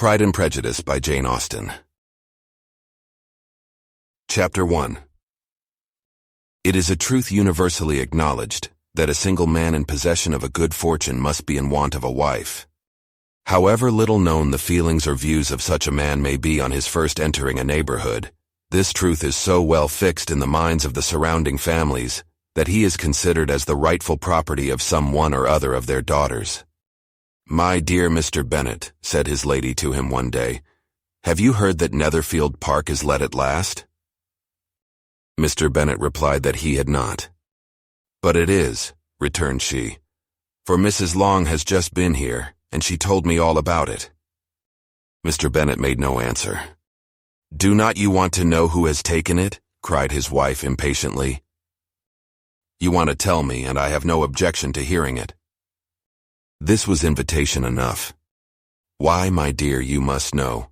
Pride and Prejudice by Jane Austen. Chapter 1. It is a truth universally acknowledged that a single man in possession of a good fortune must be in want of a wife. However little known the feelings or views of such a man may be on his first entering a neighborhood, this truth is so well fixed in the minds of the surrounding families that he is considered as the rightful property of some one or other of their daughters. "My dear Mr. Bennet," said his lady to him one day, "have you heard that Netherfield Park is let at last?" Mr. Bennet replied that he had not. "But it is," returned she, "for Mrs. Long has just been here, and she told me all about it." Mr. Bennet made no answer. "Do not you want to know who has taken it?" cried his wife impatiently. "You want to tell me, and I have no objection to hearing it." This was invitation enough. "Why, my dear, you must know.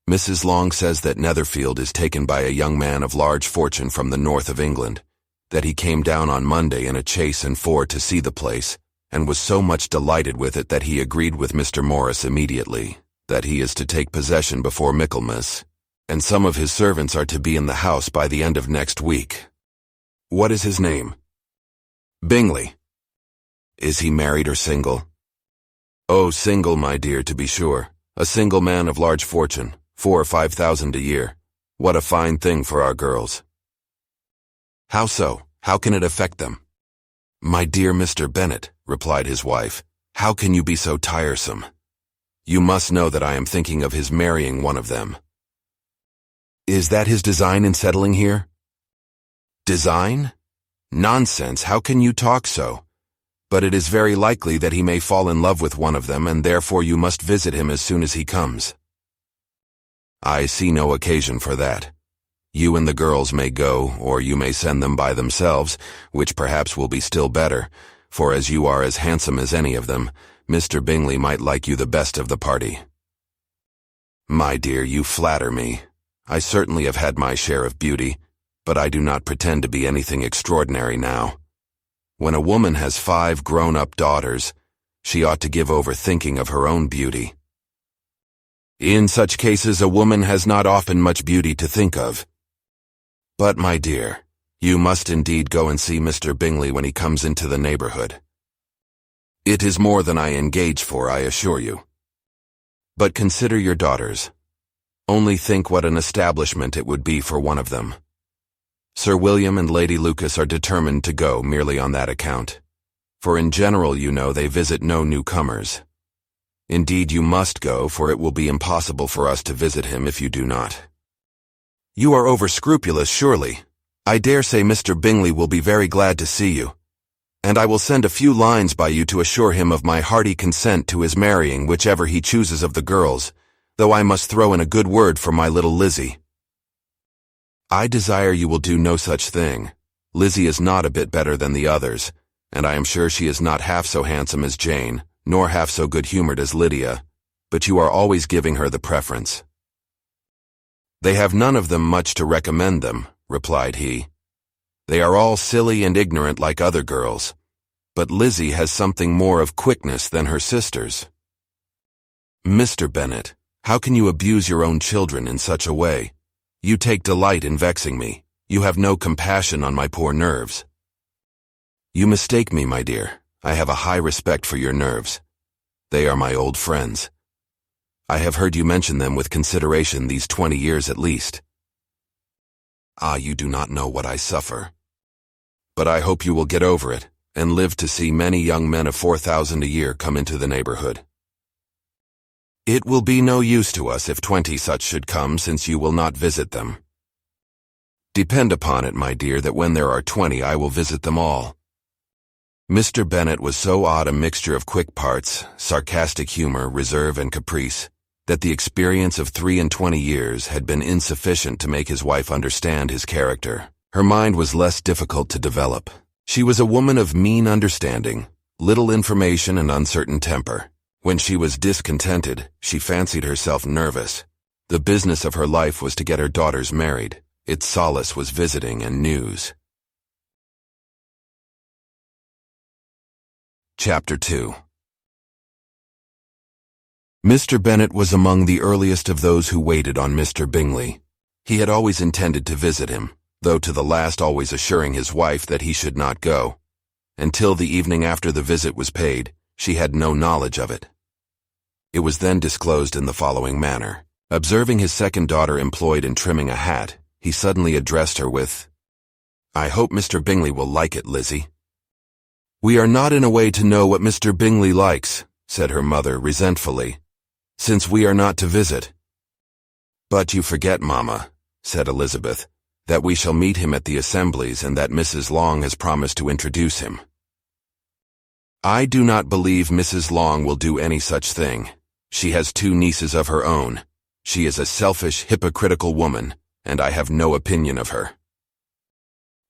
Mrs. Long says that Netherfield is taken by a young man of large fortune from the north of England, that he came down on Monday in a chaise and four to see the place, and was so much delighted with it that he agreed with Mr. Morris immediately, that he is to take possession before Michaelmas, and some of his servants are to be in the house by the end of next week." "What is his name?" "Bingley." "Is he married or single?" "Oh, single, my dear, to be sure. A single man of large fortune, 4,000 or 5,000 a year. What a fine thing for our girls." "How so? How can it affect them?" "My dear Mr. Bennet," replied his wife, "how can you be so tiresome? You must know that I am thinking of his marrying one of them." "Is that his design in settling here?" "Design? Nonsense, how can you talk so? But it is very likely that he may fall in love with one of them, and therefore you must visit him as soon as he comes." "I see no occasion for that. You and the girls may go, or you may send them by themselves, which perhaps will be still better, for as you are as handsome as any of them, Mr. Bingley might like you the best of the party." "My dear, you flatter me. I certainly have had my share of beauty, but I do not pretend to be anything extraordinary now. When a woman has 5 grown-up daughters, she ought to give over thinking of her own beauty. In such cases, a woman has not often much beauty to think of. But, my dear, you must indeed go and see Mr. Bingley when he comes into the neighborhood. It is more than I engage for, I assure you. But consider your daughters. Only think what an establishment it would be for one of them. Sir William and Lady Lucas are determined to go merely on that account, for in general, you know, they visit no newcomers. Indeed, you must go, for it will be impossible for us to visit him if you do not." "You are over-scrupulous, surely. I dare say Mr. Bingley will be very glad to see you, and I will send a few lines by you to assure him of my hearty consent to his marrying whichever he chooses of the girls, though I must throw in a good word for my little Lizzie." "I desire you will do no such thing. Lizzie is not a bit better than the others, and I am sure she is not half so handsome as Jane, nor half so good-humored as Lydia, but you are always giving her the preference." "They have none of them much to recommend them," replied he. "They are all silly and ignorant like other girls, but Lizzie has something more of quickness than her sisters." "Mr. Bennet, how can you abuse your own children in such a way? You take delight in vexing me. You have no compassion on my poor nerves." "You mistake me, my dear. I have a high respect for your nerves. They are my old friends. I have heard you mention them with consideration these 20 years at least. Ah, you do not know what I suffer. But I hope you will get over it, and live to see many young men of 4,000 a year come into the neighborhood. It will be no use to us if 20 such should come, since you will not visit them. Depend upon it, my dear, that when there are 20 I will visit them all." Mr. Bennet was so odd a mixture of quick parts, sarcastic humor, reserve, and caprice, that the experience of 23 years had been insufficient to make his wife understand his character. Her mind was less difficult to develop. She was a woman of mean understanding, little information, and uncertain temper. When she was discontented, she fancied herself nervous. The business of her life was to get her daughters married. Its solace was visiting and news. Chapter 2. Mr. Bennet was among the earliest of those who waited on Mr. Bingley. He had always intended to visit him, though to the last always assuring his wife that he should not go. Until the evening after the visit was paid, she had no knowledge of it. It was then disclosed in the following manner. Observing his second daughter employed in trimming a hat, he suddenly addressed her with, "I hope Mr. Bingley will like it, Lizzie." "We are not in a way to know what Mr. Bingley likes," said her mother resentfully, "since we are not to visit." "But you forget, Mamma," said Elizabeth, "that we shall meet him at the assemblies and that Mrs. Long has promised to introduce him." "I do not believe Mrs. Long will do any such thing. She has 2 nieces of her own. She is a selfish, hypocritical woman, and I have no opinion of her."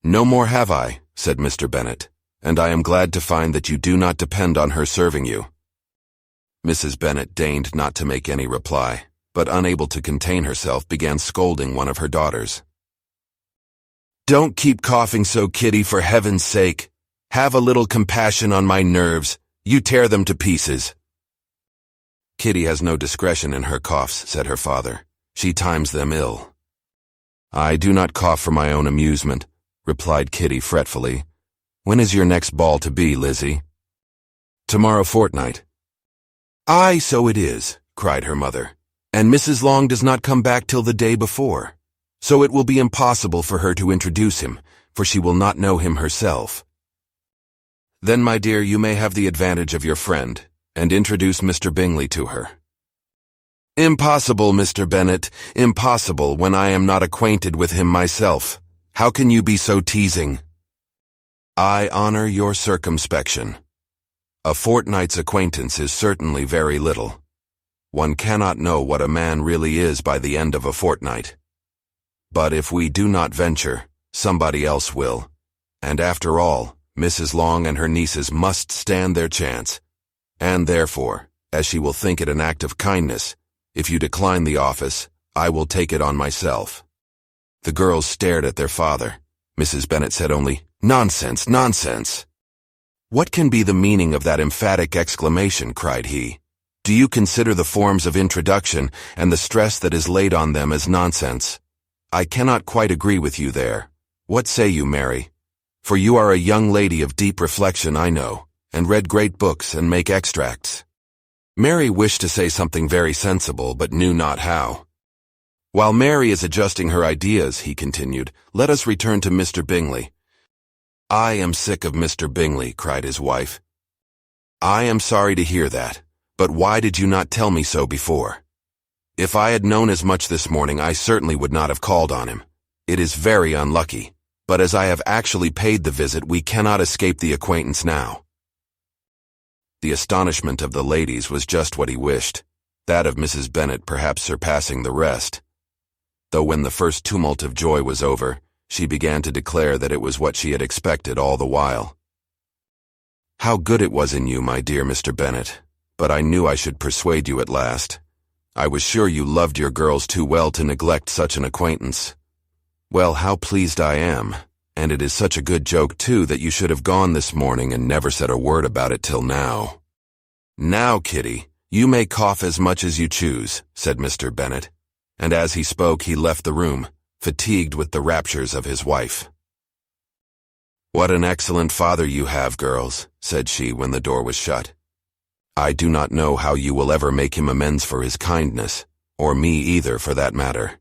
"No more have I," said Mr. Bennet, "and I am glad to find that you do not depend on her serving you." Mrs. Bennet deigned not to make any reply, but unable to contain herself began scolding one of her daughters. "Don't keep coughing so, Kitty, for heaven's sake. Have a little compassion on my nerves. You tear them to pieces." "Kitty has no discretion in her coughs," said her father. "She times them ill." "I do not cough for my own amusement," replied Kitty fretfully. "When is your next ball to be, Lizzie?" "Tomorrow fortnight." "Aye, so it is," cried her mother. "And Mrs. Long does not come back till the day before. So it will be impossible for her to introduce him, for she will not know him herself." "Then, my dear, you may have the advantage of your friend, and introduce Mr. Bingley to her." "Impossible, Mr. Bennet, impossible when I am not acquainted with him myself. How can you be so teasing?" "I honor your circumspection. A fortnight's acquaintance is certainly very little. One cannot know what a man really is by the end of a fortnight. But if we do not venture, somebody else will. And after all, Mrs. Long and her nieces must stand their chance. And therefore, as she will think it an act of kindness, if you decline the office, I will take it on myself." The girls stared at their father. Mrs. Bennet said only, "Nonsense, nonsense." "What can be the meaning of that emphatic exclamation?" cried he. "Do you consider the forms of introduction and the stress that is laid on them as nonsense? I cannot quite agree with you there. What say you, Mary? For you are a young lady of deep reflection, I know, and read great books and make extracts." Mary wished to say something very sensible, but knew not how. "While Mary is adjusting her ideas," he continued, "let us return to Mr. Bingley." "I am sick of Mr. Bingley," cried his wife. "I am sorry to hear that, but why did you not tell me so before? If I had known as much this morning, I certainly would not have called on him. It is very unlucky, but as I have actually paid the visit, we cannot escape the acquaintance now." The astonishment of the ladies was just what he wished, that of Mrs. Bennet perhaps surpassing the rest. Though when the first tumult of joy was over, she began to declare that it was what she had expected all the while. "How good it was in you, my dear Mr. Bennet, but I knew I should persuade you at last. I was sure you loved your girls too well to neglect such an acquaintance. Well, how pleased I am, and it is such a good joke, too, that you should have gone this morning and never said a word about it till now." "Now, Kitty, you may cough as much as you choose," said Mr. Bennet, and as he spoke he left the room, fatigued with the raptures of his wife. "What an excellent father you have, girls," said she when the door was shut. "I do not know how you will ever make him amends for his kindness, or me either, for that matter.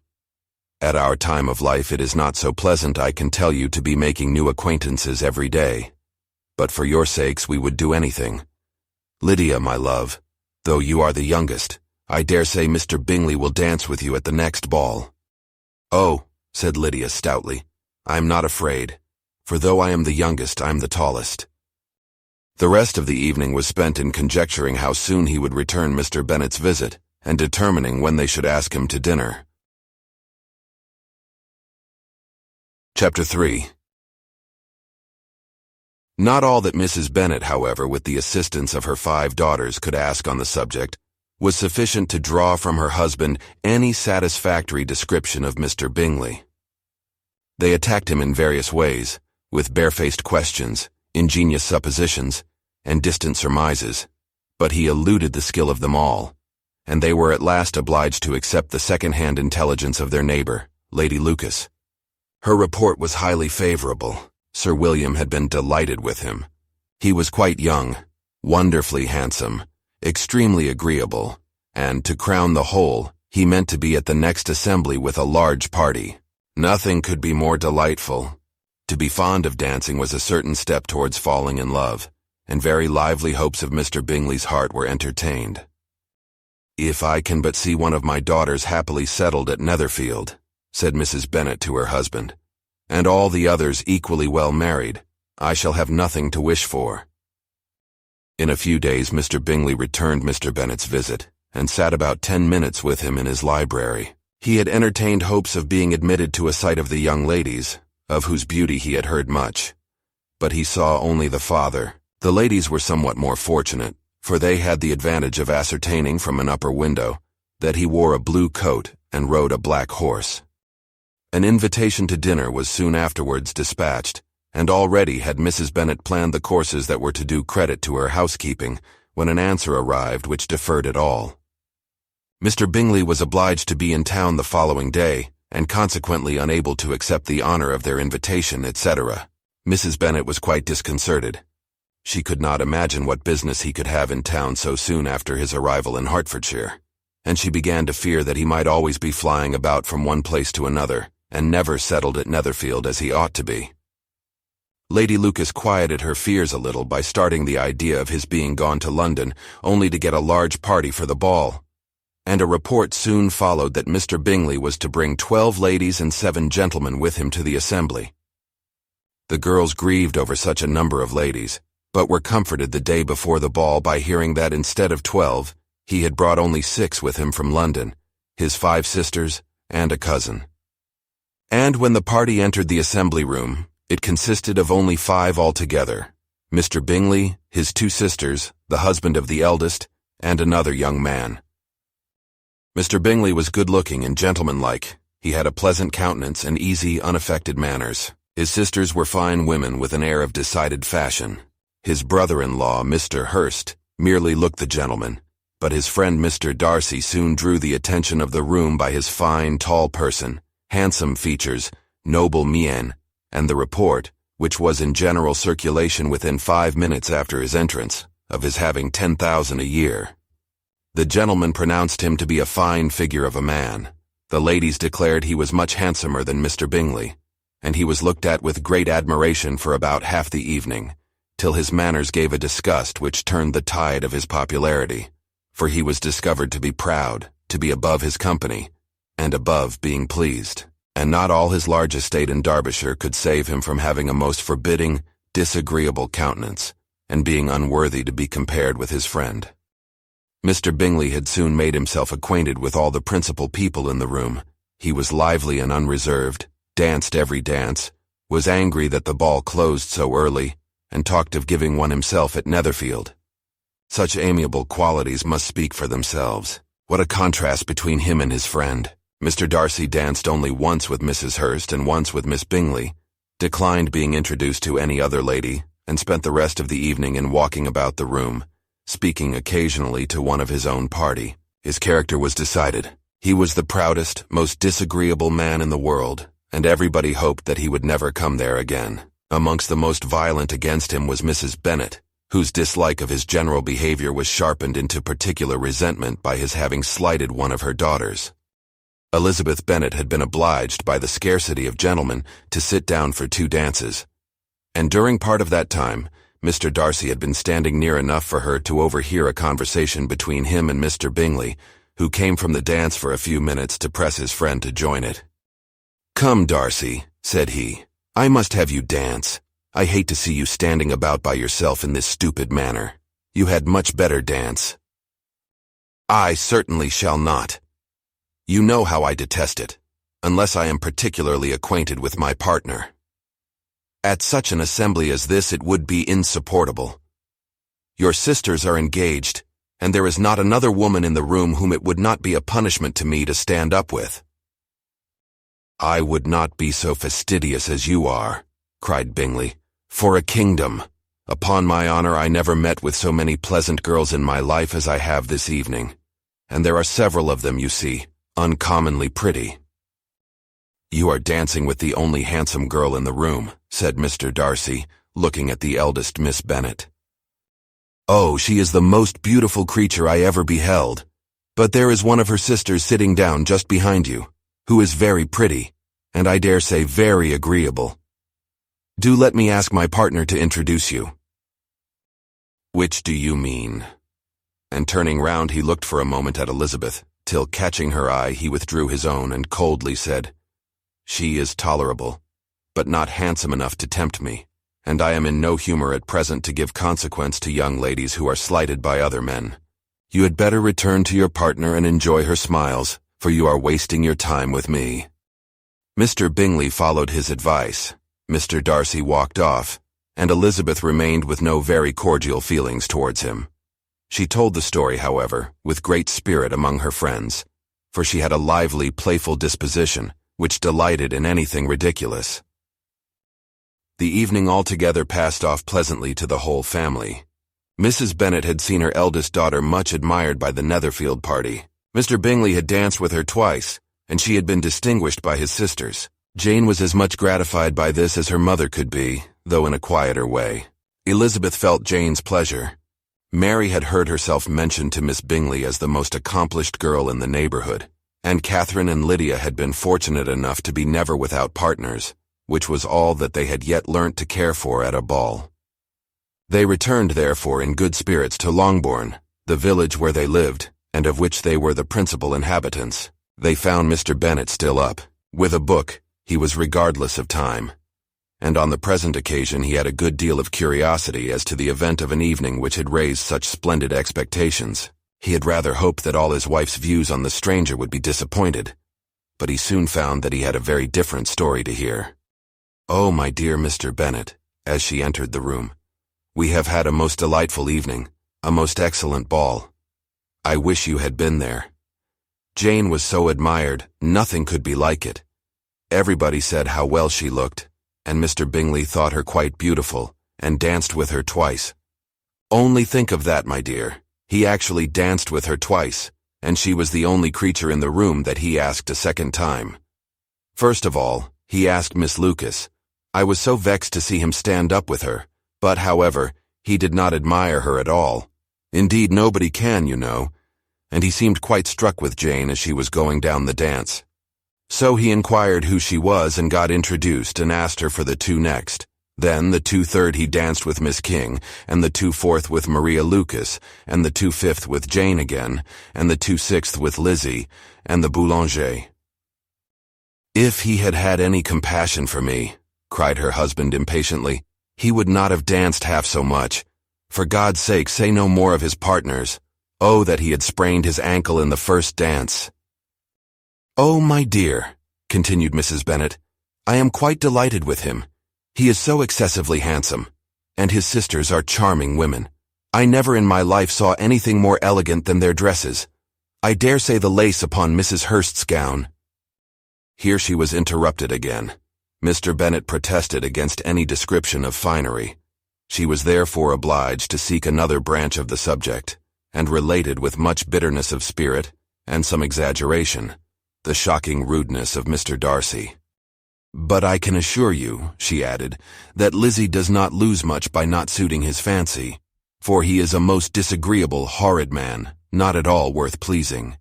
At our time of life it is not so pleasant, I can tell you, to be making new acquaintances every day. But for your sakes we would do anything. Lydia, my love, though you are the youngest, I dare say Mr. Bingley will dance with you at the next ball." "Oh," said Lydia stoutly, "I am not afraid, for though I am the youngest, I am the tallest." The rest of the evening was spent in conjecturing how soon he would return Mr. Bennet's visit, and determining when they should ask him to dinner. Chapter 3. Not all that Mrs. Bennet, however, with the assistance of her 5 daughters, could ask on the subject, was sufficient to draw from her husband any satisfactory description of Mr. Bingley. They attacked him in various ways, with barefaced questions, ingenious suppositions, and distant surmises, but he eluded the skill of them all, and they were at last obliged to accept the second-hand intelligence of their neighbor, Lady Lucas. Her report was highly favorable. Sir William had been delighted with him. He was quite young, wonderfully handsome, extremely agreeable, and, to crown the whole, he meant to be at the next assembly with a large party. Nothing could be more delightful. To be fond of dancing was a certain step towards falling in love, and very lively hopes of Mr. Bingley's heart were entertained. "If I can but see one of my daughters happily settled at Netherfield," said Mrs. Bennet to her husband, "and all the others equally well married, I shall have nothing to wish for." In a few days Mr. Bingley returned Mr. Bennet's visit, and sat about 10 minutes with him in his library. He had entertained hopes of being admitted to a sight of the young ladies, of whose beauty he had heard much. But he saw only the father. The ladies were somewhat more fortunate, for they had the advantage of ascertaining from an upper window that he wore a blue coat and rode a black horse. An invitation to dinner was soon afterwards dispatched, and already had Mrs. Bennet planned the courses that were to do credit to her housekeeping, when an answer arrived which deferred it all. Mr. Bingley was obliged to be in town the following day, and consequently unable to accept the honor of their invitation, etc. Mrs. Bennet was quite disconcerted. She could not imagine what business he could have in town so soon after his arrival in Hertfordshire, and she began to fear that he might always be flying about from one place to another, and never settled at Netherfield as he ought to be. Lady Lucas quieted her fears a little by starting the idea of his being gone to London, only to get a large party for the ball, and a report soon followed that Mr. Bingley was to bring 12 ladies and 7 gentlemen with him to the assembly. The girls grieved over such a number of ladies, but were comforted the day before the ball by hearing that instead of 12, he had brought only 6 with him from London, his 5 sisters, and a cousin. And when the party entered the assembly room, it consisted of only 5 altogether: Mr. Bingley, his 2 sisters, the husband of the eldest, and another young man. Mr. Bingley was good-looking and gentlemanlike. He had a pleasant countenance and easy, unaffected manners. His sisters were fine women with an air of decided fashion. His brother-in-law, Mr. Hurst, merely looked the gentleman, but his friend Mr. Darcy soon drew the attention of the room by his fine, tall person, handsome features, noble mien, and the report, which was in general circulation within 5 minutes after his entrance, of his having 10,000 a year. The gentleman pronounced him to be a fine figure of a man. The ladies declared he was much handsomer than Mr. Bingley, and he was looked at with great admiration for about half the evening, till his manners gave a disgust which turned the tide of his popularity, for he was discovered to be proud, to be above his company, and above being pleased, and not all his large estate in Derbyshire could save him from having a most forbidding, disagreeable countenance, and being unworthy to be compared with his friend. Mr. Bingley had soon made himself acquainted with all the principal people in the room. He was lively and unreserved, danced every dance, was angry that the ball closed so early, and talked of giving one himself at Netherfield. Such amiable qualities must speak for themselves. What a contrast between him and his friend! Mr. Darcy danced only once with Mrs. Hurst and once with Miss Bingley, declined being introduced to any other lady, and spent the rest of the evening in walking about the room, speaking occasionally to one of his own party. His character was decided. He was the proudest, most disagreeable man in the world, and everybody hoped that he would never come there again. Amongst the most violent against him was Mrs. Bennet, whose dislike of his general behavior was sharpened into particular resentment by his having slighted one of her daughters. Elizabeth Bennet had been obliged by the scarcity of gentlemen to sit down for 2 dances, and during part of that time, Mr. Darcy had been standing near enough for her to overhear a conversation between him and Mr. Bingley, who came from the dance for a few minutes to press his friend to join it. "Come, Darcy," said he, "I must have you dance. I hate to see you standing about by yourself in this stupid manner. You had much better dance." "I certainly shall not. You know how I detest it, unless I am particularly acquainted with my partner. At such an assembly as this it would be insupportable. Your sisters are engaged, and there is not another woman in the room whom it would not be a punishment to me to stand up with." "I would not be so fastidious as you are," cried Bingley, "for a kingdom. Upon my honor, I never met with so many pleasant girls in my life as I have this evening. and there are several of them, you see, uncommonly pretty." "You are dancing with the only handsome girl in the room," said Mr. Darcy, looking at the eldest Miss Bennet. "Oh, she is the most beautiful creature I ever beheld. But there is one of her sisters sitting down just behind you, who is very pretty, and I dare say very agreeable. Do let me ask my partner to introduce you." "Which do you mean?" And turning round he looked for a moment at Elizabeth, till catching her eye he withdrew his own and coldly said, "She is tolerable, but not handsome enough to tempt me, and I am in no humor at present to give consequence to young ladies who are slighted by other men. You had better return to your partner and enjoy her smiles, for you are wasting your time with me." Mr. Bingley followed his advice. Mr. Darcy walked off, and Elizabeth remained with no very cordial feelings towards him. She told the story, however, with great spirit among her friends, for she had a lively, playful disposition, which delighted in anything ridiculous. The evening altogether passed off pleasantly to the whole family. Mrs. Bennet had seen her eldest daughter much admired by the Netherfield party. Mr. Bingley had danced with her twice, and she had been distinguished by his sisters. Jane was as much gratified by this as her mother could be, though in a quieter way. Elizabeth felt Jane's pleasure. Mary had heard herself mentioned to Miss Bingley as the most accomplished girl in the neighborhood, and Catherine and Lydia had been fortunate enough to be never without partners, which was all that they had yet learnt to care for at a ball. They returned, therefore, in good spirits to Longbourn, the village where they lived, and of which they were the principal inhabitants. They found Mr. Bennet still up. With a book, he was regardless of time, and on the present occasion he had a good deal of curiosity as to the event of an evening which had raised such splendid expectations. He had rather hoped that all his wife's views on the stranger would be disappointed, but he soon found that he had a very different story to hear. "Oh, my dear Mr. Bennet," as she entered the room, "we have had a most delightful evening, a most excellent ball. I wish you had been there. Jane was so admired, nothing could be like it. Everybody said how well she looked, and Mr. Bingley thought her quite beautiful, and danced with her twice. Only think of that, my dear. He actually danced with her twice, and she was the only creature in the room that he asked a second time. First of all, he asked Miss Lucas. I was so vexed to see him stand up with her, but, however, he did not admire her at all. Indeed, nobody can, you know, and he seemed quite struck with Jane as she was going down the dance. So he inquired who she was and got introduced and asked her for the two next. Then the 2/3 he danced with Miss King, and the 2/4 with Maria Lucas, and the 2/5 with Jane again, and the 2/6 with Lizzie, and the Boulanger. "If he had had any compassion for me," cried her husband impatiently, "he would not have danced half so much. For God's sake, say no more of his partners. Oh, that he had sprained his ankle in the first dance." "Oh, my dear," continued Mrs. Bennet, "I am quite delighted with him. He is so excessively handsome, and his sisters are charming women. I never in my life saw anything more elegant than their dresses. I dare say the lace upon Mrs. Hurst's gown—" Here she was interrupted again. Mr. Bennet protested against any description of finery. She was therefore obliged to seek another branch of the subject, and related with much bitterness of spirit, and some exaggeration, the shocking rudeness of Mr. Darcy. "But I can assure you," she added, "that Lizzie does not lose much by not suiting his fancy, for he is a most disagreeable, horrid man, not at all worth pleasing.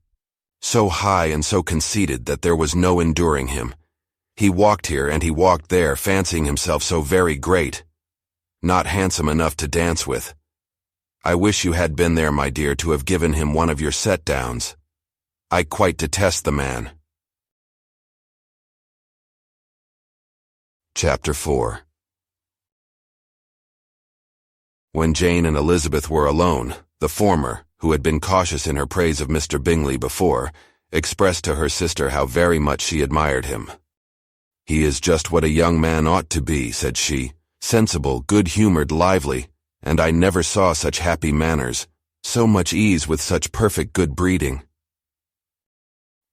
So high and so conceited that there was no enduring him. He walked here and he walked there, fancying himself so very great. Not handsome enough to dance with. I wish you had been there, my dear, to have given him one of your set-downs. I quite detest the man." Chapter 4. When Jane and Elizabeth were alone, the former, who had been cautious in her praise of Mr. Bingley before, expressed to her sister how very much she admired him. "He is just what a young man ought to be," said she, "sensible, good-humored, lively, and I never saw such happy manners, so much ease with such perfect good breeding."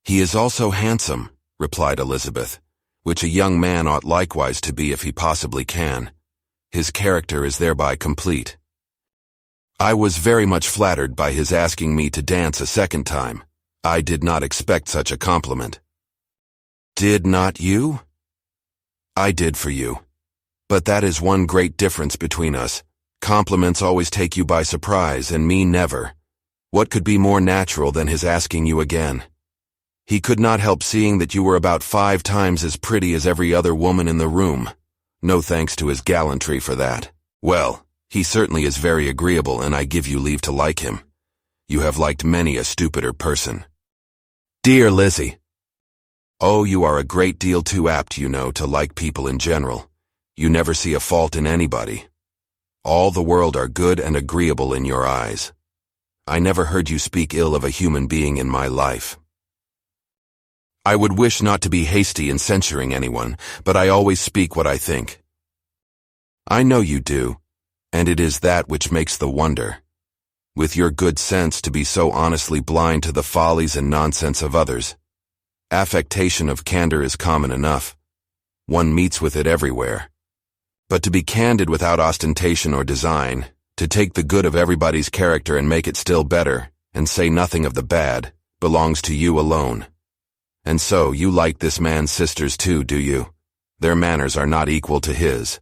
"He is also handsome," replied Elizabeth, "which a young man ought likewise to be if he possibly can. His character is thereby complete." I was very much flattered by his asking me to dance a second time. I did not expect such a compliment. Did not you? I did for you. But that is one great difference between us. Compliments always take you by surprise, and me never. What could be more natural than his asking you again? He could not help seeing that you were about 5 times as pretty as every other woman in the room. No thanks to his gallantry for that. Well, he certainly is very agreeable, and I give you leave to like him. You have liked many a stupider person. Dear Lizzie. Oh, you are a great deal too apt, you know, to like people in general. You never see a fault in anybody. All the world are good and agreeable in your eyes. I never heard you speak ill of a human being in my life. I would wish not to be hasty in censuring anyone, but I always speak what I think. I know you do, and it is that which makes the wonder. With your good sense to be so honestly blind to the follies and nonsense of others. Affectation of candor is common enough. One meets with it everywhere. But to be candid without ostentation or design, to take the good of everybody's character and make it still better, and say nothing of the bad, belongs to you alone. And so, you like this man's sisters too, do you? Their manners are not equal to his.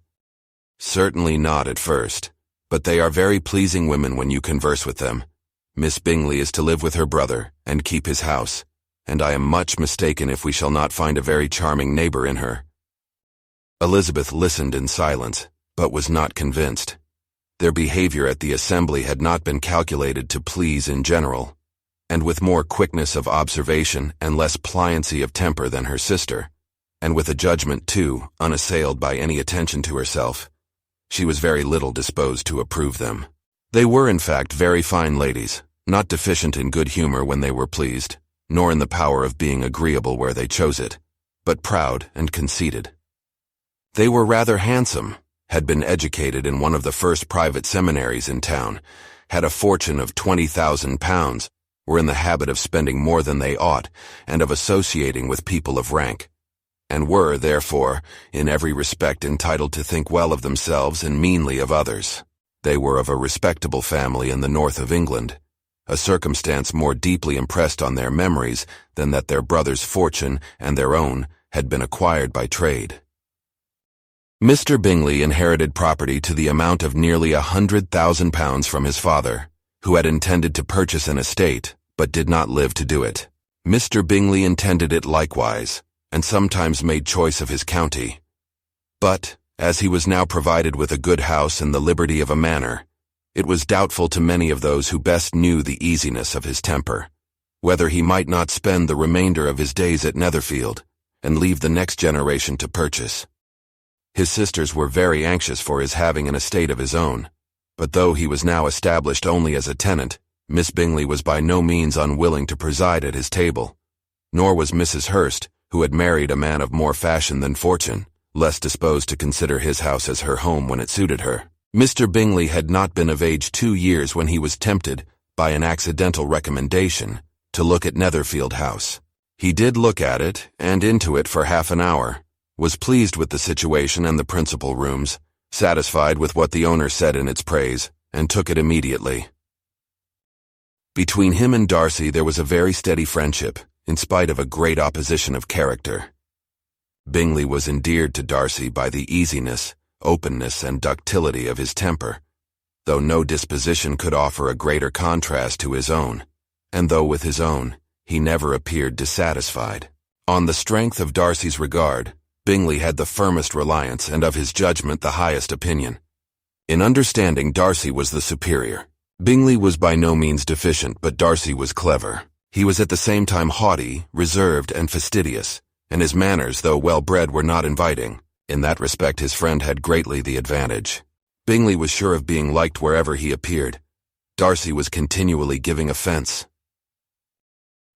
Certainly not at first, but they are very pleasing women when you converse with them. Miss Bingley is to live with her brother, and keep his house, and I am much mistaken if we shall not find a very charming neighbor in her. Elizabeth listened in silence, but was not convinced. Their behavior at the assembly had not been calculated to please in general, and with more quickness of observation and less pliancy of temper than her sister, and with a judgment, too, unassailed by any attention to herself, she was very little disposed to approve them. They were, in fact, very fine ladies, not deficient in good humor when they were pleased, nor in the power of being agreeable where they chose it, but proud and conceited. They were rather handsome, had been educated in one of the first private seminaries in town, had a fortune of £20,000, were in the habit of spending more than they ought, and of associating with people of rank, and were, therefore, in every respect entitled to think well of themselves and meanly of others. They were of a respectable family in the north of England, a circumstance more deeply impressed on their memories than that their brother's fortune and their own had been acquired by trade. Mr. Bingley inherited property to the amount of nearly £100,000 from his father, who had intended to purchase an estate, but did not live to do it. Mr. Bingley intended it likewise, and sometimes made choice of his county. But, as he was now provided with a good house and the liberty of a manor, it was doubtful to many of those who best knew the easiness of his temper, whether he might not spend the remainder of his days at Netherfield, and leave the next generation to purchase. His sisters were very anxious for his having an estate of his own, but though he was now established only as a tenant, Miss Bingley was by no means unwilling to preside at his table, nor was Mrs. Hurst, who had married a man of more fashion than fortune, less disposed to consider his house as her home when it suited her. Mr. Bingley had not been of age 2 years when he was tempted, by an accidental recommendation, to look at Netherfield House. He did look at it, and into it for half an hour, was pleased with the situation and the principal rooms, satisfied with what the owner said in its praise, and took it immediately. Between him and Darcy there was a very steady friendship, in spite of a great opposition of character. Bingley was endeared to Darcy by the easiness, openness, and ductility of his temper, though no disposition could offer a greater contrast to his own, and though with his own, he never appeared dissatisfied. On the strength of Darcy's regard, Bingley had the firmest reliance, and of his judgment the highest opinion. In understanding, Darcy was the superior. Bingley was by no means deficient, but Darcy was clever. He was at the same time haughty, reserved, and fastidious, and his manners, though well-bred, were not inviting. In that respect his friend had greatly the advantage. Bingley was sure of being liked wherever he appeared. Darcy was continually giving offence.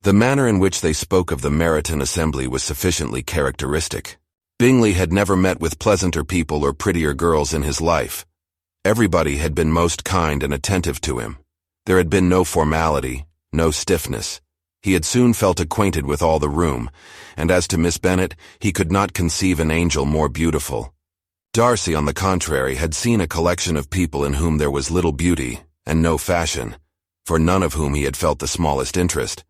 The manner in which they spoke of the Meryton Assembly was sufficiently characteristic. Bingley had never met with pleasanter people or prettier girls in his life. Everybody had been most kind and attentive to him. There had been no formality, no stiffness. He had soon felt acquainted with all the room, and as to Miss Bennet, he could not conceive an angel more beautiful. Darcy, on the contrary, had seen a collection of people in whom there was little beauty, and no fashion, for none of whom he had felt the smallest interest,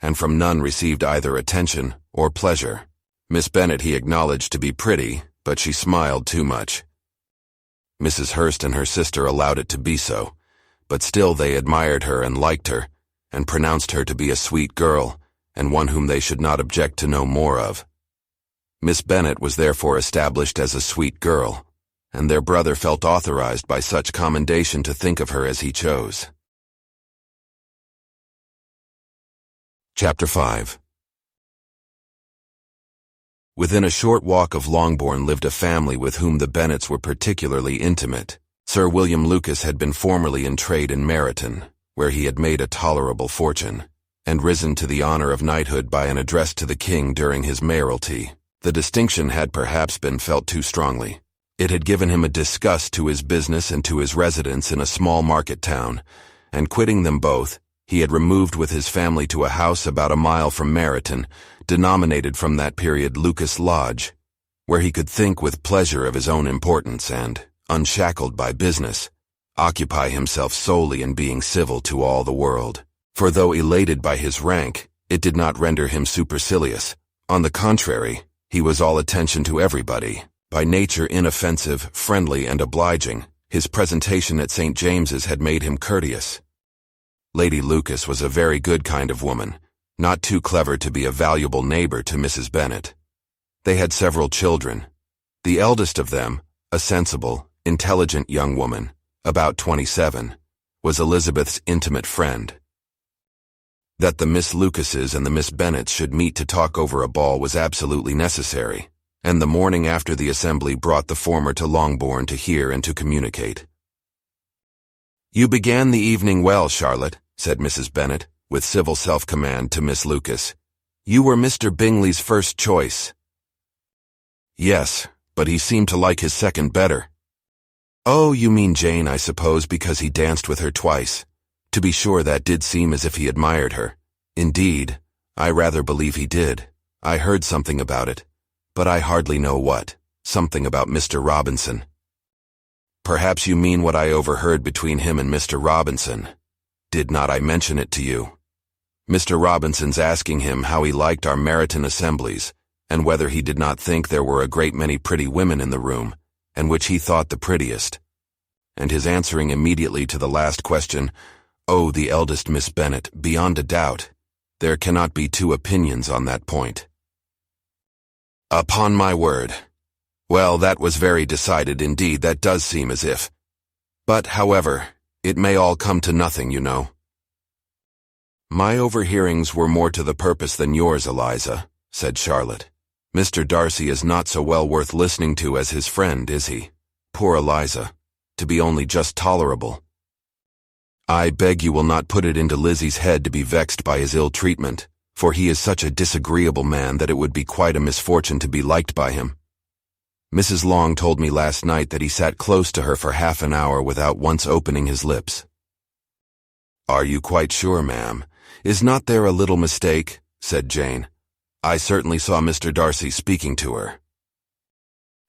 and from none received either attention or pleasure. Miss Bennet he acknowledged to be pretty, but she smiled too much. Mrs. Hurst and her sister allowed it to be so, but still they admired her and liked her, and pronounced her to be a sweet girl, and one whom they should not object to know more of. Miss Bennet was therefore established as a sweet girl, and their brother felt authorized by such commendation to think of her as he chose. Chapter 5. Within a short walk of Longbourn lived a family with whom the Bennets were particularly intimate. Sir William Lucas had been formerly in trade in Meryton, where he had made a tolerable fortune, and risen to the honor of knighthood by an address to the king during his mayoralty. The distinction had perhaps been felt too strongly. It had given him a disgust to his business and to his residence in a small market town, and quitting them both, he had removed with his family to a house about a mile from Meryton, denominated from that period Lucas Lodge, where he could think with pleasure of his own importance and, unshackled by business, occupy himself solely in being civil to all the world. For though elated by his rank, it did not render him supercilious. On the contrary, he was all attention to everybody. By nature inoffensive, friendly, and obliging, his presentation at St. James's had made him courteous. Lady Lucas was a very good kind of woman, not too clever to be a valuable neighbor to Mrs. Bennet. They had several children. The eldest of them, a sensible, intelligent young woman, about 27, was Elizabeth's intimate friend. That the Miss Lucases and the Miss Bennets should meet to talk over a ball was absolutely necessary, and the morning after the assembly brought the former to Longbourn to hear and to communicate. "You began the evening well, Charlotte," said Mrs. Bennet, with civil self-command to Miss Lucas. "You were Mr. Bingley's first choice." "Yes, but he seemed to like his second better." "Oh, you mean Jane, I suppose, because he danced with her twice. To be sure, that did seem as if he admired her. Indeed, I rather believe he did. I heard something about it, but I hardly know what. Something about Mr. Robinson." "Perhaps you mean what I overheard between him and Mr. Robinson. Did not I mention it to you? Mr. Robinson's asking him how he liked our Meryton assemblies, and whether he did not think there were a great many pretty women in the room, and which he thought the prettiest. And his answering immediately to the last question, 'Oh, the eldest Miss Bennet, beyond a doubt. There cannot be two opinions on that point.'" "Upon my word. Well, that was very decided indeed. That does seem as if. But, however, it may all come to nothing, you know." "My overhearings were more to the purpose than yours, Eliza," said Charlotte. "Mr. Darcy is not so well worth listening to as his friend, is he? Poor Eliza, to be only just tolerable. I beg you will not put it into Lizzie's head to be vexed by his ill treatment, for he is such a disagreeable man that it would be quite a misfortune to be liked by him. Mrs. Long told me last night that he sat close to her for half an hour without once opening his lips." "Are you quite sure, ma'am? Is not there a little mistake?" said Jane. "I certainly saw Mr. Darcy speaking to her."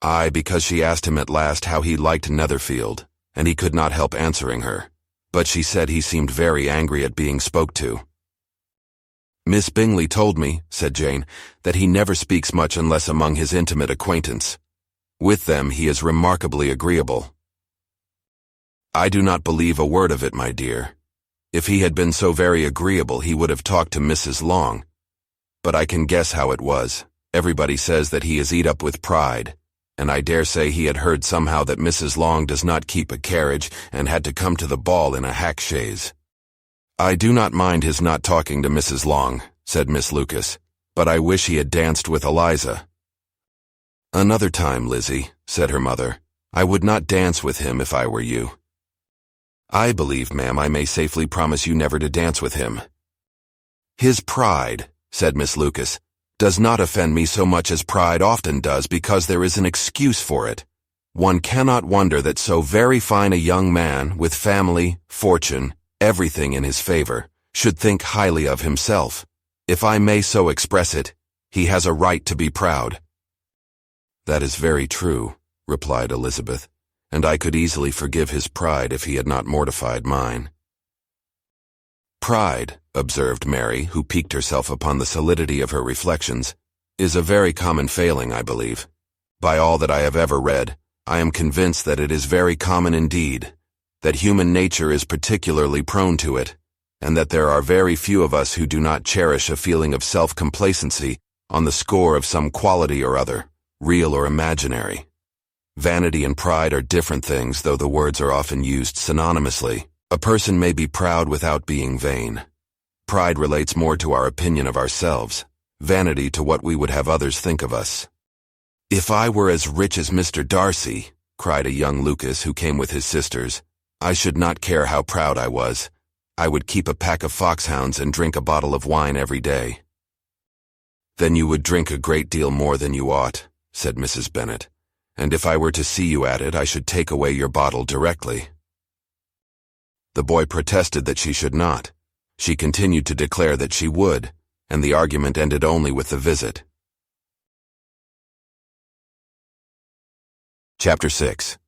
"Aye, because she asked him at last how he liked Netherfield, and he could not help answering her, but she said he seemed very angry at being spoke to." "Miss Bingley told me," said Jane, "that he never speaks much unless among his intimate acquaintance. With them he is remarkably agreeable." "I do not believe a word of it, my dear. If he had been so very agreeable he would have talked to Mrs. Long. But I can guess how it was. Everybody says that he is eat up with pride, and I dare say he had heard somehow that Mrs. Long does not keep a carriage and had to come to the ball in a hack chaise." "I do not mind his not talking to Mrs. Long," said Miss Lucas, "but I wish he had danced with Eliza." "Another time, Lizzie," said her mother. "I would not dance with him if I were you." "I believe, ma'am, I may safely promise you never to dance with him." "His pride," said Miss Lucas, "does not offend me so much as pride often does, because there is an excuse for it. One cannot wonder that so very fine a young man, with family, fortune, everything in his favor, should think highly of himself. If I may so express it, he has a right to be proud." "That is very true," replied Elizabeth, "and I could easily forgive his pride if he had not mortified mine." Pride, observed Mary, who piqued herself upon the solidity of her reflections, is a very common failing, I believe. By all that I have ever read, I am convinced that it is very common indeed, that human nature is particularly prone to it, and that there are very few of us who do not cherish a feeling of self-complacency on the score of some quality or other, real or imaginary. Vanity and pride are different things, though the words are often used synonymously. A person may be proud without being vain. Pride relates more to our opinion of ourselves, vanity to what we would have others think of us. "If I were as rich as Mr. Darcy," cried a young Lucas who came with his sisters, "I should not care how proud I was. I would keep a pack of foxhounds and drink a bottle of wine every day." "Then you would drink a great deal more than you ought," said Mrs. Bennet, "and if I were to see you at it, I should take away your bottle directly." The boy protested that she should not. She continued to declare that she would, and the argument ended only with the visit. Chapter 6.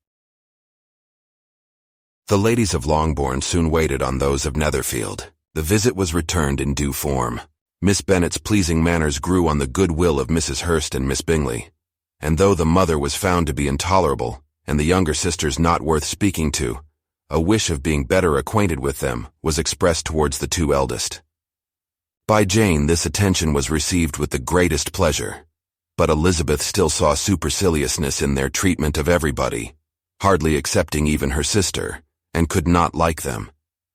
The ladies of Longbourn soon waited on those of Netherfield. The visit was returned in due form. Miss Bennet's pleasing manners grew on the good will of Mrs. Hurst and Miss Bingley, and though the mother was found to be intolerable, and the younger sisters not worth speaking to, a wish of being better acquainted with them was expressed towards the two eldest. By Jane this attention was received with the greatest pleasure, but Elizabeth still saw superciliousness in their treatment of everybody, hardly excepting even her sister, and could not like them,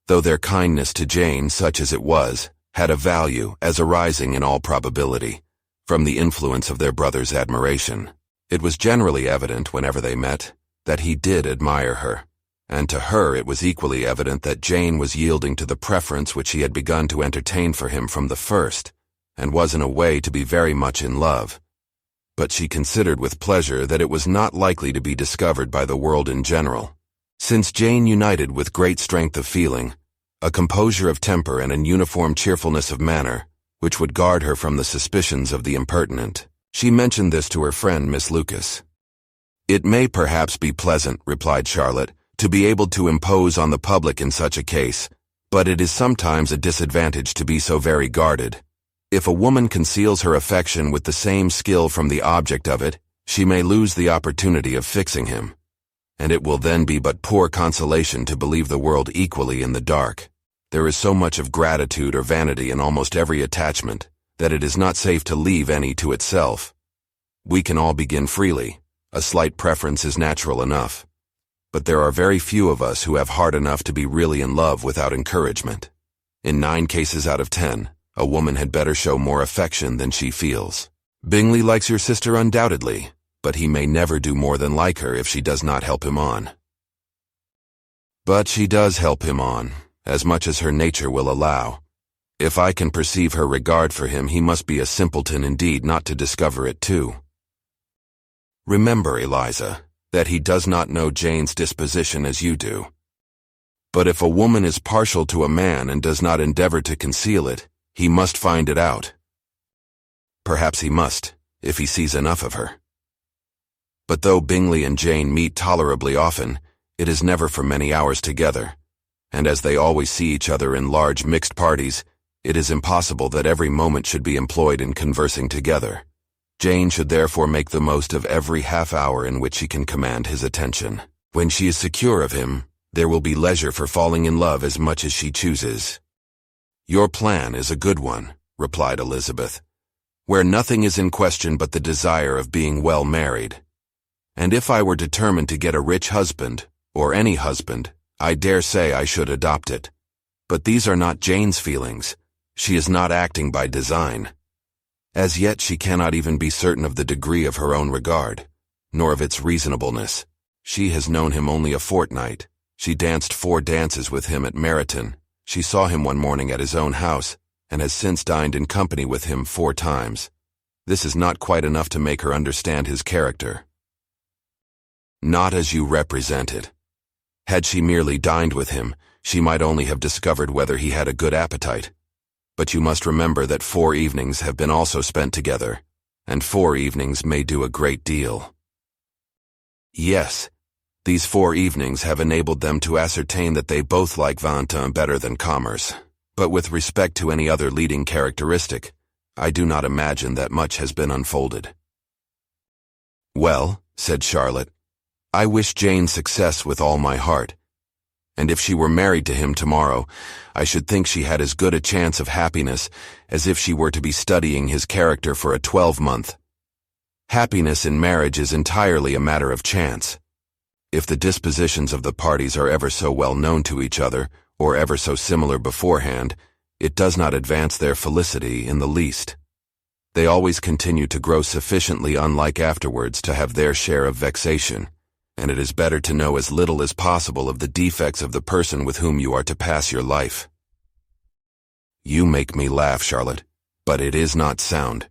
though their kindness to Jane, such as it was, had a value, as arising in all probability, from the influence of their brother's admiration. It was generally evident, whenever they met, that he did admire her, and to her it was equally evident that Jane was yielding to the preference which he had begun to entertain for him from the first, and was in a way to be very much in love. But she considered with pleasure that it was not likely to be discovered by the world in general, since Jane united with great strength of feeling, a composure of temper and an uniform cheerfulness of manner, which would guard her from the suspicions of the impertinent. She mentioned this to her friend Miss Lucas. "It may perhaps be pleasant," replied Charlotte, "to be able to impose on the public in such a case, but it is sometimes a disadvantage to be so very guarded. If a woman conceals her affection with the same skill from the object of it, she may lose the opportunity of fixing him, and it will then be but poor consolation to believe the world equally in the dark. There is so much of gratitude or vanity in almost every attachment, that it is not safe to leave any to itself. We can all begin freely, a slight preference is natural enough, but there are very few of us who have heart enough to be really in love without encouragement. In 9 cases out of 10, a woman had better show more affection than she feels. Bingley likes your sister undoubtedly, but he may never do more than like her if she does not help him on." "But she does help him on, as much as her nature will allow. If I can perceive her regard for him, he must be a simpleton indeed not to discover it too. Remember, Eliza, that he does not know Jane's disposition as you do. But if a woman is partial to a man and does not endeavor to conceal it, he must find it out. Perhaps he must, if he sees enough of her. But though Bingley and Jane meet tolerably often, it is never for many hours together, and as they always see each other in large mixed parties, it is impossible that every moment should be employed in conversing together. Jane should therefore make the most of every half-hour in which she can command his attention. When she is secure of him, there will be leisure for falling in love as much as she chooses." "Your plan is a good one," replied Elizabeth, "where nothing is in question but the desire of being well married. And if I were determined to get a rich husband, or any husband, I dare say I should adopt it. But these are not Jane's feelings. She is not acting by design. As yet she cannot even be certain of the degree of her own regard, nor of its reasonableness. She has known him only a fortnight. She danced 4 dances with him at Meryton. She saw him one morning at his own house, and has since dined in company with him 4 times. This is not quite enough to make her understand his character." "Not as you represent it. Had she merely dined with him, she might only have discovered whether he had a good appetite. But you must remember that 4 evenings have been also spent together, and 4 evenings may do a great deal." "Yes, these 4 evenings have enabled them to ascertain that they both like Vingt better than commerce. but with respect to any other leading characteristic, I do not imagine that much has been unfolded." "Well," said Charlotte, "I wish Jane success with all my heart, and if she were married to him tomorrow, I should think she had as good a chance of happiness as if she were to be studying his character for a 12-month. Happiness in marriage is entirely a matter of chance. If the dispositions of the parties are ever so well known to each other, or ever so similar beforehand, it does not advance their felicity in the least. They always continue to grow sufficiently unlike afterwards to have their share of vexation, and it is better to know as little as possible of the defects of the person with whom you are to pass your life." "You make me laugh, Charlotte, but it is not sound.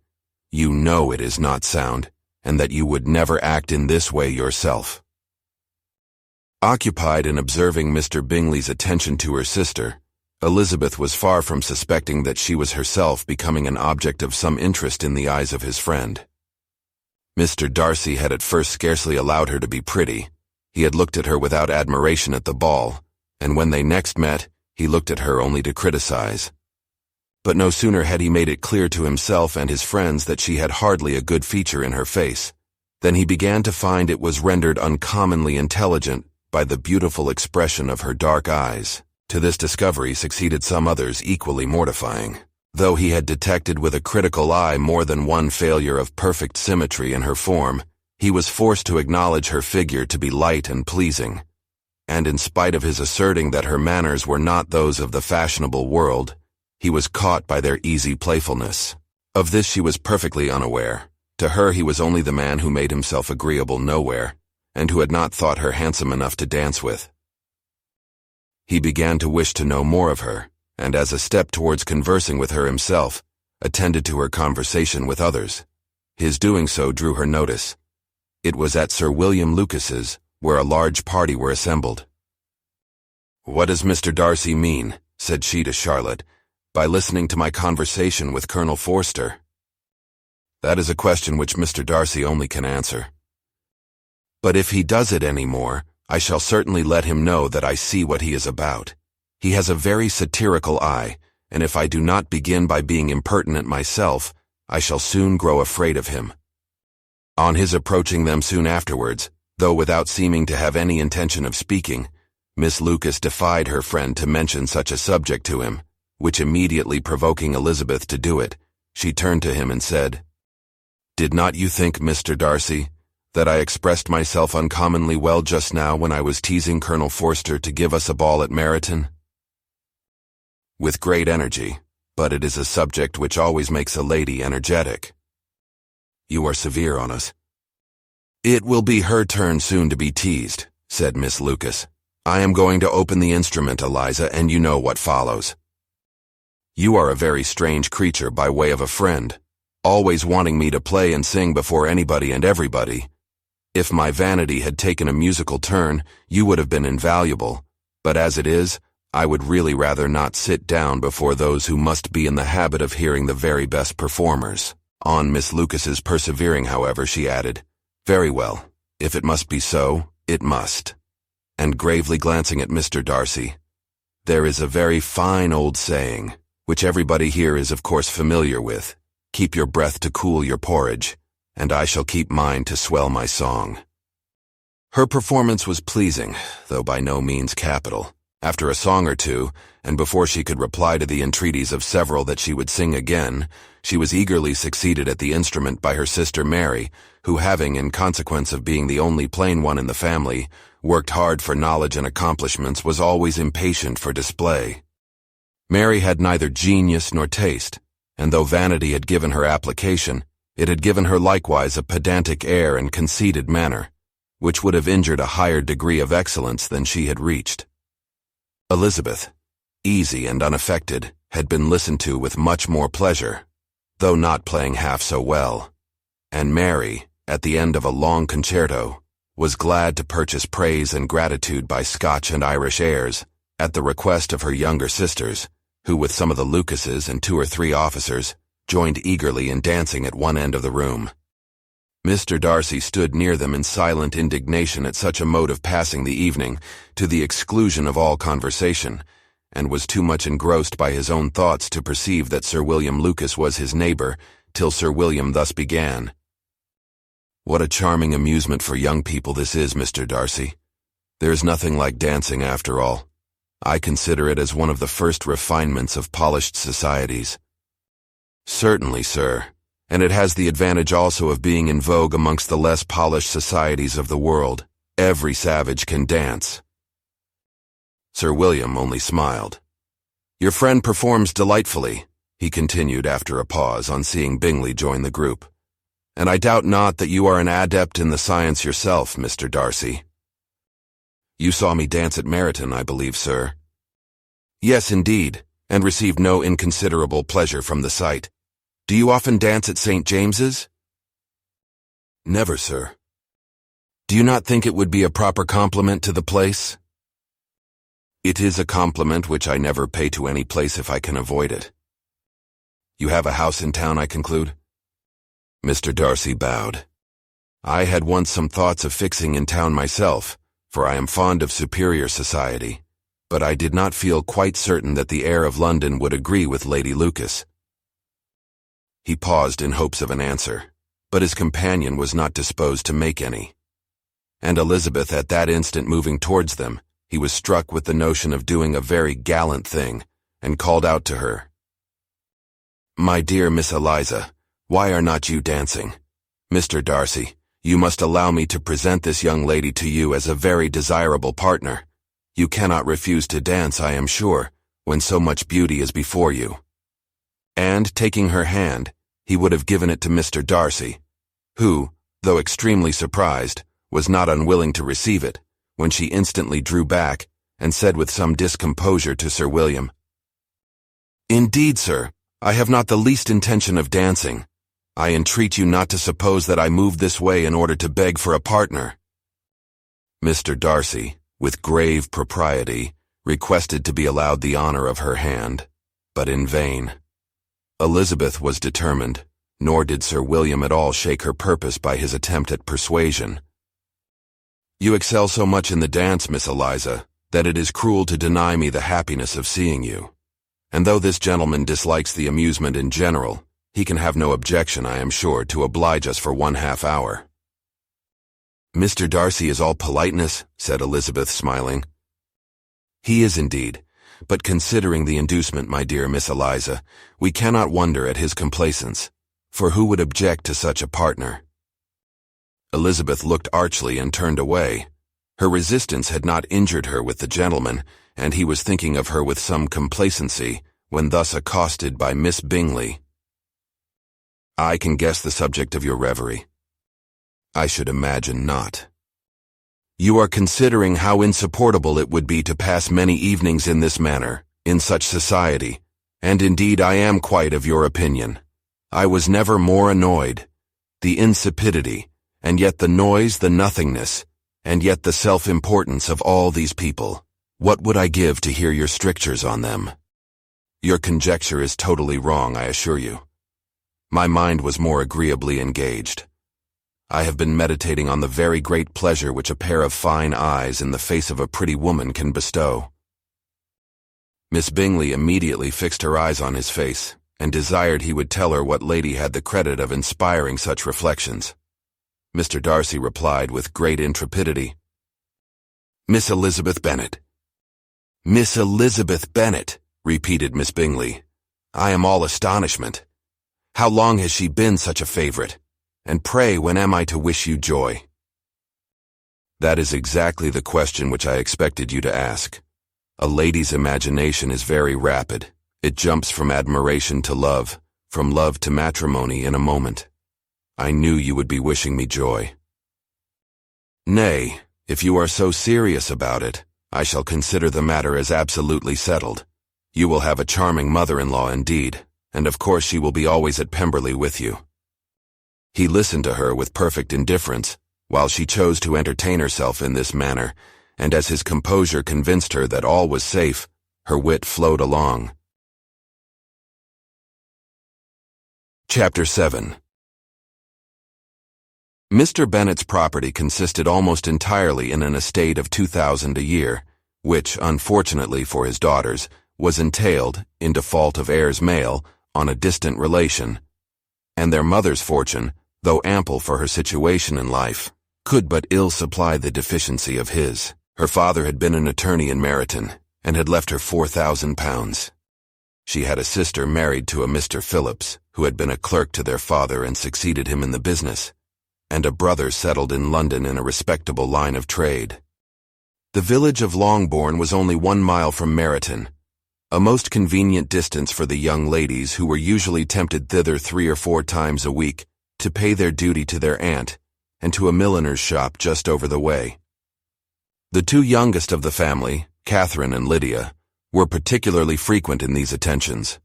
You know it is not sound, and that you would never act in this way yourself." Occupied in observing Mr. Bingley's attention to her sister, Elizabeth was far from suspecting that she was herself becoming an object of some interest in the eyes of his friend. Mr. Darcy had at first scarcely allowed her to be pretty. He had looked at her without admiration at the ball, and when they next met, he looked at her only to criticize. But no sooner had he made it clear to himself and his friends that she had hardly a good feature in her face, than he began to find it was rendered uncommonly intelligent by the beautiful expression of her dark eyes. To this discovery succeeded some others equally mortifying. Though he had detected with a critical eye more than one failure of perfect symmetry in her form, he was forced to acknowledge her figure to be light and pleasing, and in spite of his asserting that her manners were not those of the fashionable world, he was caught by their easy playfulness. Of this she was perfectly unaware. To her he was only the man who made himself agreeable nowhere, and who had not thought her handsome enough to dance with. He began to wish to know more of her, and as a step towards conversing with her himself, attended to her conversation with others. His doing so drew her notice. It was at Sir William Lucas's, where a large party were assembled. "What does Mr. Darcy mean," said she to Charlotte, "by listening to my conversation with Colonel Forster?" "That is a question which Mr. Darcy only can answer. But if he does it any more, I shall certainly let him know that I see what he is about. He has a very satirical eye, and if I do not begin by being impertinent myself, I shall soon grow afraid of him." On his approaching them soon afterwards, though without seeming to have any intention of speaking, Miss Lucas defied her friend to mention such a subject to him, which immediately provoking Elizabeth to do it, she turned to him and said, "Did not you think, Mr. Darcy, that I expressed myself uncommonly well just now when I was teasing Colonel Forster to give us a ball at Meryton?" "With great energy, but it is a subject which always makes a lady energetic." "You are severe on us." "It will be her turn soon to be teased," said Miss Lucas. "I am going to open the instrument, Eliza, and you know what follows. You are a very strange creature by way of a friend, always wanting me to play and sing before anybody and everybody. If my vanity had taken a musical turn, you would have been invaluable, but as it is, I would really rather not sit down before those who must be in the habit of hearing the very best performers." On Miss Lucas's persevering, however, she added, "Very well, if it must be so, it must." And gravely glancing at Mr. Darcy, "There is a very fine old saying, which everybody here is of course familiar with, 'Keep your breath to cool your porridge,' and I shall keep mine to swell my song." Her performance was pleasing, though by no means capital. After a song or two, and before she could reply to the entreaties of several that she would sing again, she was eagerly succeeded at the instrument by her sister Mary, who having, in consequence of being the only plain one in the family, worked hard for knowledge and accomplishments, was always impatient for display. Mary had neither genius nor taste, and though vanity had given her application, it had given her likewise a pedantic air and conceited manner, which would have injured a higher degree of excellence than she had reached. Elizabeth, easy and unaffected, had been listened to with much more pleasure, though not playing half so well, and Mary, at the end of a long concerto, was glad to purchase praise and gratitude by Scotch and Irish airs, at the request of her younger sisters, who with some of the Lucases and 2 or 3 officers, joined eagerly in dancing at one end of the room. Mr. Darcy stood near them in silent indignation at such a mode of passing the evening, to the exclusion of all conversation, and was too much engrossed by his own thoughts to perceive that Sir William Lucas was his neighbor, till Sir William thus began. "What a charming amusement for young people this is, Mr. Darcy. There's nothing like dancing after all. I consider it as one of the first refinements of polished societies." "Certainly, sir, and it has the advantage also of being in vogue amongst the less polished societies of the world. Every savage can dance." Sir William only smiled. "Your friend performs delightfully," he continued after a pause on seeing Bingley join the group. "And I doubt not that you are an adept in the science yourself, Mr. Darcy." "You saw me dance at Meryton, I believe, sir." "Yes, indeed, and received no inconsiderable pleasure from the sight. Do you often dance at St. James's?" "Never, sir." "Do you not think it would be a proper compliment to the place?" "It is a compliment which I never pay to any place if I can avoid it." "You have a house in town, I conclude?" Mr. Darcy bowed. "I had once some thoughts of fixing in town myself, for I am fond of superior society, but I did not feel quite certain that the air of London would agree with Lady Lucas." He paused in hopes of an answer, but his companion was not disposed to make any. And Elizabeth at that instant moving towards them, he was struck with the notion of doing a very gallant thing, and called out to her, "My dear Miss Eliza, why are not you dancing? Mr. Darcy, you must allow me to present this young lady to you as a very desirable partner. You cannot refuse to dance, I am sure, when so much beauty is before you." And, taking her hand, he would have given it to Mr. Darcy, who, though extremely surprised, was not unwilling to receive it, when she instantly drew back, and said with some discomposure to Sir William, "Indeed, sir, I have not the least intention of dancing. I entreat you not to suppose that I moved this way in order to beg for a partner." Mr. Darcy, with grave propriety, requested to be allowed the honor of her hand, but in vain. Elizabeth was determined, nor did Sir William at all shake her purpose by his attempt at persuasion. "You excel so much in the dance, Miss Eliza, that it is cruel to deny me the happiness of seeing you. And though this gentleman dislikes the amusement in general, he can have no objection, I am sure, to oblige us for 1/2 hour." "Mr. Darcy is all politeness," said Elizabeth, smiling. "He is indeed, but considering the inducement, my dear Miss Eliza, we cannot wonder at his complaisance, for who would object to such a partner?" Elizabeth looked archly and turned away. Her resistance had not injured her with the gentleman, and he was thinking of her with some complacency, when thus accosted by Miss Bingley. "I can guess the subject of your reverie." "I should imagine not." "You are considering how insupportable it would be to pass many evenings in this manner, in such society, and indeed I am quite of your opinion. I was never more annoyed. The insipidity, and yet the noise, the nothingness, and yet the self-importance of all these people. What would I give to hear your strictures on them? Your conjecture is totally wrong, I assure you. My mind was more agreeably engaged. I have been meditating on the very great pleasure which a pair of fine eyes in the face of a pretty woman can bestow." Miss Bingley immediately fixed her eyes on his face, and desired he would tell her what lady had the credit of inspiring such reflections. Mr. Darcy replied with great intrepidity, "Miss Elizabeth Bennet." "Miss Elizabeth Bennet," repeated Miss Bingley. "I am all astonishment. How long has she been such a favorite? And pray, when am I to wish you joy?" "That is exactly the question which I expected you to ask. A lady's imagination is very rapid. It jumps from admiration to love, from love to matrimony in a moment. I knew you would be wishing me joy." "Nay, if you are so serious about it, I shall consider the matter as absolutely settled. You will have a charming mother-in-law indeed, and of course she will be always at Pemberley with you." He listened to her with perfect indifference, while she chose to entertain herself in this manner, and as his composure convinced her that all was safe, her wit flowed along. Chapter 7. Mr. Bennet's property consisted almost entirely in an estate of 2,000 a year, which, unfortunately for his daughters, was entailed, in default of heirs male, on a distant relation, and their mother's fortune, though ample for her situation in life, could but ill supply the deficiency of his. Her father had been an attorney in Meryton, and had left her £4,000. She had a sister married to a Mr. Phillips, who had been a clerk to their father and succeeded him in the business, and a brother settled in London in a respectable line of trade. The village of Longbourn was only 1 mile from Meryton, a most convenient distance for the young ladies who were usually tempted thither 3 or 4 times a week to pay their duty to their aunt and to a milliner's shop just over the way. The 2 youngest of the family, Catherine and Lydia, were particularly frequent in these attentions.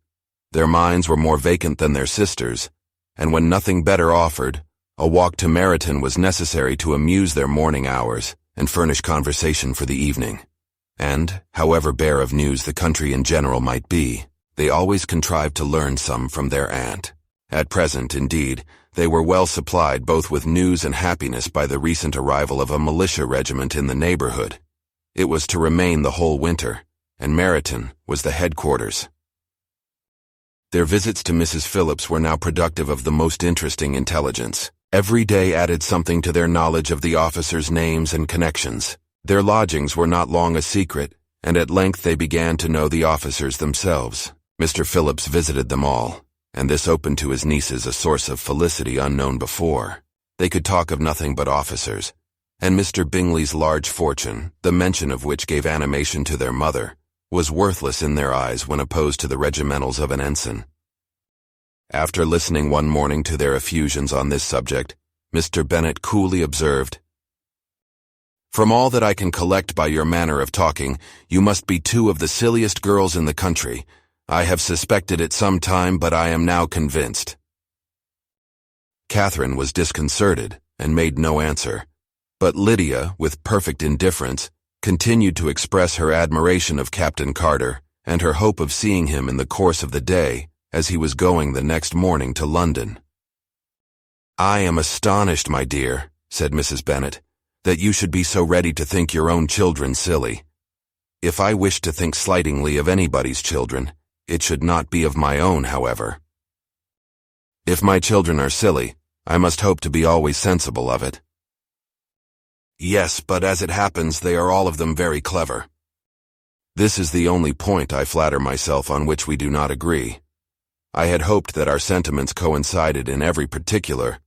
Their minds were more vacant than their sisters', and when nothing better offered, a walk to Meryton was necessary to amuse their morning hours and furnish conversation for the evening. And, however bare of news the country in general might be, they always contrived to learn some from their aunt. At present, indeed, they were well supplied both with news and happiness by the recent arrival of a militia regiment in the neighborhood. It was to remain the whole winter, and Meryton was the headquarters. Their visits to Mrs. Phillips were now productive of the most interesting intelligence. Every day added something to their knowledge of the officers' names and connections. Their lodgings were not long a secret, and at length they began to know the officers themselves. Mr. Phillips visited them all, and this opened to his nieces a source of felicity unknown before. They could talk of nothing but officers, and Mr. Bingley's large fortune, the mention of which gave animation to their mother, was worthless in their eyes when opposed to the regimentals of an ensign. After listening one morning to their effusions on this subject, Mr. Bennet coolly observed, "From all that I can collect by your manner of talking, you must be 2 of the silliest girls in the country. I have suspected it some time, but I am now convinced." Catherine was disconcerted and made no answer, but Lydia, with perfect indifference, continued to express her admiration of Captain Carter and her hope of seeing him in the course of the day as he was going the next morning to London. "I am astonished, my dear," said Mrs. Bennet, "that you should be so ready to think your own children silly. If I wish to think slightingly of anybody's children, it should not be of my own, however. If my children are silly, I must hope to be always sensible of it." "Yes, but as it happens, they are all of them very clever." "This is the only point, I flatter myself, on which we do not agree. I had hoped that our sentiments coincided in every particular,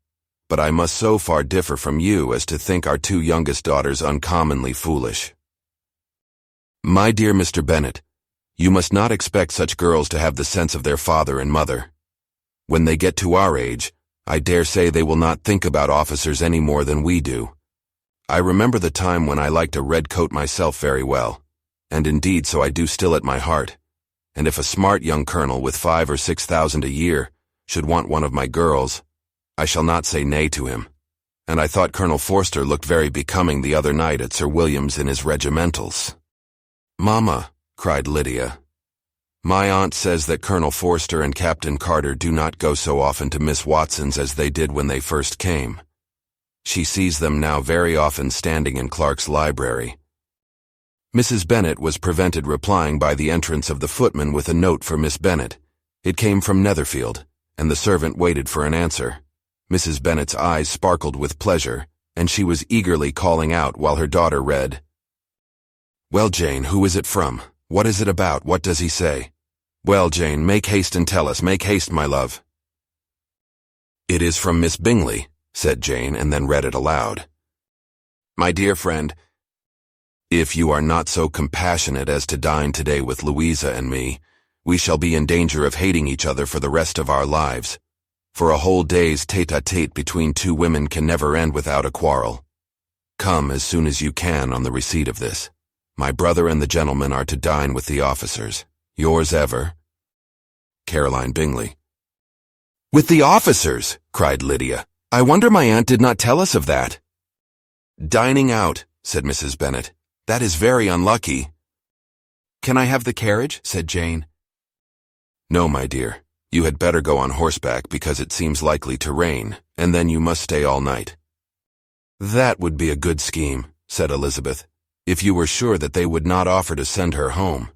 but I must so far differ from you as to think our 2 youngest daughters uncommonly foolish." "My dear Mr. Bennet, you must not expect such girls to have the sense of their father and mother. When they get to our age, I dare say they will not think about officers any more than we do. I remember the time when I liked a red coat myself very well, and indeed so I do still at my heart, and if a smart young colonel with 5,000 or 6,000 a year should want one of my girls, I shall not say nay to him, and I thought Colonel Forster looked very becoming the other night at Sir William's in his regimentals." "Mamma," cried Lydia, "my aunt says that Colonel Forster and Captain Carter do not go so often to Miss Watson's as they did when they first came. She sees them now very often standing in Clark's library." Mrs. Bennet was prevented replying by the entrance of the footman with a note for Miss Bennet. It came from Netherfield, and the servant waited for an answer. Mrs. Bennet's eyes sparkled with pleasure, and she was eagerly calling out while her daughter read, "Well, Jane, who is it from? What is it about? What does he say? Well, Jane, make haste and tell us. Make haste, my love." "It is from Miss Bingley," said Jane, and then read it aloud. "My dear friend, if you are not so compassionate as to dine today with Louisa and me, we shall be in danger of hating each other for the rest of our lives, for a whole day's tete-a-tete between 2 women can never end without a quarrel. Come as soon as you can on the receipt of this. My brother and the gentleman are to dine with the officers. Yours ever, Caroline Bingley." "With the officers!" cried Lydia. "I wonder my aunt did not tell us of that." "Dining out," said Mrs. Bennet. "That is very unlucky." "Can I have the carriage?" said Jane. "No, my dear. You had better go on horseback because it seems likely to rain, and then you must stay all night." "That would be a good scheme," said Elizabeth. if you were sure that they would not offer to send her home.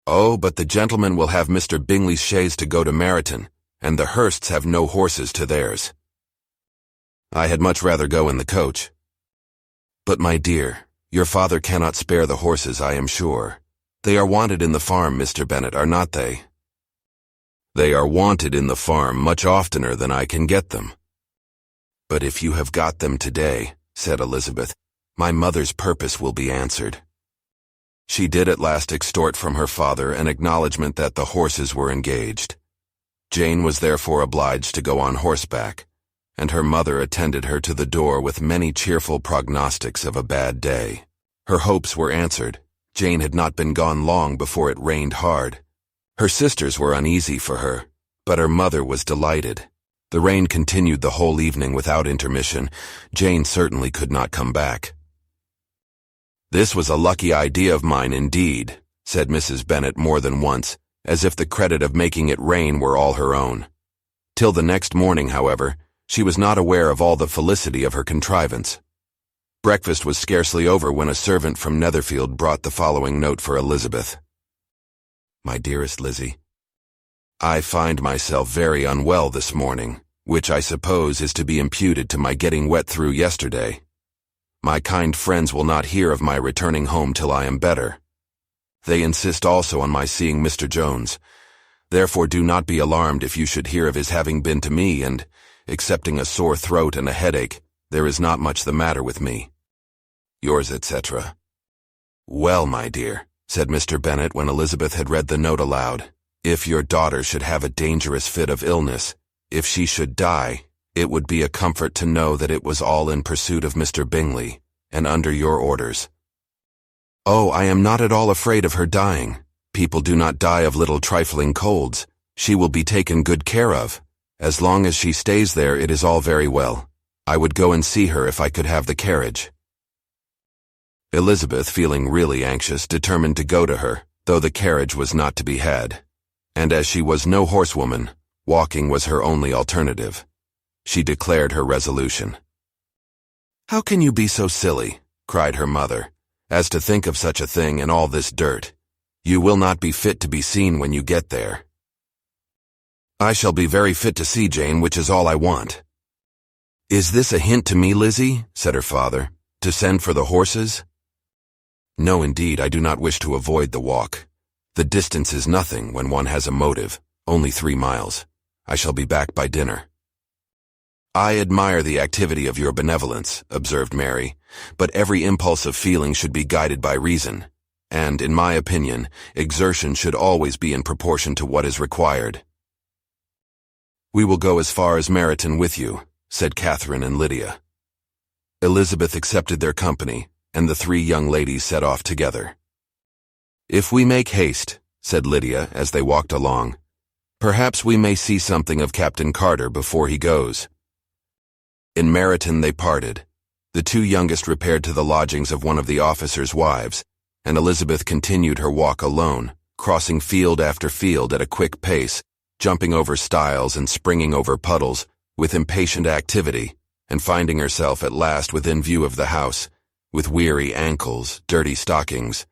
Oh, but the gentlemen will have Mr. Bingley's chaise to go to Meryton, and the Hursts have no horses to theirs. I had much rather go in the coach. But, my dear, your father cannot spare the horses, I am sure. They are wanted in the farm, Mr. Bennet, are not they? They are wanted in the farm much oftener than I can get them. But if you have got them today, said Elizabeth, my mother's purpose will be answered. She did at last extort from her father an acknowledgment that the horses were engaged. Jane was therefore obliged to go on horseback, and her mother attended her to the door with many cheerful prognostics of a bad day. Her hopes were answered. Jane had not been gone long before it rained hard. Her sisters were uneasy for her, but her mother was delighted. The rain continued the whole evening without intermission. Jane certainly could not come back. This was a lucky idea of mine indeed, said Mrs. Bennet more than once, as if the credit of making it rain were all her own. Till the next morning, however, she was not aware of all the felicity of her contrivance. Breakfast was scarcely over when a servant from Netherfield brought the following note for Elizabeth. My dearest Lizzie, I find myself very unwell this morning, which I suppose is to be imputed to my getting wet through yesterday. My kind friends will not hear of my returning home till I am better. They insist also on my seeing Mr. Jones. Therefore do not be alarmed if you should hear of his having been to me, and, excepting a sore throat and a headache, there is not much the matter with me. Yours, etc. Well, my dear, said Mr. Bennet when Elizabeth had read the note aloud, if your daughter should have a dangerous fit of illness, if she should die, it would be a comfort to know that it was all in pursuit of Mr. Bingley, and under your orders. Oh, I am not at all afraid of her dying. People do not die of little trifling colds. She will be taken good care of. As long as she stays there, it is all very well. I would go and see her if I could have the carriage. Elizabeth, feeling really anxious, determined to go to her, though the carriage was not to be had. And as she was no horsewoman, walking was her only alternative. She declared her resolution. How can you be so silly, cried her mother, as to think of such a thing in all this dirt? You will not be fit to be seen when you get there. I shall be very fit to see Jane, which is all I want. Is this a hint to me, Lizzie, said her father, to send for the horses? No, indeed, I do not wish to avoid the walk. The distance is nothing when one has a motive, only 3 miles. I shall be back by dinner. I admire the activity of your benevolence, observed Mary, but every impulse of feeling should be guided by reason, and, in my opinion, exertion should always be in proportion to what is required. We will go as far as Meryton with you, said Catherine and Lydia. Elizabeth accepted their company, and the 3 young ladies set off together. If we make haste, said Lydia as they walked along, perhaps we may see something of Captain Carter before he goes. In Meryton they parted. The 2 youngest repaired to the lodgings of one of the officers' wives, and Elizabeth continued her walk alone, crossing field after field at a quick pace, jumping over stiles and springing over puddles, with impatient activity, and finding herself at last within view of the house, with weary ankles, dirty stockings,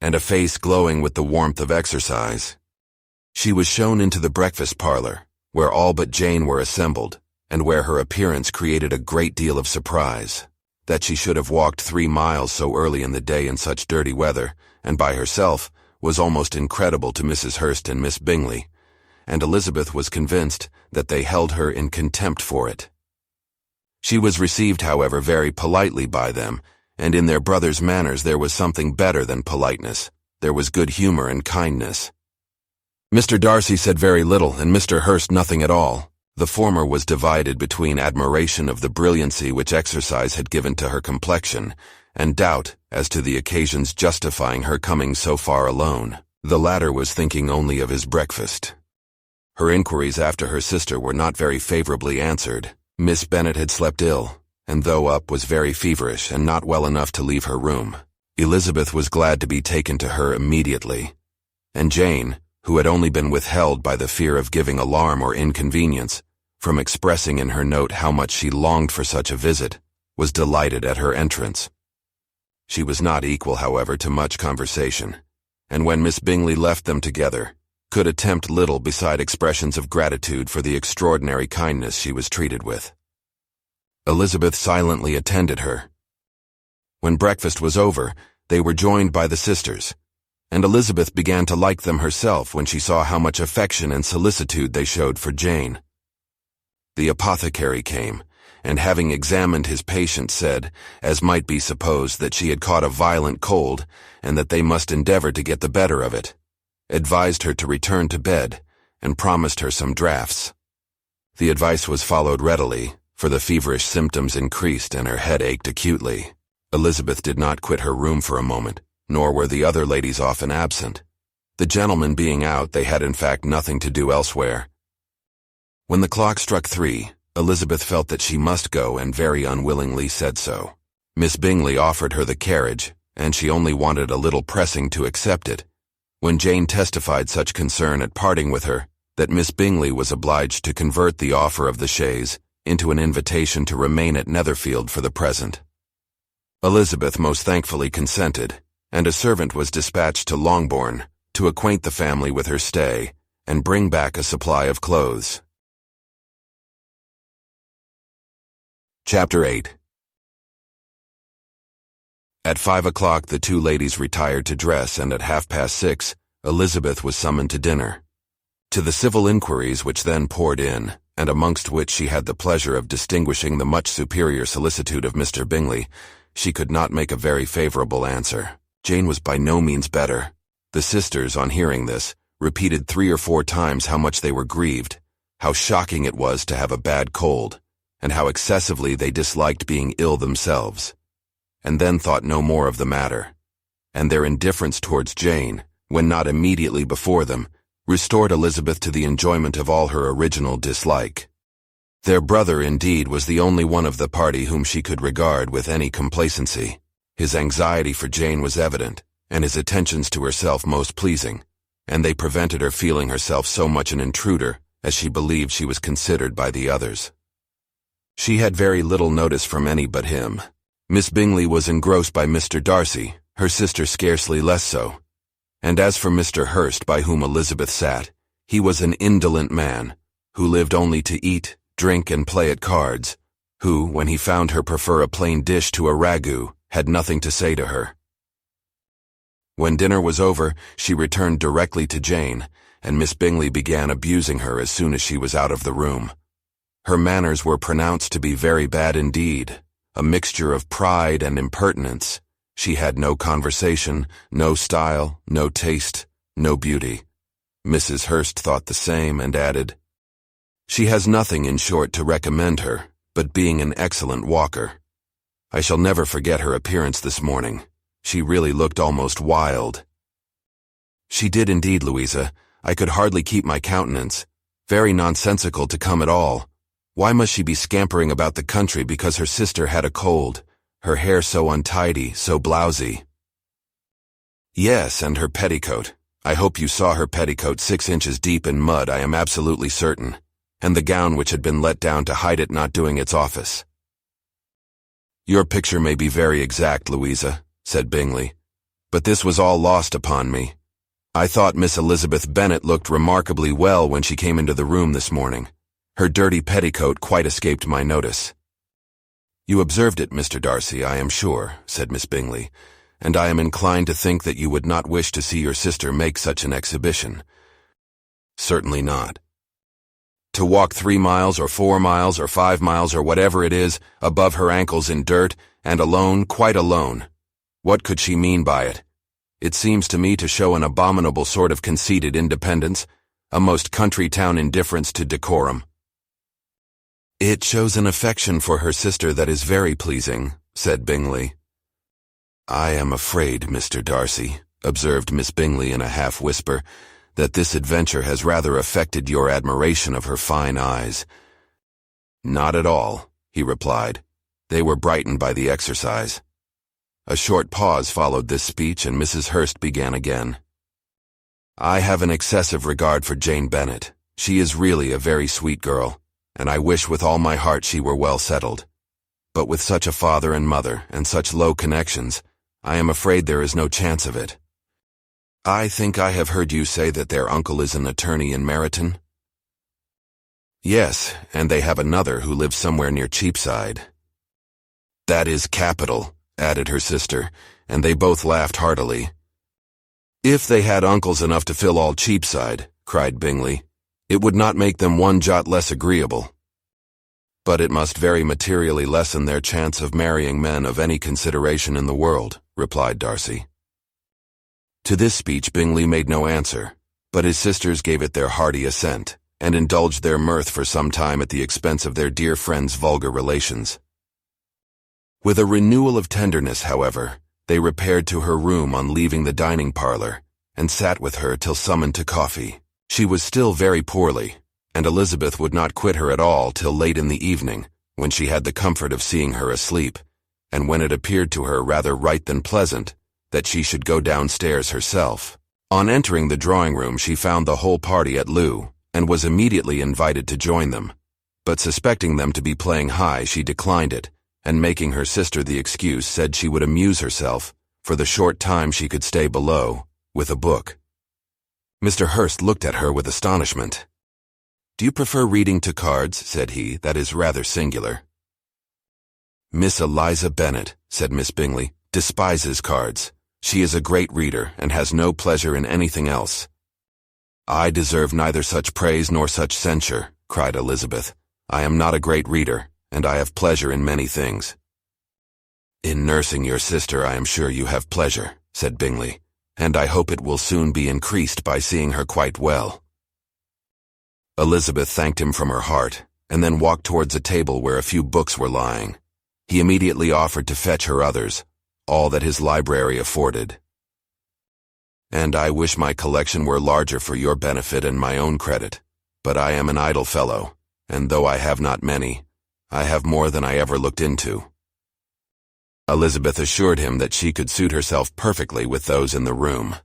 and a face glowing with the warmth of exercise. She was shown into the breakfast parlor, where all but Jane were assembled, and where her appearance created a great deal of surprise. That she should have walked 3 miles so early in the day in such dirty weather, and by herself, was almost incredible to Mrs. Hurst and Miss Bingley, and Elizabeth was convinced that they held her in contempt for it. She was received, however, very politely by them, and in their brother's manners there was something better than politeness. There was good humor and kindness. Mr. Darcy said very little, and Mr. Hurst nothing at all. The former was divided between admiration of the brilliancy which exercise had given to her complexion, and doubt as to the occasions justifying her coming so far alone. The latter was thinking only of his breakfast. Her inquiries after her sister were not very favorably answered. Miss Bennet had slept ill, and though up was very feverish and not well enough to leave her room. Elizabeth was glad to be taken to her immediately, and Jane, who had only been withheld by the fear of giving alarm or inconvenience, from expressing in her note how much she longed for such a visit, was delighted at her entrance. She was not equal, however, to much conversation, and when Miss Bingley left them together, could attempt little beside expressions of gratitude for the extraordinary kindness she was treated with. Elizabeth silently attended her. When breakfast was over, they were joined by the sisters, and Elizabeth began to like them herself when she saw how much affection and solicitude they showed for Jane. The apothecary came, and having examined his patient said, as might be supposed, that she had caught a violent cold, and that they must endeavor to get the better of it, advised her to return to bed, and promised her some draughts. The advice was followed readily, for the feverish symptoms increased and her head ached acutely. Elizabeth did not quit her room for a moment, nor were the other ladies often absent. The gentlemen being out, they had in fact nothing to do elsewhere. When the clock struck 3, Elizabeth felt that she must go and very unwillingly said so. Miss Bingley offered her the carriage, and she only wanted a little pressing to accept it, when Jane testified such concern at parting with her that Miss Bingley was obliged to convert the offer of the chaise into an invitation to remain at Netherfield for the present. Elizabeth most thankfully consented, and a servant was dispatched to Longbourn to acquaint the family with her stay and bring back a supply of clothes. Chapter 8. At 5 o'clock the two ladies retired to dress, and at 6:30 Elizabeth was summoned to dinner. To the civil inquiries which then poured in, and amongst which she had the pleasure of distinguishing the much superior solicitude of Mr. Bingley, she could not make a very favorable answer. Jane was by no means better. The sisters, on hearing this, repeated 3 or 4 times how much they were grieved, how shocking it was to have a bad cold, and how excessively they disliked being ill themselves, and then thought no more of the matter, and their indifference towards Jane, when not immediately before them, restored Elizabeth to the enjoyment of all her original dislike. Their brother, indeed, was the only one of the party whom she could regard with any complacency. His anxiety for Jane was evident, and his attentions to herself most pleasing, and they prevented her feeling herself so much an intruder as she believed she was considered by the others. She had very little notice from any but him. Miss Bingley was engrossed by Mr. Darcy, her sister scarcely less so, and as for Mr. Hurst, by whom Elizabeth sat, he was an indolent man, who lived only to eat, drink, and play at cards, who, when he found her prefer a plain dish to a ragout, had nothing to say to her. When dinner was over, she returned directly to Jane, and Miss Bingley began abusing her as soon as she was out of the room. Her manners were pronounced to be very bad indeed, a mixture of pride and impertinence. She had no conversation, no style, no taste, no beauty. Mrs. Hurst thought the same, and added, "She has nothing, in short, to recommend her, but being an excellent walker. I shall never forget her appearance this morning. She really looked almost wild." "She did indeed, Louisa. I could hardly keep my countenance. Very nonsensical to come at all. Why must she be scampering about the country because her sister had a cold? Her hair so untidy, so blousy." "Yes, and her petticoat. I hope you saw her petticoat 6 inches deep in mud, I am absolutely certain, and the gown which had been let down to hide it not doing its office." "Your picture may be very exact, Louisa," said Bingley, "but this was all lost upon me. I thought Miss Elizabeth Bennet looked remarkably well when she came into the room this morning. Her dirty petticoat quite escaped my notice." "You observed it, Mr. Darcy, I am sure," said Miss Bingley, "and I am inclined to think that you would not wish to see your sister make such an exhibition." "Certainly not. To walk 3 miles or 4 miles or 5 miles or whatever it is, above her ankles in dirt, and alone, quite alone. What could she mean by it? It seems to me to show an abominable sort of conceited independence, a most country town indifference to decorum." "It shows an affection for her sister that is very pleasing," said Bingley. "I am afraid, Mr. Darcy," observed Miss Bingley in a half-whisper, "that this adventure has rather affected your admiration of her fine eyes." "Not at all," he replied. "They were brightened by the exercise." A short pause followed this speech, and Mrs. Hurst began again. "I have an excessive regard for Jane Bennet. She is really a very sweet girl, and I wish with all my heart she were well settled. But with such a father and mother, and such low connections, I am afraid there is no chance of it. I think I have heard you say that their uncle is an attorney in Meryton? Yes, and they have another who lives somewhere near Cheapside. That is capital, added her sister, and they both laughed heartily. If they had uncles enough to fill all Cheapside, cried Bingley, it would not make them one jot less agreeable. But it must very materially lessen their chance of marrying men of any consideration in the world, replied Darcy. To this speech Bingley made no answer, but his sisters gave it their hearty assent, and indulged their mirth for some time at the expense of their dear friend's vulgar relations. With a renewal of tenderness, however, they repaired to her room on leaving the dining parlor, and sat with her till summoned to coffee. She was still very poorly, and Elizabeth would not quit her at all till late in the evening, when she had the comfort of seeing her asleep, and when it appeared to her rather right than pleasant that she should go downstairs herself. On entering the drawing-room she found the whole party at loo, and was immediately invited to join them, but suspecting them to be playing high she declined it, and making her sister the excuse said she would amuse herself, for the short time she could stay below, with a book. Mr. Hurst looked at her with astonishment. "Do you prefer reading to cards?" said he. "That is rather singular." "Miss Eliza Bennet," said Miss Bingley, "despises cards. She is a great reader, and has no pleasure in anything else." "I deserve neither such praise nor such censure," cried Elizabeth. "I am not a great reader, and I have pleasure in many things." "In nursing your sister I am sure you have pleasure," said Bingley, "and I hope it will soon be increased by seeing her quite well." Elizabeth thanked him from her heart, and then walked towards a table where a few books were lying. He immediately offered to fetch her others, all that his library afforded. "And I wish my collection were larger for your benefit and my own credit, but I am an idle fellow, and though I have not many, I have more than I ever looked into." Elizabeth assured him that she could suit herself perfectly with those in the room.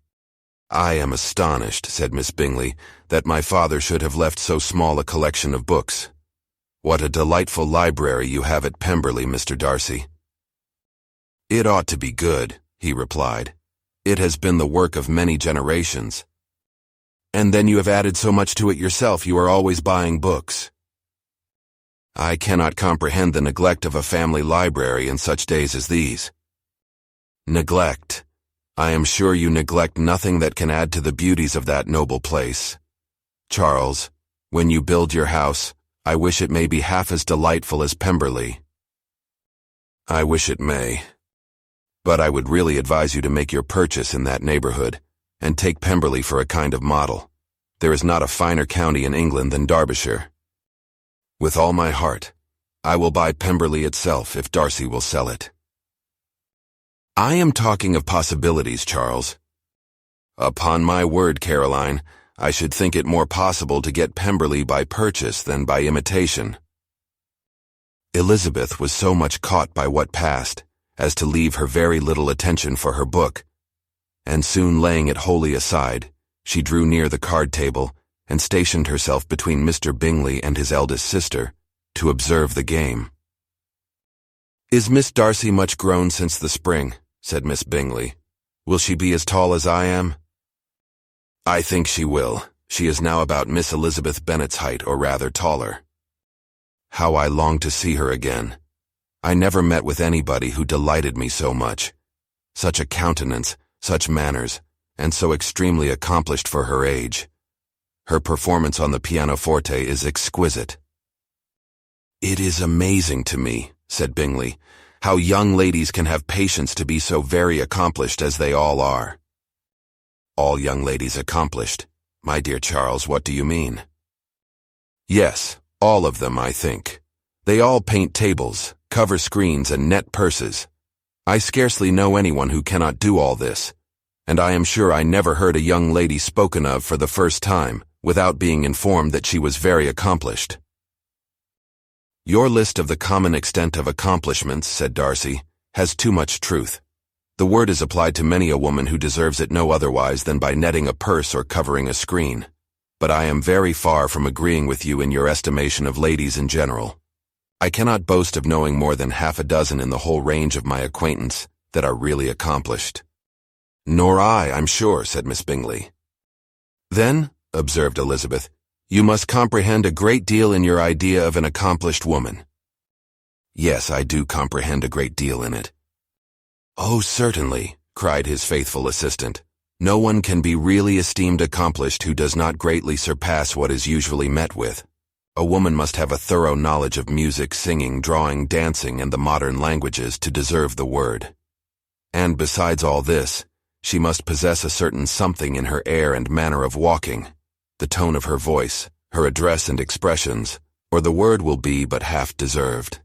"I am astonished," said Miss Bingley, "that my father should have left so small a collection of books. What a delightful library you have at Pemberley, Mr. Darcy." "It ought to be good," he replied. "It has been the work of many generations." "And then you have added so much to it yourself, you are always buying books." "I cannot comprehend the neglect of a family library in such days as these." "Neglect? I am sure you neglect nothing that can add to the beauties of that noble place. Charles, when you build your house, I wish it may be half as delightful as Pemberley." "I wish it may. But I would really advise you to make your purchase in that neighborhood, and take Pemberley for a kind of model. There is not a finer county in England than Derbyshire." "With all my heart. I will buy Pemberley itself if Darcy will sell it." "I am talking of possibilities, Charles." "Upon my word, Caroline, I should think it more possible to get Pemberley by purchase than by imitation." Elizabeth was so much caught by what passed as to leave her very little attention for her book, and soon laying it wholly aside, she drew near the card table and stationed herself between Mr. Bingley and his eldest sister to observe the game. "Is Miss Darcy much grown since the spring?" said Miss Bingley. "Will she be as tall as I am?" "I think she will. She is now about Miss Elizabeth Bennet's height, or rather taller." "How I long to see her again. I never met with anybody who delighted me so much. Such a countenance, such manners, and so extremely accomplished for her age. Her performance on the pianoforte is exquisite." "It is amazing to me," said Bingley, "how young ladies can have patience to be so very accomplished as they all are." "All young ladies accomplished? My dear Charles, what do you mean?" "Yes, all of them, I think. They all paint tables, cover screens, and net purses. I scarcely know anyone who cannot do all this, and I am sure I never heard a young lady spoken of for the first time without being informed that she was very accomplished." "Your list of the common extent of accomplishments," said Darcy, "has too much truth. The word is applied to many a woman who deserves it no otherwise than by netting a purse or covering a screen. But I am very far from agreeing with you in your estimation of ladies in general. I cannot boast of knowing more than half a dozen in the whole range of my acquaintance, that are really accomplished. Nor I'm sure, said Miss Bingley. Then, observed Elizabeth, you must comprehend a great deal in your idea of an accomplished woman. Yes, I do comprehend a great deal in it. Oh, certainly, cried his faithful assistant. No one can be really esteemed accomplished who does not greatly surpass what is usually met with. A woman must have a thorough knowledge of music, singing, drawing, dancing, and the modern languages to deserve the word. And besides all this, she must possess a certain something in her air and manner of walking, the tone of her voice, her address and expressions, or the word will be but half deserved.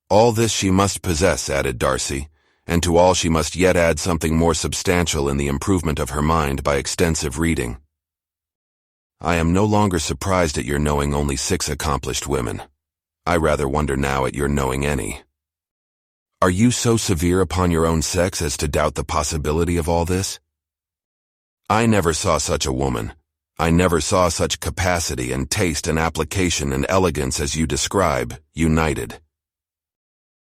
All this she must possess, added Darcy, and to all she must yet add something more substantial in the improvement of her mind by extensive reading. I am no longer surprised at your knowing only 6 accomplished women. I rather wonder now at your knowing any. Are you so severe upon your own sex as to doubt the possibility of all this? I never saw such a woman. I never saw such capacity and taste and application and elegance as you describe, united.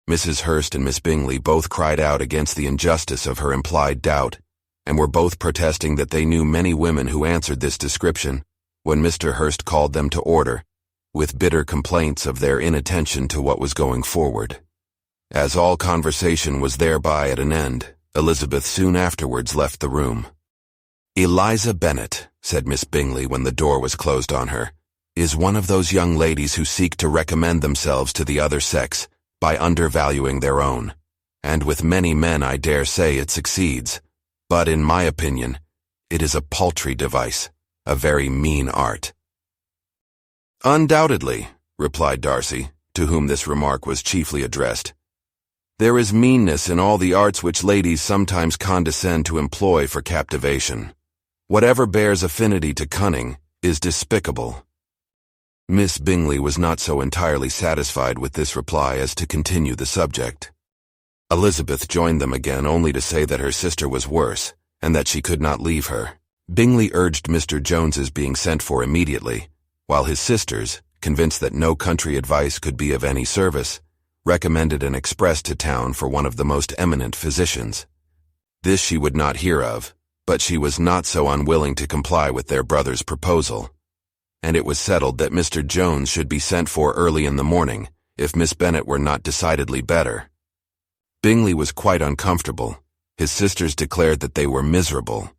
Mrs. Hurst and Miss Bingley both cried out against the injustice of her implied doubt, and were both protesting that they knew many women who answered this description, when Mr. Hurst called them to order, with bitter complaints of their inattention to what was going forward. As all conversation was thereby at an end, Elizabeth soon afterwards left the room. Eliza Bennet, said Miss Bingley when the door was closed on her, is one of those young ladies who seek to recommend themselves to the other sex by undervaluing their own, and with many men I dare say it succeeds, but in my opinion, it is a paltry device, a very mean art. Undoubtedly, replied Darcy, to whom this remark was chiefly addressed. There is meanness in all the arts which ladies sometimes condescend to employ for captivation. Whatever bears affinity to cunning is despicable. Miss Bingley was not so entirely satisfied with this reply as to continue the subject. Elizabeth joined them again only to say that her sister was worse, and that she could not leave her. Bingley urged Mr. Jones's being sent for immediately, while his sisters, convinced that no country advice could be of any service, recommended an express to town for one of the most eminent physicians. This she would not hear of, but she was not so unwilling to comply with their brother's proposal, and it was settled that Mr. Jones should be sent for early in the morning, if Miss Bennet were not decidedly better. Bingley was quite uncomfortable. His sisters declared that they were miserable.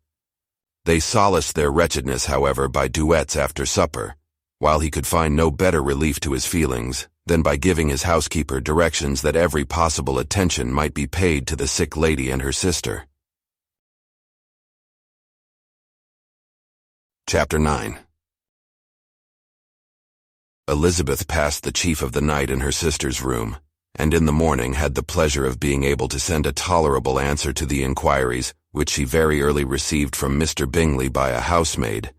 They solaced their wretchedness, however, by duets after supper, while he could find no better relief to his feelings than by giving his housekeeper directions that every possible attention might be paid to the sick lady and her sister. Chapter 9. Elizabeth passed the chief of the night in her sister's room, and in the morning had the pleasure of being able to send a tolerable answer to the inquiries which she very early received from Mr. Bingley by a housemaid,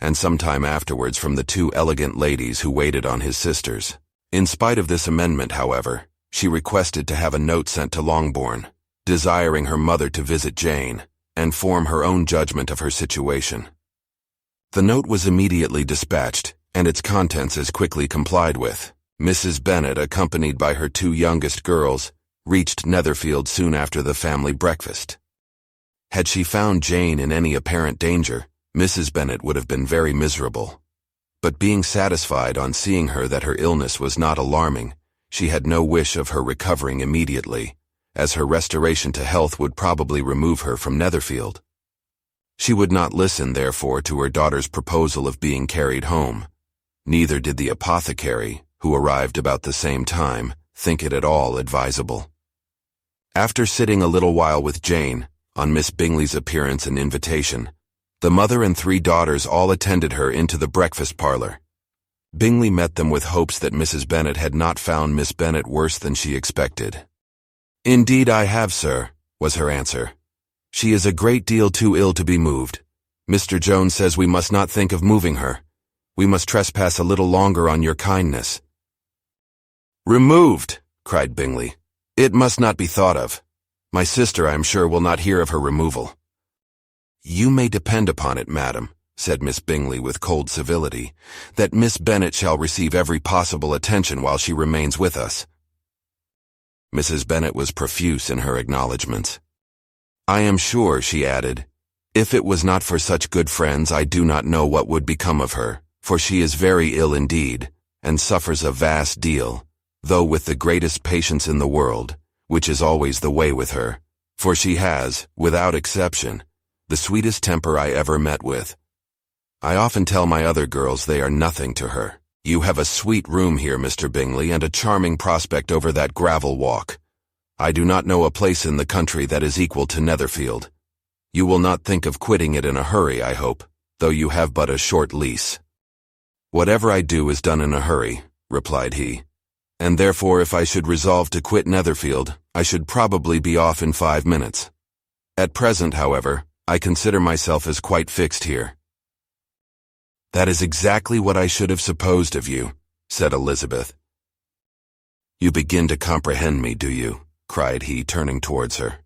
and some time afterwards from the 2 elegant ladies who waited on his sisters. In spite of this amendment, however, she requested to have a note sent to Longbourn, desiring her mother to visit Jane, and form her own judgment of her situation. The note was immediately dispatched, and its contents as quickly complied with. Mrs. Bennet, accompanied by her 2 youngest girls, reached Netherfield soon after the family breakfast. Had she found Jane in any apparent danger, Mrs. Bennet would have been very miserable. But being satisfied on seeing her that her illness was not alarming, she had no wish of her recovering immediately, as her restoration to health would probably remove her from Netherfield. She would not listen, therefore, to her daughter's proposal of being carried home. Neither did the apothecary, who arrived about the same time, think it at all advisable. After sitting a little while with Jane, on Miss Bingley's appearance and invitation, the mother and 3 daughters all attended her into the breakfast parlor. Bingley met them with hopes that Mrs. Bennet had not found Miss Bennet worse than she expected. "Indeed I have, sir," was her answer. "She is a great deal too ill to be moved. Mr. Jones says we must not think of moving her. We must trespass a little longer on your kindness." "Removed!" cried Bingley. "It must not be thought of. My sister, I am sure, will not hear of her removal." "You may depend upon it, madam," said Miss Bingley with cold civility, "that Miss Bennet shall receive every possible attention while she remains with us." Mrs. Bennet was profuse in her acknowledgments. I am sure, she added, if it was not for such good friends, I do not know what would become of her, for she is very ill indeed, and suffers a vast deal, though with the greatest patience in the world, which is always the way with her, for she has, without exception, the sweetest temper I ever met with. I often tell my other girls they are nothing to her. You have a sweet room here, Mr. Bingley, and a charming prospect over that gravel walk. I do not know a place in the country that is equal to Netherfield. You will not think of quitting it in a hurry, I hope, though you have but a short lease. Whatever I do is done in a hurry, replied he, and therefore if I should resolve to quit Netherfield, I should probably be off in 5 minutes. At present, however, I consider myself as quite fixed here. That is exactly what I should have supposed of you, said Elizabeth. You begin to comprehend me, do you? Cried he, turning towards her.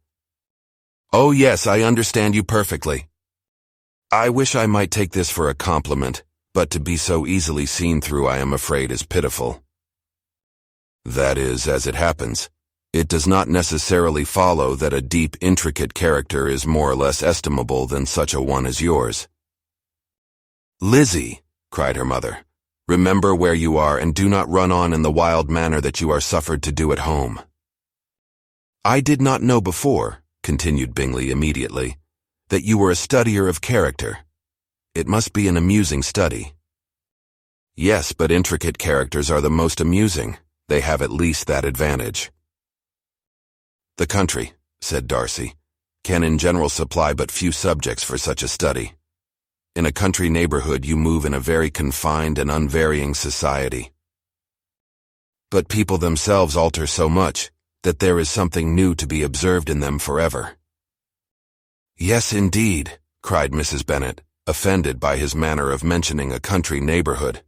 Oh yes, I understand you perfectly. I wish I might take this for a compliment, but to be so easily seen through I am afraid is pitiful. That is, as it happens. It does not necessarily follow that a deep, intricate character is more or less estimable than such a one as yours. Lizzie, cried her mother, remember where you are and do not run on in the wild manner that you are suffered to do at home. I did not know before, continued Bingley immediately, that you were a studier of character. It must be an amusing study. Yes, but intricate characters are the most amusing. They have at least that advantage. The country, said Darcy, can in general supply but few subjects for such a study. In a country neighborhood you move in a very confined and unvarying society. But people themselves alter so much that there is something new to be observed in them forever. Yes, indeed, cried Mrs. Bennet, offended by his manner of mentioning a country neighborhood.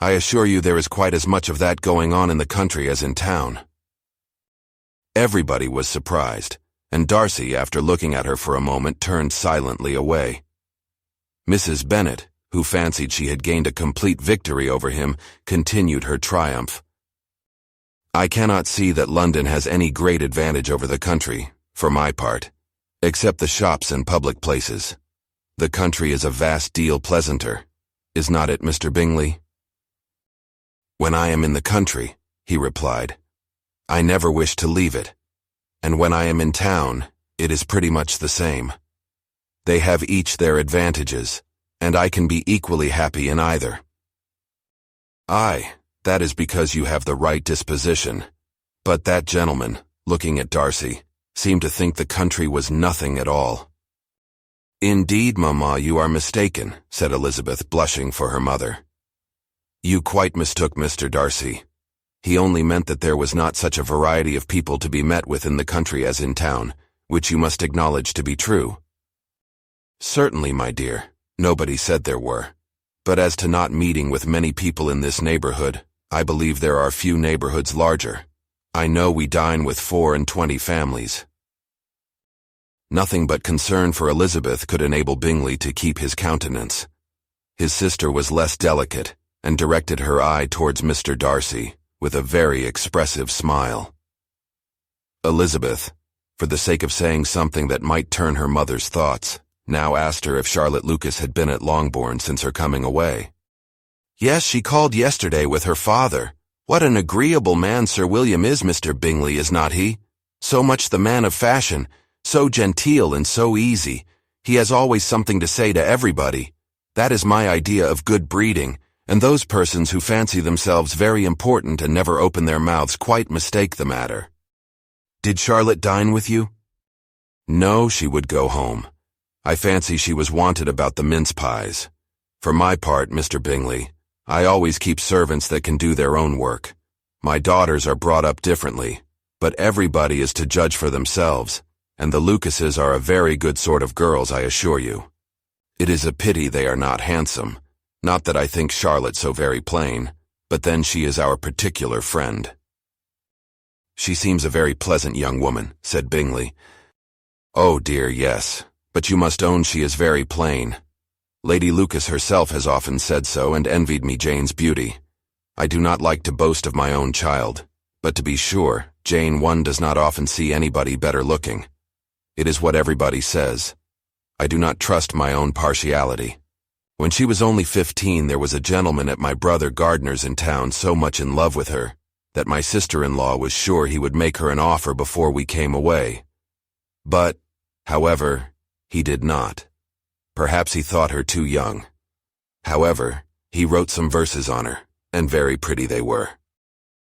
I assure you there is quite as much of that going on in the country as in town. Everybody was surprised, and Darcy, after looking at her for a moment, turned silently away. Mrs. Bennet, who fancied she had gained a complete victory over him, continued her triumph. I cannot see that London has any great advantage over the country, for my part, except the shops and public places. The country is a vast deal pleasanter, is not it, Mr. Bingley? When I am in the country, he replied, I never wish to leave it, and when I am in town, it is pretty much the same. They have each their advantages, and I can be equally happy in either. Aye, that is because you have the right disposition, but that gentleman, looking at Darcy, seemed to think the country was nothing at all. Indeed, mamma, you are mistaken, said Elizabeth, blushing for her mother. You quite mistook Mr. Darcy. He only meant that there was not such a variety of people to be met with in the country as in town, which you must acknowledge to be true. Certainly, my dear, nobody said there were. But as to not meeting with many people in this neighborhood, I believe there are few neighborhoods larger. I know we dine with 24 families. Nothing but concern for Elizabeth could enable Bingley to keep his countenance. His sister was less delicate, and directed her eye towards Mr. Darcy, with a very expressive smile. Elizabeth, for the sake of saying something that might turn her mother's thoughts, now asked her if Charlotte Lucas had been at Longbourn since her coming away. Yes, she called yesterday with her father. What an agreeable man Sir William is, Mr. Bingley, is not he? So much the man of fashion, so genteel and so easy. He has always something to say to everybody. That is my idea of good breeding, and those persons who fancy themselves very important and never open their mouths quite mistake the matter. Did Charlotte dine with you? No, she would go home. I fancy she was wanted about the mince pies. For my part, Mr. Bingley, I always keep servants that can do their own work. My daughters are brought up differently, but everybody is to judge for themselves, and the Lucases are a very good sort of girls, I assure you. It is a pity they are not handsome. Not that I think Charlotte so very plain, but then she is our particular friend. She seems a very pleasant young woman, said Bingley. Oh dear, yes, but you must own she is very plain. Lady Lucas herself has often said so and envied me Jane's beauty. I do not like to boast of my own child, but to be sure, Jane one does not often see anybody better looking. It is what everybody says. I do not trust my own partiality. When she was only 15, there was a gentleman at my brother Gardner's in town so much in love with her that my sister-in-law was sure he would make her an offer before we came away. But, however, he did not. Perhaps he thought her too young. However, he wrote some verses on her, and very pretty they were.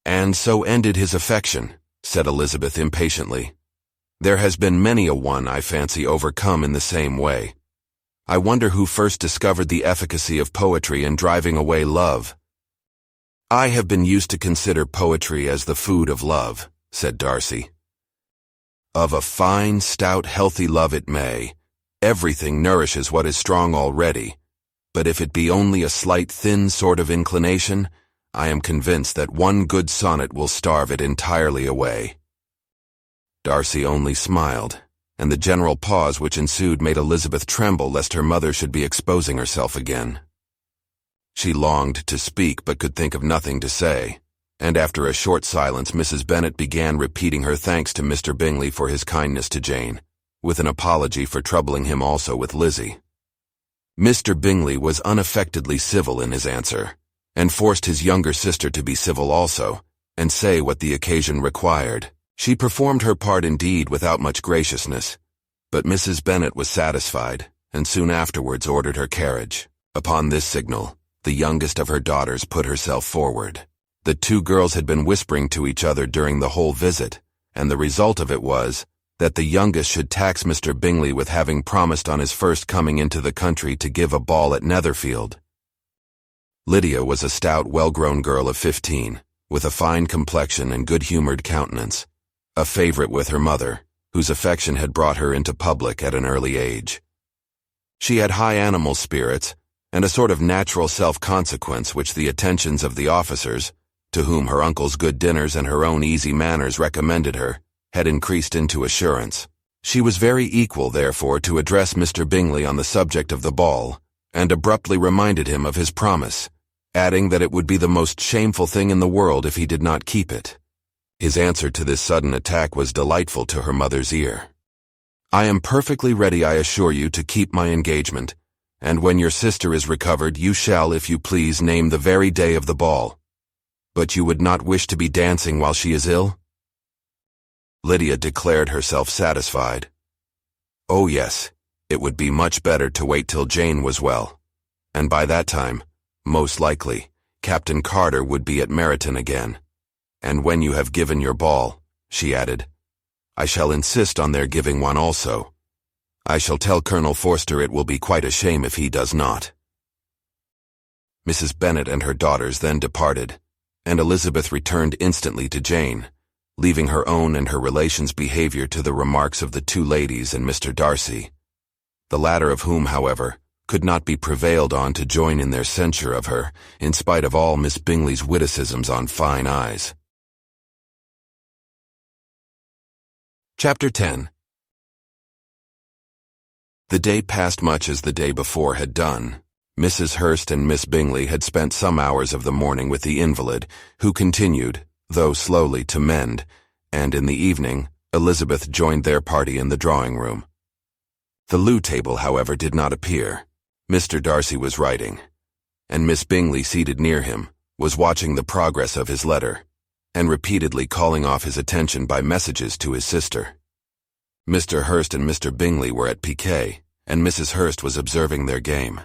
And so ended his affection, said Elizabeth impatiently. There has been many a one, I fancy, overcome in the same way. I wonder who first discovered the efficacy of poetry in driving away love. I have been used to consider poetry as the food of love, said Darcy. Of a fine, stout, healthy love it may. Everything nourishes what is strong already. But if it be only a slight, thin sort of inclination, I am convinced that one good sonnet will starve it entirely away. Darcy only smiled, and the general pause which ensued made Elizabeth tremble lest her mother should be exposing herself again. She longed to speak but could think of nothing to say, and after a short silence Mrs. Bennet began repeating her thanks to Mr. Bingley for his kindness to Jane, with an apology for troubling him also with Lizzie. Mr. Bingley was unaffectedly civil in his answer, and forced his younger sister to be civil also, and say what the occasion required. She performed her part indeed without much graciousness, but Mrs. Bennet was satisfied, and soon afterwards ordered her carriage. Upon this signal, the youngest of her daughters put herself forward. The two girls had been whispering to each other during the whole visit, and the result of it was that the youngest should tax Mr. Bingley with having promised on his first coming into the country to give a ball at Netherfield. Lydia was a stout, well-grown girl of 15, with a fine complexion and good-humored countenance, a favorite with her mother, whose affection had brought her into public at an early age. She had high animal spirits, and a sort of natural self-consequence which the attentions of the officers, to whom her uncle's good dinners and her own easy manners recommended her, had increased into assurance. She was very equal, therefore, to address Mr. Bingley on the subject of the ball, and abruptly reminded him of his promise, adding that it would be the most shameful thing in the world if he did not keep it. His answer to this sudden attack was delightful to her mother's ear. I am perfectly ready, I assure you, to keep my engagement, and when your sister is recovered you shall, if you please, name the very day of the ball. But you would not wish to be dancing while she is ill? Lydia declared herself satisfied. Oh yes, it would be much better to wait till Jane was well, and by that time, most likely, Captain Carter would be at Meryton again. And when you have given your ball, she added, I shall insist on their giving one also. I shall tell Colonel Forster it will be quite a shame if he does not. Mrs. Bennet and her daughters then departed, and Elizabeth returned instantly to Jane, leaving her own and her relations' behavior to the remarks of the two ladies and Mr. Darcy, the latter of whom, however, could not be prevailed on to join in their censure of her, in spite of all Miss Bingley's witticisms on fine eyes. Chapter 10. The day passed much as the day before had done. Mrs. Hurst and Miss Bingley had spent some hours of the morning with the invalid, who continued, though slowly, to mend, and in the evening, Elizabeth joined their party in the drawing-room. The loo table, however, did not appear. Mr. Darcy was writing, and Miss Bingley, seated near him, was watching the progress of his letter, and repeatedly calling off his attention by messages to his sister. Mr. Hurst and Mr. Bingley were at piquet, and Mrs. Hurst was observing their game.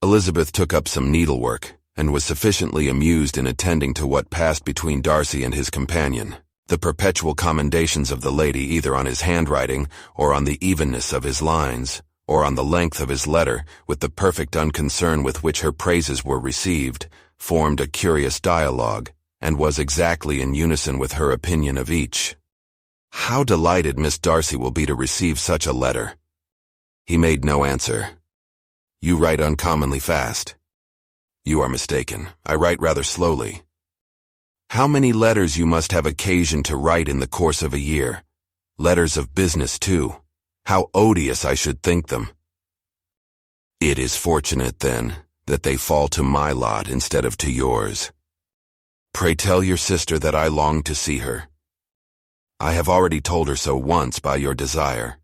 Elizabeth took up some needlework, and was sufficiently amused in attending to what passed between Darcy and his companion, the perpetual commendations of the lady either on his handwriting, or on the evenness of his lines, or on the length of his letter, with the perfect unconcern with which her praises were received, formed a curious dialogue, and was exactly in unison with her opinion of each. How delighted Miss Darcy will be to receive such a letter. He made no answer. You write uncommonly fast. You are mistaken. I write rather slowly. How many letters you must have occasion to write in the course of a year. Letters of business, too. How odious I should think them. It is fortunate, then, that they fall to my lot instead of to yours. Pray tell your sister that I long to see her. I have already told her so once by your desire,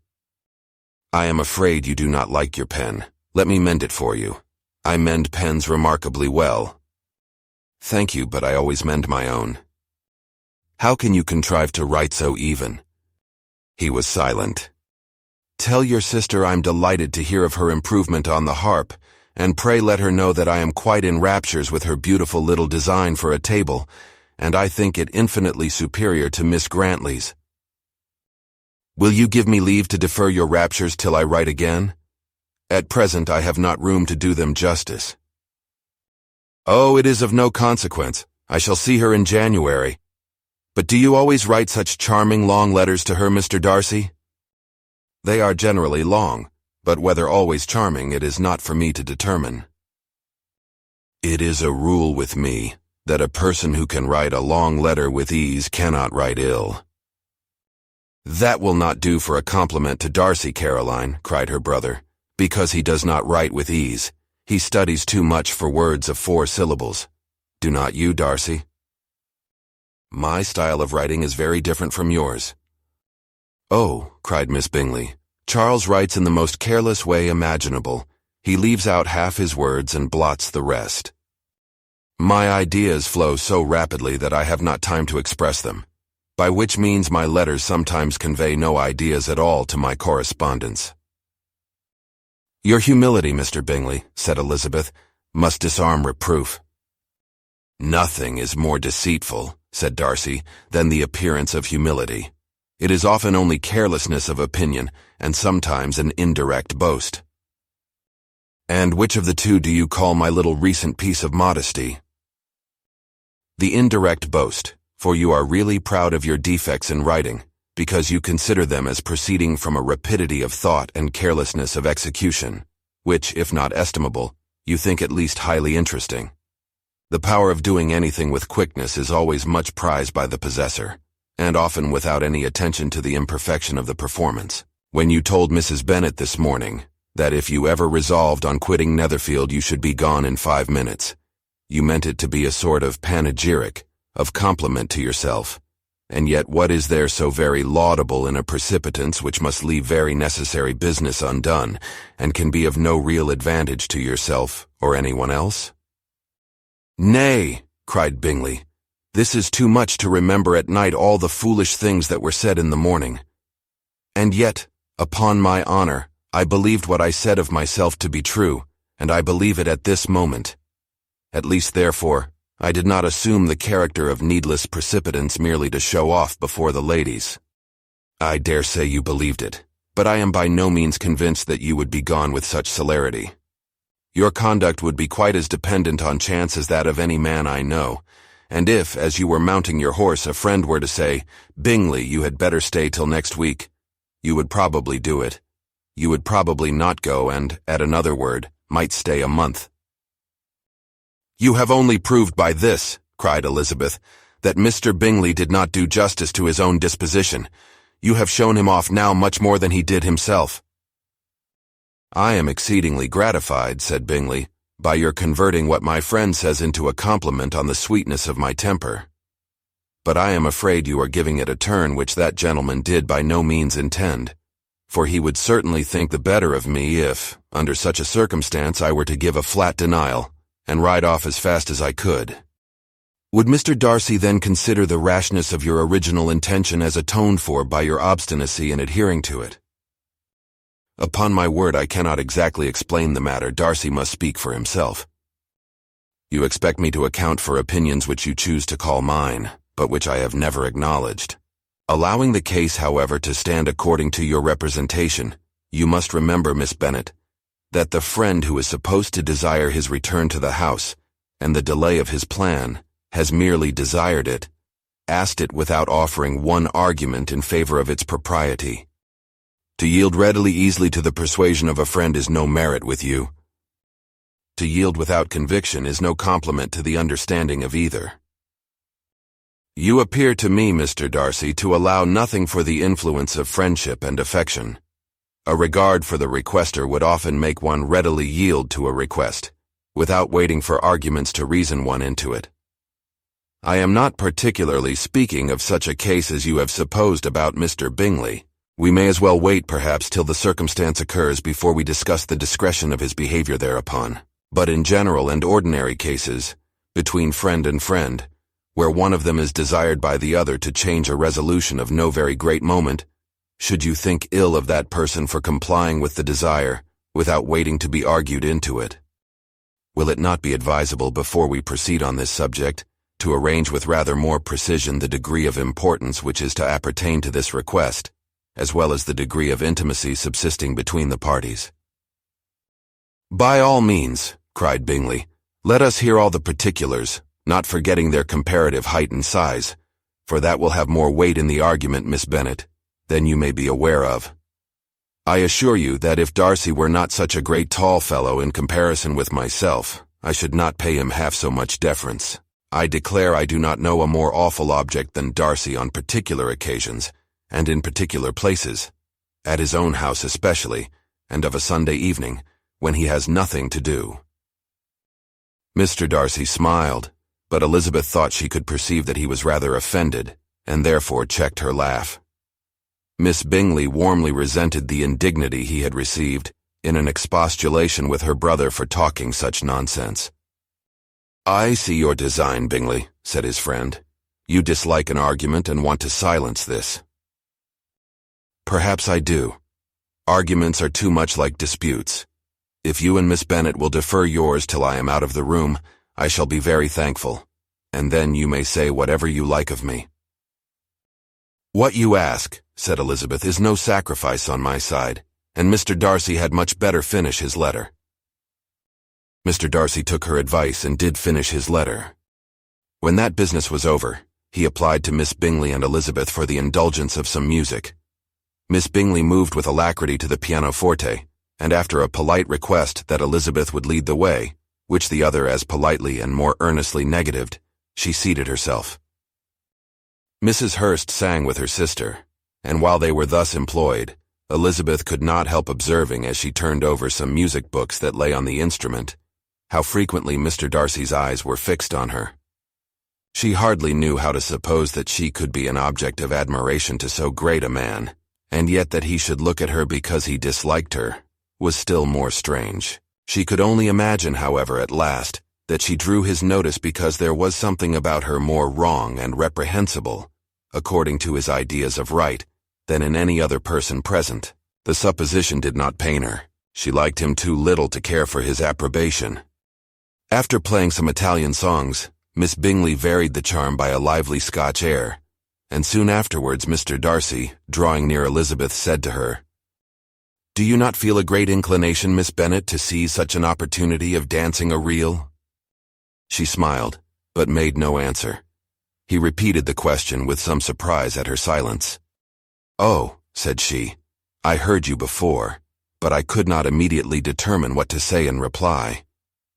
I am afraid you do not like your pen. Let me mend it for you. I mend pens remarkably well. Thank you, but I always mend my own. How can you contrive to write so even? He was silent. Tell your sister I'm delighted to hear of her improvement on the harp, and pray let her know that I am quite in raptures with her beautiful little design for a table, and I think it infinitely superior to Miss Grantley's. Will you give me leave to defer your raptures till I write again? At present I have not room to do them justice. Oh, it is of no consequence. I shall see her in January. But do you always write such charming long letters to her, Mr. Darcy? They are generally long, but whether always charming it is not for me to determine. It is a rule with me that a person who can write a long letter with ease cannot write ill. That will not do for a compliment to Darcy, Caroline, cried her brother, because he does not write with ease. He studies too much for words of 4 syllables. Do not you, Darcy? My style of writing is very different from yours. Oh, cried Miss Bingley, Charles writes in the most careless way imaginable. He leaves out half his words and blots the rest. My ideas flow so rapidly that I have not time to express them, by which means my letters sometimes convey no ideas at all to my correspondents. Your humility, Mr. Bingley, said Elizabeth, must disarm reproof. Nothing is more deceitful, said Darcy, than the appearance of humility. It is often only carelessness of opinion, and sometimes an indirect boast. And which of the two do you call my little recent piece of modesty? The indirect boast, for you are really proud of your defects in writing, because you consider them as proceeding from a rapidity of thought and carelessness of execution, which, if not estimable, you think at least highly interesting. The power of doing anything with quickness is always much prized by the possessor, and often without any attention to the imperfection of the performance. When you told Mrs. Bennet this morning that if you ever resolved on quitting Netherfield you should be gone in 5 minutes, you meant it to be a sort of panegyric, of compliment to yourself. And yet what is there so very laudable in a precipitance which must leave very necessary business undone, and can be of no real advantage to yourself or anyone else? Nay, cried Bingley, this is too much to remember at night all the foolish things that were said in the morning. And yet, upon my honor, I believed what I said of myself to be true, and I believe it at this moment. At least, therefore, I did not assume the character of needless precipitance merely to show off before the ladies. I dare say you believed it, but I am by no means convinced that you would be gone with such celerity. Your conduct would be quite as dependent on chance as that of any man I know, and if, as you were mounting your horse, a friend were to say, Bingley, you had better stay till next week, you would probably do it. You would probably not go and, at another word, might stay a month. You have only proved by this, cried Elizabeth, that Mr. Bingley did not do justice to his own disposition. You have shown him off now much more than he did himself. I am exceedingly gratified, said Bingley, by your converting what my friend says into a compliment on the sweetness of my temper. But I am afraid you are giving it a turn which that gentleman did by no means intend, for he would certainly think the better of me if, under such a circumstance, I were to give a flat denial, and ride off as fast as I could. Would Mr. Darcy then consider the rashness of your original intention as atoned for by your obstinacy in adhering to it? Upon my word, I cannot exactly explain the matter. Darcy must speak for himself. You expect me to account for opinions which you choose to call mine, but which I have never acknowledged. Allowing the case, however, to stand according to your representation, you must remember, Miss Bennet, that the friend who is supposed to desire his return to the house, and the delay of his plan, has merely desired it, asked it without offering one argument in favor of its propriety. To yield readily easily to the persuasion of a friend is no merit with you. To yield without conviction is no compliment to the understanding of either. You appear to me, Mr. Darcy, to allow nothing for the influence of friendship and affection. A regard for the requester would often make one readily yield to a request, without waiting for arguments to reason one into it. I am not particularly speaking of such a case as you have supposed about Mr. Bingley, We may as well wait, perhaps, till the circumstance occurs before we discuss the discretion of his behavior thereupon. But in general and ordinary cases, between friend and friend, where one of them is desired by the other to change a resolution of no very great moment, should you think ill of that person for complying with the desire, without waiting to be argued into it? Will it not be advisable, before we proceed on this subject, to arrange with rather more precision the degree of importance which is to appertain to this request, as well as the degree of intimacy subsisting between the parties? By all means, cried Bingley. Let us hear all the particulars, not forgetting their comparative height and size, for that will have more weight in the argument, Miss Bennet, than you may be aware of. I assure you that if Darcy were not such a great tall fellow in comparison with myself, I should not pay him half so much deference. I declare I do not know a more awful object than Darcy on particular occasions, and in particular places, at his own house especially, and of a Sunday evening, when he has nothing to do. Mr. Darcy smiled, but Elizabeth thought she could perceive that he was rather offended, and therefore checked her laugh. Miss Bingley warmly resented the indignity he had received, in an expostulation with her brother for talking such nonsense. I see your design, Bingley, said his friend. You dislike an argument and want to silence this. Perhaps I do. Arguments are too much like disputes. If you and Miss Bennet will defer yours till I am out of the room, I shall be very thankful, and then you may say whatever you like of me. What you ask, said Elizabeth, is no sacrifice on my side, and Mr. Darcy had much better finish his letter. Mr. Darcy took her advice and did finish his letter. When that business was over, he applied to Miss Bingley and Elizabeth for the indulgence of some music. Miss Bingley moved with alacrity to the pianoforte, and after a polite request that Elizabeth would lead the way, which the other as politely and more earnestly negatived, she seated herself. Mrs. Hurst sang with her sister, and while they were thus employed, Elizabeth could not help observing, as she turned over some music books that lay on the instrument, how frequently Mr. Darcy's eyes were fixed on her. She hardly knew how to suppose that she could be an object of admiration to so great a man, and yet that he should look at her because he disliked her was still more strange. She could only imagine, however, at last, that she drew his notice because there was something about her more wrong and reprehensible, according to his ideas of right, than in any other person present. The supposition did not pain her. She liked him too little to care for his approbation. After playing some Italian songs, Miss Bingley varied the charm by a lively Scotch air, and soon afterwards Mr. Darcy, drawing near Elizabeth, said to her, "Do you not feel a great inclination, Miss Bennet, to seize such an opportunity of dancing a reel?" She smiled, but made no answer. He repeated the question with some surprise at her silence. "Oh," said she, "I heard you before, but I could not immediately determine what to say in reply.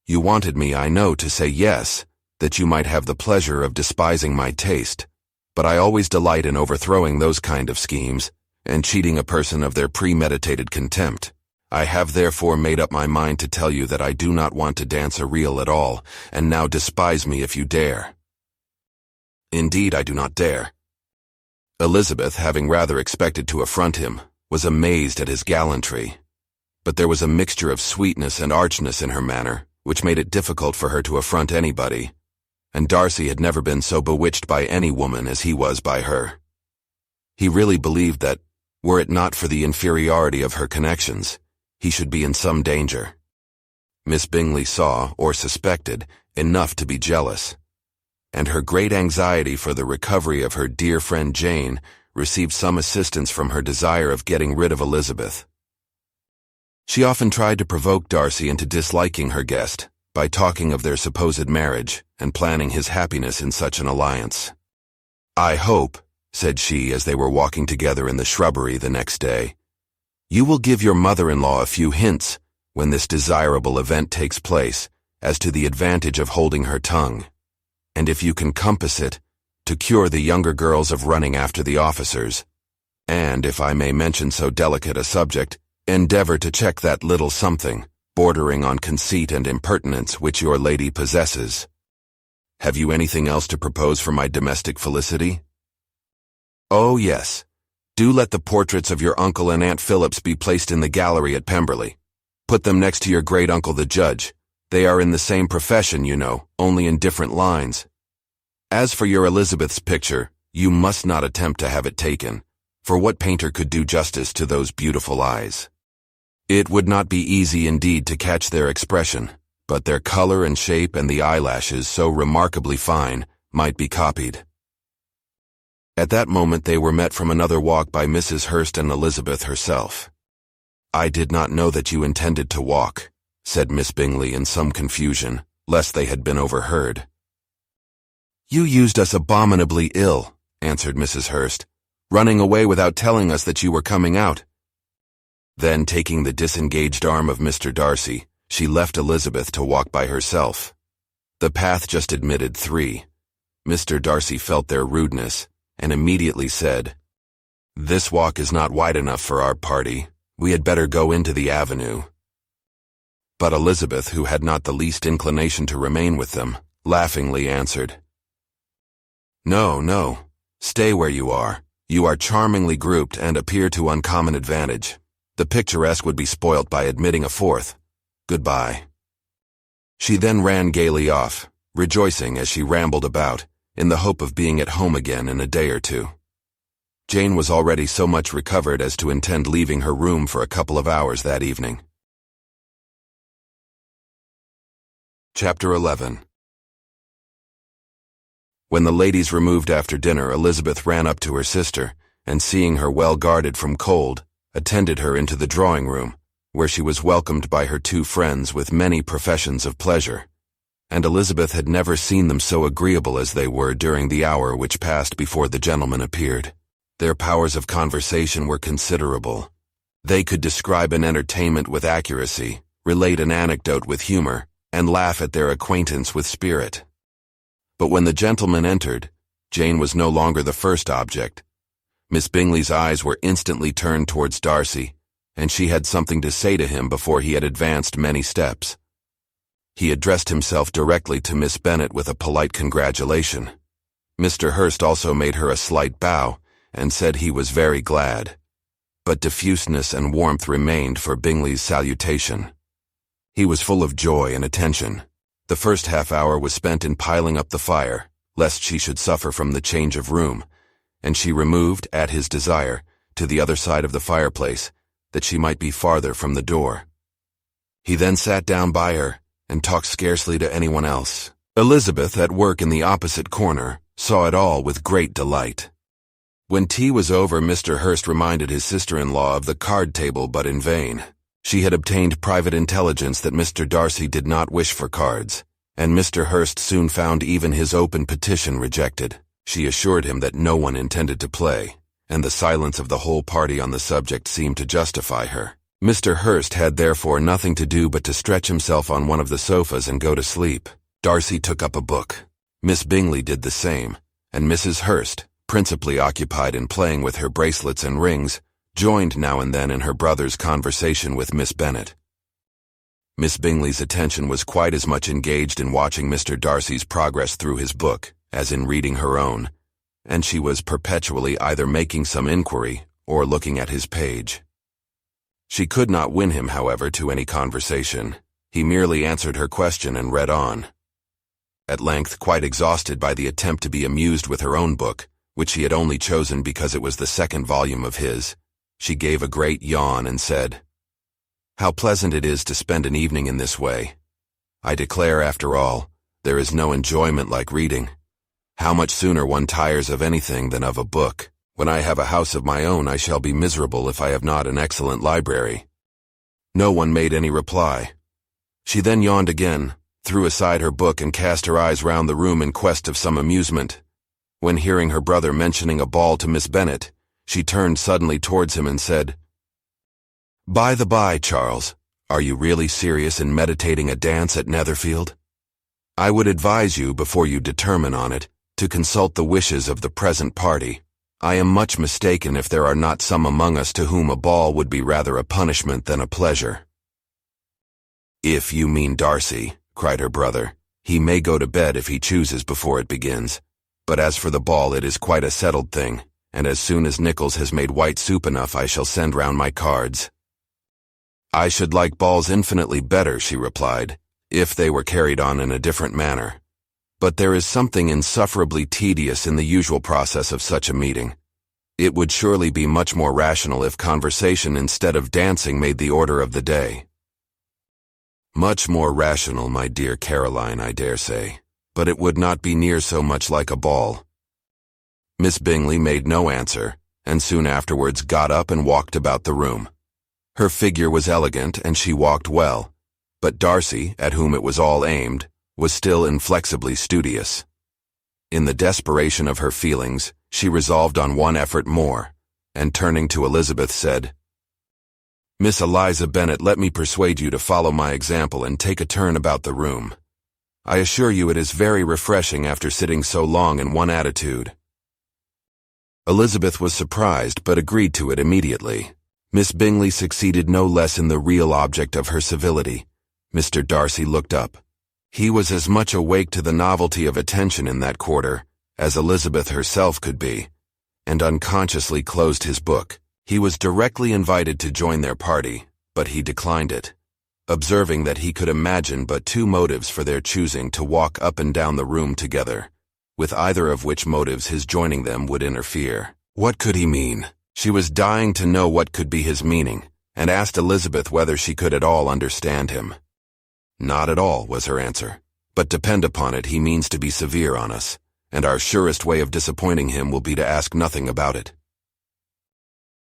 You wanted me, I know, to say yes, that you might have the pleasure of despising my taste, but I always delight in overthrowing those kind of schemes, and cheating a person of their premeditated contempt. I have therefore made up my mind to tell you that I do not want to dance a reel at all, and now despise me if you dare." "Indeed, I do not dare." Elizabeth, having rather expected to affront him, was amazed at his gallantry, but there was a mixture of sweetness and archness in her manner, which made it difficult for her to affront anybody, and Darcy had never been so bewitched by any woman as he was by her. He really believed that, were it not for the inferiority of her connections, he should be in some danger. Miss Bingley saw, or suspected, enough to be jealous, and her great anxiety for the recovery of her dear friend Jane received some assistance from her desire of getting rid of Elizabeth. She often tried to provoke Darcy into disliking her guest by talking of their supposed marriage and planning his happiness in such an alliance. "I hope," said she as they were walking together in the shrubbery the next day, "you will give your mother-in-law a few hints, when this desirable event takes place, as to the advantage of holding her tongue, and if you can compass it, to cure the younger girls of running after the officers, and, if I may mention so delicate a subject, endeavor to check that little something, bordering on conceit and impertinence, which your lady possesses. Have you anything else to propose for my domestic felicity?" "Oh, yes. Do let the portraits of your uncle and Aunt Phillips be placed in the gallery at Pemberley. Put them next to your great-uncle the judge. They are in the same profession, you know, only in different lines. As for your Elizabeth's picture, you must not attempt to have it taken, for what painter could do justice to those beautiful eyes? It would not be easy indeed to catch their expression, but their color and shape and the eyelashes, so remarkably fine, might be copied. At that moment they were met from another walk by Mrs. Hurst and Elizabeth herself. "I did not know that you intended to walk," said Miss Bingley in some confusion, lest they had been overheard. "You used us abominably ill," answered Mrs. Hurst, "running away without telling us that you were coming out." Then, taking the disengaged arm of Mr. Darcy, she left Elizabeth to walk by herself. The path just admitted 3. Mr. Darcy felt their rudeness, and immediately said, "This walk is not wide enough for our party. We had better go into the avenue." But Elizabeth, who had not the least inclination to remain with them, laughingly answered, "No, no, stay where you are. You are charmingly grouped and appear to uncommon advantage. The picturesque would be spoilt by admitting a 4th. Goodbye." She then ran gaily off, rejoicing as she rambled about, in the hope of being at home again in a day or 2. Jane was already so much recovered as to intend leaving her room for a couple of hours that evening. Chapter 11. When the ladies removed after dinner, Elizabeth ran up to her sister, and seeing her well guarded from cold, attended her into the drawing-room, where she was welcomed by her 2 friends with many professions of pleasure, and Elizabeth had never seen them so agreeable as they were during the hour which passed before the gentlemen appeared. Their powers of conversation were considerable. They could describe an entertainment with accuracy, relate an anecdote with humor, and laugh at their acquaintance with spirit. But when the gentlemen entered, Jane was no longer the first object. Miss Bingley's eyes were instantly turned towards Darcy, and she had something to say to him before he had advanced many steps. He addressed himself directly to Miss Bennet with a polite congratulation. Mr. Hurst also made her a slight bow, and said he was very glad. But diffuseness and warmth remained for Bingley's salutation. He was full of joy and attention. The first half-hour was spent in piling up the fire, lest she should suffer from the change of room, and she removed, at his desire, to the other side of the fireplace, that she might be farther from the door. He then sat down by her, and talked scarcely to anyone else. Elizabeth, at work in the opposite corner, saw it all with great delight. When tea was over, Mr. Hurst reminded his sister-in-law of the card table, but in vain. She had obtained private intelligence that Mr. Darcy did not wish for cards, and Mr. Hurst soon found even his open petition rejected. She assured him that no one intended to play, and the silence of the whole party on the subject seemed to justify her. Mr. Hurst had therefore nothing to do but to stretch himself on one of the sofas and go to sleep. Darcy took up a book. Miss Bingley did the same, and Mrs. Hurst, principally occupied in playing with her bracelets and rings, joined now and then in her brother's conversation with Miss Bennet. Miss Bingley's attention was quite as much engaged in watching Mr. Darcy's progress through his book as in reading her own, and she was perpetually either making some inquiry or looking at his page. She could not win him, however, to any conversation. He merely answered her question and read on. At length, quite exhausted by the attempt to be amused with her own book, which she had only chosen because it was the 2nd volume of his, she gave a great yawn and said, "How pleasant it is to spend an evening in this way. I declare, after all, there is no enjoyment like reading. How much sooner one tires of anything than of a book. When I have a house of my own, I shall be miserable if I have not an excellent library." No one made any reply. She then yawned again, threw aside her book, and cast her eyes round the room in quest of some amusement. When hearing her brother mentioning a ball to Miss Bennet, she turned suddenly towards him and said, "By the by, Charles, are you really serious in meditating a dance at Netherfield? I would advise you, before you determine on it, to consult the wishes of the present party. I am much mistaken if there are not some among us to whom a ball would be rather a punishment than a pleasure." "If you mean Darcy," cried her brother, "he may go to bed if he chooses before it begins. But as for the ball, it is quite a settled thing, and as soon as Nichols has made white soup enough I shall send round my cards." "I should like balls infinitely better," she replied, "if they were carried on in a different manner. But there is something insufferably tedious in the usual process of such a meeting. It would surely be much more rational if conversation instead of dancing made the order of the day." "Much more rational, my dear Caroline, I dare say, but it would not be near so much like a ball." Miss Bingley made no answer, and soon afterwards got up and walked about the room. Her figure was elegant, and she walked well, but Darcy, at whom it was all aimed, was still inflexibly studious. In the desperation of her feelings, she resolved on one effort more, and turning to Elizabeth said, "Miss Eliza Bennet, let me persuade you to follow my example and take a turn about the room. I assure you it is very refreshing after sitting so long in one attitude." Elizabeth was surprised, but agreed to it immediately. Miss Bingley succeeded no less in the real object of her civility. Mr. Darcy looked up. He was as much awake to the novelty of attention in that quarter as Elizabeth herself could be, and unconsciously closed his book. He was directly invited to join their party, but he declined it, observing that he could imagine but two motives for their choosing to walk up and down the room together, with either of which motives his joining them would interfere. What could he mean? She was dying to know what could be his meaning, and asked Elizabeth whether she could at all understand him. "Not at all," was her answer, "but depend upon it he means to be severe on us, and our surest way of disappointing him will be to ask nothing about it."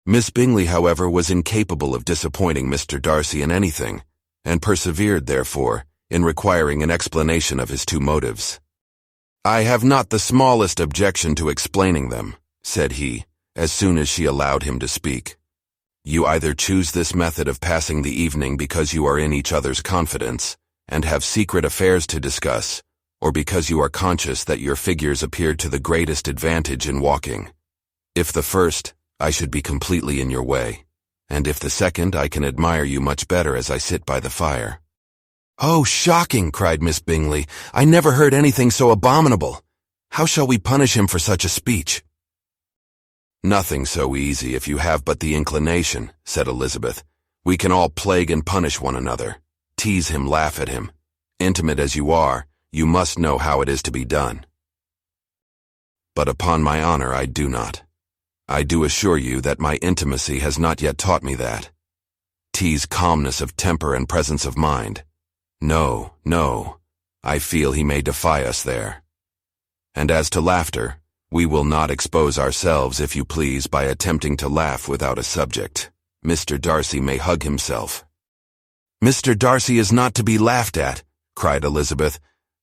Miss Bingley, however, was incapable of disappointing Mr. Darcy in anything, and persevered, therefore, in requiring an explanation of his two motives. "I have not the smallest objection to explaining them," said he, as soon as she allowed him to speak. "You either choose this method of passing the evening because you are in each other's confidence, and have secret affairs to discuss, or because you are conscious that your figures appear to the greatest advantage in walking. If the first, I should be completely in your way, and if the second, I can admire you much better as I sit by the fire." "Oh, shocking!" cried Miss Bingley. "I never heard anything so abominable. How shall we punish him for such a speech?" "Nothing so easy if you have but the inclination," said Elizabeth. "We can all plague and punish one another. Tease him, laugh at him. Intimate as you are, you must know how it is to be done." "But upon my honor I do not. I do assure you that my intimacy has not yet taught me that. Tease calmness of temper and presence of mind. No, no, I feel he may defy us there. And as to laughter, we will not expose ourselves, if you please, by attempting to laugh without a subject. Mr. Darcy may hug himself." "Mr. Darcy is not to be laughed at," cried Elizabeth.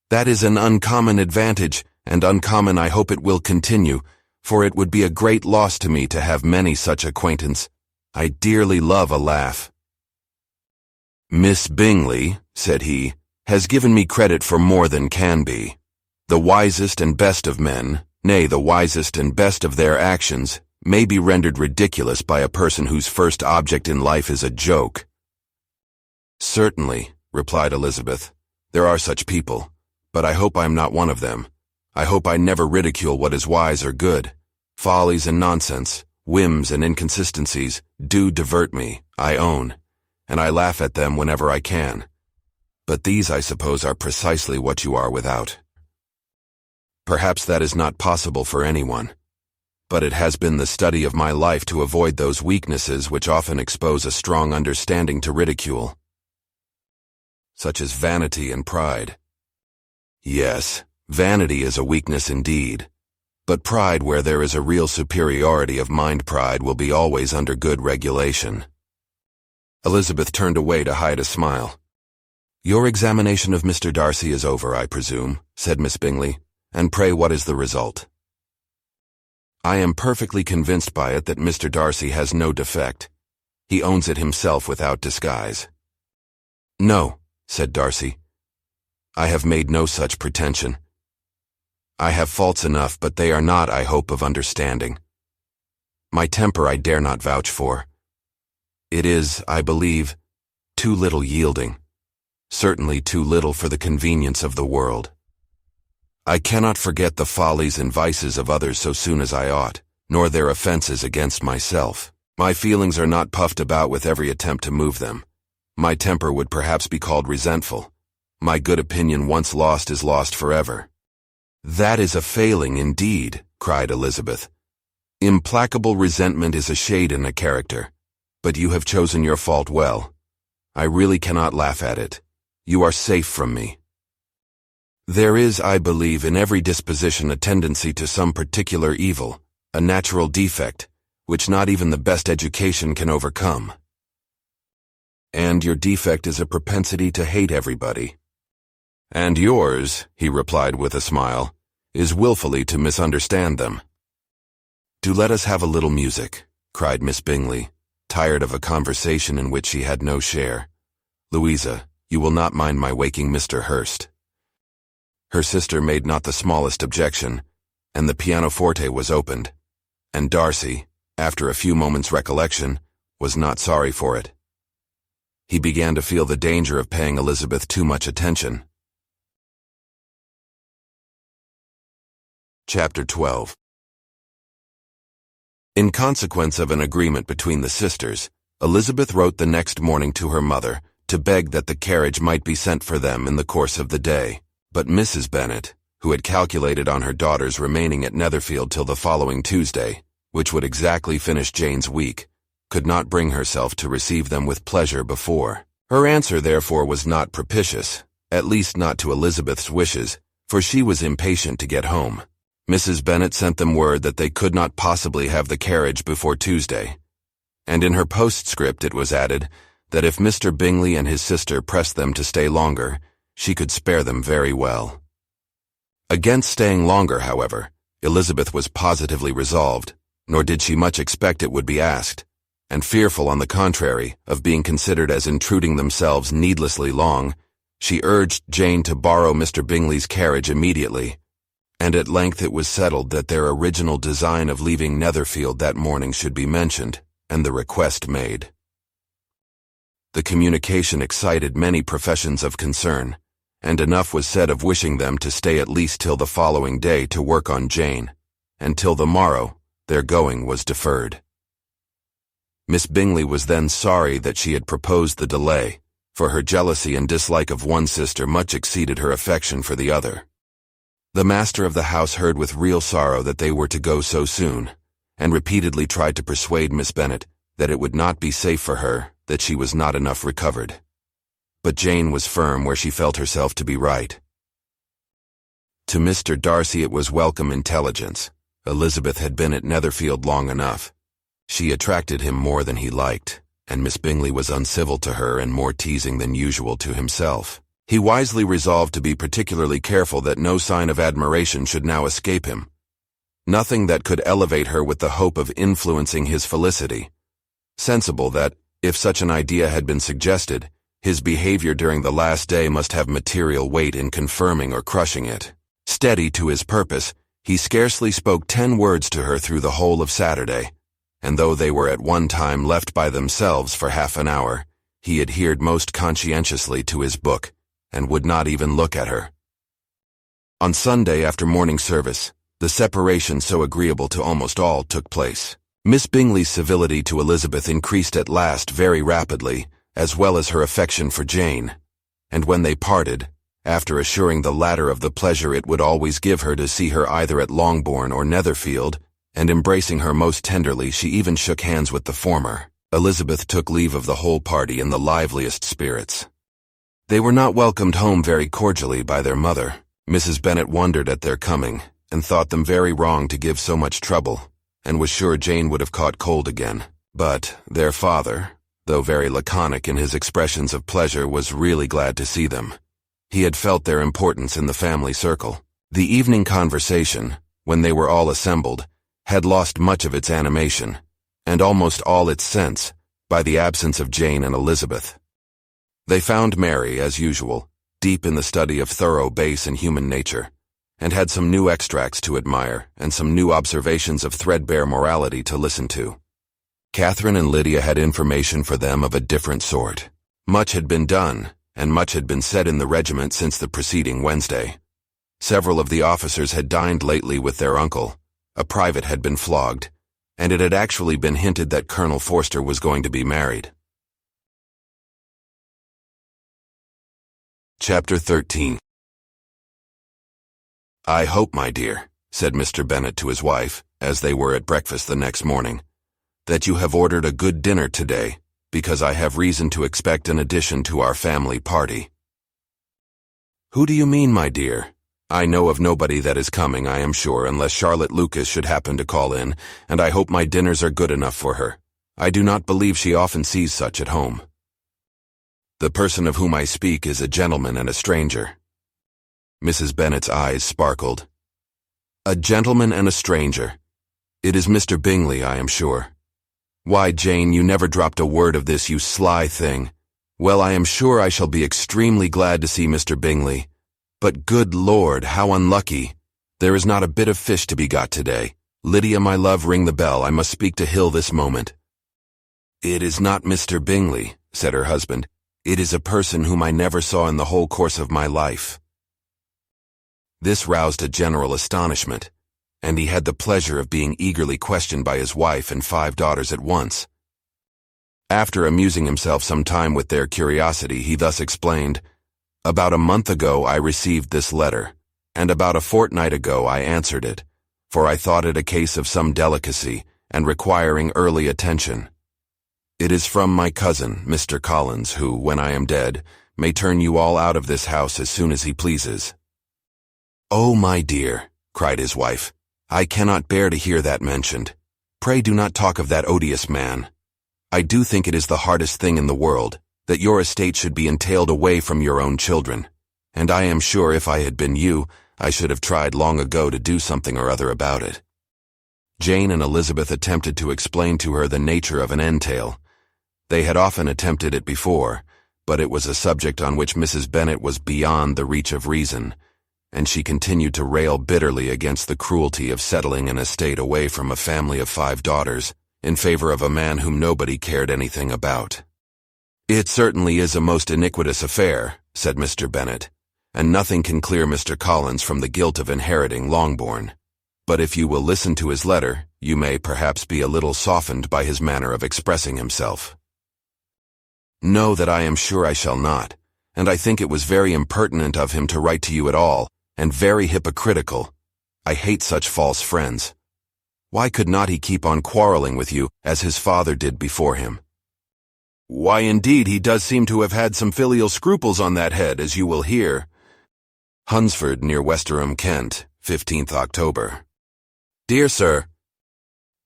"That is an uncommon advantage, and uncommon I hope it will continue, for it would be a great loss to me to have many such acquaintance. I dearly love a laugh." "Miss Bingley," said he, "has given me credit for more than can be. The wisest and best of men, nay, the wisest and best of their actions, may be rendered ridiculous by a person whose first object in life is a joke." "Certainly," replied Elizabeth, "there are such people, but I hope I am not one of them. I hope I never ridicule what is wise or good. Follies and nonsense, whims and inconsistencies, do divert me, I own, and I laugh at them whenever I can. But these, I suppose, are precisely what you are without. Perhaps that is not possible for anyone, but it has been the study of my life to avoid those weaknesses which often expose a strong understanding to ridicule, such as vanity and pride. Yes, vanity is a weakness indeed, but pride, where there is a real superiority of mind, pride will be always under good regulation." Elizabeth turned away to hide a smile. "Your examination of Mr. Darcy is over, I presume," said Miss Bingley, "and pray what is the result?" "I am perfectly convinced by it that Mr. Darcy has no defect. He owns it himself without disguise." "No," said Darcy, "I have made no such pretension. I have faults enough, but they are not, I hope, of understanding. My temper I dare not vouch for. It is, I believe, too little yielding, certainly too little for the convenience of the world. I cannot forget the follies and vices of others so soon as I ought, nor their offenses against myself. My feelings are not puffed about with every attempt to move them. My temper would perhaps be called resentful. My good opinion once lost is lost forever." "That is a failing indeed," cried Elizabeth. "Implacable resentment is a shade in a character, but you have chosen your fault well. I really cannot laugh at it. You are safe from me. There is, I believe, in every disposition a tendency to some particular evil, a natural defect, which not even the best education can overcome. And your defect is a propensity to hate everybody. And yours," he replied with a smile, "is willfully to misunderstand them." "Do let us have a little music," cried Miss Bingley, tired of a conversation in which she had no share. "Louisa, you will not mind my waking Mr. Hurst." Her sister made not the smallest objection, and the pianoforte was opened, and Darcy, after a few moments' recollection, was not sorry for it. He began to feel the danger of paying Elizabeth too much attention. Chapter 12. In consequence of an agreement between the sisters, Elizabeth wrote the next morning to her mother to beg that the carriage might be sent for them in the course of the day, but Mrs. Bennet, who had calculated on her daughters remaining at Netherfield till the following Tuesday, which would exactly finish Jane's week, could not bring herself to receive them with pleasure before. Her answer, therefore, was not propitious, at least not to Elizabeth's wishes, for she was impatient to get home. Mrs. Bennet sent them word that they could not possibly have the carriage before Tuesday, and in her postscript it was added that if Mr. Bingley and his sister pressed them to stay longer, she could spare them very well. Against staying longer, however, Elizabeth was positively resolved, nor did she much expect it would be asked, and fearful, on the contrary, of being considered as intruding themselves needlessly long, she urged Jane to borrow Mr. Bingley's carriage immediately, and at length it was settled that their original design of leaving Netherfield that morning should be mentioned, and the request made. The communication excited many professions of concern, and enough was said of wishing them to stay at least till the following day to work on Jane, and till the morrow their going was deferred. Miss Bingley was then sorry that she had proposed the delay, for her jealousy and dislike of one sister much exceeded her affection for the other. The master of the house heard with real sorrow that they were to go so soon, and repeatedly tried to persuade Miss Bennet that it would not be safe for her, that she was not enough recovered. But Jane was firm where she felt herself to be right. To Mr. Darcy it was welcome intelligence. Elizabeth had been at Netherfield long enough. She attracted him more than he liked, and Miss Bingley was uncivil to her and more teasing than usual to himself. He wisely resolved to be particularly careful that no sign of admiration should now escape him. Nothing that could elevate her with the hope of influencing his felicity. Sensible that, if such an idea had been suggested, his behavior during the last day must have material weight in confirming or crushing it. Steady to his purpose, he scarcely spoke 10 words to her through the whole of Saturday, and though they were at one time left by themselves for half an hour, he adhered most conscientiously to his book, and would not even look at her. On Sunday after morning service, the separation so agreeable to almost all took place. Miss Bingley's civility to Elizabeth increased at last very rapidly, as well as her affection for Jane, and when they parted, after assuring the latter of the pleasure it would always give her to see her either at Longbourn or Netherfield, and embracing her most tenderly, she even shook hands with the former, Elizabeth took leave of the whole party in the liveliest spirits. They were not welcomed home very cordially by their mother. Mrs. Bennet wondered at their coming, and thought them very wrong to give so much trouble, and was sure Jane would have caught cold again. But their father, though very laconic in his expressions of pleasure, was really glad to see them. He had felt their importance in the family circle. The evening conversation, when they were all assembled, had lost much of its animation, and almost all its sense, by the absence of Jane and Elizabeth. They found Mary, as usual, deep in the study of thorough base and human nature, and had some new extracts to admire and some new observations of threadbare morality to listen to. Catherine and Lydia had information for them of a different sort. Much had been done, and much had been said in the regiment since the preceding Wednesday. Several of the officers had dined lately with their uncle, a private had been flogged, and it had actually been hinted that Colonel Forster was going to be married. Chapter 13. "I hope, my dear," said Mr. Bennet to his wife, as they were at breakfast the next morning, "that you have ordered a good dinner today, because I have reason to expect an addition to our family party." "Who do you mean, my dear? I know of nobody that is coming, I am sure, unless Charlotte Lucas should happen to call in, and I hope my dinners are good enough for her. I do not believe she often sees such at home." "The person of whom I speak is a gentleman and a stranger." Mrs. Bennet's eyes sparkled. "A gentleman and a stranger. It is Mr. Bingley, I am sure. Why, Jane, you never dropped a word of this, you sly thing. Well, I am sure I shall be extremely glad to see Mr. Bingley. But good Lord, how unlucky. There is not a bit of fish to be got today. Lydia, my love, ring the bell. I must speak to Hill this moment." "It is not Mr. Bingley," said her husband. "It is a person whom I never saw in the whole course of my life." This roused a general astonishment, and he had the pleasure of being eagerly questioned by his wife and 5 daughters at once. After amusing himself some time with their curiosity, he thus explained, "About a month ago I received this letter, and about a fortnight ago I answered it, for I thought it a case of some delicacy, and requiring early attention. It is from my cousin, Mr. Collins, who, when I am dead, may turn you all out of this house as soon as he pleases." "Oh, my dear," cried his wife, "I cannot bear to hear that mentioned. Pray do not talk of that odious man. I do think it is the hardest thing in the world, that your estate should be entailed away from your own children, and I am sure if I had been you, I should have tried long ago to do something or other about it." Jane and Elizabeth attempted to explain to her the nature of an entail. They had often attempted it before, but it was a subject on which Mrs. Bennet was beyond the reach of reason, and she continued to rail bitterly against the cruelty of settling an estate away from a family of 5 daughters, in favor of a man whom nobody cared anything about. "It certainly is a most iniquitous affair," said Mr. Bennet, "and nothing can clear Mr. Collins from the guilt of inheriting Longbourn. But if you will listen to his letter, you may perhaps be a little softened by his manner of expressing himself." "No, that I am sure I shall not, and I think it was very impertinent of him to write to you at all, and very hypocritical. I hate such false friends. Why could not he keep on quarreling with you, as his father did before him?" "Why, indeed, he does seem to have had some filial scruples on that head, as you will hear." Hunsford, near Westerham, Kent, 15th October. "Dear Sir,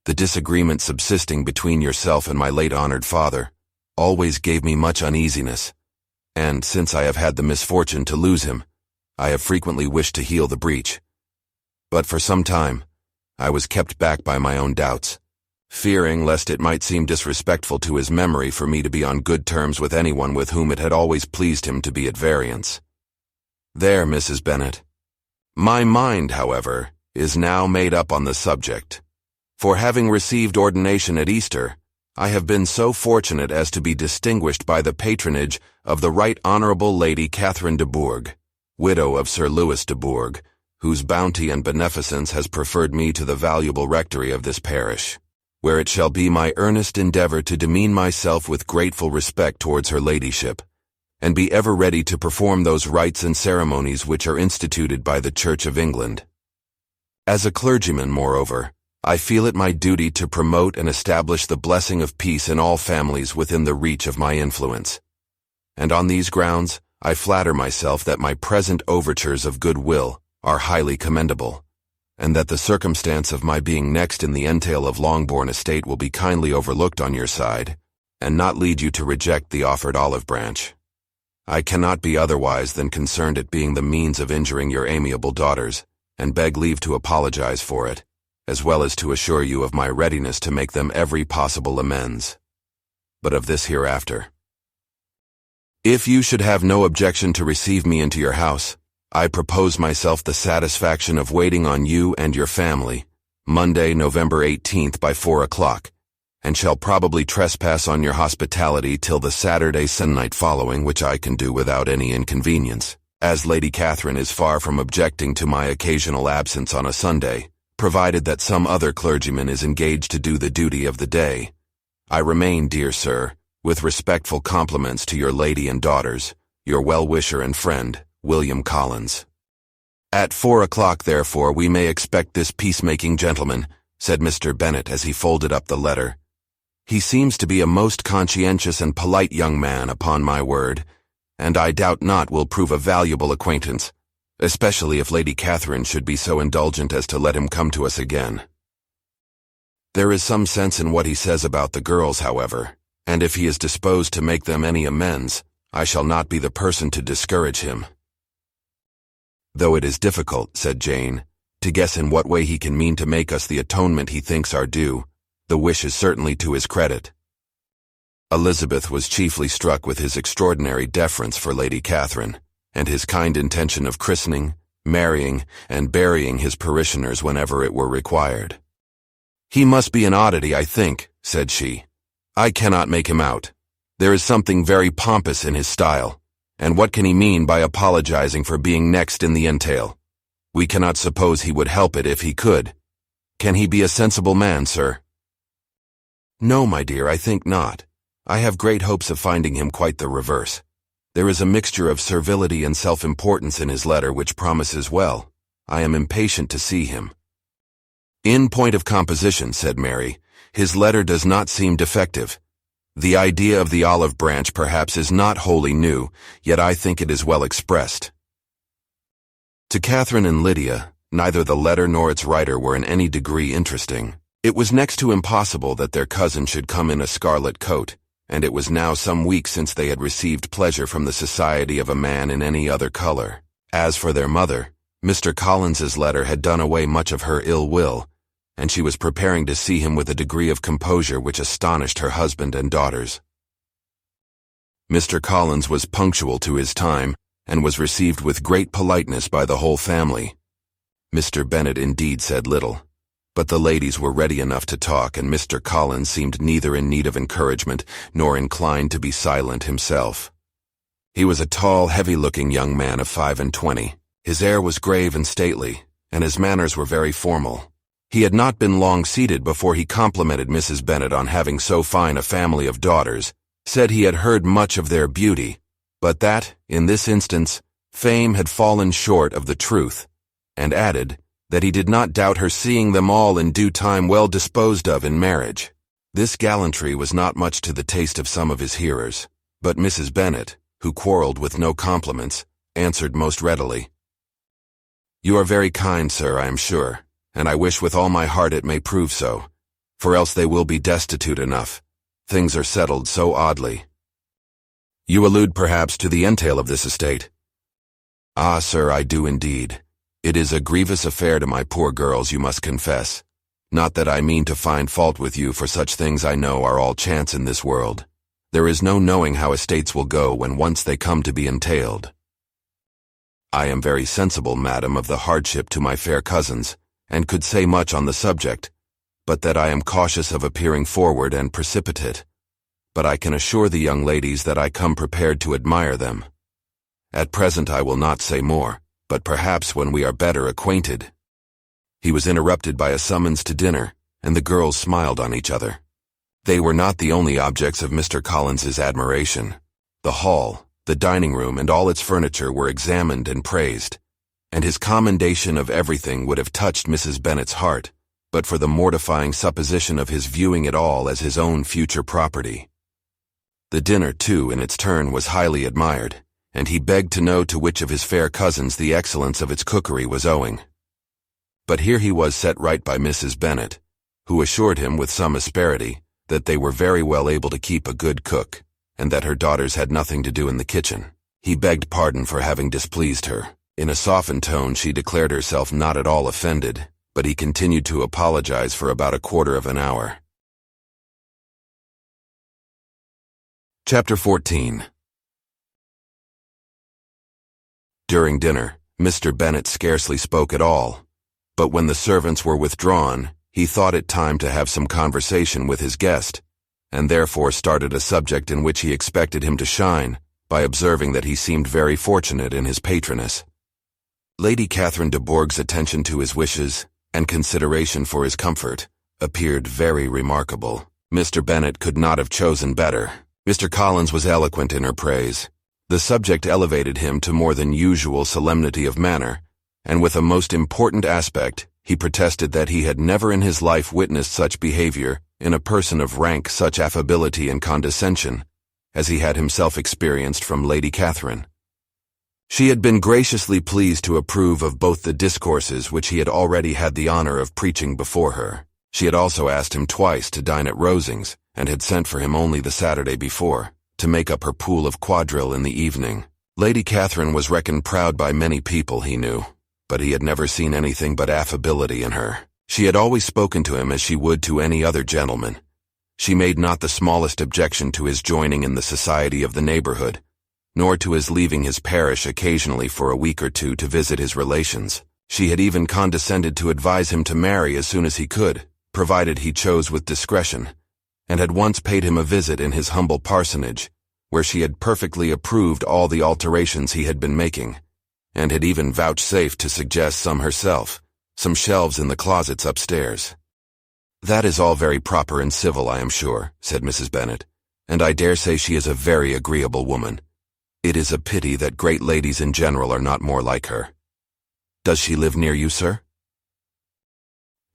the disagreement subsisting between yourself and my late honored father always gave me much uneasiness, and since I have had the misfortune to lose him, I have frequently wished to heal the breach. But for some time, I was kept back by my own doubts, fearing lest it might seem disrespectful to his memory for me to be on good terms with anyone with whom it had always pleased him to be at variance. There, Mrs. Bennet. My mind, however, is now made up on the subject, for having received ordination at Easter, I have been so fortunate as to be distinguished by the patronage of the Right Honourable Lady Catherine de Bourgh, widow of Sir Louis de Bourgh, whose bounty and beneficence has preferred me to the valuable rectory of this parish, where it shall be my earnest endeavour to demean myself with grateful respect towards her ladyship, and be ever ready to perform those rites and ceremonies which are instituted by the Church of England. As a clergyman, moreover, I feel it my duty to promote and establish the blessing of peace in all families within the reach of my influence, and on these grounds, I flatter myself that my present overtures of goodwill are highly commendable, and that the circumstance of my being next in the entail of Longbourn estate will be kindly overlooked on your side, and not lead you to reject the offered olive branch. I cannot be otherwise than concerned at being the means of injuring your amiable daughters, and beg leave to apologize for it, as well as to assure you of my readiness to make them every possible amends. But of this hereafter. If you should have no objection to receive me into your house, I propose myself the satisfaction of waiting on you and your family, Monday, November 18th by 4 o'clock, and shall probably trespass on your hospitality till the Saturday se'nnight following, which I can do without any inconvenience, as Lady Catherine is far from objecting to my occasional absence on a Sunday, provided that some other clergyman is engaged to do the duty of the day. I remain, dear sir, with respectful compliments to your lady and daughters, your well-wisher and friend, William Collins. At 4 o'clock, therefore, we may expect this peacemaking gentleman, said Mr. Bennet as he folded up the letter. He seems to be a most conscientious and polite young man, upon my word, and I doubt not will prove a valuable acquaintance, especially if Lady Catherine should be so indulgent as to let him come to us again. There is some sense in what he says about the girls, however, and if he is disposed to make them any amends, I shall not be the person to discourage him. Though it is difficult, said Jane, to guess in what way he can mean to make us the atonement he thinks our due, the wish is certainly to his credit. Elizabeth was chiefly struck with his extraordinary deference for Lady Catherine, and his kind intention of christening, marrying, and burying his parishioners whenever it were required. He must be an oddity, I think, said she. I cannot make him out. There is something very pompous in his style, and what can he mean by apologizing for being next in the entail? We cannot suppose he would help it if he could. Can he be a sensible man, sir? No, my dear, I think not. I have great hopes of finding him quite the reverse. There is a mixture of servility and self-importance in his letter which promises well. I am impatient to see him. In point of composition, said Mary, his letter does not seem defective. The idea of the olive branch perhaps is not wholly new, yet I think it is well expressed. To Catherine and Lydia, neither the letter nor its writer were in any degree interesting. It was next to impossible that their cousin should come in a scarlet coat, and it was now some weeks since they had received pleasure from the society of a man in any other color. As for their mother, Mr. Collins's letter had done away much of her ill will, and she was preparing to see him with a degree of composure which astonished her husband and daughters. Mr. Collins was punctual to his time, and was received with great politeness by the whole family. Mr. Bennet indeed said little, but the ladies were ready enough to talk, and Mr. Collins seemed neither in need of encouragement nor inclined to be silent himself. He was a tall, heavy-looking young man of 25. His air was grave and stately, and his manners were very formal. He had not been long seated before he complimented Mrs. Bennet on having so fine a family of daughters, said he had heard much of their beauty, but that, in this instance, fame had fallen short of the truth, and added that he did not doubt her seeing them all in due time well disposed of in marriage. This gallantry was not much to the taste of some of his hearers, but Mrs. Bennet, who quarreled with no compliments, answered most readily. You are very kind, sir, I am sure, and I wish with all my heart it may prove so, for else they will be destitute enough. Things are settled so oddly. You allude perhaps to the entail of this estate? Ah, sir, I do indeed. It is a grievous affair to my poor girls, you must confess. Not that I mean to find fault with you, for such things I know are all chance in this world. There is no knowing how estates will go when once they come to be entailed. I am very sensible, madam, of the hardship to my fair cousins, and could say much on the subject, but that I am cautious of appearing forward and precipitate. But I can assure the young ladies that I come prepared to admire them. At present I will not say more, but perhaps when we are better acquainted. He was interrupted by a summons to dinner, and the girls smiled on each other. They were not the only objects of Mr. Collins's admiration. The hall, the dining room, and all its furniture were examined and praised, and his commendation of everything would have touched Mrs. Bennet's heart, but for the mortifying supposition of his viewing it all as his own future property. The dinner, too, in its turn was highly admired, and he begged to know to which of his fair cousins the excellence of its cookery was owing. But here he was set right by Mrs. Bennet, who assured him with some asperity that they were very well able to keep a good cook, and that her daughters had nothing to do in the kitchen. He begged pardon for having displeased her. In a softened tone she declared herself not at all offended, but he continued to apologize for about a quarter of an hour. Chapter 14. During dinner, Mr. Bennet scarcely spoke at all, but when the servants were withdrawn, he thought it time to have some conversation with his guest, and therefore started a subject in which he expected him to shine, by observing that he seemed very fortunate in his patroness. Lady Catherine de Bourgh's attention to his wishes, and consideration for his comfort, appeared very remarkable. Mr. Bennet could not have chosen better. Mr. Collins was eloquent in her praise. The subject elevated him to more than usual solemnity of manner, and with a most important aspect, he protested that he had never in his life witnessed such behavior in a person of rank, such affability and condescension, as he had himself experienced from Lady Catherine. She had been graciously pleased to approve of both the discourses which he had already had the honor of preaching before her. She had also asked him twice to dine at Rosings, and had sent for him only the Saturday before, to make up her pool of quadrille in the evening. Lady Catherine was reckoned proud by many people he knew, but he had never seen anything but affability in her. She had always spoken to him as she would to any other gentleman. She made not the smallest objection to his joining in the society of the neighborhood, nor to his leaving his parish occasionally for a week or two to visit his relations. She had even condescended to advise him to marry as soon as he could, provided he chose with discretion, and had once paid him a visit in his humble parsonage, where she had perfectly approved all the alterations he had been making, and had even vouchsafed to suggest some herself, some shelves in the closets upstairs. "That is all very proper and civil, I am sure," said Mrs. Bennet, "and I dare say she is a very agreeable woman. It is a pity that great ladies in general are not more like her. Does she live near you, sir?"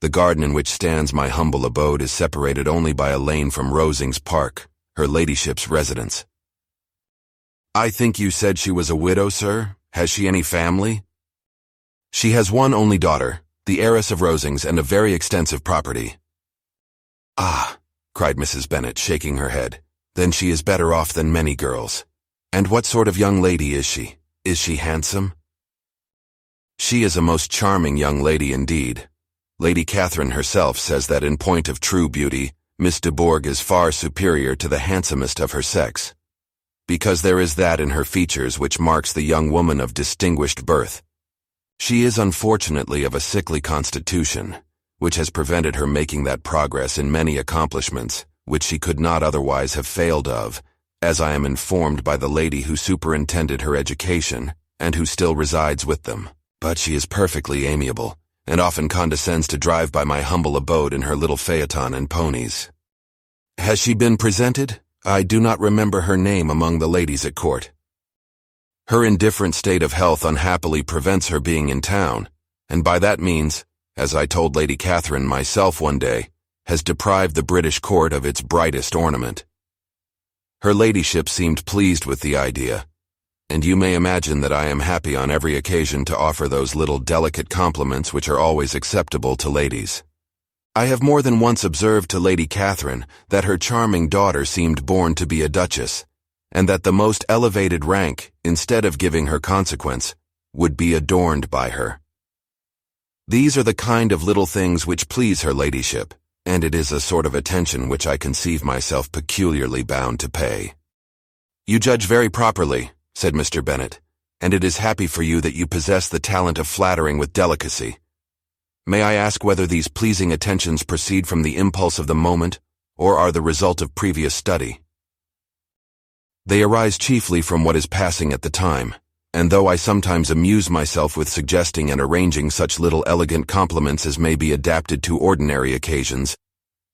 "The garden in which stands my humble abode is separated only by a lane from Rosings Park, her ladyship's residence." "I think you said she was a widow, sir. Has she any family?" "She has one only daughter, the heiress of Rosings, and a very extensive property." "Ah," cried Mrs. Bennet, shaking her head, "then she is better off than many girls. And what sort of young lady is she? Is she handsome?" "She is a most charming young lady indeed. Lady Catherine herself says that in point of true beauty, Miss de Bourgh is far superior to the handsomest of her sex, because there is that in her features which marks the young woman of distinguished birth. She is unfortunately of a sickly constitution, which has prevented her making that progress in many accomplishments which she could not otherwise have failed of, as I am informed by the lady who superintended her education, and who still resides with them. But she is perfectly amiable, and often condescends to drive by my humble abode in her little phaeton and ponies." "Has she been presented? I do not remember her name among the ladies at court." "Her indifferent state of health unhappily prevents her being in town, and by that means, as I told Lady Catherine myself one day, has deprived the British court of its brightest ornament." Her ladyship seemed pleased with the idea, and you may imagine that I am happy on every occasion to offer those little delicate compliments which are always acceptable to ladies. I have more than once observed to Lady Catherine that her charming daughter seemed born to be a duchess, and that the most elevated rank, instead of giving her consequence, would be adorned by her. These are the kind of little things which please her ladyship, and it is a sort of attention which I conceive myself peculiarly bound to pay." "You judge very properly," said Mr. Bennet, "and it is happy for you that you possess the talent of flattering with delicacy. May I ask whether these pleasing attentions proceed from the impulse of the moment, or are the result of previous study?" "They arise chiefly from what is passing at the time, and though I sometimes amuse myself with suggesting and arranging such little elegant compliments as may be adapted to ordinary occasions,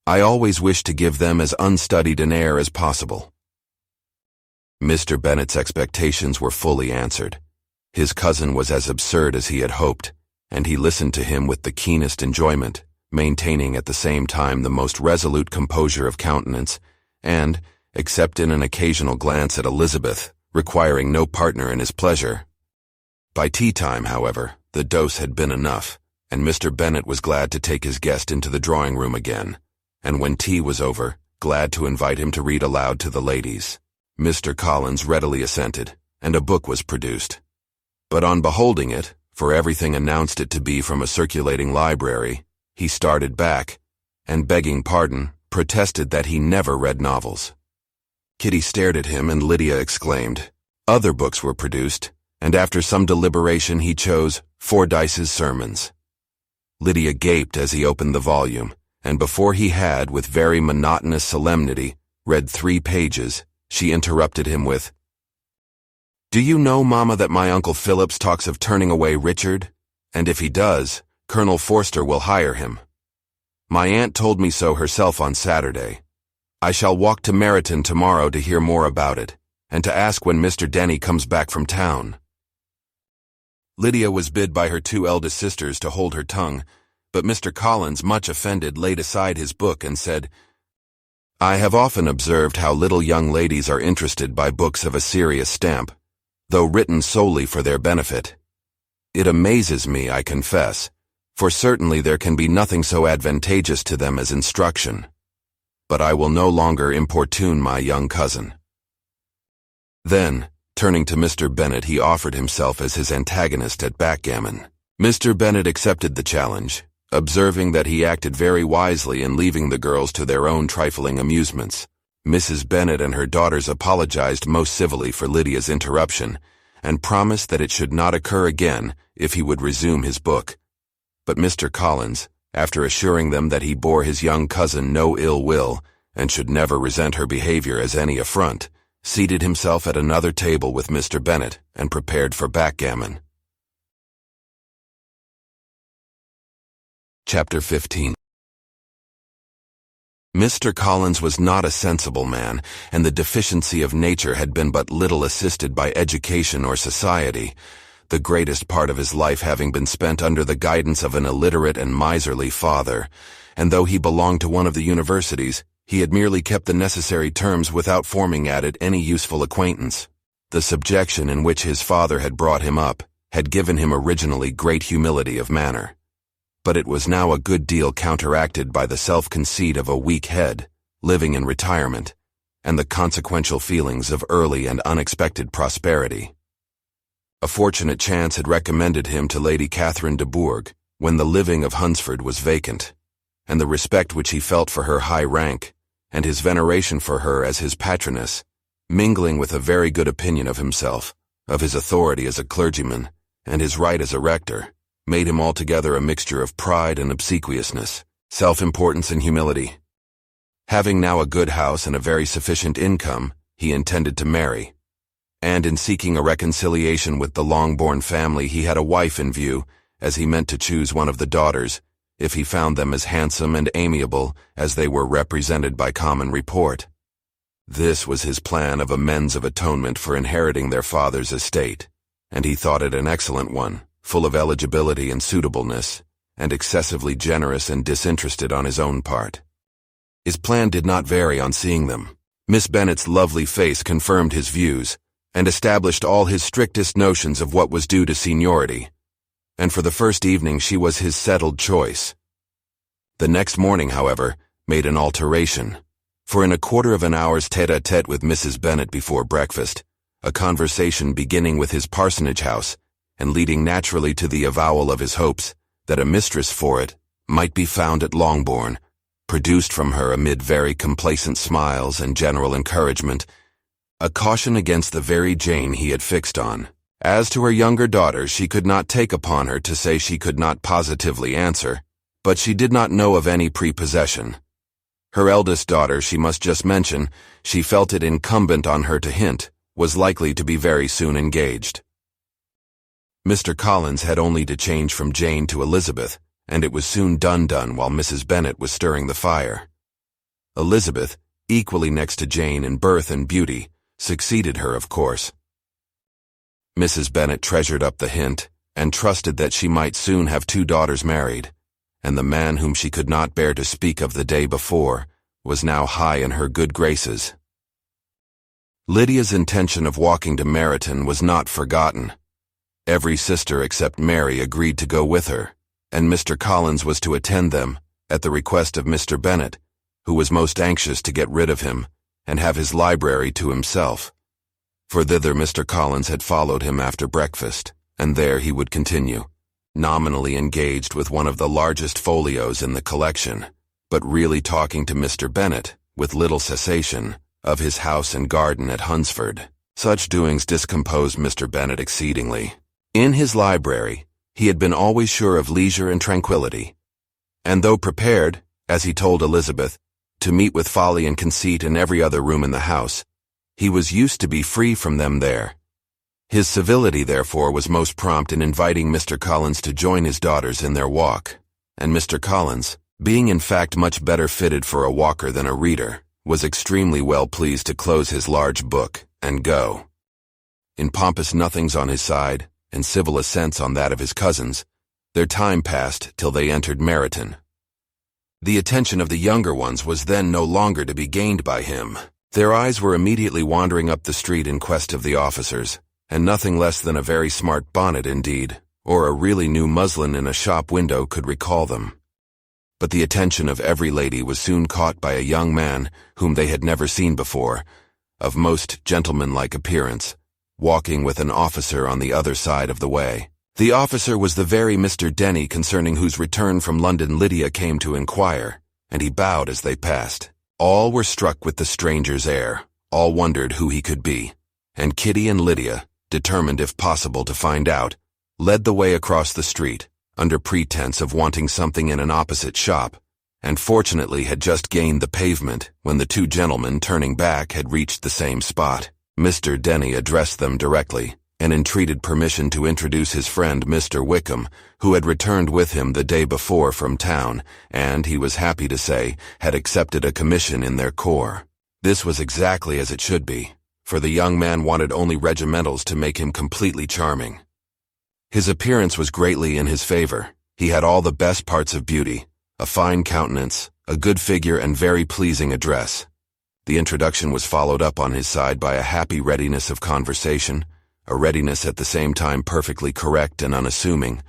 I always wish to give them as unstudied an air as possible." Mr. Bennet's expectations were fully answered. His cousin was as absurd as he had hoped, and he listened to him with the keenest enjoyment, maintaining at the same time the most resolute composure of countenance, and, except in an occasional glance at Elizabeth, requiring no partner in his pleasure. By tea-time, however, the dose had been enough, and Mr. Bennet was glad to take his guest into the drawing-room again, and when tea was over, glad to invite him to read aloud to the ladies. Mr. Collins readily assented, and a book was produced. But on beholding it, for everything announced it to be from a circulating library, he started back, and begging pardon, protested that he never read novels. Kitty stared at him, and Lydia exclaimed. Other books were produced, and after some deliberation he chose Fordyce's Sermons. Lydia gaped as he opened the volume, and before he had, with very monotonous solemnity, read 3 pages, she interrupted him with, "Do you know, Mamma, that my Uncle Phillips talks of turning away Richard? And if he does, Colonel Forster will hire him. My aunt told me so herself on Saturday. I shall walk to Meryton tomorrow to hear more about it, and to ask when Mr. Denny comes back from town." Lydia was bid by her two eldest sisters to hold her tongue, but Mr. Collins, much offended, laid aside his book and said, "I have often observed how little young ladies are interested by books of a serious stamp, though written solely for their benefit. It amazes me, I confess, for certainly there can be nothing so advantageous to them as instruction. But I will no longer importune my young cousin." Then, turning to Mr. Bennet, he offered himself as his antagonist at backgammon. Mr. Bennet accepted the challenge, observing that he acted very wisely in leaving the girls to their own trifling amusements. Mrs. Bennet and her daughters apologized most civilly for Lydia's interruption, and promised that it should not occur again if he would resume his book. But Mr. Collins, after assuring them that he bore his young cousin no ill will, and should never resent her behavior as any affront, seated himself at another table with Mr. Bennet, and prepared for backgammon. Chapter 15. Mr. Collins was not a sensible man, and the deficiency of nature had been but little assisted by education or society, the greatest part of his life having been spent under the guidance of an illiterate and miserly father, and though he belonged to one of the universities, he had merely kept the necessary terms without forming at it any useful acquaintance. The subjection in which his father had brought him up had given him originally great humility of manner, but it was now a good deal counteracted by the self-conceit of a weak head, living in retirement, and the consequential feelings of early and unexpected prosperity. A fortunate chance had recommended him to Lady Catherine de Bourgh when the living of Hunsford was vacant, and the respect which he felt for her high rank, and his veneration for her as his patroness, mingling with a very good opinion of himself, of his authority as a clergyman, and his right as a rector, made him altogether a mixture of pride and obsequiousness, self-importance and humility. Having now a good house and a very sufficient income, he intended to marry, and in seeking a reconciliation with the Longbourn family he had a wife in view, as he meant to choose one of the daughters, if he found them as handsome and amiable as they were represented by common report. This was his plan of amends of atonement for inheriting their father's estate, and he thought it an excellent one, full of eligibility and suitableness, and excessively generous and disinterested on his own part. His plan did not vary on seeing them. Miss Bennet's lovely face confirmed his views, and established all his strictest notions of what was due to seniority, and for the first evening she was his settled choice. The next morning, however, made an alteration, for in a quarter of an hour's tete-a-tete with Mrs. Bennet before breakfast, a conversation beginning with his parsonage house, and leading naturally to the avowal of his hopes that a mistress for it might be found at Longbourn, produced from her amid very complacent smiles and general encouragement, a caution against the very Jane he had fixed on. As to her younger daughter, she could not take upon her to say she could not positively answer, but she did not know of any prepossession. Her eldest daughter, she must just mention, she felt it incumbent on her to hint, was likely to be very soon engaged. Mr. Collins had only to change from Jane to Elizabeth, and it was soon done while Mrs. Bennet was stirring the fire. Elizabeth, equally next to Jane in birth and beauty, succeeded her, of course. Mrs. Bennet treasured up the hint, and trusted that she might soon have two daughters married, and the man whom she could not bear to speak of the day before was now high in her good graces. Lydia's intention of walking to Meryton was not forgotten. Every sister except Mary agreed to go with her, and Mr. Collins was to attend them, at the request of Mr. Bennet, who was most anxious to get rid of him, and have his library to himself, for thither Mr. Collins had followed him after breakfast, and there he would continue, nominally engaged with one of the largest folios in the collection, but really talking to Mr. Bennet, with little cessation, of his house and garden at Hunsford. Such doings discomposed Mr. Bennet exceedingly. In his library, he had been always sure of leisure and tranquillity, and though prepared, as he told Elizabeth, to meet with folly and conceit in every other room in the house, he was used to be free from them there. His civility, therefore, was most prompt in inviting Mr. Collins to join his daughters in their walk, and Mr. Collins, being in fact much better fitted for a walker than a reader, was extremely well pleased to close his large book and go. In pompous nothings on his side, and civil assents on that of his cousins, their time passed till they entered Meryton. The attention of the younger ones was then no longer to be gained by him. Their eyes were immediately wandering up the street in quest of the officers, and nothing less than a very smart bonnet indeed, or a really new muslin in a shop window could recall them. But the attention of every lady was soon caught by a young man whom they had never seen before, of most gentlemanlike appearance, walking with an officer on the other side of the way. The officer was the very Mr. Denny concerning whose return from London Lydia came to inquire, and he bowed as they passed. All were struck with the stranger's air, all wondered who he could be, and Kitty and Lydia, determined if possible to find out, led the way across the street, under pretense of wanting something in an opposite shop, and fortunately had just gained the pavement when the two gentlemen, turning back, had reached the same spot. Mr. Denny addressed them directly, and entreated permission to introduce his friend Mr. Wickham, who had returned with him the day before from town, and, he was happy to say, had accepted a commission in their corps. This was exactly as it should be, for the young man wanted only regimentals to make him completely charming. His appearance was greatly in his favor. He had all the best parts of beauty, a fine countenance, a good figure, and very pleasing address. The introduction was followed up on his side by a happy readiness of conversation, a readiness at the same time perfectly correct and unassuming,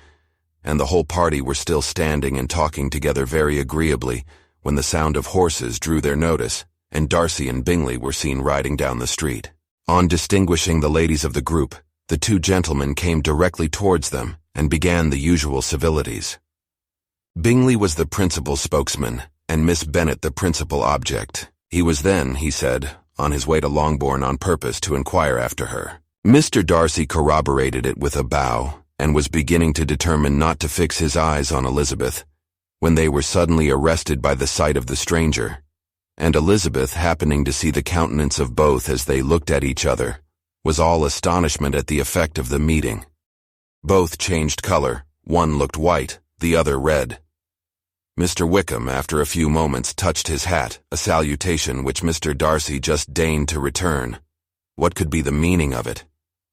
and the whole party were still standing and talking together very agreeably when the sound of horses drew their notice, and Darcy and Bingley were seen riding down the street. On distinguishing the ladies of the group, the two gentlemen came directly towards them and began the usual civilities. Bingley was the principal spokesman, and Miss Bennet the principal object. He was then, he said, on his way to Longbourn on purpose to inquire after her. Mr. Darcy corroborated it with a bow, and was beginning to determine not to fix his eyes on Elizabeth, when they were suddenly arrested by the sight of the stranger, and Elizabeth, happening to see the countenance of both as they looked at each other, was all astonishment at the effect of the meeting. Both changed color, one looked white, the other red. Mr. Wickham, after a few moments, touched his hat, a salutation which Mr. Darcy just deigned to return. What could be the meaning of it?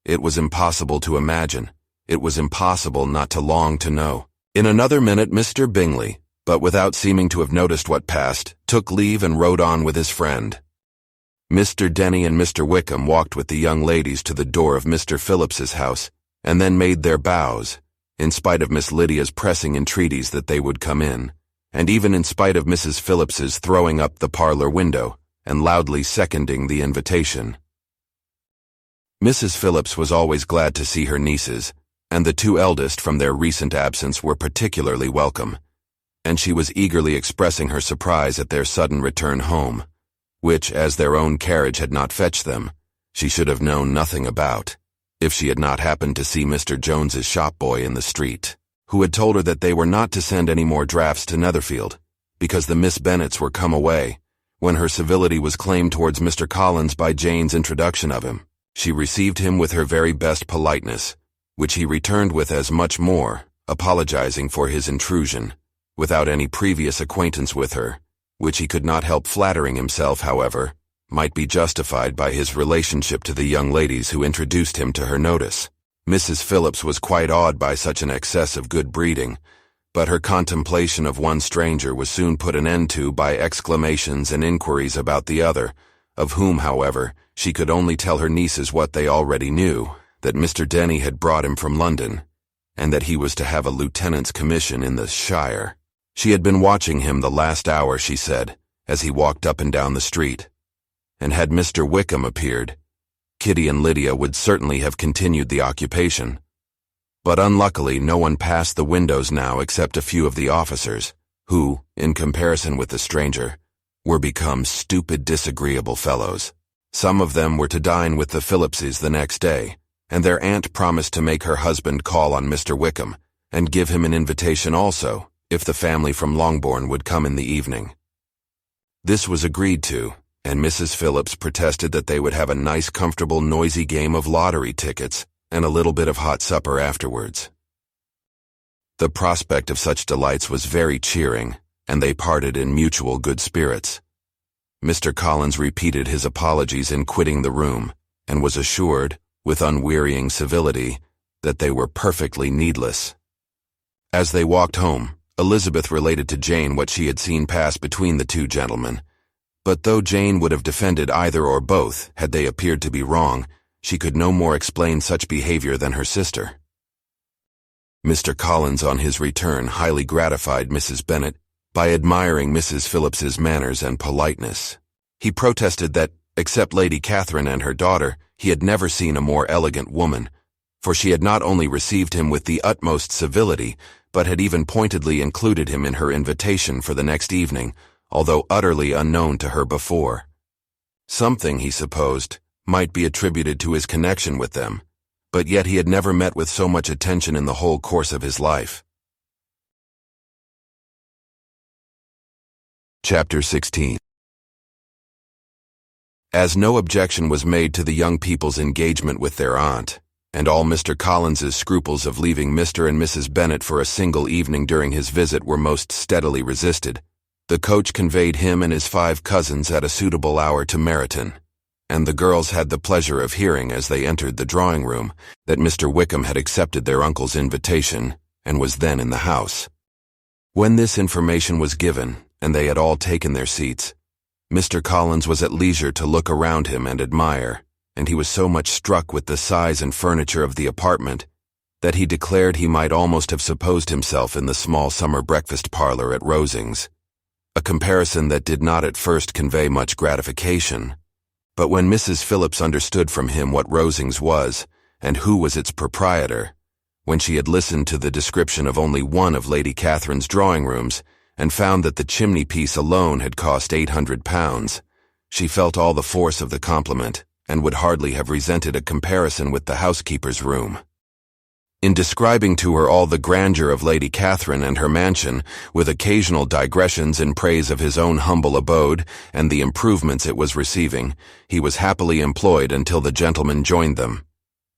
It was impossible to imagine. It was impossible not to long to know. In another minute Mr. Bingley, but without seeming to have noticed what passed, took leave and rode on with his friend. Mr. Denny and Mr. Wickham walked with the young ladies to the door of Mr. Phillips's house, and then made their bows, in spite of Miss Lydia's pressing entreaties that they would come in, and even in spite of Mrs. Phillips's throwing up the parlor window and loudly seconding the invitation. Mrs. Phillips was always glad to see her nieces, and the two eldest from their recent absence were particularly welcome, and she was eagerly expressing her surprise at their sudden return home, which, as their own carriage had not fetched them, she should have known nothing about, if she had not happened to see Mr. Jones's shop-boy in the street, who had told her that they were not to send any more drafts to Netherfield, because the Miss Bennets were come away, when her civility was claimed towards Mr. Collins by Jane's introduction of him. She received him with her very best politeness, which he returned with as much more, apologizing for his intrusion, without any previous acquaintance with her, which he could not help flattering himself, however, might be justified by his relationship to the young ladies who introduced him to her notice. Mrs. Phillips was quite awed by such an excess of good breeding, but her contemplation of one stranger was soon put an end to by exclamations and inquiries about the other, of whom, however, she could only tell her nieces what they already knew, that Mr. Denny had brought him from London, and that he was to have a lieutenant's commission in the shire. She had been watching him the last hour, she said, as he walked up and down the street, and had Mr. Wickham appeared, Kitty and Lydia would certainly have continued the occupation. But unluckily no one passed the windows now except a few of the officers, who, in comparison with the stranger, were become stupid, disagreeable fellows. Some of them were to dine with the Phillipses the next day, and their aunt promised to make her husband call on Mr. Wickham, and give him an invitation also, if the family from Longbourn would come in the evening. This was agreed to, and Mrs. Phillips protested that they would have a nice, comfortable, noisy game of lottery tickets, and a little bit of hot supper afterwards. The prospect of such delights was very cheering, and they parted in mutual good spirits. Mr. Collins repeated his apologies in quitting the room, and was assured, with unwearying civility, that they were perfectly needless. As they walked home, Elizabeth related to Jane what she had seen pass between the two gentlemen, but though Jane would have defended either or both had they appeared to be wrong, she could no more explain such behavior than her sister. Mr. Collins on his return highly gratified Mrs. Bennet by admiring Mrs. Phillips's manners and politeness. He protested that, except Lady Catherine and her daughter, he had never seen a more elegant woman, for she had not only received him with the utmost civility, but had even pointedly included him in her invitation for the next evening, although utterly unknown to her before. Something, he supposed, might be attributed to his connection with them, but yet he had never met with so much attention in the whole course of his life. Chapter 16. As no objection was made to the young people's engagement with their aunt, and all Mr. Collins's scruples of leaving Mr. and Mrs. Bennet for a single evening during his visit were most steadily resisted, the coach conveyed him and his 5 cousins at a suitable hour to Meryton, and the girls had the pleasure of hearing as they entered the drawing-room that Mr. Wickham had accepted their uncle's invitation and was then in the house. When this information was given, and they had all taken their seats, Mr. Collins was at leisure to look around him and admire, and he was so much struck with the size and furniture of the apartment that he declared he might almost have supposed himself in the small summer breakfast parlor at Rosings, a comparison that did not at first convey much gratification. But when Mrs. Phillips understood from him what Rosings was, and who was its proprietor, when she had listened to the description of only one of Lady Catherine's drawing-rooms, and found that the chimney-piece alone had cost £800, she felt all the force of the compliment, and would hardly have resented a comparison with the housekeeper's room. In describing to her all the grandeur of Lady Catherine and her mansion, with occasional digressions in praise of his own humble abode and the improvements it was receiving, he was happily employed until the gentlemen joined them.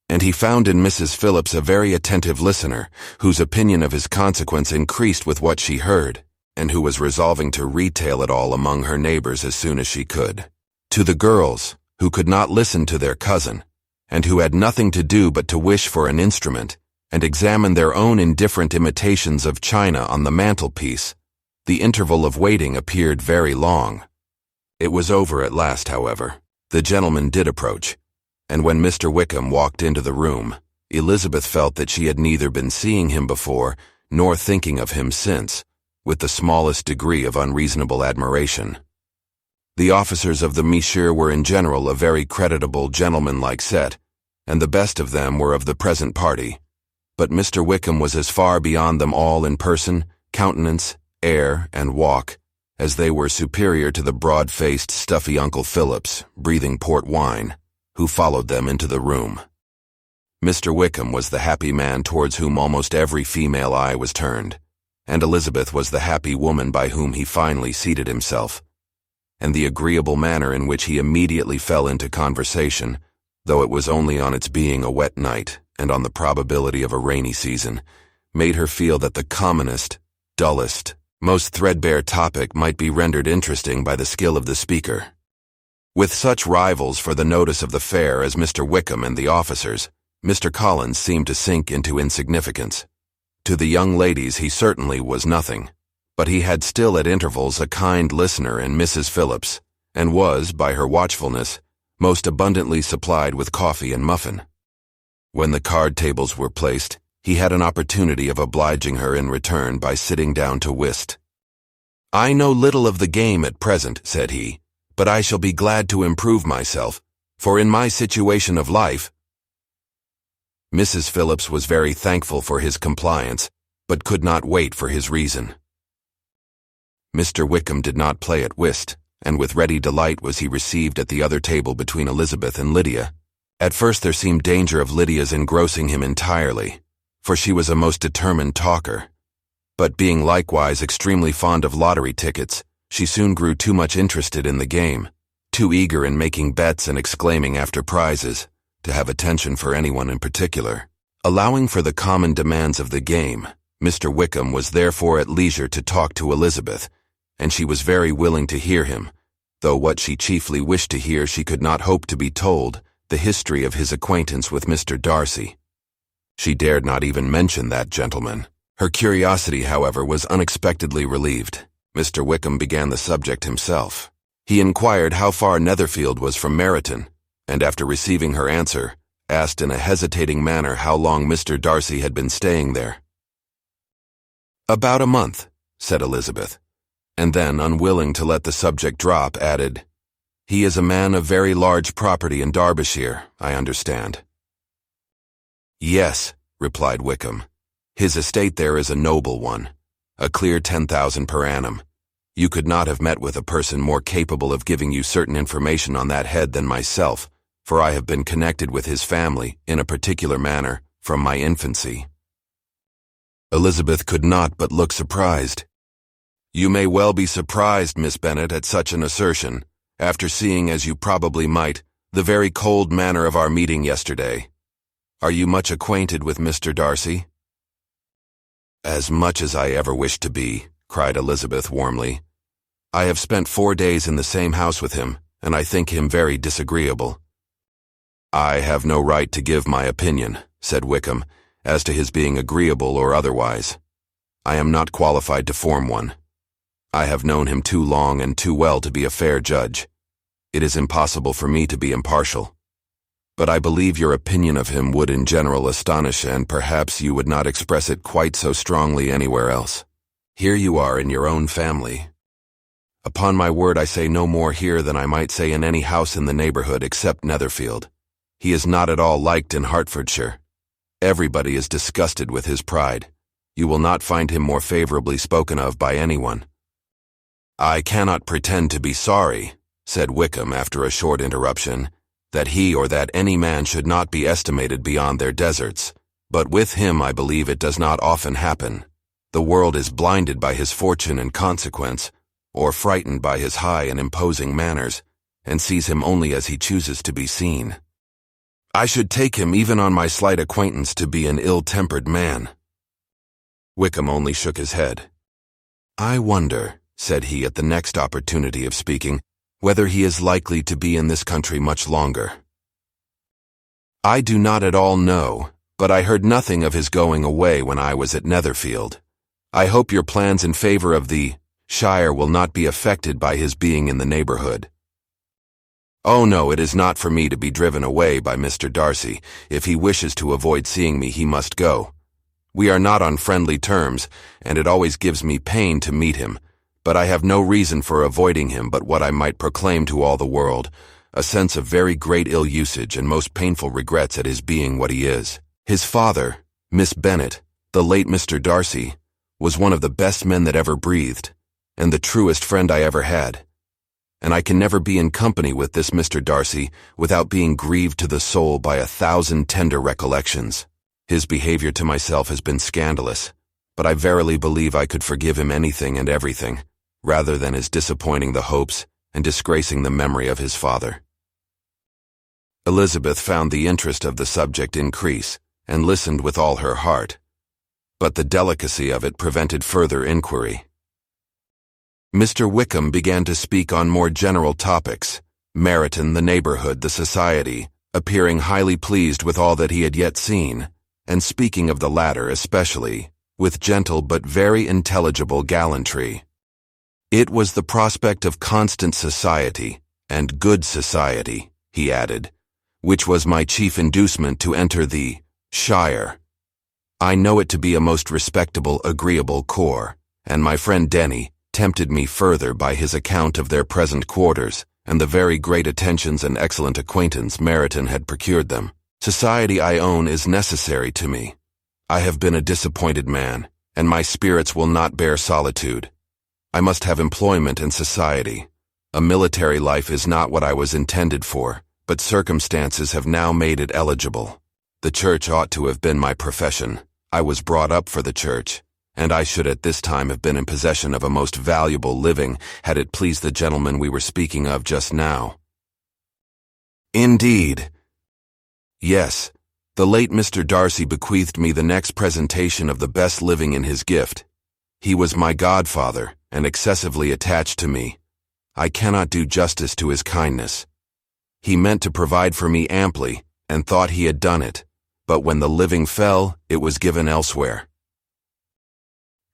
And he found in Mrs. Phillips a very attentive listener, whose opinion of his consequence increased with what she heard, and who was resolving to retail it all among her neighbors as soon as she could. To the girls, who could not listen to their cousin, and who had nothing to do but to wish for an instrument, and examine their own indifferent imitations of china on the mantelpiece, the interval of waiting appeared very long. It was over at last, however. The gentlemen did approach, and when Mr. Wickham walked into the room, Elizabeth felt that she had neither been seeing him before nor thinking of him since, with the smallest degree of unreasonable admiration. The officers of the Monsieur were in general a very creditable gentlemanlike set, and the best of them were of the present party. But Mr. Wickham was as far beyond them all in person, countenance, air, and walk, as they were superior to the broad-faced, stuffy Uncle Phillips, breathing port wine, who followed them into the room. Mr. Wickham was the happy man towards whom almost every female eye was turned, and Elizabeth was the happy woman by whom he finally seated himself, and the agreeable manner in which he immediately fell into conversation, though it was only on its being a wet night, and on the probability of a rainy season, made her feel that the commonest, dullest, most threadbare topic might be rendered interesting by the skill of the speaker. With such rivals for the notice of the fair as Mr. Wickham and the officers, Mr. Collins seemed to sink into insignificance. To the young ladies he certainly was nothing, but he had still at intervals a kind listener in Mrs. Phillips, and was, by her watchfulness, most abundantly supplied with coffee and muffin. When the card tables were placed, he had an opportunity of obliging her in return by sitting down to whist. "I know little of the game at present," said he, "but I shall be glad to improve myself, for in my situation of life—" Mrs. Phillips was very thankful for his compliance, but could not wait for his reason. Mr. Wickham did not play at whist, and with ready delight was he received at the other table between Elizabeth and Lydia. At first there seemed danger of Lydia's engrossing him entirely, for she was a most determined talker. But being likewise extremely fond of lottery tickets, she soon grew too much interested in the game, too eager in making bets and exclaiming after prizes, to have attention for anyone in particular. Allowing for the common demands of the game, Mr. Wickham was therefore at leisure to talk to Elizabeth, and she was very willing to hear him, though what she chiefly wished to hear she could not hope to be told, the history of his acquaintance with Mr. Darcy. She dared not even mention that gentleman. Her curiosity, however, was unexpectedly relieved. Mr. Wickham began the subject himself. He inquired how far Netherfield was from Meryton, and after receiving her answer, asked in a hesitating manner how long Mr. Darcy had been staying there. "About a month," said Elizabeth, and then, unwilling to let the subject drop, added, "He is a man of very large property in Derbyshire, I understand." "Yes," replied Wickham. "His estate there is a noble one, a clear 10,000 per annum. You could not have met with a person more capable of giving you certain information on that head than myself, for I have been connected with his family, in a particular manner, from my infancy." Elizabeth could not but look surprised. "You may well be surprised, Miss Bennet, at such an assertion, after seeing, as you probably might, the very cold manner of our meeting yesterday. Are you much acquainted with Mr. Darcy?" "As much as I ever wished to be," cried Elizabeth warmly. "I have spent 4 days in the same house with him, and I think him very disagreeable." "I have no right to give my opinion," said Wickham, "as to his being agreeable or otherwise. I am not qualified to form one. I have known him too long and too well to be a fair judge. It is impossible for me to be impartial. But I believe your opinion of him would in general astonish, and perhaps you would not express it quite so strongly anywhere else. Here you are in your own family. Upon my word, I say no more here than I might say in any house in the neighborhood except Netherfield. He is not at all liked in Hertfordshire. Everybody is disgusted with his pride. You will not find him more favorably spoken of by anyone." "I cannot pretend to be sorry," said Wickham after a short interruption, "that he or that any man should not be estimated beyond their deserts, but with him I believe it does not often happen. The world is blinded by his fortune and consequence, or frightened by his high and imposing manners, and sees him only as he chooses to be seen. I should take him, even on my slight acquaintance, to be an ill-tempered man." Wickham only shook his head. "I wonder," said he at the next opportunity of speaking, "whether he is likely to be in this country much longer. I do not at all know, but I heard nothing of his going away when I was at Netherfield. I hope your plans in favor of the shire will not be affected by his being in the neighborhood." "Oh no, it is not for me to be driven away by Mr. Darcy. If he wishes to avoid seeing me, he must go. We are not on friendly terms, and it always gives me pain to meet him, but I have no reason for avoiding him but what I might proclaim to all the world, a sense of very great ill-usage and most painful regrets at his being what he is. His father, Miss Bennet, the late Mr. Darcy, was one of the best men that ever breathed, and the truest friend I ever had. And I can never be in company with this Mr. Darcy without being grieved to the soul by 1,000 tender recollections. His behavior to myself has been scandalous, but I verily believe I could forgive him anything and everything, rather than his disappointing the hopes and disgracing the memory of his father." Elizabeth found the interest of the subject increase, and listened with all her heart, but the delicacy of it prevented further inquiry. Mr. Wickham began to speak on more general topics, Meryton, the neighborhood, the society, appearing highly pleased with all that he had yet seen, and speaking of the latter especially, with gentle but very intelligible gallantry. It was the prospect of constant society, and good society, he added, which was my chief inducement to enter the shire. I know it to be a most respectable, agreeable corps, and my friend Denny tempted me further by his account of their present quarters, and the very great attentions and excellent acquaintance Meryton had procured them. Society, I own, is necessary to me. I have been a disappointed man, and my spirits will not bear solitude. I must have employment and society. A military life is not what I was intended for, but circumstances have now made it eligible. The church ought to have been my profession. I was brought up for the church, and I should at this time have been in possession of a most valuable living had it pleased the gentleman we were speaking of just now. Indeed, Yes, the late Mr. Darcy bequeathed me the next presentation of the best living in his gift. He was my godfather and excessively attached to me. I cannot do justice to his kindness. He meant to provide for me amply and thought he had done it, but when the living fell, it was given elsewhere.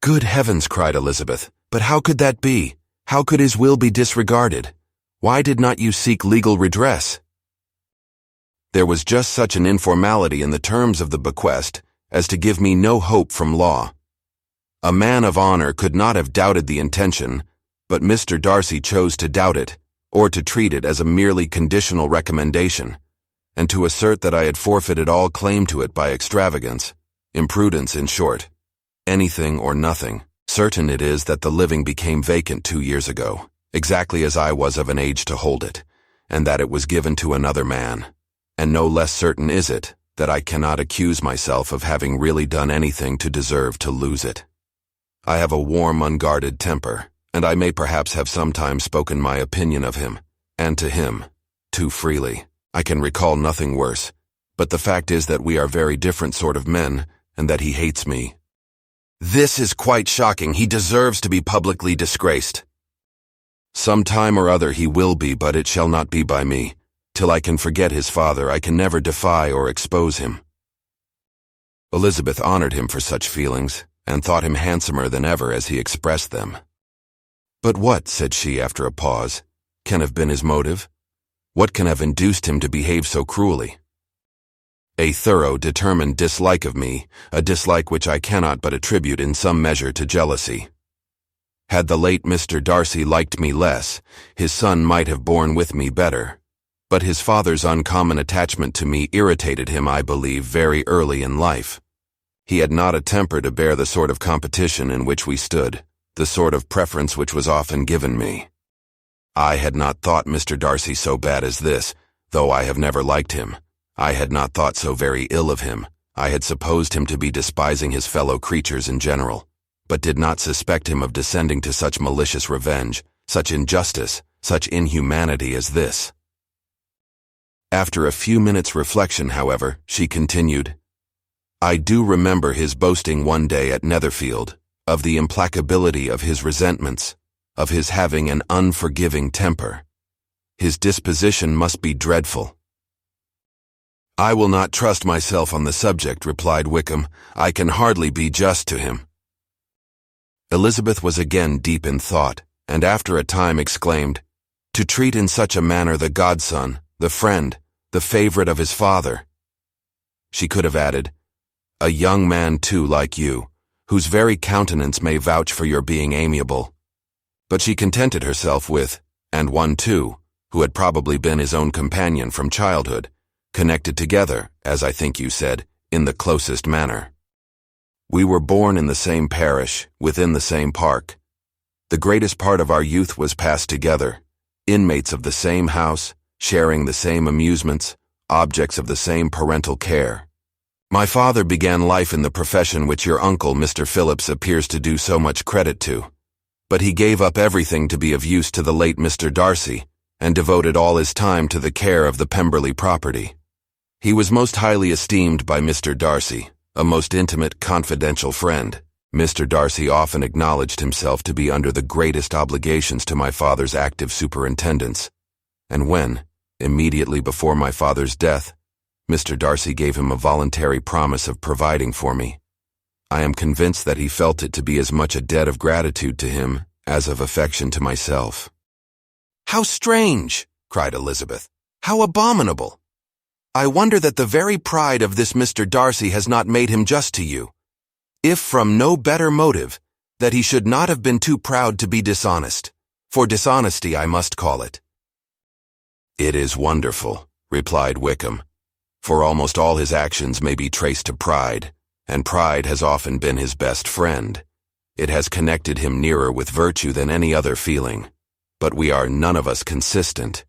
Good heavens, cried Elizabeth, but how could that be? How could his will be disregarded? Why did not you seek legal redress? There was just such an informality in the terms of the bequest as to give me no hope from law. A man of honor could not have doubted the intention, but Mr. Darcy chose to doubt it, or to treat it as a merely conditional recommendation, and to assert that I had forfeited all claim to it by extravagance, imprudence in short. Anything or nothing. Certain it is that the living became vacant 2 years ago, exactly as I was of an age to hold it, and that it was given to another man. And no less certain is it that I cannot accuse myself of having really done anything to deserve to lose it. I have a warm, unguarded temper, and I may perhaps have sometimes spoken my opinion of him, and to him, too freely. I can recall nothing worse, but the fact is that we are very different sort of men, and that he hates me. This is quite shocking. He deserves to be publicly disgraced. Some time or other he will be, but it shall not be by me. Till I can forget his father, I can never defy or expose him. Elizabeth honored him for such feelings, and thought him handsomer than ever as he expressed them. But what, said she after a pause, can have been his motive? What can have induced him to behave so cruelly? A thorough, determined dislike of me, a dislike which I cannot but attribute in some measure to jealousy. Had the late Mr. Darcy liked me less, his son might have borne with me better. But his father's uncommon attachment to me irritated him, I believe, very early in life. He had not a temper to bear the sort of competition in which we stood, the sort of preference which was often given me. I had not thought Mr. Darcy so bad as this, though I have never liked him. I had not thought so very ill of him. I had supposed him to be despising his fellow creatures in general, but did not suspect him of descending to such malicious revenge, such injustice, such inhumanity as this. After a few minutes' reflection, however, she continued, I do remember his boasting one day at Netherfield, of the implacability of his resentments, of his having an unforgiving temper. His disposition must be dreadful. I will not trust myself on the subject, replied Wickham. I can hardly be just to him. Elizabeth was again deep in thought, and after a time exclaimed, To treat in such a manner the godson, the friend, the favorite of his father. She could have added, A young man too like you, whose very countenance may vouch for your being amiable. But she contented herself with, and one too, who had probably been his own companion from childhood, connected together, as I think you said, in the closest manner. We were born in the same parish, within the same park. The greatest part of our youth was passed together, inmates of the same house, sharing the same amusements, objects of the same parental care. My father began life in the profession which your uncle, Mr. Phillips, appears to do so much credit to. But he gave up everything to be of use to the late Mr. Darcy, and devoted all his time to the care of the Pemberley property. He was most highly esteemed by Mr. Darcy, a most intimate, confidential friend. Mr. Darcy often acknowledged himself to be under the greatest obligations to my father's active superintendence, and when, immediately before my father's death, Mr. Darcy gave him a voluntary promise of providing for me, I am convinced that he felt it to be as much a debt of gratitude to him as of affection to myself. How strange, cried Elizabeth. How abominable! I wonder that the very pride of this Mr. Darcy has not made him just to you. If from no better motive, that he should not have been too proud to be dishonest. For dishonesty I must call it. It is wonderful, replied Wickham, for almost all his actions may be traced to pride, and pride has often been his best friend. It has connected him nearer with virtue than any other feeling. But we are none of us consistent,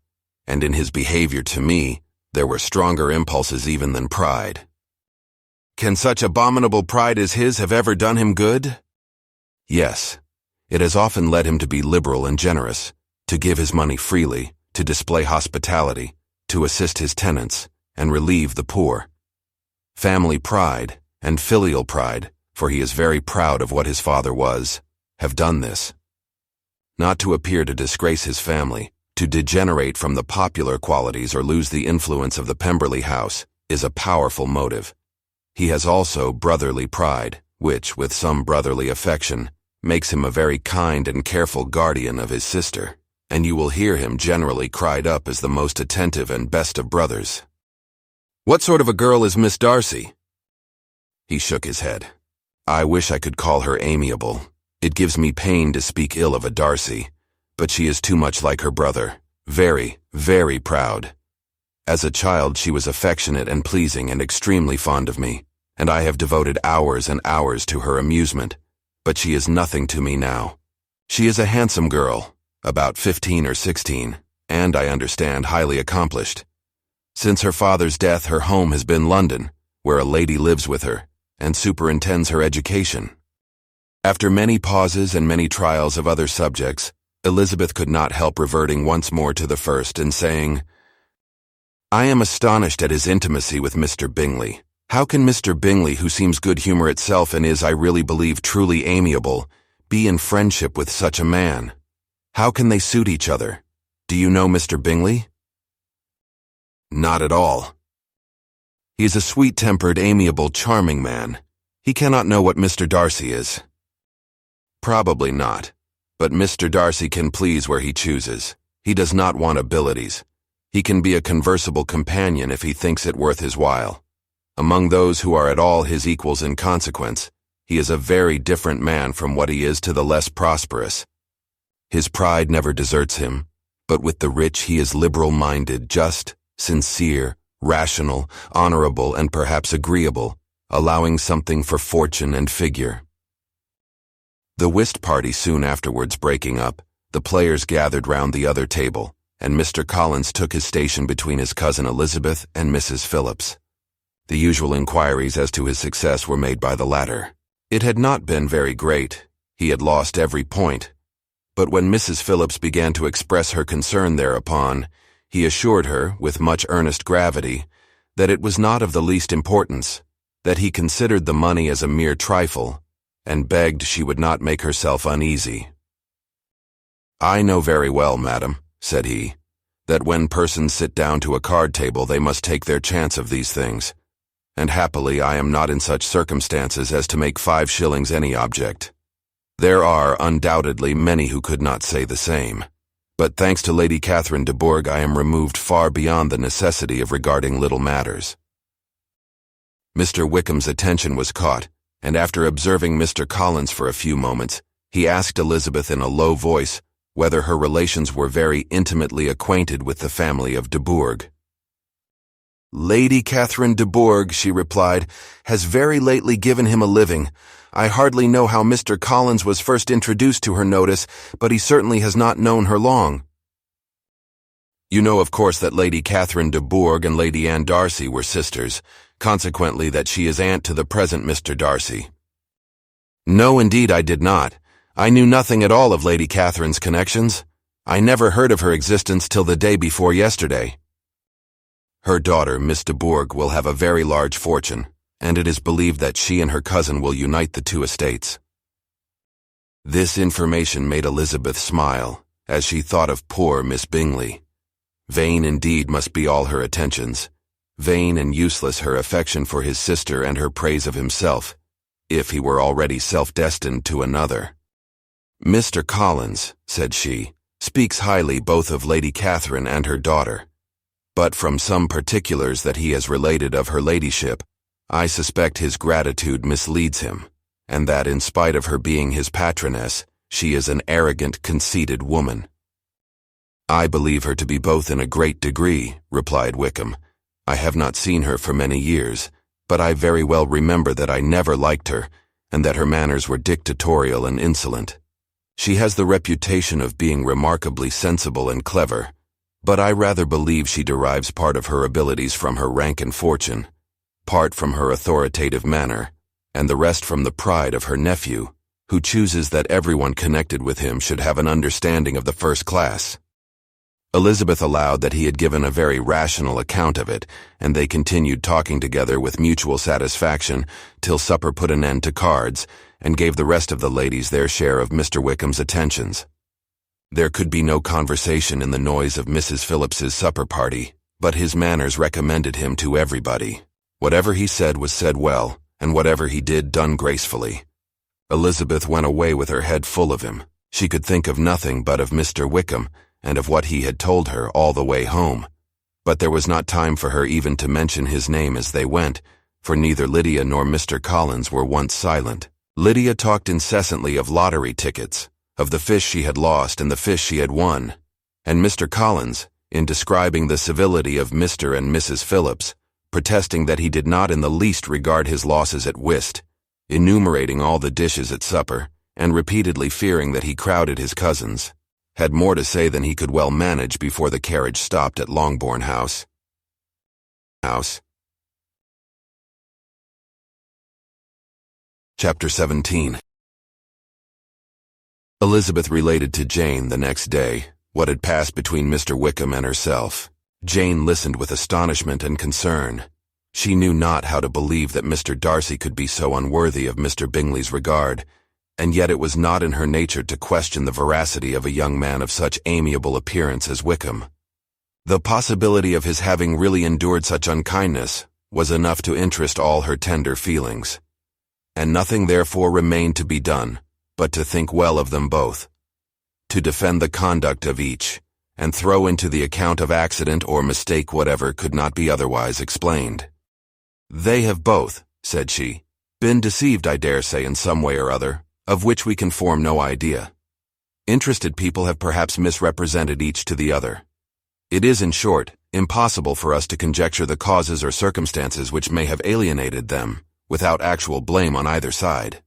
and in his behavior to me, there were stronger impulses even than pride. Can such abominable pride as his have ever done him good? Yes. It has often led him to be liberal and generous, to give his money freely, to display hospitality, to assist his tenants, and relieve the poor. Family pride and filial pride, for he is very proud of what his father was, have done this. Not to appear to disgrace his family, to degenerate from the popular qualities or lose the influence of the Pemberley house, is a powerful motive. He has also brotherly pride, which, with some brotherly affection, makes him a very kind and careful guardian of his sister, and you will hear him generally cried up as the most attentive and best of brothers. "What sort of a girl is Miss Darcy?" He shook his head. "I wish I could call her amiable. It gives me pain to speak ill of a Darcy, but she is too much like her brother, very, very proud. As a child she was affectionate and pleasing and extremely fond of me, and I have devoted hours and hours to her amusement, but she is nothing to me now. She is a handsome girl, about 15 or 16, and, I understand, highly accomplished. Since her father's death her home has been London, where a lady lives with her, and superintends her education." After many pauses and many trials of other subjects, Elizabeth could not help reverting once more to the first and saying, "I am astonished at his intimacy with Mr. Bingley. How can Mr. Bingley, who seems good humor itself and is, I really believe, truly amiable, be in friendship with such a man? How can they suit each other? Do you know Mr. Bingley?" "Not at all." "He is a sweet-tempered, amiable, charming man. He cannot know what Mr. Darcy is." "Probably not. But Mr. Darcy can please where he chooses. He does not want abilities. He can be a conversable companion if he thinks it worth his while. Among those who are at all his equals in consequence, he is a very different man from what he is to the less prosperous. His pride never deserts him, but with the rich he is liberal-minded, just, sincere, rational, honorable, and perhaps agreeable, allowing something for fortune and figure." The whist party soon afterwards breaking up, the players gathered round the other table, and Mr. Collins took his station between his cousin Elizabeth and Mrs. Phillips. The usual inquiries as to his success were made by the latter. It had not been very great. He had lost every point. But when Mrs. Phillips began to express her concern thereupon, he assured her, with much earnest gravity, that it was not of the least importance, that he considered the money as a mere trifle, and begged she would not make herself uneasy. "I know very well, madam," said he, "that when persons sit down to a card table they must take their chance of these things, and happily I am not in such circumstances as to make 5 shillings any object. There are, undoubtedly, many who could not say the same, but thanks to Lady Catherine de Bourgh I am removed far beyond the necessity of regarding little matters." Mr. Wickham's attention was caught, and after observing Mr. Collins for a few moments, he asked Elizabeth in a low voice whether her relations were very intimately acquainted with the family of de Bourgh. "Lady Catherine de Bourgh," she replied, "has very lately given him a living. I hardly know how Mr. Collins was first introduced to her notice, but he certainly has not known her long." "You know, of course, that Lady Catherine de Bourgh and Lady Anne Darcy were sisters, consequently that she is aunt to the present Mr. Darcy." "No, indeed, I did not. I knew nothing at all of Lady Catherine's connections. I never heard of her existence till the day before yesterday." "Her daughter, Miss de Bourgh, will have a very large fortune, and it is believed that she and her cousin will unite the 2 estates." This information made Elizabeth smile, as she thought of poor Miss Bingley. Vain indeed must be all her attentions, vain and useless her affection for his sister and her praise of himself, if he were already self-destined to another. "Mr. Collins," said she, "speaks highly both of Lady Catherine and her daughter, but from some particulars that he has related of her ladyship, I suspect his gratitude misleads him, and that in spite of her being his patroness, she is an arrogant, conceited woman." "I believe her to be both in a great degree," replied Wickham. "I have not seen her for many years, but I very well remember that I never liked her, and that her manners were dictatorial and insolent. She has the reputation of being remarkably sensible and clever, but I rather believe she derives part of her abilities from her rank and fortune, part from her authoritative manner, and the rest from the pride of her nephew, who chooses that everyone connected with him should have an understanding of the first class. Elizabeth allowed that he had given a very rational account of it, and they continued talking together with mutual satisfaction till supper put an end to cards and gave the rest of the ladies their share of Mr. Wickham's attentions. There could be no conversation in the noise of Mrs. Phillips's supper party, but his manners recommended him to everybody. Whatever he said was said well, and whatever he did done gracefully. Elizabeth went away with her head full of him. She could think of nothing but of Mr. Wickham, and of what he had told her all the way home. But there was not time for her even to mention his name as they went, for neither Lydia nor Mr. Collins were once silent. Lydia talked incessantly of lottery tickets, of the fish she had lost and the fish she had won, and Mr. Collins, in describing the civility of Mr. and Mrs. Phillips, protesting that he did not in the least regard his losses at whist, enumerating all the dishes at supper, and repeatedly fearing that he crowded his cousins, had more to say than he could well manage before the carriage stopped at Longbourn House. Chapter 17. Elizabeth related to Jane the next day what had passed between Mr. Wickham and herself. Jane listened with astonishment and concern. She knew not how to believe that Mr. Darcy could be so unworthy of Mr. Bingley's regard, and yet it was not in her nature to question the veracity of a young man of such amiable appearance as Wickham. The possibility of his having really endured such unkindness was enough to interest all her tender feelings, and nothing therefore remained to be done but to think well of them both, to defend the conduct of each, and throw into the account of accident or mistake whatever could not be otherwise explained. "They have both," said she, "been deceived, I dare say, in some way or other, of which we can form no idea. Interested people have perhaps misrepresented each to the other. It is, in short, impossible for us to conjecture the causes or circumstances which may have alienated them, without actual blame on either side."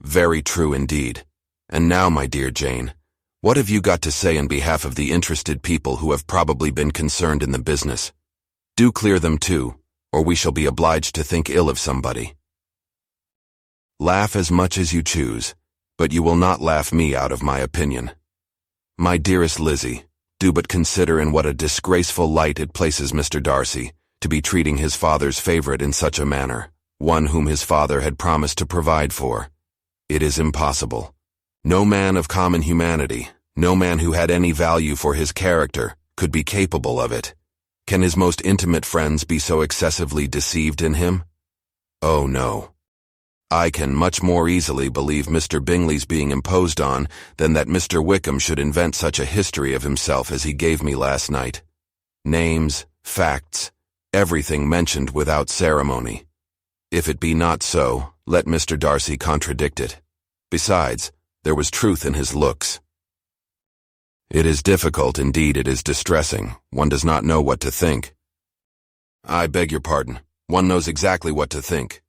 "Very true indeed. And now, my dear Jane, what have you got to say in behalf of the interested people who have probably been concerned in the business? Do clear them too, or we shall be obliged to think ill of somebody. Laugh as much as you choose, but you will not laugh me out of my opinion. My dearest Lizzie, do but consider in what a disgraceful light it places Mr. Darcy, to be treating his father's favorite in such a manner, one whom his father had promised to provide for. It is impossible. No man of common humanity, no man who had any value for his character, could be capable of it. Can his most intimate friends be so excessively deceived in him? Oh, no. I can much more easily believe Mr. Bingley's being imposed on than that Mr. Wickham should invent such a history of himself as he gave me last night. Names, facts, everything mentioned without ceremony. If it be not so, let Mr. Darcy contradict it. Besides, there was truth in his looks. It is difficult, indeed it is distressing. One does not know what to think. I beg your pardon. One knows exactly what to think.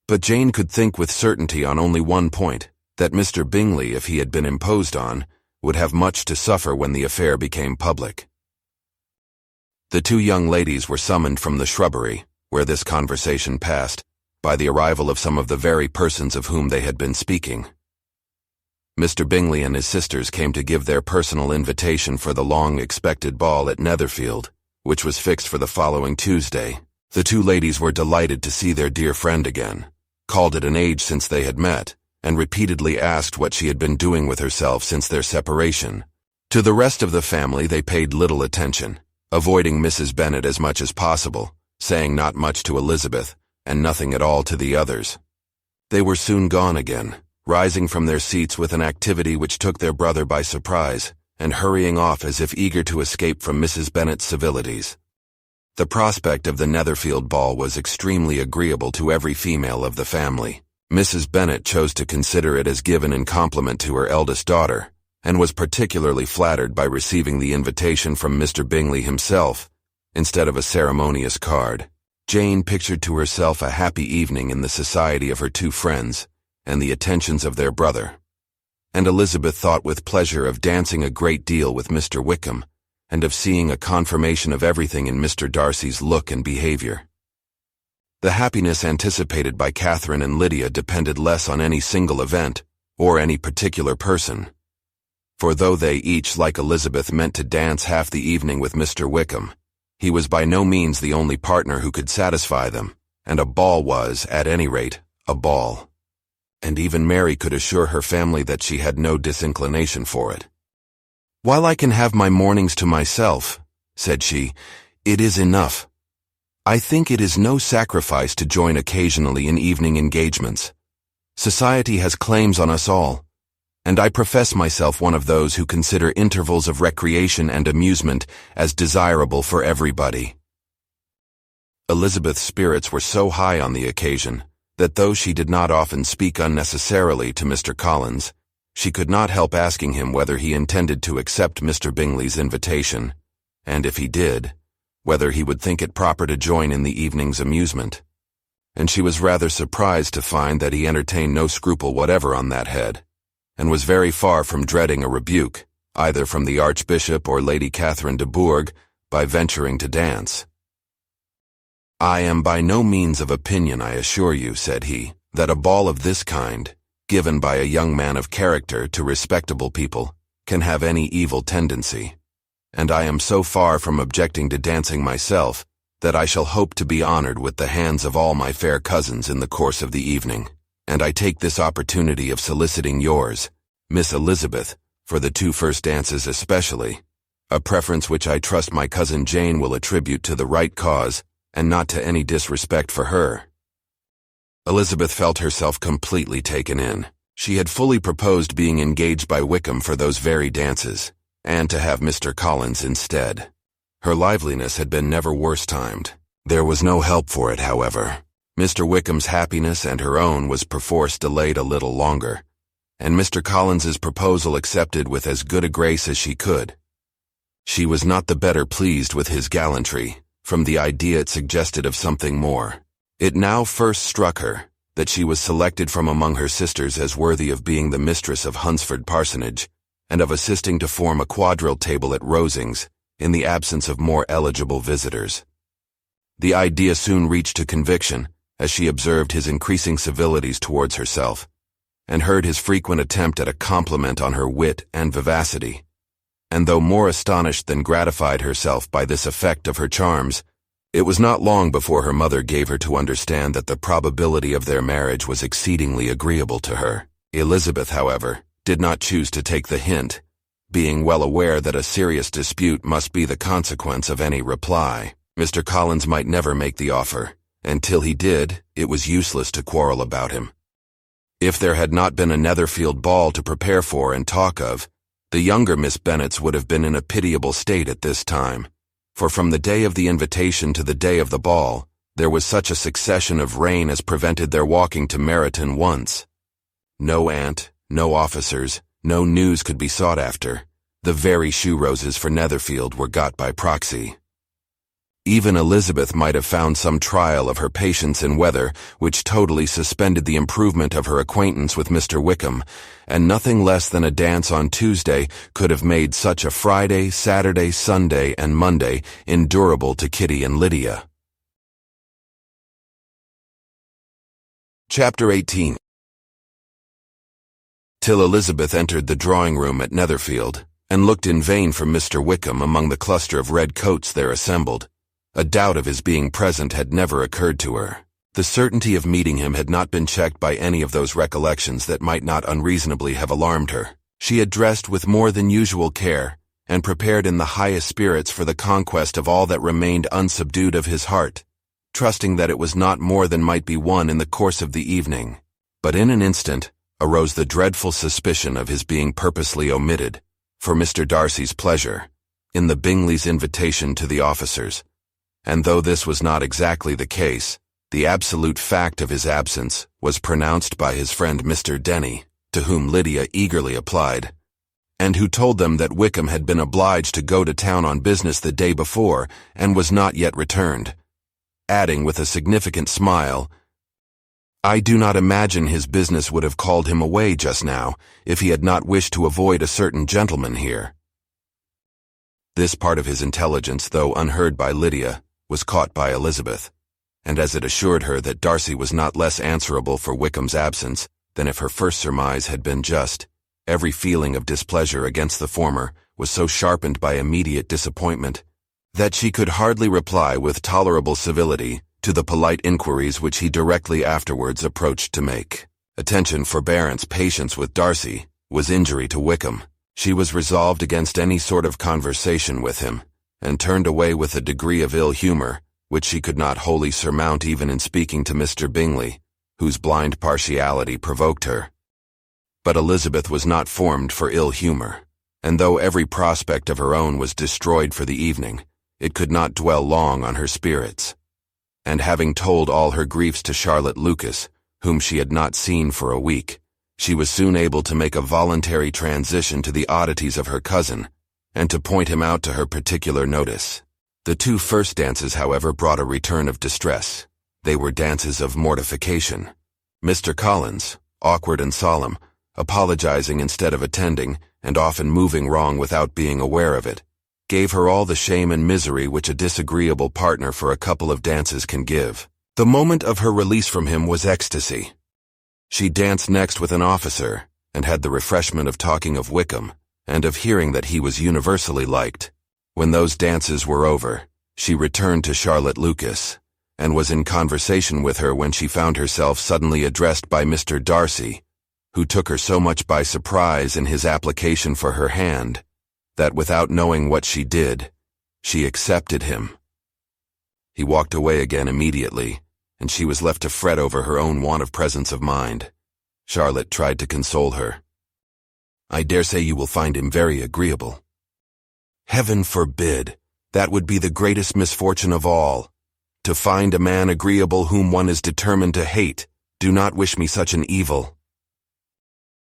But Jane could think with certainty on only one point, that Mr. Bingley, if he had been imposed on, would have much to suffer when the affair became public. The two young ladies were summoned from the shrubbery, where this conversation passed, by the arrival of some of the very persons of whom they had been speaking. Mr. Bingley and his sisters came to give their personal invitation for the long-expected ball at Netherfield, which was fixed for the following Tuesday. The two ladies were delighted to see their dear friend again, called it an age since they had met, and repeatedly asked what she had been doing with herself since their separation. To the rest of the family they paid little attention, avoiding Mrs. Bennet as much as possible, saying not much to Elizabeth, and nothing at all to the others. They were soon gone again, rising from their seats with an activity which took their brother by surprise, and hurrying off as if eager to escape from Mrs. Bennet's civilities. The prospect of the Netherfield ball was extremely agreeable to every female of the family. Mrs. Bennet chose to consider it as given in compliment to her eldest daughter, and was particularly flattered by receiving the invitation from Mr. Bingley himself, instead of a ceremonious card. Jane pictured to herself a happy evening in the society of her two friends, and the attentions of their brother. And Elizabeth thought with pleasure of dancing a great deal with Mr. Wickham, and of seeing a confirmation of everything in Mr. Darcy's look and behavior. The happiness anticipated by Catherine and Lydia depended less on any single event, or any particular person. For though they each, like Elizabeth, meant to dance half the evening with Mr. Wickham, he was by no means the only partner who could satisfy them, and a ball was, at any rate, a ball. And even Mary could assure her family that she had no disinclination for it. "While I can have my mornings to myself," said she, "it is enough. I think it is no sacrifice to join occasionally in evening engagements. Society has claims on us all, and I profess myself one of those who consider intervals of recreation and amusement as desirable for everybody." Elizabeth's spirits were so high on the occasion that though she did not often speak unnecessarily to Mr. Collins, she could not help asking him whether he intended to accept Mr. Bingley's invitation, and if he did, whether he would think it proper to join in the evening's amusement. And she was rather surprised to find that he entertained no scruple whatever on that head, and was very far from dreading a rebuke, either from the Archbishop or Lady Catherine de Bourgh, by venturing to dance. "I am by no means of opinion, I assure you," said he, "that a ball of this kind, given by a young man of character to respectable people, can have any evil tendency. And I am so far from objecting to dancing myself, that I shall hope to be honored with the hands of all my fair cousins in the course of the evening, and I take this opportunity of soliciting yours, Miss Elizabeth, for the 2 first dances especially, a preference which I trust my cousin Jane will attribute to the right cause, and not to any disrespect for her." Elizabeth felt herself completely taken in. She had fully proposed being engaged by Wickham for those very dances, and to have Mr. Collins instead. Her liveliness had been never worse timed. There was no help for it, however. Mr. Wickham's happiness and her own was perforce delayed a little longer, and Mr. Collins's proposal accepted with as good a grace as she could. She was not the better pleased with his gallantry, from the idea it suggested of something more. It now first struck her that she was selected from among her sisters as worthy of being the mistress of Hunsford Parsonage, and of assisting to form a quadrille table at Rosings, in the absence of more eligible visitors. The idea soon reached to conviction, as she observed his increasing civilities towards herself, and heard his frequent attempt at a compliment on her wit and vivacity. And though more astonished than gratified herself by this effect of her charms, it was not long before her mother gave her to understand that the probability of their marriage was exceedingly agreeable to her. Elizabeth, however, did not choose to take the hint, being well aware that a serious dispute must be the consequence of any reply. Mr. Collins might never make the offer, and till he did, it was useless to quarrel about him. If there had not been a Netherfield ball to prepare for and talk of, the younger Miss Bennets would have been in a pitiable state at this time, for from the day of the invitation to the day of the ball, there was such a succession of rain as prevented their walking to Meryton once. No aunt, no officers, no news could be sought after. The very shoe roses for Netherfield were got by proxy. Even Elizabeth might have found some trial of her patience in weather which totally suspended the improvement of her acquaintance with Mr. Wickham, and nothing less than a dance on Tuesday could have made such a Friday, Saturday, Sunday, and Monday endurable to Kitty and Lydia. Chapter 18. Till Elizabeth entered the drawing-room at Netherfield, and looked in vain for Mr. Wickham among the cluster of red coats there assembled, a doubt of his being present had never occurred to her. The certainty of meeting him had not been checked by any of those recollections that might not unreasonably have alarmed her. She had dressed with more than usual care, and prepared in the highest spirits for the conquest of all that remained unsubdued of his heart, trusting that it was not more than might be won in the course of the evening. But in an instant arose the dreadful suspicion of his being purposely omitted, for Mr. Darcy's pleasure, in the Bingleys' invitation to the officers. And though this was not exactly the case, the absolute fact of his absence was pronounced by his friend Mr. Denny, to whom Lydia eagerly applied, and who told them that Wickham had been obliged to go to town on business the day before and was not yet returned, adding with a significant smile, "I do not imagine his business would have called him away just now if he had not wished to avoid a certain gentleman here." This part of his intelligence, though unheard by Lydia, was caught by Elizabeth, and as it assured her that Darcy was not less answerable for Wickham's absence than if her first surmise had been just, every feeling of displeasure against the former was so sharpened by immediate disappointment that she could hardly reply with tolerable civility to the polite inquiries which he directly afterwards approached to make. Attention, forbearance, patience with Darcy was injury to Wickham. She was resolved against any sort of conversation with him, and turned away with a degree of ill humor which she could not wholly surmount even in speaking to Mr. Bingley, whose blind partiality provoked her. But Elizabeth was not formed for ill humor, and though every prospect of her own was destroyed for the evening, it could not dwell long on her spirits. And having told all her griefs to Charlotte Lucas, whom she had not seen for a week, she was soon able to make a voluntary transition to the oddities of her cousin, and to point him out to her particular notice. The 2 first dances, however, brought a return of distress. They were dances of mortification. Mr. Collins, awkward and solemn, apologizing instead of attending, and often moving wrong without being aware of it, gave her all the shame and misery which a disagreeable partner for a couple of dances can give. The moment of her release from him was ecstasy. She danced next with an officer, and had the refreshment of talking of Wickham, and of hearing that he was universally liked. When those dances were over, she returned to Charlotte Lucas, and was in conversation with her when she found herself suddenly addressed by Mr. Darcy, who took her so much by surprise in his application for her hand, that without knowing what she did, she accepted him. He walked away again immediately, and she was left to fret over her own want of presence of mind. Charlotte tried to console her. "I dare say you will find him very agreeable." "Heaven forbid! That would be the greatest misfortune of all. To find a man agreeable whom one is determined to hate. Do not wish me such an evil."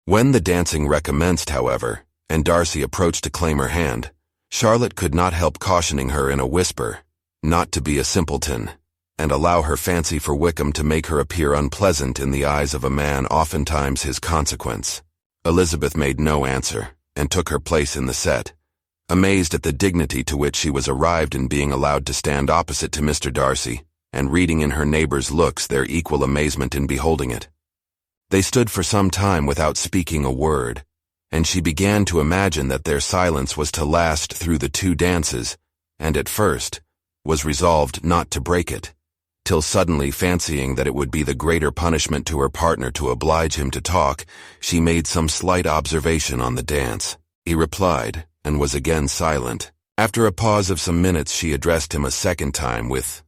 When the dancing recommenced, however, and Darcy approached to claim her hand, Charlotte could not help cautioning her in a whisper not to be a simpleton, and allow her fancy for Wickham to make her appear unpleasant in the eyes of a man oftentimes his consequence. Elizabeth made no answer, and took her place in the set, amazed at the dignity to which she was arrived in being allowed to stand opposite to Mr. Darcy, and reading in her neighbors' looks their equal amazement in beholding it. They stood for some time without speaking a word, and she began to imagine that their silence was to last through the 2 dances, and at first was resolved not to break it, till suddenly fancying that it would be the greater punishment to her partner to oblige him to talk, she made some slight observation on the dance. He replied, and was again silent. After a pause of some minutes, she addressed him a second time with,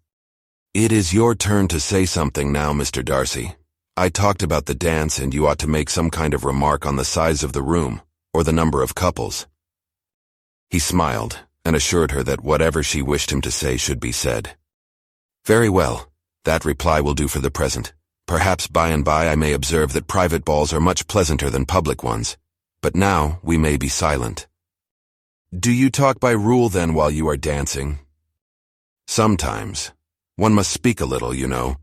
"It is your turn to say something now, Mr. Darcy. I talked about the dance, and you ought to make some kind of remark on the size of the room, or the number of couples." He smiled, and assured her that whatever she wished him to say should be said. "Very well, that reply will do for the present. Perhaps by and by I may observe that private balls are much pleasanter than public ones, but now we may be silent." "Do you talk by rule then while you are dancing?" "Sometimes. One must speak a little, you know.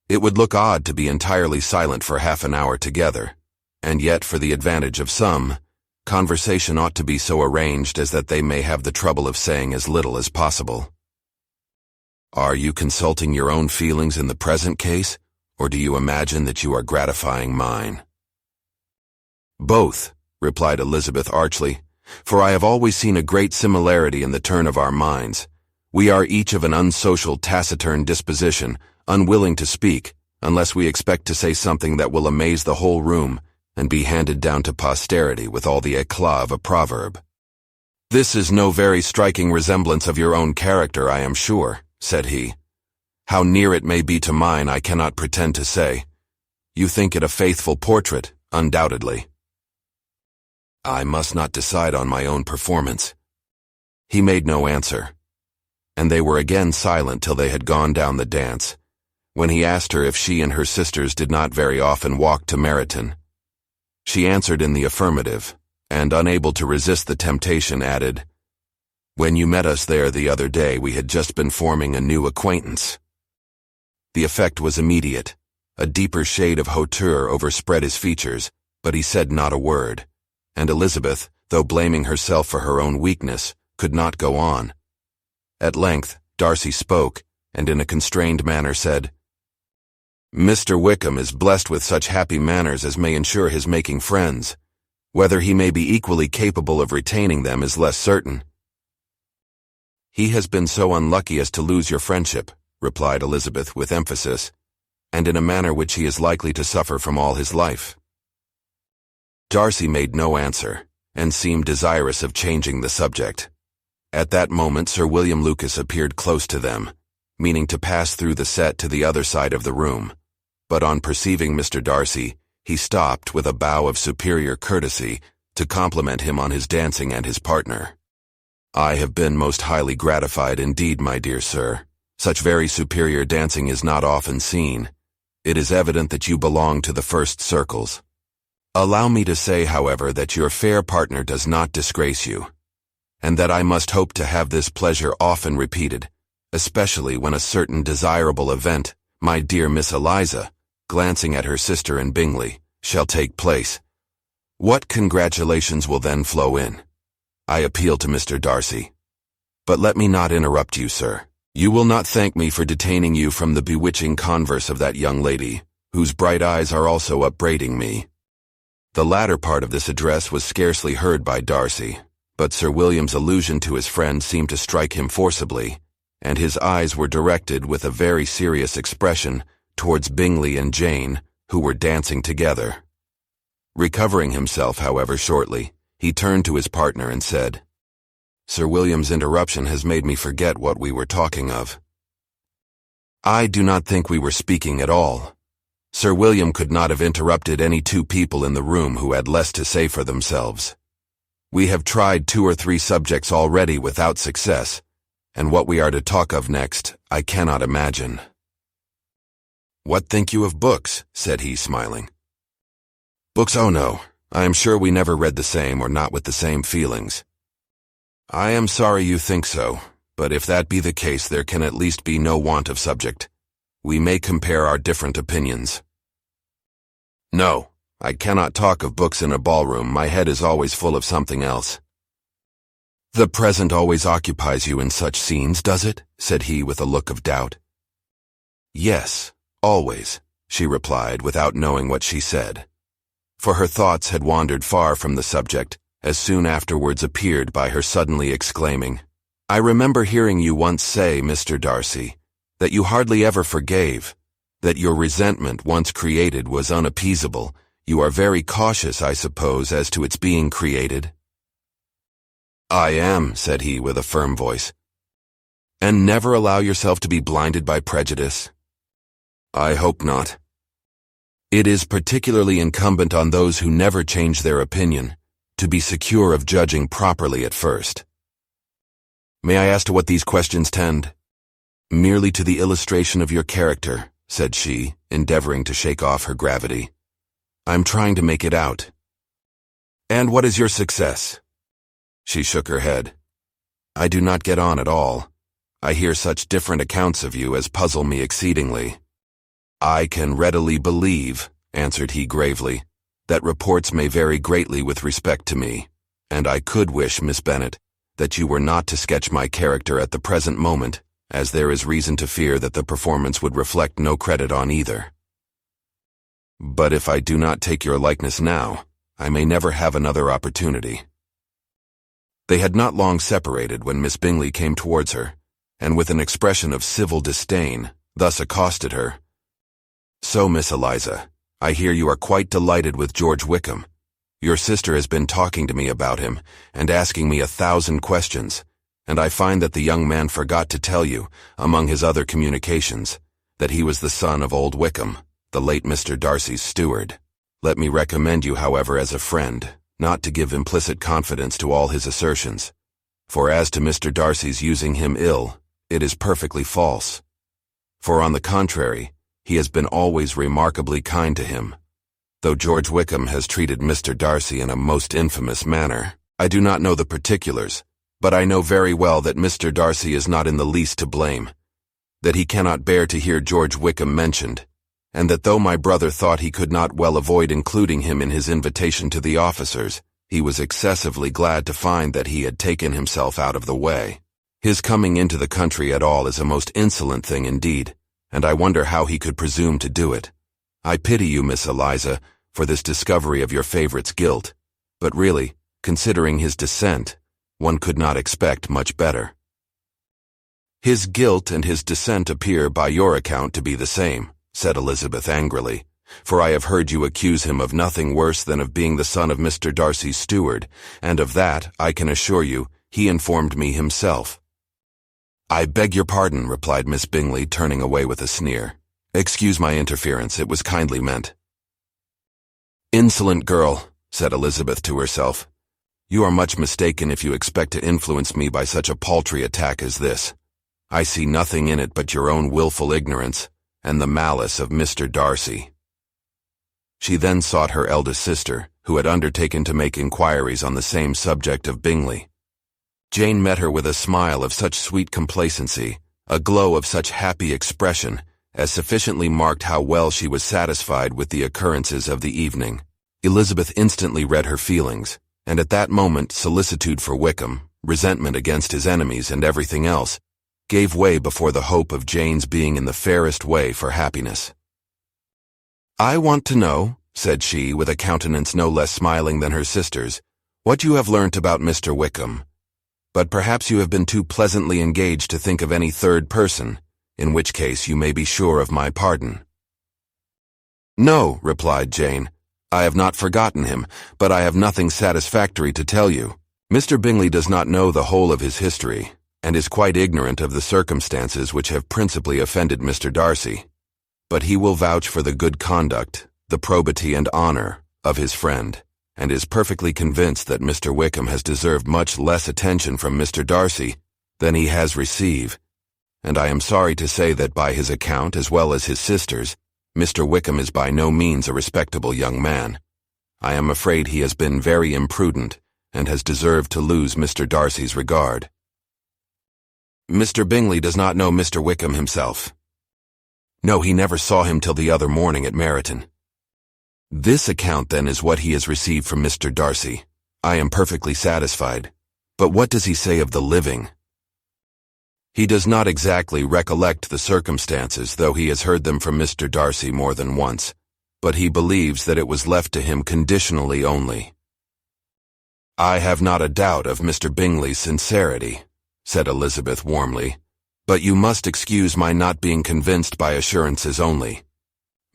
It would look odd to be entirely silent for half an hour together, and yet for the advantage of some, conversation ought to be so arranged as that they may have the trouble of saying as little as possible." "Are you consulting your own feelings in the present case, or do you imagine that you are gratifying mine?" "Both," replied Elizabeth archly, "for I have always seen a great similarity in the turn of our minds. We are each of an unsocial, taciturn disposition, unwilling to speak, unless we expect to say something that will amaze the whole room, and be handed down to posterity with all the éclat of a proverb." "This is no very striking resemblance of your own character, I am sure," said he. "How near it may be to mine I cannot pretend to say. You think it a faithful portrait, undoubtedly." "I must not decide on my own performance." He made no answer, and they were again silent till they had gone down the dance, when he asked her if she and her sisters did not very often walk to Meryton. She answered in the affirmative, and unable to resist the temptation, added, "When you met us there the other day, we had just been forming a new acquaintance." The effect was immediate. A deeper shade of hauteur overspread his features, but he said not a word, and Elizabeth, though blaming herself for her own weakness, could not go on. At length, Darcy spoke, and in a constrained manner said, "Mr. Wickham is blessed with such happy manners as may ensure his making friends. Whether he may be equally capable of retaining them is less certain. He has been so unlucky as to lose your friendship, replied Elizabeth with emphasis, and in a manner which he is likely to suffer from all his life. Darcy made no answer, and seemed desirous of changing the subject. At that moment Sir William Lucas appeared close to them, meaning to pass through the set to the other side of the room, but on perceiving Mr. Darcy, he stopped with a bow of superior courtesy to compliment him on his dancing and his partner. I have been most highly gratified indeed, my dear sir. Such very superior dancing is not often seen. It is evident that you belong to the first circles. Allow me to say, however, that your fair partner does not disgrace you, and that I must hope to have this pleasure often repeated, especially when a certain desirable event, my dear Miss Eliza, glancing at her sister in Bingley, shall take place. What congratulations will then flow in? I appeal to Mr. Darcy. But let me not interrupt you, sir. You will not thank me for detaining you from the bewitching converse of that young lady, whose bright eyes are also upbraiding me. The latter part of this address was scarcely heard by Darcy, but Sir William's allusion to his friend seemed to strike him forcibly, and his eyes were directed with a very serious expression towards Bingley and Jane, who were dancing together. Recovering himself, however, shortly, he turned to his partner and said, Sir William's interruption has made me forget what we were talking of. I do not think we were speaking at all. Sir William could not have interrupted any two people in the room who had less to say for themselves. We have tried 2 or 3 subjects already without success, and what we are to talk of next, I cannot imagine. What think you of books? Said he, smiling. Books, oh no, I am sure we never read the same or not with the same feelings. I am sorry you think so, but if that be the case there can at least be no want of subject. We may compare our different opinions. No, I cannot talk of books in a ballroom, my head is always full of something else. The present always occupies you in such scenes, does it? Said he with a look of doubt. Yes, always, she replied without knowing what she said. For her thoughts had wandered far from the subject, as soon afterwards appeared by her suddenly exclaiming, I remember hearing you once say, Mr. Darcy, that you hardly ever forgave, that your resentment once created was unappeasable. You are very cautious, I suppose, as to its being created. I am, said he with a firm voice. And never allow yourself to be blinded by prejudice? I hope not. It is particularly incumbent on those who never change their opinion to be secure of judging properly at first. May I ask to what these questions tend? Merely to the illustration of your character, said she, endeavoring to shake off her gravity. I'm trying to make it out. And what is your success? She shook her head. I do not get on at all. I hear such different accounts of you as puzzle me exceedingly. I can readily believe, answered he gravely, that reports may vary greatly with respect to me, and I could wish, Miss Bennet, that you were not to sketch my character at the present moment, as there is reason to fear that the performance would reflect no credit on either. But if I do not take your likeness now, I may never have another opportunity. They had not long separated when Miss Bingley came towards her, and with an expression of civil disdain, thus accosted her. So, Miss Eliza, I hear you are quite delighted with George Wickham. Your sister has been talking to me about him, and asking me 1,000 questions, and I find that the young man forgot to tell you, among his other communications, that he was the son of old Wickham, the late Mr. Darcy's steward. Let me recommend you, however, as a friend, not to give implicit confidence to all his assertions, for as to Mr. Darcy's using him ill, it is perfectly false. For on the contrary, he has been always remarkably kind to him, though George Wickham has treated Mr. Darcy in a most infamous manner. I do not know the particulars, but I know very well that Mr. Darcy is not in the least to blame, that he cannot bear to hear George Wickham mentioned, and that though my brother thought he could not well avoid including him in his invitation to the officers, he was excessively glad to find that he had taken himself out of the way. His coming into the country at all is a most insolent thing indeed, and I wonder how he could presume to do it. I pity you, Miss Eliza, for this discovery of your favorite's guilt, But really, considering his descent, one could not expect much better. His guilt and his descent appear by your account to be the same, said Elizabeth angrily, for I have heard you accuse him of nothing worse than of being the son of Mr. Darcy's steward, and of that, I can assure you, he informed me himself. I beg your pardon, replied Miss Bingley, turning away with a sneer. Excuse my interference, it was kindly meant. Insolent girl, said Elizabeth to herself. You are much mistaken if you expect to influence me by such a paltry attack as this. I see nothing in it but your own willful ignorance, and the malice of Mr. Darcy. She then sought her eldest sister, who had undertaken to make inquiries on the same subject of Bingley. Jane met her with a smile of such sweet complacency, a glow of such happy expression, as sufficiently marked how well she was satisfied with the occurrences of the evening. Elizabeth instantly read her feelings, and at that moment solicitude for Wickham, resentment against his enemies and everything else, gave way before the hope of Jane's being in the fairest way for happiness. I want to know, said she, with a countenance no less smiling than her sister's, what you have learnt about Mr. Wickham. But perhaps you have been too pleasantly engaged to think of any third person, in which case you may be sure of my pardon. No, replied Jane, I have not forgotten him, but I have nothing satisfactory to tell you. Mr. Bingley does not know the whole of his history, and is quite ignorant of the circumstances which have principally offended Mr. Darcy. But he will vouch for the good conduct, the probity and honor of his friend, and is perfectly convinced that Mr. Wickham has deserved much less attention from Mr. Darcy than he has received, and I am sorry to say that by his account as well as his sister's, Mr. Wickham is by no means a respectable young man. I am afraid he has been very imprudent, and has deserved to lose Mr. Darcy's regard. Mr. Bingley does not know Mr. Wickham himself. No, he never saw him till the other morning at Meryton. This account, then, is what he has received from Mr. Darcy. I am perfectly satisfied. But what does he say of the living? He does not exactly recollect the circumstances, though he has heard them from Mr. Darcy more than once, but he believes that it was left to him conditionally only. I have not a doubt of Mr. Bingley's sincerity, said Elizabeth warmly, but you must excuse my not being convinced by assurances only.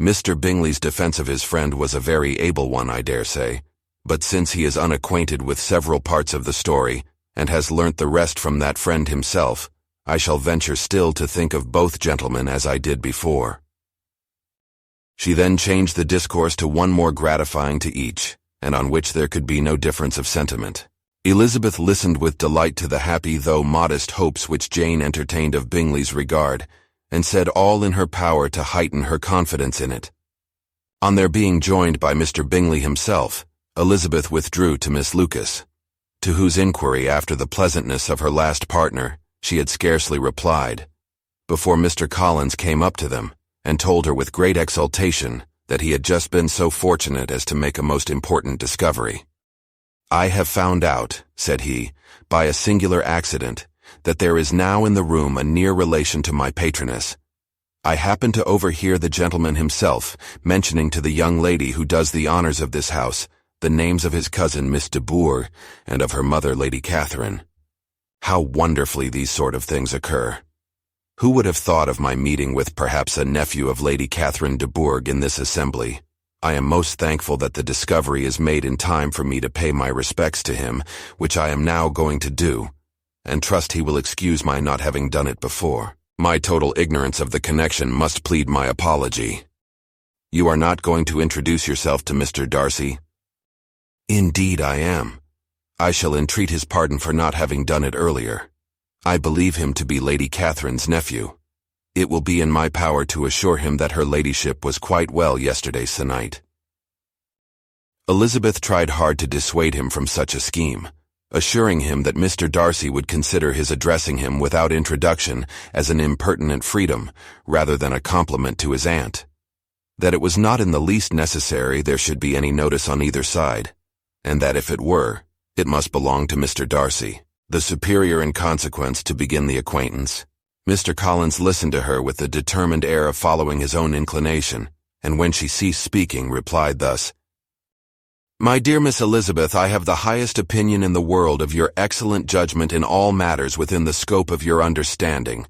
Mr. Bingley's defense of his friend was a very able one, I dare say, but since he is unacquainted with several parts of the story, and has learnt the rest from that friend himself, I shall venture still to think of both gentlemen as I did before. She then changed the discourse to one more gratifying to each, and on which there could be no difference of sentiment. Elizabeth listened with delight to the happy though modest hopes which Jane entertained of Bingley's regard, and said all in her power to heighten her confidence in it. On their being joined by Mr. Bingley himself, Elizabeth withdrew to Miss Lucas, to whose inquiry after the pleasantness of her last partner she had scarcely replied, before Mr. Collins came up to them, and told her with great exultation that he had just been so fortunate as to make a most important discovery. I have found out, said he, by a singular accident, that there is now in the room a near relation to my patroness. I happened to overhear the gentleman himself mentioning to the young lady who does the honors of this house the names of his cousin Miss de Bourgh and of her mother Lady Catherine. How wonderfully these sort of things occur! Who would have thought of my meeting with perhaps a nephew of Lady Catherine de Bourgh in this assembly? I am most thankful that the discovery is made in time for me to pay my respects to him, which I am now going to do, and trust he will excuse my not having done it before. My total ignorance of the connection must plead my apology. You are not going to introduce yourself to Mr. Darcy? Indeed I am. I shall entreat his pardon for not having done it earlier. I believe him to be Lady Catherine's nephew. It will be in my power to assure him that her ladyship was quite well yesterday se'night. Elizabeth tried hard to dissuade him from such a scheme, assuring him that Mr. Darcy would consider his addressing him without introduction as an impertinent freedom rather than a compliment to his aunt, that it was not in the least necessary there should be any notice on either side, and that if it were, it must belong to Mr. Darcy, the superior in consequence, to begin the acquaintance. Mr. Collins listened to her with the determined air of following his own inclination, and when she ceased speaking, replied thus, My dear Miss Elizabeth, I have the highest opinion in the world of your excellent judgment in all matters within the scope of your understanding,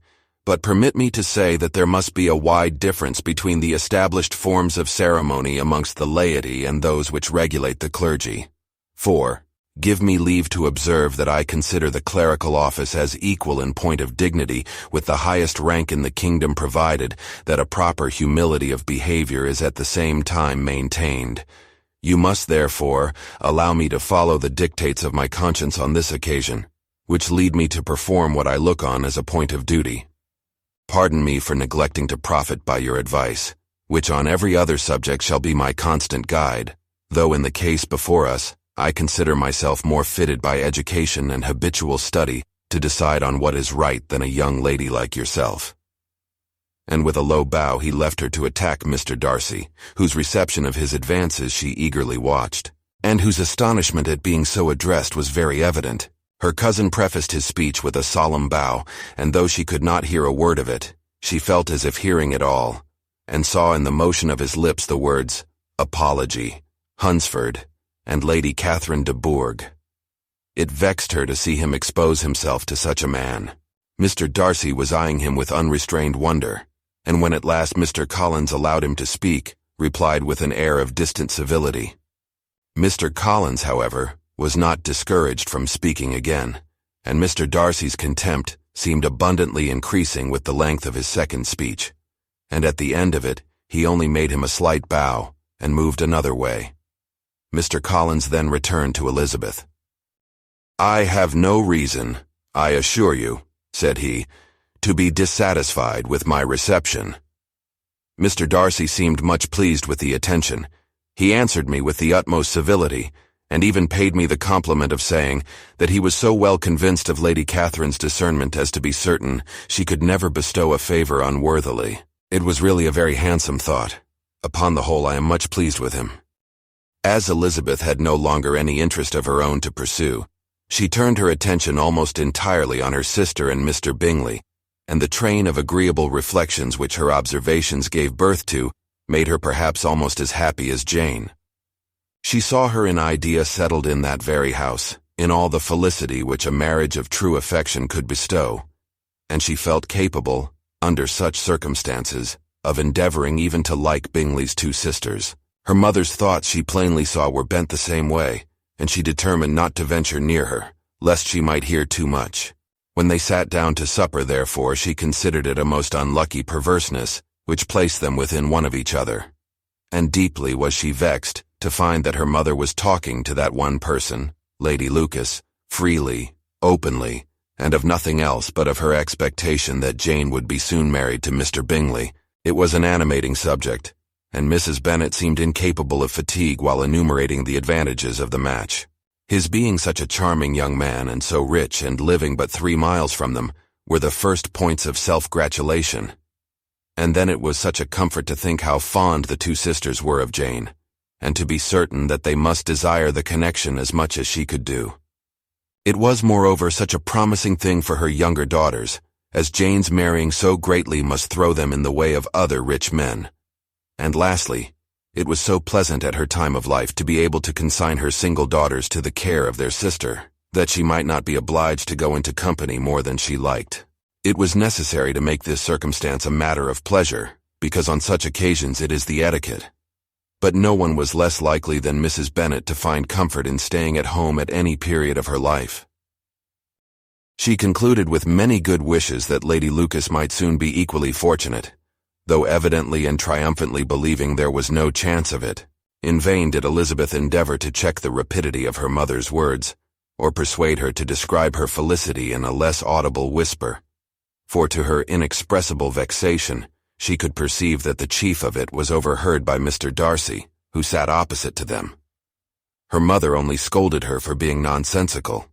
but permit me to say that there must be a wide difference between the established forms of ceremony amongst the laity and those which regulate the clergy. For, give me leave to observe that I consider the clerical office as equal in point of dignity with the highest rank in the kingdom, provided that a proper humility of behavior is at the same time maintained. You must, therefore, allow me to follow the dictates of my conscience on this occasion, which lead me to perform what I look on as a point of duty. Pardon me for neglecting to profit by your advice, which on every other subject shall be my constant guide, though in the case before us, I consider myself more fitted by education and habitual study to decide on what is right than a young lady like yourself. And with a low bow he left her to attack Mr. Darcy, whose reception of his advances she eagerly watched, and whose astonishment at being so addressed was very evident. Her cousin prefaced his speech with a solemn bow, and though she could not hear a word of it, she felt as if hearing it all, and saw in the motion of his lips the words, apology, Hunsford, and Lady Catherine de Bourgh. It vexed her to see him expose himself to such a man. Mr. Darcy was eyeing him with unrestrained wonder, and when at last Mr. Collins allowed him to speak, replied with an air of distant civility. Mr. Collins, however, was not discouraged from speaking again, and Mr. Darcy's contempt seemed abundantly increasing with the length of his second speech, and at the end of it he only made him a slight bow and moved another way. Mr. Collins then returned to Elizabeth. "I have no reason, I assure you," said he, "to be dissatisfied with my reception." Mr. Darcy seemed much pleased with the attention. He answered me with the utmost civility, and even paid me the compliment of saying that he was so well convinced of Lady Catherine's discernment as to be certain she could never bestow a favor unworthily. It was really a very handsome thought. Upon the whole, I am much pleased with him. As Elizabeth had no longer any interest of her own to pursue, she turned her attention almost entirely on her sister and Mr. Bingley, and the train of agreeable reflections which her observations gave birth to made her perhaps almost as happy as Jane. She saw her in idea settled in that very house, in all the felicity which a marriage of true affection could bestow, and she felt capable, under such circumstances, of endeavoring even to like Bingley's two sisters. Her mother's thoughts she plainly saw were bent the same way, and she determined not to venture near her, lest she might hear too much. When they sat down to supper, therefore, she considered it a most unlucky perverseness, which placed them within one of each other. And deeply was she vexed to find that her mother was talking to that one person, Lady Lucas, freely, openly, and of nothing else but of her expectation that Jane would be soon married to Mr. Bingley. It was an animating subject, and Mrs. Bennet seemed incapable of fatigue while enumerating the advantages of the match. His being such a charming young man and so rich and living but 3 miles from them were the first points of self-gratulation. And then it was such a comfort to think how fond the two sisters were of Jane, and to be certain that they must desire the connection as much as she could do. It was, moreover, such a promising thing for her younger daughters, as Jane's marrying so greatly must throw them in the way of other rich men. And lastly, it was so pleasant at her time of life to be able to consign her single daughters to the care of their sister, that she might not be obliged to go into company more than she liked. It was necessary to make this circumstance a matter of pleasure, because on such occasions it is the etiquette. But no one was less likely than Mrs. Bennet to find comfort in staying at home at any period of her life. She concluded with many good wishes that Lady Lucas might soon be equally fortunate, though evidently and triumphantly believing there was no chance of it. In vain did Elizabeth endeavor to check the rapidity of her mother's words, or persuade her to describe her felicity in a less audible whisper, for to her inexpressible vexation, she could perceive that the chief of it was overheard by Mr. Darcy, who sat opposite to them. Her mother only scolded her for being nonsensical.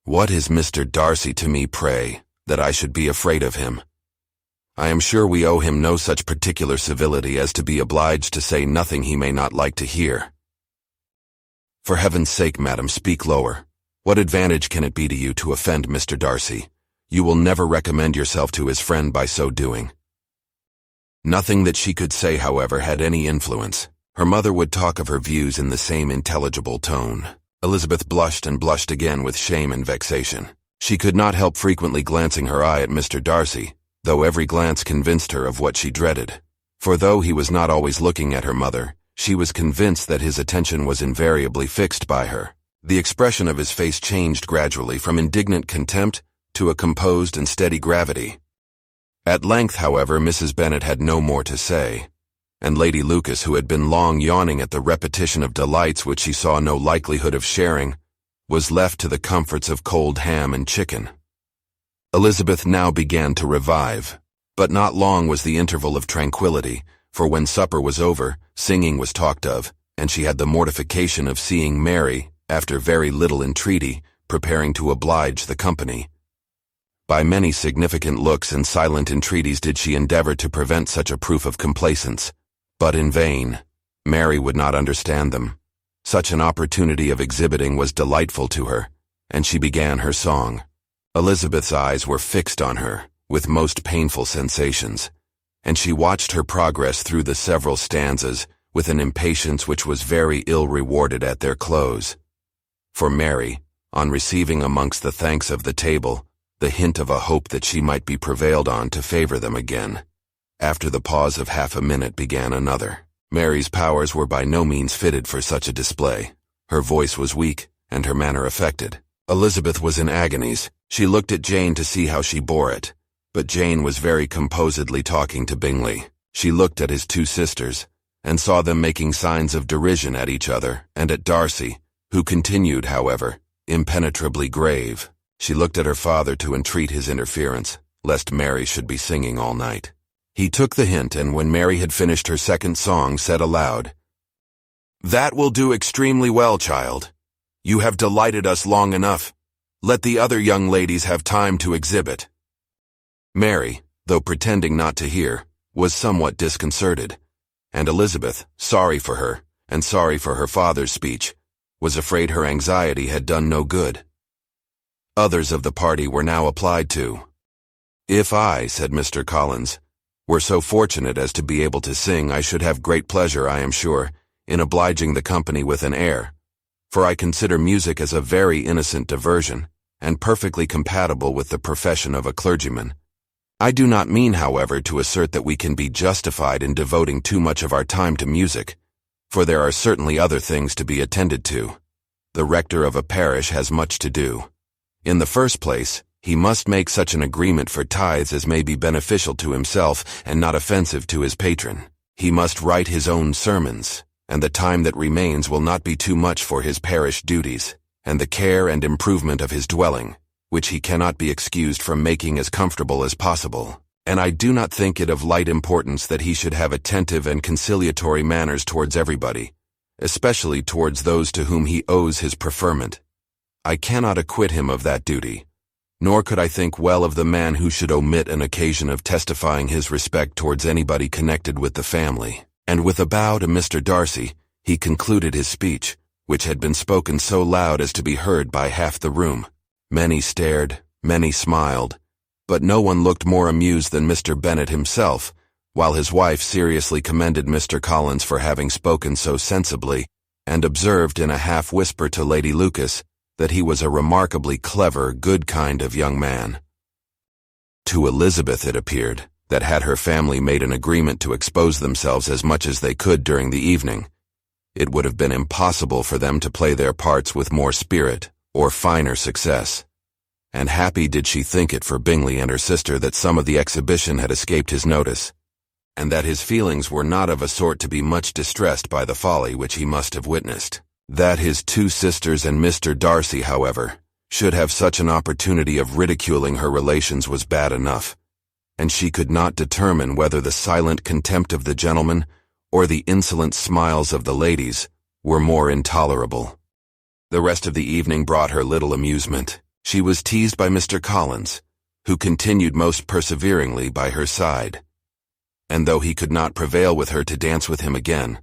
"What is Mr. Darcy to me, pray, that I should be afraid of him? I am sure we owe him no such particular civility as to be obliged to say nothing he may not like to hear." "For heaven's sake, madam, speak lower. What advantage can it be to you to offend Mr. Darcy? You will never recommend yourself to his friend by so doing." Nothing that she could say, however, had any influence, Her mother would talk of her views in the same intelligible tone. Elizabeth blushed and blushed again with shame and vexation. She could not help frequently glancing her eye at Mr. Darcy, though every glance convinced her of what she dreaded. For though he was not always looking at her mother, she was convinced that his attention was invariably fixed by her. The expression of his face changed gradually from indignant contempt to a composed and steady gravity. At length, however, Mrs. Bennet had no more to say, and Lady Lucas, who had been long yawning at the repetition of delights which she saw no likelihood of sharing, was left to the comforts of cold ham and chicken. Elizabeth now began to revive, but not long was the interval of tranquillity, for when supper was over, singing was talked of, and she had the mortification of seeing Mary, after very little entreaty, preparing to oblige the company. By many significant looks and silent entreaties did she endeavor to prevent such a proof of complaisance, but in vain. Mary would not understand them. Such an opportunity of exhibiting was delightful to her, and she began her song. Elizabeth's eyes were fixed on her, with most painful sensations, and she watched her progress through the several stanzas with an impatience which was very ill rewarded at their close. For Mary, on receiving amongst the thanks of the table the hint of a hope that she might be prevailed on to favor them again, after the pause of half a minute began another. Mary's powers were by no means fitted for such a display. Her voice was weak, and her manner affected. Elizabeth was in agonies. She looked at Jane to see how she bore it, but Jane was very composedly talking to Bingley. She looked at his two sisters, and saw them making signs of derision at each other, and at Darcy, who continued, however, impenetrably grave. She looked at her father to entreat his interference, lest Mary should be singing all night. He took the hint, and when Mary had finished her second song, said aloud, "That will do extremely well, child. You have delighted us long enough. Let the other young ladies have time to exhibit." Mary, though pretending not to hear, was somewhat disconcerted, and Elizabeth, sorry for her, and sorry for her father's speech, was afraid her anxiety had done no good. Others of the party were now applied to. "If I," said Mr. Collins, "were so fortunate as to be able to sing, I should have great pleasure, I am sure, in obliging the company with an air, for I consider music as a very innocent diversion, and perfectly compatible with the profession of a clergyman. I do not mean, however, to assert that we can be justified in devoting too much of our time to music, for there are certainly other things to be attended to. The rector of a parish has much to do. In the first place, he must make such an agreement for tithes as may be beneficial to himself and not offensive to his patron. He must write his own sermons, and the time that remains will not be too much for his parish duties, and the care and improvement of his dwelling, which he cannot be excused from making as comfortable as possible. And I do not think it of light importance that he should have attentive and conciliatory manners towards everybody, especially towards those to whom he owes his preferment. I cannot acquit him of that duty, nor could I think well of the man who should omit an occasion of testifying his respect towards anybody connected with the family." And with a bow to Mr. Darcy, he concluded his speech, which had been spoken so loud as to be heard by half the room. Many stared, many smiled, but no one looked more amused than Mr. Bennet himself, while his wife seriously commended Mr. Collins for having spoken so sensibly, and observed in a half-whisper to Lady Lucas that he was a remarkably clever, good kind of young man. To Elizabeth it appeared that had her family made an agreement to expose themselves as much as they could during the evening, it would have been impossible for them to play their parts with more spirit or finer success, and happy did she think it for Bingley and her sister that some of the exhibition had escaped his notice, and that his feelings were not of a sort to be much distressed by the folly which he must have witnessed. That his two sisters and Mr. Darcy, however, should have such an opportunity of ridiculing her relations was bad enough, and she could not determine whether the silent contempt of the gentlemen or the insolent smiles of the ladies were more intolerable. The rest of the evening brought her little amusement. She was teased by Mr. Collins, who continued most perseveringly by her side, and though he could not prevail with her to dance with him again,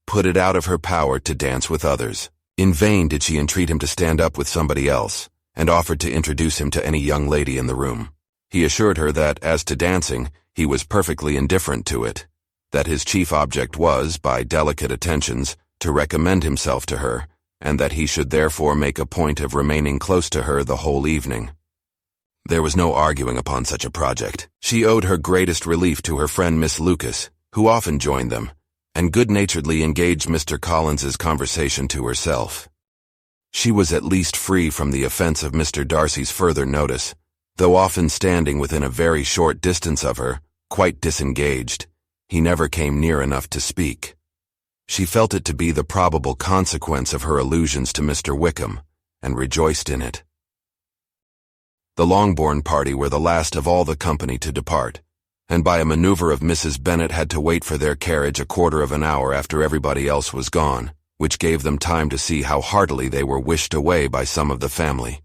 put it out of her power to dance with others. In vain did she entreat him to stand up with somebody else, and offered to introduce him to any young lady in the room. He assured her that, as to dancing, he was perfectly indifferent to it, that his chief object was, by delicate attentions, to recommend himself to her, and that he should therefore make a point of remaining close to her the whole evening. There was no arguing upon such a project. She owed her greatest relief to her friend Miss Lucas, who often joined them, and good-naturedly engaged Mr. Collins's conversation to herself. She was at least free from the offense of Mr. Darcy's further notice, though often standing within a very short distance of her, quite disengaged. He never came near enough to speak. She felt it to be the probable consequence of her allusions to Mr. Wickham, and rejoiced in it. The Longbourn party were the last of all the company to depart, and by a maneuver of Mrs. Bennet had to wait for their carriage a quarter of an hour after everybody else was gone, which gave them time to see how heartily they were wished away by some of the family.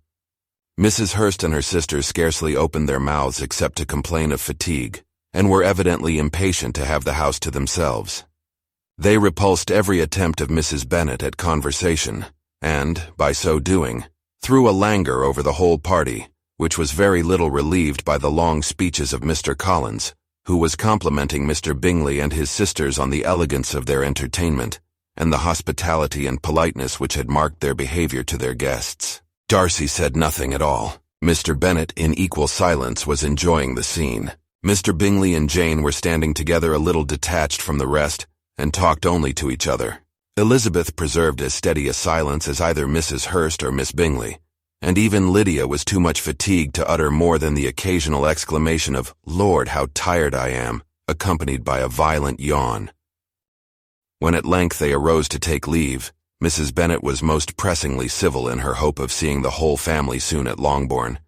Mrs. Hurst and her sisters scarcely opened their mouths except to complain of fatigue, and were evidently impatient to have the house to themselves. They repulsed every attempt of Mrs. Bennet at conversation, and, by so doing, threw a languor over the whole party, which was very little relieved by the long speeches of Mr. Collins, who was complimenting Mr. Bingley and his sisters on the elegance of their entertainment, and the hospitality and politeness which had marked their behavior to their guests. Darcy said nothing at all. Mr. Bennet, in equal silence, was enjoying the scene. Mr. Bingley and Jane were standing together a little detached from the rest, and talked only to each other. Elizabeth preserved as steady a silence as either Mrs. Hurst or Miss Bingley, and even Lydia was too much fatigued to utter more than the occasional exclamation of, "Lord, how tired I am," accompanied by a violent yawn. When at length they arose to take leave, Mrs. Bennet was most pressingly civil in her hope of seeing the whole family soon at Longbourn,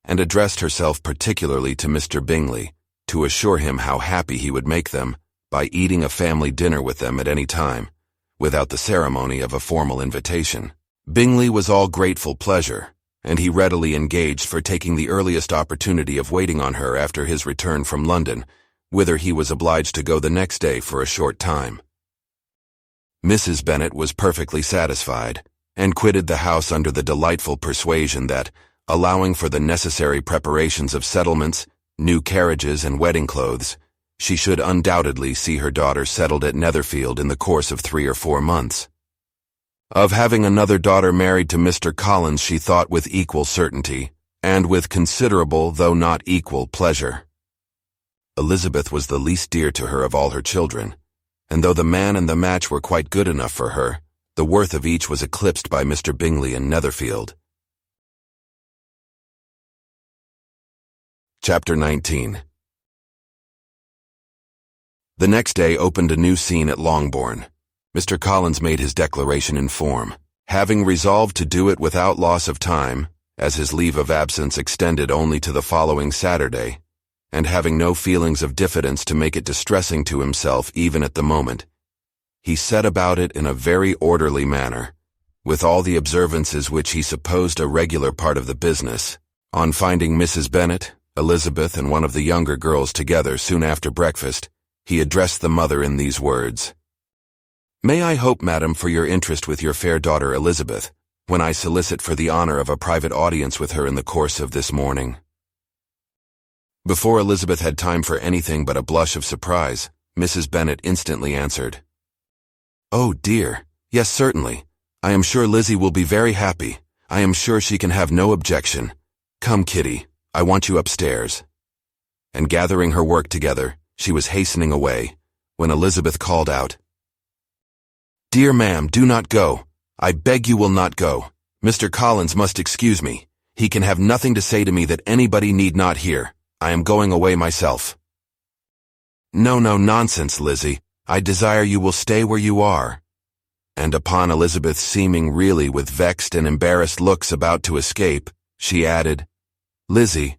and addressed herself particularly to Mr. Bingley, to assure him how happy he would make them by eating a family dinner with them at any time, without the ceremony of a formal invitation. Bingley was all grateful pleasure, and he readily engaged for taking the earliest opportunity of waiting on her after his return from London, whither he was obliged to go the next day for a short time. Mrs. Bennet was perfectly satisfied, and quitted the house under the delightful persuasion that, allowing for the necessary preparations of settlements, new carriages, and wedding clothes, she should undoubtedly see her daughter settled at Netherfield in the course of 3 or 4 months. Of having another daughter married to Mr. Collins she thought with equal certainty, and with considerable though not equal pleasure. Elizabeth was the least dear to her of all her children, and though the man and the match were quite good enough for her, the worth of each was eclipsed by Mr. Bingley and Netherfield. Chapter 19. The next day opened a new scene at Longbourn. Mr. Collins made his declaration in form, having resolved to do it without loss of time, as his leave of absence extended only to the following Saturday, and having no feelings of diffidence to make it distressing to himself even at the moment. He set about it in a very orderly manner, with all the observances which he supposed a regular part of the business. On finding Mrs. Bennet, Elizabeth, and one of the younger girls together soon after breakfast, he addressed the mother in these words: "May I hope, madam, for your interest with your fair daughter Elizabeth, when I solicit for the honor of a private audience with her in the course of this morning?" Before Elizabeth had time for anything but a blush of surprise, Mrs. Bennet instantly answered, "Oh, dear, yes, certainly. I am sure Lizzie will be very happy. I am sure she can have no objection. Come, Kitty, I want you upstairs." And gathering her work together, she was hastening away, when Elizabeth called out, "Dear ma'am, do not go. I beg you will not go. Mr. Collins must excuse me. He can have nothing to say to me that anybody need not hear. I am going away myself." "No, no, nonsense, Lizzie. I desire you will stay where you are." And upon Elizabeth seeming really with vexed and embarrassed looks about to escape, she added, "Lizzie,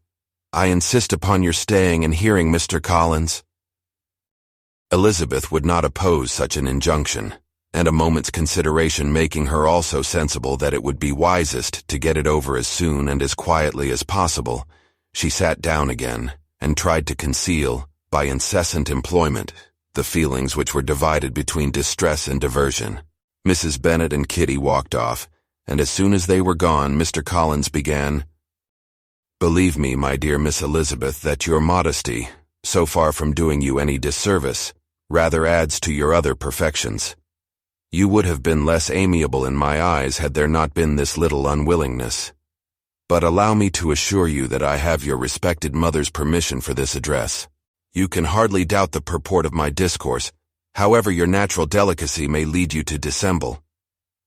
I insist upon your staying and hearing Mr. Collins." Elizabeth would not oppose such an injunction, and a moment's consideration making her also sensible that it would be wisest to get it over as soon and as quietly as possible, she sat down again, and tried to conceal, by incessant employment, the feelings which were divided between distress and diversion. Mrs. Bennet and Kitty walked off, and as soon as they were gone, Mr. Collins began, "Believe me, my dear Miss Elizabeth, that your modesty, so far from doing you any disservice, rather adds to your other perfections. You would have been less amiable in my eyes had there not been this little unwillingness. But allow me to assure you that I have your respected mother's permission for this address. You can hardly doubt the purport of my discourse, however your natural delicacy may lead you to dissemble.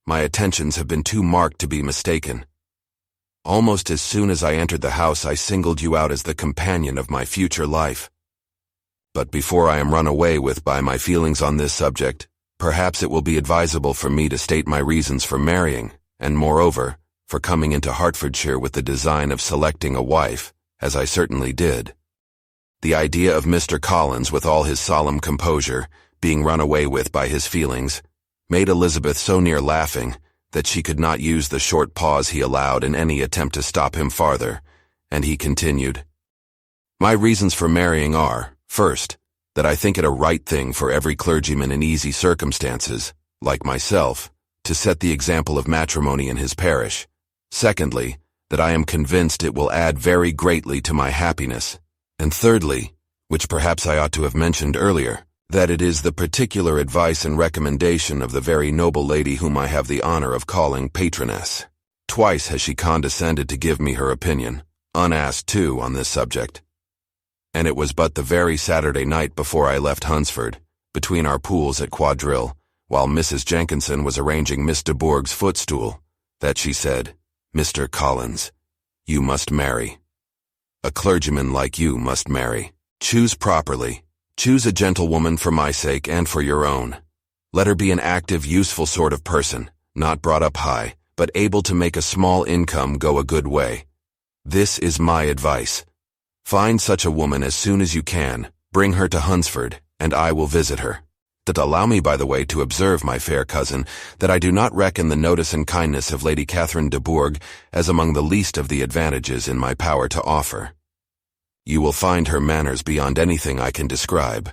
My attentions have been too marked to be mistaken. Almost as soon as I entered the house, I singled you out as the companion of my future life. But before I am run away with by my feelings on this subject, perhaps it will be advisable for me to state my reasons for marrying, and moreover, for coming into Hertfordshire with the design of selecting a wife, as I certainly did. The idea of Mr. Collins, with all his solemn composure, being run away with by his feelings, made Elizabeth so near laughing that she could not use the short pause he allowed in any attempt to stop him farther, and he continued, "My reasons for marrying are, first, that I think it a right thing for every clergyman in easy circumstances, like myself, to set the example of matrimony in his parish. Secondly, that I am convinced it will add very greatly to my happiness. And thirdly, which perhaps I ought to have mentioned earlier, that it is the particular advice and recommendation of the very noble lady whom I have the honor of calling patroness. Twice has she condescended to give me her opinion, unasked too, on this subject. And it was but the very Saturday night before I left Hunsford, between our pools at quadrille, while Mrs. Jenkinson was arranging Miss de Bourgh's footstool, that she said, 'Mr. Collins, you must marry. A clergyman like you must marry. Choose properly. Choose a gentlewoman for my sake and for your own. Let her be an active, useful sort of person, not brought up high, but able to make a small income go a good way. This is my advice. Find such a woman as soon as you can, bring her to Hunsford, and I will visit her. That allow me, by the way, to observe, my fair cousin, that I do not reckon the notice and kindness of Lady Catherine de Bourgh as among the least of the advantages in my power to offer. You will find her manners beyond anything I can describe,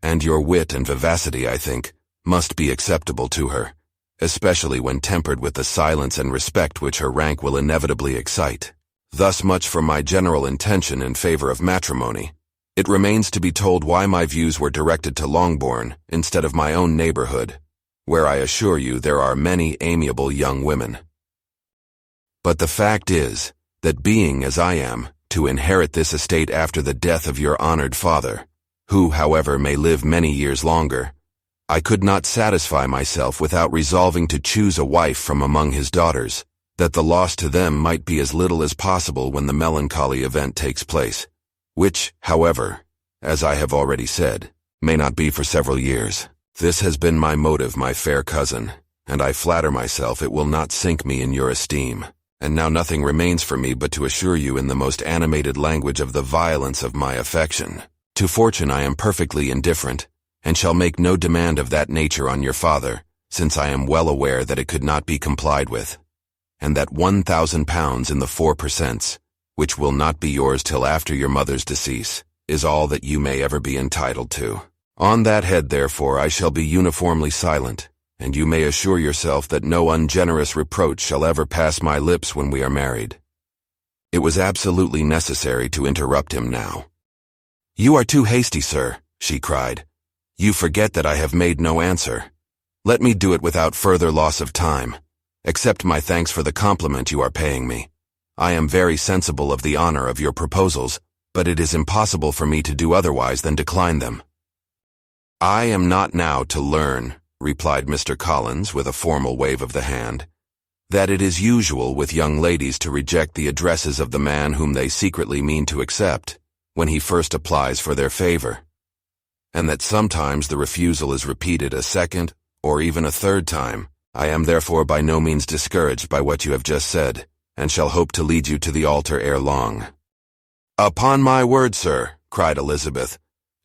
and your wit and vivacity, I think, must be acceptable to her, especially when tempered with the silence and respect which her rank will inevitably excite. Thus much for my general intention in favor of matrimony. It remains to be told why my views were directed to Longbourn instead of my own neighborhood, where I assure you there are many amiable young women. But the fact is, that being, as I am, to inherit this estate after the death of your honored father, who, however, may live many years longer, I could not satisfy myself without resolving to choose a wife from among his daughters, that the loss to them might be as little as possible when the melancholy event takes place, which, however, as I have already said, may not be for several years. This has been my motive, my fair cousin, and I flatter myself it will not sink me in your esteem. And now nothing remains for me but to assure you in the most animated language of the violence of my affection. To fortune I am perfectly indifferent, and shall make no demand of that nature on your father, since I am well aware that it could not be complied with, and that £1,000 in the 4%, which will not be yours till after your mother's decease, is all that you may ever be entitled to. On that head, therefore, I shall be uniformly silent, and you may assure yourself that no ungenerous reproach shall ever pass my lips when we are married." It was absolutely necessary to interrupt him now. "You are too hasty, sir," she cried. "You forget that I have made no answer. Let me do it without further loss of time. Accept my thanks for the compliment you are paying me. I am very sensible of the honor of your proposals, but it is impossible for me to do otherwise than decline them." "I am not now to learn," replied Mr. Collins with a formal wave of the hand, "that it is usual with young ladies to reject the addresses of the man whom they secretly mean to accept, when he first applies for their favor, and that sometimes the refusal is repeated a second, or even a third time. I am therefore by no means discouraged by what you have just said, and shall hope to lead you to the altar ere long." "Upon my word, sir," cried Elizabeth,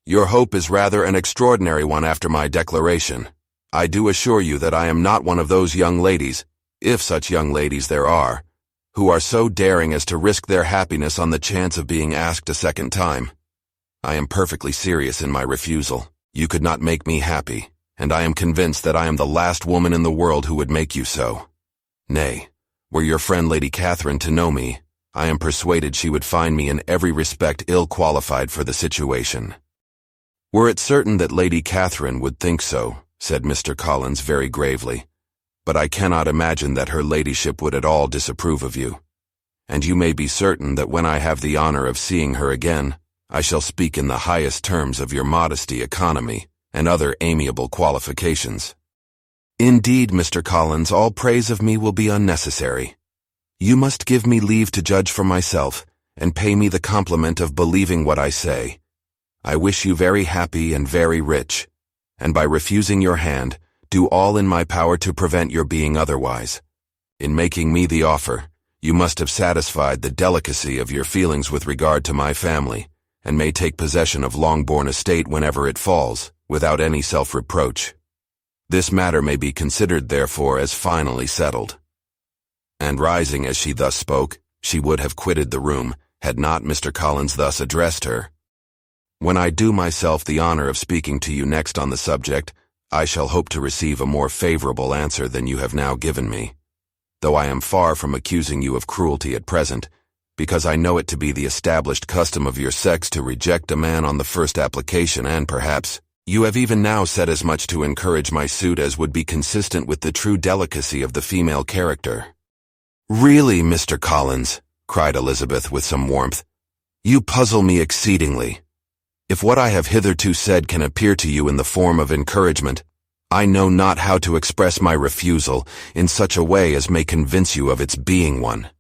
"your hope is rather an extraordinary one after my declaration. I do assure you that I am not one of those young ladies, if such young ladies there are, who are so daring as to risk their happiness on the chance of being asked a second time. I am perfectly serious in my refusal. You could not make me happy, and I am convinced that I am the last woman in the world who would make you so. Nay, were your friend Lady Catherine to know me, I am persuaded she would find me in every respect ill qualified for the situation." "Were it certain that Lady Catherine would think so," said Mr. Collins very gravely, "but I cannot imagine that her ladyship would at all disapprove of you. And you may be certain that when I have the honor of seeing her again, I shall speak in the highest terms of your modesty, economy, and other amiable qualifications. Indeed, Mr. Collins, all praise of me will be unnecessary. You must give me leave to judge for myself, and pay me the compliment of believing what I say. I wish you very happy and very rich, and by refusing your hand, do all in my power to prevent your being otherwise. In making me the offer, you must have satisfied the delicacy of your feelings with regard to my family, and may take possession of Longbourn estate whenever it falls, without any self-reproach. This matter may be considered, therefore, as finally settled." And rising as she thus spoke, she would have quitted the room, had not Mr. Collins thus addressed her. "When I do myself the honor of speaking to you next on the subject, I shall hope to receive a more favorable answer than you have now given me, though I am far from accusing you of cruelty at present, because I know it to be the established custom of your sex to reject a man on the first application, and perhaps you have even now said as much to encourage my suit as would be consistent with the true delicacy of the female character." "Really, Mr. Collins," cried Elizabeth with some warmth, "you puzzle me exceedingly. If what I have hitherto said can appear to you in the form of encouragement, I know not how to express my refusal in such a way as may convince you of its being one.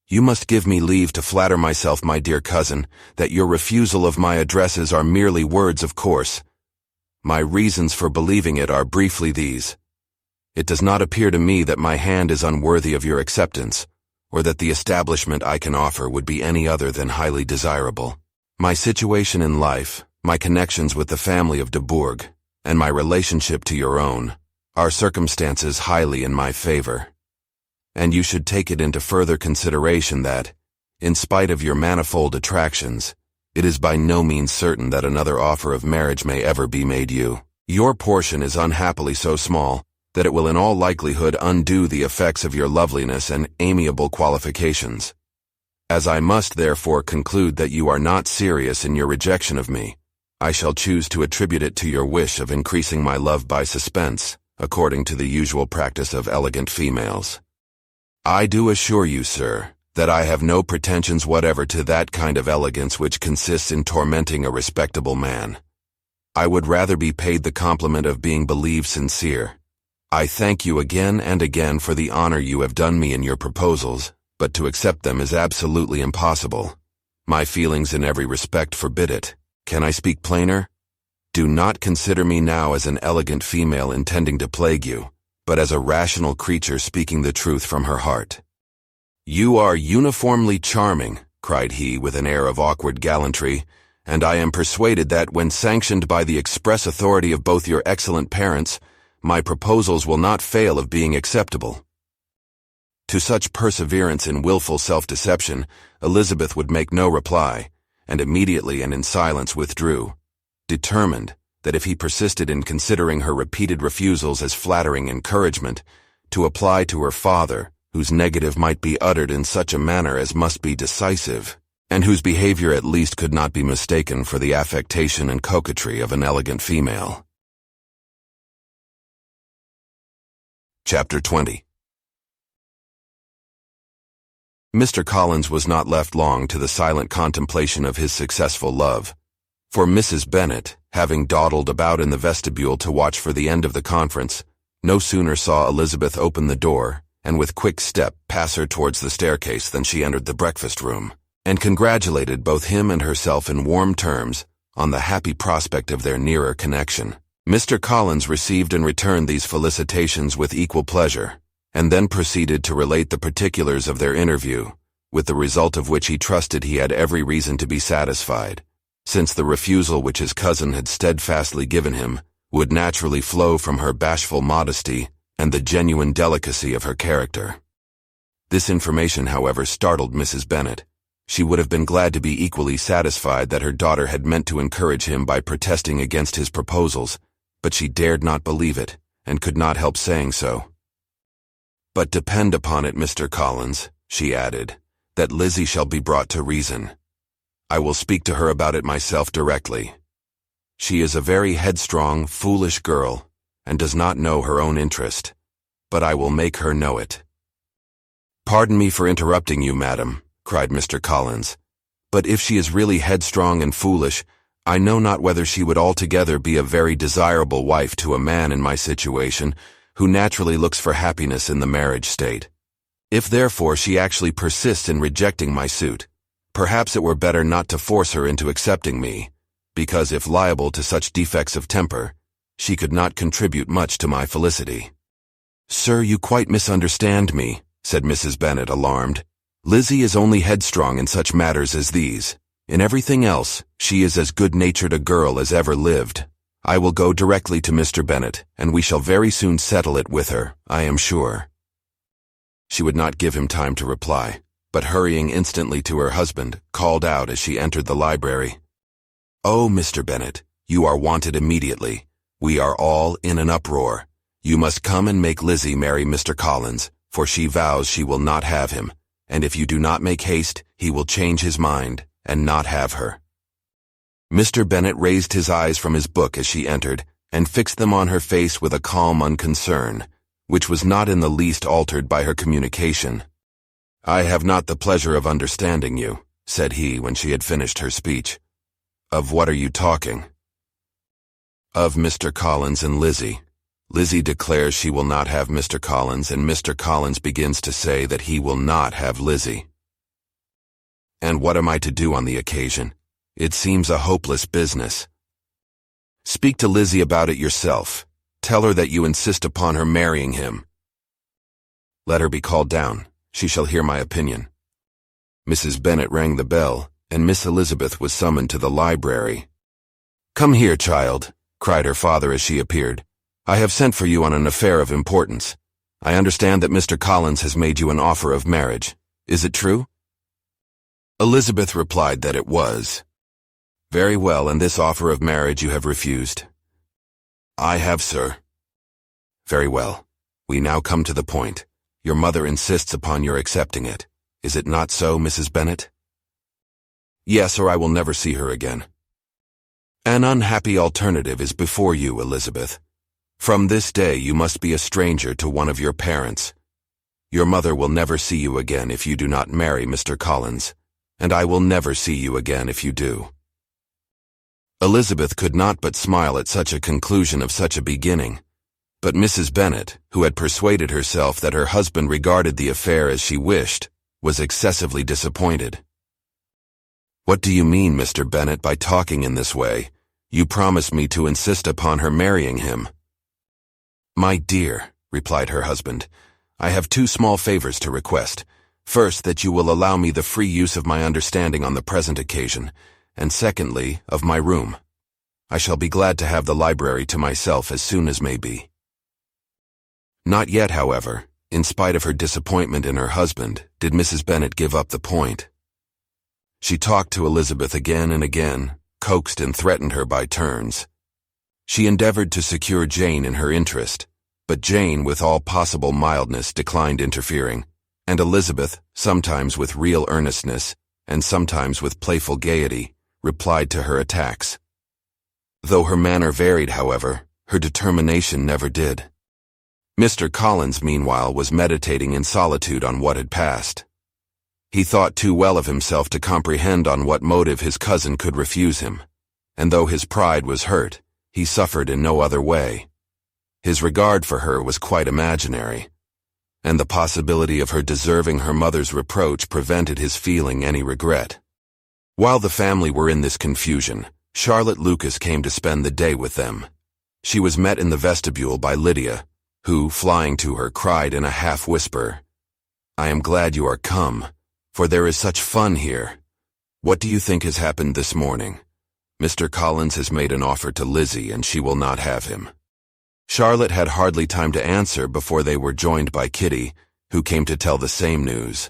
You must give me leave to flatter myself, my dear cousin, that your refusal of my addresses are merely words of course. My reasons for believing it are briefly these. It does not appear to me that my hand is unworthy of your acceptance, or that the establishment I can offer would be any other than highly desirable. My situation in life, my connections with the family of de Bourgh, and my relationship to your own, are circumstances highly in my favor. And you should take it into further consideration that, in spite of your manifold attractions, it is by no means certain that another offer of marriage may ever be made you. Your portion is unhappily so small that it will in all likelihood undo the effects of your loveliness and amiable qualifications. As I must therefore conclude that you are not serious in your rejection of me, I shall choose to attribute it to your wish of increasing my love by suspense, according to the usual practice of elegant females. I do assure you, sir, that I have no pretensions whatever to that kind of elegance which consists in tormenting a respectable man. I would rather be paid the compliment of being believed sincere. I thank you again and again for the honor you have done me in your proposals, but to accept them is absolutely impossible. My feelings in every respect forbid it. Can I speak plainer? Do not consider me now as an elegant female intending to plague you, but as a rational creature speaking the truth from her heart." "You are uniformly charming," cried he with an air of awkward gallantry, "and I am persuaded that, when sanctioned by the express authority of both your excellent parents, my proposals will not fail of being acceptable." To such perseverance in wilful self-deception, Elizabeth would make no reply, and immediately and in silence withdrew, determined that if he persisted in considering her repeated refusals as flattering encouragement, to apply to her father, whose negative might be uttered in such a manner as must be decisive, and whose behavior at least could not be mistaken for the affectation and coquetry of an elegant female. Chapter 20. Mr. Collins was not left long to the silent contemplation of his successful love, for Mrs. Bennet, having dawdled about in the vestibule to watch for the end of the conference, no sooner saw Elizabeth open the door, and with quick step pass her towards the staircase than she entered the breakfast-room, and congratulated both him and herself in warm terms on the happy prospect of their nearer connection. Mr. Collins received and returned these felicitations with equal pleasure, and then proceeded to relate the particulars of their interview, with the result of which he trusted he had every reason to be satisfied, since the refusal which his cousin had steadfastly given him would naturally flow from her bashful modesty and the genuine delicacy of her character. This information, however, startled Mrs. Bennet. She would have been glad to be equally satisfied that her daughter had meant to encourage him by protesting against his proposals, but she dared not believe it, and could not help saying so. "But depend upon it, Mr. Collins," she added, "that Lizzie shall be brought to reason. I will speak to her about it myself directly, She is a very headstrong, foolish girl, and does not know her own interest. But I will make her know it." "Pardon me for interrupting you, madam," cried Mr. Collins, "but if she is really headstrong and foolish, I know not whether she would altogether be a very desirable wife to a man in my situation, who naturally looks for happiness in the marriage state. If therefore she actually persists in rejecting my suit, perhaps it were better not to force her into accepting me, because if liable to such defects of temper, she could not contribute much to my felicity." "Sir, you quite misunderstand me," said Mrs. Bennet, alarmed. "Lizzie is only headstrong in such matters as these. In everything else, she is as good-natured a girl as ever lived. I will go directly to Mr. Bennet, and we shall very soon settle it with her, I am sure." She would not give him time to reply, but hurrying instantly to her husband, called out as she entered the library, "Oh, Mr. Bennet, you are wanted immediately. We are all in an uproar. You must come and make Lizzie marry Mr. Collins, for she vows she will not have him, and if you do not make haste, he will change his mind and not have her." Mr. Bennet raised his eyes from his book as she entered, and fixed them on her face with a calm unconcern, which was not in the least altered by her communication. "I have not the pleasure of understanding you," said he when she had finished her speech. "Of what are you talking?" "Of Mr. Collins and Lizzie. Lizzie declares she will not have Mr. Collins, and Mr. Collins begins to say that he will not have Lizzie. And what am I to do on the occasion? It seems a hopeless business." "Speak to Lizzie about it yourself. Tell her that you insist upon her marrying him." "Let her be called down. She shall hear my opinion." Mrs. Bennet rang the bell, and Miss Elizabeth was summoned to the library. "Come here, child," cried her father as she appeared. "I have sent for you on an affair of importance. I understand that Mr. Collins has made you an offer of marriage. Is it true?" Elizabeth replied that it was. "Very well, and this offer of marriage you have refused?" "I have, sir." "Very well. We now come to the point. Your mother insists upon your accepting it. Is it not so, Mrs. Bennet?" "Yes, or I will never see her again." "An unhappy alternative is before you, Elizabeth. From this day you must be a stranger to one of your parents. Your mother will never see you again if you do not marry Mr. Collins, and I will never see you again if you do." Elizabeth could not but smile at such a conclusion of such a beginning, but Mrs. Bennet, who had persuaded herself that her husband regarded the affair as she wished, was excessively disappointed. "What do you mean, Mr. Bennet, by talking in this way? You promised me to insist upon her marrying him." "My dear," replied her husband, "I have two small favors to request. First, that you will allow me the free use of my understanding on the present occasion, and secondly, of my room. I shall be glad to have the library to myself as soon as may be." Not yet, however, in spite of her disappointment in her husband, did Mrs. Bennet give up the point. She talked to Elizabeth again and again, coaxed and threatened her by turns. She endeavored to secure Jane in her interest, but Jane, with all possible mildness, declined interfering, and Elizabeth, sometimes with real earnestness, and sometimes with playful gaiety, replied to her attacks. Though her manner varied, however, her determination never did. Mr. Collins, meanwhile, was meditating in solitude on what had passed. He thought too well of himself to comprehend on what motive his cousin could refuse him, and though his pride was hurt, he suffered in no other way. His regard for her was quite imaginary, and the possibility of her deserving her mother's reproach prevented his feeling any regret. While the family were in this confusion, Charlotte Lucas came to spend the day with them. She was met in the vestibule by Lydia, who, flying to her, cried in a half-whisper, "I am glad you are come, for there is such fun here. What do you think has happened this morning? Mr. Collins has made an offer to Lizzie, and she will not have him." Charlotte had hardly time to answer before they were joined by Kitty, who came to tell the same news,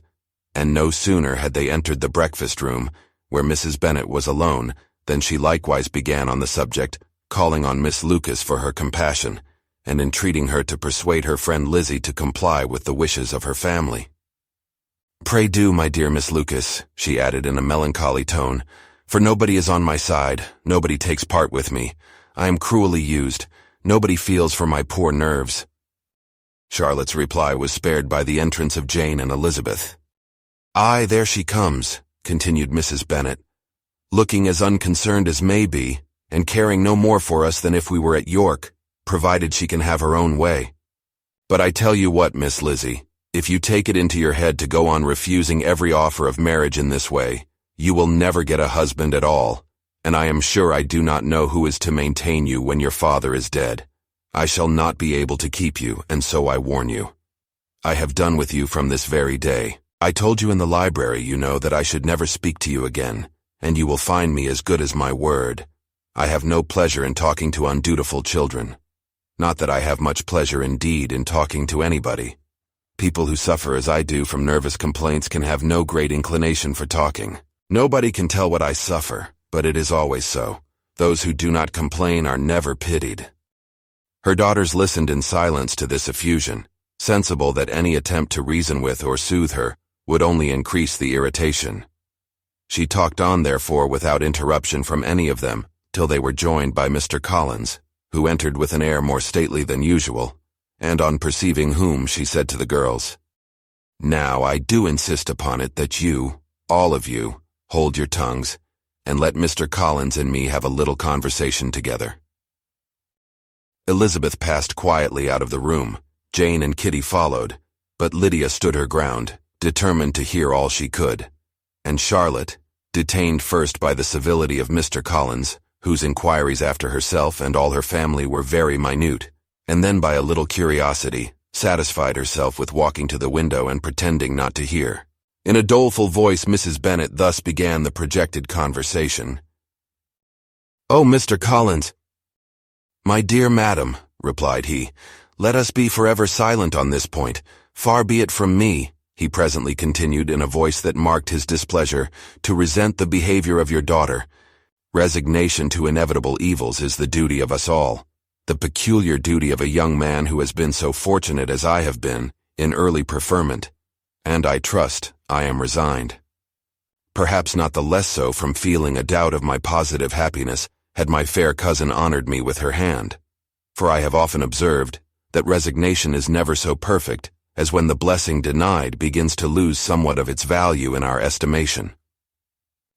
and no sooner had they entered the breakfast room, where Mrs. Bennet was alone, than she likewise began on the subject, calling on Miss Lucas for her compassion, and entreating her to persuade her friend Lizzie to comply with the wishes of her family. "Pray do, my dear Miss Lucas," she added in a melancholy tone, for nobody is on my side, nobody takes part with me. I am cruelly used, nobody feels for my poor nerves." Charlotte's reply was spared by the entrance of Jane and Elizabeth. "Aye, there she comes," continued Mrs. Bennet, "looking as unconcerned as may be, and caring no more for us than if we were at York, provided she can have her own way. But I tell you what, Miss Lizzie, if you take it into your head to go on refusing every offer of marriage in this way, you will never get a husband at all, and I am sure I do not know who is to maintain you when your father is dead. I shall not be able to keep you, and so I warn you. I have done with you from this very day. I told you in the library, you know, that I should never speak to you again, and you will find me as good as my word. I have no pleasure in talking to undutiful children. Not that I have much pleasure indeed in talking to anybody. People who suffer as I do from nervous complaints can have no great inclination for talking. Nobody can tell what I suffer, but it is always so. Those who do not complain are never pitied." Her daughters listened in silence to this effusion, sensible that any attempt to reason with or soothe her would only increase the irritation. She talked on, therefore, without interruption from any of them, till they were joined by Mr. Collins, who entered with an air more stately than usual, and on perceiving whom she said to the girls, "Now I do insist upon it that you, all of you, hold your tongues, and let Mr. Collins and me have a little conversation together." Elizabeth passed quietly out of the room. Jane and Kitty followed, but Lydia stood her ground, determined to hear all she could, and Charlotte, detained first by the civility of Mr. Collins, whose inquiries after herself and all her family were very minute, and then by a little curiosity, satisfied herself with walking to the window and pretending not to hear. In a doleful voice, Mrs. Bennet thus began the projected conversation. "Oh, Mr. Collins." "My dear madam," replied he, "let us be forever silent on this point. Far be it from me," he presently continued in a voice that marked his displeasure, "to resent the behavior of your daughter. Resignation to inevitable evils is the duty of us all, the peculiar duty of a young man who has been so fortunate as I have been, in early preferment, and I trust I am resigned. Perhaps not the less so from feeling a doubt of my positive happiness had my fair cousin honored me with her hand, for I have often observed that resignation is never so perfect as when the blessing denied begins to lose somewhat of its value in our estimation.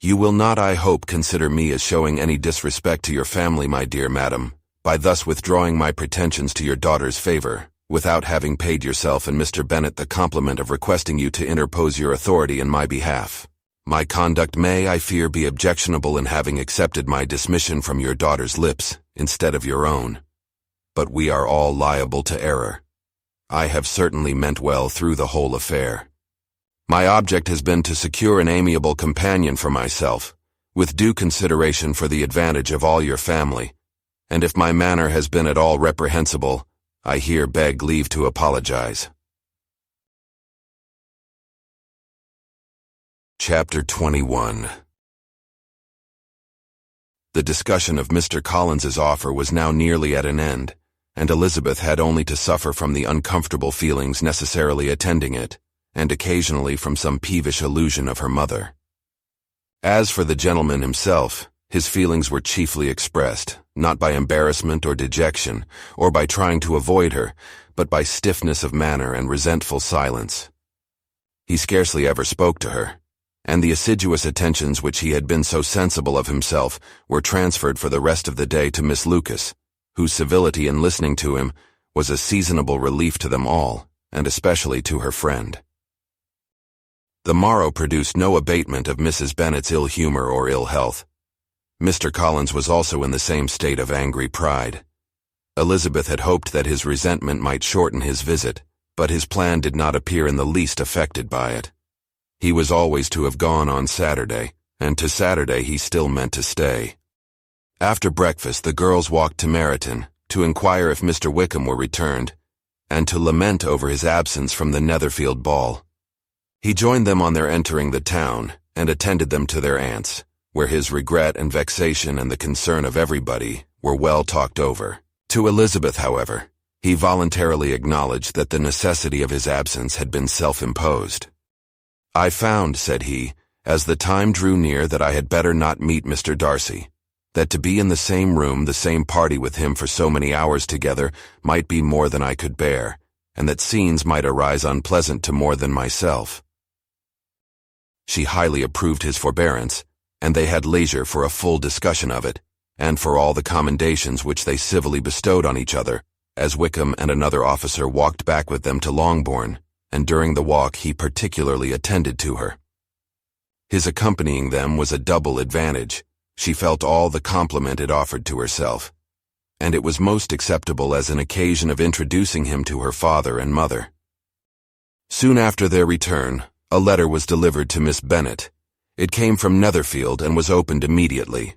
You will not, I hope, consider me as showing any disrespect to your family, my dear madam, by thus withdrawing my pretensions to your daughter's favor, without having paid yourself and Mr. Bennet the compliment of requesting you to interpose your authority in my behalf. My conduct may, I fear, be objectionable in having accepted my dismission from your daughter's lips instead of your own. But we are all liable to error. I have certainly meant well through the whole affair. My object has been to secure an amiable companion for myself, with due consideration for the advantage of all your family, and if my manner has been at all reprehensible, I here beg leave to apologize. Chapter 21. The discussion of Mr. Collins's offer was now nearly at an end, and Elizabeth had only to suffer from the uncomfortable feelings necessarily attending it, and occasionally from some peevish allusion of her mother. As for the gentleman himself, his feelings were chiefly expressed, not by embarrassment or dejection, or by trying to avoid her, but by stiffness of manner and resentful silence. He scarcely ever spoke to her, and the assiduous attentions which he had been so sensible of himself were transferred for the rest of the day to Miss Lucas, whose civility in listening to him was a seasonable relief to them all, and especially to her friend. The morrow produced no abatement of Mrs. Bennet's ill humor or ill health. Mr. Collins was also in the same state of angry pride. Elizabeth had hoped that his resentment might shorten his visit, but his plan did not appear in the least affected by it. He was always to have gone on Saturday, and to Saturday he still meant to stay. After breakfast the girls walked to Meryton, to inquire if Mr. Wickham were returned, and to lament over his absence from the Netherfield ball. He joined them on their entering the town, and attended them to their aunt's, where his regret and vexation and the concern of everybody were well talked over. To Elizabeth, however, he voluntarily acknowledged that the necessity of his absence had been self-imposed. "I found," said he, as the time drew near, that I had better not meet Mr. Darcy, that to be in the same room, the same party with him for so many hours together might be more than I could bear, and that scenes might arise unpleasant to more than myself. She highly approved his forbearance, and they had leisure for a full discussion of it, and for all the commendations which they civilly bestowed on each other, as Wickham and another officer walked back with them to Longbourn, and during the walk he particularly attended to her. His accompanying them was a double advantage. She felt all the compliment it offered to herself, and it was most acceptable as an occasion of introducing him to her father and mother. Soon after their return, a letter was delivered to Miss Bennet. It came from Netherfield and was opened immediately.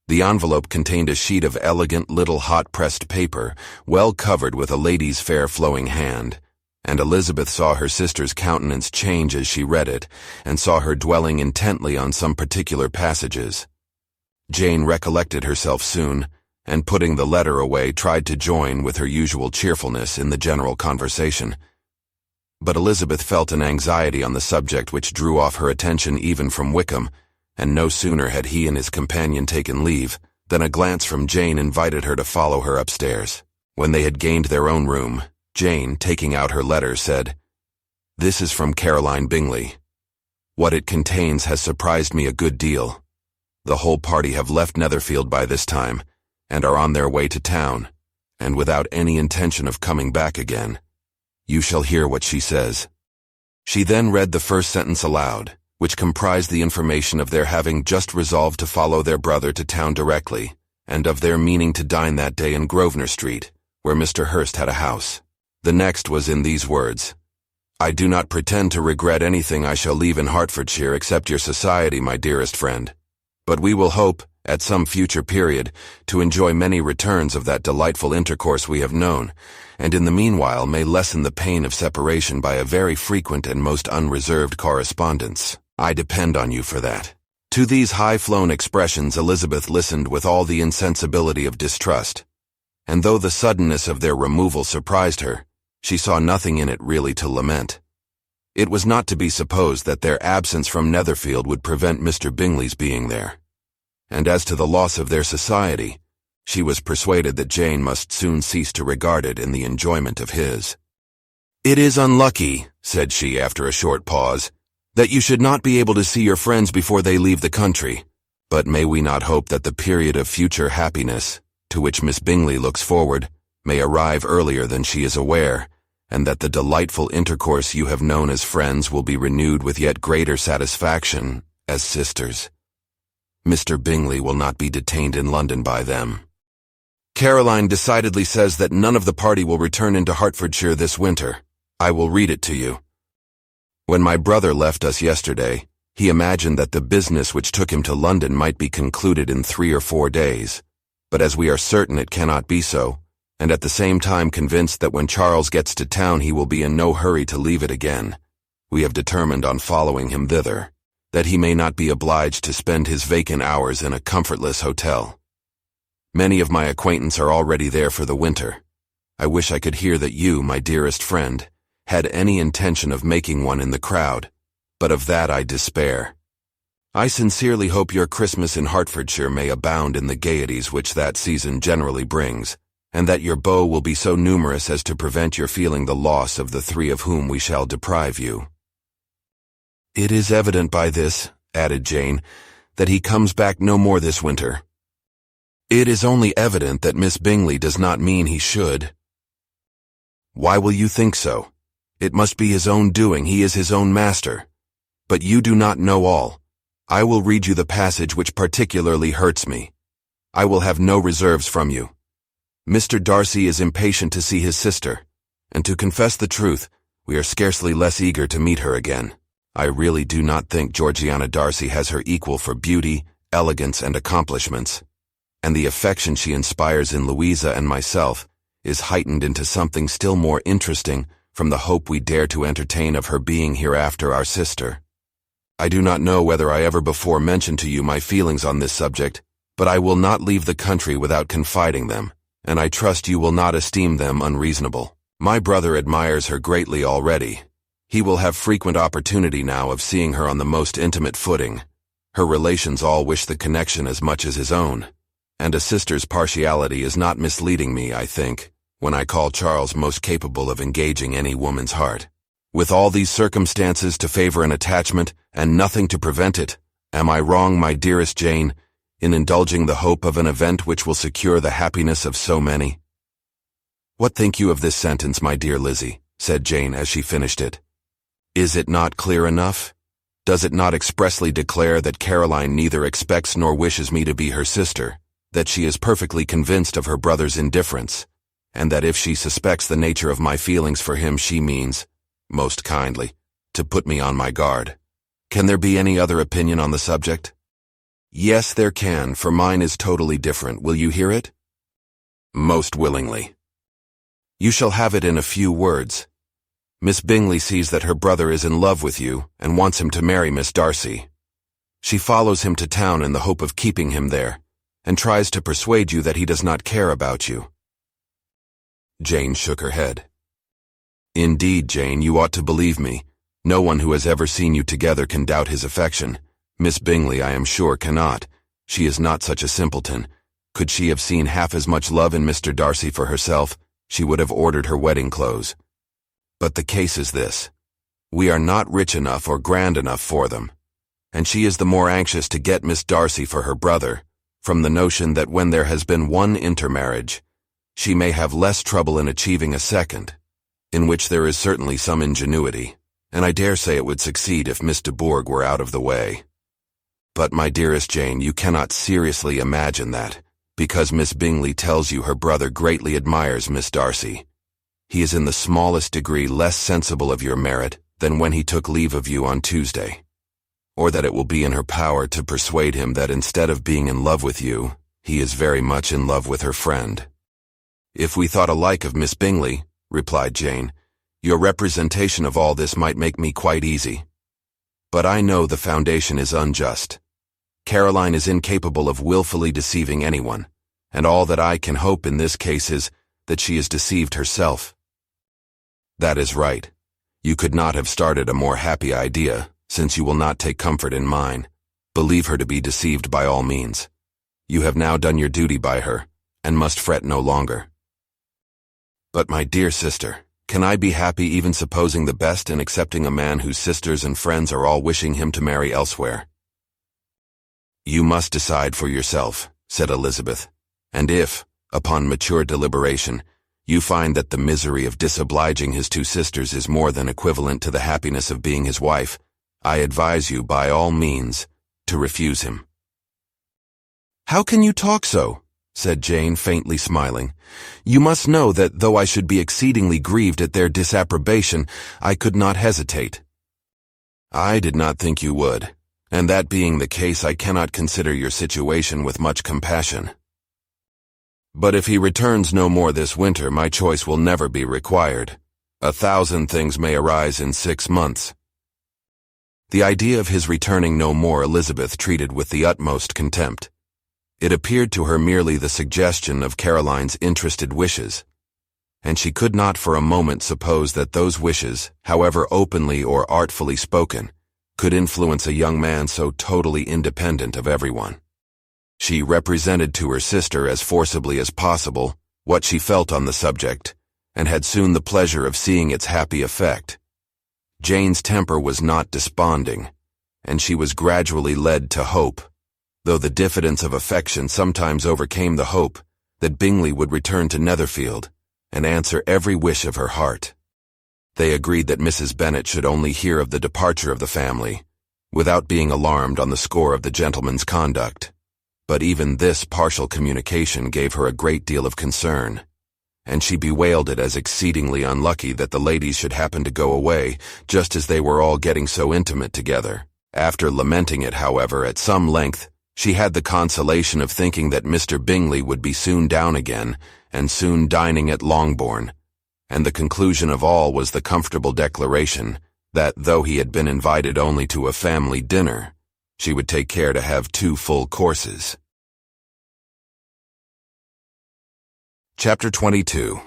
The envelope contained a sheet of elegant little hot-pressed paper, well covered with a lady's fair flowing hand, and Elizabeth saw her sister's countenance change as she read it, and saw her dwelling intently on some particular passages. Jane recollected herself soon, and putting the letter away, tried to join with her usual cheerfulness in the general conversation. But Elizabeth felt an anxiety on the subject which drew off her attention even from Wickham, and no sooner had he and his companion taken leave than a glance from Jane invited her to follow her upstairs. When they had gained their own room, Jane, taking out her letter, said, "This is from Caroline Bingley. What it contains has surprised me a good deal. The whole party have left Netherfield by this time, and are on their way to town, and without any intention of coming back again. You shall hear what she says." She then read the first sentence aloud, which comprised the information of their having just resolved to follow their brother to town directly, and of their meaning to dine that day in Grosvenor Street, where Mr. Hurst had a house. The next was in these words: "I do not pretend to regret anything I shall leave in Hertfordshire except your society, my dearest friend. But we will hope, at some future period, to enjoy many returns of that delightful intercourse we have known, and in the meanwhile may lessen the pain of separation by a very frequent and most unreserved correspondence. I depend on you for that." To these high-flown expressions Elizabeth listened with all the insensibility of distrust, and though the suddenness of their removal surprised her, she saw nothing in it really to lament. It was not to be supposed that their absence from Netherfield would prevent Mr. Bingley's being there, and as to the loss of their society, she was persuaded that Jane must soon cease to regard it in the enjoyment of his. "It is unlucky," said she after a short pause, "that you should not be able to see your friends before they leave the country, but may we not hope that the period of future happiness, to which Miss Bingley looks forward, may arrive earlier than she is aware, and that the delightful intercourse you have known as friends will be renewed with yet greater satisfaction as sisters. Mr. Bingley will not be detained in London by them. Caroline decidedly says that none of the party will return into Hertfordshire this winter. I will read it to you. When my brother left us yesterday, he imagined that the business which took him to London might be concluded in 3 or 4 days, but as we are certain it cannot be so, and at the same time convinced that when Charles gets to town he will be in no hurry to leave it again, we have determined on following him thither, that he may not be obliged to spend his vacant hours in a comfortless hotel. Many of my acquaintance are already there for the winter. I wish I could hear that you, my dearest friend, had any intention of making one in the crowd, but of that I despair. I sincerely hope your Christmas in Hertfordshire may abound in the gaieties which that season generally brings, and that your beaux will be so numerous as to prevent your feeling the loss of the 3 of whom we shall deprive you. It is evident by this, added Jane, that he comes back no more this winter. It is only evident that Miss Bingley does not mean he should. Why will you think so? It must be his own doing, he is his own master. But you do not know all. I will read you the passage which particularly hurts me. I will have no reserves from you. Mr. Darcy is impatient to see his sister, and to confess the truth, we are scarcely less eager to meet her again. I really do not think Georgiana Darcy has her equal for beauty, elegance, and accomplishments, and the affection she inspires in Louisa and myself is heightened into something still more interesting from the hope we dare to entertain of her being hereafter our sister. I do not know whether I ever before mentioned to you my feelings on this subject, but I will not leave the country without confiding them, and I trust you will not esteem them unreasonable. My brother admires her greatly already. He will have frequent opportunity now of seeing her on the most intimate footing. Her relations all wish the connection as much as his own, and a sister's partiality is not misleading me, I think, when I call Charles most capable of engaging any woman's heart. With all these circumstances to favor an attachment, and nothing to prevent it, am I wrong, my dearest Jane, in indulging the hope of an event which will secure the happiness of so many? What think you of this sentence, my dear Lizzie? Said Jane as she finished it. Is it not clear enough? Does it not expressly declare that Caroline neither expects nor wishes me to be her sister, that she is perfectly convinced of her brother's indifference, and that if she suspects the nature of my feelings for him, she means, most kindly, to put me on my guard? Can there be any other opinion on the subject? Yes, there can, for mine is totally different. Will you hear it? Most willingly. You shall have it in a few words. Miss Bingley sees that her brother is in love with you and wants him to marry Miss Darcy. She follows him to town in the hope of keeping him there, and tries to persuade you that he does not care about you. Jane shook her head. Indeed, Jane, you ought to believe me. No one who has ever seen you together can doubt his affection. Miss Bingley, I am sure, cannot. She is not such a simpleton. Could she have seen half as much love in Mr. Darcy for herself, she would have ordered her wedding clothes. But the case is this. We are not rich enough or grand enough for them, and she is the more anxious to get Miss Darcy for her brother, from the notion that when there has been one intermarriage, she may have less trouble in achieving a second, in which there is certainly some ingenuity, and I dare say it would succeed if Miss de Bourgh were out of the way. But, my dearest Jane, you cannot seriously imagine that, because Miss Bingley tells you her brother greatly admires Miss Darcy, he is in the smallest degree less sensible of your merit than when he took leave of you on Tuesday, or that it will be in her power to persuade him that instead of being in love with you, he is very much in love with her friend. If we thought alike of Miss Bingley, replied Jane, your representation of all this might make me quite easy. But I know the foundation is unjust. Caroline is incapable of willfully deceiving anyone, and all that I can hope in this case is that she is deceived herself. That is right. You could not have started a more happy idea, since you will not take comfort in mine. Believe her to be deceived by all means. You have now done your duty by her, and must fret no longer. But my dear sister, can I be happy even supposing the best in accepting a man whose sisters and friends are all wishing him to marry elsewhere? You must decide for yourself, said Elizabeth, and if, upon mature deliberation, you find that the misery of disobliging his two sisters is more than equivalent to the happiness of being his wife, I advise you by all means to refuse him. How can you talk so? Said Jane, faintly smiling. You must know that though I should be exceedingly grieved at their disapprobation, I could not hesitate. I did not think you would, and that being the case, I cannot consider your situation with much compassion. But if he returns no more this winter, my choice will never be required. 1,000 things may arise in 6 months. The idea of his returning no more Elizabeth treated with the utmost contempt. It appeared to her merely the suggestion of Caroline's interested wishes, and she could not for a moment suppose that those wishes, however openly or artfully spoken, could influence a young man so totally independent of everyone. She represented to her sister as forcibly as possible what she felt on the subject, and had soon the pleasure of seeing its happy effect. Jane's temper was not desponding, and she was gradually led to hope, though the diffidence of affection sometimes overcame the hope, that Bingley would return to Netherfield and answer every wish of her heart. They agreed that Mrs. Bennet should only hear of the departure of the family, without being alarmed on the score of the gentleman's conduct. But even this partial communication gave her a great deal of concern, and she bewailed it as exceedingly unlucky that the ladies should happen to go away just as they were all getting so intimate together. After lamenting it, however, at some length, she had the consolation of thinking that Mr. Bingley would be soon down again, and soon dining at Longbourn, and the conclusion of all was the comfortable declaration that, though he had been invited only to a family dinner, she would take care to have 2 full courses. Chapter 22.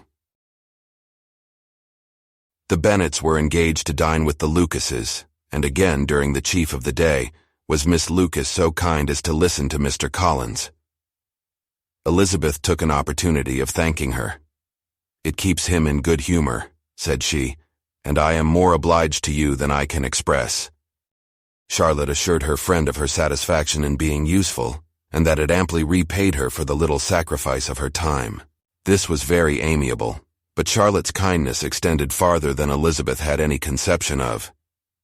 The Bennets were engaged to dine with the Lucases, and again during the chief of the day was Miss Lucas so kind as to listen to Mr. Collins. Elizabeth took an opportunity of thanking her. "It keeps him in good humor," said she, "and I am more obliged to you than I can express." Charlotte assured her friend of her satisfaction in being useful, and that it amply repaid her for the little sacrifice of her time. This was very amiable, but Charlotte's kindness extended farther than Elizabeth had any conception of.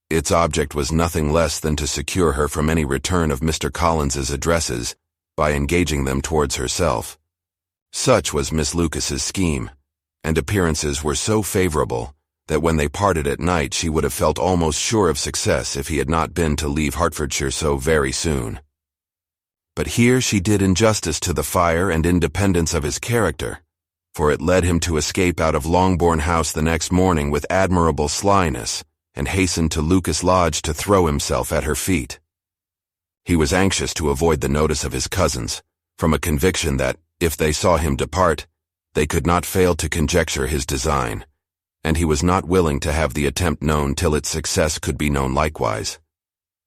Its object was nothing less than to secure her from any return of Mr. Collins's addresses by engaging them towards herself. Such was Miss Lucas's scheme, and appearances were so favorable that when they parted at night she would have felt almost sure of success if he had not been to leave Hertfordshire so very soon. But here she did injustice to the fire and independence of his character, for it led him to escape out of Longbourn House the next morning with admirable slyness, and hastened to Lucas Lodge to throw himself at her feet. He was anxious to avoid the notice of his cousins, from a conviction that, if they saw him depart, they could not fail to conjecture his design, and he was not willing to have the attempt known till its success could be known likewise.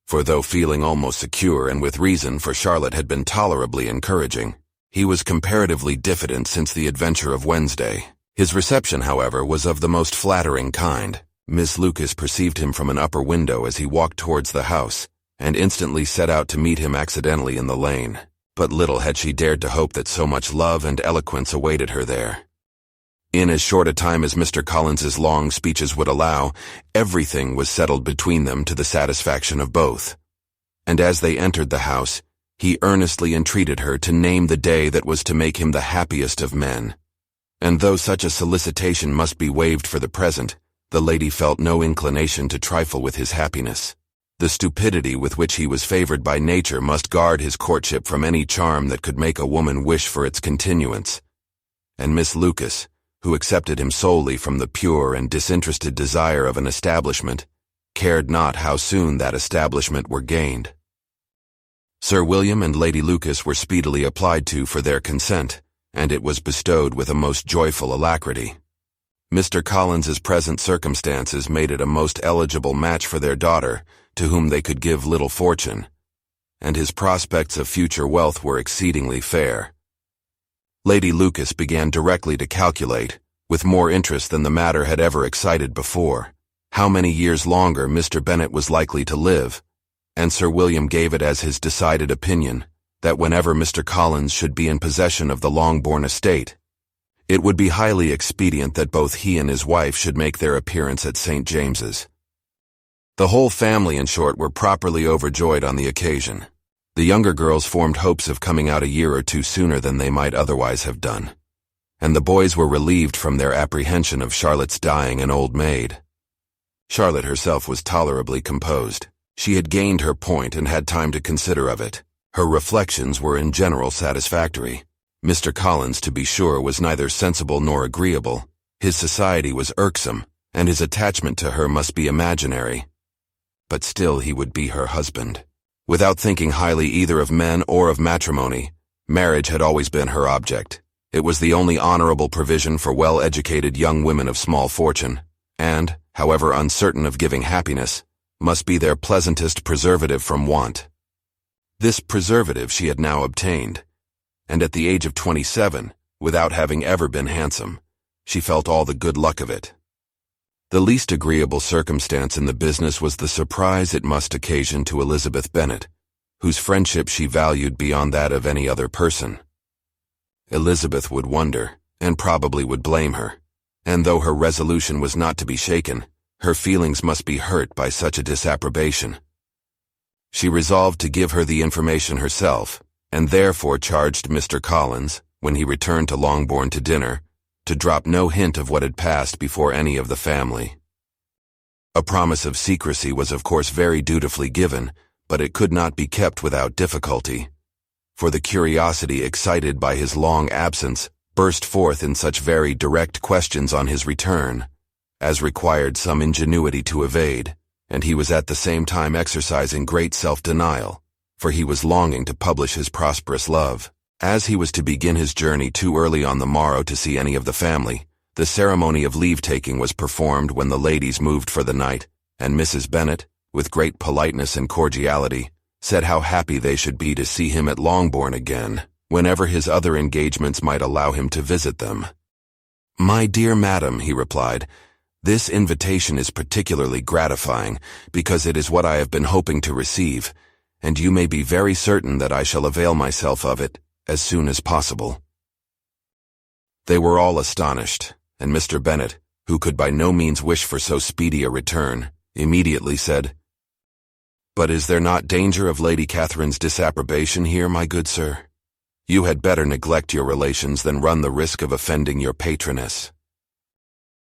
For though feeling almost secure, and with reason, for Charlotte had been tolerably encouraging, he was comparatively diffident since the adventure of Wednesday. His reception, however, was of the most flattering kind. Miss Lucas perceived him from an upper window as he walked towards the house, and instantly set out to meet him accidentally in the lane. But little had she dared to hope that so much love and eloquence awaited her there. In as short a time as Mr. Collins's long speeches would allow, everything was settled between them to the satisfaction of both. And as they entered the house, he earnestly entreated her to name the day that was to make him the happiest of men. And though such a solicitation must be waived for the present, the lady felt no inclination to trifle with his happiness. The stupidity with which he was favored by nature must guard his courtship from any charm that could make a woman wish for its continuance. And Miss Lucas, who accepted him solely from the pure and disinterested desire of an establishment, cared not how soon that establishment were gained. Sir William and Lady Lucas were speedily applied to for their consent, and it was bestowed with a most joyful alacrity. Mr. Collins's present circumstances made it a most eligible match for their daughter, to whom they could give little fortune, and his prospects of future wealth were exceedingly fair. Lady Lucas began directly to calculate, with more interest than the matter had ever excited before, how many years longer Mr. Bennet was likely to live, and Sir William gave it as his decided opinion that whenever Mr. Collins should be in possession of the Longbourn estate, it would be highly expedient that both he and his wife should make their appearance at St. James's. The whole family, in short, were properly overjoyed on the occasion. The younger girls formed hopes of coming out a year or two sooner than they might otherwise have done, and the boys were relieved from their apprehension of Charlotte's dying an old maid. Charlotte herself was tolerably composed. She had gained her point and had time to consider of it. Her reflections were in general satisfactory. Mr. Collins, to be sure, was neither sensible nor agreeable. His society was irksome, and his attachment to her must be imaginary. But still he would be her husband. Without thinking highly either of men or of matrimony, marriage had always been her object. It was the only honorable provision for well-educated young women of small fortune, and, however uncertain of giving happiness, must be their pleasantest preservative from want. This preservative she had now obtained, and at the age of 27, without having ever been handsome, she felt all the good luck of it. The least agreeable circumstance in the business was the surprise it must occasion to Elizabeth Bennet, whose friendship she valued beyond that of any other person. Elizabeth would wonder, and probably would blame her, and though her resolution was not to be shaken, her feelings must be hurt by such a disapprobation. She resolved to give her the information herself, and therefore charged Mr. Collins, when he returned to Longbourn to dinner, to drop no hint of what had passed before any of the family. A promise of secrecy was of course very dutifully given, but it could not be kept without difficulty, for the curiosity excited by his long absence burst forth in such very direct questions on his return, as required some ingenuity to evade, and he was at the same time exercising great self-denial, for he was longing to publish his prosperous love. As he was to begin his journey too early on the morrow to see any of the family, The ceremony of leave-taking was performed when the ladies moved for the night, and Mrs. Bennet, with great politeness and cordiality, said how happy they should be to see him at Longbourn again, whenever his other engagements might allow him to visit them. "My dear madam," he replied, "this invitation is particularly gratifying, because it is what I have been hoping to receive, and you may be very certain that I shall avail myself of it as soon as possible." They were all astonished, and Mr. Bennet, who could by no means wish for so speedy a return, immediately said, "But is there not danger of Lady Catherine's disapprobation here, my good sir? You had better neglect your relations than run the risk of offending your patroness."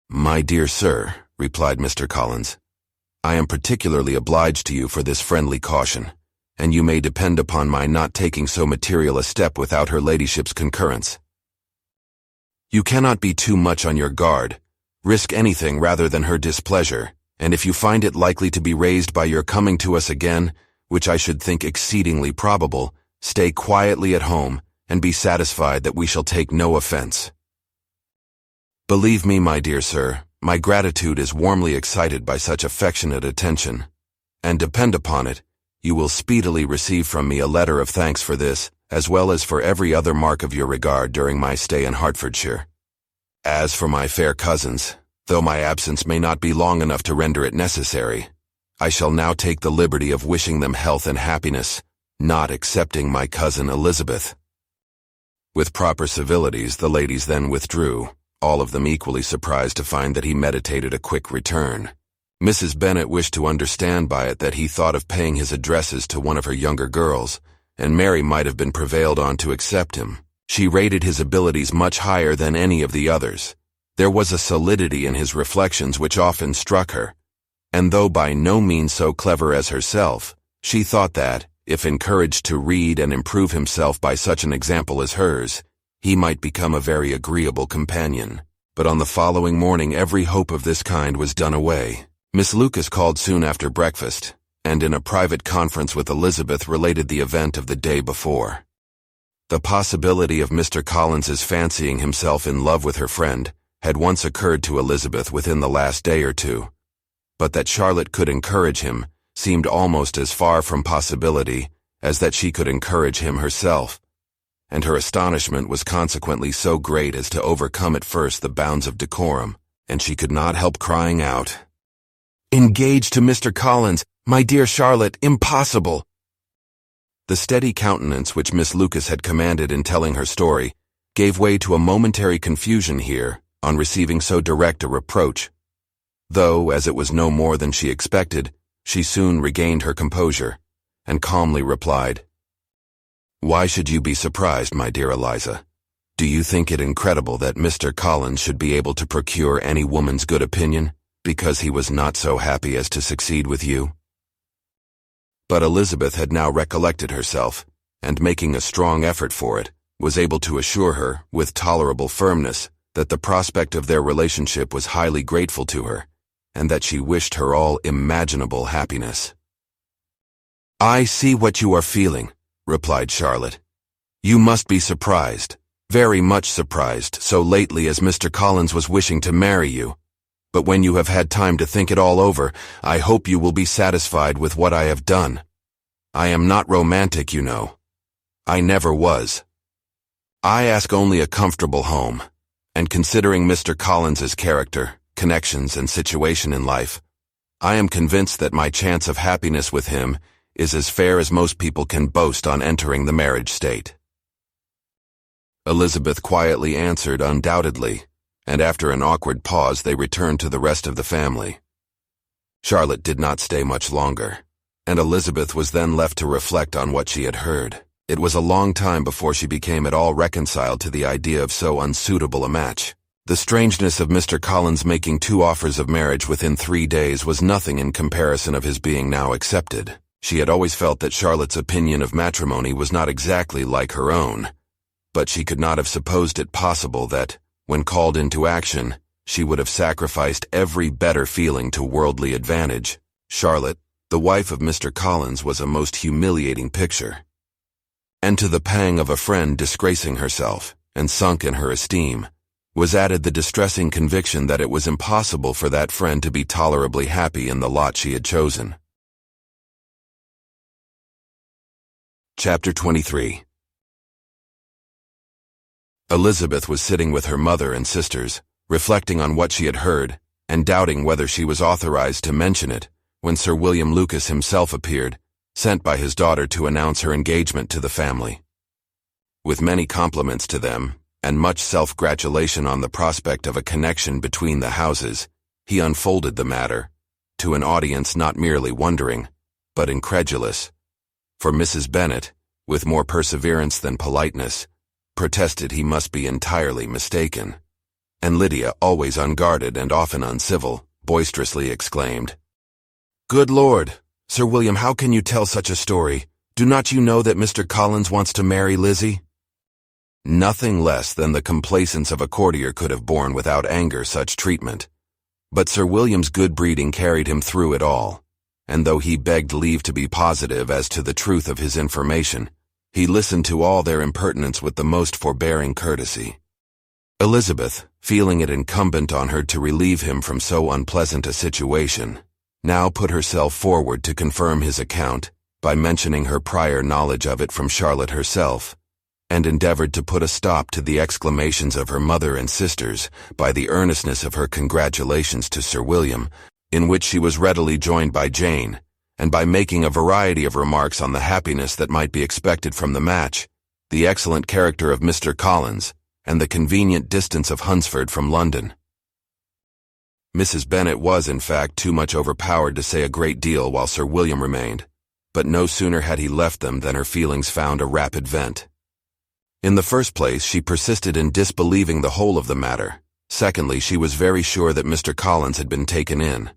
"My dear sir," replied Mr. Collins, "I am particularly obliged to you for this friendly caution, and you may depend upon my not taking so material a step without her ladyship's concurrence. You cannot be too much on your guard, risk anything rather than her displeasure, and if you find it likely to be raised by your coming to us again, which I should think exceedingly probable, stay quietly at home, and be satisfied that we shall take no offense. Believe me, my dear sir, my gratitude is warmly excited by such affectionate attention, and depend upon it, you will speedily receive from me a letter of thanks for this, as well as for every other mark of your regard during my stay in Hertfordshire. As for my fair cousins, though my absence may not be long enough to render it necessary, I shall now take the liberty of wishing them health and happiness, not excepting my cousin Elizabeth." With proper civilities, the ladies then withdrew, all of them equally surprised to find that he meditated a quick return. Mrs. Bennet wished to understand by it that he thought of paying his addresses to one of her younger girls, and Mary might have been prevailed on to accept him. She rated his abilities much higher than any of the others. There was a solidity in his reflections which often struck her, and though by no means so clever as herself, she thought that, if encouraged to read and improve himself by such an example as hers, he might become a very agreeable companion. But on the following morning every hope of this kind was done away. Miss Lucas called soon after breakfast, and in a private conference with Elizabeth related the event of the day before. The possibility of Mr. Collins's fancying himself in love with her friend had once occurred to Elizabeth within the last day or two, but that Charlotte could encourage him seemed almost as far from possibility as that she could encourage him herself, and her astonishment was consequently so great as to overcome at first the bounds of decorum, and she could not help crying out, "Engaged to Mr. Collins! My dear Charlotte, impossible!" The steady countenance which Miss Lucas had commanded in telling her story gave way to a momentary confusion here on receiving so direct a reproach, though, as it was no more than she expected, she soon regained her composure, and calmly replied, "Why should you be surprised, my dear Eliza? Do you think it incredible that Mr. Collins should be able to procure any woman's good opinion, because he was not so happy as to succeed with you?" But Elizabeth had now recollected herself, and making a strong effort for it, was able to assure her, with tolerable firmness, that the prospect of their relationship was highly grateful to her, and that she wished her all imaginable happiness. "I see what you are feeling," replied Charlotte. "You must be surprised, very much surprised, so lately as Mr. Collins was wishing to marry you. But when you have had time to think it all over, I hope you will be satisfied with what I have done. I am not romantic, you know. I never was. I ask only a comfortable home, and considering Mr. Collins's character, connections, and situation in life, I am convinced that my chance of happiness with him is as fair as most people can boast on entering the marriage state." Elizabeth quietly answered undoubtedly, and after an awkward pause they returned to the rest of the family. Charlotte did not stay much longer, and Elizabeth was then left to reflect on what she had heard. It was a long time before she became at all reconciled to the idea of so unsuitable a match. The strangeness of Mr. Collins making 2 offers of marriage within 3 days was nothing in comparison of his being now accepted. She had always felt that Charlotte's opinion of matrimony was not exactly like her own, but she could not have supposed it possible that, when called into action, she would have sacrificed every better feeling to worldly advantage. Charlotte, the wife of Mr. Collins, was a most humiliating picture. And to the pang of a friend disgracing herself, and sunk in her esteem, was added the distressing conviction that it was impossible for that friend to be tolerably happy in the lot she had chosen. Chapter 23. Elizabeth was sitting with her mother and sisters, reflecting on what she had heard, and doubting whether she was authorized to mention it, when Sir William Lucas himself appeared, sent by his daughter to announce her engagement to the family. With many compliments to them, and much self-gratulation on the prospect of a connection between the houses, he unfolded the matter, to an audience not merely wondering, but incredulous. For Mrs. Bennet, with more perseverance than politeness, protested he must be entirely mistaken, and Lydia, always unguarded and often uncivil, boisterously exclaimed, "Good Lord, Sir William, how can you tell such a story? Do not you know that Mr. Collins wants to marry Lizzie?" Nothing less than the complacence of a courtier could have borne without anger such treatment. But Sir William's good breeding carried him through it all, and though he begged leave to be positive as to the truth of his information, he listened to all their impertinence with the most forbearing courtesy. Elizabeth, feeling it incumbent on her to relieve him from so unpleasant a situation, now put herself forward to confirm his account by mentioning her prior knowledge of it from Charlotte herself, and endeavored to put a stop to the exclamations of her mother and sisters by the earnestness of her congratulations to Sir William, in which she was readily joined by Jane, and by making a variety of remarks on the happiness that might be expected from the match, the excellent character of Mr. Collins, and the convenient distance of Hunsford from London. Mrs. Bennet was, in fact, too much overpowered to say a great deal while Sir William remained, but no sooner had he left them than her feelings found a rapid vent. In the first place, she persisted in disbelieving the whole of the matter. Secondly, she was very sure that Mr. Collins had been taken in.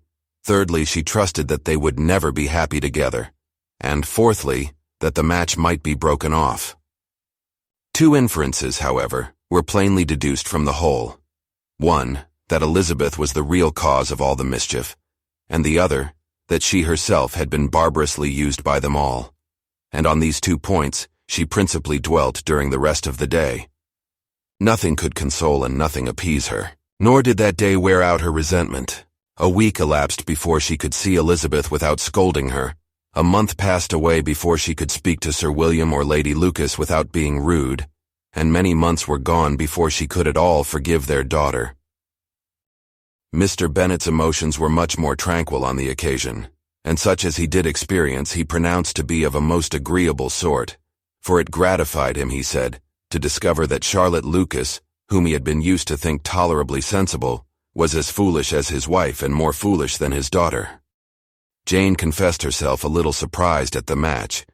Thirdly, she trusted that they would never be happy together. And fourthly, that the match might be broken off. Two inferences, however, were plainly deduced from the whole. One, that Elizabeth was the real cause of all the mischief, and the other, that she herself had been barbarously used by them all. And on these 2 points, she principally dwelt during the rest of the day. Nothing could console and nothing appease her, nor did that day wear out her resentment. A week elapsed before she could see Elizabeth without scolding her. A month passed away before she could speak to Sir William or Lady Lucas without being rude, and many months were gone before she could at all forgive their daughter. Mr. Bennet's emotions were much more tranquil on the occasion, and such as he did experience he pronounced to be of a most agreeable sort, for it gratified him, he said, to discover that Charlotte Lucas, whom he had been used to think tolerably sensible, was as foolish as his wife and more foolish than his daughter. Jane confessed herself a little surprised at the match,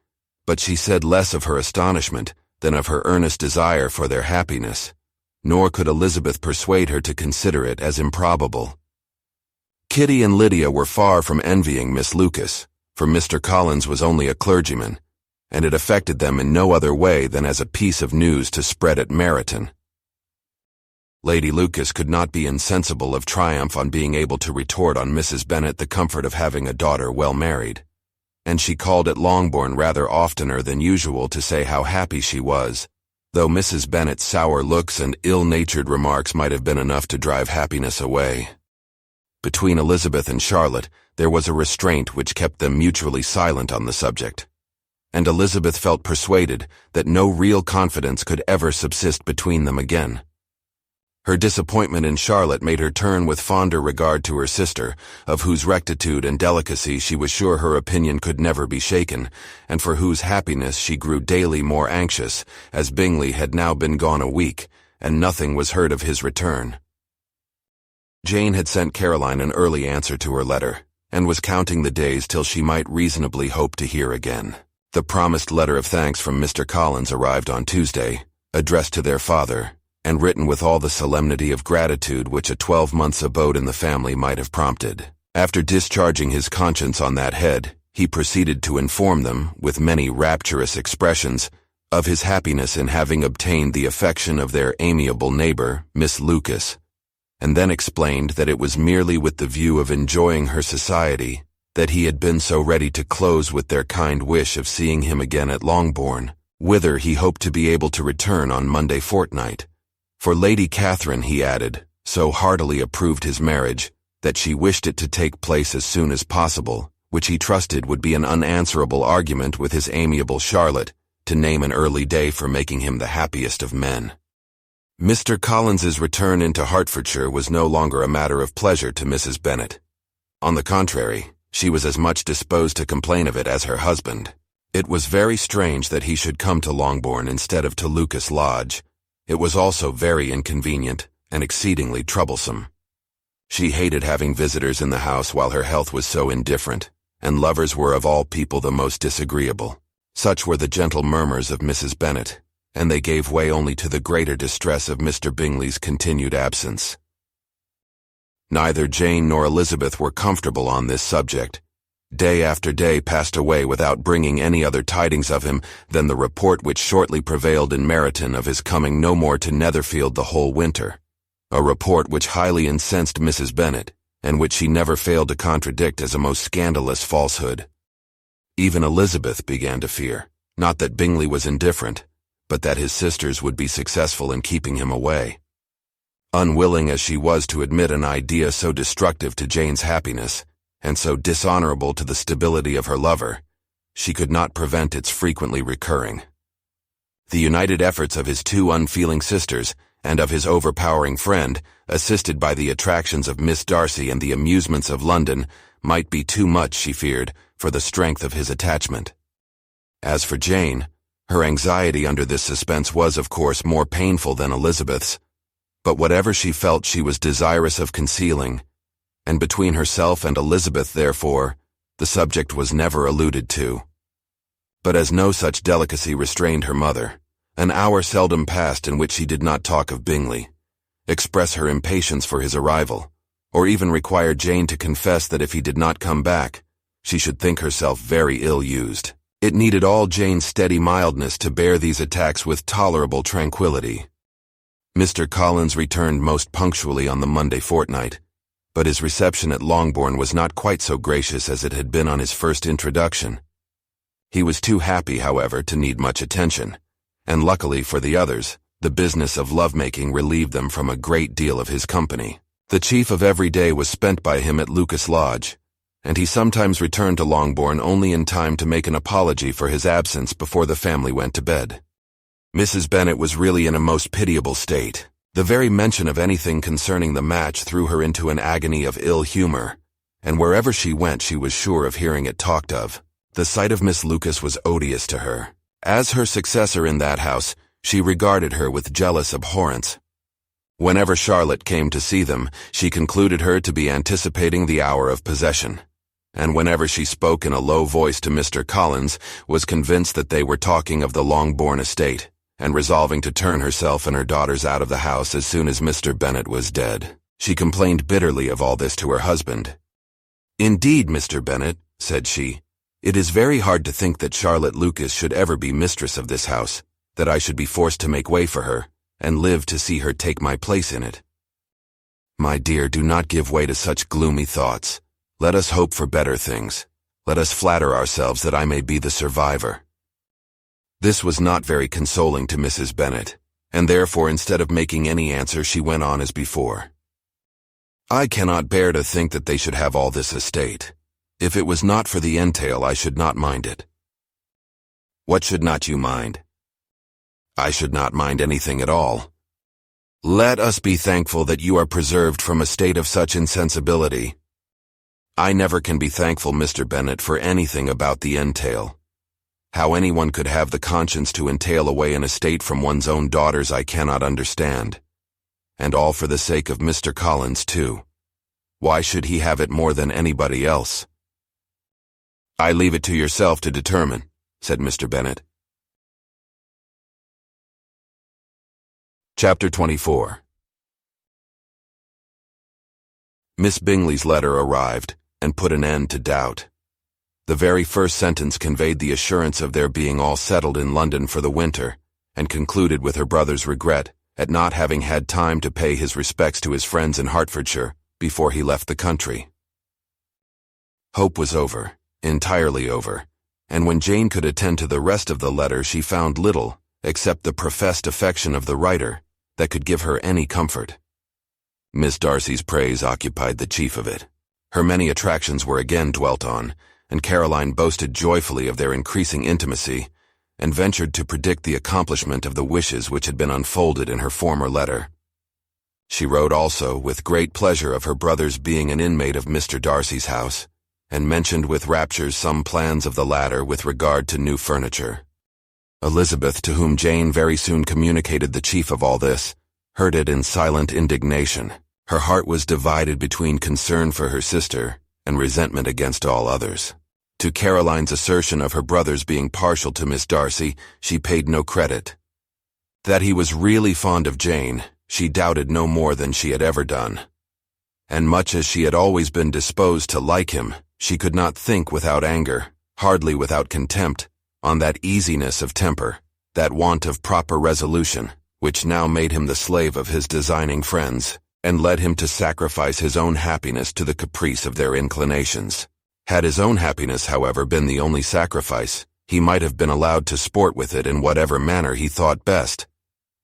but she said less of her astonishment than of her earnest desire for their happiness, nor could Elizabeth persuade her to consider it as improbable. Kitty and Lydia were far from envying Miss Lucas, for Mr. Collins was only a clergyman, and it affected them in no other way than as a piece of news to spread at Meryton. Lady Lucas could not be insensible of triumph on being able to retort on Mrs. Bennet the comfort of having a daughter well married, and she called at Longbourn rather oftener than usual to say how happy she was, though Mrs. Bennet's sour looks and ill-natured remarks might have been enough to drive happiness away. Between Elizabeth and Charlotte there was a restraint which kept them mutually silent on the subject, and Elizabeth felt persuaded that no real confidence could ever subsist between them again. Her disappointment in Charlotte made her turn with fonder regard to her sister, of whose rectitude and delicacy she was sure her opinion could never be shaken, and for whose happiness she grew daily more anxious, as Bingley had now been gone a week, and nothing was heard of his return. Jane had sent Caroline an early answer to her letter, and was counting the days till she might reasonably hope to hear again. The promised letter of thanks from Mr. Collins arrived on Tuesday, addressed to their father, and written with all the solemnity of gratitude which a 12 months' abode in the family might have prompted. After discharging his conscience on that head, he proceeded to inform them, with many rapturous expressions, of his happiness in having obtained the affection of their amiable neighbor, Miss Lucas, and then explained that it was merely with the view of enjoying her society that he had been so ready to close with their kind wish of seeing him again at Longbourn, whither he hoped to be able to return on Monday fortnight, For Lady Catherine, he added, so heartily approved his marriage, that she wished it to take place as soon as possible, which he trusted would be an unanswerable argument with his amiable Charlotte, to name an early day for making him the happiest of men. Mr. Collins's return into Hertfordshire was no longer a matter of pleasure to Mrs. Bennet. On the contrary, she was as much disposed to complain of it as her husband. It was very strange that he should come to Longbourn instead of to Lucas Lodge. It was also very inconvenient and exceedingly troublesome. She hated having visitors in the house while her health was so indifferent, and lovers were of all people the most disagreeable. Such were the gentle murmurs of Mrs. Bennet, and they gave way only to the greater distress of Mr. Bingley's continued absence. Neither Jane nor Elizabeth were comfortable on this subject. Day after day passed away without bringing any other tidings of him than the report which shortly prevailed in Meryton of his coming no more to Netherfield the whole winter, a report which highly incensed Mrs. Bennet, and which she never failed to contradict as a most scandalous falsehood. Even Elizabeth began to fear, not that Bingley was indifferent, but that his sisters would be successful in keeping him away. Unwilling as she was to admit an idea so destructive to Jane's happiness, and so dishonorable to the stability of her lover, she could not prevent its frequently recurring. The united efforts of his two unfeeling sisters, and of his overpowering friend, assisted by the attractions of Miss Darcy and the amusements of London, might be too much, she feared, for the strength of his attachment. As for Jane, her anxiety under this suspense was, of course, more painful than Elizabeth's, but whatever she felt she was desirous of concealing, and between herself and Elizabeth, therefore, the subject was never alluded to. But as no such delicacy restrained her mother, an hour seldom passed in which she did not talk of Bingley, express her impatience for his arrival, or even require Jane to confess that if he did not come back, she should think herself very ill-used. It needed all Jane's steady mildness to bear these attacks with tolerable tranquillity. Mr. Collins returned most punctually on the Monday fortnight, but his reception at Longbourn was not quite so gracious as it had been on his first introduction. He was too happy, however, to need much attention, and luckily for the others, the business of love-making relieved them from a great deal of his company. The chief of every day was spent by him at Lucas Lodge, and he sometimes returned to Longbourn only in time to make an apology for his absence before the family went to bed. Mrs. Bennet was really in a most pitiable state. The very mention of anything concerning the match threw her into an agony of ill humor, and wherever she went she was sure of hearing it talked of. The sight of Miss Lucas was odious to her. As her successor in that house, she regarded her with jealous abhorrence. Whenever Charlotte came to see them, she concluded her to be anticipating the hour of possession, and whenever she spoke in a low voice to Mr. Collins, was convinced that they were talking of the Longbourn estate, and resolving to turn herself and her daughters out of the house as soon as Mr. Bennet was dead. She complained bitterly of all this to her husband. "Indeed, Mr. Bennet," said she, "it is very hard to think that Charlotte Lucas should ever be mistress of this house, that I should be forced to make way for her, and live to see her take my place in it. My dear, do not give way to such gloomy thoughts. Let us hope for better things. Let us flatter ourselves that I may be the survivor." This was not very consoling to Mrs. Bennet, and therefore instead of making any answer she went on as before. "I cannot bear to think that they should have all this estate. If it was not for the entail I should not mind it." "What should not you mind?" "I should not mind anything at all. Let us be thankful that you are preserved from a state of such insensibility. I never can be thankful, Mr. Bennet, for anything about the entail. How anyone could have the conscience to entail away an estate from one's own daughters I cannot understand. And all for the sake of Mr. Collins, too. Why should he have it more than anybody else?" "I leave it to yourself to determine," said Mr. Bennet. Chapter 24. Miss Bingley's letter arrived, and put an end to doubt. The very first sentence conveyed the assurance of their being all settled in London for the winter, and concluded with her brother's regret at not having had time to pay his respects to his friends in Hertfordshire before he left the country. Hope was over, entirely over, and when Jane could attend to the rest of the letter she found little, except the professed affection of the writer, that could give her any comfort. Miss Darcy's praise occupied the chief of it. Her many attractions were again dwelt on, and Caroline boasted joyfully of their increasing intimacy, and ventured to predict the accomplishment of the wishes which had been unfolded in her former letter. She wrote also with great pleasure of her brother's being an inmate of Mr. Darcy's house, and mentioned with raptures some plans of the latter with regard to new furniture. Elizabeth, to whom Jane very soon communicated the chief of all this, heard it in silent indignation. Her heart was divided between concern for her sister and resentment against all others. To Caroline's assertion of her brother's being partial to Miss Darcy, she paid no credit. That he was really fond of Jane, she doubted no more than she had ever done. And much as she had always been disposed to like him, she could not think without anger, hardly without contempt, on that easiness of temper, that want of proper resolution, which now made him the slave of his designing friends, and led him to sacrifice his own happiness to the caprice of their inclinations. Had his own happiness, however, been the only sacrifice, he might have been allowed to sport with it in whatever manner he thought best.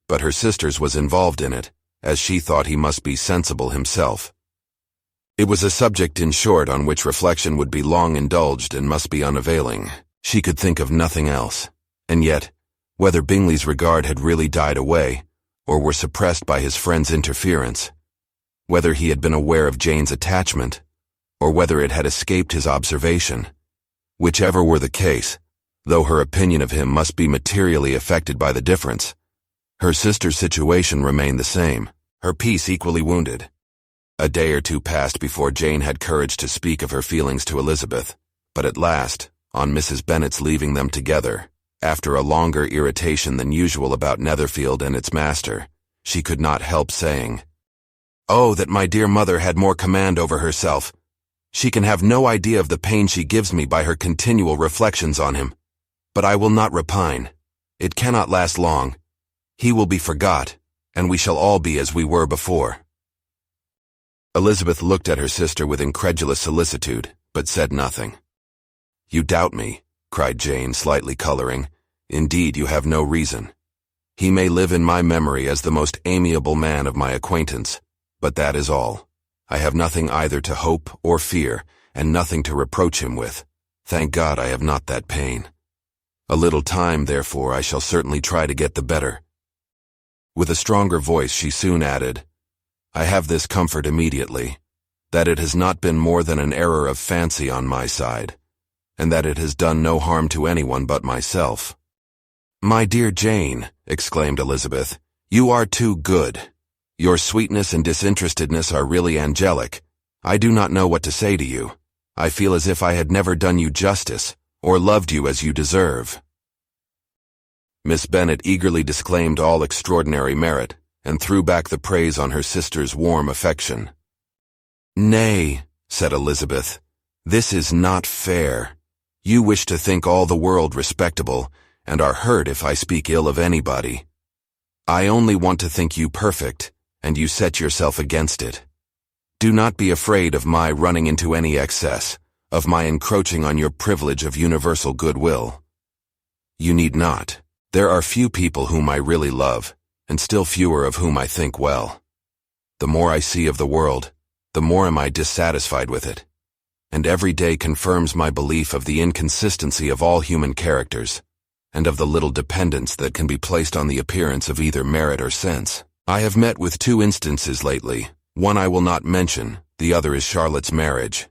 But her sister's was involved in it, as she thought he must be sensible himself. It was a subject, in short, on which reflection would be long indulged and must be unavailing. She could think of nothing else. And yet, whether Bingley's regard had really died away, or were suppressed by his friend's interference, whether he had been aware of Jane's attachment, or whether it had escaped his observation, whichever were the case, though her opinion of him must be materially affected by the difference, her sister's situation remained the same, her peace equally wounded. A day or two passed before Jane had courage to speak of her feelings to Elizabeth, but at last, on Mrs. Bennet's leaving them together, after a longer irritation than usual about Netherfield and its master, she could not help saying, "Oh, that my dear mother had more command over herself. She can have no idea of the pain she gives me by her continual reflections on him. But I will not repine. It cannot last long. He will be forgot, and we shall all be as we were before." Elizabeth looked at her sister with incredulous solicitude, but said nothing. "You doubt me," cried Jane, slightly coloring. "Indeed, you have no reason. He may live in my memory as the most amiable man of my acquaintance, but that is all. I have nothing either to hope or fear, and nothing to reproach him with. Thank God I have not that pain. A little time, therefore, I shall certainly try to get the better." With a stronger voice she soon added, "I have this comfort immediately, that it has not been more than an error of fancy on my side, and that it has done no harm to anyone but myself." "My dear Jane," exclaimed Elizabeth, "you are too good. Your sweetness and disinterestedness are really angelic. I do not know what to say to you. I feel as if I had never done you justice, or loved you as you deserve." Miss Bennet eagerly disclaimed all extraordinary merit, and threw back the praise on her sister's warm affection. "Nay," said Elizabeth, "this is not fair. You wish to think all the world respectable, and are hurt if I speak ill of anybody. I only want to think you perfect, and you set yourself against it. Do not be afraid of my running into any excess, of my encroaching on your privilege of universal goodwill. You need not. There are few people whom I really love, and still fewer of whom I think well. The more I see of the world, the more am I dissatisfied with it, and every day confirms my belief of the inconsistency of all human characters, and of the little dependence that can be placed on the appearance of either merit or sense. I have met with two instances lately. One I will not mention, the other is Charlotte's marriage.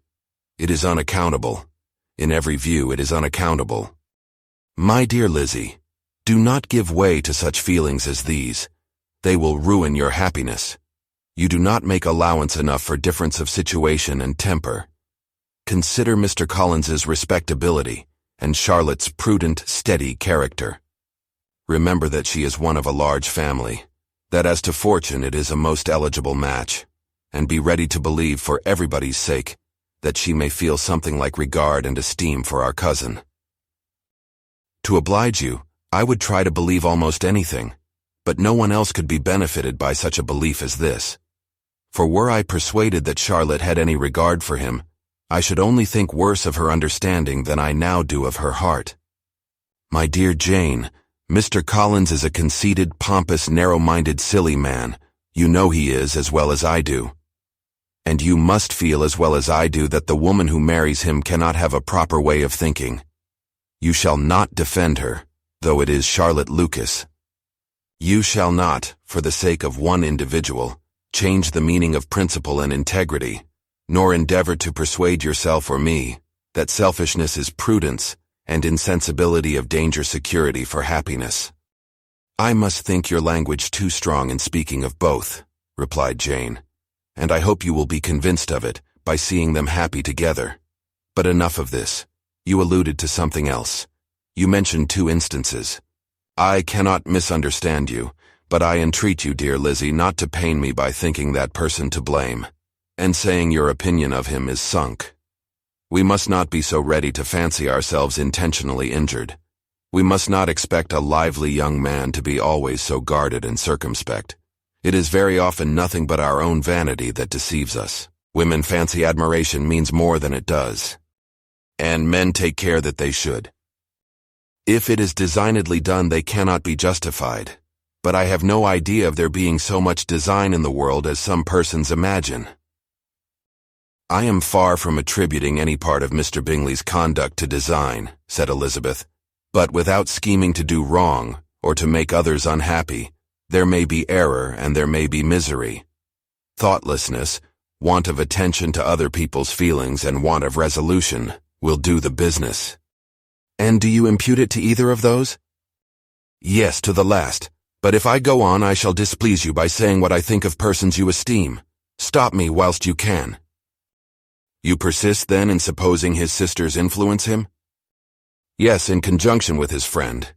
It is unaccountable. In every view it is unaccountable. My dear Lizzie, do not give way to such feelings as these. They will ruin your happiness. You do not make allowance enough for difference of situation and temper. Consider Mr. Collins's respectability, and Charlotte's prudent, steady character. Remember that she is one of a large family, that as to fortune it is a most eligible match, and be ready to believe for everybody's sake that she may feel something like regard and esteem for our cousin. To oblige you, I would try to believe almost anything, but no one else could be benefited by such a belief as this. For were I persuaded that Charlotte had any regard for him, I should only think worse of her understanding than I now do of her heart. My dear Jane, Mr. Collins is a conceited, pompous, narrow-minded, silly man. You know he is as well as I do. And you must feel as well as I do that the woman who marries him cannot have a proper way of thinking. You shall not defend her, though it is Charlotte Lucas. You shall not, for the sake of one individual, change the meaning of principle and integrity, nor endeavor to persuade yourself or me that selfishness is prudence and insensibility of danger security for happiness. I must think your language too strong in speaking of both, replied Jane, and I hope you will be convinced of it by seeing them happy together. But enough of this. You alluded to something else. You mentioned 2 instances. I cannot misunderstand you, but I entreat you, dear Lizzie, not to pain me by thinking that person to blame, and saying your opinion of him is sunk. We must not be so ready to fancy ourselves intentionally injured. We must not expect a lively young man to be always so guarded and circumspect. It is very often nothing but our own vanity that deceives us. Women fancy admiration means more than it does, and men take care that they should. If it is designedly done, they cannot be justified, but I have no idea of there being so much design in the world as some persons imagine. I am far from attributing any part of Mr. Bingley's conduct to design, said Elizabeth, but without scheming to do wrong or to make others unhappy, there may be error and there may be misery. Thoughtlessness, want of attention to other people's feelings, and want of resolution will do the business. And do you impute it to either of those? Yes, to the last, but if I go on I shall displease you by saying what I think of persons you esteem. Stop me whilst you can. You persist, then, in supposing his sisters influence him? Yes, in conjunction with his friend.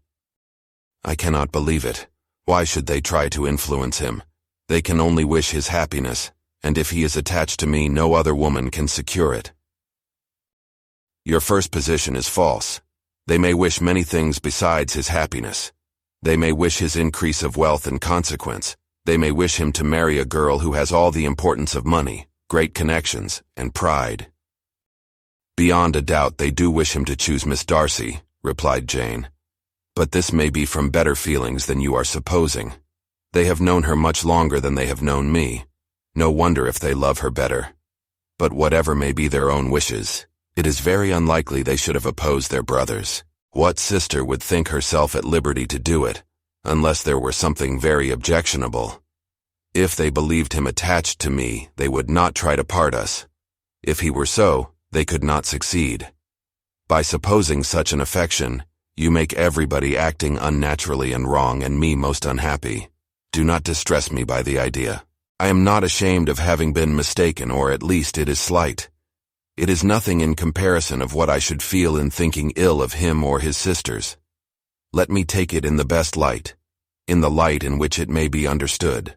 I cannot believe it. Why should they try to influence him? They can only wish his happiness, and if he is attached to me, no other woman can secure it. Your first position is false. They may wish many things besides his happiness. They may wish his increase of wealth and consequence. They may wish him to marry a girl who has all the importance of money, great connections, and pride. Beyond a doubt they do wish him to choose Miss Darcy, replied Jane. But this may be from better feelings than you are supposing. They have known her much longer than they have known me. No wonder if they love her better. But whatever may be their own wishes, it is very unlikely they should have opposed their brothers. What sister would think herself at liberty to do it, unless there were something very objectionable? If they believed him attached to me, they would not try to part us. If he were so, they could not succeed. By supposing such an affection, you make everybody acting unnaturally and wrong, and me most unhappy. Do not distress me by the idea. I am not ashamed of having been mistaken, or at least it is slight. It is nothing in comparison of what I should feel in thinking ill of him or his sisters. Let me take it in the best light, in the light in which it may be understood.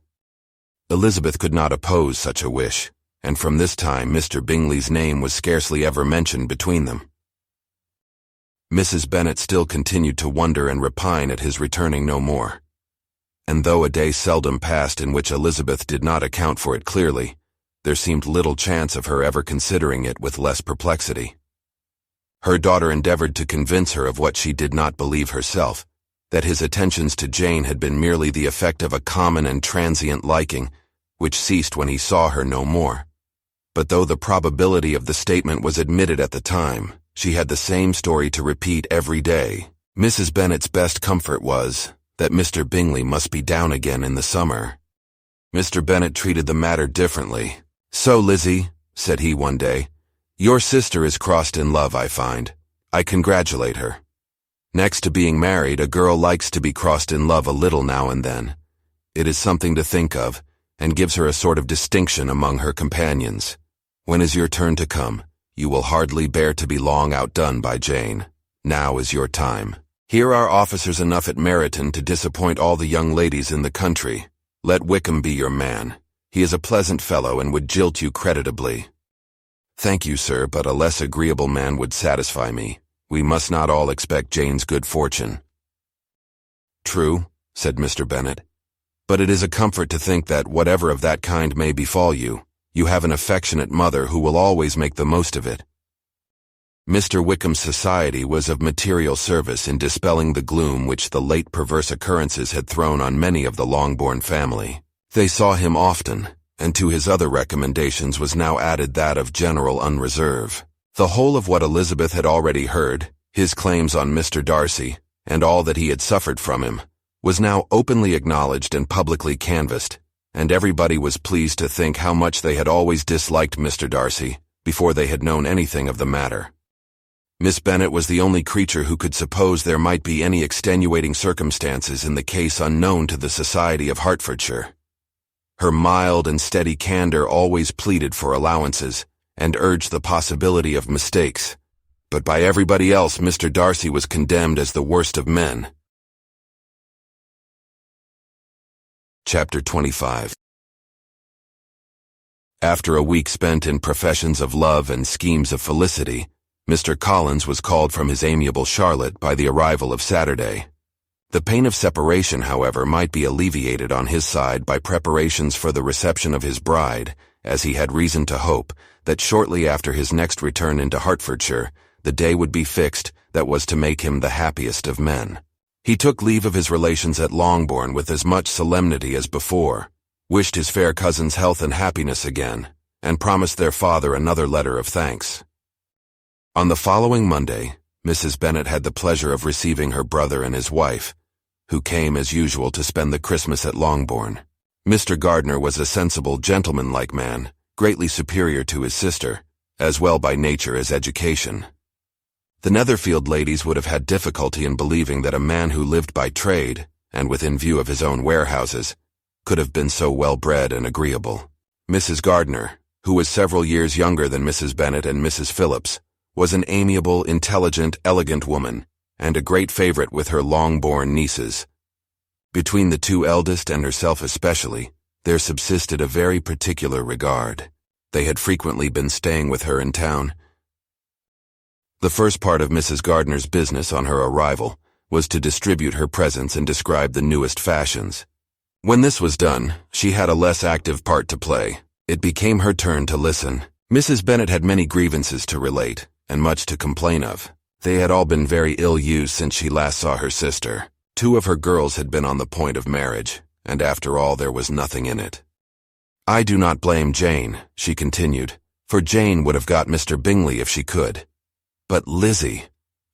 Elizabeth could not oppose such a wish, and from this time Mr. Bingley's name was scarcely ever mentioned between them. Mrs. Bennet still continued to wonder and repine at his returning no more. And though a day seldom passed in which Elizabeth did not account for it clearly, there seemed little chance of her ever considering it with less perplexity. Her daughter endeavored to convince her of what she did not believe herself, that his attentions to Jane had been merely the effect of a common and transient liking, which ceased when he saw her no more. But though the probability of the statement was admitted at the time, she had the same story to repeat every day. Mrs. Bennet's best comfort was that Mr. Bingley must be down again in the summer. Mr. Bennet treated the matter differently. "So, Lizzie," said he one day, "your sister is crossed in love, I find. I congratulate her. Next to being married, a girl likes to be crossed in love a little now and then. It is something to think of, and gives her a sort of distinction among her companions. When is your turn to come? You will hardly bear to be long outdone by Jane. Now is your time. Here are officers enough at Meryton to disappoint all the young ladies in the country. Let Wickham be your man. He is a pleasant fellow and would jilt you creditably." "Thank you, sir, but a less agreeable man would satisfy me. We must not all expect Jane's good fortune." "True," said Mr. Bennet, "but it is a comfort to think that whatever of that kind may befall you, you have an affectionate mother who will always make the most of it." Mr. Wickham's society was of material service in dispelling the gloom which the late perverse occurrences had thrown on many of the Longbourn family. They saw him often, and to his other recommendations was now added that of general unreserve. The whole of what Elizabeth had already heard, his claims on Mr. Darcy, and all that he had suffered from him, was now openly acknowledged and publicly canvassed, and everybody was pleased to think how much they had always disliked Mr. Darcy, before they had known anything of the matter. Miss Bennet was the only creature who could suppose there might be any extenuating circumstances in the case unknown to the society of Hertfordshire. Her mild and steady candor always pleaded for allowances, and urged the possibility of mistakes, but by everybody else Mr. Darcy was condemned as the worst of men. Chapter 25. After a week spent in professions of love and schemes of felicity, Mr. Collins was called from his amiable Charlotte by the arrival of Saturday. The pain of separation, however, might be alleviated on his side by preparations for the reception of his bride, as he had reason to hope that shortly after his next return into Hertfordshire, the day would be fixed that was to make him the happiest of men. He took leave of his relations at Longbourn with as much solemnity as before, wished his fair cousin's health and happiness again, and promised their father another letter of thanks. On the following Monday, Mrs. Bennet had the pleasure of receiving her brother and his wife, who came as usual to spend the Christmas at Longbourn. Mr. Gardiner was a sensible, gentlemanlike man, greatly superior to his sister, as well by nature as education. The Netherfield ladies would have had difficulty in believing that a man who lived by trade, and within view of his own warehouses, could have been so well-bred and agreeable. Mrs. Gardiner, who was several years younger than Mrs. Bennet and Mrs. Phillips, was an amiable, intelligent, elegant woman, and a great favorite with her Longbourn nieces. Between the two eldest and herself especially, there subsisted a very particular regard. They had frequently been staying with her in town. The first part of Mrs. Gardiner's business on her arrival was to distribute her presents and describe the newest fashions. When this was done, she had a less active part to play. It became her turn to listen. Mrs. Bennet had many grievances to relate, and much to complain of. They had all been very ill-used since she last saw her sister. 2 of her girls had been on the point of marriage, and after all there was nothing in it. "I do not blame Jane," she continued, "for Jane would have got Mr. Bingley if she could. But Lizzie,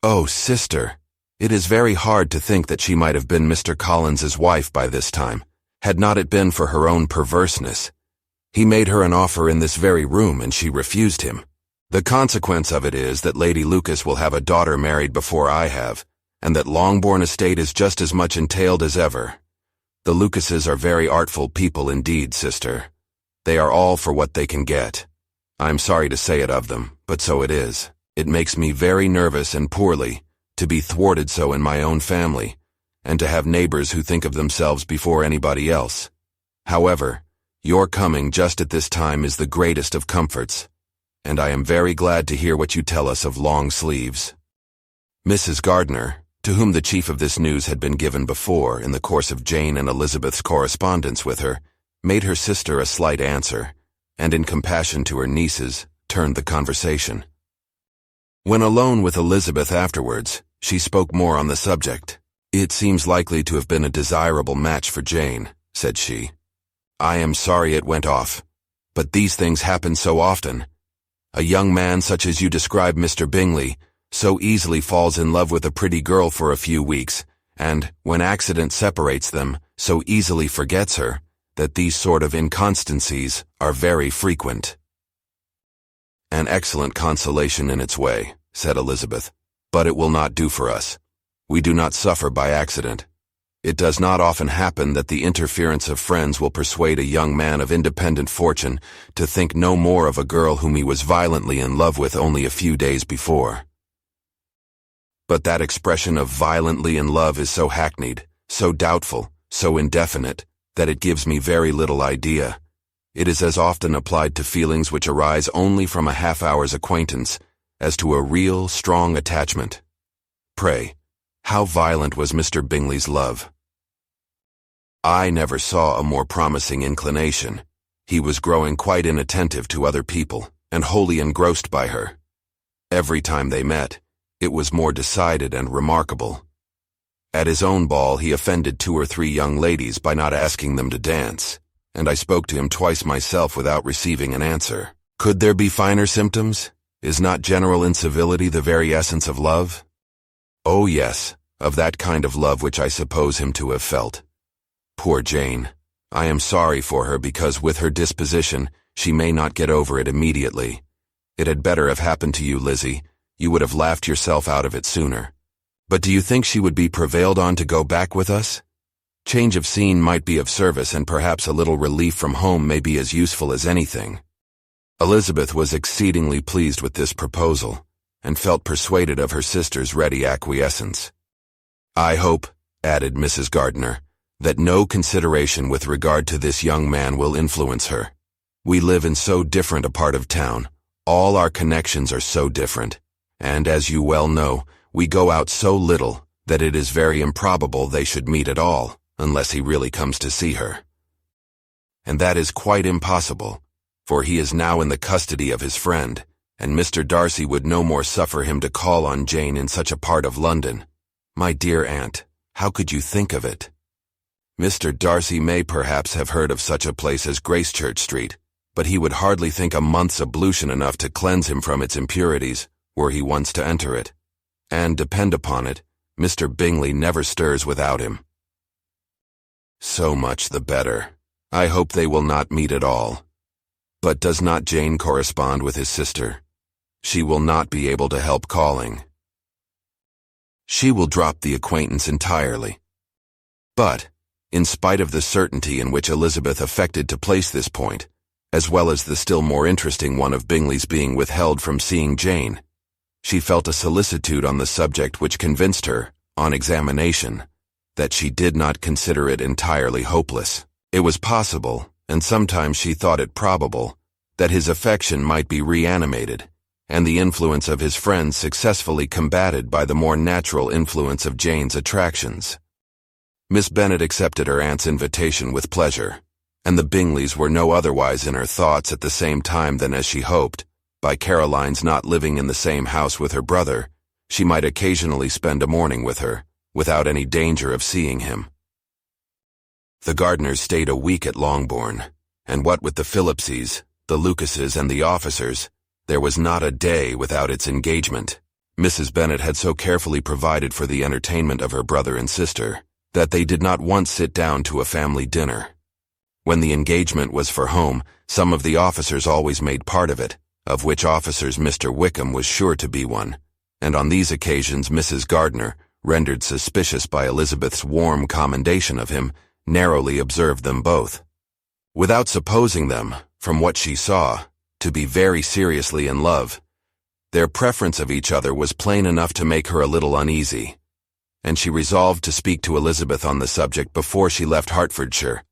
oh, sister, it is very hard to think that she might have been Mr. Collins's wife by this time, had not it been for her own perverseness. He made her an offer in this very room, and she refused him. The consequence of it is that Lady Lucas will have a daughter married before I have, and that Longbourn estate is just as much entailed as ever. The Lucases are very artful people indeed, sister. They are all for what they can get. I am sorry to say it of them, but so it is. It makes me very nervous and poorly to be thwarted so in my own family, and to have neighbors who think of themselves before anybody else. However, your coming just at this time is the greatest of comforts, and I am very glad to hear what you tell us of long sleeves." Mrs. Gardiner, to whom the chief of this news had been given before in the course of Jane and Elizabeth's correspondence with her, made her sister a slight answer, and in compassion to her nieces, turned the conversation. When alone with Elizabeth afterwards, she spoke more on the subject. "It seems likely to have been a desirable match for Jane," said she. "I am sorry it went off, but these things happen so often. A young man such as you describe Mr. Bingley so easily falls in love with a pretty girl for a few weeks, and, when accident separates them, so easily forgets her, that these sort of inconstancies are very frequent." "An excellent consolation in its way," said Elizabeth, "but it will not do for us. We do not suffer by accident. It does not often happen that the interference of friends will persuade a young man of independent fortune to think no more of a girl whom he was violently in love with only a few days before. But that expression of violently in love is so hackneyed, so doubtful, so indefinite, that it gives me very little idea. It is as often applied to feelings which arise only from a half-hour's acquaintance as to a real, strong attachment. Pray, how violent was Mr. Bingley's love? I never saw a more promising inclination. He was growing quite inattentive to other people, and wholly engrossed by her. Every time they met, it was more decided and remarkable. At his own ball, he offended 2 or 3 young ladies by not asking them to dance, and I spoke to him twice myself without receiving an answer. Could there be finer symptoms? Is not general incivility the very essence of love? Oh yes, of that kind of love which I suppose him to have felt. Poor Jane. I am sorry for her because with her disposition, she may not get over it immediately. It had better have happened to you, Lizzie. You would have laughed yourself out of it sooner. But do you think she would be prevailed on to go back with us? Change of scene might be of service, and perhaps a little relief from home may be as useful as anything. Elizabeth was exceedingly pleased with this proposal, and felt persuaded of her sister's ready acquiescence. I hope, added Mrs. Gardiner, that no consideration with regard to this young man will influence her. We live in so different a part of town, all our connections are so different, and as you well know, we go out so little that it is very improbable they should meet at all, unless he really comes to see her. And that is quite impossible, for he is now in the custody of his friend, and Mr. Darcy would no more suffer him to call on Jane in such a part of London. My dear aunt, how could you think of it? Mr. Darcy may perhaps have heard of such a place as Gracechurch Street, but he would hardly think a month's ablution enough to cleanse him from its impurities, were he once to enter it. And, depend upon it, Mr. Bingley never stirs without him. So much the better. I hope they will not meet at all. But does not Jane correspond with his sister? She will not be able to help calling. She will drop the acquaintance entirely. But, in spite of the certainty in which Elizabeth affected to place this point, as well as the still more interesting one of Bingley's being withheld from seeing Jane, she felt a solicitude on the subject which convinced her, on examination, that she did not consider it entirely hopeless. It was possible, and sometimes she thought it probable, that his affection might be reanimated, and the influence of his friends successfully combated by the more natural influence of Jane's attractions. Miss Bennet accepted her aunt's invitation with pleasure, and the Bingleys were no otherwise in her thoughts at the same time than as she hoped, by Caroline's not living in the same house with her brother, she might occasionally spend a morning with her, without any danger of seeing him. The Gardiners stayed a week at Longbourn, and what with the Phillipses, the Lucases, and the officers, there was not a day without its engagement. Mrs. Bennet had so carefully provided for the entertainment of her brother and sister, that they did not once sit down to a family dinner. When the engagement was for home, some of the officers always made part of it, of which officers Mr. Wickham was sure to be one, and on these occasions Mrs. Gardiner, rendered suspicious by Elizabeth's warm commendation of him, narrowly observed them both. Without supposing them, from what she saw, to be very seriously in love, their preference of each other was plain enough to make her a little uneasy, and she resolved to speak to Elizabeth on the subject before she left Hertfordshire,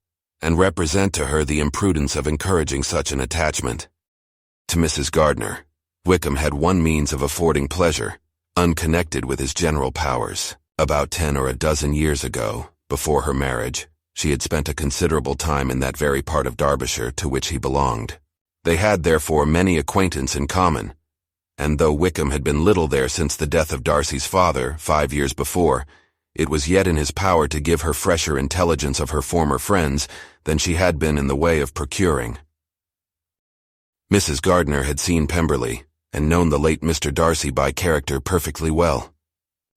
and represent to her the imprudence of encouraging such an attachment. To Mrs. Gardiner, Wickham had one means of affording pleasure, unconnected with his general powers. About 10 or a dozen years ago, before her marriage, she had spent a considerable time in that very part of Derbyshire to which he belonged. They had therefore many acquaintance in common, and though Wickham had been little there since the death of Darcy's father, 5 years before, it was yet in his power to give her fresher intelligence of her former friends than she had been in the way of procuring. Mrs. Gardiner had seen Pemberley, and known the late Mr. Darcy by character perfectly well.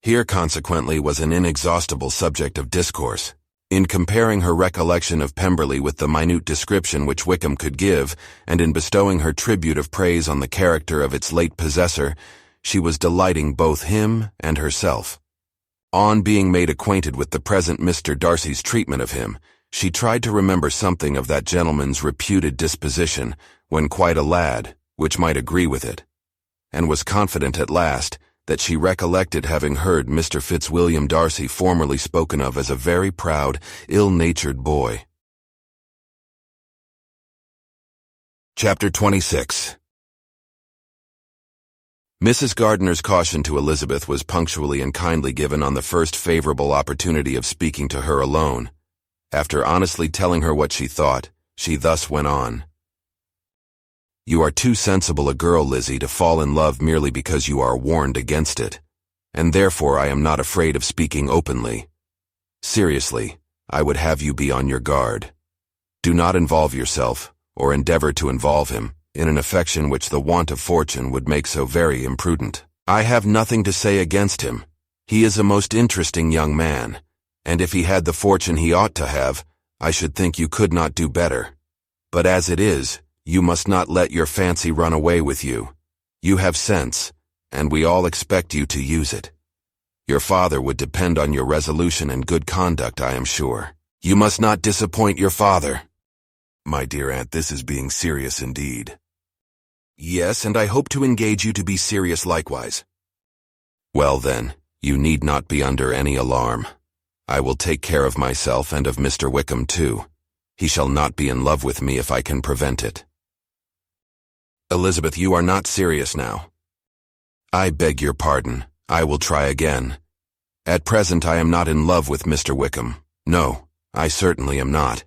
Here, consequently, was an inexhaustible subject of discourse. In comparing her recollection of Pemberley with the minute description which Wickham could give, and in bestowing her tribute of praise on the character of its late possessor, she was delighting both him and herself. On being made acquainted with the present Mr. Darcy's treatment of him, she tried to remember something of that gentleman's reputed disposition, when quite a lad, which might agree with it, and was confident at last that she recollected having heard Mr. Fitzwilliam Darcy formerly spoken of as a very proud, ill-natured boy. Chapter 26. Mrs. Gardiner's caution to Elizabeth was punctually and kindly given on the first favorable opportunity of speaking to her alone. After honestly telling her what she thought, she thus went on. You are too sensible a girl, Lizzie, to fall in love merely because you are warned against it, and therefore I am not afraid of speaking openly. Seriously, I would have you be on your guard. Do not involve yourself, or endeavor to involve him, in an affection which the want of fortune would make so very imprudent. I have nothing to say against him. He is a most interesting young man, and if he had the fortune he ought to have, I should think you could not do better. But as it is, you must not let your fancy run away with you. You have sense, and we all expect you to use it. Your father would depend on your resolution and good conduct, I am sure. You must not disappoint your father. My dear aunt, this is being serious indeed. Yes, and I hope to engage you to be serious likewise. Well then, you need not be under any alarm. I will take care of myself and of Mr. Wickham too. He shall not be in love with me if I can prevent it. Elizabeth, you are not serious now. I beg your pardon. I will try again. At present I am not in love with Mr. Wickham. No, I certainly am not.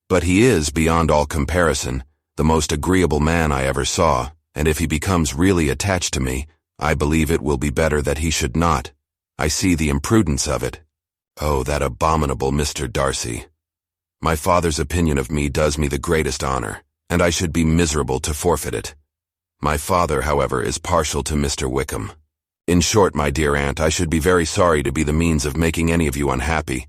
But he is, beyond all comparison, the most agreeable man I ever saw, and if he becomes really attached to me, I believe it will be better that he should not. I see the imprudence of it. Oh, that abominable Mr. Darcy. My father's opinion of me does me the greatest honor, and I should be miserable to forfeit it. My father, however, is partial to Mr. Wickham. In short, my dear aunt, I should be very sorry to be the means of making any of you unhappy.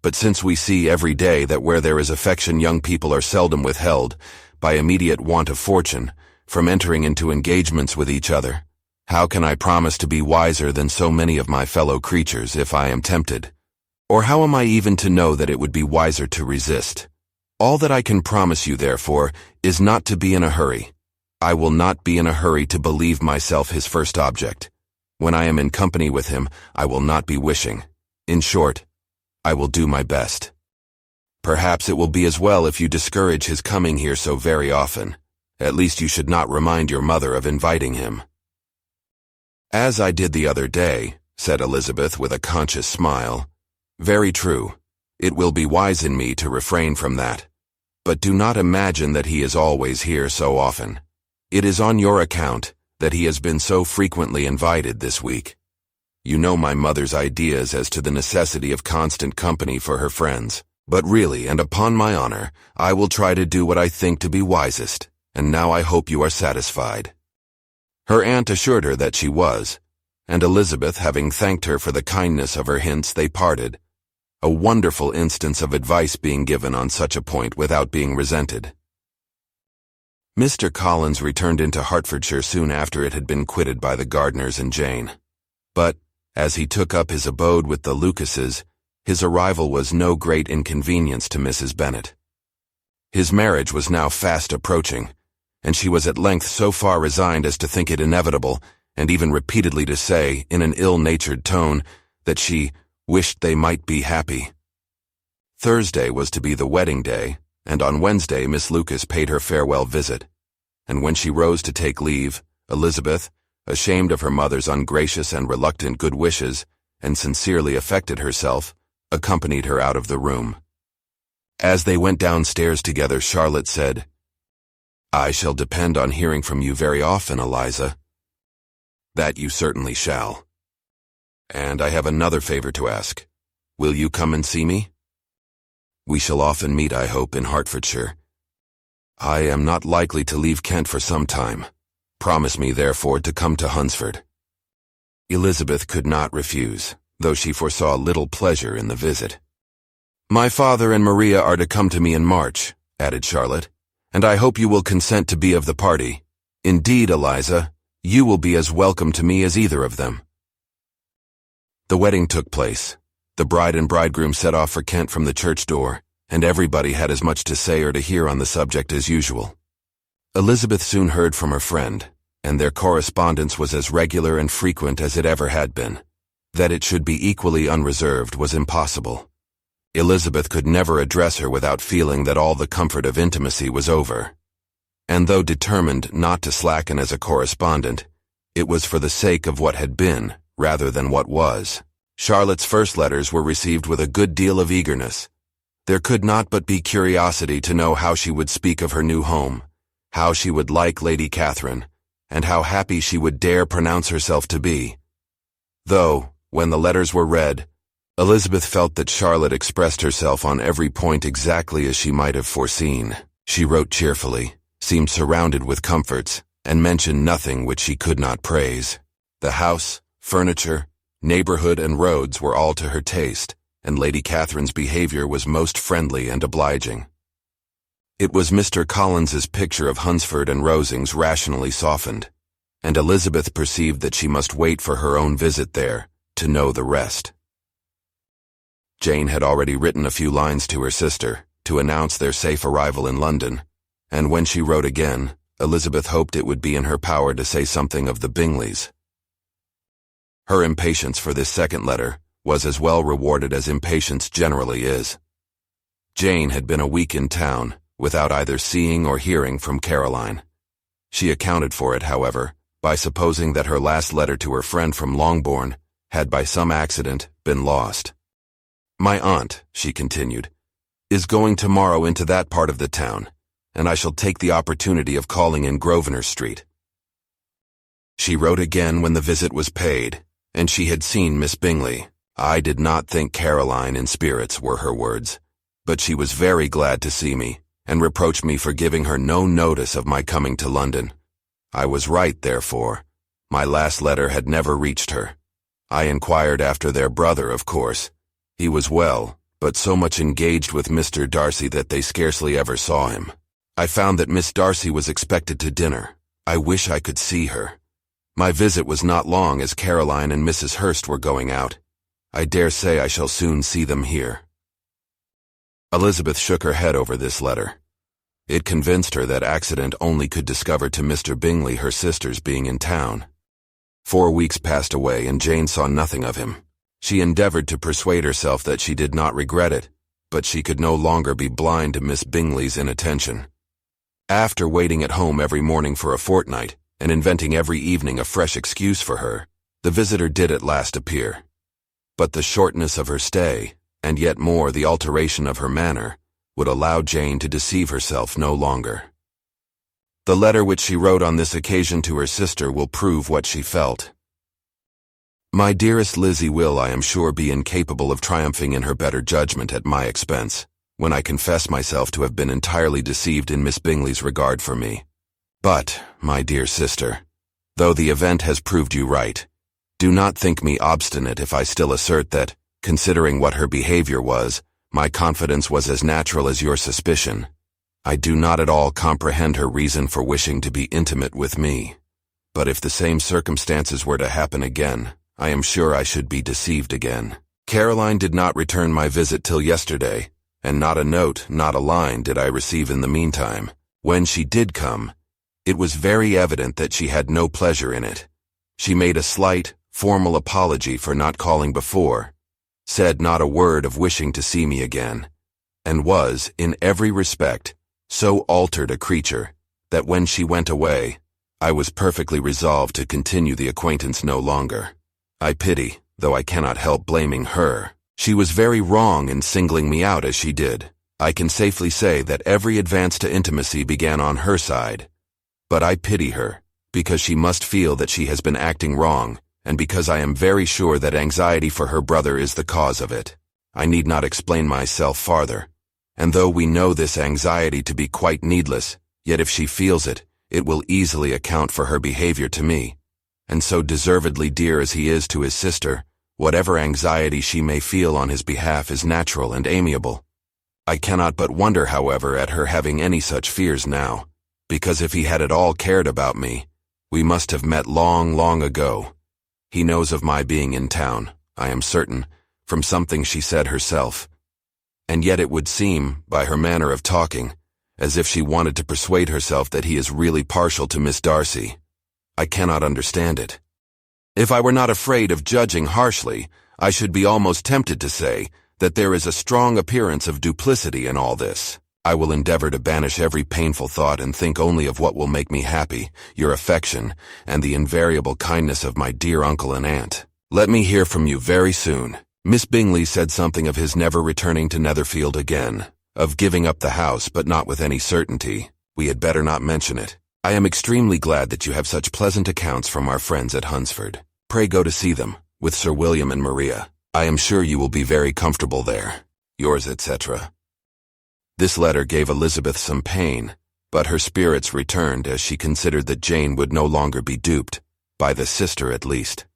But since we see every day that where there is affection young people are seldom withheld, by immediate want of fortune, from entering into engagements with each other, how can I promise to be wiser than so many of my fellow creatures if I am tempted? Or how am I even to know that it would be wiser to resist? All that I can promise you, therefore, is not to be in a hurry. I will not be in a hurry to believe myself his first object. When I am in company with him, I will not be wishing. In short, I will do my best. Perhaps it will be as well if you discourage his coming here so very often. At least you should not remind your mother of inviting him. As I did the other day, said Elizabeth with a conscious smile. Very true. It will be wise in me to refrain from that. But do not imagine that he is always here so often. It is on your account that he has been so frequently invited this week. You know my mother's ideas as to the necessity of constant company for her friends. But really, and upon my honor, I will try to do what I think to be wisest, and now I hope you are satisfied. Her aunt assured her that she was, and Elizabeth, having thanked her for the kindness of her hints, they parted. A wonderful instance of advice being given on such a point without being resented. Mr. Collins returned into Hertfordshire soon after it had been quitted by the Gardiners and Jane. But, as he took up his abode with the Lucases, his arrival was no great inconvenience to Mrs. Bennet. His marriage was now fast approaching, and she was at length so far resigned as to think it inevitable, and even repeatedly to say, in an ill-natured tone, that she wished they might be happy. Thursday was to be the wedding day, and on Wednesday Miss Lucas paid her farewell visit, and when she rose to take leave, Elizabeth, ashamed of her mother's ungracious and reluctant good wishes, and sincerely affected herself, accompanied her out of the room. As they went downstairs together, Charlotte said, I shall depend on hearing from you very often, Eliza. That you certainly shall. And I have another favor to ask. Will you come and see me? We shall often meet, I hope, in Hertfordshire. I am not likely to leave Kent for some time. Promise me, therefore, to come to Hunsford. Elizabeth could not refuse, though she foresaw little pleasure in the visit. My father and Maria are to come to me in March, added Charlotte, and I hope you will consent to be of the party. Indeed, Eliza, you will be as welcome to me as either of them. The wedding took place. The bride and bridegroom set off for Kent from the church door, and everybody had as much to say or to hear on the subject as usual. Elizabeth soon heard from her friend, and their correspondence was as regular and frequent as it ever had been. That it should be equally unreserved was impossible. Elizabeth could never address her without feeling that all the comfort of intimacy was over. And though determined not to slacken as a correspondent, it was for the sake of what had been, rather than what was. Charlotte's first letters were received with a good deal of eagerness. There could not but be curiosity to know how she would speak of her new home, how she would like Lady Catherine, and how happy she would dare pronounce herself to be. Though, when the letters were read, Elizabeth felt that Charlotte expressed herself on every point exactly as she might have foreseen. She wrote cheerfully, seemed surrounded with comforts, and mentioned nothing which she could not praise. The house, furniture, neighborhood, and roads were all to her taste, and Lady Catherine's behavior was most friendly and obliging. It was Mr. Collins's picture of Hunsford and Rosings rationally softened, and Elizabeth perceived that she must wait for her own visit there to know the rest. Jane had already written a few lines to her sister to announce their safe arrival in London, and when she wrote again, Elizabeth hoped it would be in her power to say something of the Bingleys. Her impatience for this second letter was as well rewarded as impatience generally is. Jane had been a week in town, without either seeing or hearing from Caroline. She accounted for it, however, by supposing that her last letter to her friend from Longbourn had by some accident been lost. "My aunt," she continued, "is going tomorrow into that part of the town, and I shall take the opportunity of calling in Grosvenor Street." She wrote again when the visit was paid, and she had seen Miss Bingley. "I did not think Caroline in spirits," were her words, "but she was very glad to see me, and reproached me for giving her no notice of my coming to London. I was right, therefore. My last letter had never reached her. I inquired after their brother, of course. He was well, but so much engaged with Mr. Darcy that they scarcely ever saw him. I found that Miss Darcy was expected to dinner. I wish I could see her. My visit was not long, as Caroline and Mrs. Hurst were going out. I dare say I shall soon see them here." Elizabeth shook her head over this letter. It convinced her that accident only could discover to Mr. Bingley her sister's being in town. 4 weeks passed away, and Jane saw nothing of him. She endeavored to persuade herself that she did not regret it, but she could no longer be blind to Miss Bingley's inattention. After waiting at home every morning for a fortnight, and inventing every evening a fresh excuse for her, the visitor did at last appear. But the shortness of her stay, and yet more the alteration of her manner, would allow Jane to deceive herself no longer. The letter which she wrote on this occasion to her sister will prove what she felt. "My dearest Lizzie will, I am sure, be incapable of triumphing in her better judgment at my expense, when I confess myself to have been entirely deceived in Miss Bingley's regard for me. But, my dear sister, though the event has proved you right, do not think me obstinate if I still assert that, considering what her behavior was, my confidence was as natural as your suspicion. I do not at all comprehend her reason for wishing to be intimate with me. But if the same circumstances were to happen again, I am sure I should be deceived again. Caroline did not return my visit till yesterday, and not a note, not a line did I receive in the meantime. When she did come, it was very evident that she had no pleasure in it. She made a slight, formal apology for not calling before, said not a word of wishing to see me again, and was, in every respect, so altered a creature, that when she went away, I was perfectly resolved to continue the acquaintance no longer. I pity, though I cannot help blaming her. She was very wrong in singling me out as she did. I can safely say that every advance to intimacy began on her side. But I pity her, because she must feel that she has been acting wrong, and because I am very sure that anxiety for her brother is the cause of it. I need not explain myself farther, and though we know this anxiety to be quite needless, yet if she feels it, it will easily account for her behavior to me, and so deservedly dear as he is to his sister, whatever anxiety she may feel on his behalf is natural and amiable. I cannot but wonder, however, at her having any such fears now, because if he had at all cared about me, we must have met long, long ago. He knows of my being in town, I am certain, from something she said herself. And yet it would seem, by her manner of talking, as if she wanted to persuade herself that he is really partial to Miss Darcy. I cannot understand it. If I were not afraid of judging harshly, I should be almost tempted to say that there is a strong appearance of duplicity in all this. I will endeavor to banish every painful thought and think only of what will make me happy, your affection, and the invariable kindness of my dear uncle and aunt. Let me hear from you very soon. Miss Bingley said something of his never returning to Netherfield again, of giving up the house but not with any certainty. We had better not mention it. I am extremely glad that you have such pleasant accounts from our friends at Hunsford. Pray go to see them, with Sir William and Maria. I am sure you will be very comfortable there. Yours, etc. This letter gave Elizabeth some pain, but her spirits returned as she considered that Jane would no longer be duped, by the sister at least.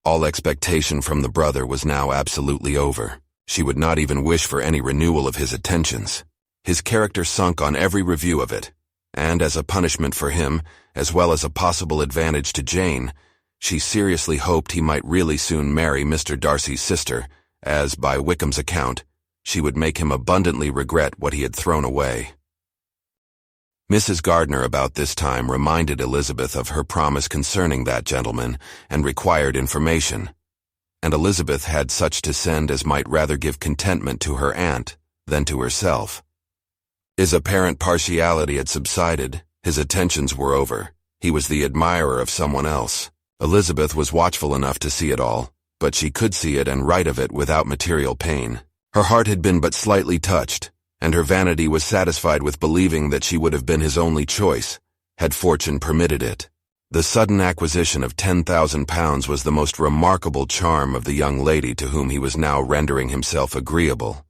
All expectation from the brother was now absolutely over. She would not even wish for any renewal of his attentions. His character sunk on every review of it, and as a punishment for him, as well as a possible advantage to Jane, she seriously hoped he might really soon marry Mr. Darcy's sister, as, by Wickham's account, she would make him abundantly regret what he had thrown away. Mrs. Gardiner about this time reminded Elizabeth of her promise concerning that gentleman, and required information, and Elizabeth had such to send as might rather give contentment to her aunt than to herself. His apparent partiality had subsided, his attentions were over, he was the admirer of someone else. Elizabeth was watchful enough to see it all, but she could see it and write of it without material pain. Her heart had been but slightly touched, and her vanity was satisfied with believing that she would have been his only choice, had fortune permitted it. The sudden acquisition of £10,000 was the most remarkable charm of the young lady to whom he was now rendering himself agreeable.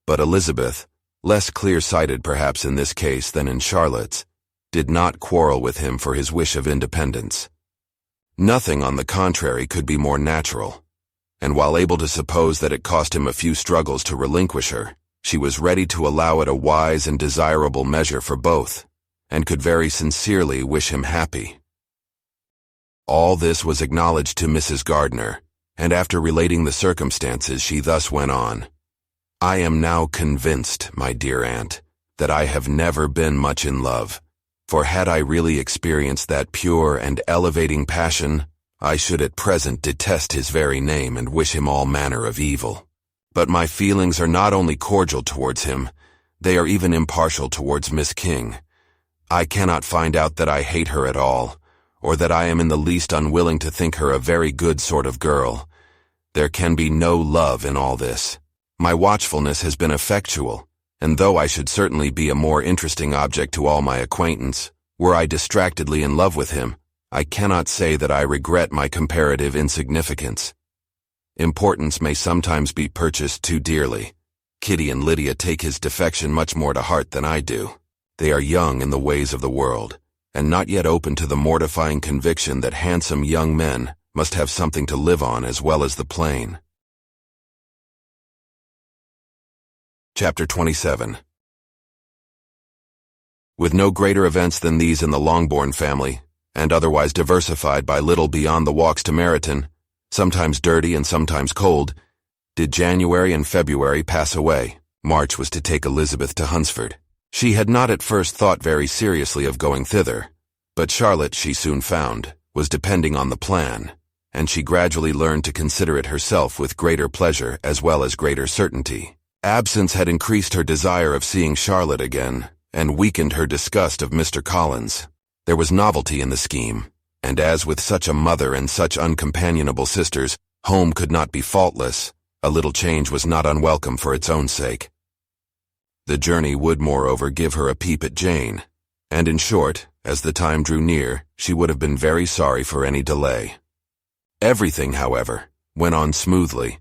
But Elizabeth, less clear-sighted perhaps in this case than in Charlotte's, did not quarrel with him for his wish of independence. Nothing, on the contrary, could be more natural, and while able to suppose that it cost him a few struggles to relinquish her, she was ready to allow it a wise and desirable measure for both, and could very sincerely wish him happy. All this was acknowledged to Mrs. Gardiner, and after relating the circumstances she thus went on. I am now convinced, my dear aunt, that I have never been much in love, for had I really experienced that pure and elevating passion, I should at present detest his very name and wish him all manner of evil. But my feelings are not only cordial towards him, they are even impartial towards Miss King. I cannot find out that I hate her at all, or that I am in the least unwilling to think her a very good sort of girl. There can be no love in all this. My watchfulness has been effectual, and though I should certainly be a more interesting object to all my acquaintance, were I distractedly in love with him, I cannot say that I regret my comparative insignificance. Importance may sometimes be purchased too dearly. Kitty and Lydia take his defection much more to heart than I do. They are young in the ways of the world, and not yet open to the mortifying conviction that handsome young men must have something to live on as well as the plain. Chapter 27. With no greater events than these in the Longbourn family, and otherwise diversified by little beyond the walks to Meryton, sometimes dirty and sometimes cold, did January and February pass away. March was to take Elizabeth to Hunsford. She had not at first thought very seriously of going thither, but Charlotte, she soon found, was depending on the plan, and she gradually learned to consider it herself with greater pleasure as well as greater certainty. Absence had increased her desire of seeing Charlotte again, and weakened her disgust of Mr. Collins. There was novelty in the scheme, and as with such a mother and such uncompanionable sisters, home could not be faultless, a little change was not unwelcome for its own sake. The journey would, moreover, give her a peep at Jane, and in short, as the time drew near, she would have been very sorry for any delay. Everything, however, went on smoothly,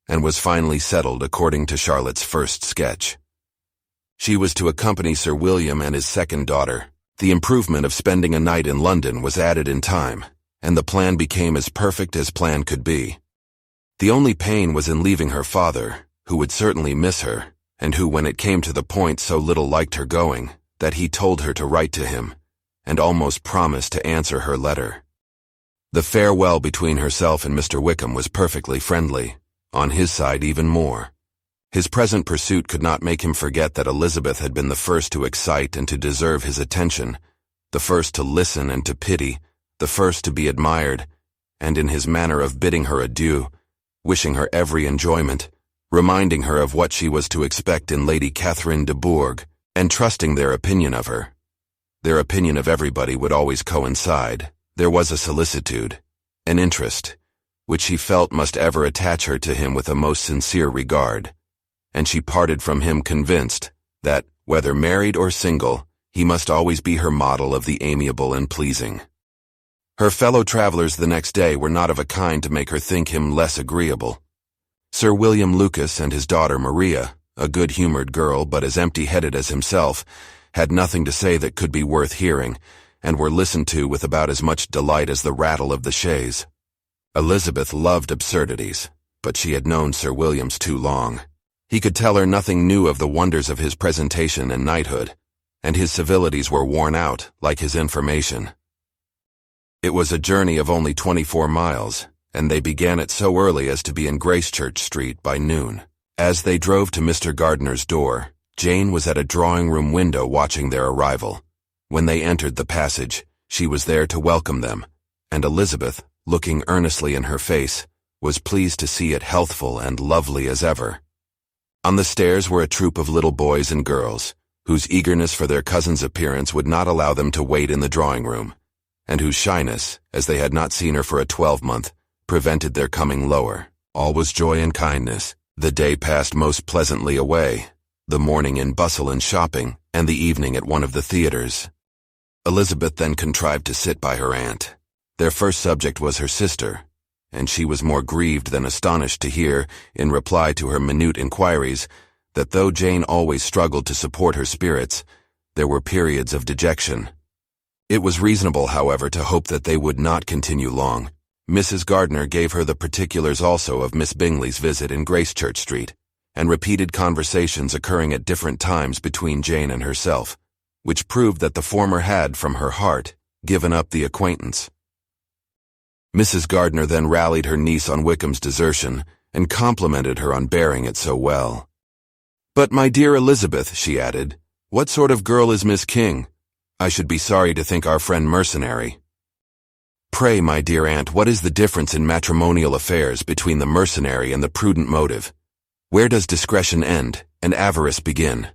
and was finally settled according to Charlotte's first sketch. She was to accompany Sir William and his second daughter. The improvement of spending a night in London was added in time, and the plan became as perfect as plan could be. The only pain was in leaving her father, who would certainly miss her, and who, when it came to the point, so little liked her going, that he told her to write to him, and almost promised to answer her letter. The farewell between herself and Mr. Wickham was perfectly friendly, on his side even more. His present pursuit could not make him forget that Elizabeth had been the first to excite and to deserve his attention, the first to listen and to pity, the first to be admired, and in his manner of bidding her adieu, wishing her every enjoyment, reminding her of what she was to expect in Lady Catherine de Bourgh, and trusting their opinion of her. Their opinion of everybody would always coincide. There was a solicitude, an interest, which she felt must ever attach her to him with a most sincere regard, and she parted from him convinced that, whether married or single, He must always be her model of the amiable and pleasing. Her fellow travelers the next day were not of a kind to make her think him less agreeable. Sir William Lucas and his daughter Maria, a good-humored girl but as empty-headed as himself, had nothing to say that could be worth hearing, and were listened to with about as much delight as the rattle of the chaise. Elizabeth loved absurdities, but she had known Sir William's too long. He could tell her nothing new of the wonders of his presentation and knighthood, and his civilities were worn out, like his information. It was a journey of only 24 miles, and they began it so early as to be in Gracechurch Street by noon. As they drove to Mr. Gardner's door, Jane was at a drawing-room window watching their arrival. When they entered the passage, she was there to welcome them, and Elizabeth, looking earnestly in her face, was pleased to see it healthful and lovely as ever. On the stairs were a troop of little boys and girls, whose eagerness for their cousin's appearance would not allow them to wait in the drawing-room, and whose shyness, as they had not seen her for a 12-month, prevented their coming lower. All was joy and kindness. The day passed most pleasantly away, the morning in bustle and shopping, and the evening at one of the theaters. Elizabeth then contrived to sit by her aunt. Their first subject was her sister, and she was more grieved than astonished to hear, in reply to her minute inquiries, that though Jane always struggled to support her spirits, there were periods of dejection. It was reasonable, however, to hope that they would not continue long. Mrs. Gardner gave her the particulars also of Miss Bingley's visit in Gracechurch Street, and repeated conversations occurring at different times between Jane and herself, which proved that the former had, from her heart, given up the acquaintance. Mrs. Gardner then rallied her niece on Wickham's desertion, and complimented her on bearing it so well. "But, my dear Elizabeth," she added, "what sort of girl is Miss King? I should be sorry to think our friend mercenary." "Pray, my dear aunt, what is the difference in matrimonial affairs between the mercenary and the prudent motive? Where does discretion end, and avarice begin?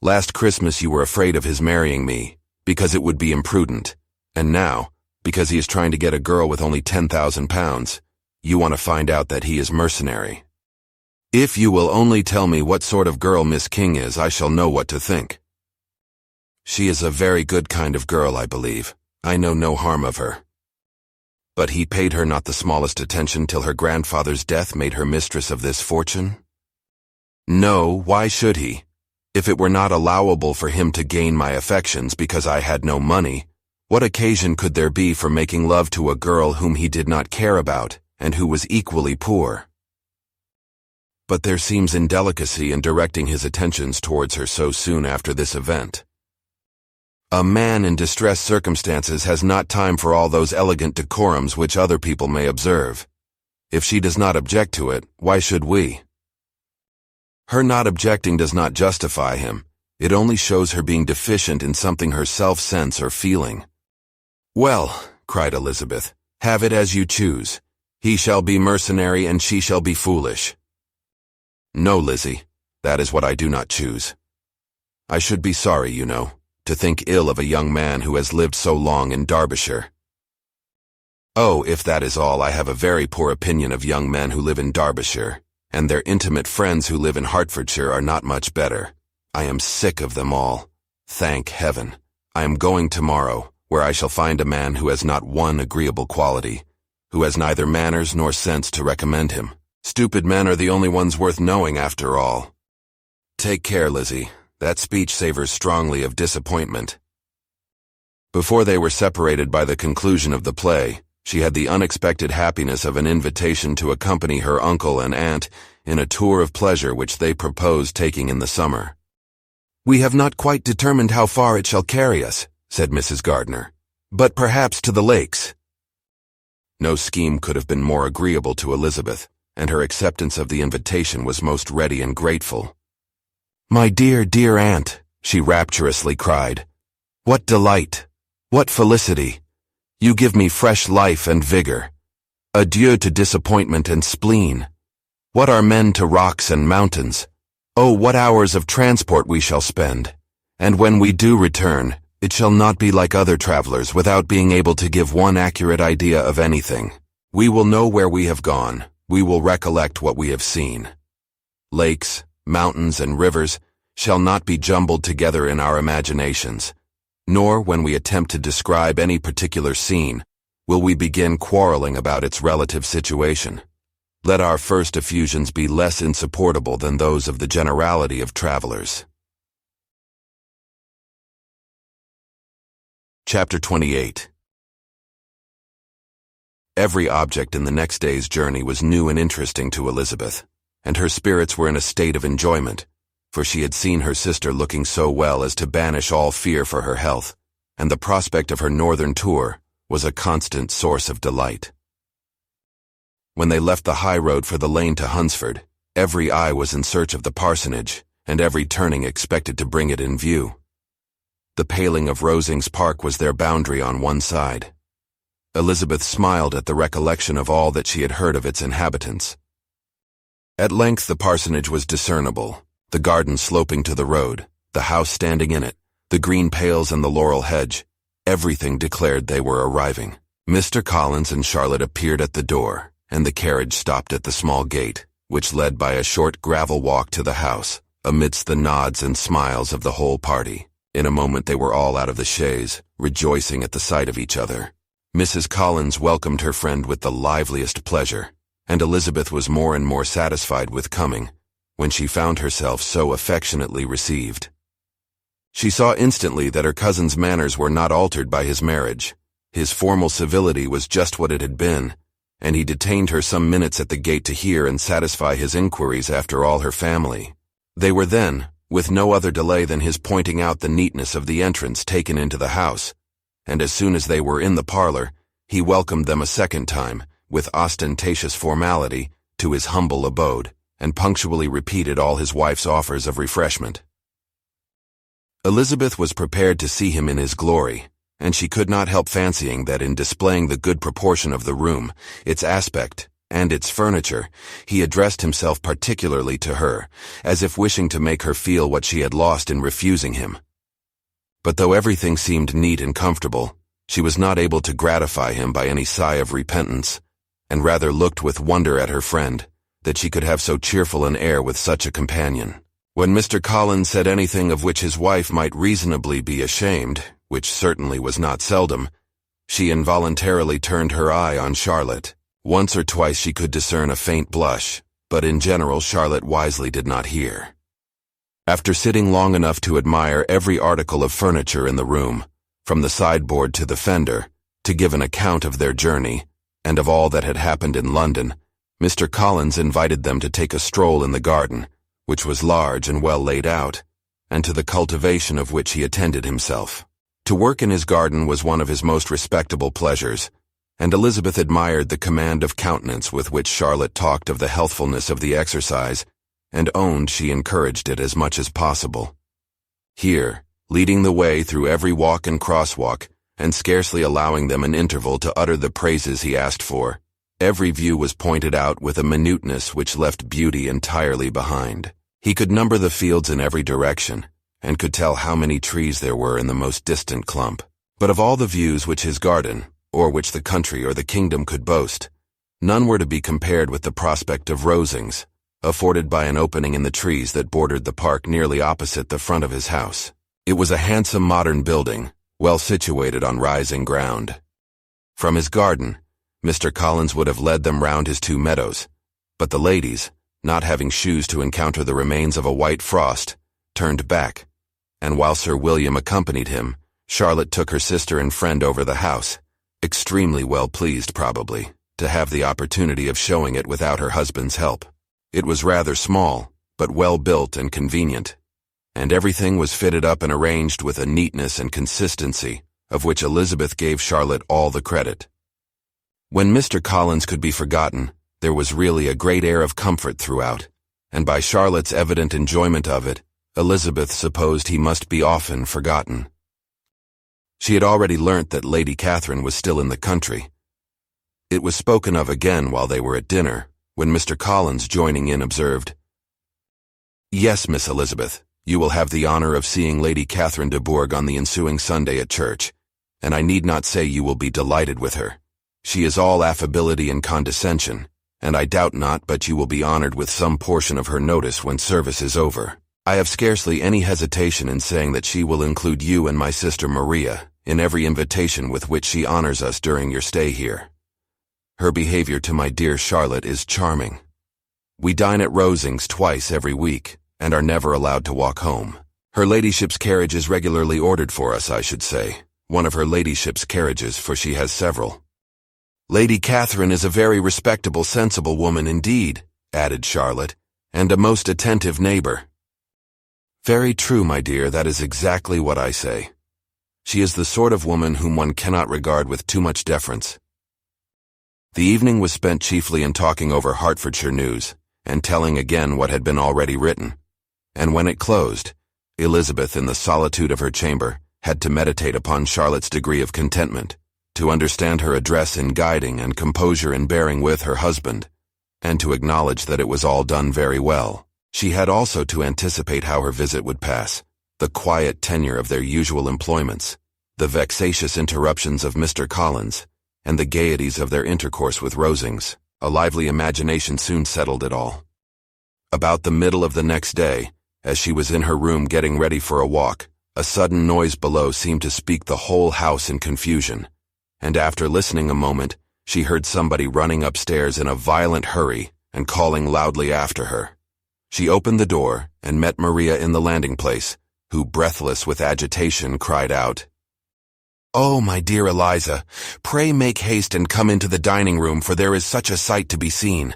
Last Christmas you were afraid of his marrying me, because it would be imprudent, and now, because he is trying to get a girl with only £10,000, you want to find out that he is mercenary. If you will only tell me what sort of girl Miss King is, I shall know what to think. She is a very good kind of girl, I believe. I know no harm of her. But he paid her not the smallest attention till her grandfather's death made her mistress of this fortune? No, why should he? If it were not allowable for him to gain my affections because I had no money, what occasion could there be for making love to a girl whom he did not care about, and who was equally poor? But there seems indelicacy in directing his attentions towards her so soon after this event. A man in distressed circumstances has not time for all those elegant decorums which other people may observe. If she does not object to it, why should we? Her not objecting does not justify him. It only shows her being deficient in something herself sense or feeling. "Well," cried Elizabeth, "have it as you choose. He shall be mercenary and she shall be foolish." "No, Lizzie, that is what I do not choose. I should be sorry, you know, to think ill of a young man who has lived so long in Derbyshire." "Oh, if that is all, I have a very poor opinion of young men who live in Derbyshire, and their intimate friends who live in Hertfordshire are not much better. I am sick of them all. Thank heaven. I am going tomorrow, where I shall find a man who has not one agreeable quality, who has neither manners nor sense to recommend him. Stupid men are the only ones worth knowing after all. Take care, Lizzie. That speech savors strongly of disappointment." Before they were separated by the conclusion of the play, she had the unexpected happiness of an invitation to accompany her uncle and aunt in a tour of pleasure which they proposed taking in the summer. "We have not quite determined how far it shall carry us," said Mrs. Gardner, "but perhaps to the lakes." No scheme could have been more agreeable to Elizabeth, and her acceptance of the invitation was most ready and grateful. "My dear, dear aunt," she rapturously cried, "what delight! What felicity! You give me fresh life and vigor. Adieu to disappointment and spleen. What are men to rocks and mountains? Oh, what hours of transport we shall spend! And when we do return, it shall not be like other travelers without being able to give one accurate idea of anything. We will know where we have gone. We will recollect what we have seen. Lakes, mountains, and rivers shall not be jumbled together in our imaginations, Nor, when we attempt to describe any particular scene, will we begin quarreling about its relative situation. Let our first effusions be less insupportable than those of the generality of travelers. Chapter 28. Every object in the next day's journey was new and interesting to Elizabeth, and her spirits were in a state of enjoyment, for she had seen her sister looking so well as to banish all fear for her health, and the prospect of her northern tour was a constant source of delight. When they left the high road for the lane to Hunsford, every eye was in search of the parsonage, and every turning expected to bring it in view. The paling of Rosings Park was their boundary on one side. Elizabeth smiled at the recollection of all that she had heard of its inhabitants. At length the parsonage was discernible, the garden sloping to the road, the house standing in it, the green pales and the laurel hedge. Everything declared they were arriving. Mr. Collins and Charlotte appeared at the door, and the carriage stopped at the small gate, which led by a short gravel walk to the house, amidst the nods and smiles of the whole party. In a moment they were all out of the chaise, rejoicing at the sight of each other. Mrs. Collins welcomed her friend with the liveliest pleasure, and Elizabeth was more and more satisfied with coming, when she found herself so affectionately received. She saw instantly that her cousin's manners were not altered by his marriage. His formal civility was just what it had been, and he detained her some minutes at the gate to hear and satisfy his inquiries after all her family. They were then, with no other delay than his pointing out the neatness of the entrance, taken into the house, and as soon as they were in the parlor, he welcomed them a second time, with ostentatious formality, to his humble abode, and punctually repeated all his wife's offers of refreshment. Elizabeth was prepared to see him in his glory, and she could not help fancying that in displaying the good proportion of the room, its aspect, and its furniture, he addressed himself particularly to her, as if wishing to make her feel what she had lost in refusing him. But though everything seemed neat and comfortable, she was not able to gratify him by any sigh of repentance, and rather looked with wonder at her friend, that she could have so cheerful an air with such a companion. When Mr. Collins said anything of which his wife might reasonably be ashamed, which certainly was not seldom, she involuntarily turned her eye on Charlotte. Once or twice she could discern a faint blush, but in general Charlotte wisely did not hear. After sitting long enough to admire every article of furniture in the room, from the sideboard to the fender, to give an account of their journey, and of all that had happened in London, Mr. Collins invited them to take a stroll in the garden, which was large and well laid out, and to the cultivation of which he attended himself. To work in his garden was one of his most respectable pleasures, and Elizabeth admired the command of countenance with which Charlotte talked of the healthfulness of the exercise, and owned she encouraged it as much as possible. Here, leading the way through every walk and crosswalk, and scarcely allowing them an interval to utter the praises he asked for, every view was pointed out with a minuteness which left beauty entirely behind. He could number the fields in every direction, and could tell how many trees there were in the most distant clump. But of all the views which his garden, or which the country or the kingdom could boast, none were to be compared with the prospect of Rosings, afforded by an opening in the trees that bordered the park nearly opposite the front of his house. It was a handsome modern building, well situated on rising ground. From his garden, Mr. Collins would have led them round his 2 meadows, but the ladies, not having shoes to encounter the remains of a white frost, turned back, and while Sir William accompanied him, Charlotte took her sister and friend over the house, extremely well pleased, probably, to have the opportunity of showing it without her husband's help. It was rather small, but well built and convenient, and everything was fitted up and arranged with a neatness and consistency of which Elizabeth gave Charlotte all the credit. When Mr. Collins could be forgotten, there was really a great air of comfort throughout, and by Charlotte's evident enjoyment of it, Elizabeth supposed he must be often forgotten. She had already learnt that Lady Catherine was still in the country. It was spoken of again while they were at dinner, when Mr. Collins, joining in, observed, "Yes, Miss Elizabeth, you will have the honor of seeing Lady Catherine de Bourgh on the ensuing Sunday at church, and I need not say you will be delighted with her. She is all affability and condescension, and I doubt not but you will be honored with some portion of her notice when service is over. I have scarcely any hesitation in saying that she will include you and my sister Maria in every invitation with which she honors us during your stay here. Her behavior to my dear Charlotte is charming. We dine at Rosings twice every week, and are never allowed to walk home. Her ladyship's carriage is regularly ordered for us, I should say. One of her ladyship's carriages, for she has several. Lady Catherine is a very respectable, sensible woman indeed, added Charlotte, and a most attentive neighbor. Very true, my dear, that is exactly what I say. She is the sort of woman whom one cannot regard with too much deference. The evening was spent chiefly in talking over Hertfordshire news, and telling again what had been already written. And when it closed, Elizabeth, in the solitude of her chamber, had to meditate upon Charlotte's degree of contentment, to understand her address in guiding and composure in bearing with her husband, and to acknowledge that it was all done very well. She had also to anticipate how her visit would pass, the quiet tenure of their usual employments, the vexatious interruptions of Mr. Collins, and the gaieties of their intercourse with Rosings. A lively imagination soon settled it all. About the middle of the next day, as she was in her room getting ready for a walk, a sudden noise below seemed to speak the whole house in confusion, and after listening a moment, she heard somebody running upstairs in a violent hurry and calling loudly after her. She opened the door and met Maria in the landing place, who, breathless with agitation, cried out, "Oh, my dear Eliza, pray make haste and come into the dining room, for there is such a sight to be seen.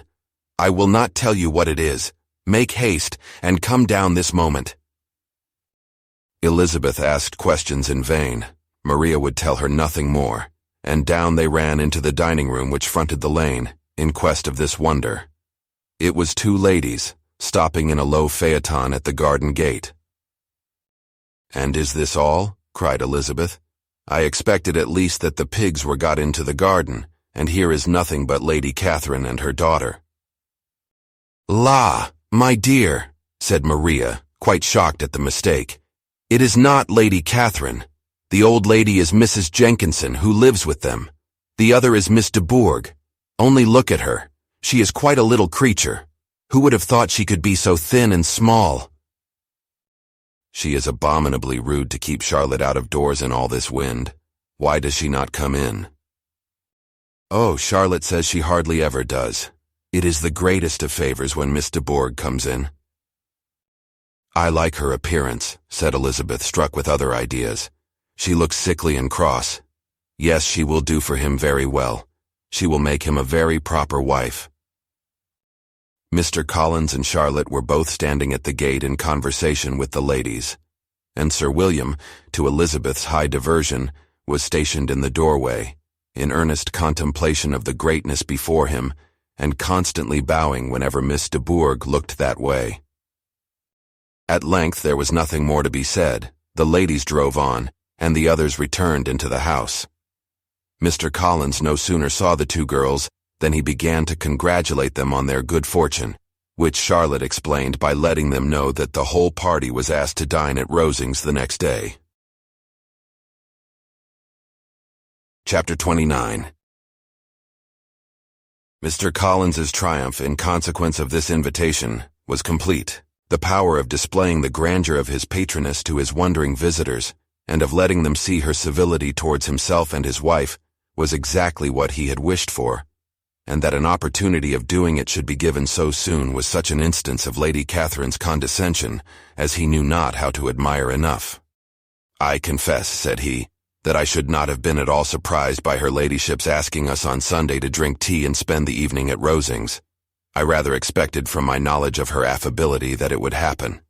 I will not tell you what it is. Make haste, and come down this moment." Elizabeth asked questions in vain. Maria would tell her nothing more, and down they ran into the dining room which fronted the lane, in quest of this wonder. It was two ladies, stopping in a low phaeton at the garden gate. "And is this all?" cried Elizabeth. "I expected at least that the pigs were got into the garden, and here is nothing but Lady Catherine and her daughter." "La, my dear," said Maria, quite shocked at the mistake. "It is not Lady Catherine. The old lady is Mrs. Jenkinson, who lives with them. The other is Miss de Bourgh. Only look at her. She is quite a little creature. Who would have thought she could be so thin and small?" "She is abominably rude to keep Charlotte out of doors in all this wind. Why does she not come in?" "Oh, Charlotte says she hardly ever does. It is the greatest of favors when Miss de Bourgh comes in." "I like her appearance," said Elizabeth, struck with other ideas. "She looks sickly and cross. Yes, she will do for him very well. She will make him a very proper wife." Mr. Collins and Charlotte were both standing at the gate in conversation with the ladies, and Sir William, to Elizabeth's high diversion, was stationed in the doorway, in earnest contemplation of the greatness before him, and constantly bowing whenever Miss de Bourgh looked that way. At length there was nothing more to be said. The ladies drove on, and the others returned into the house. Mr. Collins no sooner saw the two girls than he began to congratulate them on their good fortune, which Charlotte explained by letting them know that the whole party was asked to dine at Rosings the next day. Chapter 29. Mr. Collins's triumph in consequence of this invitation was complete. The power of displaying the grandeur of his patroness to his wondering visitors, and of letting them see her civility towards himself and his wife, was exactly what he had wished for, and that an opportunity of doing it should be given so soon was such an instance of Lady Catherine's condescension as he knew not how to admire enough. "I confess," said he, "that I should not have been at all surprised by her ladyship's asking us on Sunday to drink tea and spend the evening at Rosings. I rather expected from my knowledge of her affability that it would happen.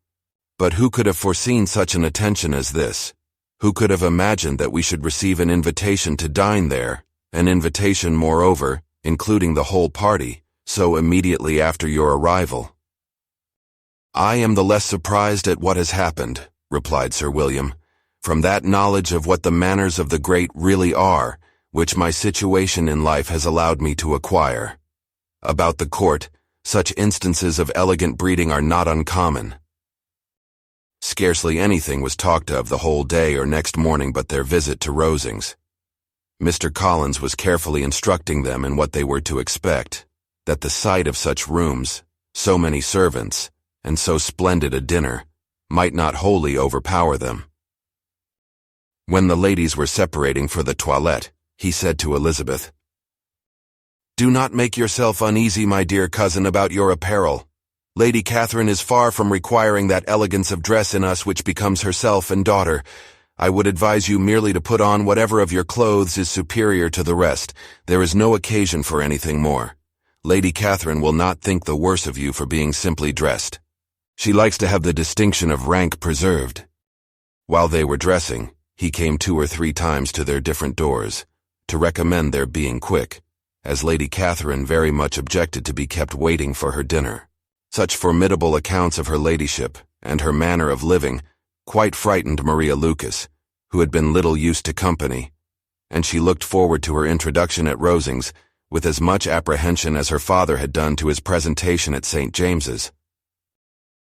But who could have foreseen such an attention as this? Who could have imagined that we should receive an invitation to dine there, an invitation, moreover, including the whole party, so immediately after your arrival?" "I am the less surprised at what has happened," replied Sir William, "from that knowledge of what the manners of the great really are, which my situation in life has allowed me to acquire. About the court, such instances of elegant breeding are not uncommon." Scarcely anything was talked of the whole day or next morning but their visit to Rosings. Mr. Collins was carefully instructing them in what they were to expect, that the sight of such rooms, so many servants, and so splendid a dinner, might not wholly overpower them. When the ladies were separating for the toilette, he said to Elizabeth, "Do not make yourself uneasy, my dear cousin, about your apparel. Lady Catherine is far from requiring that elegance of dress in us which becomes herself and daughter. I would advise you merely to put on whatever of your clothes is superior to the rest. There is no occasion for anything more. Lady Catherine will not think the worse of you for being simply dressed. She likes to have the distinction of rank preserved." While they were dressing, he came 2 or 3 times to their different doors, to recommend their being quick, as Lady Catherine very much objected to be kept waiting for her dinner. Such formidable accounts of her ladyship, and her manner of living, quite frightened Maria Lucas, who had been little used to company, and she looked forward to her introduction at Rosings with as much apprehension as her father had done to his presentation at St. James's.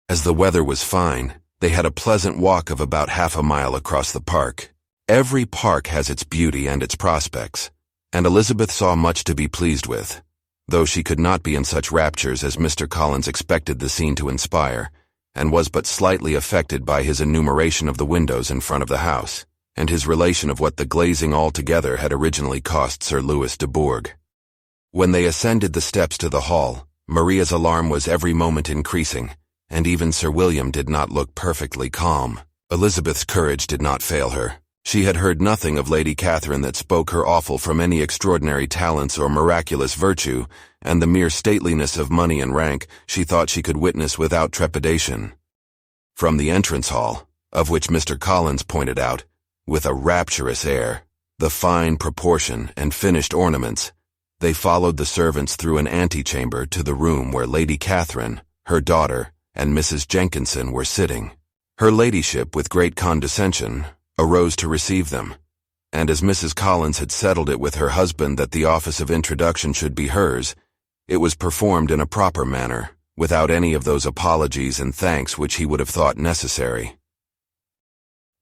As the weather was fine, they had a pleasant walk of about half a mile across the park. Every park has its beauty and its prospects, and Elizabeth saw much to be pleased with, though she could not be in such raptures as Mr. Collins expected the scene to inspire, and was but slightly affected by his enumeration of the windows in front of the house, and his relation of what the glazing altogether had originally cost Sir Louis de Bourgh. When they ascended the steps to the hall, Maria's alarm was every moment increasing, and even Sir William did not look perfectly calm. Elizabeth's courage did not fail her. She had heard nothing of Lady Catherine that spoke her awful from any extraordinary talents or miraculous virtue, and the mere stateliness of money and rank she thought she could witness without trepidation. From the entrance hall, of which Mr. Collins pointed out, with a rapturous air, the fine proportion and finished ornaments, they followed the servants through an antechamber to the room where Lady Catherine, her daughter, and Mrs. Jenkinson were sitting. Her ladyship, with great condescension, arose to receive them, and as Mrs. Collins had settled it with her husband that the office of introduction should be hers, it was performed in a proper manner, without any of those apologies and thanks which he would have thought necessary.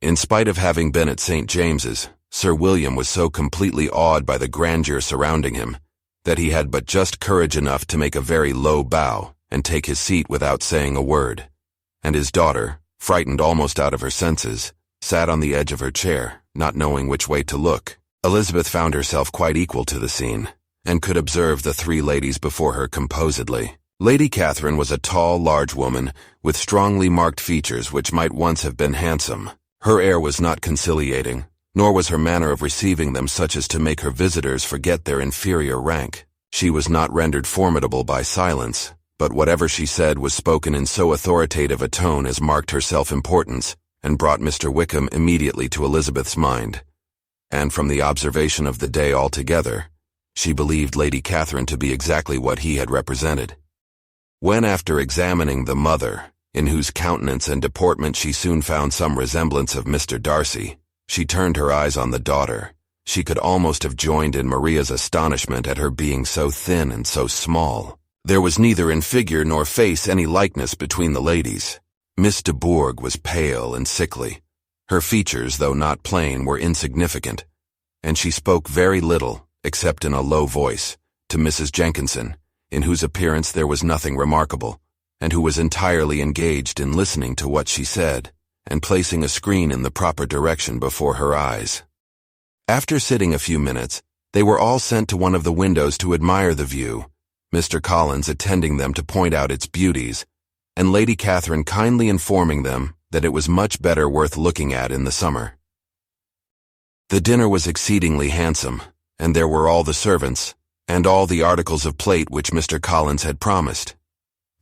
In spite of having been at St. James's, Sir William was so completely awed by the grandeur surrounding him that he had but just courage enough to make a very low bow and take his seat without saying a word, and his daughter, frightened almost out of her senses, sat on the edge of her chair, not knowing which way to look. Elizabeth found herself quite equal to the scene, and could observe the 3 ladies before her composedly. Lady Catherine was a tall, large woman, with strongly marked features which might once have been handsome. Her air was not conciliating, nor was her manner of receiving them such as to make her visitors forget their inferior rank. She was not rendered formidable by silence, but whatever she said was spoken in so authoritative a tone as marked her self-importance, and brought Mr. Wickham immediately to Elizabeth's mind, and from the observation of the day altogether, she believed Lady Catherine to be exactly what he had represented. When, after examining the mother, in whose countenance and deportment she soon found some resemblance of Mr. Darcy, she turned her eyes on the daughter, she could almost have joined in Maria's astonishment at her being so thin and so small. There was neither in figure nor face any likeness between the ladies. Miss de Bourgh was pale and sickly. Her features, though not plain, were insignificant, and she spoke very little, except in a low voice, to Mrs. Jenkinson, in whose appearance there was nothing remarkable, and who was entirely engaged in listening to what she said, and placing a screen in the proper direction before her eyes. After sitting a few minutes, they were all sent to one of the windows to admire the view, Mr. Collins attending them to point out its beauties, and Lady Catherine kindly informing them that it was much better worth looking at in the summer. The dinner was exceedingly handsome, and there were all the servants, and all the articles of plate which Mr. Collins had promised.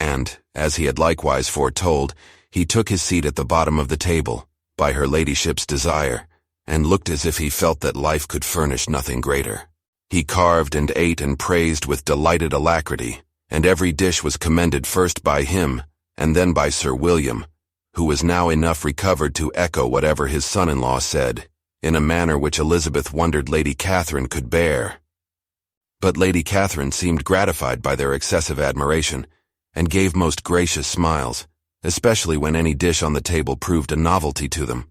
And, as he had likewise foretold, he took his seat at the bottom of the table, by her ladyship's desire, and looked as if he felt that life could furnish nothing greater. He carved and ate and praised with delighted alacrity, and every dish was commended first by him, and then by Sir William, who was now enough recovered to echo whatever his son-in-law said, in a manner which Elizabeth wondered Lady Catherine could bear. But Lady Catherine seemed gratified by their excessive admiration, and gave most gracious smiles, especially when any dish on the table proved a novelty to them.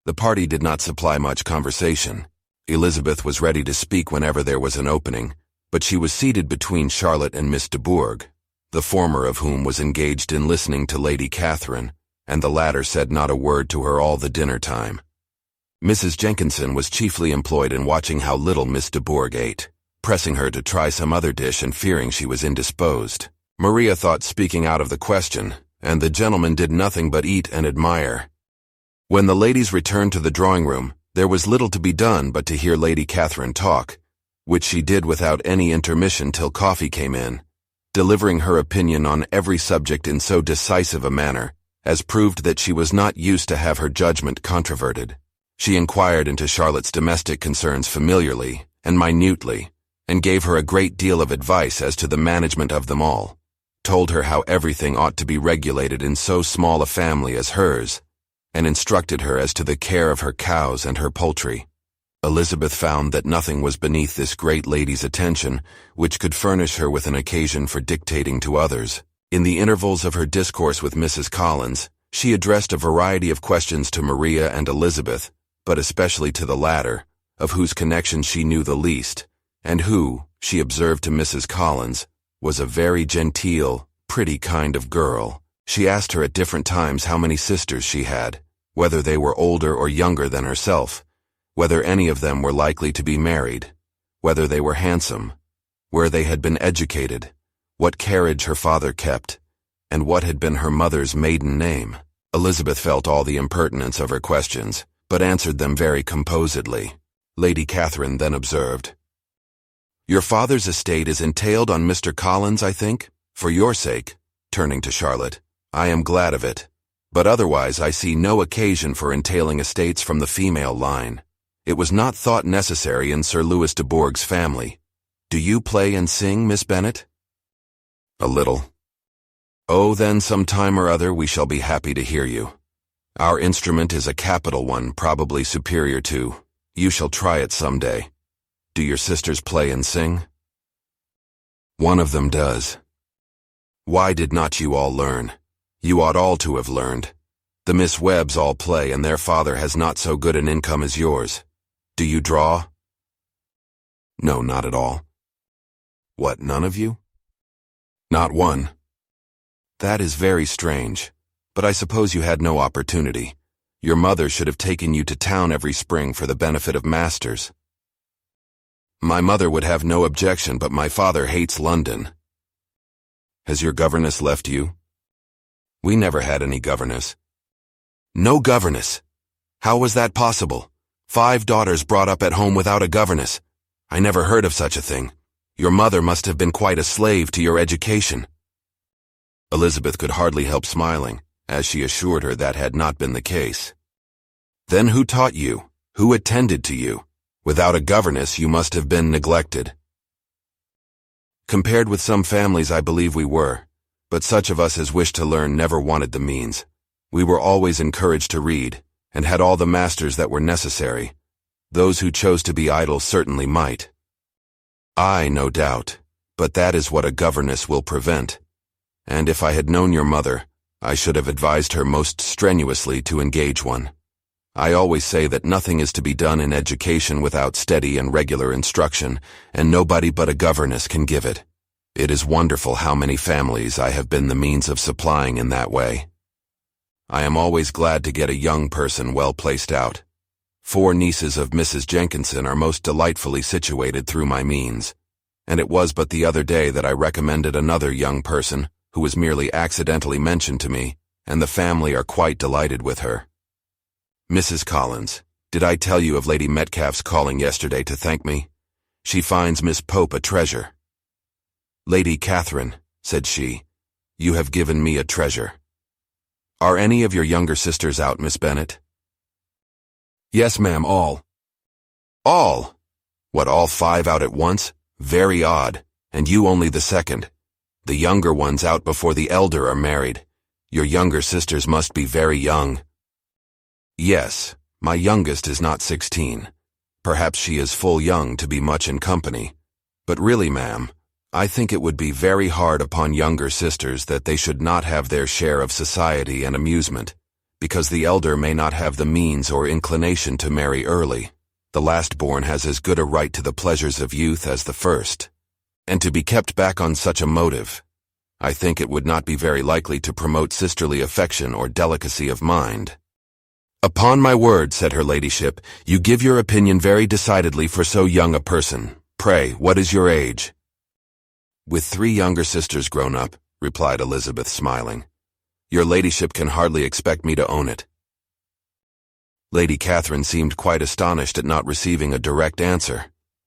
The party did not supply much conversation. Elizabeth was ready to speak whenever there was an opening, but she was seated between Charlotte and Miss de Bourgh, the former of whom was engaged in listening to Lady Catherine, and the latter said not a word to her all the dinner time. Mrs. Jenkinson was chiefly employed in watching how little Miss de Bourgh ate, pressing her to try some other dish and fearing she was indisposed. Maria thought speaking out of the question, and the gentlemen did nothing but eat and admire. When the ladies returned to the drawing-room, there was little to be done but to hear Lady Catherine talk, which she did without any intermission till coffee came in, delivering her opinion on every subject in so decisive a manner, as proved that she was not used to have her judgment controverted. She inquired into Charlotte's domestic concerns familiarly and minutely, and gave her a great deal of advice as to the management of them all, told her how everything ought to be regulated in so small a family as hers, and instructed her as to the care of her cows and her poultry. Elizabeth found that nothing was beneath this great lady's attention which could furnish her with an occasion for dictating to others. In the intervals of her discourse with Mrs. Collins, she addressed a variety of questions to Maria and Elizabeth, but especially to the latter, of whose connection she knew the least, and who, she observed to Mrs. Collins, was a very genteel, pretty kind of girl. She asked her at different times how many sisters she had, whether they were older or younger than herself, whether any of them were likely to be married, whether they were handsome, where they had been educated, what carriage her father kept, and what had been her mother's maiden name. Elizabeth felt all the impertinence of her questions, but answered them very composedly. Lady Catherine then observed, "Your father's estate is entailed on Mr. Collins, I think? For your sake," turning to Charlotte, "I am glad of it, but otherwise I see no occasion for entailing estates from the female line. It was not thought necessary in Sir Louis de Bourgh's family. Do you play and sing, Miss Bennet?" "A little." "Oh, then some time or other we shall be happy to hear you. Our instrument is a capital one, probably superior to. You shall try it some day. Do your sisters play and sing?" "One of them does." "Why did not you all learn? You ought all to have learned. The Miss Webbs all play, and their father has not so good an income as yours. Do you draw?" "No, not at all." "What, none of you?" "Not one." "That is very strange, but I suppose you had no opportunity. Your mother should have taken you to town every spring for the benefit of masters." "My mother would have no objection, but my father hates London." "Has your governess left you?" "We never had any governess." "No governess? How was that possible? 5 daughters brought up at home without a governess. I never heard of such a thing. Your mother must have been quite a slave to your education." Elizabeth could hardly help smiling, as she assured her that had not been the case. "Then who taught you? Who attended to you? Without a governess you must have been neglected." "Compared with some families I believe we were, but such of us as wished to learn never wanted the means. We were always encouraged to read, and had all the masters that were necessary. Those who chose to be idle certainly might." "Aye, no doubt, but that is what a governess will prevent. And if I had known your mother, I should have advised her most strenuously to engage one. I always say that nothing is to be done in education without steady and regular instruction, and nobody but a governess can give it. It is wonderful how many families I have been the means of supplying in that way. I am always glad to get a young person well placed out. 4 nieces of Mrs. Jenkinson are most delightfully situated through my means, and it was but the other day that I recommended another young person who was merely accidentally mentioned to me, and the family are quite delighted with her. Mrs. Collins, did I tell you of Lady Metcalfe's calling yesterday to thank me? She finds Miss Pope a treasure." "Lady Catherine," said she, "you have given me a treasure. Are any of your younger sisters out, Miss Bennet?" "Yes, ma'am, all." "All? What, all 5 out at once? Very odd, and you only the second. The younger ones out before the elder are married. Your younger sisters must be very young." "Yes, my youngest is not 16. Perhaps she is full young to be much in company. But really, ma'am, I think it would be very hard upon younger sisters that they should not have their share of society and amusement, because the elder may not have the means or inclination to marry early. The last-born has as good a right to the pleasures of youth as the first. And to be kept back on such a motive, I think it would not be very likely to promote sisterly affection or delicacy of mind." "Upon my word," said her ladyship, "you give your opinion very decidedly for so young a person. Pray, what is your age?" "With 3 younger sisters grown up," replied Elizabeth, smiling. "Your ladyship can hardly expect me to own it." Lady Catherine seemed quite astonished at not receiving a direct answer,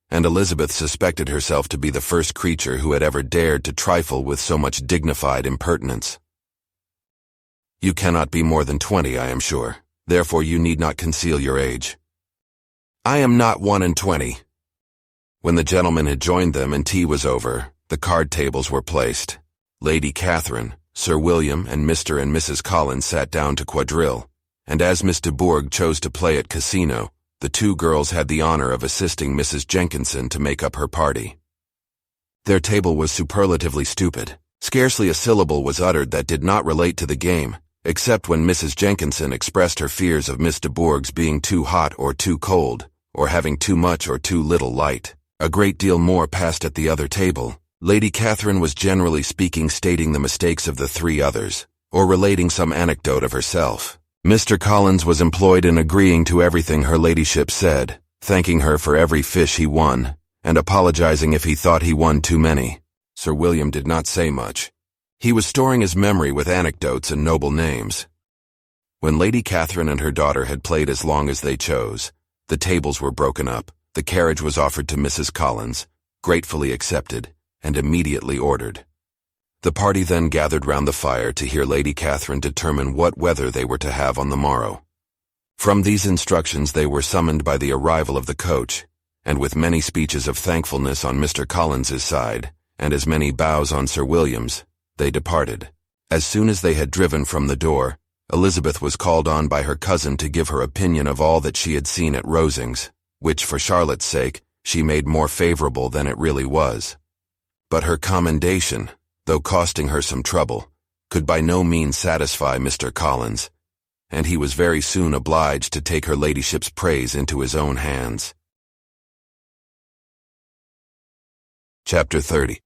and Elizabeth suspected herself to be the first creature who had ever dared to trifle with so much dignified impertinence. "You cannot be more than 20, I am sure. Therefore you need not conceal your age." "I am not 21." When the gentlemen had joined them and tea was over, the card tables were placed. Lady Catherine, Sir William, and Mr. and Mrs. Collins sat down to quadrille, and as Miss de Bourgh chose to play at casino, the 2 girls had the honor of assisting Mrs. Jenkinson to make up her party. Their table was superlatively stupid. Scarcely a syllable was uttered that did not relate to the game, except when Mrs. Jenkinson expressed her fears of Miss de Bourgh's being too hot or too cold, or having too much or too little light. A great deal more passed at the other table. Lady Catherine was generally speaking stating the mistakes of the 3 others, or relating some anecdote of herself. Mr. Collins was employed in agreeing to everything her ladyship said, thanking her for every fish he won, and apologizing if he thought he won too many. Sir William did not say much. He was storing his memory with anecdotes and noble names. When Lady Catherine and her daughter had played as long as they chose, the tables were broken up, the carriage was offered to Mrs. Collins, gratefully accepted, and immediately ordered. The party then gathered round the fire to hear Lady Catherine determine what weather they were to have on the morrow. From these instructions they were summoned by the arrival of the coach, and with many speeches of thankfulness on Mr. Collins's side, and as many bows on Sir William's, they departed. As soon as they had driven from the door, Elizabeth was called on by her cousin to give her opinion of all that she had seen at Rosings, which, for Charlotte's sake, she made more favorable than it really was. But her commendation, though costing her some trouble, could by no means satisfy Mr. Collins, and he was very soon obliged to take her ladyship's praise into his own hands. Chapter 30.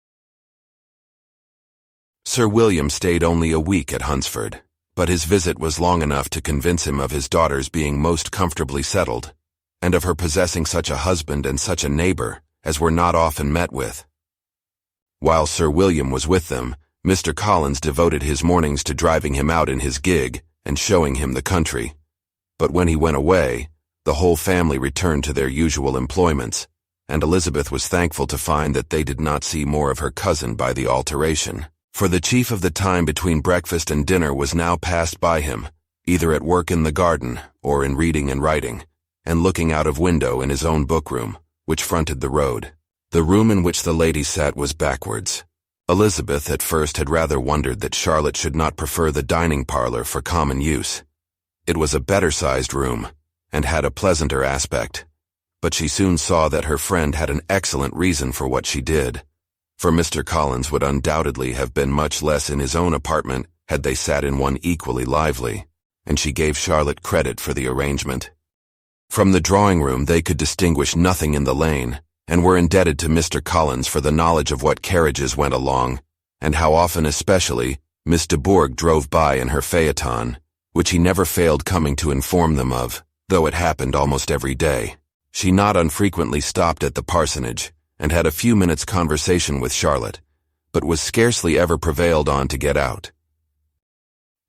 Sir William stayed only a week at Hunsford, but his visit was long enough to convince him of his daughter's being most comfortably settled, and of her possessing such a husband and such a neighbor as were not often met with. While Sir William was with them, Mr. Collins devoted his mornings to driving him out in his gig and showing him the country. But when he went away, the whole family returned to their usual employments, and Elizabeth was thankful to find that they did not see more of her cousin by the alteration. For the chief of the time between breakfast and dinner was now passed by him, either at work in the garden or in reading and writing, and looking out of window in his own book-room, which fronted the road. The room in which the ladies sat was backwards. Elizabeth at first had rather wondered that Charlotte should not prefer the dining parlor for common use. It was a better-sized room, and had a pleasanter aspect, but she soon saw that her friend had an excellent reason for what she did, for Mr. Collins would undoubtedly have been much less in his own apartment had they sat in one equally lively, and she gave Charlotte credit for the arrangement. From the drawing-room they could distinguish nothing in the lane, and were indebted to Mr. Collins for the knowledge of what carriages went along, and how often especially Miss de Bourgh drove by in her phaeton, which he never failed coming to inform them of, though it happened almost every day. She not unfrequently stopped at the parsonage, and had a few minutes' conversation with Charlotte, but was scarcely ever prevailed on to get out.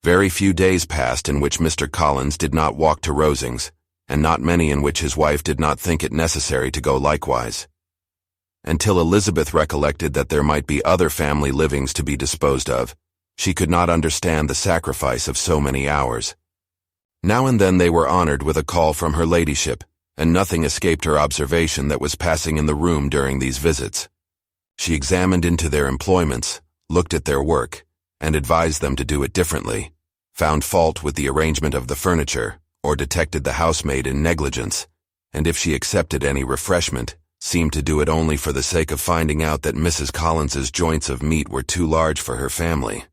Very few days passed in which Mr. Collins did not walk to Rosings, and not many in which his wife did not think it necessary to go likewise, until Elizabeth recollected that there might be other family livings to be disposed of. She could not understand the sacrifice of so many hours. Now and then they were honored with a call from her ladyship, and nothing escaped her observation that was passing in the room during these visits. She examined into their employments, looked at their work, and advised them to do it differently, found fault with the arrangement of the furniture, or detected the housemaid in negligence, and if she accepted any refreshment, seemed to do it only for the sake of finding out that Mrs. Collins's joints of meat were too large for her family.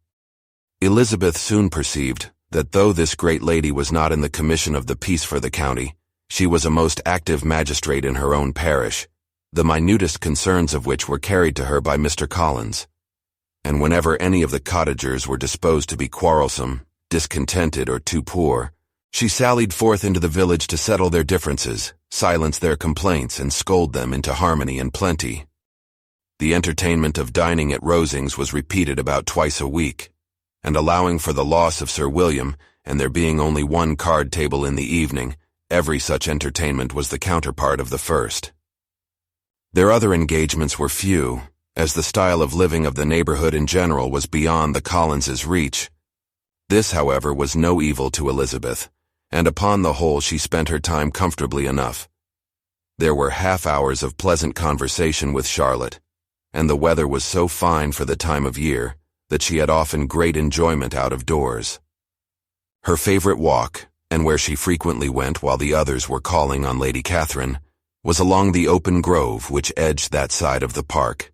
Elizabeth soon perceived that though this great lady was not in the commission of the peace for the county, she was a most active magistrate in her own parish, the minutest concerns of which were carried to her by Mr. Collins. and whenever any of the cottagers were disposed to be quarrelsome, discontented, or too poor, she sallied forth into the village to settle their differences, silence their complaints, and scold them into harmony and plenty. The entertainment of dining at Rosings was repeated about twice a week, and allowing for the loss of Sir William, and there being only one card table in the evening, every such entertainment was the counterpart of the first. Their other engagements were few, as the style of living of the neighborhood in general was beyond the Collinses' reach. This, however, was no evil to Elizabeth, and upon the whole she spent her time comfortably enough. There were half-hours of pleasant conversation with Charlotte, and the weather was so fine for the time of year that she had often great enjoyment out of doors. Her favorite walk, and where she frequently went while the others were calling on Lady Catherine, was along the open grove which edged that side of the park,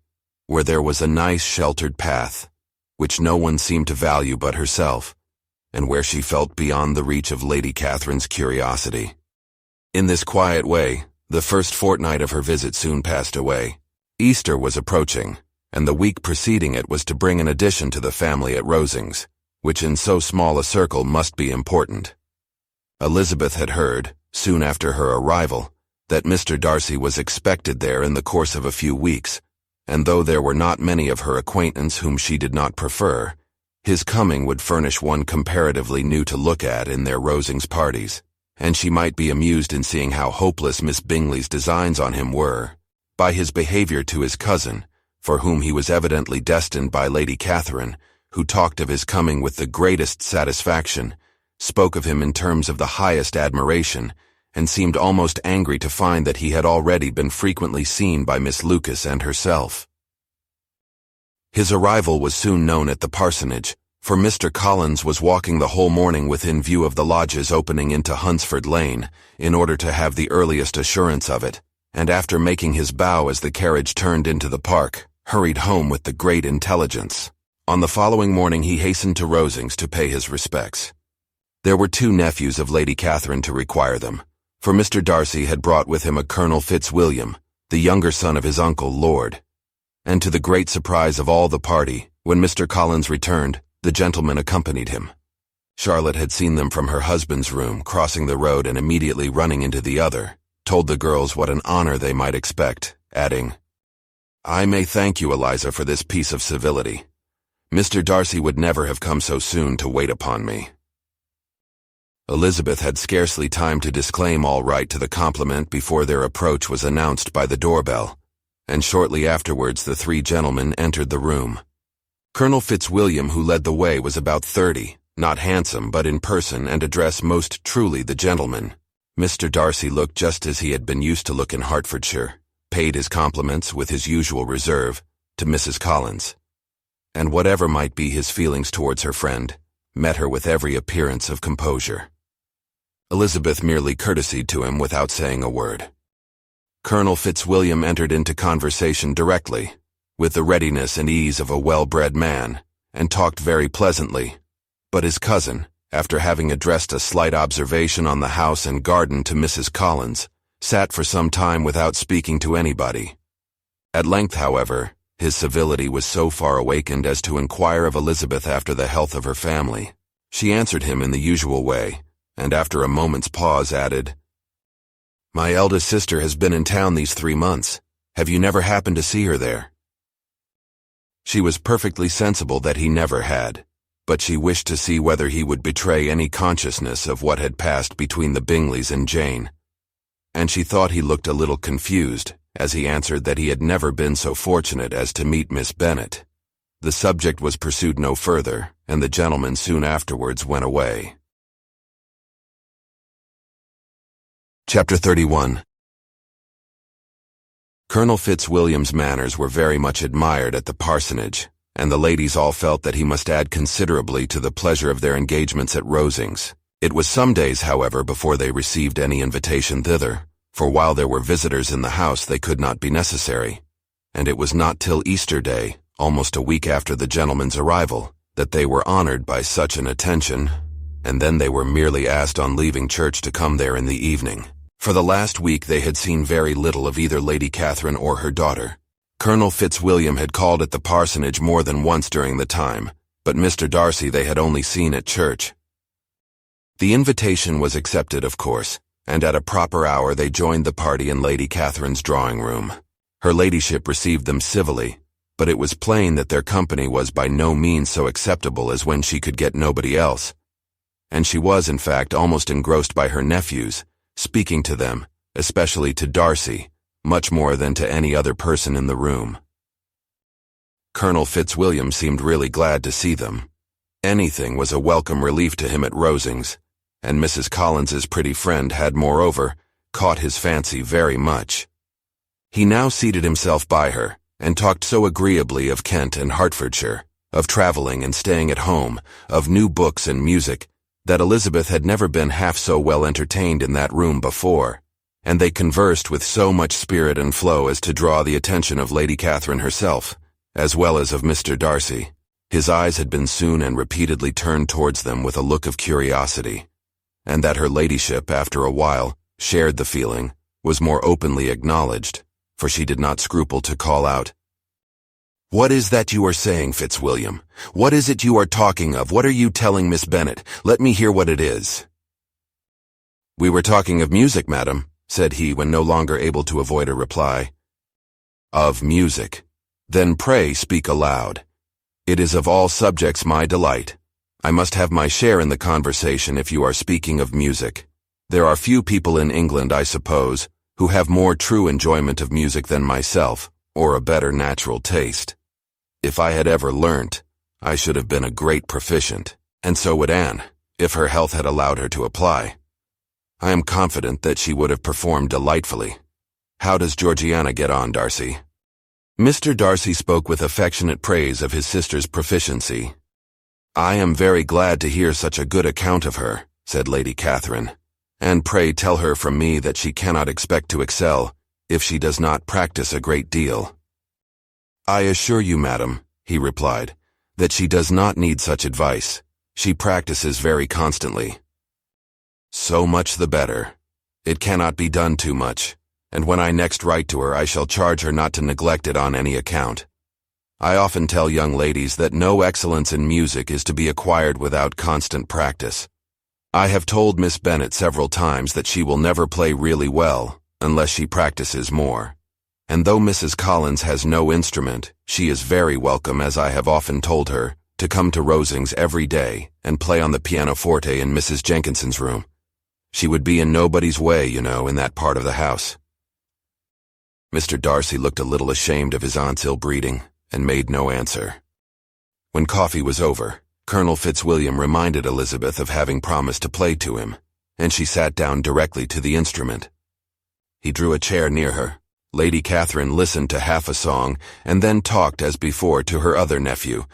where there was a nice sheltered path, which no one seemed to value but herself, and where she felt beyond the reach of Lady Catherine's curiosity. In this quiet way, the first fortnight of her visit soon passed away. Easter was approaching, and the week preceding it was to bring an addition to the family at Rosings, which in so small a circle must be important. Elizabeth had heard, soon after her arrival, that Mr. Darcy was expected there in the course of a few weeks, and though there were not many of her acquaintance whom she did not prefer, his coming would furnish one comparatively new to look at in their Rosings parties, and she might be amused in seeing how hopeless Miss Bingley's designs on him were, by his behavior to his cousin, for whom he was evidently destined by Lady Catherine, who talked of his coming with the greatest satisfaction, spoke of him in terms of the highest admiration, and seemed almost angry to find that he had already been frequently seen by Miss Lucas and herself. His arrival was soon known at the parsonage, for Mr. Collins was walking the whole morning within view of the lodges opening into Hunsford Lane, in order to have the earliest assurance of it, and after making his bow as the carriage turned into the park, hurried home with the great intelligence. On the following morning he hastened to Rosings to pay his respects. There were 2 nephews of Lady Catherine to require them, for Mr. Darcy had brought with him a Colonel Fitzwilliam, the younger son of his uncle Lord, and to the great surprise of all the party, when Mr. Collins returned, the gentleman accompanied him. Charlotte had seen them from her husband's room, crossing the road and immediately running into the other, told the girls what an honor they might expect, adding, "I may thank you, Eliza, for this piece of civility. Mr. Darcy would never have come so soon to wait upon me." Elizabeth had scarcely time to disclaim all right to the compliment before their approach was announced by the doorbell, and shortly afterwards the 3 gentlemen entered the room. Colonel Fitzwilliam, who led the way, was about 30, not handsome but in person and address most truly the gentleman. Mr. Darcy looked just as he had been used to look in Hertfordshire, paid his compliments, with his usual reserve, to Mrs. Collins, and whatever might be his feelings towards her friend, met her with every appearance of composure. Elizabeth merely courtesied to him without saying a word. Colonel Fitzwilliam entered into conversation directly, with the readiness and ease of a well-bred man, and talked very pleasantly, but his cousin, after having addressed a slight observation on the house and garden to Mrs. Collins, sat for some time without speaking to anybody. At length, however, his civility was so far awakened as to inquire of Elizabeth after the health of her family. She answered him in the usual way, and after a moment's pause added, "My eldest sister has been in town these 3 months. Have you never happened to see her there?" She was perfectly sensible that he never had, but she wished to see whether he would betray any consciousness of what had passed between the Bingleys and Jane, and she thought he looked a little confused as he answered that he had never been so fortunate as to meet Miss Bennet. The subject was pursued no further, and the gentlemen soon afterwards went away. Chapter 31. Colonel Fitzwilliam's manners were very much admired at the parsonage, and the ladies all felt that he must add considerably to the pleasure of their engagements at Rosings. It was some days, however, before they received any invitation thither, for while there were visitors in the house they could not be necessary, and it was not till Easter Day, almost a week after the gentlemen's arrival, that they were honored by such an attention, and then they were merely asked on leaving church to come there in the evening. For the last week they had seen very little of either Lady Catherine or her daughter, Colonel Fitzwilliam had called at the parsonage more than once during the time, but Mr. Darcy they had only seen at church. The invitation was accepted, of course, and at a proper hour they joined the party in Lady Catherine's drawing room. Her ladyship received them civilly, but it was plain that their company was by no means so acceptable as when she could get nobody else. And she was, in fact, almost engrossed by her nephews, speaking to them, especially to Darcy, much more than to any other person in the room. Colonel Fitzwilliam seemed really glad to see them. Anything was a welcome relief to him at Rosings, and Mrs. Collins's pretty friend had, moreover, caught his fancy very much. He now seated himself by her, and talked so agreeably of Kent and Hertfordshire, of travelling and staying at home, of new books and music, that Elizabeth had never been half so well entertained in that room before, and they conversed with so much spirit and flow as to draw the attention of Lady Catherine herself, as well as of Mr. Darcy. His eyes had been soon and repeatedly turned towards them with a look of curiosity, and that her ladyship, after a while, shared the feeling, was more openly acknowledged, for she did not scruple to call out, "What is that you are saying, Fitzwilliam? What is it you are talking of? What are you telling Miss Bennet? Let me hear what it is." "We were talking of music, madam," said he when no longer able to avoid a reply. "Of music. Then pray speak aloud. It is of all subjects my delight. I must have my share in the conversation if you are speaking of music. There are few people in England, I suppose, who have more true enjoyment of music than myself, or a better natural taste. If I had ever learnt, I should have been a great proficient, and so would Anne, if her health had allowed her to apply. I am confident that she would have performed delightfully. How does Georgiana get on, Darcy?" Mr. Darcy spoke with affectionate praise of his sister's proficiency. "I am very glad to hear such a good account of her," said Lady Catherine, "and pray tell her from me that she cannot expect to excel if she does not practice a great deal." "I assure you, madam," he replied, "that she does not need such advice. She practices very constantly." "So much the better. It cannot be done too much, and when I next write to her I shall charge her not to neglect it on any account. I often tell young ladies that no excellence in music is to be acquired without constant practice. I have told Miss Bennet several times that she will never play really well unless she practices more. And though Mrs. Collins has no instrument, she is very welcome, as I have often told her, to come to Rosings every day and play on the pianoforte in Mrs. Jenkinson's room. She would be in nobody's way, you know, in that part of the house." Mr. Darcy looked a little ashamed of his aunt's ill-breeding, and made no answer. When coffee was over, Colonel Fitzwilliam reminded Elizabeth of having promised to play to him, and she sat down directly to the instrument. He drew a chair near her. Lady Catherine listened to half a song, and then talked as before to her other nephew,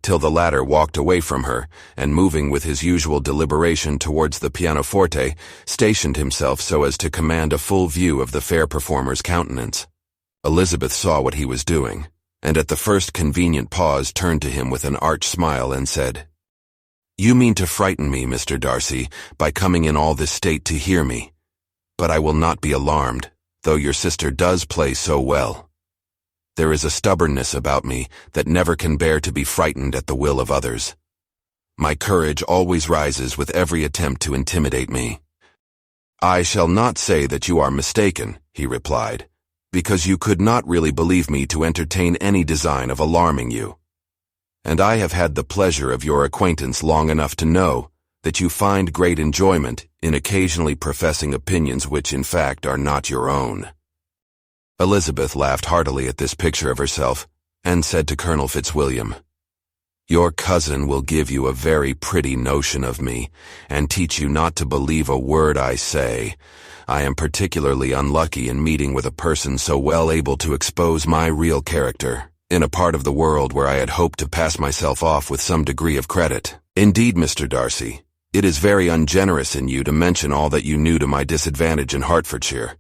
till the latter walked away from her, and moving with his usual deliberation towards the pianoforte, stationed himself so as to command a full view of the fair performer's countenance. Elizabeth saw what he was doing, and at the first convenient pause turned to him with an arch smile and said, "You mean to frighten me, Mr. Darcy, by coming in all this state to hear me. But I will not be alarmed, though your sister does play so well. There is a stubbornness about me that never can bear to be frightened at the will of others. My courage always rises with every attempt to intimidate me." "I shall not say that you are mistaken," he replied, "because you could not really believe me to entertain any design of alarming you. And I have had the pleasure of your acquaintance long enough to know that you find great enjoyment in occasionally professing opinions which in fact are not your own." Elizabeth laughed heartily at this picture of herself, and said to Colonel Fitzwilliam, "Your cousin will give you a very pretty notion of me, and teach you not to believe a word I say. I am particularly unlucky in meeting with a person so well able to expose my real character, in a part of the world where I had hoped to pass myself off with some degree of credit. Indeed, Mr. Darcy, it is very ungenerous in you to mention all that you knew to my disadvantage in Hertfordshire,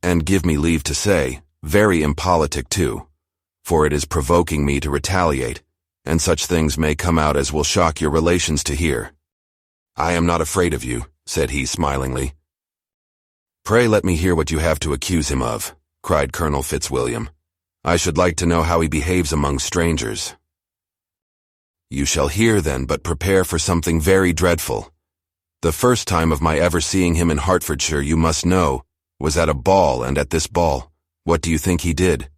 and give me leave to say, very impolitic too, for it is provoking me to retaliate, and such things may come out as will shock your relations to hear." "I am not afraid of you," said he smilingly. "Pray let me hear what you have to accuse him of," cried Colonel Fitzwilliam. I should like to know how he behaves among strangers. You shall hear then, but prepare for something very dreadful. The first time of my ever seeing him in Hertfordshire, you must know, was at a ball, and at this ball, what do you think he did?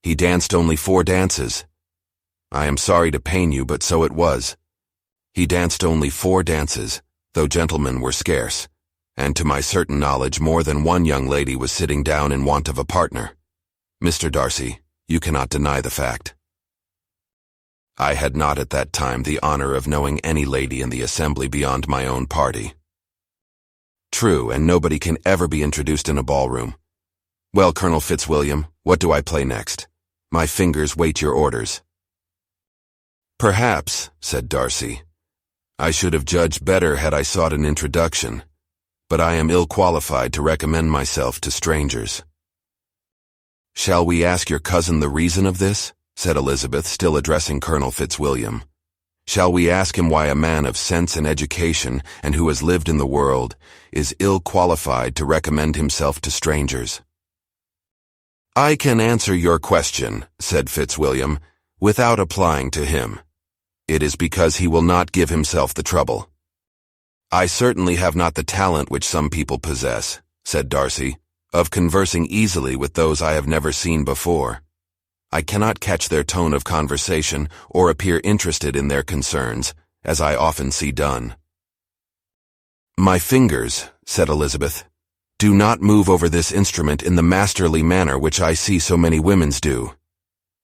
He danced only 4 dances. I am sorry to pain you, but so it was. He danced only 4 dances, though gentlemen were scarce, and to my certain knowledge more than one young lady was sitting down in want of a partner. Mr. Darcy, you cannot deny the fact. I had not at that time the honor of knowing any lady in the assembly beyond my own party. True, and nobody can ever be introduced in a ballroom. Well, Colonel Fitzwilliam, what do I play next? My fingers wait your orders. Perhaps, said Darcy, I should have judged better had I sought an introduction, but I am ill qualified to recommend myself to strangers. Shall we ask your cousin the reason of this? Said Elizabeth, still addressing Colonel Fitzwilliam. Shall we ask him why a man of sense and education, and who has lived in the world, is ill qualified to recommend himself to strangers? I can answer your question, said Fitzwilliam, without applying to him. It is because he will not give himself the trouble. I certainly have not the talent which some people possess, said Darcy, of conversing easily with those I have never seen before. I cannot catch their tone of conversation or appear interested in their concerns, as I often see done. My fingers, said Elizabeth, do not move over this instrument in the masterly manner which I see so many women's do.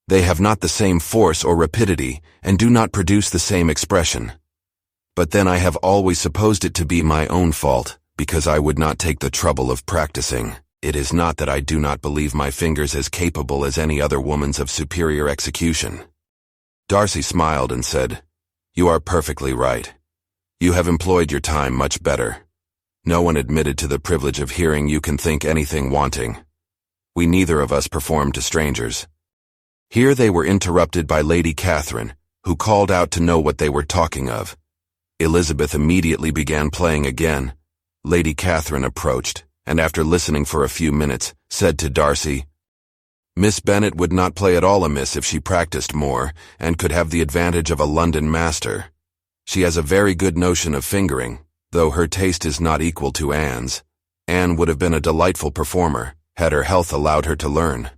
They have not the same force or rapidity, and do not produce the same expression. But then I have always supposed it to be my own fault, because I would not take the trouble of practicing. It is not that I do not believe my fingers as capable as any other woman's of superior execution. Darcy smiled and said, You are perfectly right. You have employed your time much better. No one admitted to the privilege of hearing you can think anything wanting. We neither of us performed to strangers. Here they were interrupted by Lady Catherine, who called out to know what they were talking of. Elizabeth immediately began playing again. Lady Catherine approached, and after listening for a few minutes, said to Darcy, Miss Bennet would not play at all amiss if she practiced more, and could have the advantage of a London master. She has a very good notion of fingering, though her taste is not equal to Anne's. Anne would have been a delightful performer, had her health allowed her to learn.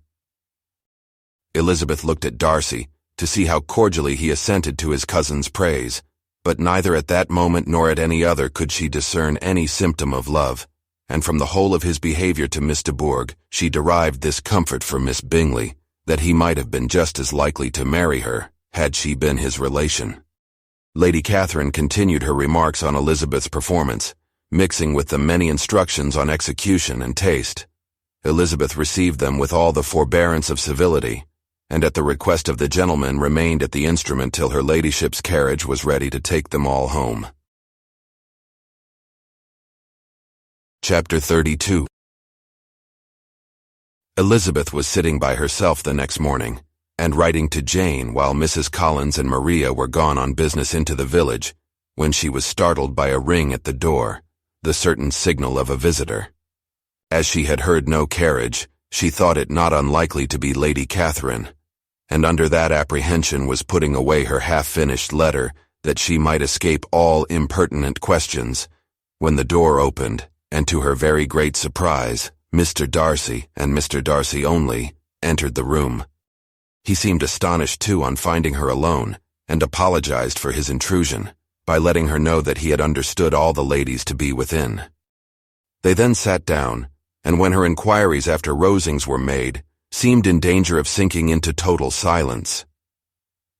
Elizabeth looked at Darcy, to see how cordially he assented to his cousin's praise, but neither at that moment nor at any other could she discern any symptom of love, and from the whole of his behavior to Miss de Bourgh she derived this comfort for Miss Bingley, that he might have been just as likely to marry her, had she been his relation. Lady Catherine continued her remarks on Elizabeth's performance, mixing with them many instructions on execution and taste. Elizabeth received them with all the forbearance of civility, and at the request of the gentleman remained at the instrument till her ladyship's carriage was ready to take them all home. Chapter 32. Elizabeth was sitting by herself the next morning, and writing to Jane while Mrs. Collins and Maria were gone on business into the village, when she was startled by a ring at the door, the certain signal of a visitor. As she had heard no carriage, she thought it not unlikely to be Lady Catherine, and under that apprehension was putting away her half-finished letter that she might escape all impertinent questions, when the door opened, and to her very great surprise, Mr. Darcy, and Mr. Darcy only, entered the room. He seemed astonished, too, on finding her alone, and apologized for his intrusion, by letting her know that he had understood all the ladies to be within. They then sat down, and when her inquiries after Rosings were made, seemed in danger of sinking into total silence.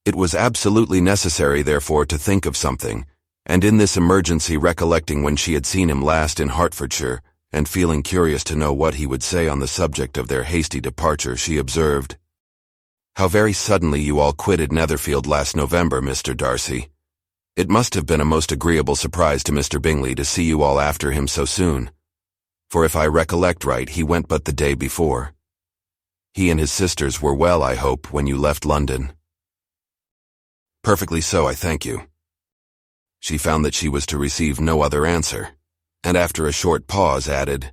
It was absolutely necessary, therefore, to think of something, and in this emergency, recollecting when she had seen him last in Hertfordshire, and feeling curious to know what he would say on the subject of their hasty departure, she observed, How very suddenly you all quitted Netherfield last November, Mr. Darcy. It must have been a most agreeable surprise to Mr. Bingley to see you all after him so soon, for if I recollect right, he went but the day before. He and his sisters were well, I hope, when you left London. Perfectly so, I thank you. She found that she was to receive no other answer, and after a short pause added,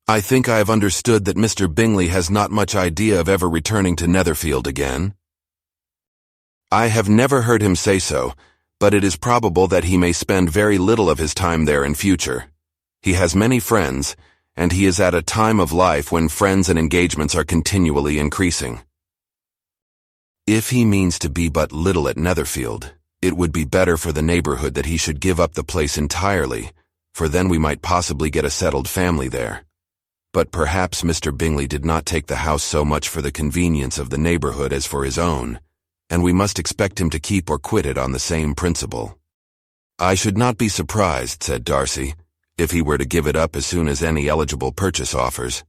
I think I have understood that Mr. Bingley has not much idea of ever returning to Netherfield again. I have never heard him say so, but it is probable that he may spend very little of his time there in future. He has many friends, and he is at a time of life when friends and engagements are continually increasing. If he means to be but little at Netherfield, it would be better for the neighborhood that he should give up the place entirely, for then we might possibly get a settled family there. But perhaps Mr. Bingley did not take the house so much for the convenience of the neighborhood as for his own, and we must expect him to keep or quit it on the same principle. I should not be surprised, said Darcy, if he were to give it up as soon as any eligible purchase offers.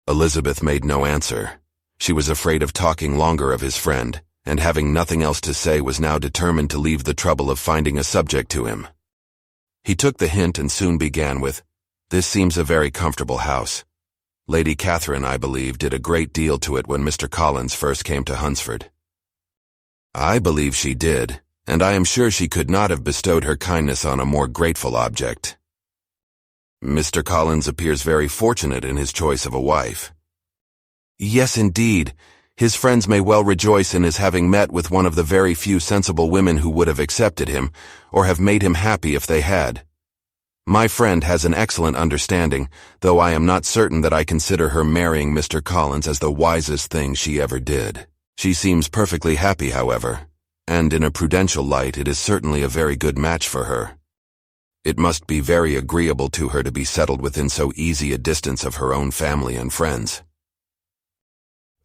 Elizabeth made no answer. She was afraid of talking longer of his friend, and having nothing else to say was now determined to leave the trouble of finding a subject to him. He took the hint and soon began with, "This seems a very comfortable house. Lady Catherine, I believe, did a great deal to it when Mr. Collins first came to Hunsford." "I believe she did, and I am sure she could not have bestowed her kindness on a more grateful object. Mr. Collins appears very fortunate in his choice of a wife." "Yes, indeed. His friends may well rejoice in his having met with one of the very few sensible women who would have accepted him, or have made him happy if they had. My friend has an excellent understanding, though I am not certain that I consider her marrying Mr. Collins as the wisest thing she ever did. She seems perfectly happy, however, and in a prudential light it is certainly a very good match for her. It must be very agreeable to her to be settled within so easy a distance of her own family and friends."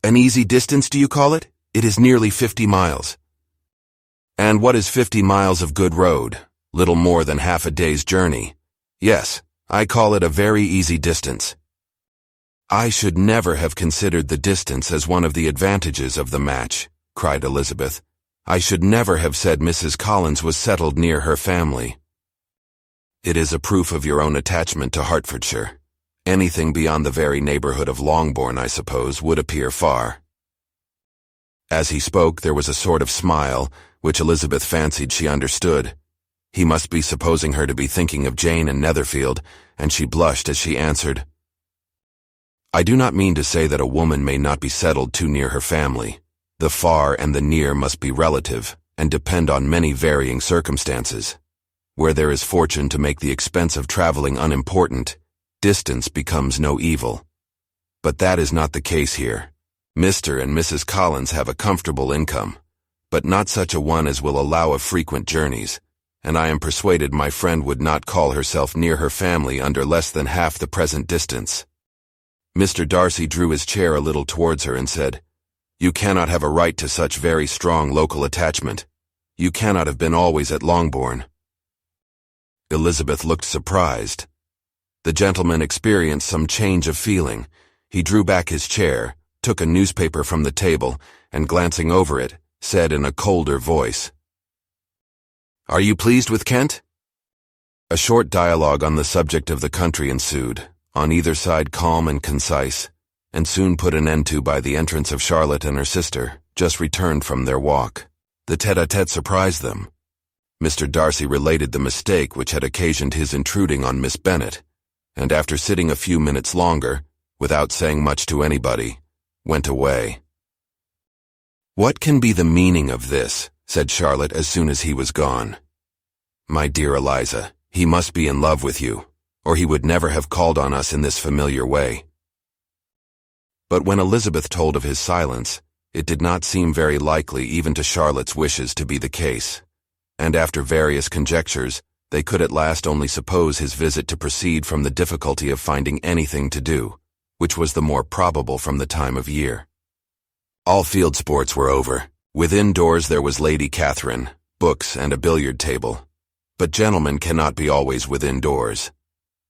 "An easy distance, do you call it? It is nearly 50 miles. "And what is 50 miles of good road? Little more than half a day's journey. Yes, I call it a very easy distance." "I should never have considered the distance as one of the advantages of the match," cried Elizabeth. "I should never have said Mrs. Collins was settled near her family." "It is a proof of your own attachment to Hertfordshire. Anything beyond the very neighborhood of Longbourn, I suppose, would appear far." As he spoke, there was a sort of smile, which Elizabeth fancied she understood. He must be supposing her to be thinking of Jane and Netherfield, and she blushed as she answered, "I do not mean to say that a woman may not be settled too near her family. The far and the near must be relative, and depend on many varying circumstances. Where there is fortune to make the expense of traveling unimportant, distance becomes no evil. But that is not the case here. Mr. and Mrs. Collins have a comfortable income, but not such a one as will allow of frequent journeys, and I am persuaded my friend would not call herself near her family under less than half the present distance." Mr. Darcy drew his chair a little towards her and said, "You cannot have a right to such very strong local attachment. You cannot have been always at Longbourn." Elizabeth looked surprised. The gentleman experienced some change of feeling. He drew back his chair, took a newspaper from the table, and glancing over it, said in a colder voice, "Are you pleased with Kent?" A short dialogue on the subject of the country ensued, on either side calm and concise, and soon put an end to by the entrance of Charlotte and her sister, just returned from their walk. The tete-a-tete surprised them. Mr. Darcy related the mistake which had occasioned his intruding on Miss Bennet, and after sitting a few minutes longer, without saying much to anybody, went away. "What can be the meaning of this?" said Charlotte as soon as he was gone. "My dear Eliza, he must be in love with you, or he would never have called on us in this familiar way." But when Elizabeth told of his silence, it did not seem very likely even to Charlotte's wishes to be the case, and after various conjectures, they could at last only suppose his visit to proceed from the difficulty of finding anything to do, which was the more probable from the time of year. All field sports were over. Within doors there was Lady Catherine, books, and a billiard table. But gentlemen cannot be always within doors.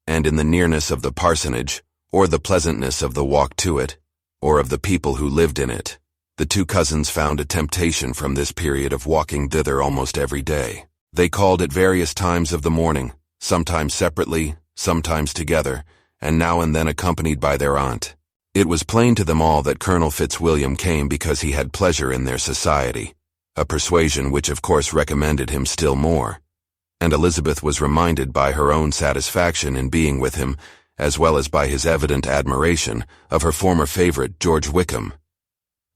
And in the nearness of the parsonage, or the pleasantness of the walk to it, or of the people who lived in it, the two cousins found a temptation from this period of walking thither almost every day. They called at various times of the morning, sometimes separately, sometimes together, and now and then accompanied by their aunt. It was plain to them all that Colonel Fitzwilliam came because he had pleasure in their society, a persuasion which of course recommended him still more, and Elizabeth was reminded by her own satisfaction in being with him, as well as by his evident admiration of her former favorite, George Wickham.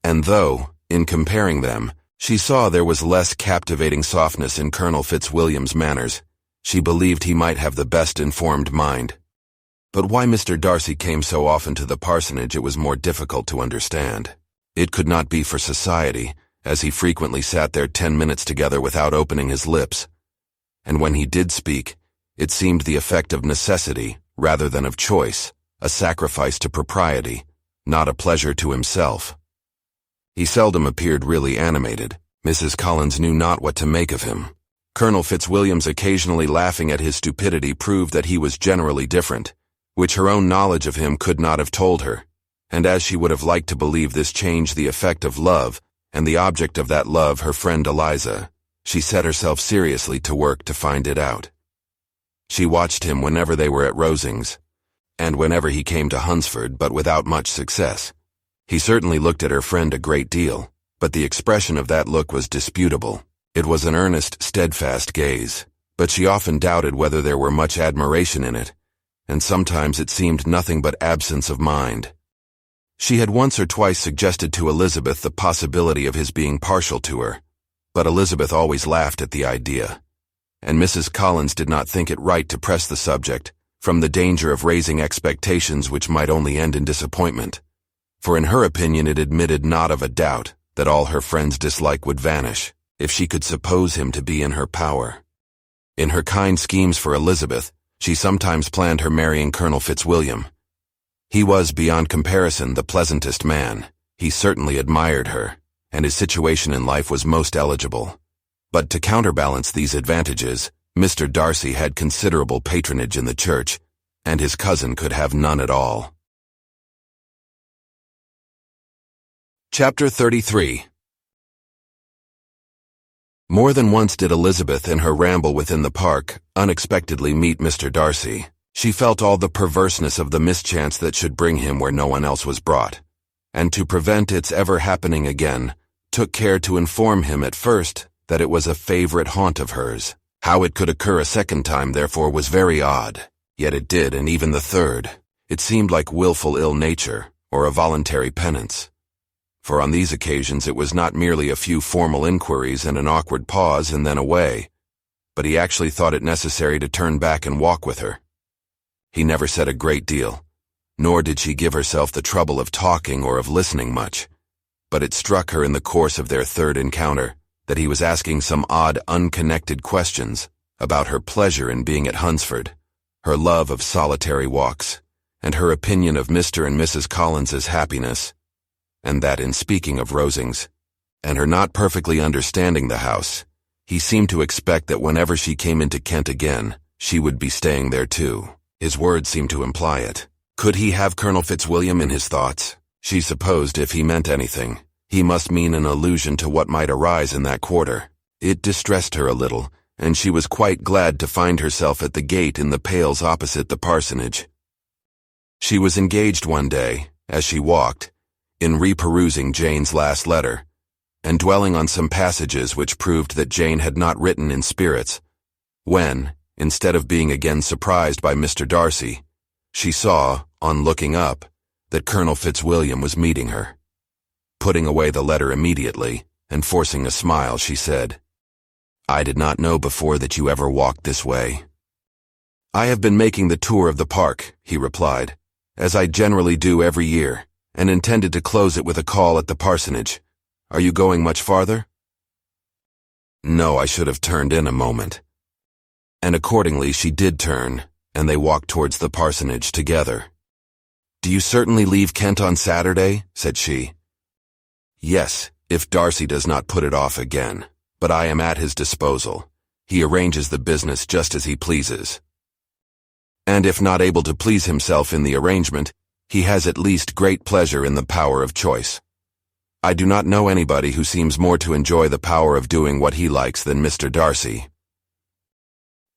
And though, in comparing them, she saw there was less captivating softness in Colonel Fitzwilliam's manners, she believed he might have the best informed mind. But why Mr. Darcy came so often to the parsonage it was more difficult to understand. It could not be for society, as he frequently sat there 10 minutes together without opening his lips. And when he did speak, it seemed the effect of necessity rather than of choice, a sacrifice to propriety, not a pleasure to himself. He seldom appeared really animated. Mrs. Collins knew not what to make of him. Colonel Fitzwilliam's occasionally laughing at his stupidity proved that he was generally different, which her own knowledge of him could not have told her, and as she would have liked to believe this changed the effect of love, and the object of that love her friend Eliza, she set herself seriously to work to find it out. She watched him whenever they were at Rosings, and whenever he came to Hunsford, but without much success. He certainly looked at her friend a great deal, but the expression of that look was disputable. It was an earnest, steadfast gaze, but she often doubted whether there were much admiration in it, and sometimes it seemed nothing but absence of mind. She had once or twice suggested to Elizabeth the possibility of his being partial to her, but Elizabeth always laughed at the idea, and Mrs. Collins did not think it right to press the subject, from the danger of raising expectations which might only end in disappointment, for in her opinion it admitted not of a doubt that all her friend's dislike would vanish, if she could suppose him to be in her power. In her kind schemes for Elizabeth, she sometimes planned her marrying Colonel Fitzwilliam. He was, beyond comparison, the pleasantest man. He certainly admired her, and his situation in life was most eligible. But to counterbalance these advantages, Mr. Darcy had considerable patronage in the church, and his cousin could have none at all. Chapter 33. More than once did Elizabeth, in her ramble within the park, unexpectedly meet Mr. Darcy. She felt all the perverseness of the mischance that should bring him where no one else was brought, and to prevent its ever happening again, took care to inform him at first that it was a favorite haunt of hers. How it could occur a second time, therefore, was very odd. Yet it did, and even the third. It seemed like willful ill nature, or a voluntary penance. For on these occasions it was not merely a few formal inquiries and an awkward pause and then away, but he actually thought it necessary to turn back and walk with her. He never said a great deal, nor did she give herself the trouble of talking or of listening much, but it struck her in the course of their third encounter that he was asking some odd, unconnected questions about her pleasure in being at Hunsford, her love of solitary walks, and her opinion of Mr. and Mrs. Collins's happiness, and that in speaking of Rosings, and her not perfectly understanding the house, he seemed to expect that whenever she came into Kent again, she would be staying there too. His words seemed to imply it. Could he have Colonel Fitzwilliam in his thoughts? She supposed if he meant anything, he must mean an allusion to what might arise in that quarter. It distressed her a little, and she was quite glad to find herself at the gate in the pales opposite the parsonage. She was engaged one day, as she walked, in reperusing Jane's last letter, and dwelling on some passages which proved that Jane had not written in spirits, when, instead of being again surprised by Mr. Darcy, she saw, on looking up, that Colonel Fitzwilliam was meeting her. Putting away the letter immediately, and forcing a smile, she said, "I did not know before that you ever walked this way." "I have been making the tour of the park," he replied, "as I generally do every year, and intended to close it with a call at the parsonage. Are you going much farther?" "No, I should have turned in a moment." And accordingly she did turn, and they walked towards the parsonage together. "Do you certainly leave Kent on Saturday?" said she. "Yes, if Darcy does not put it off again, but I am at his disposal. He arranges the business just as he pleases. And if not able to please himself in the arrangement, he has at least great pleasure in the power of choice. I do not know anybody who seems more to enjoy the power of doing what he likes than Mr. Darcy."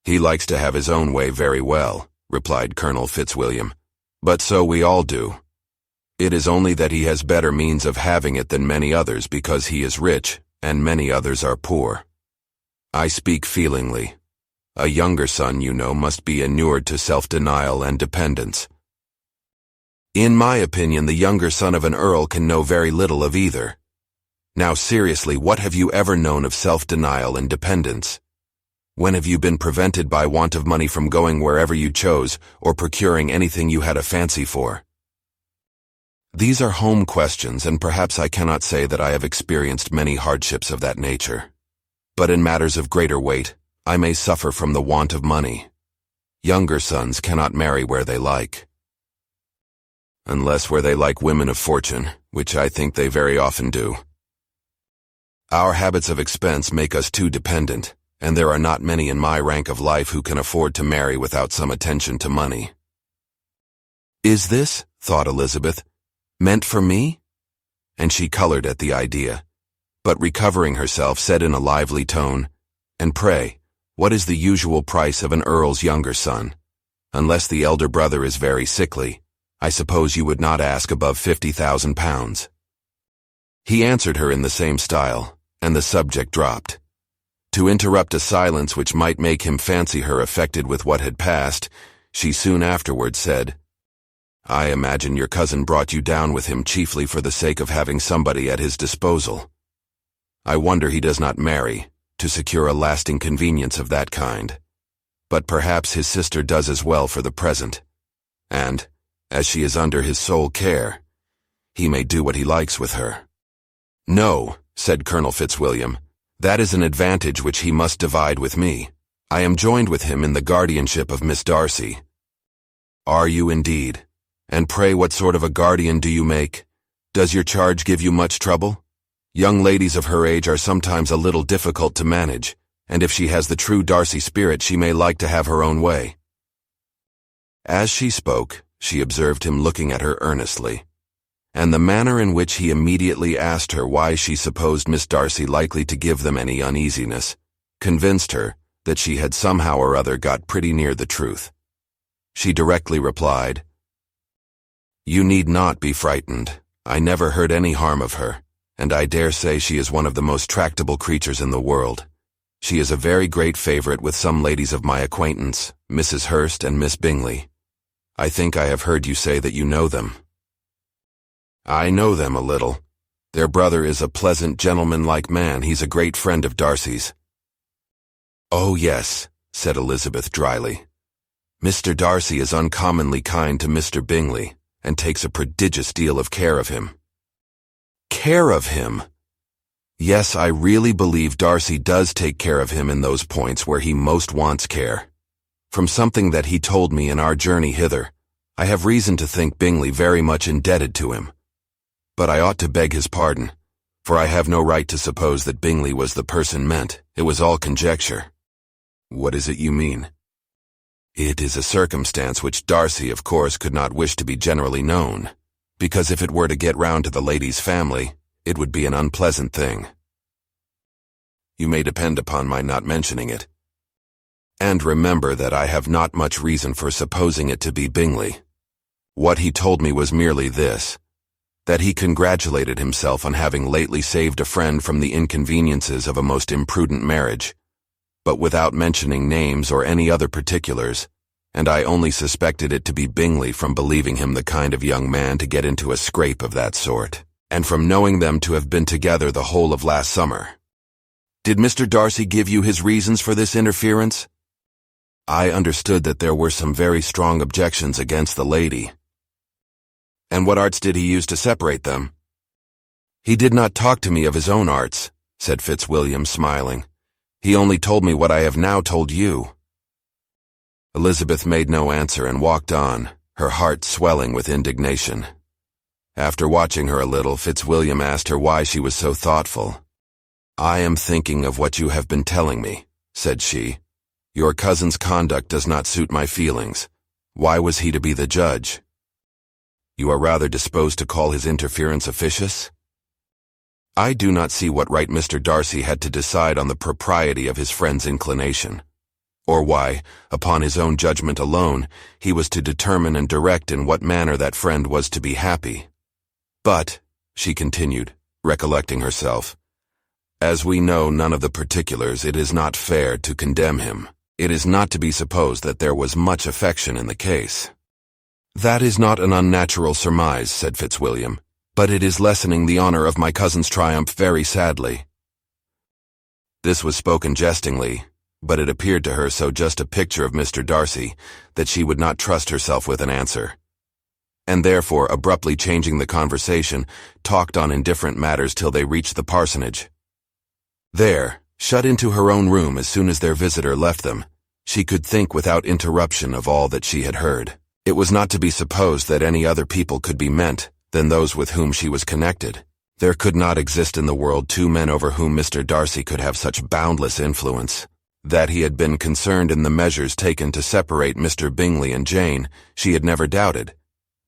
"He likes to have his own way very well," replied Colonel Fitzwilliam, "but so we all do. It is only that he has better means of having it than many others because he is rich, and many others are poor. I speak feelingly. A younger son, you know, must be inured to self-denial and dependence, In my opinion, the younger son of an earl can know very little of either. Now seriously, what have you ever known of self-denial and dependence? When have you been prevented by want of money from going wherever you chose or procuring anything you had a fancy for? These are home questions, and perhaps I cannot say that I have experienced many hardships of that nature. But in matters of greater weight, I may suffer from the want of money. Younger sons cannot marry where they like. Unless where they like women of fortune, which I think they very often do. Our habits of expense make us too dependent, and there are not many in my rank of life who can afford to marry without some attention to money. Is this, thought Elizabeth, meant for me? And she colored at the idea, but recovering herself said in a lively tone, And pray, what is the usual price of an earl's younger son? Unless the elder brother is very sickly, I suppose you would not ask above £50,000. He answered her in the same style, and the subject dropped. To interrupt a silence which might make him fancy her affected with what had passed, she soon afterward said, I imagine your cousin brought you down with him chiefly for the sake of having somebody at his disposal. I wonder he does not marry, to secure a lasting convenience of that kind. But perhaps his sister does as well for the present, and, as she is under his sole care, he may do what he likes with her. No, said Colonel Fitzwilliam, that is an advantage which he must divide with me. I am joined with him in the guardianship of Miss Darcy. Are you indeed? And pray what sort of a guardian do you make? Does your charge give you much trouble? Young ladies of her age are sometimes a little difficult to manage, and if she has the true Darcy spirit she may like to have her own way. As she spoke, she observed him looking at her earnestly, and the manner in which he immediately asked her why she supposed Miss Darcy likely to give them any uneasiness, convinced her that she had somehow or other got pretty near the truth. She directly replied, You need not be frightened. I never heard any harm of her, and I dare say she is one of the most tractable creatures in the world. She is a very great favorite with some ladies of my acquaintance, Mrs. Hurst and Miss Bingley. I think I have heard you say that you know them. I know them a little. Their brother is a pleasant, gentlemanlike man. He's a great friend of Darcy's. Oh, yes, said Elizabeth dryly. Mr. Darcy is uncommonly kind to Mr. Bingley, and takes a prodigious deal of care of him. Care of him? Yes, I really believe Darcy does take care of him in those points where he most wants care. From something that he told me in our journey hither, I have reason to think Bingley very much indebted to him. But I ought to beg his pardon, for I have no right to suppose that Bingley was the person meant. It was all conjecture. What is it you mean? It is a circumstance which Darcy, of course, could not wish to be generally known, because if it were to get round to the lady's family, it would be an unpleasant thing. You may depend upon my not mentioning it. And remember that I have not much reason for supposing it to be Bingley. What he told me was merely this, that he congratulated himself on having lately saved a friend from the inconveniences of a most imprudent marriage, but without mentioning names or any other particulars, and I only suspected it to be Bingley from believing him the kind of young man to get into a scrape of that sort, and from knowing them to have been together the whole of last summer. Did Mr. Darcy give you his reasons for this interference? I understood that there were some very strong objections against the lady. And what arts did he use to separate them? He did not talk to me of his own arts, said Fitzwilliam, smiling. He only told me what I have now told you. Elizabeth made no answer and walked on, her heart swelling with indignation. After watching her a little, Fitzwilliam asked her why she was so thoughtful. I am thinking of what you have been telling me, said she. Your cousin's conduct does not suit my feelings. Why was he to be the judge? You are rather disposed to call his interference officious? I do not see what right Mr. Darcy had to decide on the propriety of his friend's inclination, or why, upon his own judgment alone, he was to determine and direct in what manner that friend was to be happy. But, she continued, recollecting herself, as we know none of the particulars, it is not fair to condemn him. It is not to be supposed that there was much affection in the case. "That is not an unnatural surmise," said Fitzwilliam, "but it is lessening the honor of my cousin's triumph very sadly." This was spoken jestingly, but it appeared to her so just a picture of Mr. Darcy that she would not trust herself with an answer, and therefore, abruptly changing the conversation, talked on indifferent matters till they reached the parsonage. There, shut into her own room as soon as their visitor left them, she could think without interruption of all that she had heard. It was not to be supposed that any other people could be meant than those with whom she was connected. There could not exist in the world two men over whom Mr. Darcy could have such boundless influence. That he had been concerned in the measures taken to separate Mr. Bingley and Jane, she had never doubted,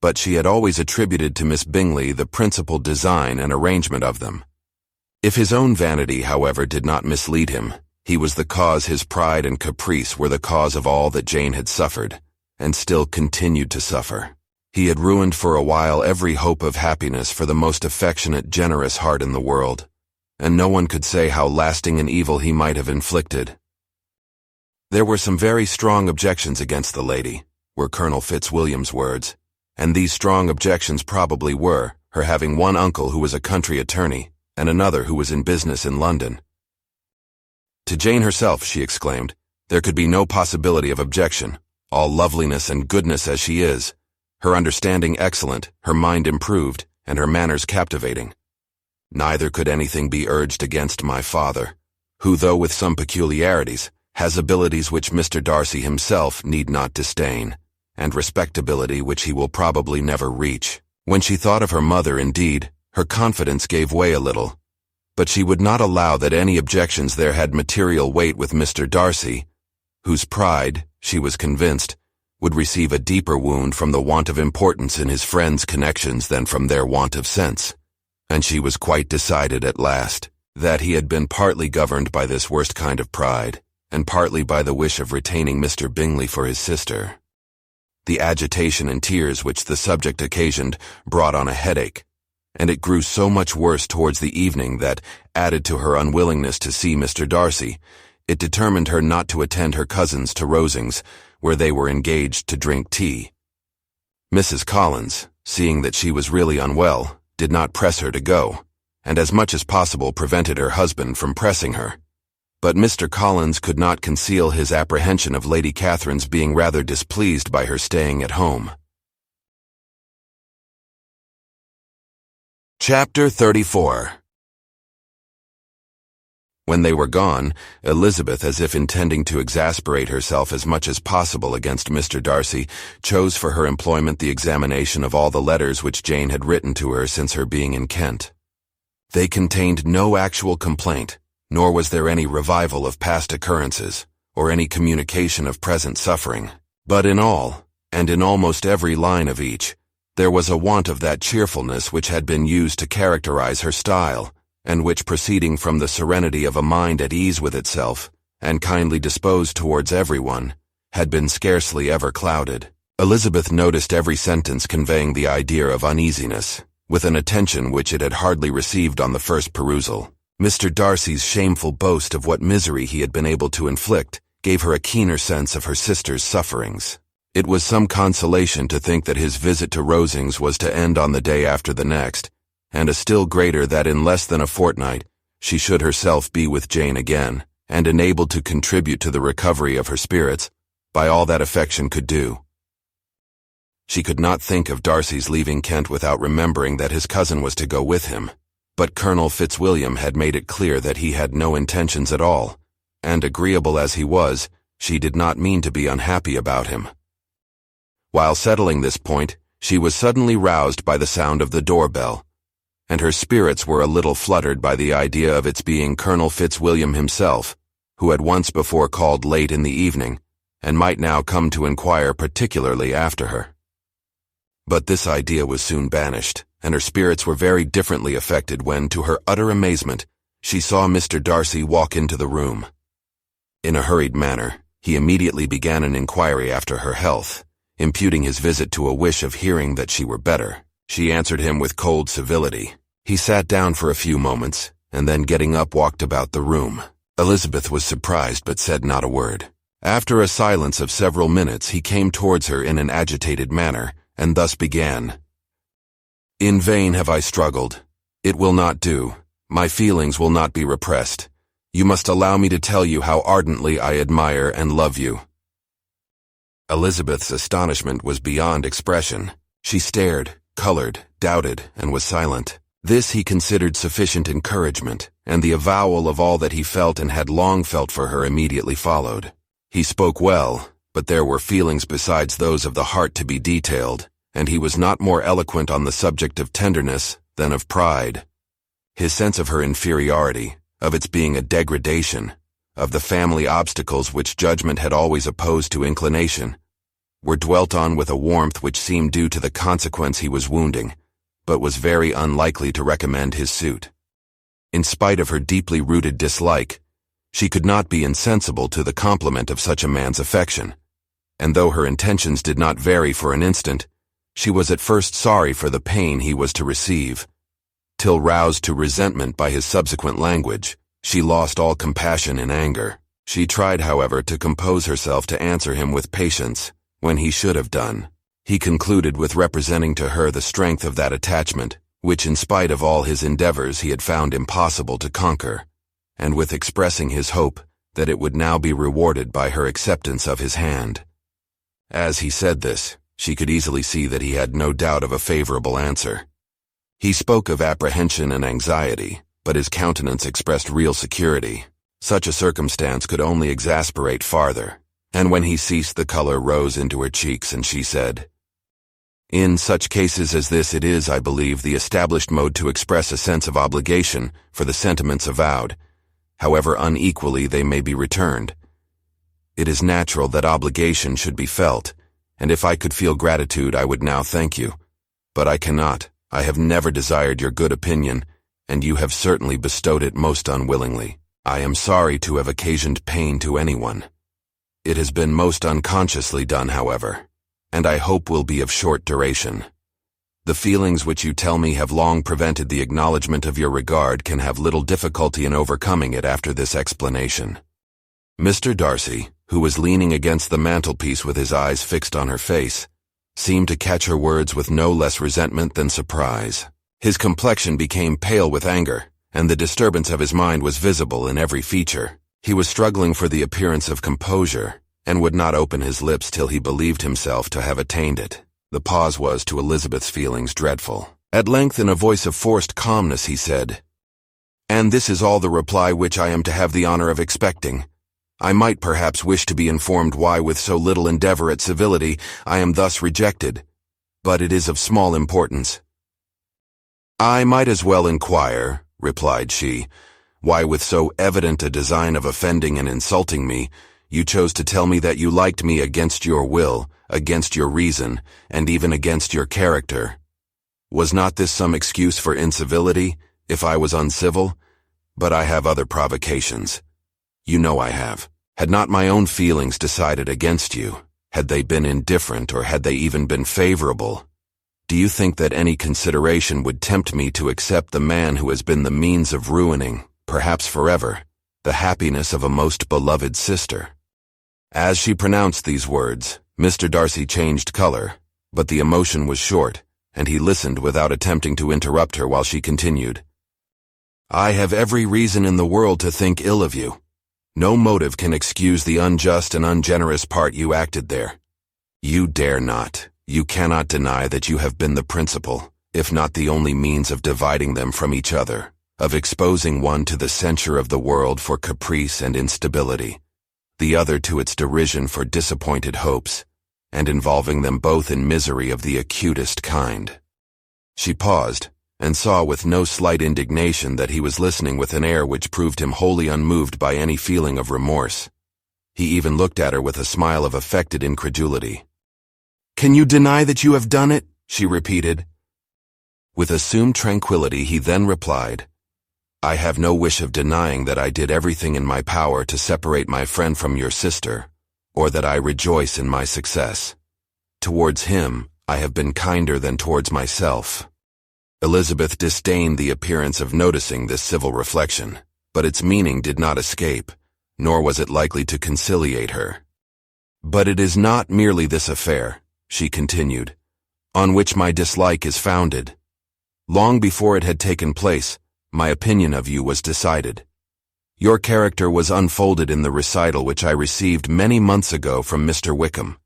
but she had always attributed to Miss Bingley the principal design and arrangement of them. If his own vanity, however, did not mislead him, he was the cause his pride and caprice were the cause of all that Jane had suffered, and still continued to suffer. He had ruined for a while every hope of happiness for the most affectionate, generous heart in the world, and no one could say how lasting an evil he might have inflicted. There were some very strong objections against the lady, were Colonel Fitzwilliam's words, and these strong objections probably were her having one uncle who was a country attorney, and another who was in business in London. To Jane herself, she exclaimed, there could be no possibility of objection, all loveliness and goodness as she is, her understanding excellent, her mind improved, and her manners captivating. Neither could anything be urged against my father, who, though with some peculiarities, has abilities which Mr. Darcy himself need not disdain, and respectability which he will probably never reach. When she thought of her mother, indeed, her confidence gave way a little, but she would not allow that any objections there had material weight with Mr. Darcy, whose pride, she was convinced, would receive a deeper wound from the want of importance in his friends' connections than from their want of sense, and she was quite decided at last that he had been partly governed by this worst kind of pride, and partly by the wish of retaining Mr. Bingley for his sister. The agitation and tears which the subject occasioned brought on a headache, and it grew so much worse towards the evening that, added to her unwillingness to see Mr. Darcy, it determined her not to attend her cousins to Rosings, where they were engaged to drink tea. Mrs. Collins, seeing that she was really unwell, did not press her to go, and as much as possible prevented her husband from pressing her. But Mr. Collins could not conceal his apprehension of Lady Catherine's being rather displeased by her staying at home. Chapter 34. When they were gone, Elizabeth, as if intending to exasperate herself as much as possible against Mr. Darcy, chose for her employment the examination of all the letters which Jane had written to her since her being in Kent. They contained no actual complaint, nor was there any revival of past occurrences, or any communication of present suffering. But in all, and in almost every line of each, there was a want of that cheerfulness which had been used to characterize her style, and which, proceeding from the serenity of a mind at ease with itself, and kindly disposed towards everyone, had been scarcely ever clouded. Elizabeth noticed every sentence conveying the idea of uneasiness, with an attention which it had hardly received on the first perusal. Mr. Darcy's shameful boast of what misery he had been able to inflict gave her a keener sense of her sister's sufferings. It was some consolation to think that his visit to Rosings was to end on the day after the next, and a still greater that in less than a fortnight she should herself be with Jane again, and enabled to contribute to the recovery of her spirits by all that affection could do. She could not think of Darcy's leaving Kent without remembering that his cousin was to go with him, but Colonel Fitzwilliam had made it clear that he had no intentions at all, and agreeable as he was, she did not mean to be unhappy about him. While settling this point, she was suddenly roused by the sound of the doorbell, and her spirits were a little fluttered by the idea of its being Colonel Fitzwilliam himself, who had once before called late in the evening, and might now come to inquire particularly after her. But this idea was soon banished, and her spirits were very differently affected when, to her utter amazement, she saw Mr. Darcy walk into the room. In a hurried manner, he immediately began an inquiry after her health, imputing his visit to a wish of hearing that she were better. She answered him with cold civility. He sat down for a few moments, and then getting up walked about the room. Elizabeth was surprised but said not a word. After a silence of several minutes he came towards her in an agitated manner, and thus began. In vain have I struggled. It will not do. My feelings will not be repressed. You must allow me to tell you how ardently I admire and love you. Elizabeth's astonishment was beyond expression. She stared, colored, doubted, and was silent. This he considered sufficient encouragement, and the avowal of all that he felt and had long felt for her immediately followed. He spoke well, but there were feelings besides those of the heart to be detailed, and he was not more eloquent on the subject of tenderness than of pride. His sense of her inferiority, of its being a degradation, of the family obstacles which judgment had always opposed to inclination, were dwelt on with a warmth which seemed due to the consequence he was wounding, but was very unlikely to recommend his suit. In spite of her deeply rooted dislike, she could not be insensible to the compliment of such a man's affection, and though her intentions did not vary for an instant, she was at first sorry for the pain he was to receive, till roused to resentment by his subsequent language, she lost all compassion in anger. She tried, however, to compose herself to answer him with patience, when he should have done. He concluded with representing to her the strength of that attachment, which in spite of all his endeavors he had found impossible to conquer, and with expressing his hope that it would now be rewarded by her acceptance of his hand. As he said this, she could easily see that he had no doubt of a favorable answer. He spoke of apprehension and anxiety, but his countenance expressed real security. Such a circumstance could only exasperate farther, and when he ceased the color rose into her cheeks and she said, "In such cases as this it is, I believe, the established mode to express a sense of obligation for the sentiments avowed, however unequally they may be returned. It is natural that obligation should be felt, and if I could feel gratitude I would now thank you. But I cannot. I have never desired your good opinion, and you have certainly bestowed it most unwillingly. I am sorry to have occasioned pain to anyone. It has been most unconsciously done, however, and I hope will be of short duration. The feelings which you tell me have long prevented the acknowledgement of your regard can have little difficulty in overcoming it after this explanation." Mr. Darcy, who was leaning against the mantelpiece with his eyes fixed on her face, seemed to catch her words with no less resentment than surprise. His complexion became pale with anger, and the disturbance of his mind was visible in every feature. He was struggling for the appearance of composure, and would not open his lips till he believed himself to have attained it. The pause was, to Elizabeth's feelings, dreadful. At length, in a voice of forced calmness, he said, "And this is all the reply which I am to have the honor of expecting. I might perhaps wish to be informed why, with so little endeavor at civility, I am thus rejected, but it is of small importance." "I might as well inquire," replied she, "why, with so evident a design of offending and insulting me, you chose to tell me that you liked me against your will, against your reason, and even against your character. Was not this some excuse for incivility, if I was uncivil? But I have other provocations. You know I have. Had not my own feelings decided against you, had they been indifferent or had they even been favorable, do you think that any consideration would tempt me to accept the man who has been the means of ruining, perhaps forever, the happiness of a most beloved sister?" As she pronounced these words, Mr. Darcy changed color, but the emotion was short, and he listened without attempting to interrupt her while she continued, "I have every reason in the world to think ill of you. No motive can excuse the unjust and ungenerous part you acted there. You dare not, you cannot deny that you have been the principal, if not the only means of dividing them from each other, of exposing one to the censure of the world for caprice and instability, the other to its derision for disappointed hopes, and involving them both in misery of the acutest kind." She paused, and saw with no slight indignation that he was listening with an air which proved him wholly unmoved by any feeling of remorse. He even looked at her with a smile of affected incredulity. "Can you deny that you have done it?" she repeated. With assumed tranquility he then replied, "I have no wish of denying that I did everything in my power to separate my friend from your sister, or that I rejoice in my success. Towards him, I have been kinder than towards myself." Elizabeth disdained the appearance of noticing this civil reflection, but its meaning did not escape, nor was it likely to conciliate her. "But it is not merely this affair," she continued. on which my dislike is founded. Long before it had taken place, my opinion of you was decided. Your character was unfolded in the recital which I received many months ago from Mr. Wickham.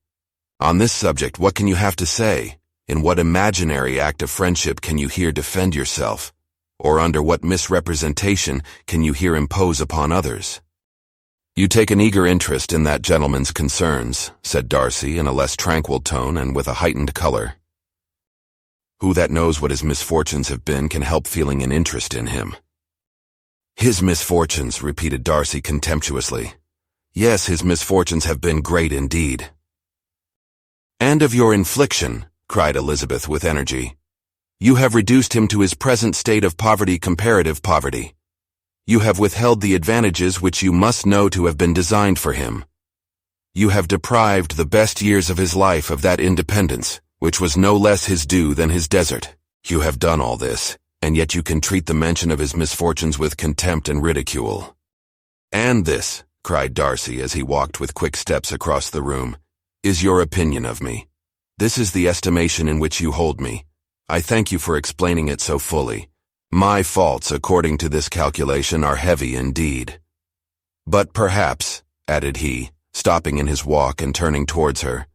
On this subject, what can you have to say? In what imaginary act of friendship can you here defend yourself? Or under what misrepresentation can you here impose upon others? You take an eager interest in that gentleman's concerns, said Darcy in a less tranquil tone and with a heightened color. Who that knows what his misfortunes have been can help feeling an interest in him. His misfortunes, repeated Darcy contemptuously. Yes, his misfortunes have been great indeed. And of your infliction, cried Elizabeth with energy. You have reduced him to his present state of poverty, comparative poverty. You have withheld the advantages which you must know to have been designed for him. You have deprived the best years of his life of that independence, which was no less his due than his desert. You have done all this, and yet you can treat the mention of his misfortunes with contempt and ridicule. And this, cried Darcy as he walked with quick steps across the room, is your opinion of me. This is the estimation in which you hold me. I thank you for explaining it so fully. My faults, according to this calculation, are heavy indeed. But perhaps, added he, stopping in his walk and turning towards her,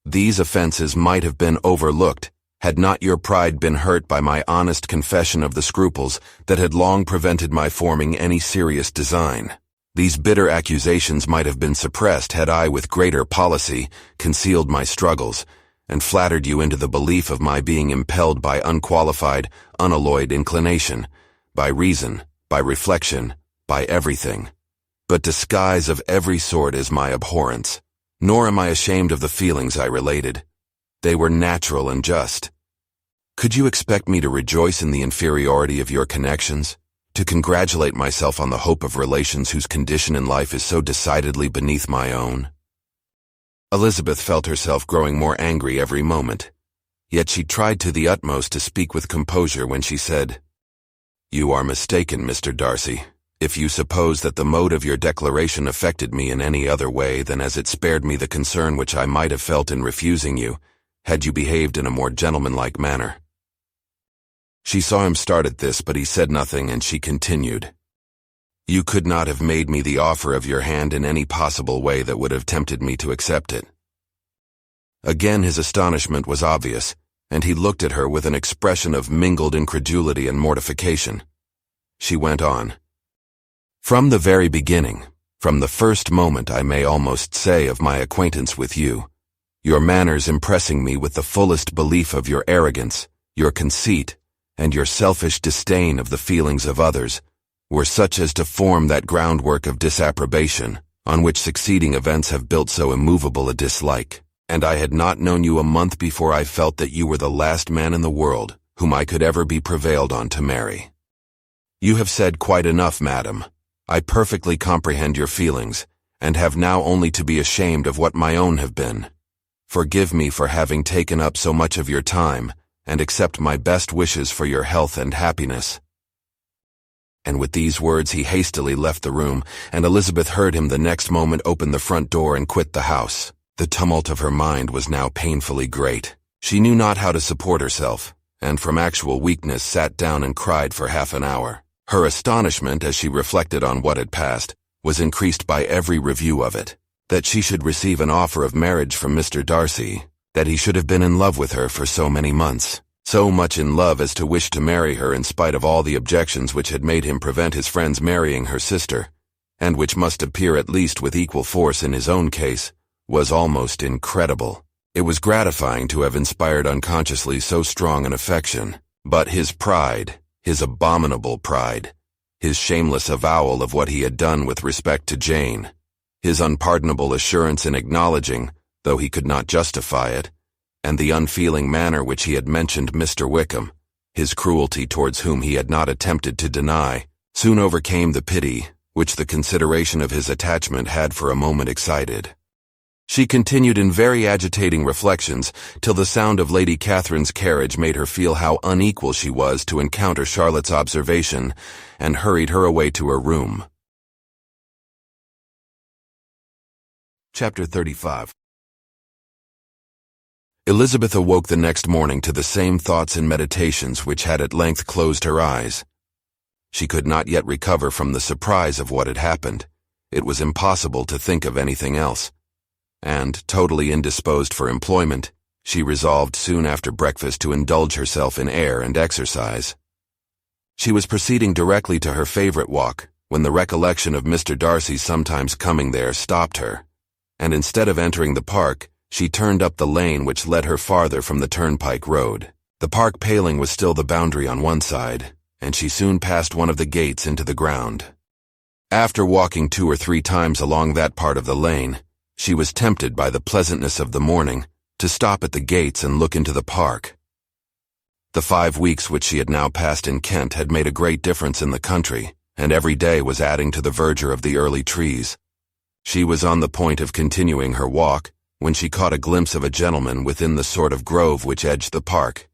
these offenses might have been overlooked, had not your pride been hurt by my honest confession of the scruples that had long prevented my forming any serious design. These bitter accusations might have been suppressed had I, with greater policy, concealed my struggles, and flattered you into the belief of my being impelled by unqualified, unalloyed inclination, by reason, by reflection, by everything. But disguise of every sort is my abhorrence, nor am I ashamed of the feelings I related. They were natural and just. Could you expect me to rejoice in the inferiority of your connections, to congratulate myself on the hope of relations whose condition in life is so decidedly beneath my own? Elizabeth felt herself growing more angry every moment, yet she tried to the utmost to speak with composure when she said, You are mistaken, Mr. Darcy, if you suppose that the mode of your declaration affected me in any other way than as it spared me the concern which I might have felt in refusing you, had you behaved in a more gentlemanlike manner. She saw him start at this, but he said nothing, and she continued, You could not have made me the offer of your hand in any possible way that would have tempted me to accept it. Again his astonishment was obvious, and he looked at her with an expression of mingled incredulity and mortification. She went on, From the very beginning, from the first moment I may almost say of my acquaintance with you, your manners impressing me with the fullest belief of your arrogance, your conceit, and your selfish disdain of the feelings of others, were such as to form that groundwork of disapprobation, on which succeeding events have built so immovable a dislike, and I had not known you a month before I felt that you were the last man in the world whom I could ever be prevailed on to marry. You have said quite enough, madam. I perfectly comprehend your feelings, and have now only to be ashamed of what my own have been. Forgive me for having taken up so much of your time, and accept my best wishes for your health and happiness. And with these words he hastily left the room, and Elizabeth heard him the next moment open the front door and quit the house. The tumult of her mind was now painfully great. She knew not how to support herself, and from actual weakness sat down and cried for half an hour. Her astonishment, as she reflected on what had passed, was increased by every review of it. That she should receive an offer of marriage from Mr. Darcy, that he should have been in love with her for so many months, so much in love as to wish to marry her in spite of all the objections which had made him prevent his friends marrying her sister, and which must appear at least with equal force in his own case, was almost incredible. It was gratifying to have inspired unconsciously so strong an affection, but his pride, his abominable pride, his shameless avowal of what he had done with respect to Jane, his unpardonable assurance in acknowledging, though he could not justify it, and the unfeeling manner which he had mentioned Mr. Wickham, his cruelty towards whom he had not attempted to deny, soon overcame the pity which the consideration of his attachment had for a moment excited. She continued in very agitating reflections till the sound of Lady Catherine's carriage made her feel how unequal she was to encounter Charlotte's observation, and hurried her away to her room. Chapter 35. Elizabeth awoke the next morning to the same thoughts and meditations which had at length closed her eyes. She could not yet recover from the surprise of what had happened. It was impossible to think of anything else. And, totally indisposed for employment, she resolved soon after breakfast to indulge herself in air and exercise. She was proceeding directly to her favorite walk, when the recollection of Mr. Darcy's sometimes coming there stopped her, and instead of entering the park, she turned up the lane which led her farther from the turnpike road. The park paling was still the boundary on one side, and she soon passed one of the gates into the ground. After walking 2 or 3 times along that part of the lane, she was tempted by the pleasantness of the morning to stop at the gates and look into the park. The 5 weeks which she had now passed in Kent had made a great difference in the country, and every day was adding to the verdure of the early trees. She was on the point of continuing her walk, when she caught a glimpse of a gentleman within the sort of grove which edged the park.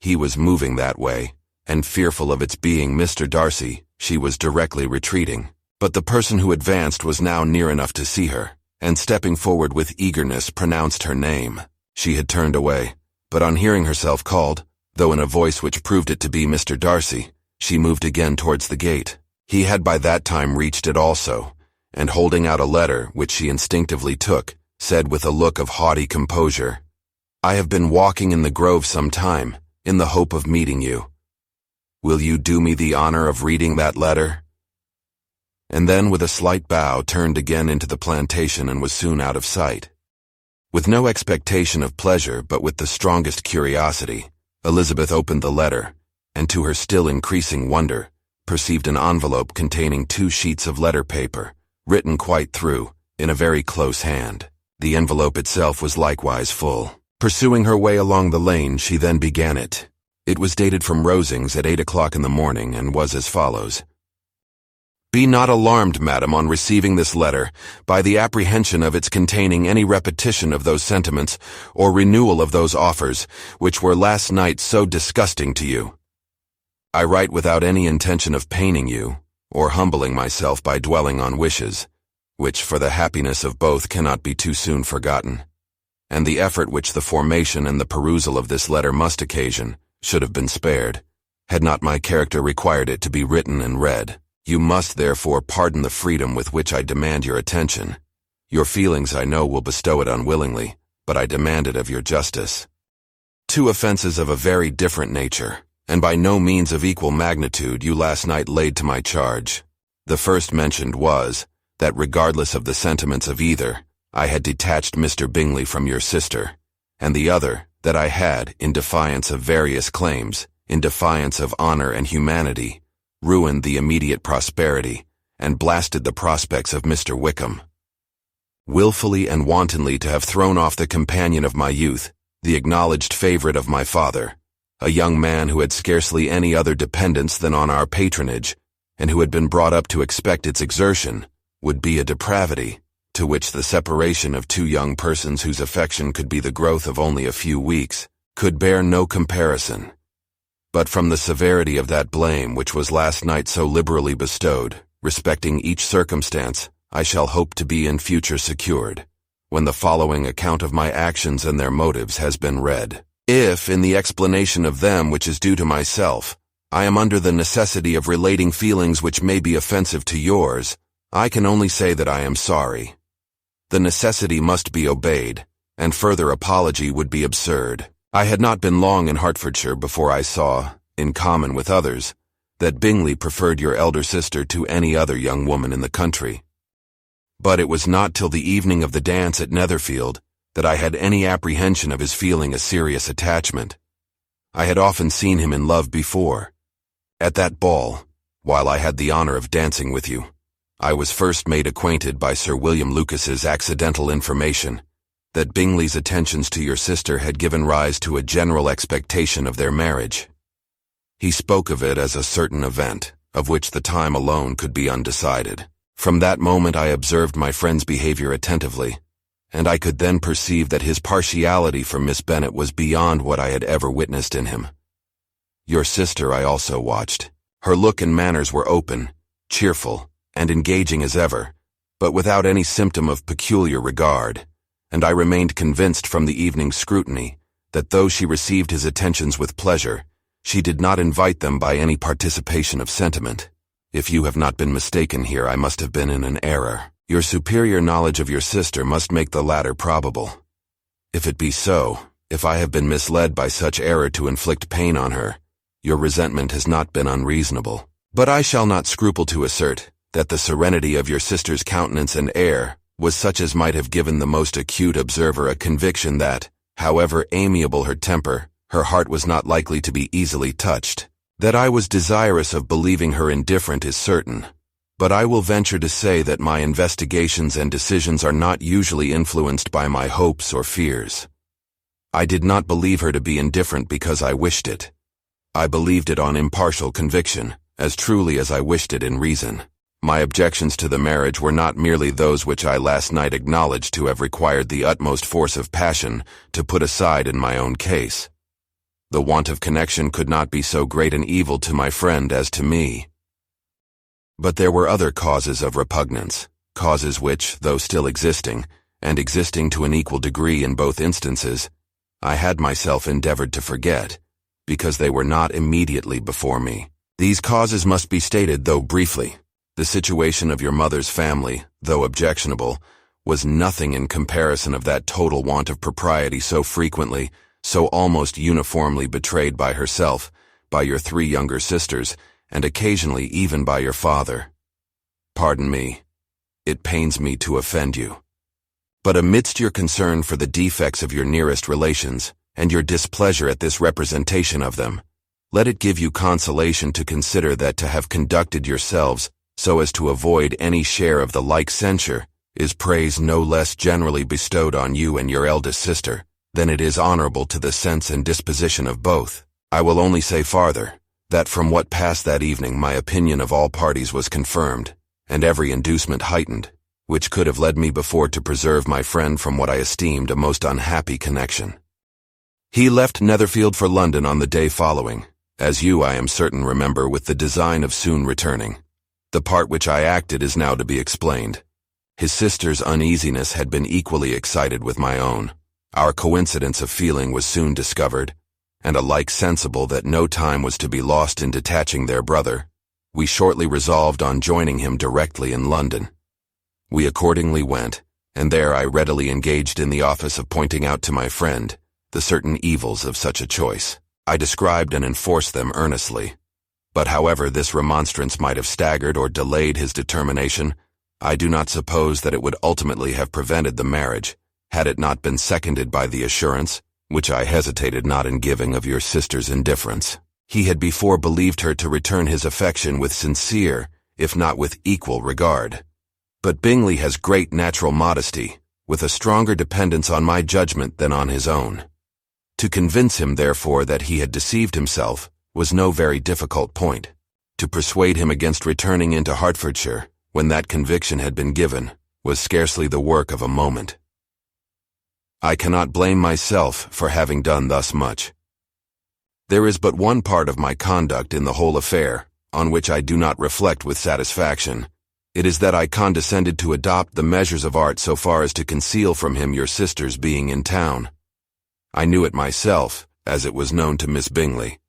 He was moving that way, and fearful of its being Mr. Darcy, she was directly retreating. But the person who advanced was now near enough to see her, and stepping forward with eagerness pronounced her name. She had turned away, but on hearing herself called, though in a voice which proved it to be Mr. Darcy, she moved again towards the gate. He had by that time reached it also, and holding out a letter, which she instinctively took, said with a look of haughty composure, "I have been walking in the grove some time, in the hope of meeting you. Will you do me the honor of reading that letter?" And then with a slight bow turned again into the plantation and was soon out of sight. With no expectation of pleasure but with the strongest curiosity, Elizabeth opened the letter, and to her still increasing wonder, perceived an envelope containing 2 sheets of letter paper, written quite through, in a very close hand. The envelope itself was likewise full. Pursuing her way along the lane, she then began it. It was dated from Rosings at 8 o'clock in the morning, and was as follows. "Be not alarmed, madam, on receiving this letter, by the apprehension of its containing any repetition of those sentiments, or renewal of those offers, which were last night so disgusting to you. I write without any intention of paining you, or humbling myself by dwelling on wishes, which for the happiness of both cannot be too soon forgotten, and the effort which the formation and the perusal of this letter must occasion should have been spared, had not my character required it to be written and read. You must therefore pardon the freedom with which I demand your attention. Your feelings I know will bestow it unwillingly, but I demand it of your justice. 2 offenses of a very different nature, and by no means of equal magnitude, you last night laid to my charge. The first mentioned was, that regardless of the sentiments of either, I had detached Mr. Bingley from your sister, and the other, that I had, in defiance of various claims, in defiance of honor and humanity, ruined the immediate prosperity, and blasted the prospects of Mr. Wickham. Willfully and wantonly to have thrown off the companion of my youth, the acknowledged favorite of my father, a young man who had scarcely any other dependence than on our patronage, and who had been brought up to expect its exertion, would be a depravity, to which the separation of 2 young persons whose affection could be the growth of only a few weeks, could bear no comparison. But from the severity of that blame which was last night so liberally bestowed, respecting each circumstance, I shall hope to be in future secured, when the following account of my actions and their motives has been read. If, in the explanation of them which is due to myself, I am under the necessity of relating feelings which may be offensive to yours, I can only say that I am sorry. The necessity must be obeyed, and further apology would be absurd. I had not been long in Hertfordshire before I saw, in common with others, that Bingley preferred your elder sister to any other young woman in the country. But it was not till the evening of the dance at Netherfield that I had any apprehension of his feeling a serious attachment. I had often seen him in love before. At that ball, while I had the honor of dancing with you, I was first made acquainted by Sir William Lucas's accidental information that Bingley's attentions to your sister had given rise to a general expectation of their marriage. He spoke of it as a certain event, of which the time alone could be undecided. From that moment I observed my friend's behavior attentively, and I could then perceive that his partiality for Miss Bennet was beyond what I had ever witnessed in him. Your sister I also watched. Her look and manners were open, cheerful, and engaging as ever, but without any symptom of peculiar regard, and I remained convinced from the evening's scrutiny that though she received his attentions with pleasure, she did not invite them by any participation of sentiment. If you have not been mistaken here, I must have been in an error. Your superior knowledge of your sister must make the latter probable. If it be so, if I have been misled by such error to inflict pain on her, your resentment has not been unreasonable. But I shall not scruple to assert that the serenity of your sister's countenance and air was such as might have given the most acute observer a conviction that, however amiable her temper, her heart was not likely to be easily touched. That I was desirous of believing her indifferent is certain, but I will venture to say that my investigations and decisions are not usually influenced by my hopes or fears. I did not believe her to be indifferent because I wished it. I believed it on impartial conviction, as truly as I wished it in reason. My objections to the marriage were not merely those which I last night acknowledged to have required the utmost force of passion to put aside in my own case. The want of connection could not be so great an evil to my friend as to me. But there were other causes of repugnance, causes which, though still existing, and existing to an equal degree in both instances, I had myself endeavored to forget, because they were not immediately before me. These causes must be stated, though briefly. The situation of your mother's family, though objectionable, was nothing in comparison of that total want of propriety so frequently, so almost uniformly betrayed by herself, by your 3 younger sisters, and occasionally even by your father. Pardon me. It pains me to offend you. But amidst your concern for the defects of your nearest relations, and your displeasure at this representation of them, let it give you consolation to consider that to have conducted yourselves so as to avoid any share of the like censure is praise no less generally bestowed on you and your eldest sister than it is honorable to the sense and disposition of both. I will only say farther, that from what passed that evening my opinion of all parties was confirmed, and every inducement heightened, which could have led me before to preserve my friend from what I esteemed a most unhappy connection. He left Netherfield for London on the day following, as you, I am certain, remember, with the design of soon returning. The part which I acted is now to be explained. His sister's uneasiness had been equally excited with my own. Our coincidence of feeling was soon discovered, and alike sensible that no time was to be lost in detaching their brother, we shortly resolved on joining him directly in London. We accordingly went, and there I readily engaged in the office of pointing out to my friend the certain evils of such a choice. I described and enforced them earnestly. But however this remonstrance might have staggered or delayed his determination, I do not suppose that it would ultimately have prevented the marriage, had it not been seconded by the assurance, which I hesitated not in giving, of your sister's indifference. He had before believed her to return his affection with sincere, if not with equal regard. But Bingley has great natural modesty, with a stronger dependence on my judgment than on his own. To convince him, therefore, that he had deceived himself was no very difficult point. To persuade him against returning into Hertfordshire, when that conviction had been given, was scarcely the work of a moment. I cannot blame myself for having done thus much. There is but one part of my conduct in the whole affair on which I do not reflect with satisfaction. It is that I condescended to adopt the measures of art so far as to conceal from him your sister's being in town. I knew it myself, as it was known to Miss Bingley,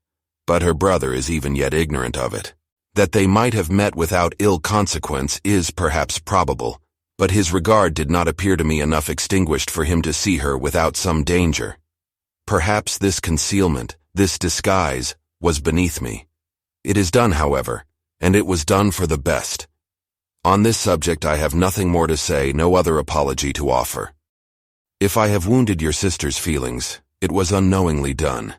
but her brother is even yet ignorant of it. That they might have met without ill consequence is perhaps probable, but his regard did not appear to me enough extinguished for him to see her without some danger. Perhaps this concealment, this disguise, was beneath me. It is done, however, and it was done for the best. On this subject I have nothing more to say, no other apology to offer. If I have wounded your sister's feelings, it was unknowingly done,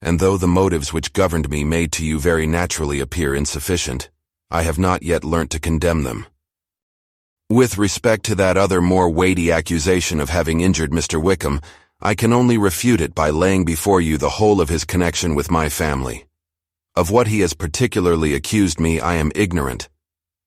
and though the motives which governed me made to you very naturally appear insufficient, I have not yet learnt to condemn them. With respect to that other more weighty accusation of having injured Mr. Wickham, I can only refute it by laying before you the whole of his connection with my family. Of what he has particularly accused me I am ignorant,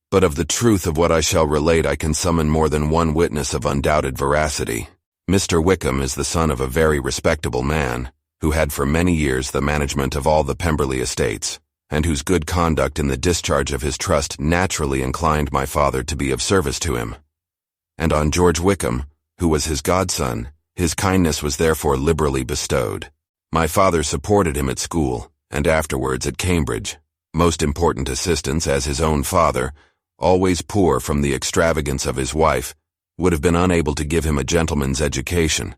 but of the truth of what I shall relate I can summon more than one witness of undoubted veracity. Mr. Wickham is the son of a very respectable man, who had for many years the management of all the Pemberley estates, and whose good conduct in the discharge of his trust naturally inclined my father to be of service to him. And on George Wickham, who was his godson, his kindness was therefore liberally bestowed. My father supported him at school, and afterwards at Cambridge, most important assistance as his own father, always poor from the extravagance of his wife, would have been unable to give him a gentleman's education.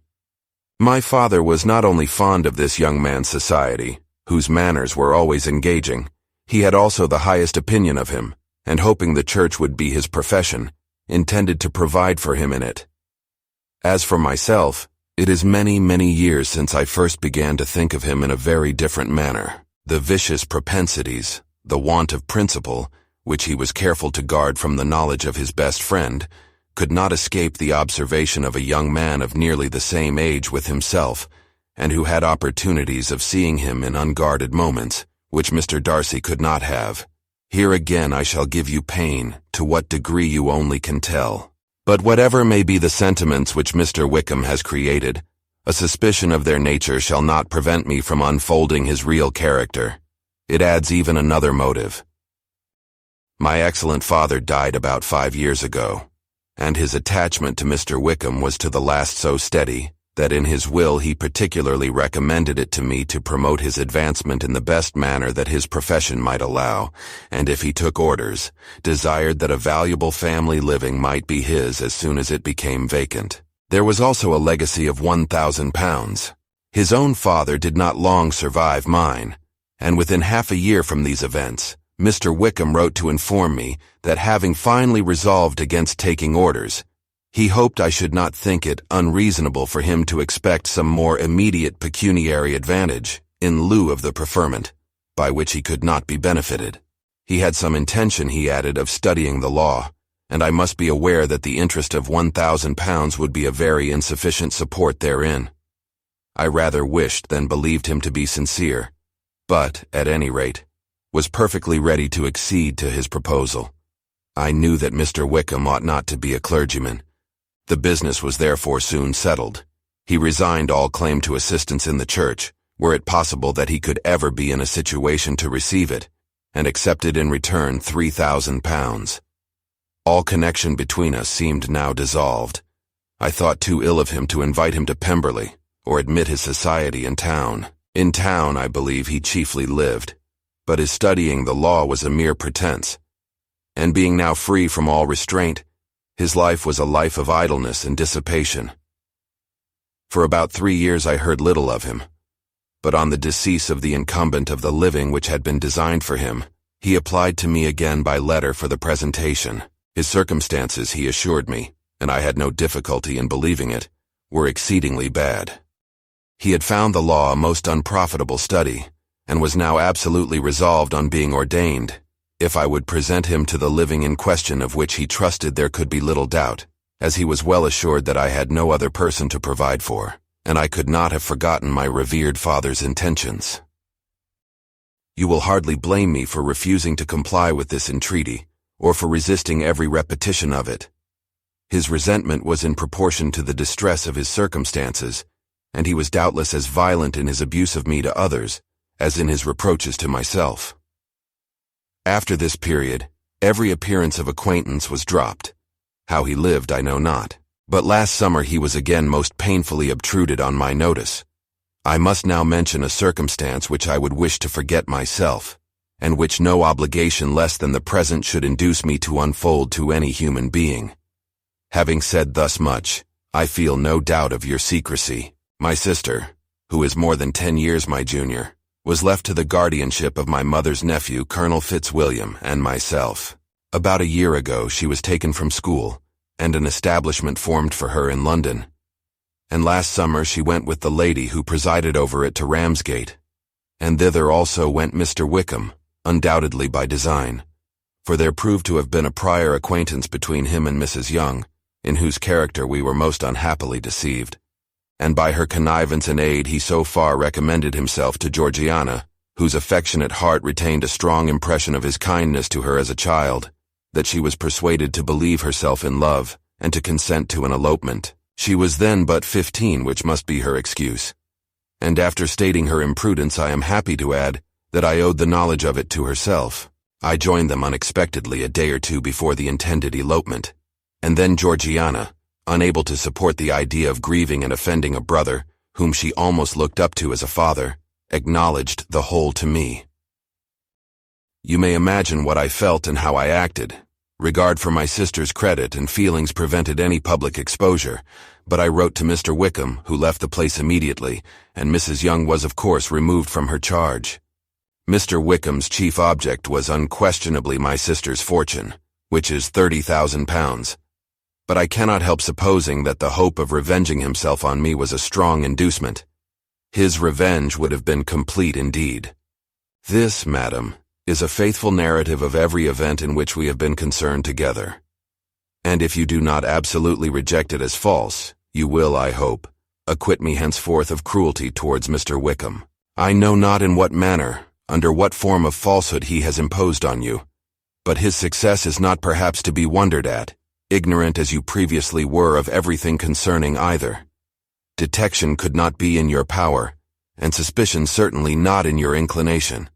My father was not only fond of this young man's society, whose manners were always engaging, he had also the highest opinion of him, and hoping the church would be his profession, intended to provide for him in it. As for myself, it is many, many years since I first began to think of him in a very different manner. The vicious propensities, the want of principle, which he was careful to guard from the knowledge of his best friend, could not escape the observation of a young man of nearly the same age with himself, and who had opportunities of seeing him in unguarded moments, which Mr. Darcy could not have. Here again I shall give you pain, to what degree you only can tell. But whatever may be the sentiments which Mr. Wickham has created, a suspicion of their nature shall not prevent me from unfolding his real character. It adds even another motive. My excellent father died about 5 years ago, and his attachment to Mr. Wickham was to the last so steady that in his will he particularly recommended it to me to promote his advancement in the best manner that his profession might allow, and if he took orders, desired that a valuable family living might be his as soon as it became vacant. There was also a legacy of £1,000. His own father did not long survive mine, and within half a year from these events, Mr. Wickham wrote to inform me that having finally resolved against taking orders, he hoped I should not think it unreasonable for him to expect some more immediate pecuniary advantage in lieu of the preferment, by which he could not be benefited. He had some intention, he added, of studying the law, and I must be aware that the interest of £1,000 would be a very insufficient support therein. I rather wished than believed him to be sincere, but, at any rate, was perfectly ready to accede to his proposal. I knew that Mr. Wickham ought not to be a clergyman. The business was therefore soon settled. He resigned all claim to assistance in the church, were it possible that he could ever be in a situation to receive it, and accepted in return £3,000. All connection between us seemed now dissolved. I thought too ill of him to invite him to Pemberley, or admit his society in town. In town, I believe, he chiefly lived, but his studying the law was a mere pretense, and being now free from all restraint, his life was a life of idleness and dissipation. For about 3 years I heard little of him, but on the decease of the incumbent of the living which had been designed for him, he applied to me again by letter for the presentation. His circumstances, he assured me, and I had no difficulty in believing it, were exceedingly bad. He had found the law a most unprofitable study, and was now absolutely resolved on being ordained, if I would present him to the living in question, of which he trusted there could be little doubt, as he was well assured that I had no other person to provide for, and I could not have forgotten my revered father's intentions. You will hardly blame me for refusing to comply with this entreaty, or for resisting every repetition of it. His resentment was in proportion to the distress of his circumstances, and he was doubtless as violent in his abuse of me to others as in his reproaches to myself. After this period, every appearance of acquaintance was dropped. How he lived I know not, but last summer he was again most painfully obtruded on my notice. I must now mention a circumstance which I would wish to forget myself, and which no obligation less than the present should induce me to unfold to any human being. Having said thus much, I feel no doubt of your secrecy. My sister, who is more than 10 years my junior, was left to the guardianship of my mother's nephew, Colonel Fitzwilliam, and myself. About a year ago she was taken from school, and an establishment formed for her in London, and last summer she went with the lady who presided over it to Ramsgate, and thither also went Mr. Wickham, undoubtedly by design, for there proved to have been a prior acquaintance between him and Mrs. Young, in whose character we were most unhappily deceived, and by her connivance and aid he so far recommended himself to Georgiana, whose affectionate heart retained a strong impression of his kindness to her as a child, that she was persuaded to believe herself in love, and to consent to an elopement. She was then but 15, which must be her excuse, and after stating her imprudence I am happy to add that I owed the knowledge of it to herself. I joined them unexpectedly a day or two before the intended elopement, and then Georgiana, unable to support the idea of grieving and offending a brother, whom she almost looked up to as a father, acknowledged the whole to me. You may imagine what I felt and how I acted. Regard for my sister's credit and feelings prevented any public exposure, but I wrote to Mr. Wickham, who left the place immediately, and Mrs. Young was of course removed from her charge. Mr. Wickham's chief object was unquestionably my sister's fortune, which is £30,000. But I cannot help supposing that the hope of revenging himself on me was a strong inducement. His revenge would have been complete indeed. This, madam, is a faithful narrative of every event in which we have been concerned together. And if you do not absolutely reject it as false, you will, I hope, acquit me henceforth of cruelty towards Mr. Wickham. I know not in what manner, under what form of falsehood he has imposed on you, but his success is not perhaps to be wondered at, ignorant as you previously were of everything concerning either. Detection could not be in your power, and suspicion certainly not in your inclination.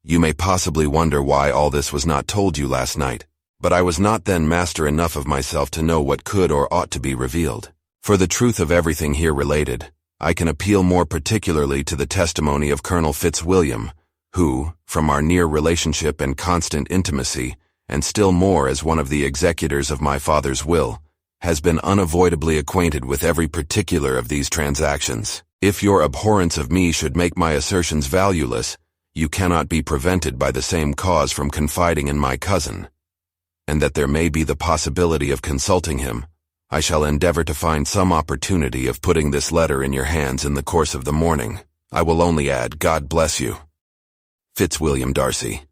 You may possibly wonder why all this was not told you last night, but I was not then master enough of myself to know what could or ought to be revealed. For the truth of everything here related, I can appeal more particularly to the testimony of Colonel Fitzwilliam, who, from our near relationship and constant intimacy, and still more as one of the executors of my father's will, has been unavoidably acquainted with every particular of these transactions. If your abhorrence of me should make my assertions valueless, you cannot be prevented by the same cause from confiding in my cousin, and that there may be the possibility of consulting him, I shall endeavor to find some opportunity of putting this letter in your hands in the course of the morning. I will only add, God bless you. Fitzwilliam Darcy.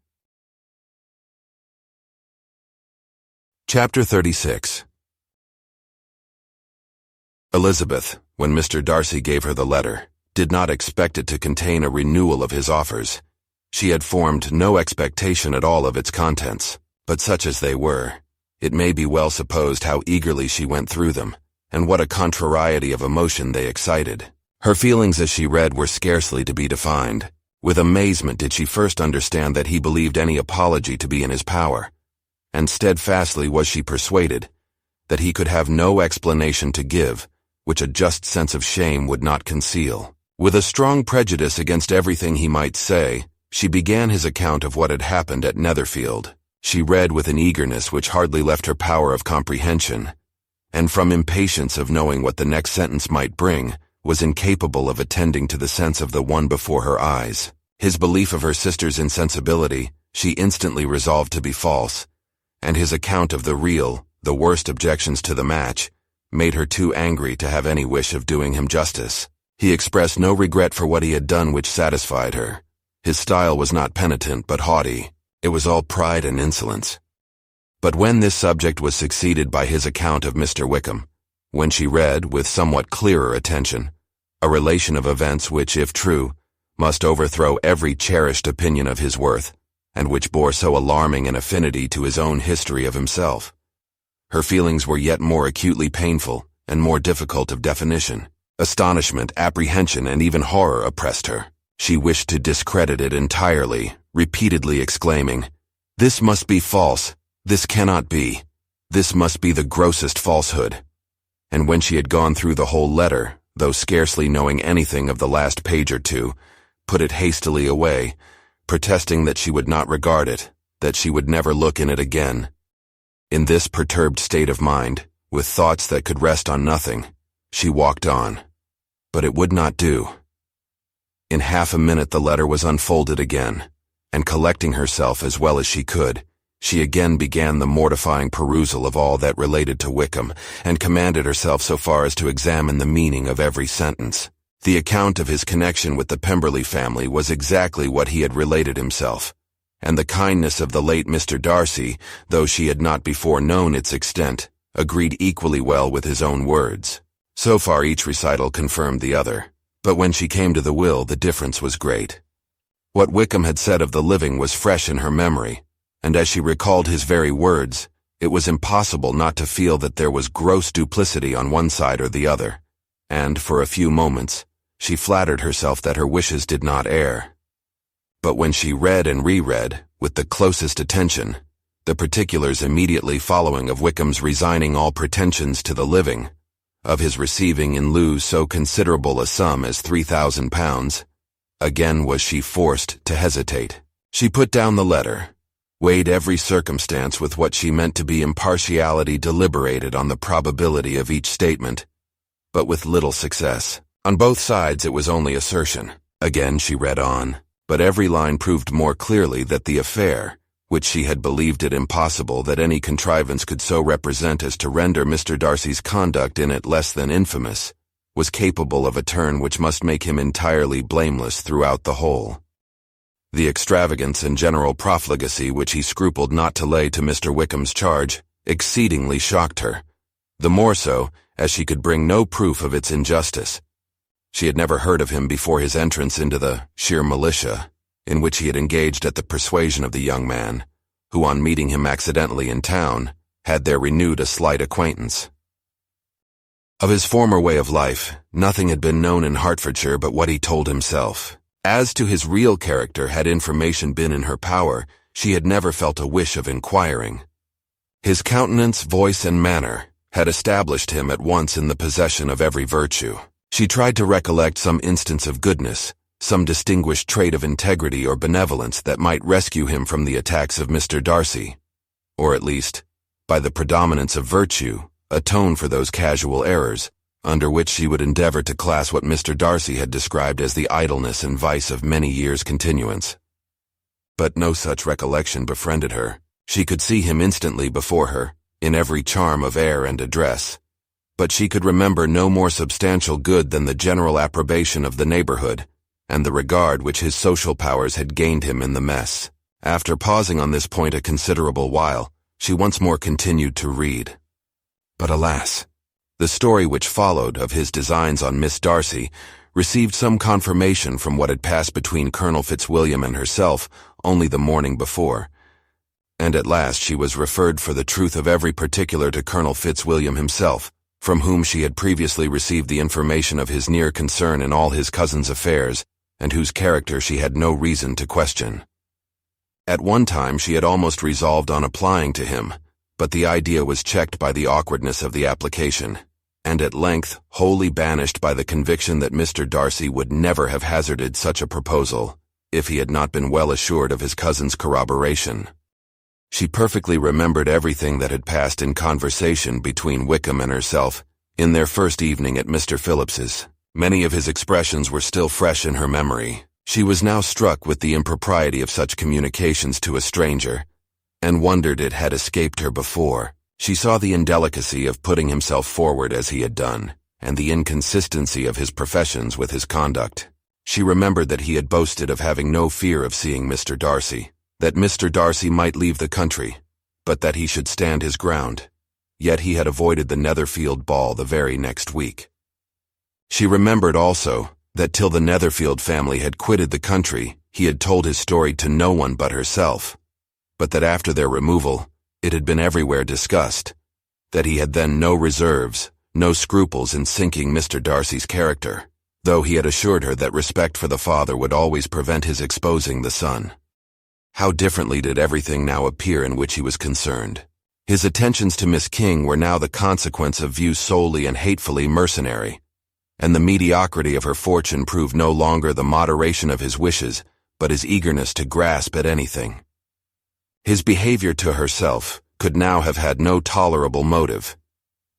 Chapter 36. Elizabeth, when Mr. Darcy gave her the letter, did not expect it to contain a renewal of his offers. She had formed no expectation at all of its contents, but such as they were, it may be well supposed how eagerly she went through them, and what a contrariety of emotion they excited. Her feelings as she read were scarcely to be defined. With amazement did she first understand that he believed any apology to be in his power, and steadfastly was she persuaded that he could have no explanation to give, which a just sense of shame would not conceal. With a strong prejudice against everything he might say, she began his account of what had happened at Netherfield. She read with an eagerness which hardly left her power of comprehension, and from impatience of knowing what the next sentence might bring, was incapable of attending to the sense of the one before her eyes. His belief of her sister's insensibility, she instantly resolved to be false, and his account of the real, the worst objections to the match, made her too angry to have any wish of doing him justice. He expressed no regret for what he had done which satisfied her. His style was not penitent but haughty. It was all pride and insolence. But when this subject was succeeded by his account of Mr. Wickham, when she read, with somewhat clearer attention, a relation of events which, if true, must overthrow every cherished opinion of his worth, and which bore so alarming an affinity to his own history of himself, her feelings were yet more acutely painful and more difficult of definition. Astonishment, apprehension, and even horror oppressed her. She wished to discredit it entirely, repeatedly exclaiming, "This must be false. This cannot be. This must be the grossest falsehood." And when she had gone through the whole letter, though scarcely knowing anything of the last page or two, put it hastily away, protesting that she would not regard it, that she would never look in it again. In this perturbed state of mind, with thoughts that could rest on nothing, she walked on. But it would not do. In half a minute the letter was unfolded again, and collecting herself as well as she could, she again began the mortifying perusal of all that related to Wickham, and commanded herself so far as to examine the meaning of every sentence. The account of his connection with the Pemberley family was exactly what he had related himself, and the kindness of the late Mr. Darcy, though she had not before known its extent, agreed equally well with his own words. So far each recital confirmed the other, but when she came to the will the difference was great. What Wickham had said of the living was fresh in her memory, and as she recalled his very words, it was impossible not to feel that there was gross duplicity on one side or the other, and, for a few moments, she flattered herself that her wishes did not err. But when she read and reread, with the closest attention, the particulars immediately following of Wickham's resigning all pretensions to the living, of his receiving in lieu so considerable a sum as £3,000, again was she forced to hesitate. She put down the letter, weighed every circumstance with what she meant to be impartiality, deliberated on the probability of each statement, but with little success. On both sides it was only assertion. Again she read on, but every line proved more clearly that the affair, which she had believed it impossible that any contrivance could so represent as to render Mr. Darcy's conduct in it less than infamous, was capable of a turn which must make him entirely blameless throughout the whole. The extravagance and general profligacy which he scrupled not to lay to Mr. Wickham's charge exceedingly shocked her, the more so as she could bring no proof of its injustice. She had never heard of him before his entrance into the sheer militia, in which he had engaged at the persuasion of the young man, who on meeting him accidentally in town, had there renewed a slight acquaintance. Of his former way of life, nothing had been known in Hertfordshire but what he told himself. As to his real character, had information been in her power, she had never felt a wish of inquiring. His countenance, voice, and manner had established him at once in the possession of every virtue. She tried to recollect some instance of goodness, some distinguished trait of integrity or benevolence that might rescue him from the attacks of Mr. Darcy, or at least, by the predominance of virtue, atone for those casual errors, under which she would endeavor to class what Mr. Darcy had described as the idleness and vice of many years' continuance. But no such recollection befriended her. She could see him instantly before her, in every charm of air and address, but she could remember no more substantial good than the general approbation of the neighborhood, and the regard which his social powers had gained him in the mess. After pausing on this point a considerable while, she once more continued to read. But alas, the story which followed of his designs on Miss Darcy received some confirmation from what had passed between Colonel Fitzwilliam and herself only the morning before, and at last she was referred for the truth of every particular to Colonel Fitzwilliam himself, from whom she had previously received the information of his near concern in all his cousin's affairs, and whose character she had no reason to question. At one time she had almost resolved on applying to him, but the idea was checked by the awkwardness of the application, and at length wholly banished by the conviction that Mr. Darcy would never have hazarded such a proposal, if he had not been well assured of his cousin's corroboration. She perfectly remembered everything that had passed in conversation between Wickham and herself in their first evening at Mr. Phillips's. Many of his expressions were still fresh in her memory. She was now struck with the impropriety of such communications to a stranger, and wondered it had escaped her before. She saw the indelicacy of putting himself forward as he had done, and the inconsistency of his professions with his conduct. She remembered that he had boasted of having no fear of seeing Mr. Darcy, that Mr. Darcy might leave the country, but that he should stand his ground. Yet he had avoided the Netherfield ball the very next week. She remembered also that till the Netherfield family had quitted the country, he had told his story to no one but herself, but that after their removal, it had been everywhere discussed, that he had then no reserves, no scruples in sinking Mr. Darcy's character, though he had assured her that respect for the father would always prevent his exposing the son. How differently did everything now appear in which he was concerned. His attentions to Miss King were now the consequence of views solely and hatefully mercenary, and the mediocrity of her fortune proved no longer the moderation of his wishes, but his eagerness to grasp at anything. His behavior to herself could now have had no tolerable motive.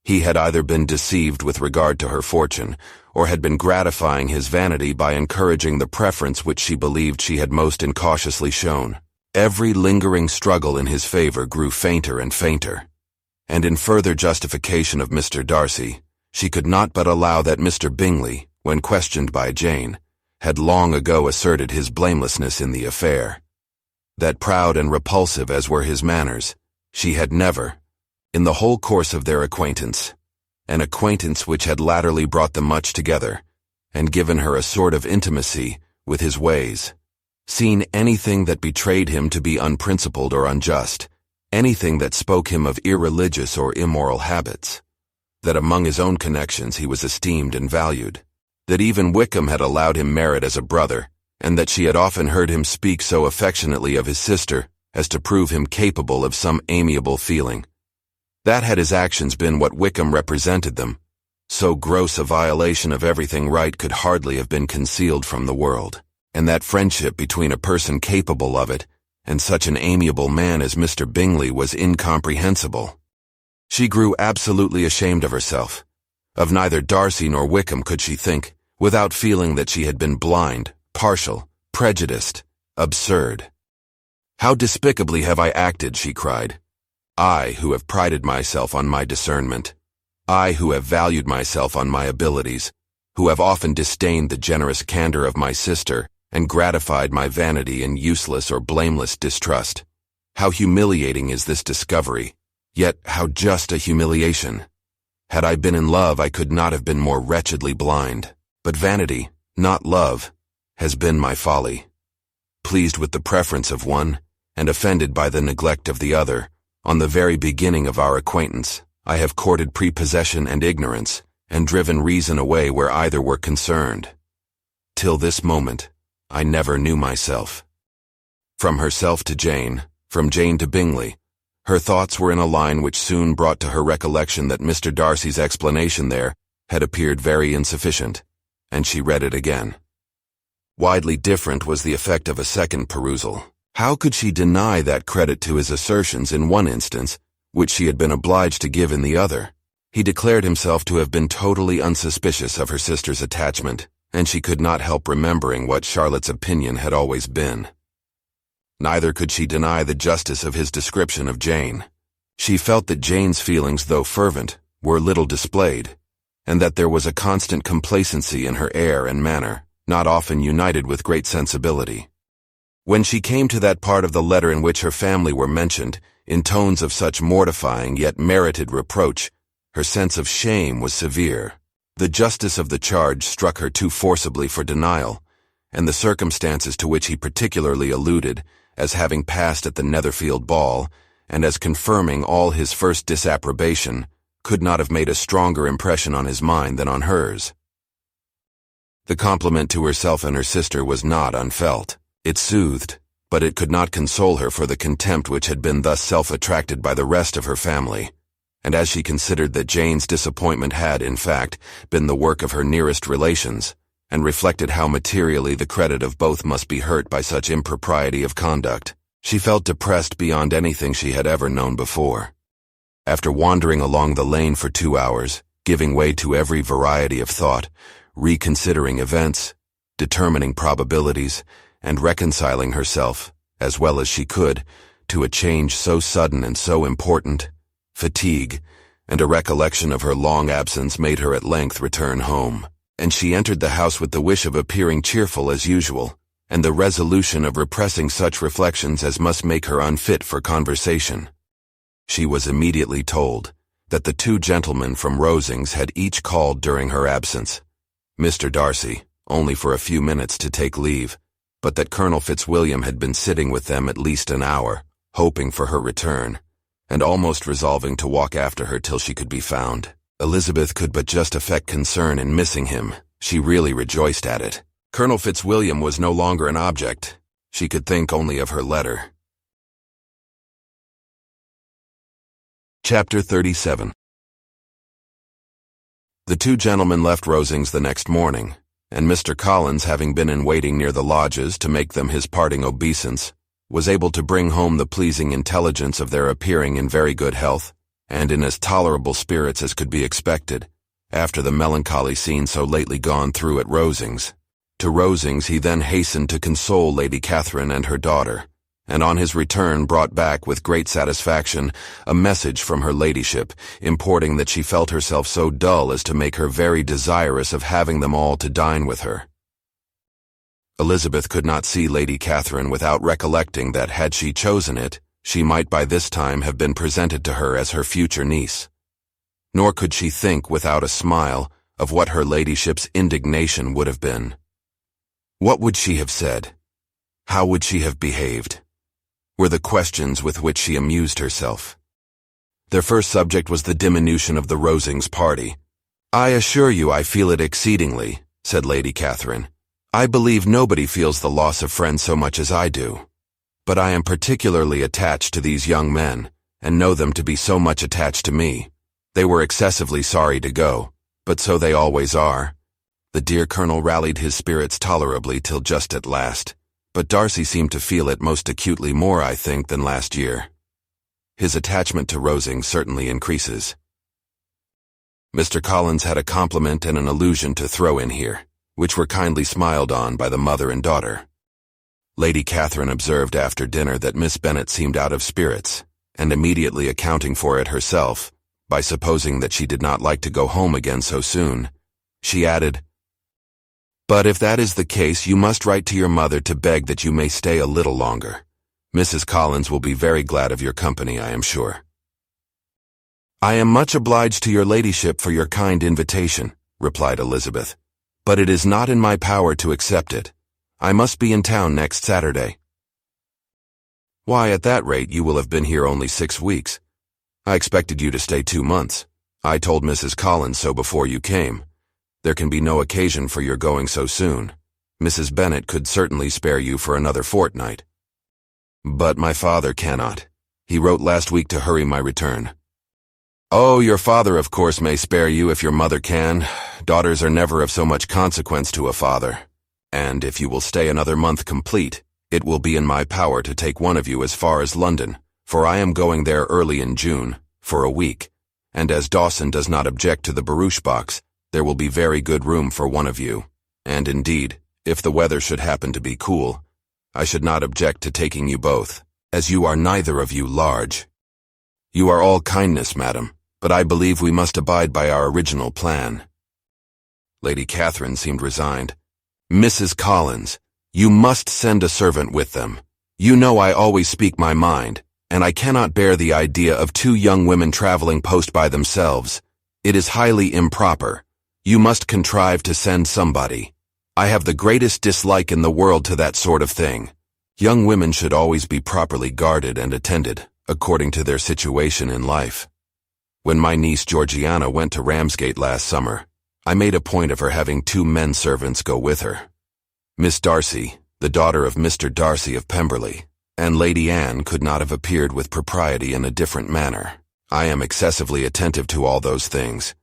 He had either been deceived with regard to her fortune, or had been gratifying his vanity by encouraging the preference which she believed she had most incautiously shown. Every lingering struggle in his favor grew fainter and fainter, and in further justification of Mr. Darcy, she could not but allow that Mr. Bingley, when questioned by Jane, had long ago asserted his blamelessness in the affair. That proud and repulsive as were his manners, she had never, in the whole course of their acquaintance, an acquaintance which had latterly brought them much together, and given her a sort of intimacy with his ways, seen anything that betrayed him to be unprincipled or unjust, anything that spoke him of irreligious or immoral habits, that among his own connections he was esteemed and valued, that even Wickham had allowed him merit as a brother, and that she had often heard him speak so affectionately of his sister as to prove him capable of some amiable feeling. That had his actions been what Wickham represented them, So gross a violation of everything right could hardly have been concealed from the world. And that friendship between a person capable of it and such an amiable man as Mr. Bingley was incomprehensible. She grew absolutely ashamed of herself. Of neither Darcy nor Wickham could she think, without feeling that she had been blind, partial, prejudiced, absurd. "How despicably have I acted," she cried. "I, who have prided myself on my discernment. I, who have valued myself on my abilities, who have often disdained the generous candor of my sister, and gratified my vanity in useless or blameless distrust. How humiliating is this discovery, yet how just a humiliation. Had I been in love, I could not have been more wretchedly blind. But vanity, not love, has been my folly. Pleased with the preference of one, and offended by the neglect of the other, on the very beginning of our acquaintance, I have courted prepossession and ignorance, and driven reason away where either were concerned. Till this moment, I never knew myself." From herself to Jane, from Jane to Bingley, her thoughts were in a line which soon brought to her recollection that Mr. Darcy's explanation there had appeared very insufficient, and she read it again. Widely different was the effect of a second perusal. How could she deny that credit to his assertions in one instance, which she had been obliged to give in the other? He declared himself to have been totally unsuspicious of her sister's attachment, and she could not help remembering what Charlotte's opinion had always been. Neither could she deny the justice of his description of Jane. She felt that Jane's feelings, though fervent, were little displayed, and that there was a constant complacency in her air and manner, not often united with great sensibility. When she came to that part of the letter in which her family were mentioned, in tones of such mortifying yet merited reproach, her sense of shame was severe. The justice of the charge struck her too forcibly for denial, and the circumstances to which he particularly alluded, as having passed at the Netherfield ball, and as confirming all his first disapprobation, could not have made a stronger impression on his mind than on hers. The compliment to herself and her sister was not unfelt. It soothed, but it could not console her for the contempt which had been thus self-attracted by the rest of her family, and as she considered that Jane's disappointment had, in fact, been the work of her nearest relations, and reflected how materially the credit of both must be hurt by such impropriety of conduct, she felt depressed beyond anything she had ever known before. After wandering along the lane for 2 hours, giving way to every variety of thought, reconsidering events, determining probabilities, and reconciling herself, as well as she could, to a change so sudden and so important, fatigue, and a recollection of her long absence made her at length return home, and she entered the house with the wish of appearing cheerful as usual, and the resolution of repressing such reflections as must make her unfit for conversation. She was immediately told that the 2 gentlemen from Rosings had each called during her absence, Mr. Darcy only for a few minutes to take leave, but that Colonel Fitzwilliam had been sitting with them at least an hour, hoping for her return, and almost resolving to walk after her till she could be found. Elizabeth could but just affect concern in missing him. She really rejoiced at it. Colonel Fitzwilliam was no longer an object. She could think only of her letter. Chapter 37. The 2 gentlemen left Rosings the next morning, and Mr. Collins, having been in waiting near the lodges to make them his parting obeisance, was able to bring home the pleasing intelligence of their appearing in very good health, and in as tolerable spirits as could be expected, after the melancholy scene so lately gone through at Rosings. To Rosings he then hastened to console Lady Catherine and her daughter, and on his return brought back with great satisfaction a message from her ladyship, importing that she felt herself so dull as to make her very desirous of having them all to dine with her. Elizabeth could not see Lady Catherine without recollecting that, had she chosen it, she might by this time have been presented to her as her future niece. Nor could she think without a smile of what her ladyship's indignation would have been. What would she have said? How would she have behaved? Were the questions with which she amused herself. Their first subject was the diminution of the Rosings party. "I assure you I feel it exceedingly," said Lady Catherine. "I believe nobody feels the loss of friends so much as I do. But I am particularly attached to these young men, and know them to be so much attached to me. They were excessively sorry to go, but so they always are. The dear Colonel rallied his spirits tolerably till just at last, but Darcy seemed to feel it most acutely more, I think, than last year. His attachment to Rosings certainly increases. Mr. Collins had a compliment and an allusion to throw in here, which were kindly smiled on by the mother and daughter. Lady Catherine observed after dinner that Miss Bennet seemed out of spirits, and immediately accounting for it herself, by supposing that she did not like to go home again so soon, she added, "But if that is the case, you must write to your mother to beg that you may stay a little longer. Mrs. Collins will be very glad of your company, I am sure." "I am much obliged to your ladyship for your kind invitation," replied Elizabeth, "but it is not in my power to accept it. I must be in town next Saturday." "Why, at that rate you will have been here only 6 weeks. I expected you to stay 2 months. I told Mrs. Collins so before you came. There can be no occasion for your going so soon. Mrs. Bennet could certainly spare you for another fortnight." "But my father cannot. He wrote last week to hurry my return." "Oh, your father of course may spare you if your mother can. Daughters are never of so much consequence to a father. And if you will stay another month complete, it will be in my power to take one of you as far as London, for I am going there early in June, for a week, and as Dawson does not object to the barouche box, there will be very good room for one of you, and indeed, if the weather should happen to be cool, I should not object to taking you both, as you are neither of you large. You are all kindness, madam, but I believe we must abide by our original plan." Lady Catherine seemed resigned. "Mrs. Collins, you must send a servant with them. You know I always speak my mind, and I cannot bear the idea of 2 young women traveling post by themselves. It is highly improper. You must contrive to send somebody. I have the greatest dislike in the world to that sort of thing. Young women should always be properly guarded and attended, according to their situation in life. When my niece Georgiana went to Ramsgate last summer, I made a point of her having 2 men servants go with her. Miss Darcy, the daughter of Mr. Darcy of Pemberley, and Lady Anne could not have appeared with propriety in a different manner. I am excessively attentive to all those things.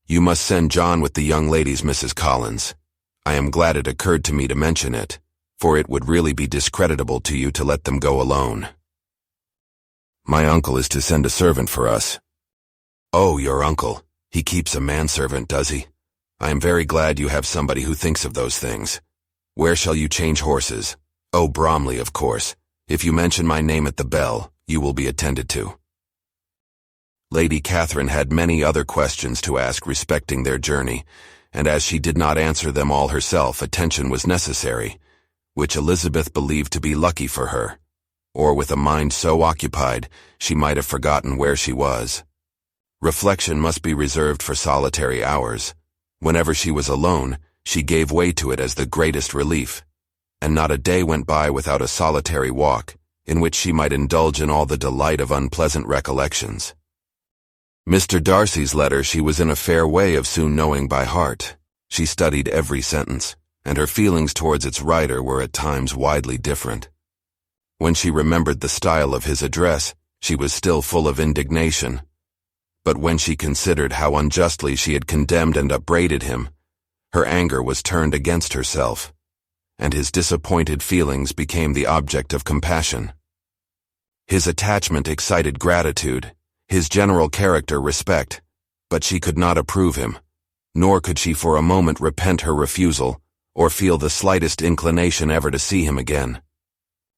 You must send John with the young ladies, Mrs. Collins. I am glad it occurred to me to mention it, for it would really be discreditable to you to let them go alone." "My uncle is to send a servant for us." "Oh, your uncle. He keeps a manservant, does he? I am very glad you have somebody who thinks of those things. Where shall you change horses? Oh, Bromley, of course. If you mention my name at the bell, you will be attended to." Lady Catherine had many other questions to ask respecting their journey, and as she did not answer them all herself, attention was necessary, which Elizabeth believed to be lucky for her, or with a mind so occupied she might have forgotten where she was. Reflection must be reserved for solitary hours. Whenever she was alone, she gave way to it as the greatest relief, and not a day went by without a solitary walk, in which she might indulge in all the delight of unpleasant recollections. Mr. Darcy's letter she was in a fair way of soon knowing by heart. She studied every sentence, and her feelings towards its writer were at times widely different. When she remembered the style of his address, she was still full of indignation. But when she considered how unjustly she had condemned and upbraided him, her anger was turned against herself, and his disappointed feelings became the object of compassion. His attachment excited gratitude, his general character respect, but she could not approve him, nor could she for a moment repent her refusal, or feel the slightest inclination ever to see him again.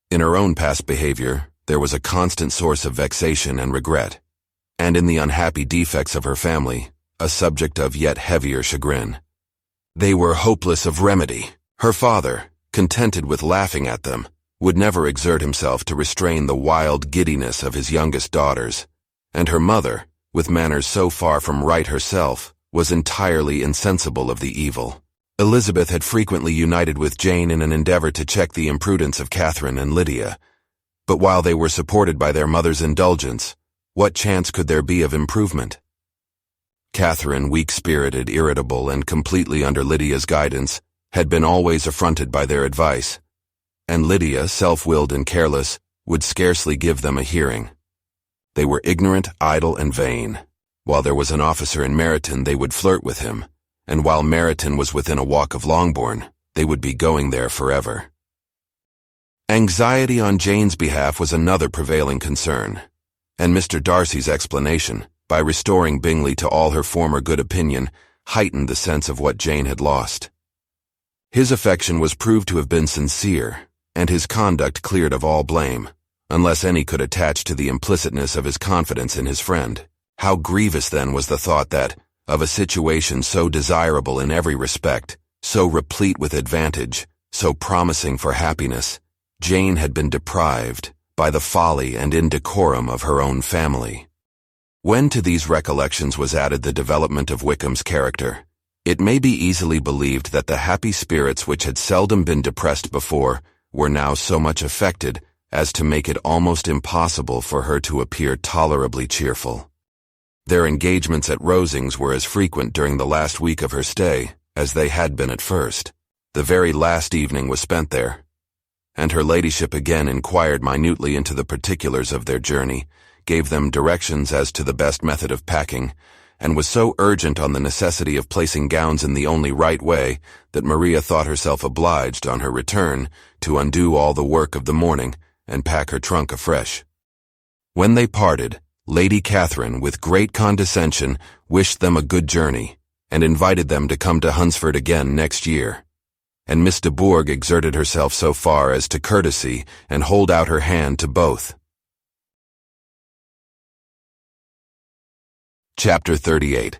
In her own past behavior, there was a constant source of vexation and regret, and in the unhappy defects of her family, a subject of yet heavier chagrin. They were hopeless of remedy. Her father, contented with laughing at them, would never exert himself to restrain the wild giddiness of his youngest daughters, and her mother, with manners so far from right herself, was entirely insensible of the evil. Elizabeth had frequently united with Jane in an endeavor to check the imprudence of Catherine and Lydia, but while they were supported by their mother's indulgence, what chance could there be of improvement? Catherine, weak-spirited, irritable, and completely under Lydia's guidance, had been always affronted by their advice, and Lydia, self-willed and careless, would scarcely give them a hearing. They were ignorant, idle, and vain. While there was an officer in Meryton, they would flirt with him, and while Meryton was within a walk of Longbourn, they would be going there forever. Anxiety on Jane's behalf was another prevailing concern, and Mr. Darcy's explanation, by restoring Bingley to all her former good opinion, heightened the sense of what Jane had lost. His affection was proved to have been sincere, and his conduct cleared of all blame, unless any could attach to the implicitness of his confidence in his friend. How grievous then was the thought that, of a situation so desirable in every respect, so replete with advantage, so promising for happiness, Jane had been deprived by the folly and indecorum of her own family. When to these recollections was added the development of Wickham's character, it may be easily believed that the happy spirits which had seldom been depressed before were now so much affected as to make it almost impossible for her to appear tolerably cheerful. Their engagements at Rosings were as frequent during the last week of her stay as they had been at first. The very last evening was spent there, and her ladyship again inquired minutely into the particulars of their journey, gave them directions as to the best method of packing, and was so urgent on the necessity of placing gowns in the only right way that Maria thought herself obliged, on her return, to undo all the work of the morning and pack her trunk afresh. When they parted, Lady Catherine, with great condescension, wished them a good journey, and invited them to come to Hunsford again next year, and Miss de Bourgh exerted herself so far as to courtesy and hold out her hand to both. Chapter 38.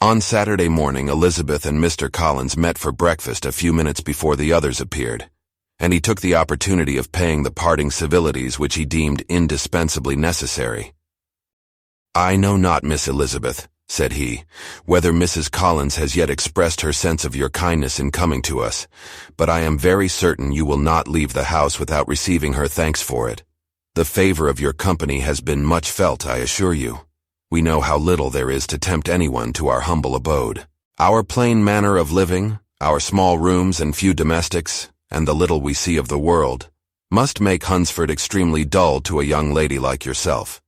On Saturday morning, Elizabeth and Mr. Collins met for breakfast a few minutes before the others appeared, and he took the opportunity of paying the parting civilities which he deemed indispensably necessary. "I know not, Miss Elizabeth," said he, "whether Mrs. Collins has yet expressed her sense of your kindness in coming to us, but I am very certain you will not leave the house without receiving her thanks for it. The favor of your company has been much felt, I assure you. We know how little there is to tempt anyone to our humble abode. Our plain manner of living, our small rooms and few domestics, and the little we see of the world, must make Hunsford extremely dull to a young lady like yourself.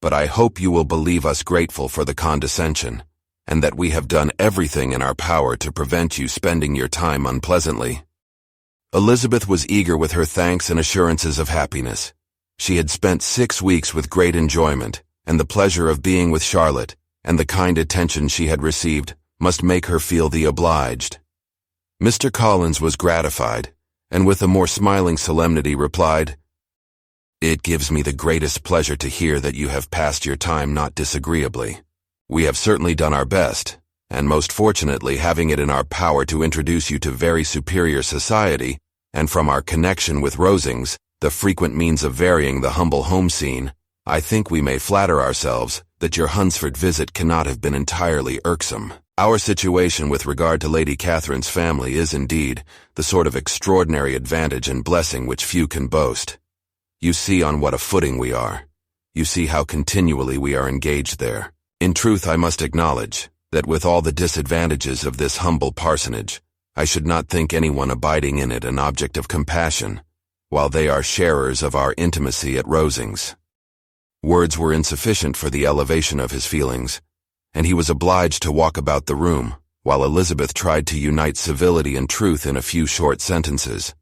But I hope you will believe us grateful for the condescension, and that we have done everything in our power to prevent you spending your time unpleasantly." Elizabeth was eager with her thanks and assurances of happiness. She had spent 6 weeks with great enjoyment, and the pleasure of being with Charlotte, and the kind attention she had received, must make her feel the obliged. Mr. Collins was gratified, and with a more smiling solemnity replied, "It gives me the greatest pleasure to hear that you have passed your time not disagreeably. We have certainly done our best, and most fortunately having it in our power to introduce you to very superior society, and from our connection with Rosings, the frequent means of varying the humble home scene, I think we may flatter ourselves that your Hunsford visit cannot have been entirely irksome. Our situation with regard to Lady Catherine's family is, indeed, the sort of extraordinary advantage and blessing which few can boast. You see on what a footing we are. You see how continually we are engaged there. In truth, I must acknowledge that with all the disadvantages of this humble parsonage, I should not think anyone abiding in it an object of compassion, while they are sharers of our intimacy at Rosings." Words were insufficient for the elevation of his feelings, and he was obliged to walk about the room, while Elizabeth tried to unite civility and truth in a few short sentences.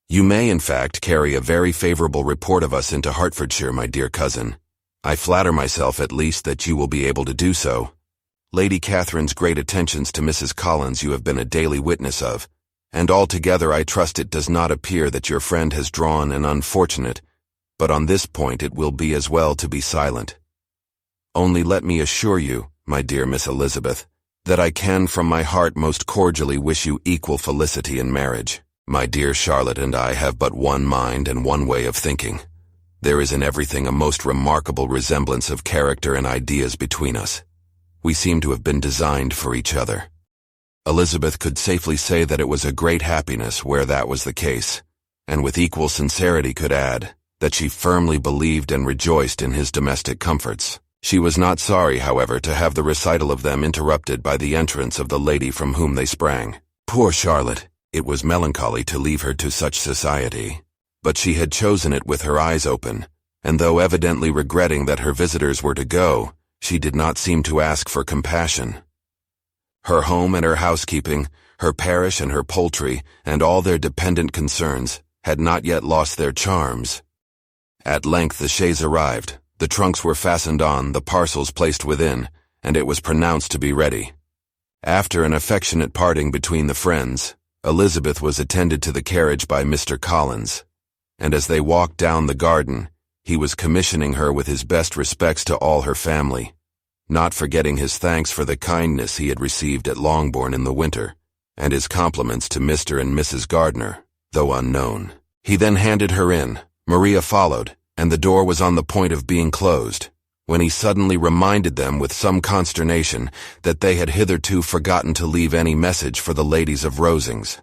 "You may, in fact, carry a very favorable report of us into Hertfordshire, my dear cousin. I flatter myself, at least, that you will be able to do so. Lady Catherine's great attentions to Mrs. Collins you have been a daily witness of, and altogether I trust it does not appear that your friend has drawn an unfortunate, but on this point it will be as well to be silent. Only let me assure you, my dear Miss Elizabeth, that I can from my heart most cordially wish you equal felicity in marriage. My dear Charlotte and I have but one mind and one way of thinking. There is in everything a most remarkable resemblance of character and ideas between us. We seem to have been designed for each other." Elizabeth could safely say that it was a great happiness where that was the case, and with equal sincerity could add that she firmly believed and rejoiced in his domestic comforts. She was not sorry, however, to have the recital of them interrupted by the entrance of the lady from whom they sprang. Poor Charlotte! It was melancholy to leave her to such society, but she had chosen it with her eyes open, and though evidently regretting that her visitors were to go, she did not seem to ask for compassion. Her home and her housekeeping, her parish and her poultry, and all their dependent concerns, had not yet lost their charms. At length the chaise arrived, the trunks were fastened on, the parcels placed within, and it was pronounced to be ready. After an affectionate parting between the friends, Elizabeth was attended to the carriage by Mr. Collins, and as they walked down the garden, he was commissioning her with his best respects to all her family, not forgetting his thanks for the kindness he had received at Longbourn in the winter, and his compliments to Mr. and Mrs. Gardiner, though unknown. He then handed her in, Maria followed, and the door was on the point of being closed, when he suddenly reminded them with some consternation that they had hitherto forgotten to leave any message for the ladies of Rosings.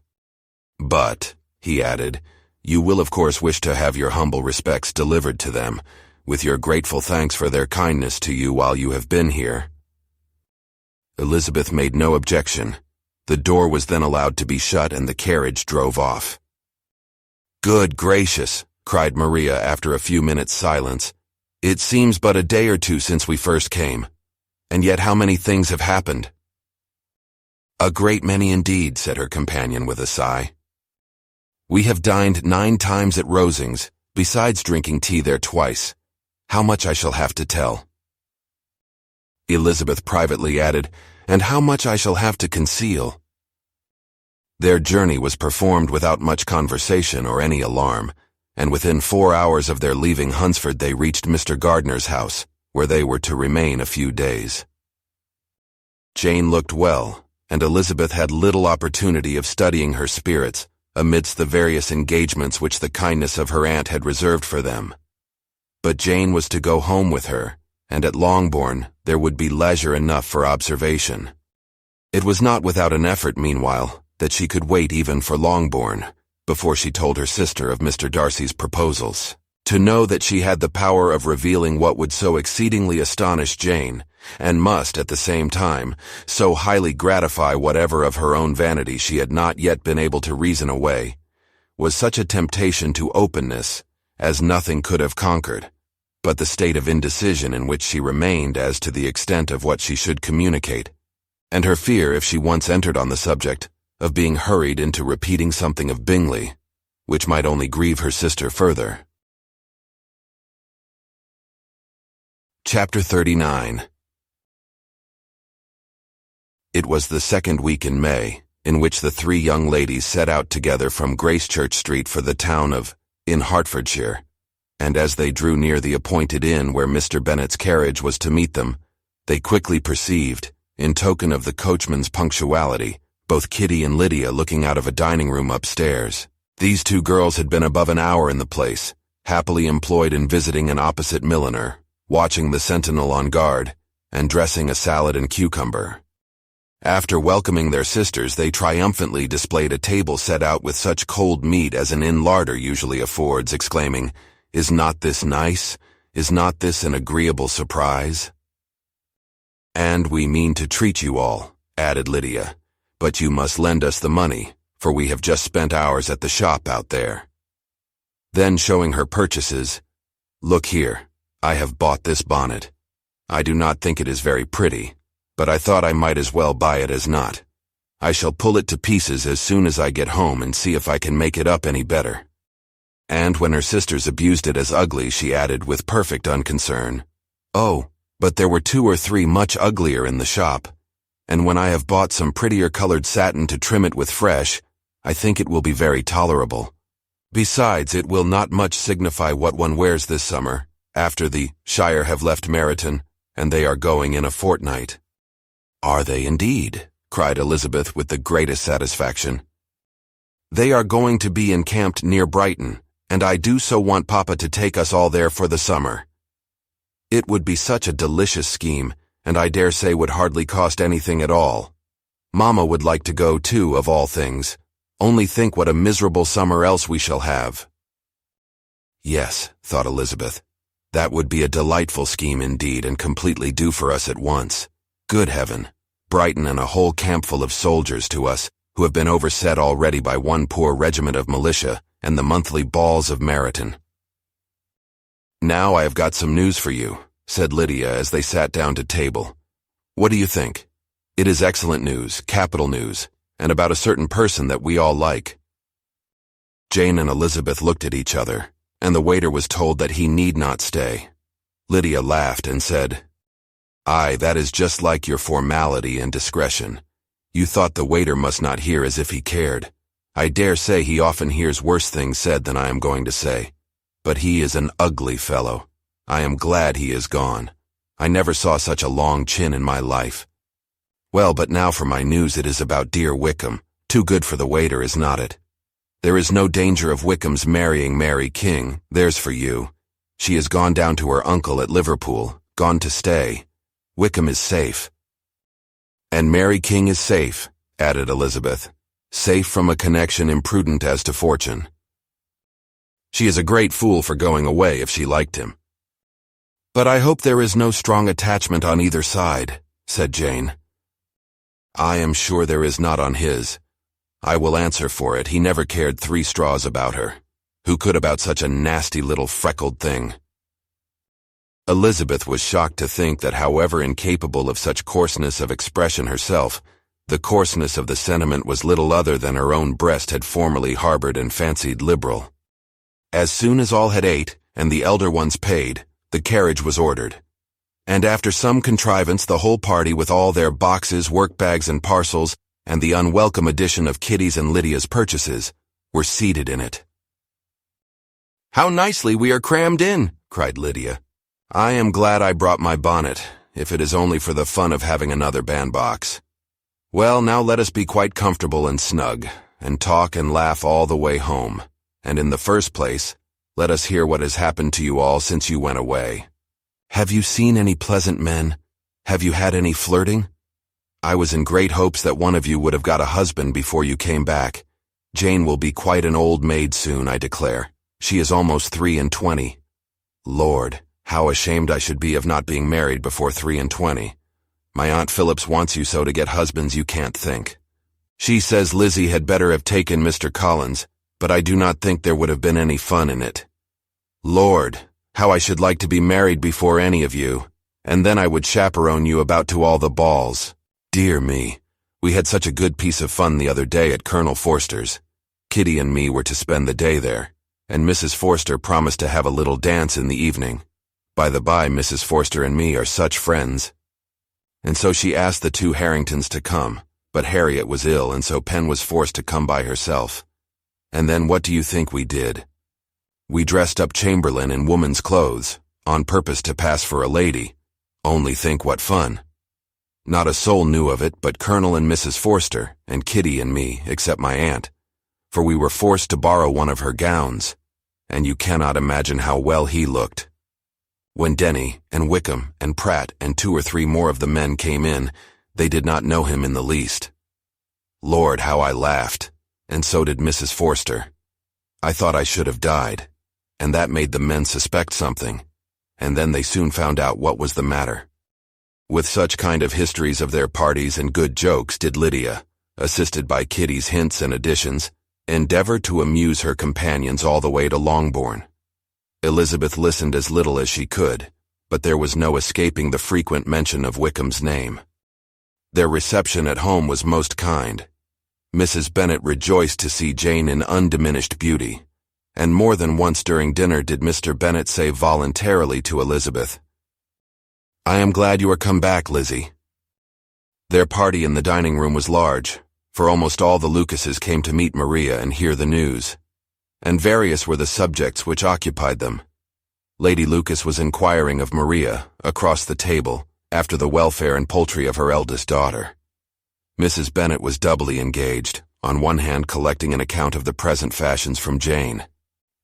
"But," he added, "you will of course wish to have your humble respects delivered to them, with your grateful thanks for their kindness to you while you have been here." Elizabeth made no objection. The door was then allowed to be shut and the carriage drove off. "Good gracious," cried Maria after a few minutes' silence. "It seems but a day or two since we first came, and yet how many things have happened." "A great many indeed," said her companion with a sigh. "We have dined 9 times at Rosings, besides drinking tea there twice. How much I shall have to tell." Elizabeth privately added, "And how much I shall have to conceal." Their journey was performed without much conversation or any alarm, and within 4 hours of their leaving Hunsford they reached Mr. Gardiner's house, where they were to remain a few days. Jane looked well, and Elizabeth had little opportunity of studying her spirits amidst the various engagements which the kindness of her aunt had reserved for them. But Jane was to go home with her, and at Longbourn there would be leisure enough for observation. It was not without an effort, meanwhile, that she could wait even for Longbourn, before she told her sister of Mr. Darcy's proposals. To know that she had the power of revealing what would so exceedingly astonish Jane, and must, at the same time, so highly gratify whatever of her own vanity she had not yet been able to reason away, was such a temptation to openness as nothing could have conquered, but the state of indecision in which she remained as to the extent of what she should communicate, and her fear, if she once entered on the subject, of being hurried into repeating something of Bingley, which might only grieve her sister further. Chapter 39. It was the 2nd week in May, in which the 3 young ladies set out together from Gracechurch Street for the town of in Hertfordshire, and as they drew near the appointed inn where Mr. Bennet's carriage was to meet them, they quickly perceived, in token of the coachman's punctuality, both Kitty and Lydia looking out of a dining-room upstairs. These 2 girls had been above an hour in the place, happily employed in visiting an opposite milliner, watching the sentinel on guard, and dressing a salad and cucumber. After welcoming their sisters, they triumphantly displayed a table set out with such cold meat as an inn larder usually affords, exclaiming, "Is not this nice? Is not this an agreeable surprise?" "And we mean to treat you all," added Lydia, "but you must lend us the money, for we have just spent ours at the shop out there." Then, showing her purchases, "Look here, I have bought this bonnet. I do not think it is very pretty, but I thought I might as well buy it as not. I shall pull it to pieces as soon as I get home and see if I can make it up any better." And when her sisters abused it as ugly, she added with perfect unconcern, "Oh, but there were 2 or 3 much uglier in the shop, and when I have bought some prettier colored satin to trim it with fresh, I think it will be very tolerable. Besides, it will not much signify what one wears this summer, after the Shire have left Meryton, and they are going in a fortnight." "Are they indeed?" cried Elizabeth with the greatest satisfaction. "They are going to be encamped near Brighton, and I do so want Papa to take us all there for the summer. It would be such a delicious scheme, and I dare say would hardly cost anything at all. Mamma would like to go too, of all things. Only think what a miserable summer else we shall have." Yes, thought Elizabeth, that would be a delightful scheme indeed, and completely do for us at once. Good heaven, Brighton and a whole campful of soldiers to us, who have been overset already by one poor regiment of militia, and the monthly balls of Meryton. "Now I have got some news for you," said Lydia as they sat down to table. "What do you think? It is excellent news, capital news, and about a certain person that we all like." Jane and Elizabeth looked at each other, and the waiter was told that he need not stay. Lydia laughed and said, "Aye, that is just like your formality and discretion. You thought the waiter must not hear as if he cared. I dare say he often hears worse things said than I am going to say. But he is an ugly fellow. I am glad he is gone. I never saw such a long chin in my life. Well, but now for my news. It is about dear Wickham. Too good for the waiter, is not it? There is no danger of Wickham's marrying Mary King. There's for you. She has gone down to her uncle at Liverpool, gone to stay. Wickham is safe." "And Mary King is safe," added Elizabeth. "Safe from a connection imprudent as to fortune. She is a great fool for going away if she liked him." "But I hope there is no strong attachment on either side," said Jane. "I am sure there is not on his. I will answer for it, he never cared 3 straws about her. Who could about such a nasty little freckled thing?" Elizabeth was shocked to think that however incapable of such coarseness of expression herself, the coarseness of the sentiment was little other than her own breast had formerly harbored and fancied liberal. As soon as all had ate, and the elder ones paid, the carriage was ordered. And after some contrivance the whole party with all their boxes, work-bags and parcels, and the unwelcome addition of Kitty's and Lydia's purchases, were seated in it. "How nicely we are crammed in!" cried Lydia. "I am glad I brought my bonnet, if it is only for the fun of having another bandbox. Well, now let us be quite comfortable and snug, and talk and laugh all the way home. And in the first place, let us hear what has happened to you all since you went away. Have you seen any pleasant men? Have you had any flirting? I was in great hopes that one of you would have got a husband before you came back. Jane will be quite an old maid soon, I declare. She is almost 23. Lord, how ashamed I should be of not being married before 23. My Aunt Phillips wants you so to get husbands you can't think. She says Lizzie had better have taken Mr. Collins, but I do not think there would have been any fun in it. Lord, how I should like to be married before any of you, and then I would chaperone you about to all the balls. Dear me, we had such a good piece of fun the other day at Colonel Forster's. Kitty and me were to spend the day there, and Mrs. Forster promised to have a little dance in the evening. By the by, Mrs. Forster and me are such friends. And so she asked the 2 Harringtons to come, but Harriet was ill and so Pen was forced to come by herself. And then what do you think we did? We dressed up Chamberlain in woman's clothes, on purpose to pass for a lady. Only think what fun. Not a soul knew of it but Colonel and Mrs. Forster, and Kitty and me, except my aunt, for we were forced to borrow one of her gowns, and you cannot imagine how well he looked. When Denny and Wickham and Pratt and 2 or 3 more of the men came in, they did not know him in the least. Lord, how I laughed, and so did Mrs. Forster. I thought I should have died, and that made the men suspect something, and then they soon found out what was the matter. With such kind of histories of their parties and good jokes did Lydia, assisted by Kitty's hints and additions, endeavor to amuse her companions all the way to Longbourn. Elizabeth listened as little as she could, but there was no escaping the frequent mention of Wickham's name. Their reception at home was most kind. Mrs. Bennet rejoiced to see Jane in undiminished beauty, and more than once during dinner did Mr. Bennet say voluntarily to Elizabeth, "I am glad you are come back, Lizzie." Their party in the dining room was large, for almost all the Lucases came to meet Maria and hear the news, and various were the subjects which occupied them. Lady Lucas was inquiring of Maria, across the table, after the welfare and poultry of her eldest daughter. Mrs. Bennet was doubly engaged, on one hand collecting an account of the present fashions from Jane,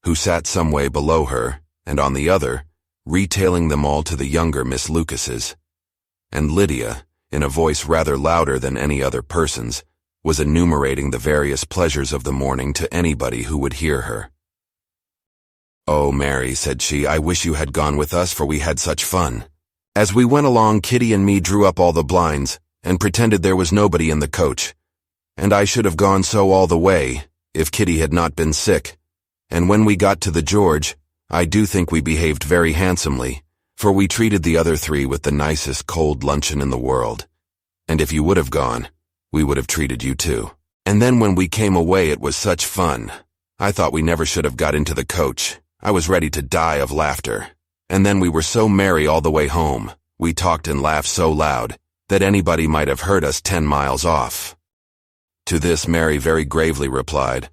who sat some way below her, and on the other, retailing them all to the younger Miss Lucases. And Lydia, in a voice rather louder than any other person's, was enumerating the various pleasures of the morning to anybody who would hear her. "Oh, Mary," said she, "I wish you had gone with us, for we had such fun. As we went along, Kitty and me drew up all the blinds, and pretended there was nobody in the coach. And I should have gone so all the way, if Kitty had not been sick. And when we got to the George, I do think we behaved very handsomely, for we treated the other three with the nicest cold luncheon in the world. And if you would have gone, we would have treated you too. And then when we came away it was such fun. I thought we never should have got into the coach. I was ready to die of laughter. And then we were so merry all the way home. We talked and laughed so loud that anybody might have heard us 10 miles off. To this Mary very gravely replied,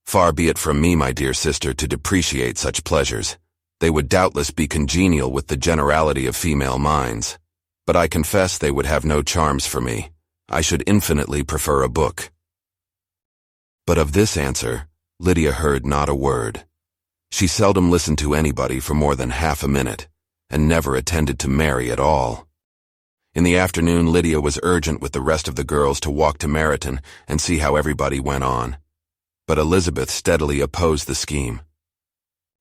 "Far be it from me, my dear sister, to depreciate such pleasures. They would doubtless be congenial with the generality of female minds. But I confess they would have no charms for me. I should infinitely prefer a book." But of this answer, Lydia heard not a word. She seldom listened to anybody for more than half a minute, and never attended to Mary at all. In the afternoon, Lydia was urgent with the rest of the girls to walk to Meryton and see how everybody went on. But Elizabeth steadily opposed the scheme.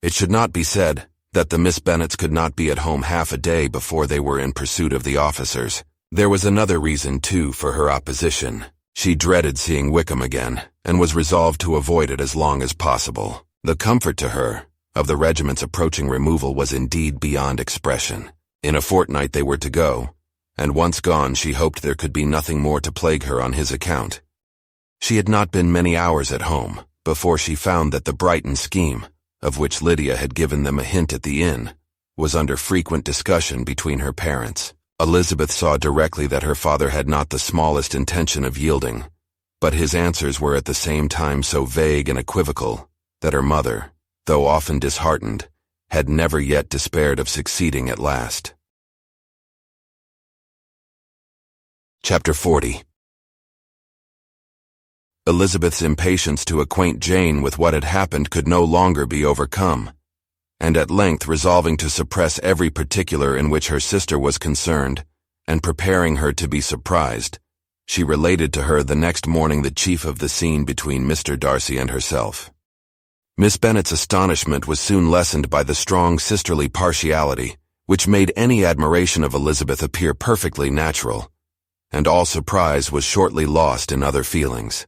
It should not be said that the Miss Bennets could not be at home half a day before they were in pursuit of the officers. There was another reason, too, for her opposition. She dreaded seeing Wickham again, and was resolved to avoid it as long as possible. The comfort to her of the regiment's approaching removal was indeed beyond expression. In a fortnight they were to go, and once gone she hoped there could be nothing more to plague her on his account. She had not been many hours at home before she found that the Brighton scheme, of which Lydia had given them a hint at the inn, was under frequent discussion between her parents. Elizabeth saw directly that her father had not the smallest intention of yielding, but his answers were at the same time so vague and equivocal that her mother, though often disheartened, had never yet despaired of succeeding at last. Chapter 40. Elizabeth's impatience to acquaint Jane with what had happened could no longer be overcome, and at length resolving to suppress every particular in which her sister was concerned, and preparing her to be surprised, she related to her the next morning the chief of the scene between Mr. Darcy and herself. Miss Bennet's astonishment was soon lessened by the strong sisterly partiality, which made any admiration of Elizabeth appear perfectly natural, and all surprise was shortly lost in other feelings.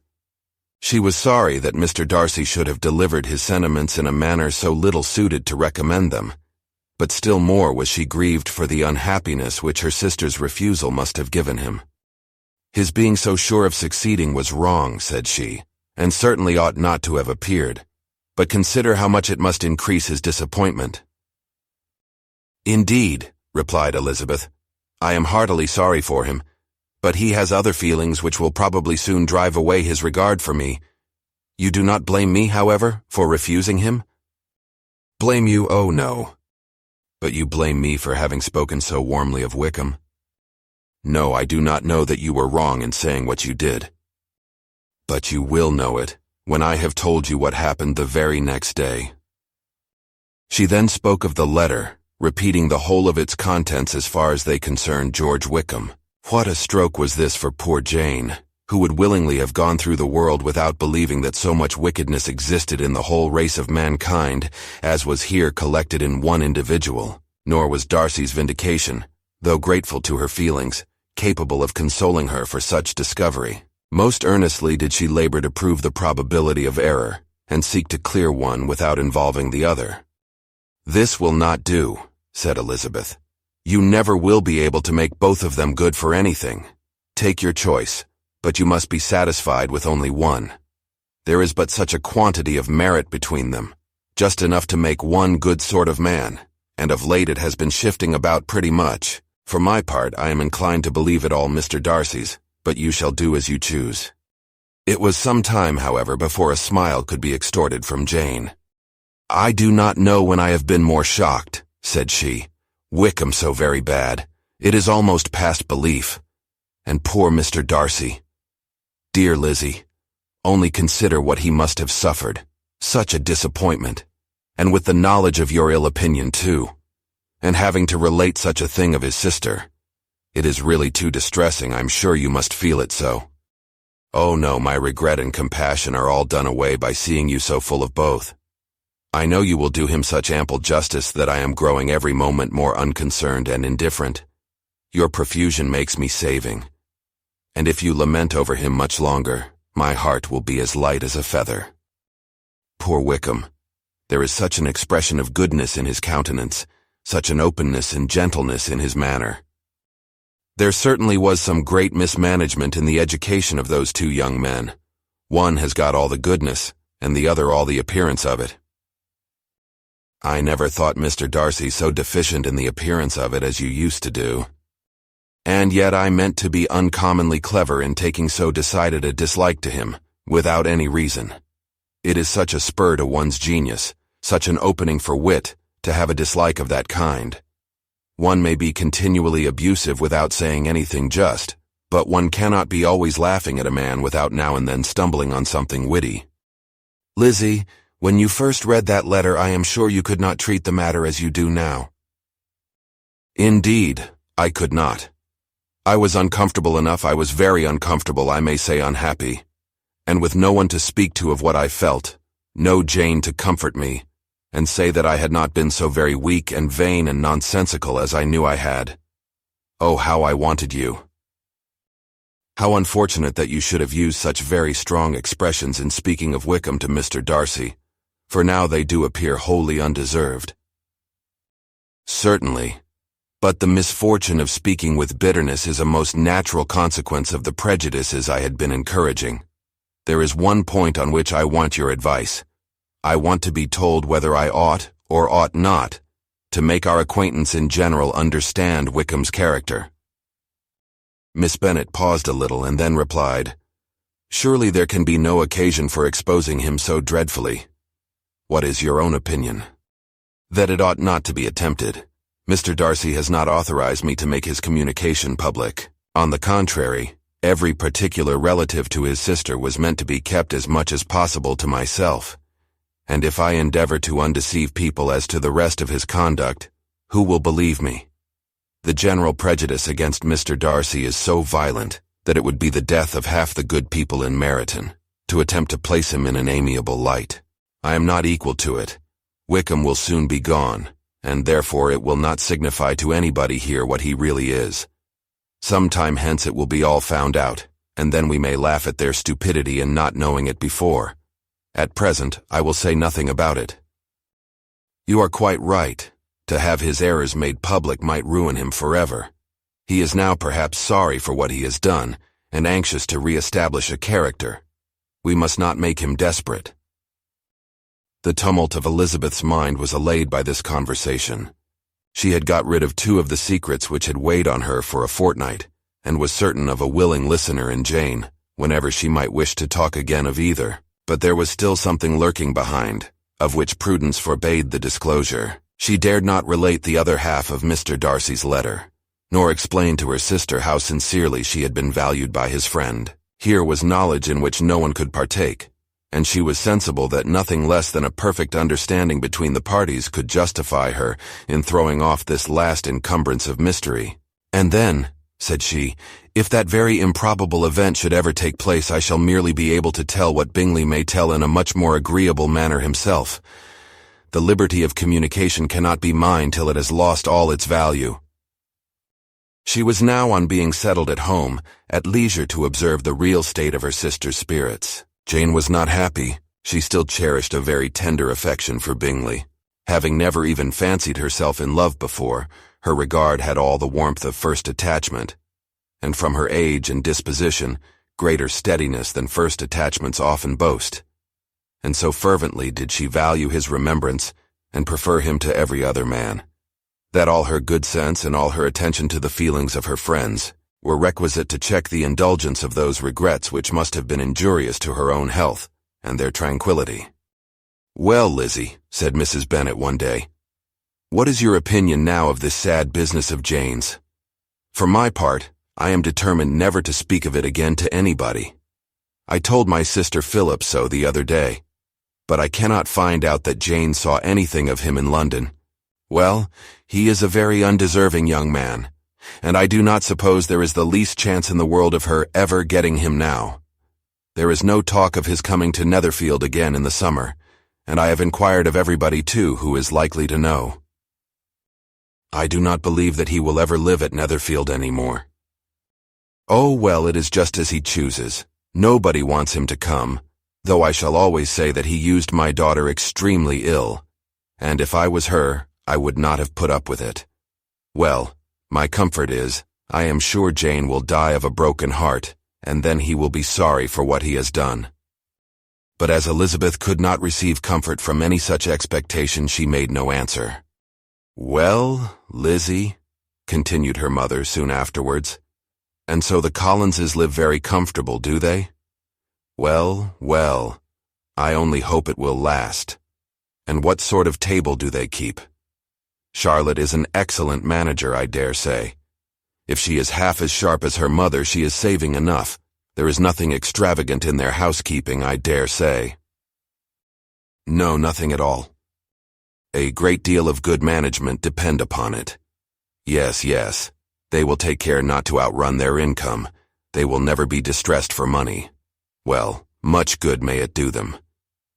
She was sorry that Mr. Darcy should have delivered his sentiments in a manner so little suited to recommend them, but still more was she grieved for the unhappiness which her sister's refusal must have given him. His being so sure of succeeding was wrong, said she, and certainly ought not to have appeared, but consider how much it must increase his disappointment. Indeed, replied Elizabeth, I am heartily sorry for him, but he has other feelings which will probably soon drive away his regard for me. You do not blame me, however, for refusing him? Blame you? Oh, no. But you blame me for having spoken so warmly of Wickham? No, I do not know that you were wrong in saying what you did. But you will know it when I have told you what happened the very next day. She then spoke of the letter, repeating the whole of its contents as far as they concerned George Wickham. What a stroke was this for poor Jane, who would willingly have gone through the world without believing that so much wickedness existed in the whole race of mankind as was here collected in one individual. Nor was Darcy's vindication, though grateful to her feelings, capable of consoling her for such discovery. Most earnestly did she labor to prove the probability of error, and seek to clear one without involving the other. This will not do, said Elizabeth. You never will be able to make both of them good for anything. Take your choice, but you must be satisfied with only one. There is but such a quantity of merit between them, just enough to make one good sort of man, and of late it has been shifting about pretty much. For my part, I am inclined to believe it all Mr. Darcy's, but you shall do as you choose. It was some time, however, before a smile could be extorted from Jane. I do not know when I have been more shocked, said she. Wickham so very bad. It is almost past belief. And poor Mr. Darcy. Dear Lizzie, only consider what he must have suffered. Such a disappointment. And with the knowledge of your ill opinion, too. And having to relate such a thing of his sister. It is really too distressing. I'm sure you must feel it so. Oh no, my regret and compassion are all done away by seeing you so full of both. I know you will do him such ample justice that I am growing every moment more unconcerned and indifferent. Your profusion makes me saving. And if you lament over him much longer, my heart will be as light as a feather. Poor Wickham. There is such an expression of goodness in his countenance, such an openness and gentleness in his manner. There certainly was some great mismanagement in the education of those two young men. One has got all the goodness, and the other all the appearance of it. I never thought Mr. Darcy so deficient in the appearance of it as you used to do. And yet I meant to be uncommonly clever in taking so decided a dislike to him, without any reason. It is such a spur to one's genius, such an opening for wit, to have a dislike of that kind. One may be continually abusive without saying anything just, but one cannot be always laughing at a man without now and then stumbling on something witty. Lizzie, when you first read that letter, I am sure you could not treat the matter as you do now. Indeed, I could not. I was uncomfortable enough. I was very uncomfortable, I may say unhappy. And with no one to speak to of what I felt, no Jane to comfort me, and say that I had not been so very weak and vain and nonsensical as I knew I had. Oh, how I wanted you. How unfortunate that you should have used such very strong expressions in speaking of Wickham to Mr. Darcy, for now they do appear wholly undeserved. Certainly, but the misfortune of speaking with bitterness is a most natural consequence of the prejudices I had been encouraging. There is one point on which I want your advice. I want to be told whether I ought, or ought not, to make our acquaintance in general understand Wickham's character. Miss Bennet paused a little and then replied, Surely there can be no occasion for exposing him so dreadfully. What is your own opinion? That it ought not to be attempted. Mr. Darcy has not authorized me to make his communication public. On the contrary, every particular relative to his sister was meant to be kept as much as possible to myself. And if I endeavor to undeceive people as to the rest of his conduct, who will believe me? The general prejudice against Mr. Darcy is so violent that it would be the death of half the good people in Meryton to attempt to place him in an amiable light. I am not equal to it. Wickham will soon be gone, and therefore it will not signify to anybody here what he really is. Some time hence it will be all found out, and then we may laugh at their stupidity in not knowing it before. At present, I will say nothing about it. You are quite right. To have his errors made public might ruin him forever. He is now perhaps sorry for what he has done, and anxious to re-establish a character. We must not make him desperate. The tumult of Elizabeth's mind was allayed by this conversation. She had got rid of two of the secrets which had weighed on her for a fortnight, and was certain of a willing listener in Jane, whenever she might wish to talk again of either. But there was still something lurking behind, of which prudence forbade the disclosure. She dared not relate the other half of Mr. Darcy's letter, nor explain to her sister how sincerely she had been valued by his friend. Here was knowledge in which no one could partake, and she was sensible that nothing less than a perfect understanding between the parties could justify her in throwing off this last encumbrance of mystery. And then, said she, if that very improbable event should ever take place, I shall merely be able to tell what Bingley may tell in a much more agreeable manner himself. The liberty of communication cannot be mine till it has lost all its value. She was now, on being settled at home, at leisure to observe the real state of her sister's spirits. Jane was not happy. She still cherished a very tender affection for Bingley. Having never even fancied herself in love before, her regard had all the warmth of first attachment, and from her age and disposition, greater steadiness than first attachments often boast. And so fervently did she value his remembrance and prefer him to every other man, that all her good sense and all her attention to the feelings of her friends were requisite to check the indulgence of those regrets which must have been injurious to her own health and their tranquillity. Well, Lizzie, said Mrs. Bennet one day, what is your opinion now of this sad business of Jane's? For my part, I am determined never to speak of it again to anybody. I told my sister Philip so the other day, but I cannot find out that Jane saw anything of him in London. Well, he is a very undeserving young man, and I do not suppose there is the least chance in the world of her ever getting him now. There is no talk of his coming to Netherfield again in the summer, and I have inquired of everybody, too, who is likely to know. I do not believe that he will ever live at Netherfield any more. Oh, well, it is just as he chooses. Nobody wants him to come, though I shall always say that he used my daughter extremely ill, and if I was her, I would not have put up with it. Well, my comfort is, I am sure Jane will die of a broken heart, and then he will be sorry for what he has done." But as Elizabeth could not receive comfort from any such expectation, she made no answer. "Well, Lizzie," continued her mother soon afterwards, "and so the Collinses live very comfortable, do they? Well, well, I only hope it will last. And what sort of table do they keep? Charlotte is an excellent manager, I dare say. If she is half as sharp as her mother, she is saving enough. There is nothing extravagant in their housekeeping, I dare say." "No, nothing at all. A great deal of good management, depend upon it. Yes, yes, they will take care not to outrun their income. They will never be distressed for money. Well, much good may it do them.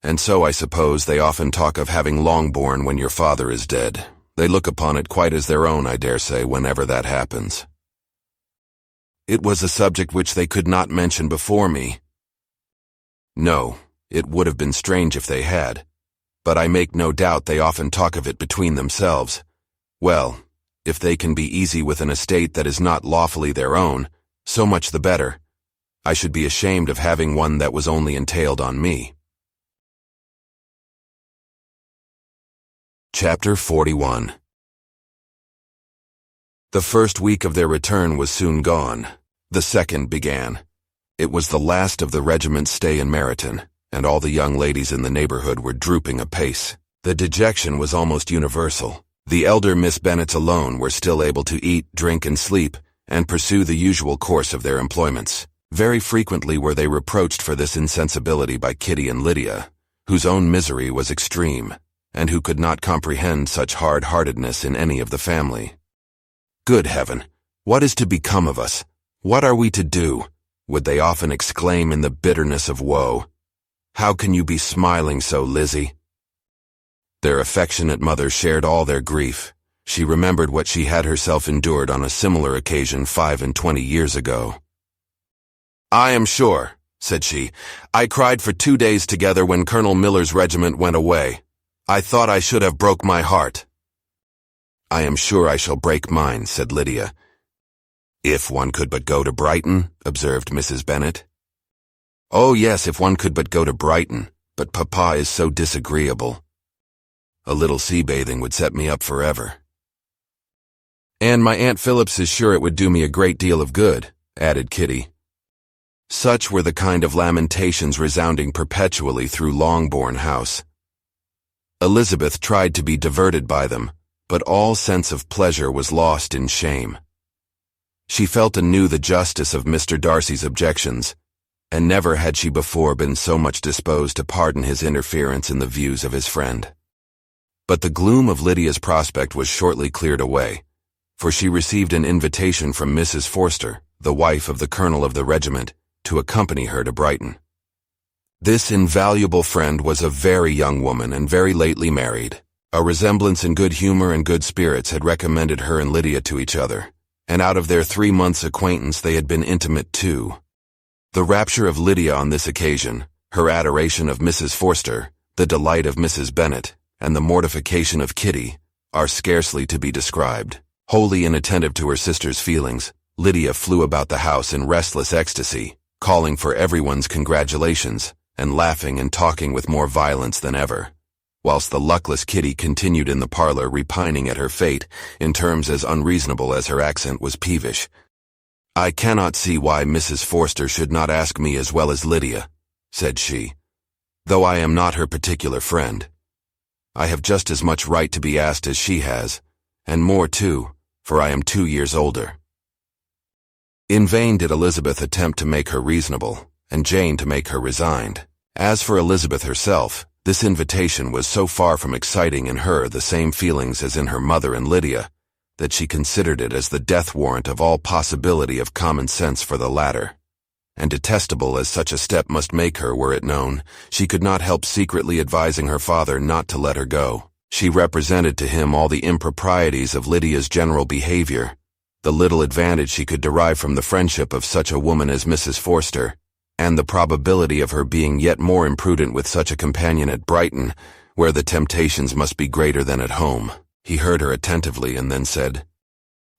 And so I suppose they often talk of having Longbourn when your father is dead. They look upon it quite as their own, I dare say, whenever that happens." "It was a subject which they could not mention before me." "No, it would have been strange if they had. But I make no doubt they often talk of it between themselves. Well, if they can be easy with an estate that is not lawfully their own, so much the better. I should be ashamed of having one that was only entailed on me." Chapter 41. The first week of their return was soon gone. The second began. It was the last of the regiment's stay in Meryton, and all the young ladies in the neighborhood were drooping apace. The dejection was almost universal. The elder Miss Bennets alone were still able to eat, drink, and sleep, and pursue the usual course of their employments. Very frequently were they reproached for this insensibility by Kitty and Lydia, whose own misery was extreme, and who could not comprehend such hard-heartedness in any of the family. "Good heaven, what is to become of us? What are we to do?" would they often exclaim in the bitterness of woe. "How can you be smiling so, Lizzie?" Their affectionate mother shared all their grief. She remembered what she had herself endured on a similar occasion 25 years ago. "I am sure," said she, "I cried for 2 days together when Colonel Miller's regiment went away. I thought I should have broke my heart." "I am sure I shall break mine," said Lydia. "If one could but go to Brighton," observed Mrs. Bennet. "Oh yes, if one could but go to Brighton, but Papa is so disagreeable. A little sea bathing would set me up forever." "And my Aunt Phillips is sure it would do me a great deal of good," added Kitty. Such were the kind of lamentations resounding perpetually through Longbourn House. Elizabeth tried to be diverted by them, but all sense of pleasure was lost in shame. She felt anew the justice of Mr. Darcy's objections, and never had she before been so much disposed to pardon his interference in the views of his friend. But the gloom of Lydia's prospect was shortly cleared away, for she received an invitation from Mrs. Forster, the wife of the colonel of the regiment, to accompany her to Brighton. This invaluable friend was a very young woman and very lately married. A resemblance in good humor and good spirits had recommended her and Lydia to each other, and out of their 3 months' acquaintance they had been intimate too. The rapture of Lydia on this occasion, her adoration of Mrs. Forster, the delight of Mrs. Bennet, and the mortification of Kitty, are scarcely to be described. Wholly inattentive to her sister's feelings, Lydia flew about the house in restless ecstasy, calling for everyone's congratulations, and laughing and talking with more violence than ever, whilst the luckless Kitty continued in the parlor repining at her fate in terms as unreasonable as her accent was peevish. "I cannot see why Mrs. Forster should not ask me as well as Lydia," said she, "though I am not her particular friend. I have just as much right to be asked as she has, and more too, for I am 2 years older." In vain did Elizabeth attempt to make her reasonable, and Jane to make her resigned. As for Elizabeth herself, this invitation was so far from exciting in her the same feelings as in her mother and Lydia, that she considered it as the death warrant of all possibility of common sense for the latter. And detestable as such a step must make her were it known, she could not help secretly advising her father not to let her go. She represented to him all the improprieties of Lydia's general behavior, the little advantage she could derive from the friendship of such a woman as Mrs. Forster, and the probability of her being yet more imprudent with such a companion at Brighton, where the temptations must be greater than at home. He heard her attentively and then said,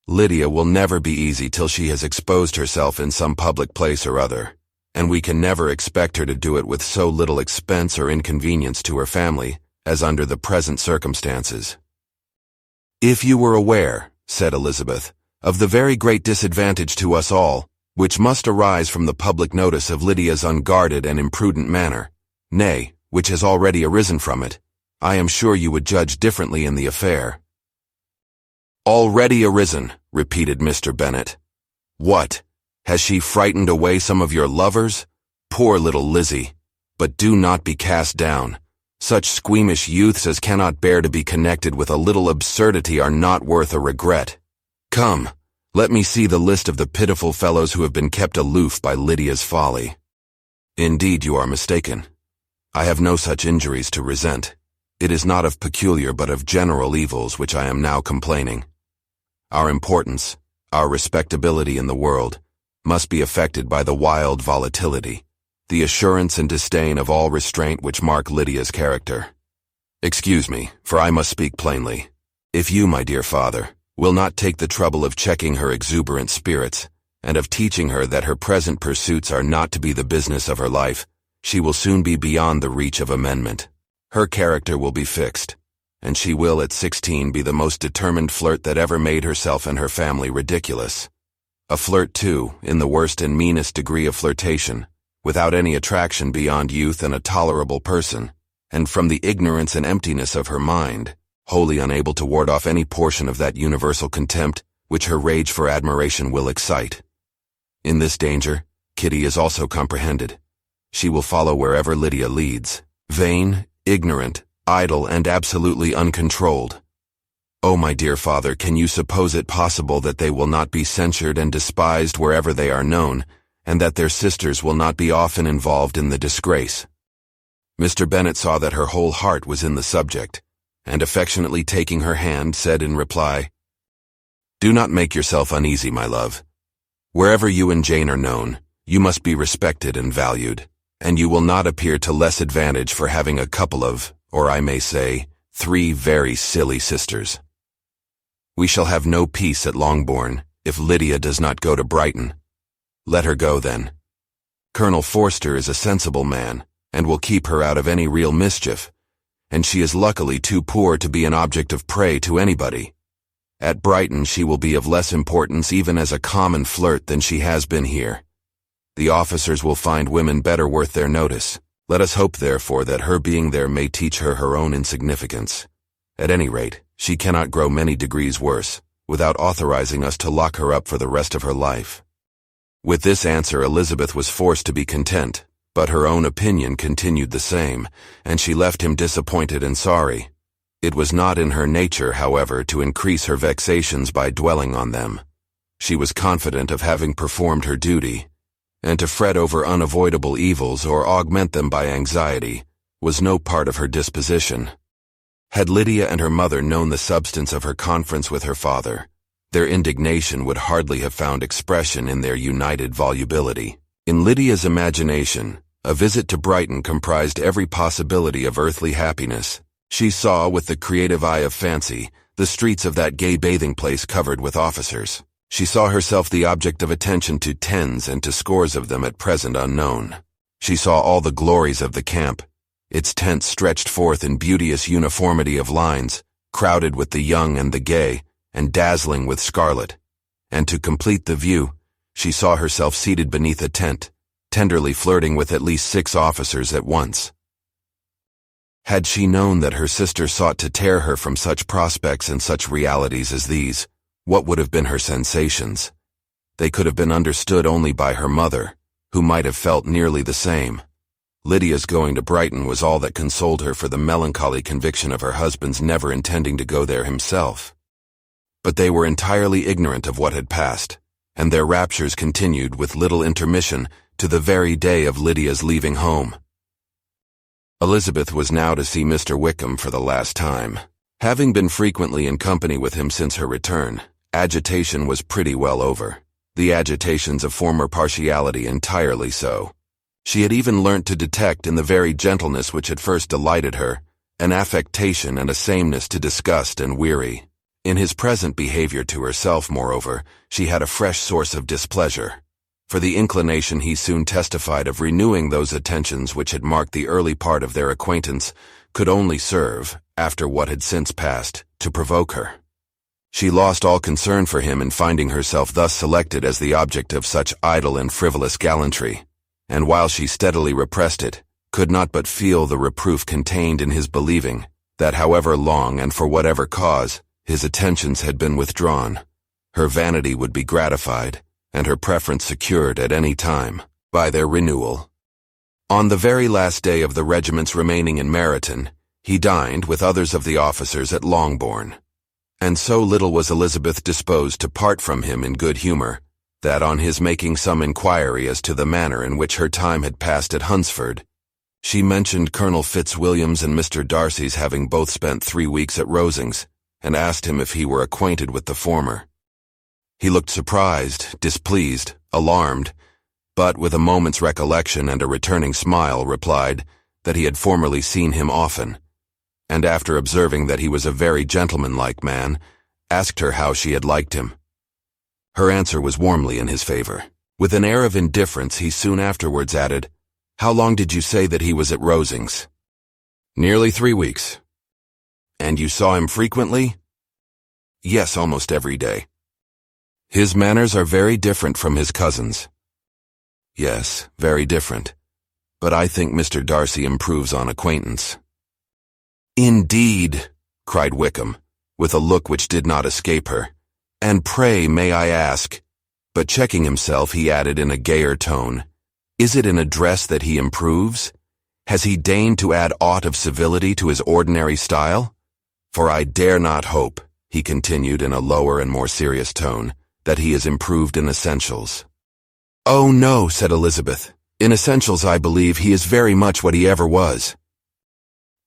"Lydia will never be easy till she has exposed herself in some public place or other, and we can never expect her to do it with so little expense or inconvenience to her family as under the present circumstances." "If you were aware," said Elizabeth, "of the very great disadvantage to us all, which must arise from the public notice of Lydia's unguarded and imprudent manner, nay, which has already arisen from it, I am sure you would judge differently in the affair." "Already arisen," repeated Mr. Bennet. "What? Has she frightened away some of your lovers? Poor little Lizzie! But do not be cast down. Such squeamish youths as cannot bear to be connected with a little absurdity are not worth a regret. Come, let me see the list of the pitiful fellows who have been kept aloof by Lydia's folly." "Indeed, you are mistaken. I have no such injuries to resent. It is not of peculiar but of general evils which I am now complaining. Our importance, our respectability in the world, must be affected by the wild volatility, the assurance and disdain of all restraint which mark Lydia's character. Excuse me, for I must speak plainly. If you, my dear father, will not take the trouble of checking her exuberant spirits, and of teaching her that her present pursuits are not to be the business of her life, she will soon be beyond the reach of amendment. Her character will be fixed, and she will at 16 be the most determined flirt that ever made herself and her family ridiculous. A flirt, too, in the worst and meanest degree of flirtation, without any attraction beyond youth and a tolerable person, and from the ignorance and emptiness of her mind, wholly unable to ward off any portion of that universal contempt which her rage for admiration will excite. In this danger, Kitty is also comprehended. She will follow wherever Lydia leads, vain, ignorant, idle, and absolutely uncontrolled. Oh, my dear father, can you suppose it possible that they will not be censured and despised wherever they are known, and that their sisters will not be often involved in the disgrace?" Mr. Bennet saw that her whole heart was in the subject, and affectionately taking her hand, said in reply, "Do not make yourself uneasy, my love. Wherever you and Jane are known, you must be respected and valued, and you will not appear to less advantage for having a couple of, or I may say, 3 very silly sisters. We shall have no peace at Longbourn if Lydia does not go to Brighton. Let her go, then. Colonel Forster is a sensible man, and will keep her out of any real mischief, and she is luckily too poor to be an object of prey to anybody. At Brighton she will be of less importance even as a common flirt than she has been here. The officers will find women better worth their notice. Let us hope, therefore, that her being there may teach her her own insignificance. At any rate, she cannot grow many degrees worse, without authorizing us to lock her up for the rest of her life." With this answer Elizabeth was forced to be content, but her own opinion continued the same, and she left him disappointed and sorry. It was not in her nature, however, to increase her vexations by dwelling on them. She was confident of having performed her duty, and to fret over unavoidable evils or augment them by anxiety was no part of her disposition. Had Lydia and her mother known the substance of her conference with her father, their indignation would hardly have found expression in their united volubility. In Lydia's imagination, a visit to Brighton comprised every possibility of earthly happiness. She saw, with the creative eye of fancy, the streets of that gay bathing place covered with officers. She saw herself the object of attention to tens and to scores of them at present unknown. She saw all the glories of the camp, its tents stretched forth in beauteous uniformity of lines, crowded with the young and the gay, and dazzling with scarlet. And to complete the view, she saw herself seated beneath a tent, tenderly flirting with at least 6 officers at once. Had she known that her sister sought to tear her from such prospects and such realities as these, what would have been her sensations? They could have been understood only by her mother, who might have felt nearly the same. Lydia's going to Brighton was all that consoled her for the melancholy conviction of her husband's never intending to go there himself. But they were entirely ignorant of what had passed, and their raptures continued with little intermission to the very day of Lydia's leaving home. Elizabeth was now to see Mr. Wickham for the last time. Having been frequently in company with him since her return, agitation was pretty well over. The agitations of former partiality entirely so. She had even learnt to detect in the very gentleness which had first delighted her an affectation and a sameness to disgust and weary. In his present behavior to herself, moreover, she had a fresh source of displeasure, for the inclination he soon testified of renewing those attentions which had marked the early part of their acquaintance could only serve, after what had since passed, to provoke her. She lost all concern for him in finding herself thus selected as the object of such idle and frivolous gallantry, and while she steadily repressed it, could not but feel the reproof contained in his believing that however long and for whatever cause his attentions had been withdrawn, her vanity would be gratified, and her preference secured at any time by their renewal. On the very last day of the regiment's remaining in Meryton, he dined with others of the officers at Longbourn, and so little was Elizabeth disposed to part from him in good humor, that on his making some inquiry as to the manner in which her time had passed at Hunsford, she mentioned Colonel Fitzwilliam's and Mr. Darcy's having both spent 3 weeks at Rosings, and asked him if he were acquainted with the former. He looked surprised, displeased, alarmed, but with a moment's recollection and a returning smile replied that he had formerly seen him often, and after observing that he was a very gentlemanlike man, asked her how she had liked him. Her answer was warmly in his favor. With an air of indifference he soon afterwards added, "How long did you say that he was at Rosings?" "Nearly 3 weeks." "And you saw him frequently?" "Yes, almost every day." "His manners are very different from his cousin's." "Yes, very different. But I think Mr. Darcy improves on acquaintance." "Indeed," cried Wickham, with a look which did not escape her. "And pray, may I ask," but checking himself, he added in a gayer tone, "is it in address that he improves? Has he deigned to add aught of civility to his ordinary style? For I dare not hope," he continued in a lower and more serious tone, "that he is improved in essentials." "Oh, no," said Elizabeth. "In essentials I believe he is very much what he ever was."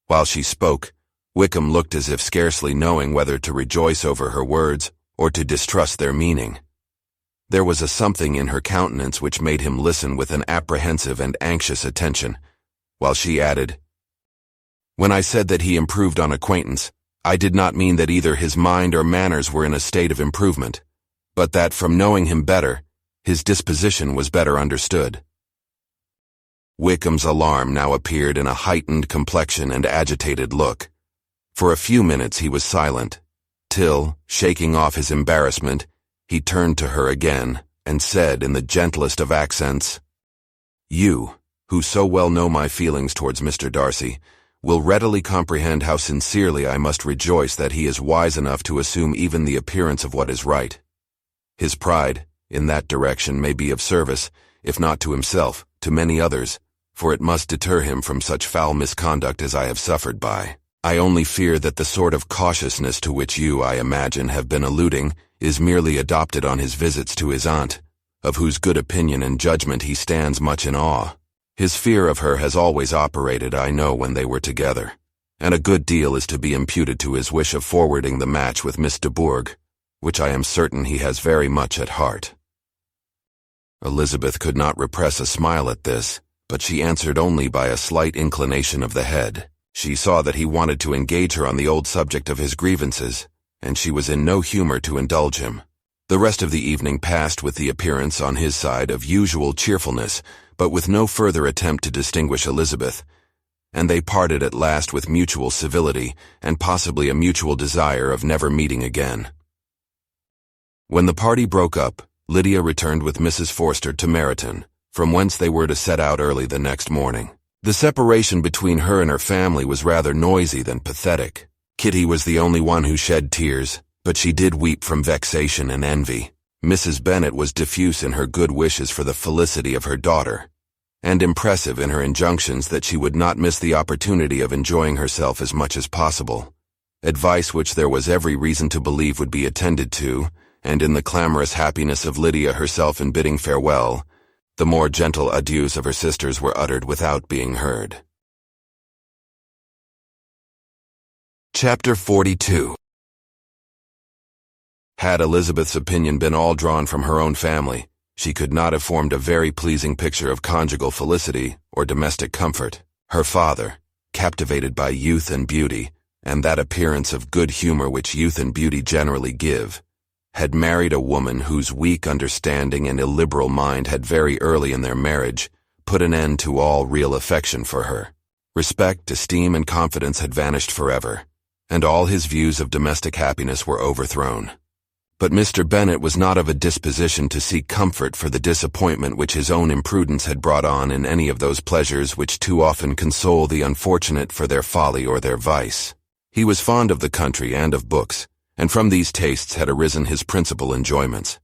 While she spoke, Wickham looked as if scarcely knowing whether to rejoice over her words or to distrust their meaning. There was a something in her countenance which made him listen with an apprehensive and anxious attention, while she added, "When I said that he improved on acquaintance, I did not mean that either his mind or manners were in a state of improvement, but that from knowing him better, his disposition was better understood." Wickham's alarm now appeared in a heightened complexion and agitated look. For a few minutes he was silent, till, shaking off his embarrassment, he turned to her again and said in the gentlest of accents, "You, who so well know my feelings towards Mr. Darcy, will readily comprehend how sincerely I must rejoice that he is wise enough to assume even the appearance of what is right. His pride, in that direction, may be of service, if not to himself, to many others, for it must deter him from such foul misconduct as I have suffered by. I only fear that the sort of cautiousness to which you, I imagine, have been alluding is merely adopted on his visits to his aunt, of whose good opinion and judgment he stands much in awe. His fear of her has always operated, I know, when they were together, and a good deal is to be imputed to his wish of forwarding the match with Miss de Bourgh, which I am certain he has very much at heart." Elizabeth could not repress a smile at this, but she answered only by a slight inclination of the head. She saw that he wanted to engage her on the old subject of his grievances, and she was in no humor to indulge him. The rest of the evening passed with the appearance on his side of usual cheerfulness, but with no further attempt to distinguish Elizabeth, and they parted at last with mutual civility and possibly a mutual desire of never meeting again. When the party broke up, Lydia returned with Mrs. Forster to Meryton, from whence they were to set out early the next morning. The separation between her and her family was rather noisy than pathetic. Kitty was the only one who shed tears, but she did weep from vexation and envy. Mrs. Bennet was diffuse in her good wishes for the felicity of her daughter, and impressive in her injunctions that she would not miss the opportunity of enjoying herself as much as possible, advice which there was every reason to believe would be attended to, and in the clamorous happiness of Lydia herself in bidding farewell, the more gentle adieus of her sisters were uttered without being heard. Chapter 42. Had Elizabeth's opinion been all drawn from her own family, she could not have formed a very pleasing picture of conjugal felicity or domestic comfort. Her father, captivated by youth and beauty, and that appearance of good humor which youth and beauty generally give, had married a woman whose weak understanding and illiberal mind had very early in their marriage put an end to all real affection for her. Respect, esteem, and confidence had vanished forever, and all his views of domestic happiness were overthrown. But Mr. Bennet was not of a disposition to seek comfort for the disappointment which his own imprudence had brought on in any of those pleasures which too often console the unfortunate for their folly or their vice. He was fond of the country and of books, and from these tastes had arisen his principal enjoyments.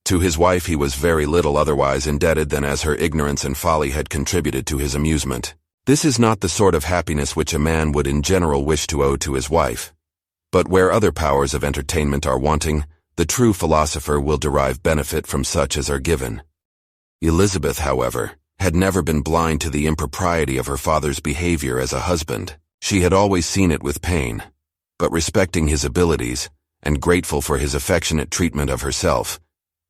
To his wife he was very little otherwise indebted than as her ignorance and folly had contributed to his amusement. This is not the sort of happiness which a man would in general wish to owe to his wife. But where other powers of entertainment are wanting, the true philosopher will derive benefit from such as are given. Elizabeth, however, had never been blind to the impropriety of her father's behavior as a husband. She had always seen it with pain, but respecting his abilities, and grateful for his affectionate treatment of herself,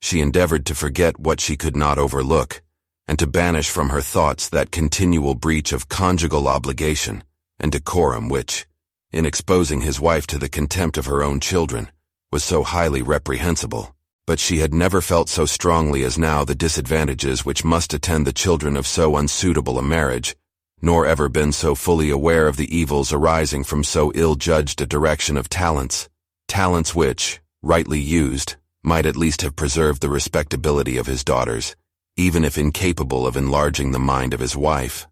she endeavored to forget what she could not overlook, and to banish from her thoughts that continual breach of conjugal obligation and decorum which, in exposing his wife to the contempt of her own children, was so highly reprehensible. But she had never felt so strongly as now the disadvantages which must attend the children of so unsuitable a marriage, nor ever been so fully aware of the evils arising from so ill-judged a direction of talents which, rightly used, might at least have preserved the respectability of his daughters, even if incapable of enlarging the mind of his wife.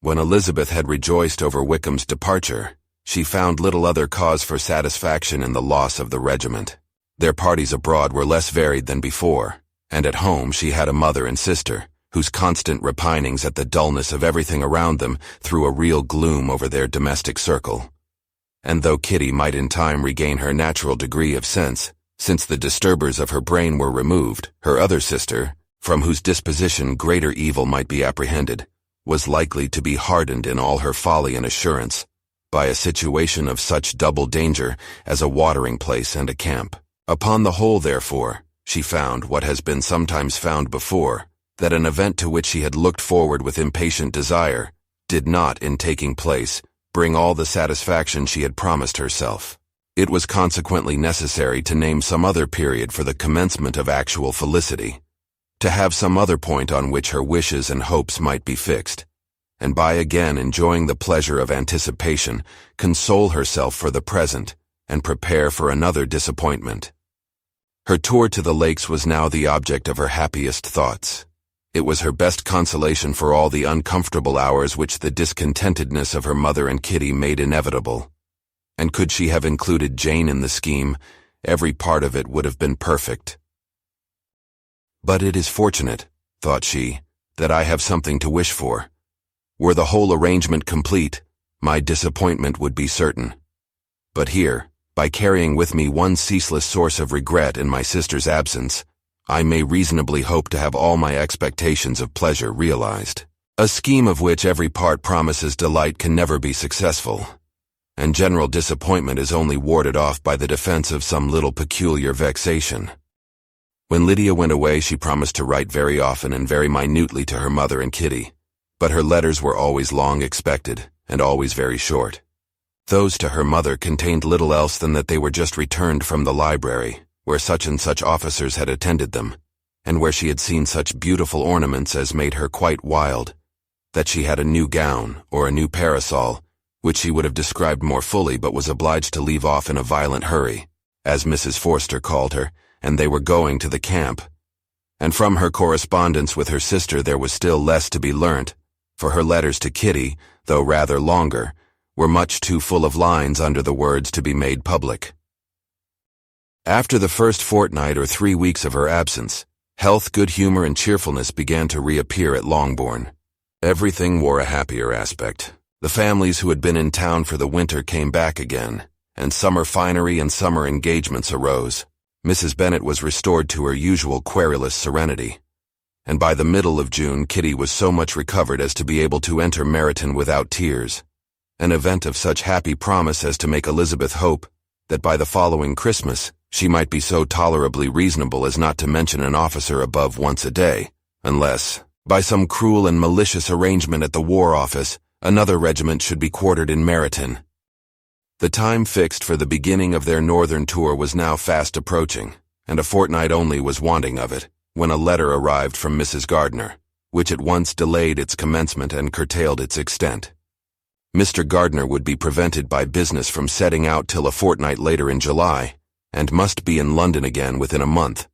When Elizabeth had rejoiced over Wickham's departure, she found little other cause for satisfaction in the loss of the regiment. Their parties abroad were less varied than before, and at home she had a mother and sister, whose constant repinings at the dullness of everything around them threw a real gloom over their domestic circle. And though Kitty might in time regain her natural degree of sense, since the disturbers of her brain were removed, her other sister, from whose disposition greater evil might be apprehended, was likely to be hardened in all her folly and assurance by a situation of such double danger as a watering place and a camp. Upon the whole, therefore, she found what has been sometimes found before, that an event to which she had looked forward with impatient desire did not, in taking place, bring all the satisfaction she had promised herself. It was consequently necessary to name some other period for the commencement of actual felicity, to have some other point on which her wishes and hopes might be fixed, and by again enjoying the pleasure of anticipation, console herself for the present, and prepare for another disappointment. Her tour to the lakes was now the object of her happiest thoughts. It was her best consolation for all the uncomfortable hours which the discontentedness of her mother and Kitty made inevitable. And could she have included Jane in the scheme, every part of it would have been perfect. But it is fortunate, thought she, that I have something to wish for. Were the whole arrangement complete, my disappointment would be certain. But here, by carrying with me one ceaseless source of regret in my sister's absence, I may reasonably hope to have all my expectations of pleasure realized. A scheme of which every part promises delight can never be successful, and general disappointment is only warded off by the defense of some little peculiar vexation. When Lydia went away, she promised to write very often and very minutely to her mother and Kitty, but her letters were always long expected, and always very short. Those to her mother contained little else than that they were just returned from the library, where such and such officers had attended them, and where she had seen such beautiful ornaments as made her quite wild, that she had a new gown, or a new parasol, which she would have described more fully but was obliged to leave off in a violent hurry, as Mrs. Forster called her, and they were going to the camp. And from her correspondence with her sister there was still less to be learnt, for her letters to Kitty, though rather longer, were much too full of lines under the words to be made public. After the first fortnight or 3 weeks of her absence, health, good humor, and cheerfulness began to reappear at Longbourn. Everything wore a happier aspect. The families who had been in town for the winter came back again, and summer finery and summer engagements arose. Mrs. Bennet was restored to her usual querulous serenity, and by the middle of June Kitty was so much recovered as to be able to enter Meryton without tears, an event of such happy promise as to make Elizabeth hope, that by the following Christmas she might be so tolerably reasonable as not to mention an officer above once a day, unless, by some cruel and malicious arrangement at the War Office, another regiment should be quartered in Meryton. The time fixed for the beginning of their northern tour was now fast approaching, and a fortnight only was wanting of it, when a letter arrived from Mrs. Gardner, which at once delayed its commencement and curtailed its extent. Mr. Gardner would be prevented by business from setting out till a fortnight later in July, and must be in London again within a month,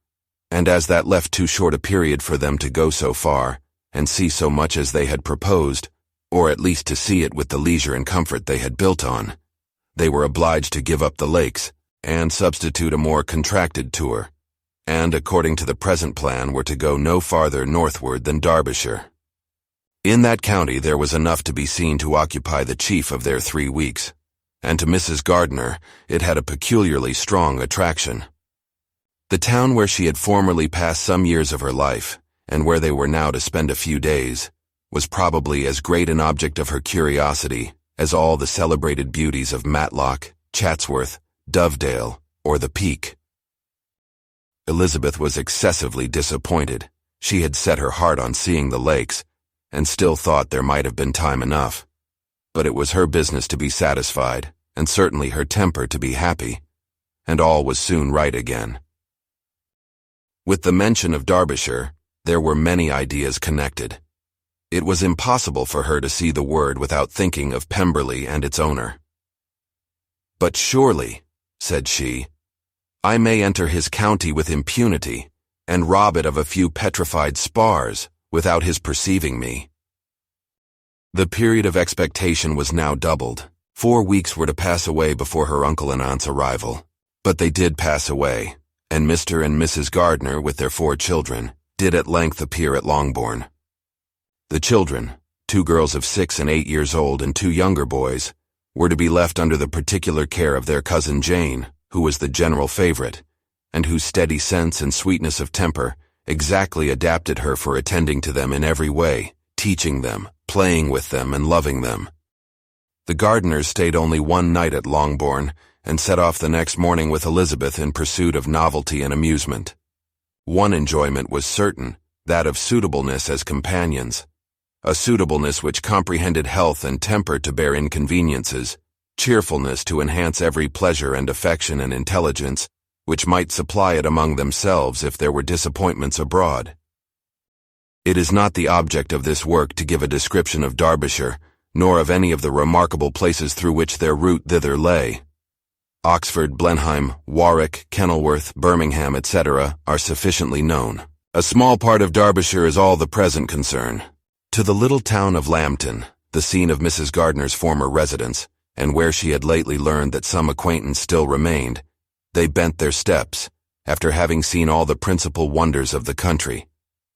and as that left too short a period for them to go so far, and see so much as they had proposed, or at least to see it with the leisure and comfort they had built on, they were obliged to give up the lakes, and substitute a more contracted tour, and according to the present plan were to go no farther northward than Derbyshire. In that county there was enough to be seen to occupy the chief of their 3 weeks, and to Mrs. Gardner it had a peculiarly strong attraction. The town where she had formerly passed some years of her life, and where they were now to spend a few days, was probably as great an object of her curiosity as all the celebrated beauties of Matlock, Chatsworth, Dovedale, or the Peak. Elizabeth was excessively disappointed. She had set her heart on seeing the lakes, and still thought there might have been time enough. But it was her business to be satisfied, and certainly her temper to be happy, and all was soon right again. With the mention of Derbyshire, there were many ideas connected. It was impossible for her to see the word without thinking of Pemberley and its owner. "But surely," said she, "I may enter his county with impunity, and rob it of a few petrified spars, without his perceiving me." The period of expectation was now doubled. 4 weeks were to pass away before her uncle and aunt's arrival. But they did pass away, and Mr. and Mrs. Gardner, with their 4 children, did at length appear at Longbourn. The children, 2 girls of 6 and 8 years old and 2 younger boys, were to be left under the particular care of their cousin Jane, who was the general favorite, and whose steady sense and sweetness of temper exactly adapted her for attending to them in every way, teaching them, playing with them, and loving them. The Gardners stayed only 1 night at Longbourn, and set off the next morning with Elizabeth in pursuit of novelty and amusement. One enjoyment was certain, that of suitableness as companions, a suitableness which comprehended health and temper to bear inconveniences, cheerfulness to enhance every pleasure and affection and intelligence, which might supply it among themselves if there were disappointments abroad. It is not the object of this work to give a description of Derbyshire, nor of any of the remarkable places through which their route thither lay. Oxford, Blenheim, Warwick, Kenilworth, Birmingham, etc. are sufficiently known. A small part of Derbyshire is all the present concern. To the little town of Lambton, the scene of Mrs. Gardner's former residence, and where she had lately learned that some acquaintance still remained, they bent their steps, after having seen all the principal wonders of the country.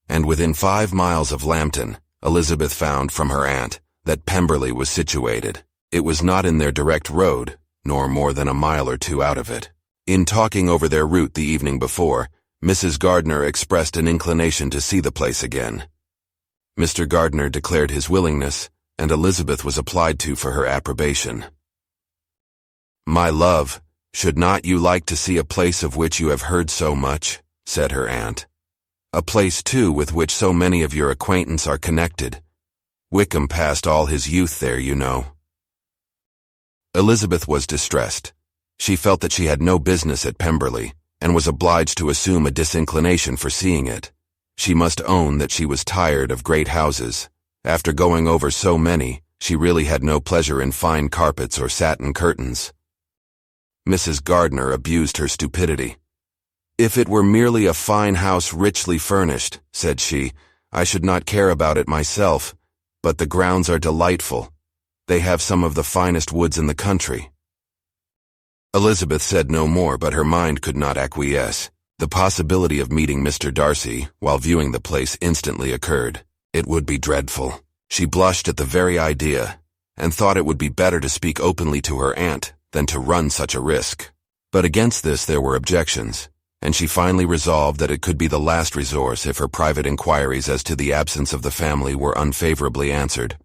And within 5 miles of Lambton, Elizabeth found from her aunt that Pemberley was situated. It was not in their direct road, nor more than a mile or 2 out of it. In talking over their route the evening before, Mrs. Gardner expressed an inclination to see the place again. Mr. Gardner declared his willingness, and Elizabeth was applied to for her approbation. "My love, should not you like to see a place of which you have heard so much?" said her aunt. "A place, too, with which so many of your acquaintance are connected. Wickham passed all his youth there, you know." Elizabeth was distressed. She felt that she had no business at Pemberley, and was obliged to assume a disinclination for seeing it. She must own that she was tired of great houses. After going over so many, she really had no pleasure in fine carpets or satin curtains. Mrs. Gardner abused her stupidity. "If it were merely a fine house richly furnished," said she, "I should not care about it myself, but the grounds are delightful. They have some of the finest woods in the country." Elizabeth said no more, but her mind could not acquiesce. The possibility of meeting Mr. Darcy, while viewing the place, instantly occurred. It would be dreadful. She blushed at the very idea, and thought it would be better to speak openly to her aunt than to run such a risk. But against this there were objections, and she finally resolved that it could be the last resource if her private inquiries as to the absence of the family were unfavorably answered.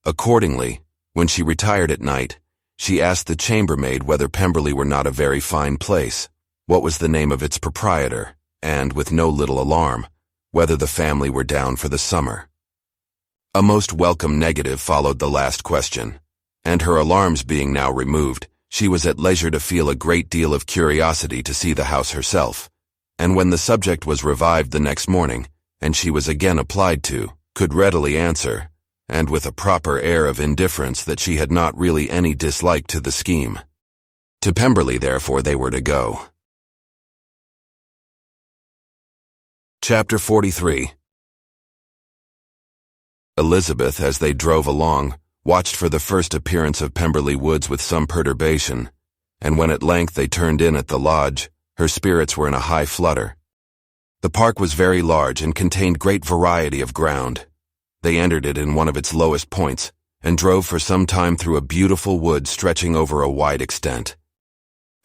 Accordingly, when she retired at night, she asked the chambermaid whether Pemberley were not a very fine place, what was the name of its proprietor, and, with no little alarm, whether the family were down for the summer. A most welcome negative followed the last question, and her alarms being now removed, she was at leisure to feel a great deal of curiosity to see the house herself, and when the subject was revived the next morning, and she was again applied to, could readily answer, and with a proper air of indifference, that she had not really any dislike to the scheme. To Pemberley, therefore, they were to go. Chapter 43. Elizabeth, as they drove along, watched for the first appearance of Pemberley Woods with some perturbation, and when at length they turned in at the lodge, her spirits were in a high flutter. The park was very large and contained great variety of ground. They entered it in one of its lowest points, and drove for some time through a beautiful wood stretching over a wide extent.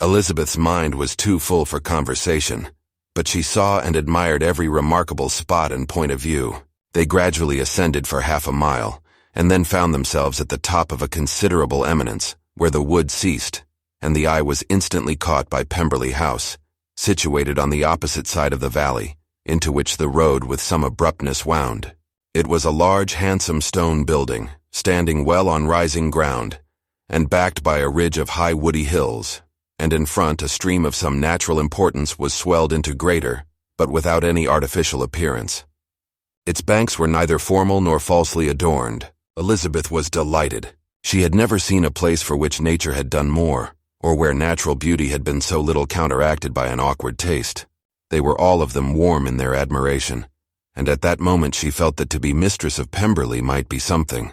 Elizabeth's mind was too full for conversation, but she saw and admired every remarkable spot and point of view. They gradually ascended for half a mile, and then found themselves at the top of a considerable eminence, where the wood ceased, and the eye was instantly caught by Pemberley House, situated on the opposite side of the valley, into which the road with some abruptness wound. It was a large, handsome stone building, standing well on rising ground, and backed by a ridge of high woody hills, and in front a stream of some natural importance was swelled into greater, but without any artificial appearance. Its banks were neither formal nor falsely adorned. Elizabeth was delighted. She had never seen a place for which nature had done more, or where natural beauty had been so little counteracted by an awkward taste. They were all of them warm in their admiration, and at that moment she felt that to be mistress of Pemberley might be something.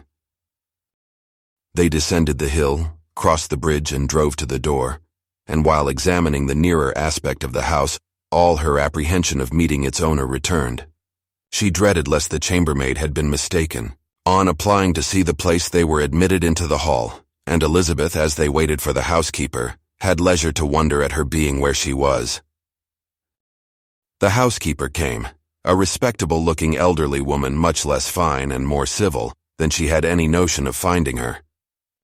They descended the hill, crossed the bridge, and drove to the door, and while examining the nearer aspect of the house, all her apprehension of meeting its owner returned. She dreaded lest the chambermaid had been mistaken. On applying to see the place, they were admitted into the hall, and Elizabeth, as they waited for the housekeeper, had leisure to wonder at her being where she was. The housekeeper came, a respectable-looking elderly woman, much less fine and more civil than she had any notion of finding her.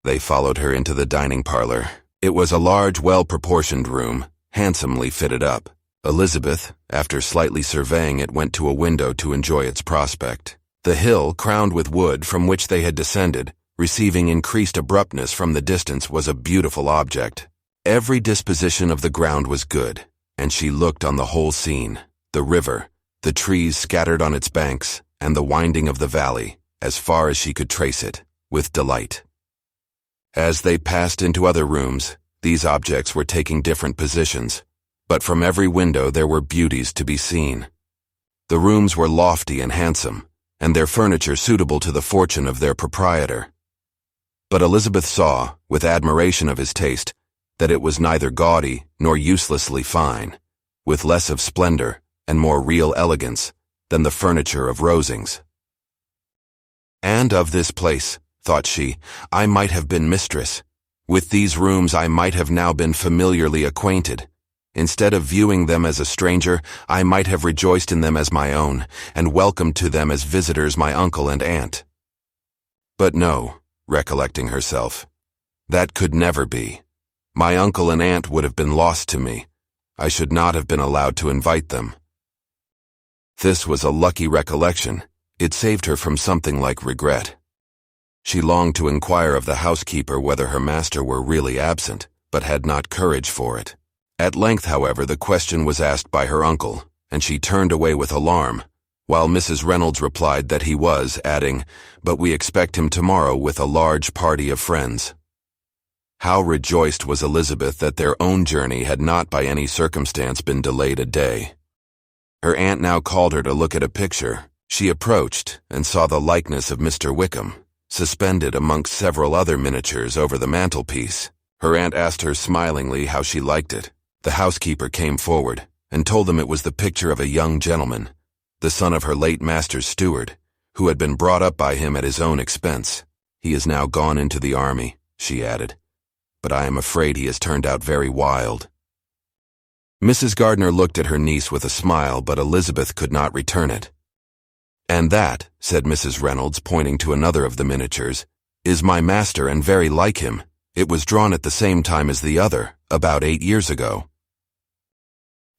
They followed her into the dining parlor. It was a large, well-proportioned room, handsomely fitted up. Elizabeth, after slightly surveying it, went to a window to enjoy its prospect. The hill, crowned with wood from which they had descended, receiving increased abruptness from the distance, was a beautiful object. Every disposition of the ground was good, and she looked on the whole scene, the river, the trees scattered on its banks, and the winding of the valley, as far as she could trace it, with delight. As they passed into other rooms, these objects were taking different positions, but from every window there were beauties to be seen. The rooms were lofty and handsome, and their furniture suitable to the fortune of their proprietor. But Elizabeth saw, with admiration of his taste, that it was neither gaudy nor uselessly fine, with less of splendor and more real elegance than the furniture of Rosings. And of this place, thought she, I might have been mistress. With these rooms I might have now been familiarly acquainted. Instead of viewing them as a stranger, I might have rejoiced in them as my own, and welcomed to them as visitors my uncle and aunt. But no, recollecting herself, that could never be. My uncle and aunt would have been lost to me. I should not have been allowed to invite them. This was a lucky recollection. It saved her from something like regret. She longed to inquire of the housekeeper whether her master were really absent, but had not courage for it. At length, however, the question was asked by her uncle, and she turned away with alarm, while Mrs. Reynolds replied that he was, adding, "But we expect him tomorrow with a large party of friends." How rejoiced was Elizabeth that their own journey had not by any circumstance been delayed a day. Her aunt now called her to look at a picture. She approached and saw the likeness of Mr. Wickham, suspended amongst several other miniatures over the mantelpiece. Her aunt asked her smilingly how she liked it. The housekeeper came forward and told them it was the picture of a young gentleman, the son of her late master's steward, who had been brought up by him at his own expense. He is now gone into the army, she added, but I am afraid he has turned out very wild. Mrs. Gardner looked at her niece with a smile, but Elizabeth could not return it. "And that," said Mrs. Reynolds, pointing to another of the miniatures, "is my master and very like him. It was drawn at the same time as the other, about 8 years ago.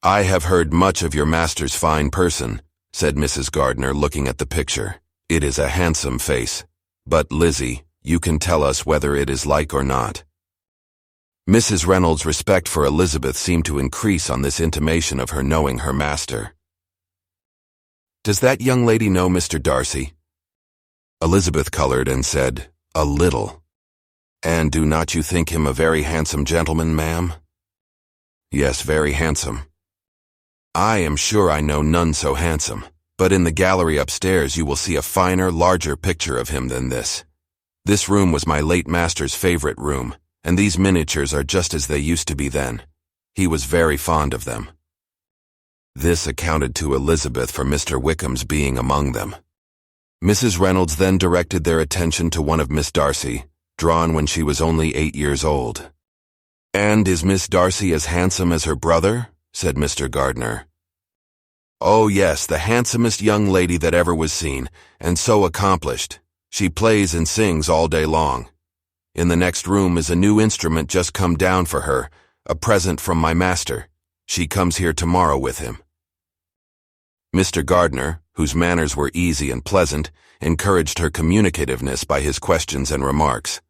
I have heard much of your master's fine person, said Mrs. Gardner, looking at the picture. It is a handsome face. But, Lizzie, you can tell us whether it is like or not. Mrs. Reynolds' respect for Elizabeth seemed to increase on this intimation of her knowing her master. Does that young lady know Mr. Darcy? Elizabeth colored and said, A little. And do not you think him a very handsome gentleman, ma'am? Yes, very handsome. I am sure I know none so handsome, but in the gallery upstairs you will see a finer, larger picture of him than this. This room was my late master's favorite room, and these miniatures are just as they used to be then. He was very fond of them. This accounted to Elizabeth for Mr. Wickham's being among them. Mrs. Reynolds then directed their attention to one of Miss Darcy, drawn when she was only 8 years old. And is Miss Darcy as handsome as her brother? Said Mr. Gardner. Oh yes, the handsomest young lady that ever was seen, and so accomplished. She plays and sings all day long. In the next room is a new instrument just come down for her, a present from my master. She comes here tomorrow with him. Mr. Gardner, whose manners were easy and pleasant, encouraged her communicativeness by his questions and remarks.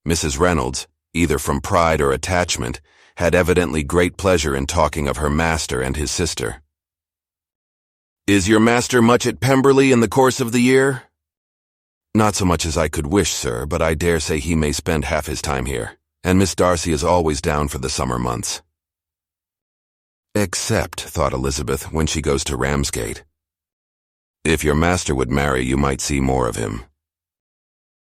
Mrs. Reynolds, either from pride or attachment, had evidently great pleasure in talking of her master and his sister. Is your master much at Pemberley in the course of the year? Not so much as I could wish, sir, but I dare say he may spend half his time here, and Miss Darcy is always down for the summer months. Except, thought Elizabeth, when she goes to Ramsgate. If your master would marry, you might see more of him.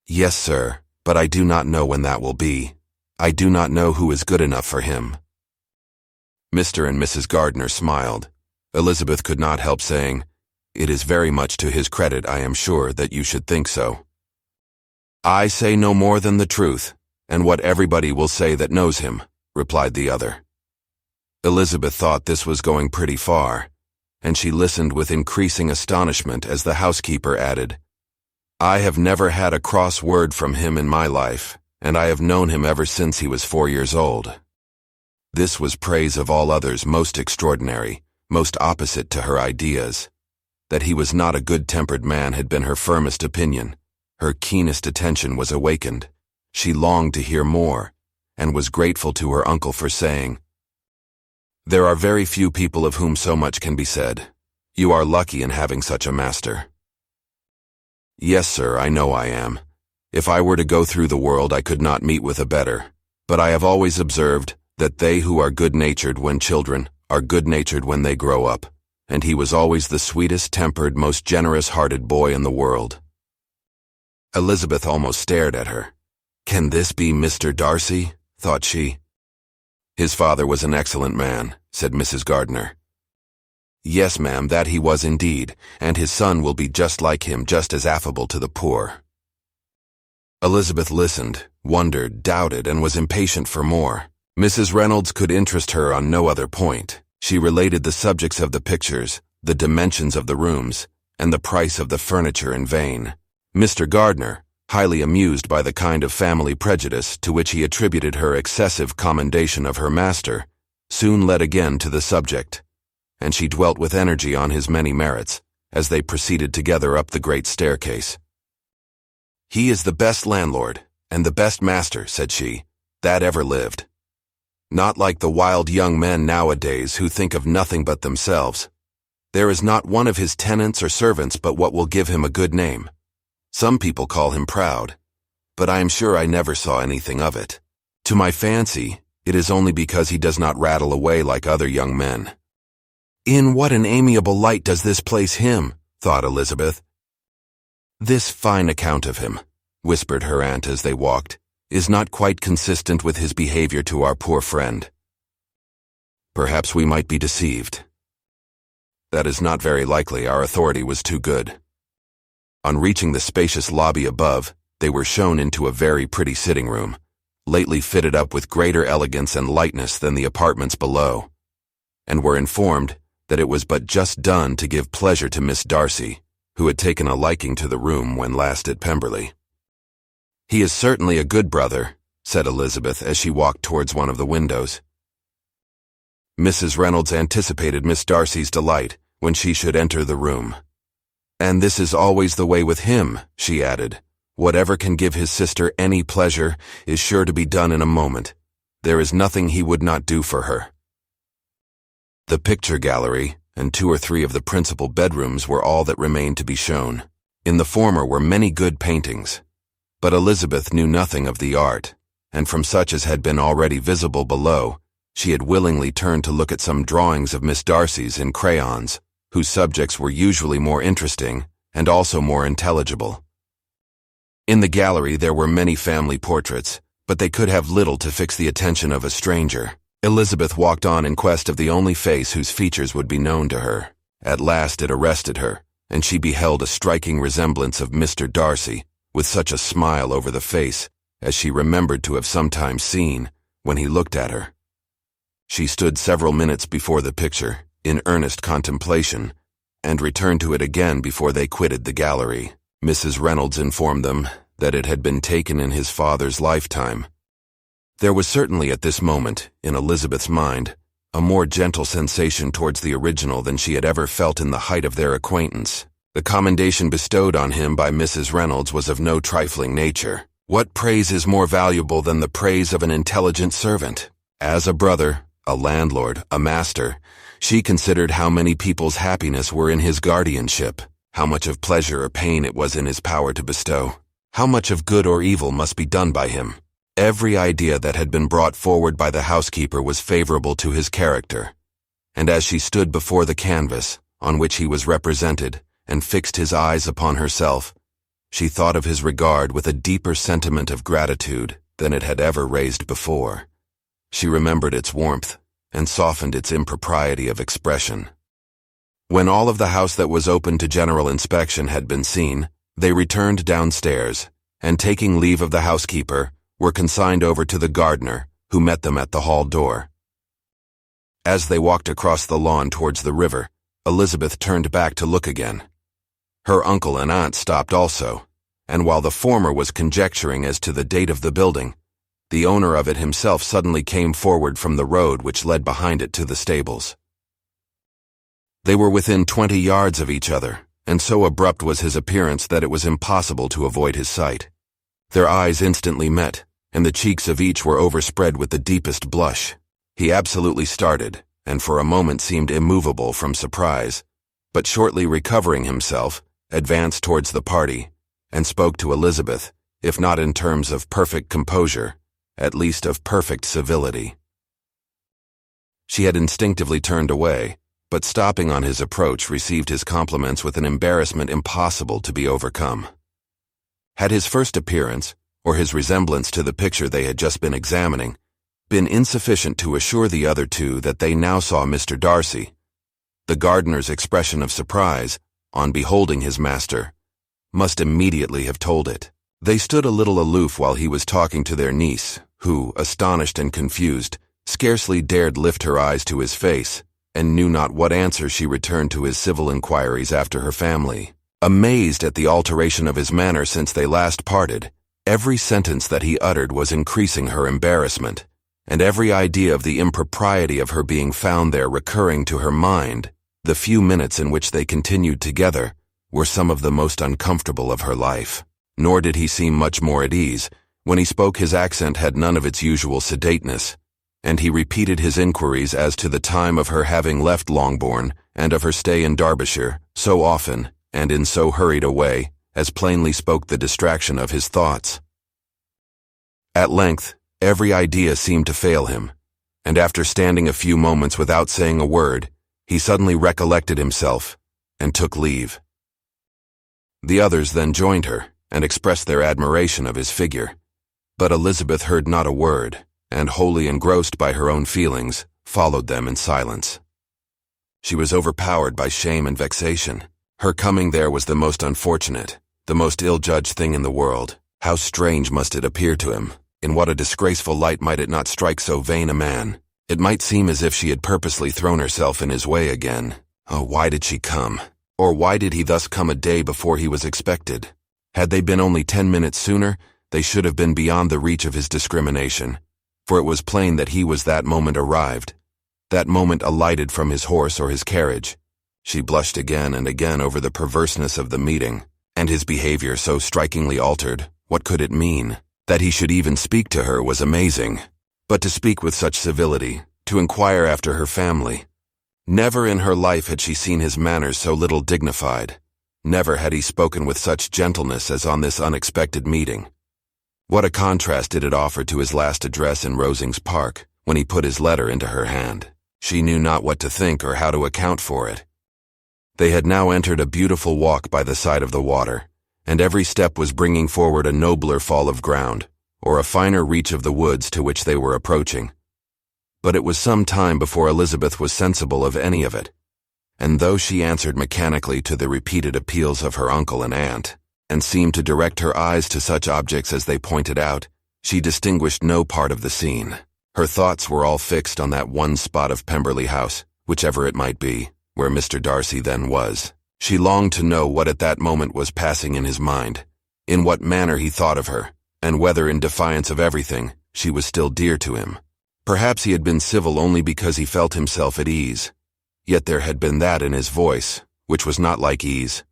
Yes, sir, but I do not know when that will be. I do not know who is good enough for him. Mr. and Mrs. Gardner smiled. Elizabeth could not help saying, It is very much to his credit, I am sure, that you should think so. I say no more than the truth, and what everybody will say that knows him, replied the other. Elizabeth thought this was going pretty far, and she listened with increasing astonishment as the housekeeper added, I have never had a cross word from him in my life, and I have known him ever since he was 4 years old. This was praise of all others most extraordinary, most opposite to her ideas. That he was not a good-tempered man had been her firmest opinion. Her keenest attention was awakened. She longed to hear more, and was grateful to her uncle for saying, There are very few people of whom so much can be said. You are lucky in having such a master. Yes, sir, I know I am. If I were to go through the world, I could not meet with a better. But I have always observed that they who are good-natured when children are good-natured when they grow up, and he was always the sweetest-tempered, most generous-hearted boy in the world. Elizabeth almost stared at her. Can this be Mr. Darcy? Thought she. His father was an excellent man, said Mrs. Gardner. Yes, ma'am, that he was indeed, and his son will be just like him, just as affable to the poor. Elizabeth listened, wondered, doubted, and was impatient for more. Mrs. Reynolds could interest her on no other point. She related the subjects of the pictures, the dimensions of the rooms, and the price of the furniture in vain. Mr. Gardner, highly amused by the kind of family prejudice to which he attributed her excessive commendation of her master, soon led again to the subject, and she dwelt with energy on his many merits, as they proceeded together up the great staircase. He is the best landlord, and the best master, said she, that ever lived. Not like the wild young men nowadays who think of nothing but themselves. There is not one of his tenants or servants but what will give him a good name. Some people call him proud, but I am sure I never saw anything of it. To my fancy, it is only because he does not rattle away like other young men. In what an amiable light does this place him, thought Elizabeth. This fine account of him, whispered her aunt as they walked, is not quite consistent with his behavior to our poor friend. Perhaps we might be deceived. That is not very likely, our authority was too good. On reaching the spacious lobby above, they were shown into a very pretty sitting room, lately fitted up with greater elegance and lightness than the apartments below, and were informed that it was but just done to give pleasure to Miss Darcy, who had taken a liking to the room when last at Pemberley. He is certainly a good brother, said Elizabeth as she walked towards one of the windows. Mrs. Reynolds anticipated Miss Darcy's delight when she should enter the room. "And this is always the way with him," she added. "Whatever can give his sister any pleasure is sure to be done in a moment. There is nothing he would not do for her." The picture gallery and 2 or 3 of the principal bedrooms were all that remained to be shown. In the former were many good paintings, but Elizabeth knew nothing of the art, and from such as had been already visible below, she had willingly turned to look at some drawings of Miss Darcy's in crayons, whose subjects were usually more interesting and also more intelligible. In the gallery there were many family portraits, but they could have little to fix the attention of a stranger. Elizabeth walked on in quest of the only face whose features would be known to her. At last it arrested her, and she beheld a striking resemblance of Mr. Darcy, with such a smile over the face as she remembered to have sometimes seen when he looked at her. She stood several minutes before the picture, in earnest contemplation, and returned to it again before they quitted the gallery. Mrs. Reynolds informed them that it had been taken in his father's lifetime. There was certainly at this moment, in Elizabeth's mind, a more gentle sensation towards the original than she had ever felt in the height of their acquaintance. The commendation bestowed on him by Mrs. Reynolds was of no trifling nature. What praise is more valuable than the praise of an intelligent servant? As a brother, a landlord, a master, she considered how many people's happiness were in his guardianship, how much of pleasure or pain it was in his power to bestow, how much of good or evil must be done by him. Every idea that had been brought forward by the housekeeper was favorable to his character, and as she stood before the canvas on which he was represented and fixed his eyes upon herself, she thought of his regard with a deeper sentiment of gratitude than it had ever raised before. She remembered its warmth and softened its impropriety of expression. When all of the house that was open to general inspection had been seen, they returned downstairs, and taking leave of the housekeeper, were consigned over to the gardener, who met them at the hall door. As they walked across the lawn towards the river, Elizabeth turned back to look again. Her uncle and aunt stopped also, and while the former was conjecturing as to the date of the building, the owner of it himself suddenly came forward from the road which led behind it to the stables. They were within 20 yards of each other, and so abrupt was his appearance that it was impossible to avoid his sight. Their eyes instantly met, and the cheeks of each were overspread with the deepest blush. He absolutely started, and for a moment seemed immovable from surprise, but shortly recovering himself, advanced towards the party, and spoke to Elizabeth, if not in terms of perfect composure, at least of perfect civility. She had instinctively turned away, but stopping on his approach received his compliments with an embarrassment impossible to be overcome. Had his first appearance, or his resemblance to the picture they had just been examining, been insufficient to assure the other two that they now saw Mr. Darcy, the gardener's expression of surprise, on beholding his master, must immediately have told it. They stood a little aloof while he was talking to their niece, who, astonished and confused, scarcely dared lift her eyes to his face, and knew not what answer she returned to his civil inquiries after her family. Amazed at the alteration of his manner since they last parted, every sentence that he uttered was increasing her embarrassment, and every idea of the impropriety of her being found there recurring to her mind. The few minutes in which they continued together were some of the most uncomfortable of her life. Nor did he seem much more at ease. When he spoke, his accent had none of its usual sedateness, and he repeated his inquiries as to the time of her having left Longbourn and of her stay in Derbyshire so often and in so hurried a way as plainly spoke the distraction of his thoughts. At length, every idea seemed to fail him, and after standing a few moments without saying a word, he suddenly recollected himself and took leave. The others then joined her and expressed their admiration of his figure, but Elizabeth heard not a word, and wholly engrossed by her own feelings, followed them in silence. She was overpowered by shame and vexation. Her coming there was the most unfortunate, the most ill-judged thing in the world. How strange must it appear to him! In what a disgraceful light might it not strike so vain a man! It might seem as if she had purposely thrown herself in his way again. Oh, why did she come? Or why did he thus come a day before he was expected? Had they been only 10 minutes sooner, They should have been beyond the reach of his discrimination, for it was plain that he was that moment arrived, that moment alighted from his horse or his carriage. She blushed again and again over the perverseness of the meeting, and his behavior so strikingly altered. What could it mean? That he should even speak to her was amazing. But to speak with such civility, to inquire after her family. Never in her life had she seen his manners so little dignified. Never had he spoken with such gentleness as on this unexpected meeting. What a contrast did it offer to his last address in Rosings Park, when he put his letter into her hand. She knew not what to think or how to account for it. They had now entered a beautiful walk by the side of the water, and every step was bringing forward a nobler fall of ground, or a finer reach of the woods to which they were approaching. But it was some time before Elizabeth was sensible of any of it, and though she answered mechanically to the repeated appeals of her uncle and aunt, and seemed to direct her eyes to such objects as they pointed out, she distinguished no part of the scene. Her thoughts were all fixed on that one spot of Pemberley House, whichever it might be, where Mr. Darcy then was. She longed to know what at that moment was passing in his mind, in what manner he thought of her, and whether in defiance of everything, she was still dear to him. Perhaps he had been civil only because he felt himself at ease, yet there had been that in his voice, which was not like ease.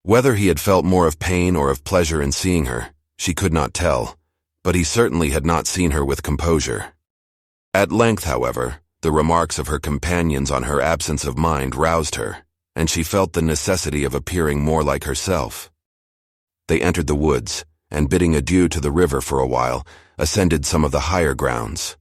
Whether he had felt more of pain or of pleasure in seeing her, she could not tell, but he certainly had not seen her with composure. At length, however, the remarks of her companions on her absence of mind roused her, and she felt the necessity of appearing more like herself. They entered the woods, and bidding adieu to the river for a while, ascended some of the higher grounds,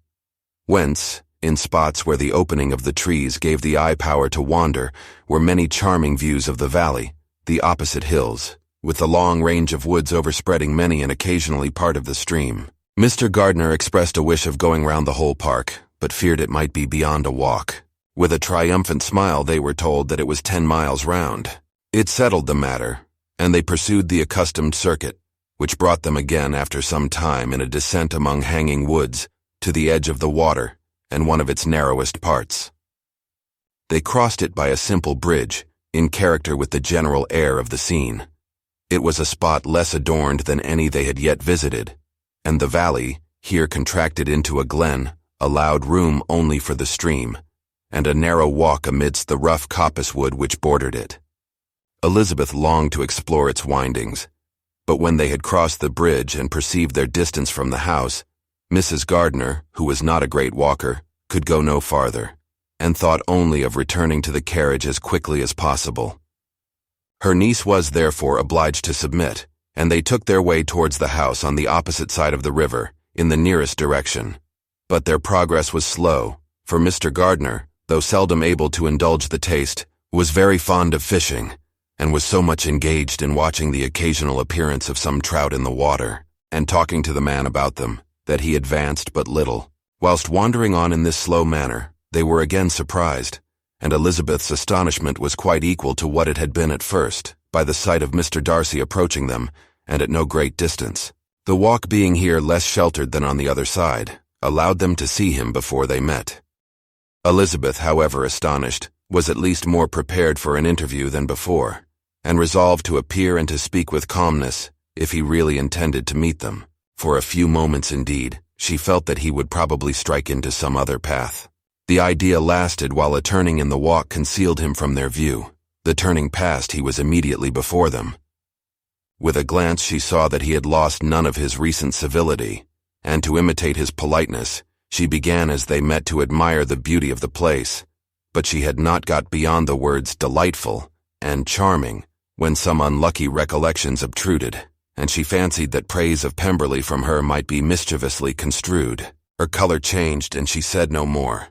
whence, in spots where the opening of the trees gave the eye power to wander, were many charming views of the valley, the opposite hills, with the long range of woods overspreading many and occasionally part of the stream. Mr. Gardiner expressed a wish of going round the whole park, but feared it might be beyond a walk. With a triumphant smile they were told that it was 10 miles round. It settled the matter, and they pursued the accustomed circuit, which brought them again after some time in a descent among hanging woods, to the edge of the water, and one of its narrowest parts. They crossed it by a simple bridge, in character with the general air of the scene. It was a spot less adorned than any they had yet visited, and the valley, here contracted into a glen, allowed room only for the stream, and a narrow walk amidst the rough coppice wood which bordered it. Elizabeth longed to explore its windings, but when they had crossed the bridge and perceived their distance from the house, Mrs. Gardiner, who was not a great walker, could go no farther, and thought only of returning to the carriage as quickly as possible. Her niece was therefore obliged to submit, and they took their way towards the house on the opposite side of the river, in the nearest direction. But their progress was slow, for Mr. Gardiner, though seldom able to indulge the taste, was very fond of fishing, and was so much engaged in watching the occasional appearance of some trout in the water, and talking to the man about them, that he advanced but little. Whilst wandering on in this slow manner, they were again surprised, and Elizabeth's astonishment was quite equal to what it had been at first, by the sight of Mr. Darcy approaching them, and at no great distance. The walk being here less sheltered than on the other side, allowed them to see him before they met. Elizabeth, however astonished, was at least more prepared for an interview than before, and resolved to appear and to speak with calmness, if he really intended to meet them. For a few moments indeed, she felt that he would probably strike into some other path. The idea lasted while a turning in the walk concealed him from their view. The turning past, he was immediately before them. With a glance she saw that he had lost none of his recent civility, and to imitate his politeness, she began as they met to admire the beauty of the place, but she had not got beyond the words delightful and charming when some unlucky recollections obtruded, and she fancied that praise of Pemberley from her might be mischievously construed. Her color changed, and she said no more.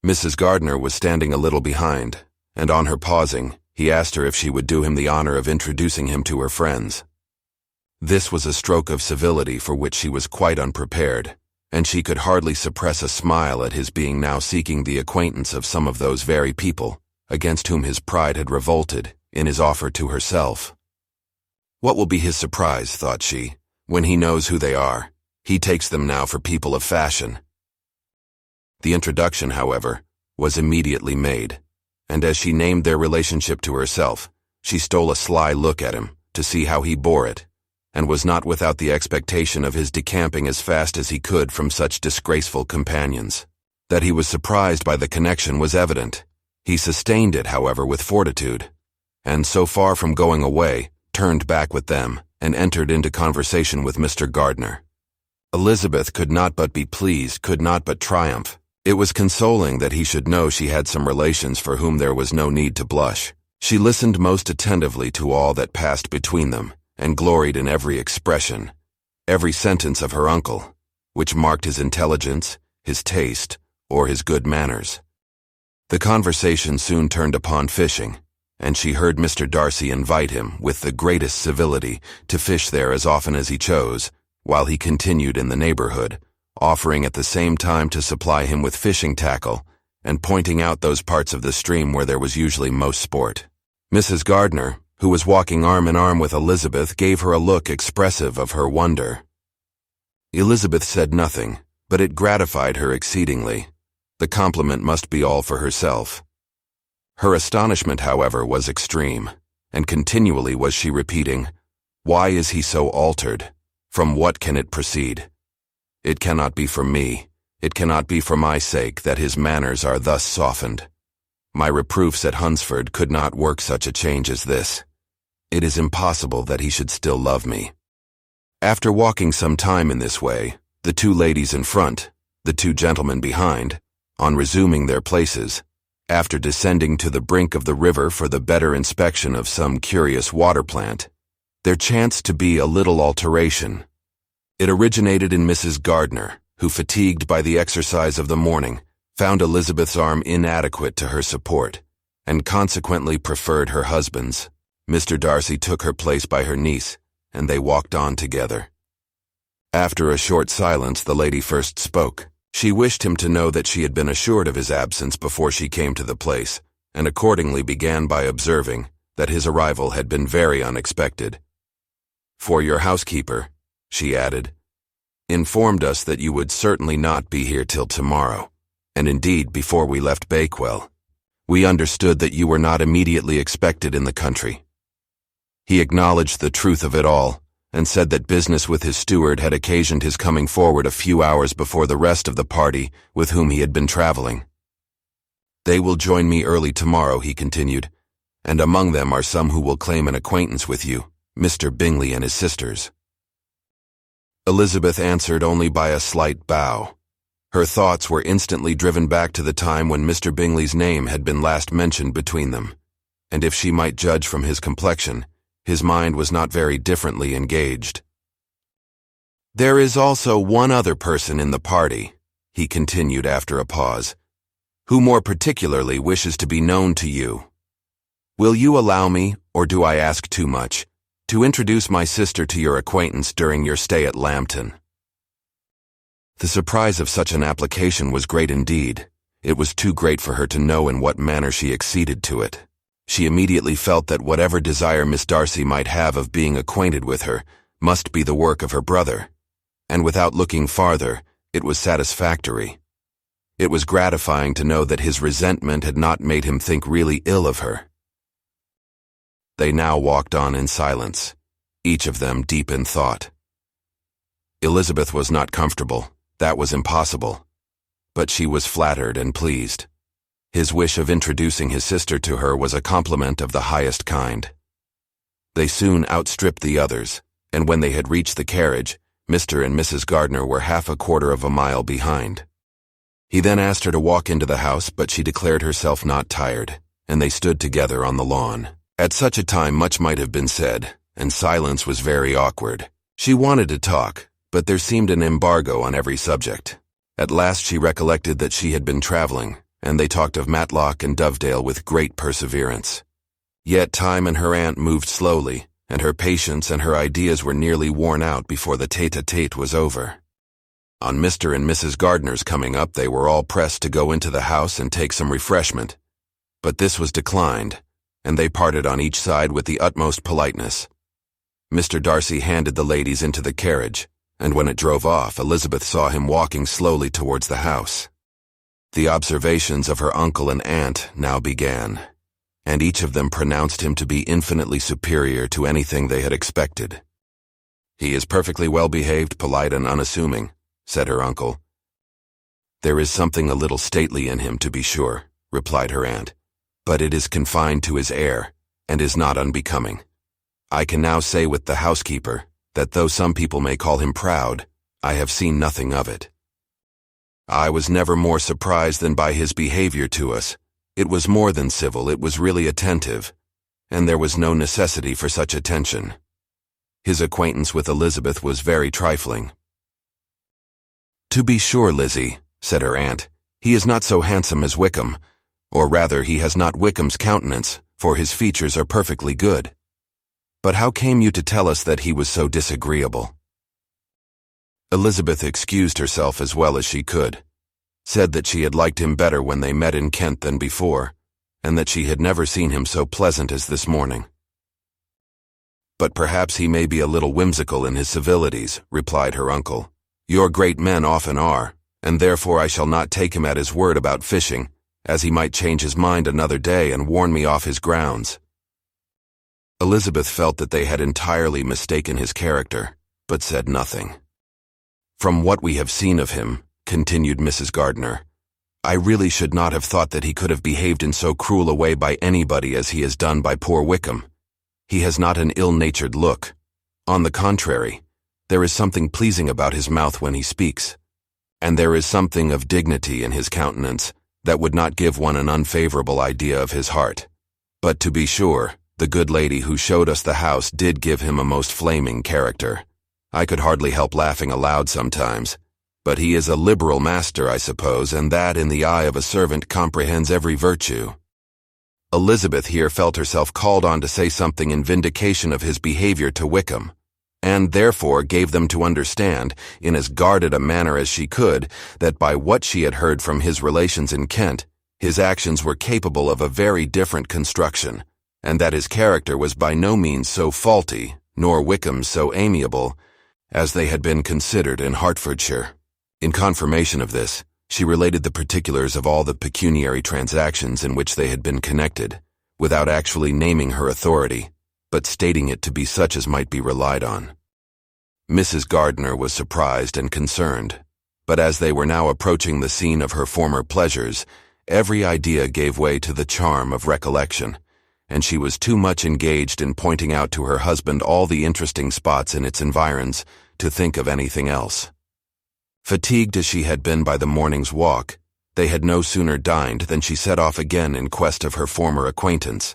Mrs. Gardiner was standing a little behind, and on her pausing, he asked her if she would do him the honor of introducing him to her friends. This was a stroke of civility for which she was quite unprepared, and she could hardly suppress a smile at his being now seeking the acquaintance of some of those very people, against whom his pride had revolted, in his offer to herself. What will be his surprise, thought she, when he knows who they are? He takes them now for people of fashion. The introduction, however, was immediately made, and as she named their relationship to herself, she stole a sly look at him, to see how he bore it, and was not without the expectation of his decamping as fast as he could from such disgraceful companions. That he was surprised by the connection was evident. He sustained it, however, with fortitude, and so far from going away, turned back with them, and entered into conversation with Mr. Gardner. Elizabeth could not but be pleased, could not but triumph. It was consoling that he should know she had some relations for whom there was no need to blush. She listened most attentively to all that passed between them, and gloried in every expression, every sentence of her uncle, which marked his intelligence, his taste, or his good manners. The conversation soon turned upon fishing, and she heard Mr. Darcy invite him, with the greatest civility, to fish there as often as he chose, while he continued in the neighborhood, offering at the same time to supply him with fishing tackle, and pointing out those parts of the stream where there was usually most sport. Mrs. Gardner, who was walking arm in arm with Elizabeth, gave her a look expressive of her wonder. Elizabeth said nothing, but it gratified her exceedingly. The compliment must be all for herself. Her astonishment, however, was extreme, and continually was she repeating, "Why is he so altered? From what can it proceed? It cannot be from me, it cannot be for my sake that his manners are thus softened. My reproofs at Hunsford could not work such a change as this. It is impossible that he should still love me." After walking some time in this way, the two ladies in front, the two gentlemen behind, on resuming their places, after descending to the brink of the river for the better inspection of some curious water plant, there chanced to be a little alteration. It originated in Mrs. Gardner, who, fatigued by the exercise of the morning, found Elizabeth's arm inadequate to her support, and consequently preferred her husband's. Mr. Darcy took her place by her niece, and they walked on together. After a short silence, the lady first spoke. She wished him to know that she had been assured of his absence before she came to the place, and accordingly began by observing that his arrival had been very unexpected. "For your housekeeper," she added, "informed us that you would certainly not be here till tomorrow, and indeed before we left Bakewell. We understood that you were not immediately expected in the country." He acknowledged the truth of it all, and said that business with his steward had occasioned his coming forward a few hours before the rest of the party with whom he had been traveling. "They will join me early tomorrow," he continued, "and among them are some who will claim an acquaintance with you, Mr. Bingley and his sisters." Elizabeth answered only by a slight bow. Her thoughts were instantly driven back to the time when Mr. Bingley's name had been last mentioned between them, and if she might judge from his complexion, his mind was not very differently engaged. "There is also one other person in the party," he continued after a pause, "who more particularly wishes to be known to you. Will you allow me, or do I ask too much, to introduce my sister to your acquaintance during your stay at Lambton?" The surprise of such an application was great indeed. It was too great for her to know in what manner she acceded to it. She immediately felt that whatever desire Miss Darcy might have of being acquainted with her must be the work of her brother, and without looking farther, it was satisfactory. It was gratifying to know that his resentment had not made him think really ill of her. They now walked on in silence, each of them deep in thought. Elizabeth was not comfortable, that was impossible, but she was flattered and pleased. His wish of introducing his sister to her was a compliment of the highest kind. They soon outstripped the others, and when they had reached the carriage, Mr. and Mrs. Gardner were half a quarter of a mile behind. He then asked her to walk into the house, but she declared herself not tired, and they stood together on the lawn. At such a time much might have been said, and silence was very awkward. She wanted to talk, but there seemed an embargo on every subject. At last she recollected that she had been traveling, and they talked of Matlock and Dovedale with great perseverance. Yet time and her aunt moved slowly, and her patience and her ideas were nearly worn out before the tete-a-tete was over. On Mr. and Mrs. Gardner's coming up, they were all pressed to go into the house and take some refreshment, but this was declined, and they parted on each side with the utmost politeness. Mr. Darcy handed the ladies into the carriage, and when it drove off, Elizabeth saw him walking slowly towards the house. The observations of her uncle and aunt now began, and each of them pronounced him to be infinitely superior to anything they had expected. "He is perfectly well behaved, polite, and unassuming," said her uncle. "There is something a little stately in him, to be sure," replied her aunt, "but it is confined to his air, and is not unbecoming. I can now say with the housekeeper that though some people may call him proud, I have seen nothing of it. I was never more surprised than by his behavior to us. It was more than civil, it was really attentive, and there was no necessity for such attention. His acquaintance with Elizabeth was very trifling." "To be sure, Lizzie," said her aunt, "he is not so handsome as Wickham, or rather he has not Wickham's countenance, for his features are perfectly good. But how came you to tell us that he was so disagreeable?" Elizabeth excused herself as well as she could, said that she had liked him better when they met in Kent than before, and that she had never seen him so pleasant as this morning. "But perhaps he may be a little whimsical in his civilities," replied her uncle. "Your great men often are, and therefore I shall not take him at his word about fishing, as he might change his mind another day and warn me off his grounds." Elizabeth felt that they had entirely mistaken his character, but said nothing. "From what we have seen of him," continued Mrs. Gardiner, "I really should not have thought that he could have behaved in so cruel a way by anybody as he has done by poor Wickham. He has not an ill-natured look. On the contrary, there is something pleasing about his mouth when he speaks, and there is something of dignity in his countenance that would not give one an unfavorable idea of his heart. But to be sure, the good lady who showed us the house did give him a most flaming character. I could hardly help laughing aloud sometimes. But he is a liberal master, I suppose, and that in the eye of a servant comprehends every virtue." Elizabeth here felt herself called on to say something in vindication of his behavior to Wickham, and therefore gave them to understand, in as guarded a manner as she could, that by what she had heard from his relations in Kent, his actions were capable of a very different construction, and that his character was by no means so faulty, nor Wickham's so amiable, as they had been considered in Hertfordshire. In confirmation of this, she related the particulars of all the pecuniary transactions in which they had been connected, without actually naming her authority, but stating it to be such as might be relied on. Mrs. Gardiner was surprised and concerned, but as they were now approaching the scene of her former pleasures, every idea gave way to the charm of recollection, and she was too much engaged in pointing out to her husband all the interesting spots in its environs to think of anything else. Fatigued as she had been by the morning's walk, they had no sooner dined than she set off again in quest of her former acquaintance,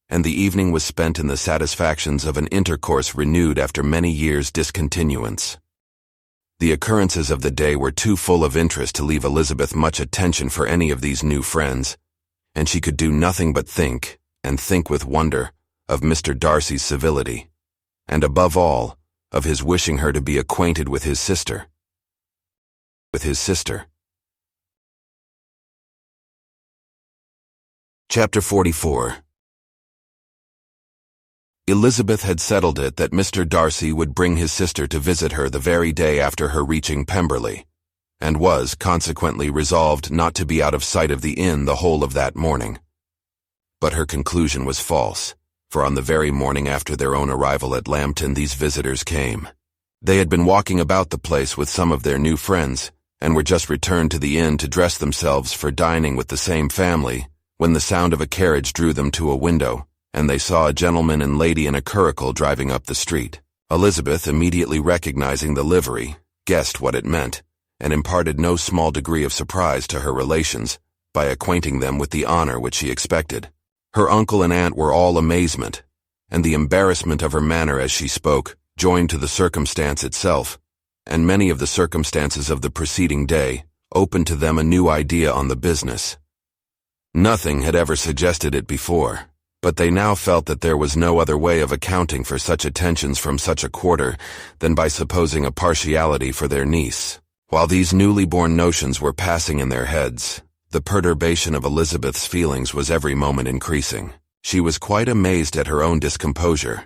and the evening was spent in the satisfactions of an intercourse renewed after many years' discontinuance. The occurrences of the day were too full of interest to leave Elizabeth much attention for any of these new friends, and she could do nothing but think, and think with wonder, of Mr. Darcy's civility, and above all, of his wishing her to be acquainted with his sister. Chapter 44. Elizabeth had settled it that Mr. Darcy would bring his sister to visit her the very day after her reaching Pemberley, and was, consequently, resolved not to be out of sight of the inn the whole of that morning. But her conclusion was false, for on the very morning after their own arrival at Lambton these visitors came. They had been walking about the place with some of their new friends, and were just returned to the inn to dress themselves for dining with the same family, when the sound of a carriage drew them to a window, and they saw a gentleman and lady in a curricle driving up the street. Elizabeth, immediately recognizing the livery, guessed what it meant, and imparted no small degree of surprise to her relations, by acquainting them with the honor which she expected. Her uncle and aunt were all amazement, and the embarrassment of her manner as she spoke, joined to the circumstance itself, and many of the circumstances of the preceding day, opened to them a new idea on the business. Nothing had ever suggested it before, but they now felt that there was no other way of accounting for such attentions from such a quarter than by supposing a partiality for their niece. While these newly born notions were passing in their heads, the perturbation of Elizabeth's feelings was every moment increasing. She was quite amazed at her own discomposure,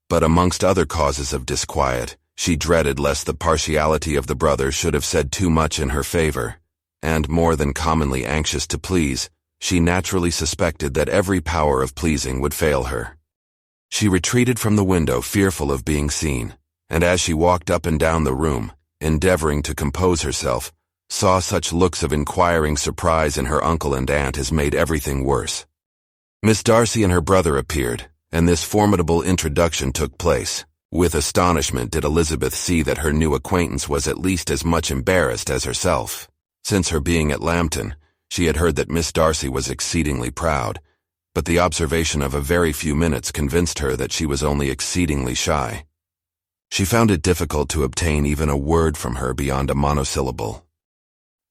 but amongst other causes of disquiet, she dreaded lest the partiality of the brother should have said too much in her favor, and, more than commonly anxious to please, she naturally suspected that every power of pleasing would fail her. She retreated from the window fearful of being seen, and as she walked up and down the room, endeavoring to compose herself, saw such looks of inquiring surprise in her uncle and aunt as made everything worse. Miss Darcy and her brother appeared, and this formidable introduction took place. With astonishment did Elizabeth see that her new acquaintance was at least as much embarrassed as herself. Since her being at Lambton, she had heard that Miss Darcy was exceedingly proud, but the observation of a very few minutes convinced her that she was only exceedingly shy. She found it difficult to obtain even a word from her beyond a monosyllable.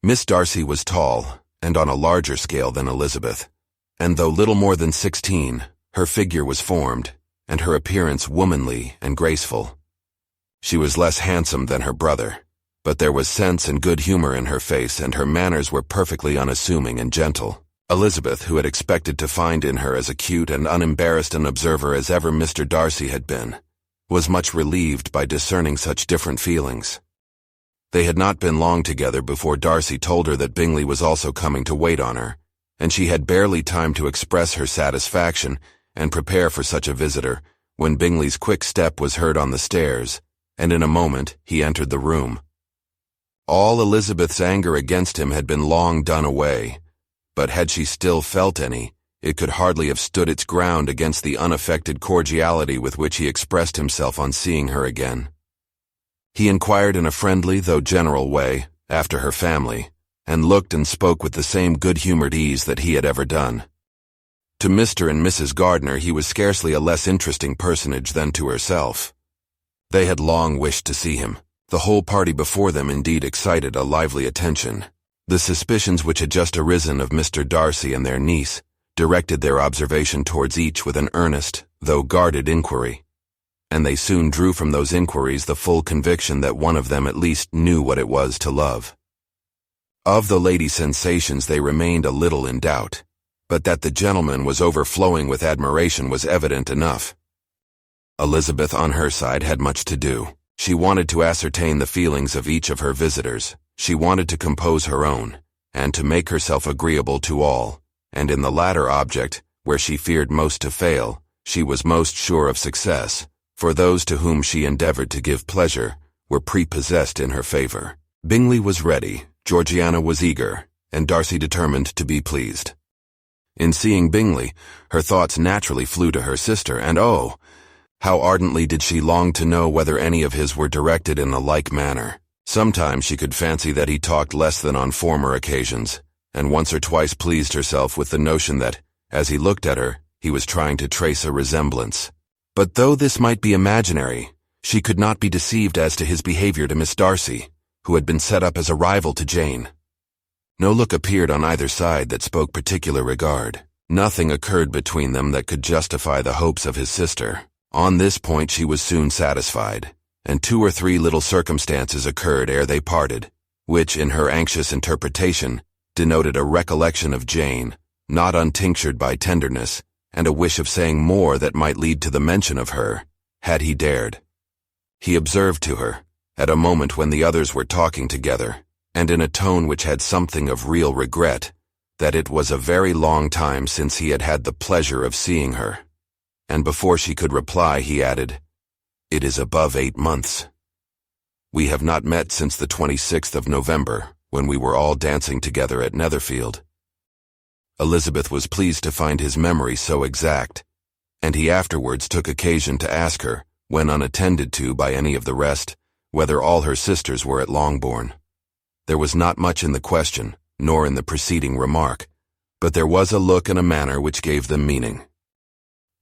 Miss Darcy was tall, and on a larger scale than Elizabeth, and though little more than 16, her figure was formed, and her appearance womanly and graceful. She was less handsome than her brother, but there was sense and good humor in her face, and her manners were perfectly unassuming and gentle. Elizabeth, who had expected to find in her as acute and unembarrassed an observer as ever Mr. Darcy had been, was much relieved by discerning such different feelings. They had not been long together before Darcy told her that Bingley was also coming to wait on her, and she had barely time to express her satisfaction and prepare for such a visitor, when Bingley's quick step was heard on the stairs, and in a moment he entered the room. All Elizabeth's anger against him had been long done away, but had she still felt any, it could hardly have stood its ground against the unaffected cordiality with which he expressed himself on seeing her again. He inquired in a friendly though general way after her family, and looked and spoke with the same good-humored ease that he had ever done. To Mr. and Mrs. Gardiner he was scarcely a less interesting personage than to herself. They had long wished to see him. The whole party before them indeed excited a lively attention. The suspicions which had just arisen of Mr. Darcy and their niece directed their observation towards each with an earnest, though guarded inquiry, and they soon drew from those inquiries the full conviction that one of them at least knew what it was to love. Of the lady's sensations they remained a little in doubt, but that the gentleman was overflowing with admiration was evident enough. Elizabeth, on her side, had much to do. She wanted to ascertain the feelings of each of her visitors. She wanted to compose her own, and to make herself agreeable to all, and in the latter object, where she feared most to fail, she was most sure of success, for those to whom she endeavored to give pleasure were prepossessed in her favor. Bingley was ready, Georgiana was eager, and Darcy determined to be pleased. In seeing Bingley, her thoughts naturally flew to her sister, and oh, how ardently did she long to know whether any of his were directed in a like manner. Sometimes she could fancy that he talked less than on former occasions, and once or twice pleased herself with the notion that, as he looked at her, he was trying to trace a resemblance. But though this might be imaginary, she could not be deceived as to his behavior to Miss Darcy, who had been set up as a rival to Jane. No look appeared on either side that spoke particular regard. Nothing occurred between them that could justify the hopes of his sister. On this point she was soon satisfied, and 2 or 3 little circumstances occurred ere they parted, which, in her anxious interpretation, denoted a recollection of Jane, not untinctured by tenderness, and a wish of saying more that might lead to the mention of her, had he dared. He observed to her, at a moment when the others were talking together, and in a tone which had something of real regret, that it was a very long time since he had had the pleasure of seeing her. And before she could reply, he added, "It is above 8 months. We have not met since the 26th of November, when we were all dancing together at Netherfield." Elizabeth was pleased to find his memory so exact, and he afterwards took occasion to ask her, when unattended to by any of the rest, whether all her sisters were at Longbourn. There was not much in the question, nor in the preceding remark, but there was a look and a manner which gave them meaning.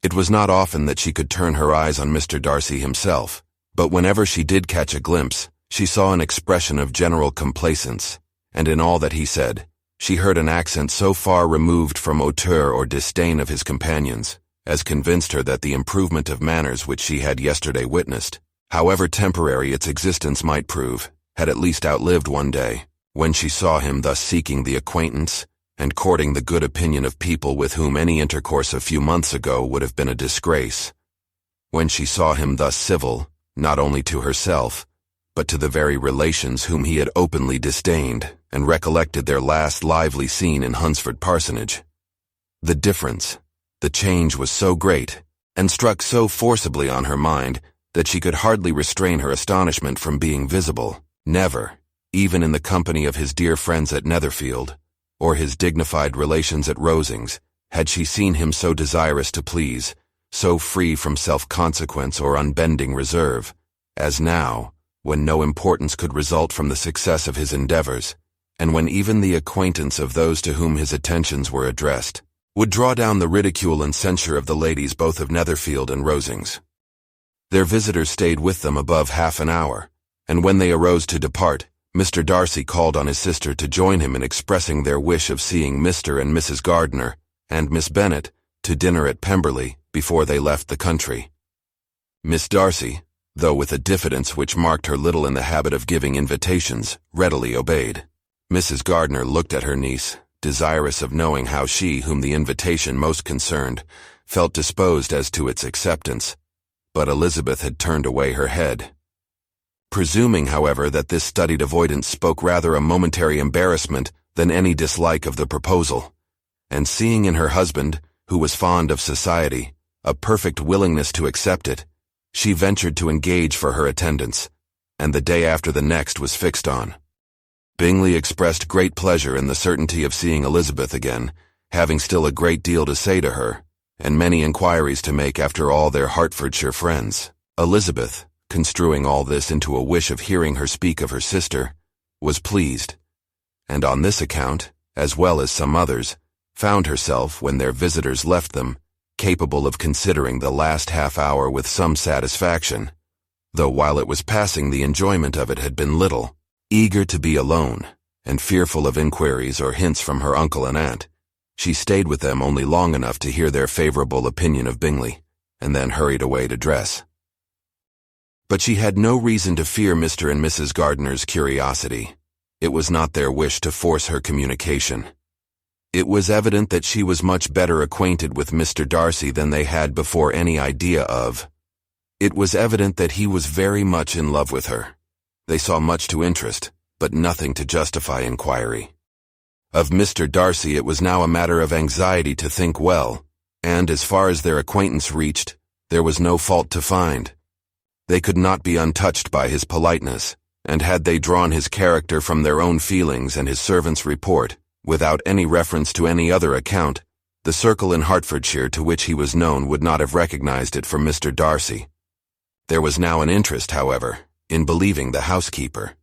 It was not often that she could turn her eyes on Mr. Darcy himself, but whenever she did catch a glimpse, she saw an expression of general complacence, and in all that he said, she heard an accent so far removed from hauteur or disdain of his companions, as convinced her that the improvement of manners which she had yesterday witnessed, however temporary its existence might prove, had at least outlived one day, when she saw him thus seeking the acquaintance and courting the good opinion of people with whom any intercourse a few months ago would have been a disgrace. When she saw him thus civil, not only to herself, but to the very relations whom he had openly disdained, and recollected their last lively scene in Hunsford Parsonage. The difference, the change was so great, and struck so forcibly on her mind, that she could hardly restrain her astonishment from being visible. Never, even in the company of his dear friends at Netherfield, or his dignified relations at Rosings, had she seen him so desirous to please, so free from self-consequence or unbending reserve, as now, when no importance could result from the success of his endeavors, and when even the acquaintance of those to whom his attentions were addressed would draw down the ridicule and censure of the ladies both of Netherfield and Rosings. Their visitors stayed with them above half an hour, and when they arose to depart, Mr. Darcy called on his sister to join him in expressing their wish of seeing Mr. and Mrs. Gardiner and Miss Bennet to dinner at Pemberley before they left the country. Miss Darcy, though with a diffidence which marked her little in the habit of giving invitations, readily obeyed. Mrs. Gardiner looked at her niece, desirous of knowing how she, whom the invitation most concerned, felt disposed as to its acceptance, but Elizabeth had turned away her head. Presuming, however, that this studied avoidance spoke rather a momentary embarrassment than any dislike of the proposal, and seeing in her husband, who was fond of society, a perfect willingness to accept it, she ventured to engage for her attendance, and the day after the next was fixed on. Bingley expressed great pleasure in the certainty of seeing Elizabeth again, having still a great deal to say to her, and many inquiries to make after all their Hertfordshire friends. Elizabeth, construing all this into a wish of hearing her speak of her sister, was pleased, and on this account, as well as some others, found herself, when their visitors left them, capable of considering the last half-hour with some satisfaction, though while it was passing the enjoyment of it had been little. Eager to be alone, and fearful of inquiries or hints from her uncle and aunt, she stayed with them only long enough to hear their favorable opinion of Bingley, and then hurried away to dress. But she had no reason to fear Mr. and Mrs. Gardiner's curiosity. It was not their wish to force her communication. It was evident that she was much better acquainted with Mr. Darcy than they had before any idea of. It was evident that he was very much in love with her. They saw much to interest, but nothing to justify inquiry. Of Mr. Darcy it was now a matter of anxiety to think well, and as far as their acquaintance reached, there was no fault to find. They could not be untouched by his politeness, and had they drawn his character from their own feelings and his servant's report, without any reference to any other account, the circle in Hertfordshire to which he was known would not have recognized it for Mr. Darcy. There was now an interest, however, in believing the housekeeper,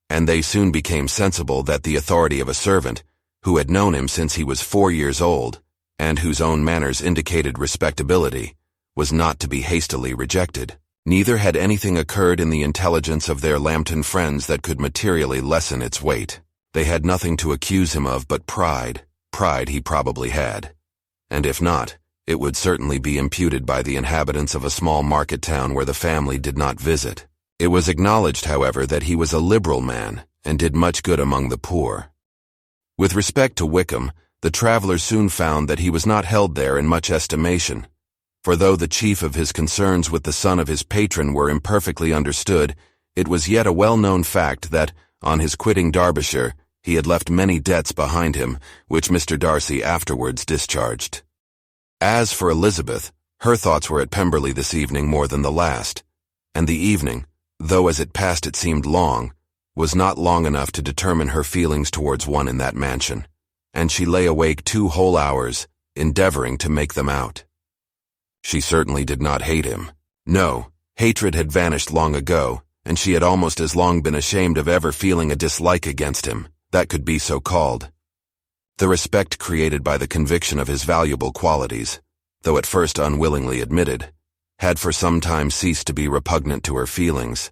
and they soon became sensible that the authority of a servant, who had known him since he was 4 years old, and whose own manners indicated respectability, was not to be hastily rejected. Neither had anything occurred in the intelligence of their Lambton friends that could materially lessen its weight. They had nothing to accuse him of but pride. Pride he probably had, and if not, it would certainly be imputed by the inhabitants of a small market town where the family did not visit. It was acknowledged, however, that he was a liberal man, and did much good among the poor. With respect to Wickham, the travellers soon found that he was not held there in much estimation, for though the chief of his concerns with the son of his patron were imperfectly understood, it was yet a well-known fact that, on his quitting Derbyshire, he had left many debts behind him, which Mr. Darcy afterwards discharged. As for Elizabeth, her thoughts were at Pemberley this evening more than the last, and the evening, though as it passed it seemed long, was not long enough to determine her feelings towards one in that mansion, and she lay awake 2 whole hours, endeavoring to make them out. She certainly did not hate him. No, hatred had vanished long ago, and she had almost as long been ashamed of ever feeling a dislike against him, that could be so called. The respect created by the conviction of his valuable qualities, though at first unwillingly admitted, had for some time ceased to be repugnant to her feelings,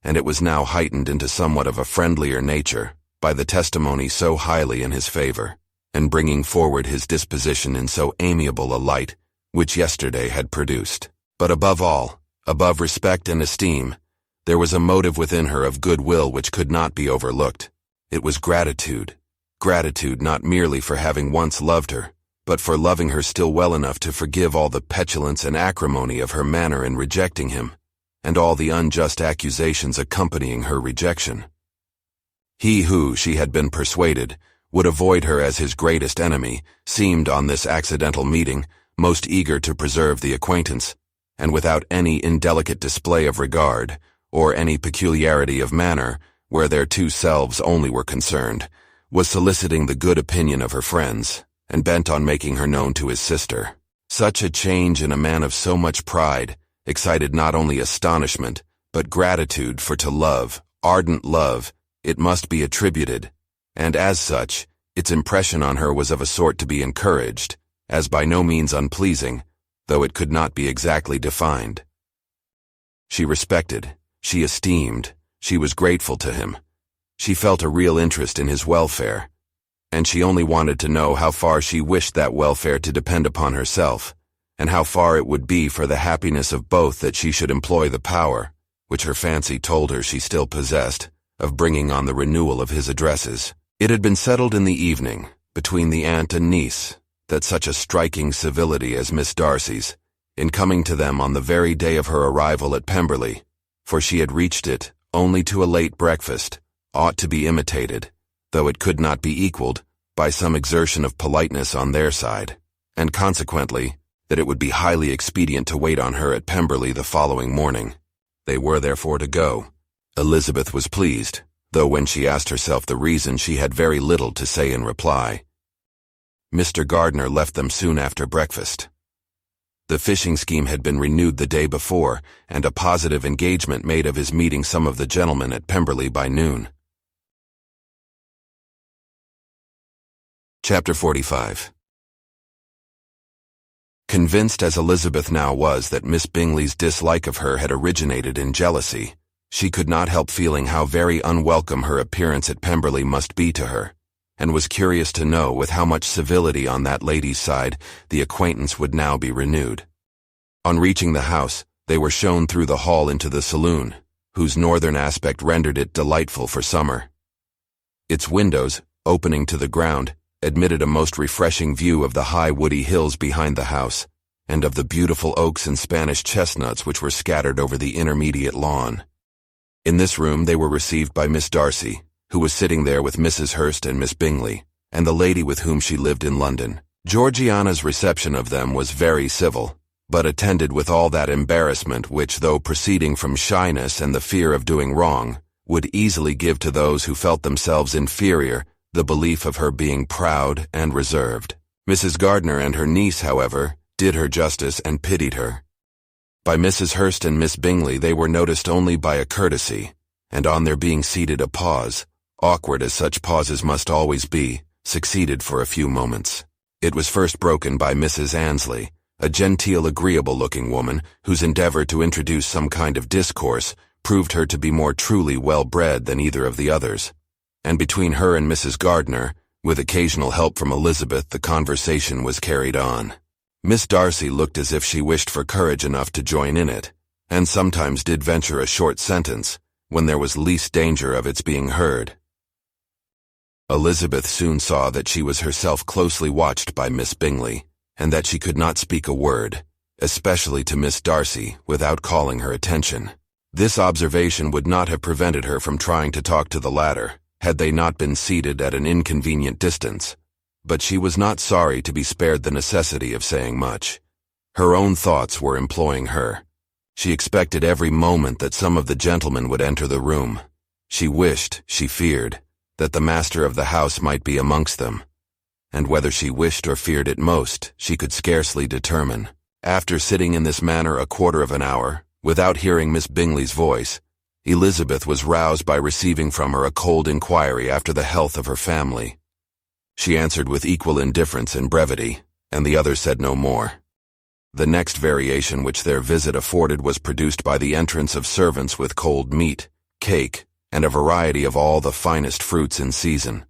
and it was now heightened into somewhat of a friendlier nature by the testimony so highly in his favor, and bringing forward his disposition in so amiable a light, which yesterday had produced. But above all, above respect and esteem, there was a motive within her of goodwill which could not be overlooked. It was gratitude. Gratitude not merely for having once loved her, but for loving her still well enough to forgive all the petulance and acrimony of her manner in rejecting him, and all the unjust accusations accompanying her rejection. He who, she had been persuaded, would avoid her as his greatest enemy, seemed on this accidental meeting most eager to preserve the acquaintance, and without any indelicate display of regard, or any peculiarity of manner, where their two selves only were concerned, was soliciting the good opinion of her friends, and bent on making her known to his sister. Such a change in a man of so much pride excited not only astonishment, but gratitude, for to love, ardent love, it must be attributed, and as such, its impression on her was of a sort to be encouraged, as by no means unpleasing, though it could not be exactly defined. She respected, she esteemed, she was grateful to him. She felt a real interest in his welfare, and she only wanted to know how far she wished that welfare to depend upon herself, and how far it would be for the happiness of both that she should employ the power, which her fancy told her she still possessed, of bringing on the renewal of his addresses. It had been settled in the evening, between the aunt and niece, that such a striking civility as Miss Darcy's, in coming to them on the very day of her arrival at Pemberley, for she had reached it only to a late breakfast, ought to be imitated, though it could not be equaled, by some exertion of politeness on their side, and consequently, that it would be highly expedient to wait on her at Pemberley the following morning. They were therefore to go. Elizabeth was pleased, though when she asked herself the reason she had very little to say in reply. Mr. Gardiner left them soon after breakfast. The fishing scheme had been renewed the day before, and a positive engagement made of his meeting some of the gentlemen at Pemberley by noon. Chapter 45. Convinced as Elizabeth now was that Miss Bingley's dislike of her had originated in jealousy, she could not help feeling how very unwelcome her appearance at Pemberley must be to her, and was curious to know with how much civility on that lady's side the acquaintance would now be renewed. On reaching the house, they were shown through the hall into the saloon, whose northern aspect rendered it delightful for summer. Its windows, opening to the ground, admitted a most refreshing view of the high woody hills behind the house, and of the beautiful oaks and Spanish chestnuts which were scattered over the intermediate lawn. In this room they were received by Miss Darcy, who was sitting there with Mrs. Hurst and Miss Bingley, and the lady with whom she lived in London. Georgiana's reception of them was very civil, but attended with all that embarrassment which, though proceeding from shyness and the fear of doing wrong, would easily give to those who felt themselves inferior the belief of her being proud and reserved. Mrs. Gardiner and her niece, however, did her justice and pitied her. By Mrs. Hurst and Miss Bingley they were noticed only by a courtesy, and on their being seated a pause, awkward as such pauses must always be, succeeded for a few moments. It was first broken by Mrs. Annesley, a genteel, agreeable-looking woman whose endeavor to introduce some kind of discourse proved her to be more truly well-bred than either of the others, and between her and Mrs. Gardiner, with occasional help from Elizabeth, the conversation was carried on. Miss Darcy looked as if she wished for courage enough to join in it, and sometimes did venture a short sentence, when there was least danger of its being heard. Elizabeth soon saw that she was herself closely watched by Miss Bingley, and that she could not speak a word, especially to Miss Darcy, without calling her attention. This observation would not have prevented her from trying to talk to the latter, had they not been seated at an inconvenient distance, but she was not sorry to be spared the necessity of saying much. Her own thoughts were employing her. She expected every moment that some of the gentlemen would enter the room. She wished, she feared, that the master of the house might be amongst them, and whether she wished or feared it most, she could scarcely determine. After sitting in this manner a quarter of an hour, without hearing Miss Bingley's voice, Elizabeth was roused by receiving from her a cold inquiry after the health of her family. She answered with equal indifference and brevity, and the other said no more. The next variation which their visit afforded was produced by the entrance of servants with cold meat, cake, and a variety of all the finest fruits in season.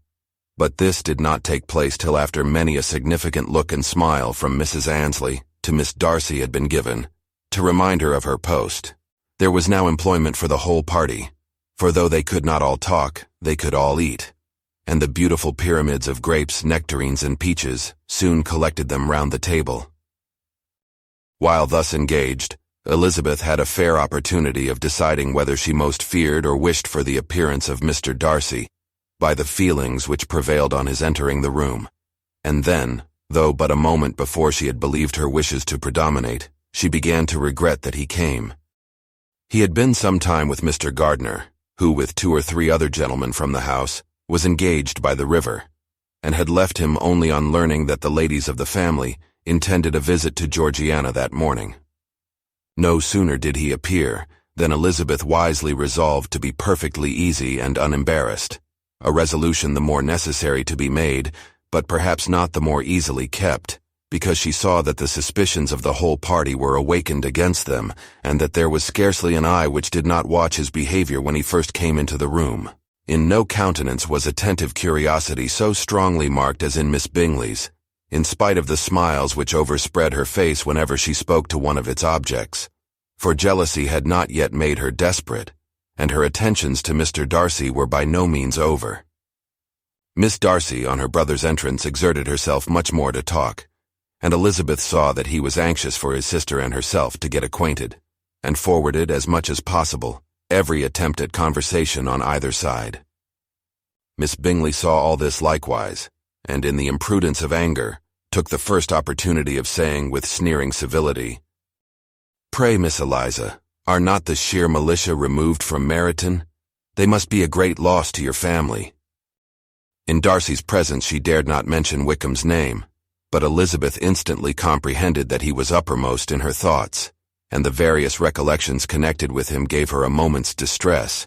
But this did not take place till after many a significant look and smile from Mrs. Annesley to Miss Darcy had been given, to remind her of her post. There was now employment for the whole party, for though they could not all talk, they could all eat, and the beautiful pyramids of grapes, nectarines, and peaches soon collected them round the table. While thus engaged, Elizabeth had a fair opportunity of deciding whether she most feared or wished for the appearance of Mr. Darcy, by the feelings which prevailed on his entering the room, and then, though but a moment before she had believed her wishes to predominate, she began to regret that he came. He had been some time with Mr. Gardner, who, with 2 or 3 other gentlemen from the house, was engaged by the river, and had left him only on learning that the ladies of the family intended a visit to Georgiana that morning. No sooner did he appear than Elizabeth wisely resolved to be perfectly easy and unembarrassed, a resolution the more necessary to be made, but perhaps not the more easily kept, because she saw that the suspicions of the whole party were awakened against them, and that there was scarcely an eye which did not watch his behavior when he first came into the room. In no countenance was attentive curiosity so strongly marked as in Miss Bingley's, in spite of the smiles which overspread her face whenever she spoke to one of its objects, for jealousy had not yet made her desperate, and her attentions to Mr. Darcy were by no means over. Miss Darcy, on her brother's entrance, exerted herself much more to talk, and Elizabeth saw that he was anxious for his sister and herself to get acquainted, and forwarded as much as possible every attempt at conversation on either side. Miss Bingley saw all this likewise, and in the imprudence of anger, took the first opportunity of saying with sneering civility, "Pray, Miss Eliza, are not the sheer militia removed from Meryton? They must be a great loss to your family." In Darcy's presence she dared not mention Wickham's name, but Elizabeth instantly comprehended that he was uppermost in her thoughts, and the various recollections connected with him gave her a moment's distress.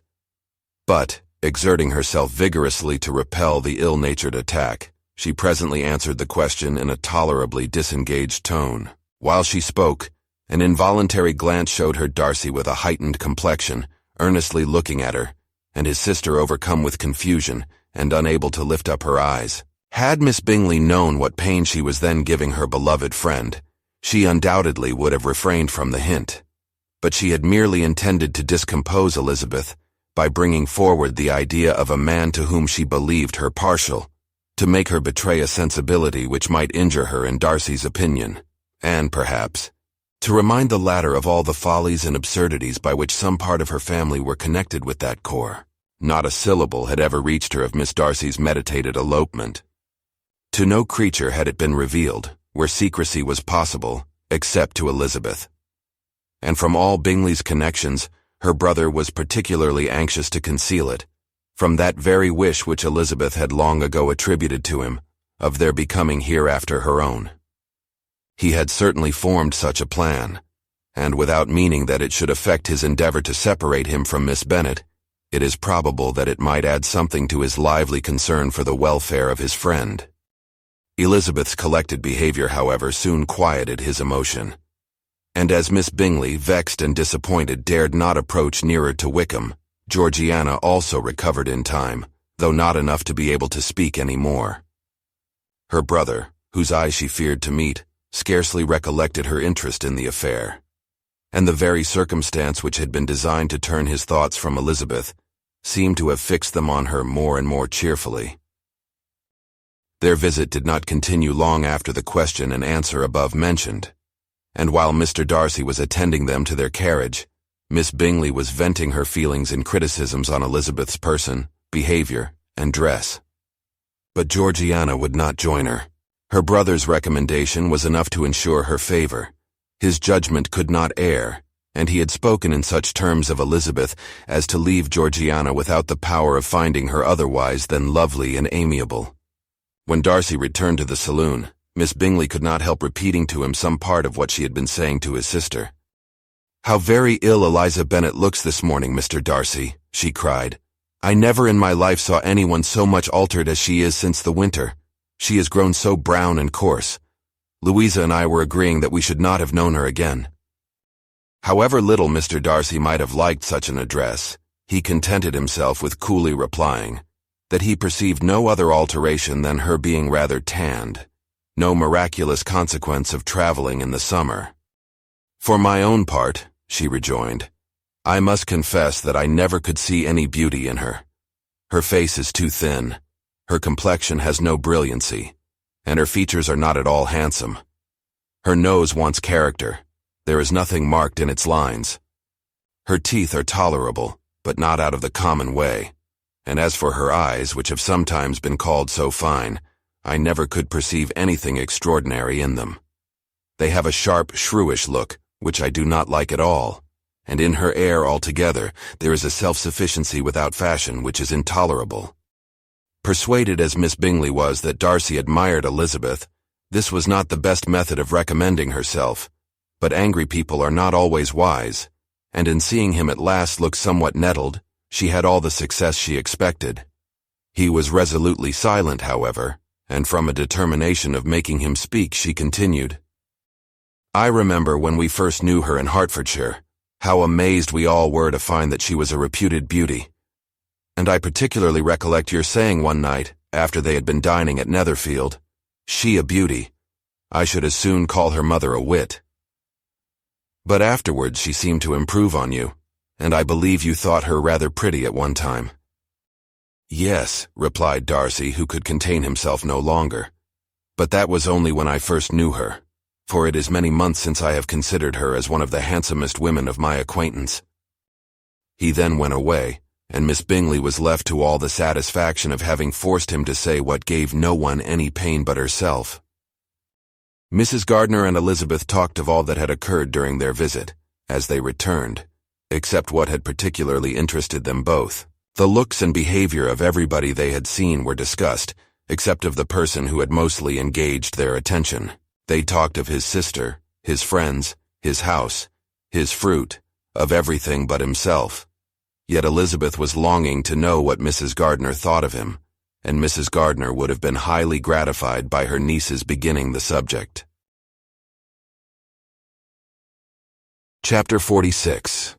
But, exerting herself vigorously to repel the ill-natured attack, she presently answered the question in a tolerably disengaged tone. While she spoke, an involuntary glance showed her Darcy with a heightened complexion, earnestly looking at her, and his sister overcome with confusion and unable to lift up her eyes. Had Miss Bingley known what pain she was then giving her beloved friend, she undoubtedly would have refrained from the hint, but she had merely intended to discompose Elizabeth by bringing forward the idea of a man to whom she believed her partial, to make her betray a sensibility which might injure her in Darcy's opinion, and, perhaps, to remind the latter of all the follies and absurdities by which some part of her family were connected with that corps. Not a syllable had ever reached her of Miss Darcy's meditated elopement. To no creature had it been revealed, where secrecy was possible, except to Elizabeth. And from all Bingley's connections, her brother was particularly anxious to conceal it, from that very wish which Elizabeth had long ago attributed to him, of their becoming hereafter her own. He had certainly formed such a plan, and without meaning that it should affect his endeavor to separate him from Miss Bennet, it is probable that it might add something to his lively concern for the welfare of his friend. Elizabeth's collected behavior, however, soon quieted his emotion, and as Miss Bingley, vexed and disappointed, dared not approach nearer to Wickham, Georgiana also recovered in time, though not enough to be able to speak any more. Her brother, whose eyes she feared to meet, scarcely recollected her interest in the affair, and the very circumstance which had been designed to turn his thoughts from Elizabeth seemed to have fixed them on her more and more cheerfully. Their visit did not continue long after the question and answer above mentioned, and while Mr. Darcy was attending them to their carriage, Miss Bingley was venting her feelings in criticisms on Elizabeth's person, behavior, and dress. But Georgiana would not join her. Her brother's recommendation was enough to ensure her favor. His judgment could not err, and he had spoken in such terms of Elizabeth as to leave Georgiana without the power of finding her otherwise than lovely and amiable. When Darcy returned to the saloon, Miss Bingley could not help repeating to him some part of what she had been saying to his sister. "How very ill Eliza Bennet looks this morning, Mr. Darcy," she cried. "I never in my life saw anyone so much altered as she is since the winter. She has grown so brown and coarse. Louisa and I were agreeing that we should not have known her again." However little Mr. Darcy might have liked such an address, he contented himself with coolly replying that he perceived no other alteration than her being rather tanned, no miraculous consequence of traveling in the summer. "For my own part," she rejoined, "I must confess that I never could see any beauty in her. Her face is too thin, her complexion has no brilliancy, and her features are not at all handsome. Her nose wants character, there is nothing marked in its lines. Her teeth are tolerable, but not out of the common way, and as for her eyes, which have sometimes been called so fine, I never could perceive anything extraordinary in them. They have a sharp, shrewish look, which I do not like at all, and in her air altogether there is a self-sufficiency without fashion which is intolerable. Persuaded as Miss Bingley was that Darcy admired Elizabeth, this was not the best method of recommending herself, but angry people are not always wise, and in seeing him at last look somewhat nettled, she had all the success she expected. He was resolutely silent, however, and from a determination of making him speak, she continued, "I remember when we first knew her in Hertfordshire, how amazed we all were to find that she was a reputed beauty. And I particularly recollect your saying one night, after they had been dining at Netherfield, 'She a beauty. I should as soon call her mother a wit.' But afterwards she seemed to improve on you, and I believe you thought her rather pretty at one time." "Yes," replied Darcy, who could contain himself no longer. "But that was only when I first knew her, for it is many months since I have considered her as one of the handsomest women of my acquaintance." He then went away, and Miss Bingley was left to all the satisfaction of having forced him to say what gave no one any pain but herself. Mrs. Gardiner and Elizabeth talked of all that had occurred during their visit, as they returned, except what had particularly interested them both. The looks and behavior of everybody they had seen were discussed, except of the person who had mostly engaged their attention. They talked of his sister, his friends, his house, his fruit, of everything but himself. Yet Elizabeth was longing to know what Mrs. Gardiner thought of him, and Mrs. Gardiner would have been highly gratified by her niece's beginning the subject. Chapter 46.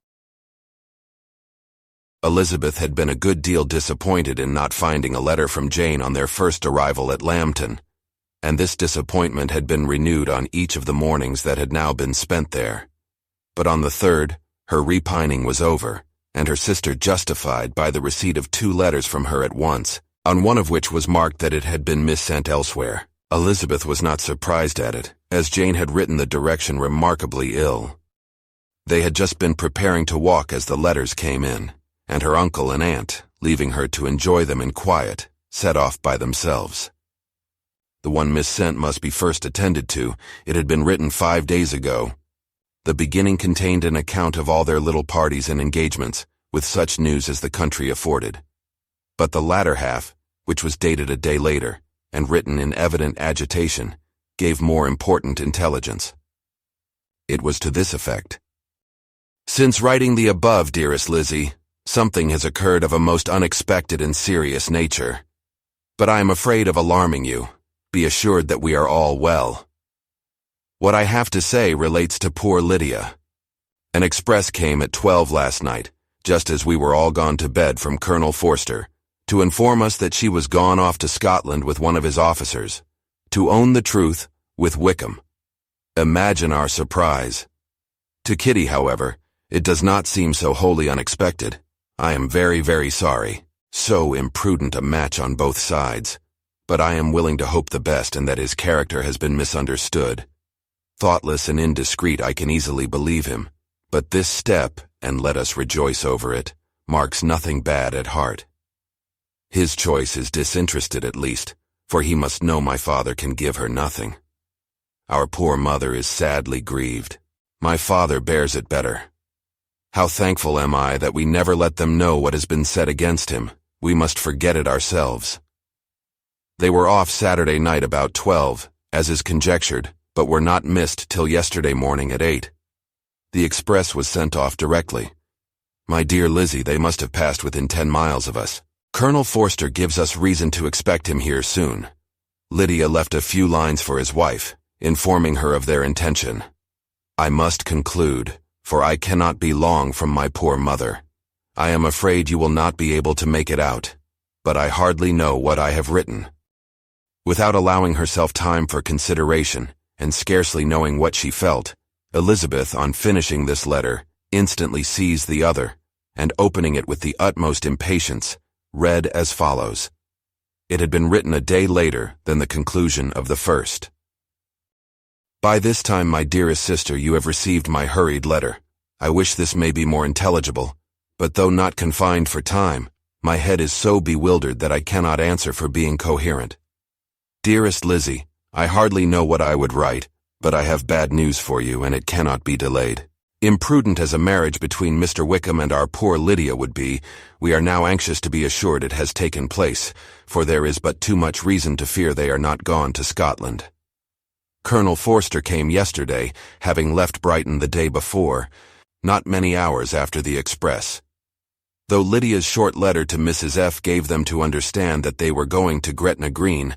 Elizabeth had been a good deal disappointed in not finding a letter from Jane on their first arrival at Lambton, and this disappointment had been renewed on each of the mornings that had now been spent there. But on the third, her repining was over, and her sister justified by the receipt of 2 letters from her at once, on one of which was marked that it had been missent elsewhere. Elizabeth was not surprised at it, as Jane had written the direction remarkably ill. They had just been preparing to walk as the letters came in, and her uncle and aunt, leaving her to enjoy them in quiet, set off by themselves. The one missent must be first attended to. It had been written 5 days ago. The beginning contained an account of all their little parties and engagements, with such news as the country afforded. But the latter half, which was dated a day later, and written in evident agitation, gave more important intelligence. It was to this effect: "Since writing the above, dearest Lizzie, something has occurred of a most unexpected and serious nature. But I am afraid of alarming you. Be assured that we are all well. What I have to say relates to poor Lydia. An express came at 12 last night, just as we were all gone to bed, from Colonel Forster, to inform us that she was gone off to Scotland with one of his officers, to own the truth, with Wickham. Imagine our surprise. To Kitty, however, it does not seem so wholly unexpected. I am very, very sorry. So imprudent a match on both sides. But I am willing to hope the best, and that his character has been misunderstood. Thoughtless and indiscreet, I can easily believe him. But this step, and let us rejoice over it, marks nothing bad at heart. His choice is disinterested at least, for he must know my father can give her nothing. Our poor mother is sadly grieved. My father bears it better. How thankful am I that we never let them know what has been said against him. We must forget it ourselves. They were off Saturday night about 12, as is conjectured, but were not missed till yesterday morning at 8. The express was sent off directly. My dear Lizzie, they must have passed within 10 miles of us. Colonel Forster gives us reason to expect him here soon. Lydia left a few lines for his wife, informing her of their intention. I must conclude, for I cannot be long from my poor mother. I am afraid you will not be able to make it out, but I hardly know what I have written. Without allowing herself time for consideration, and scarcely knowing what she felt, Elizabeth, on finishing this letter, instantly seized the other, and opening it with the utmost impatience, read as follows. It had been written a day later than the conclusion of the first. By this time, my dearest sister, you have received my hurried letter. I wish this may be more intelligible, but though not confined for time, my head is so bewildered that I cannot answer for being coherent. Dearest Lizzie, I hardly know what I would write, But I have bad news for you, and it cannot be delayed. Imprudent as a marriage between Mr. Wickham and our poor Lydia would be, we are now anxious to be assured it has taken place, for there is but too much reason to fear they are not gone to Scotland. Colonel Forster came yesterday, having left Brighton the day before, not many hours after the express. Though Lydia's short letter to Mrs. F. gave them to understand that they were going to Gretna Green,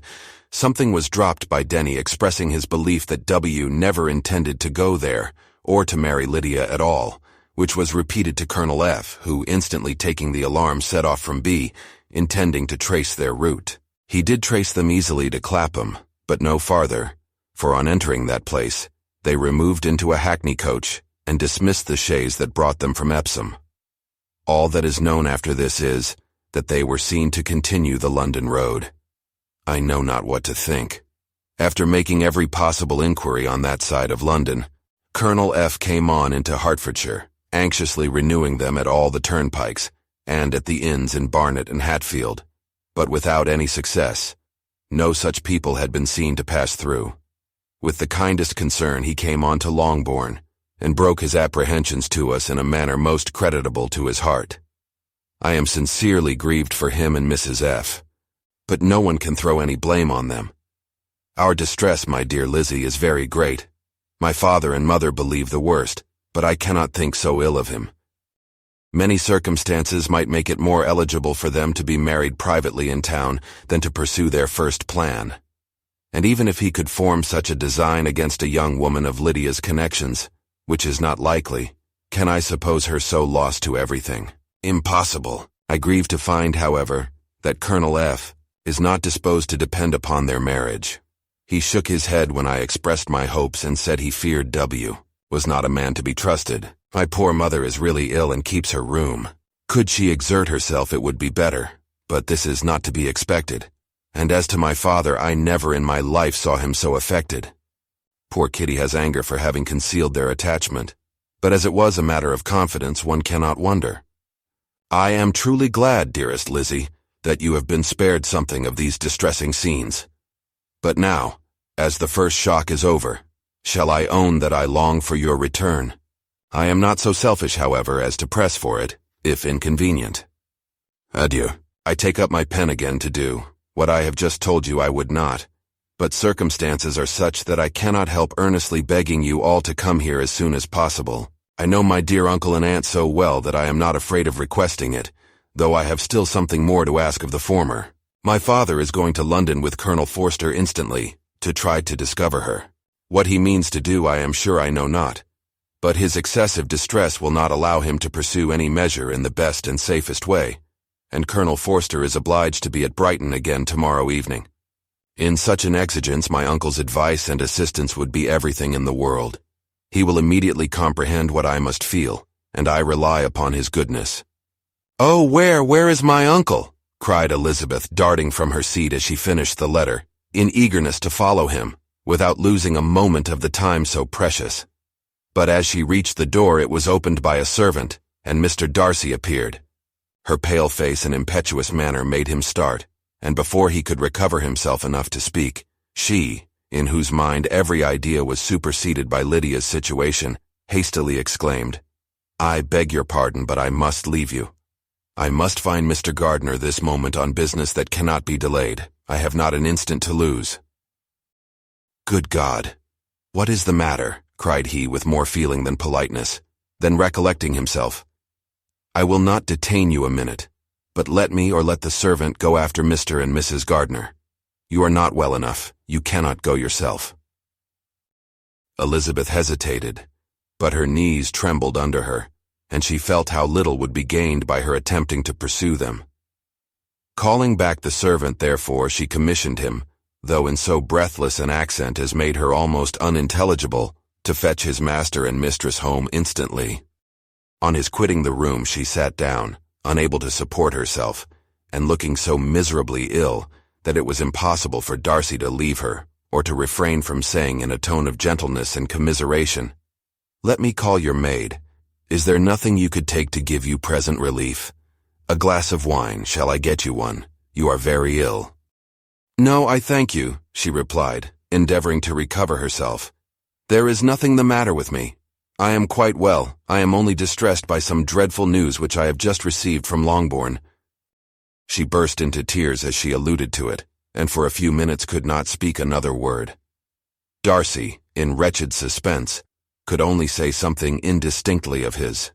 something was dropped by Denny expressing his belief that W. never intended to go there, or to marry Lydia at all, which was repeated to Colonel F., who, instantly taking the alarm, set off from B., intending to trace their route. He did trace them easily to Clapham, but no farther, for on entering that place, they removed into a hackney coach and dismissed the chaise that brought them from Epsom. All that is known after this is that they were seen to continue the London road. I know not what to think. After making every possible inquiry on that side of London, Colonel F. came on into Hertfordshire, anxiously renewing them at all the turnpikes, and at the inns in Barnet and Hatfield, but without any success. No such people had been seen to pass through. With the kindest concern he came on to Longbourn, and broke his apprehensions to us in a manner most creditable to his heart. I am sincerely grieved for him and Mrs. F., but no one can throw any blame on them. Our distress, my dear Lizzie, is very great. My father and mother believe the worst, but I cannot think so ill of him. Many circumstances might make it more eligible for them to be married privately in town than to pursue their first plan. And even if he could form such a design against a young woman of Lydia's connections, which is not likely, can I suppose her so lost to everything? Impossible. I grieve to find, however, that Colonel F. is not disposed to depend upon their marriage. He shook his head when I expressed my hopes and said he feared W. was not a man to be trusted. My poor mother is really ill and keeps her room. Could she exert herself it would be better, but this is not to be expected. And as to my father, I never in my life saw him so affected. Poor Kitty has anger for having concealed their attachment, but as it was a matter of confidence, one cannot wonder. I am truly glad, dearest Lizzie, that you have been spared something of these distressing scenes. But now, as the first shock is over, shall I own that I long for your return? I am not so selfish, however, as to press for it, if inconvenient. Adieu. I take up my pen again to do what I have just told you I would not, but circumstances are such that I cannot help earnestly begging you all to come here as soon as possible. I know my dear uncle and aunt so well that I am not afraid of requesting it, though I have still something more to ask of the former. My father is going to London with Colonel Forster instantly, to try to discover her. What he means to do I am sure I know not, but his excessive distress will not allow him to pursue any measure in the best and safest way, and Colonel Forster is obliged to be at Brighton again tomorrow evening. In such an exigence my uncle's advice and assistance would be everything in the world. He will immediately comprehend what I must feel, and I rely upon his goodness. "Oh, where is my uncle?" cried Elizabeth, darting from her seat as she finished the letter, in eagerness to follow him, without losing a moment of the time so precious. But as she reached the door it was opened by a servant, and Mr. Darcy appeared. Her pale face and impetuous manner made him start, and before he could recover himself enough to speak, she, in whose mind every idea was superseded by Lydia's situation, hastily exclaimed, "I beg your pardon, but I must leave you. I must find Mr. Gardner this moment on business that cannot be delayed. I have not an instant to lose." "Good God! What is the matter?" cried he with more feeling than politeness. Then recollecting himself, "I will not detain you a minute, but let me or let the servant go after Mr. and Mrs. Gardner. You are not well enough. You cannot go yourself." Elizabeth hesitated, but her knees trembled under her, and she felt how little would be gained by her attempting to pursue them. Calling back the servant, therefore, she commissioned him, though in so breathless an accent as made her almost unintelligible, to fetch his master and mistress home instantly. On his quitting the room she sat down, unable to support herself, and looking so miserably ill that it was impossible for Darcy to leave her, or to refrain from saying in a tone of gentleness and commiseration, "Let me call your maid. Is there nothing you could take to give you present relief? A glass of wine, shall I get you one? You are very ill." "No, I thank you," she replied, endeavoring to recover herself. "There is nothing the matter with me. I am quite well. I am only distressed by some dreadful news which I have just received from Longbourn." She burst into tears as she alluded to it, and for a few minutes could not speak another word. Darcy, in wretched suspense, could only say something indistinctly of his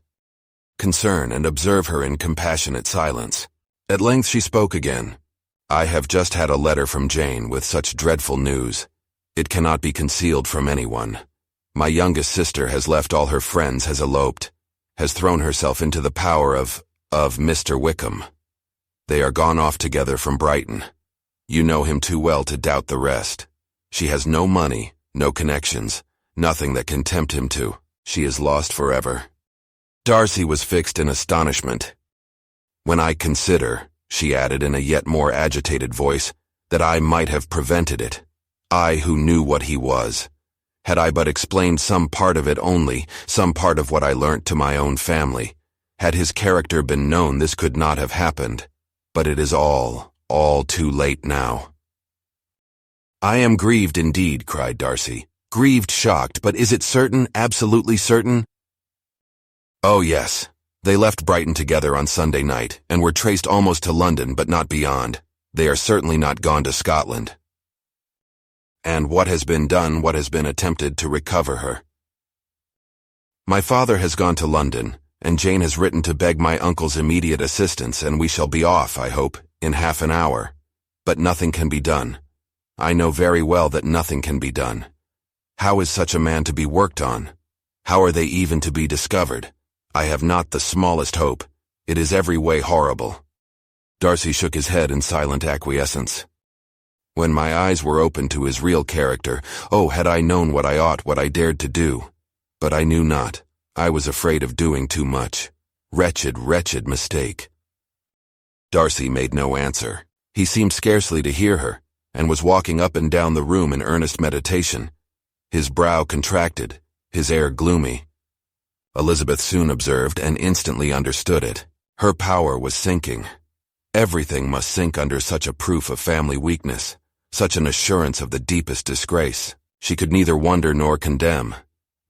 concern and observe her in compassionate silence. At length she spoke again. "I have just had a letter from Jane with such dreadful news. It cannot be concealed from anyone. My youngest sister has left all her friends, has eloped, has thrown herself into the power of Mr. Wickham. They are gone off together from Brighton. You know him too well to doubt the rest. She has no money, no connections, nothing that can tempt him to. She is lost forever." Darcy was fixed in astonishment. "When I consider," she added in a yet more agitated voice, "that I might have prevented it. I who knew what he was. Had I but explained some part of it only, some part of what I learnt to my own family, had his character been known, this could not have happened. But it is all too late now." "I am grieved indeed," cried Darcy. "Grieved, shocked, but is it certain, absolutely certain?" "Oh, yes. They left Brighton together on Sunday night, and were traced almost to London, but not beyond. They are certainly not gone to Scotland." "And what has been done, what has been attempted to recover her?" "My father has gone to London, and Jane has written to beg my uncle's immediate assistance, and we shall be off, I hope, in half an hour. But nothing can be done. I know very well that nothing can be done. How is such a man to be worked on? How are they even to be discovered? I have not the smallest hope. It is every way horrible." Darcy shook his head in silent acquiescence. "When my eyes were opened to his real character, oh, had I known what I ought, what I dared to do. But I knew not. I was afraid of doing too much. Wretched, wretched mistake." Darcy made no answer. He seemed scarcely to hear her, and was walking up and down the room in earnest meditation. His brow contracted, his air gloomy. Elizabeth soon observed and instantly understood it. Her power was sinking. Everything must sink under such a proof of family weakness, such an assurance of the deepest disgrace. She could neither wonder nor condemn.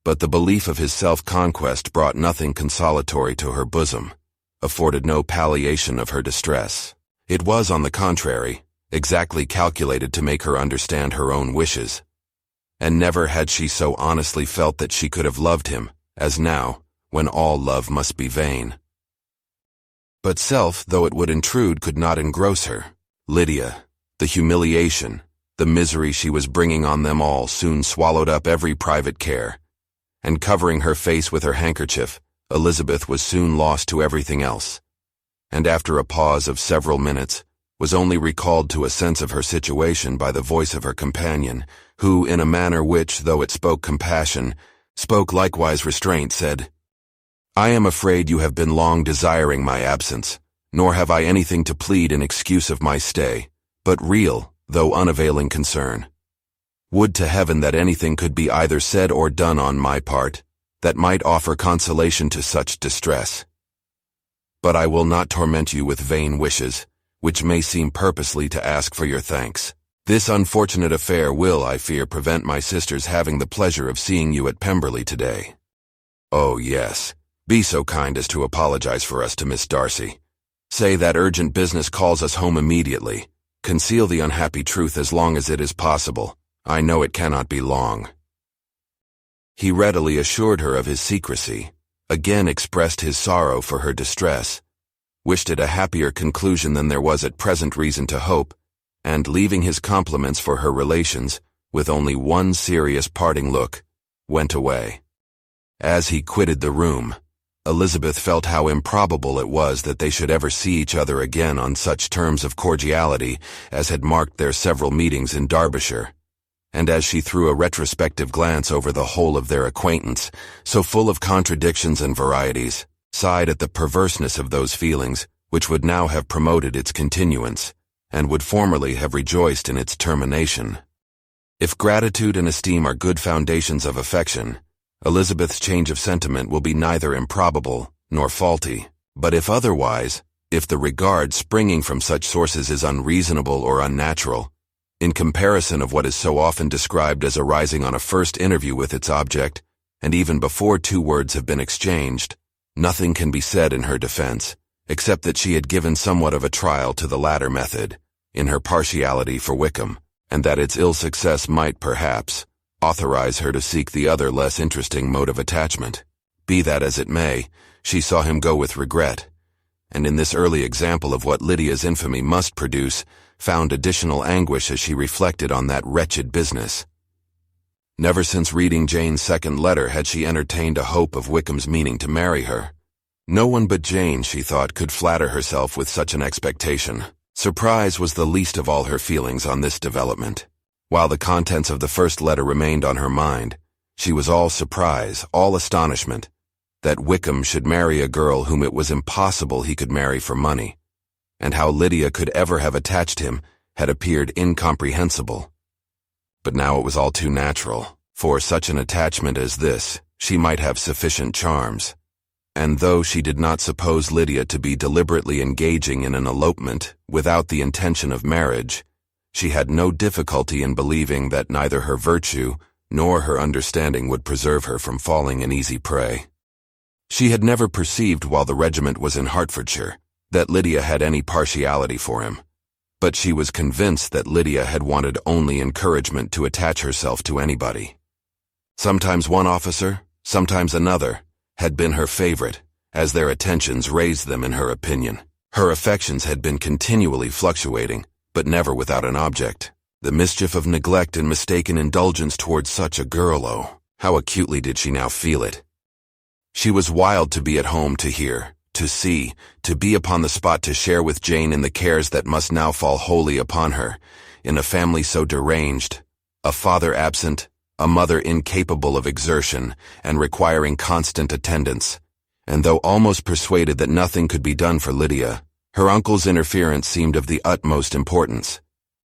But the belief of his self-conquest brought nothing consolatory to her bosom, afforded no palliation of her distress. It was, on the contrary, exactly calculated to make her understand her own wishes. And never had she so honestly felt that she could have loved him, as now, when all love must be vain. But self, though it would intrude, could not engross her. Lydia, the humiliation, the misery she was bringing on them all soon swallowed up every private care. And covering her face with her handkerchief, Elizabeth was soon lost to everything else, and after a pause of several minutes, was only recalled to a sense of her situation by the voice of her companion, who, in a manner which, though it spoke compassion, spoke likewise restraint, said, "I am afraid you have been long desiring my absence, nor have I anything to plead in excuse of my stay, but real, though unavailing concern. Would to heaven that anything could be either said or done on my part, that might offer consolation to such distress. But I will not torment you with vain wishes, which may seem purposely to ask for your thanks. This unfortunate affair will, I fear, prevent my sister's having the pleasure of seeing you at Pemberley today. Oh, yes. Be so kind as to apologize for us to Miss Darcy. Say that urgent business calls us home immediately. Conceal the unhappy truth as long as it is possible. I know it cannot be long." He readily assured her of his secrecy, again expressed his sorrow for her distress, wished it a happier conclusion than there was at present reason to hope, and, leaving his compliments for her relations, with only one serious parting look, went away. As he quitted the room, Elizabeth felt how improbable it was that they should ever see each other again on such terms of cordiality as had marked their several meetings in Derbyshire. And as she threw a retrospective glance over the whole of their acquaintance, so full of contradictions and varieties, sighed at the perverseness of those feelings which would now have promoted its continuance, and would formerly have rejoiced in its termination. If gratitude and esteem are good foundations of affection, Elizabeth's change of sentiment will be neither improbable nor faulty. But if otherwise, if the regard springing from such sources is unreasonable or unnatural, In comparison of what is so often described as arising on a first interview with its object, and even before 2 words have been exchanged, nothing can be said in her defense, except that she had given somewhat of a trial to the latter method, in her partiality for Wickham, and that its ill success might, perhaps, authorize her to seek the other less interesting mode of attachment. Be that as it may, she saw him go with regret, and in this early example of what Lydia's infamy must produce, found additional anguish as she reflected on that wretched business. Never since reading Jane's second letter had she entertained a hope of Wickham's meaning to marry her. No one but Jane, she thought, could flatter herself with such an expectation. Surprise was the least of all her feelings on this development. While the contents of the first letter remained on her mind, she was all surprise, all astonishment, that Wickham should marry a girl whom it was impossible he could marry for money, and how Lydia could ever have attached him had appeared incomprehensible. But now it was all too natural. For such an attachment as this, she might have sufficient charms. And though she did not suppose Lydia to be deliberately engaging in an elopement without the intention of marriage, she had no difficulty in believing that neither her virtue nor her understanding would preserve her from falling an easy prey. She had never perceived while the regiment was in Hertfordshire that Lydia had any partiality for him, but she was convinced that Lydia had wanted only encouragement to attach herself to anybody. Sometimes one officer, sometimes another, had been her favorite, as their attentions raised them in her opinion. Her affections had been continually fluctuating, but never without an object. The mischief of neglect and mistaken indulgence towards such a girl, oh, how acutely did she now feel it. She was wild to be at home to hear, to see, to be upon the spot to share with Jane in the cares that must now fall wholly upon her, in a family so deranged, a father absent, a mother incapable of exertion and requiring constant attendance. And though almost persuaded that nothing could be done for Lydia, her uncle's interference seemed of the utmost importance.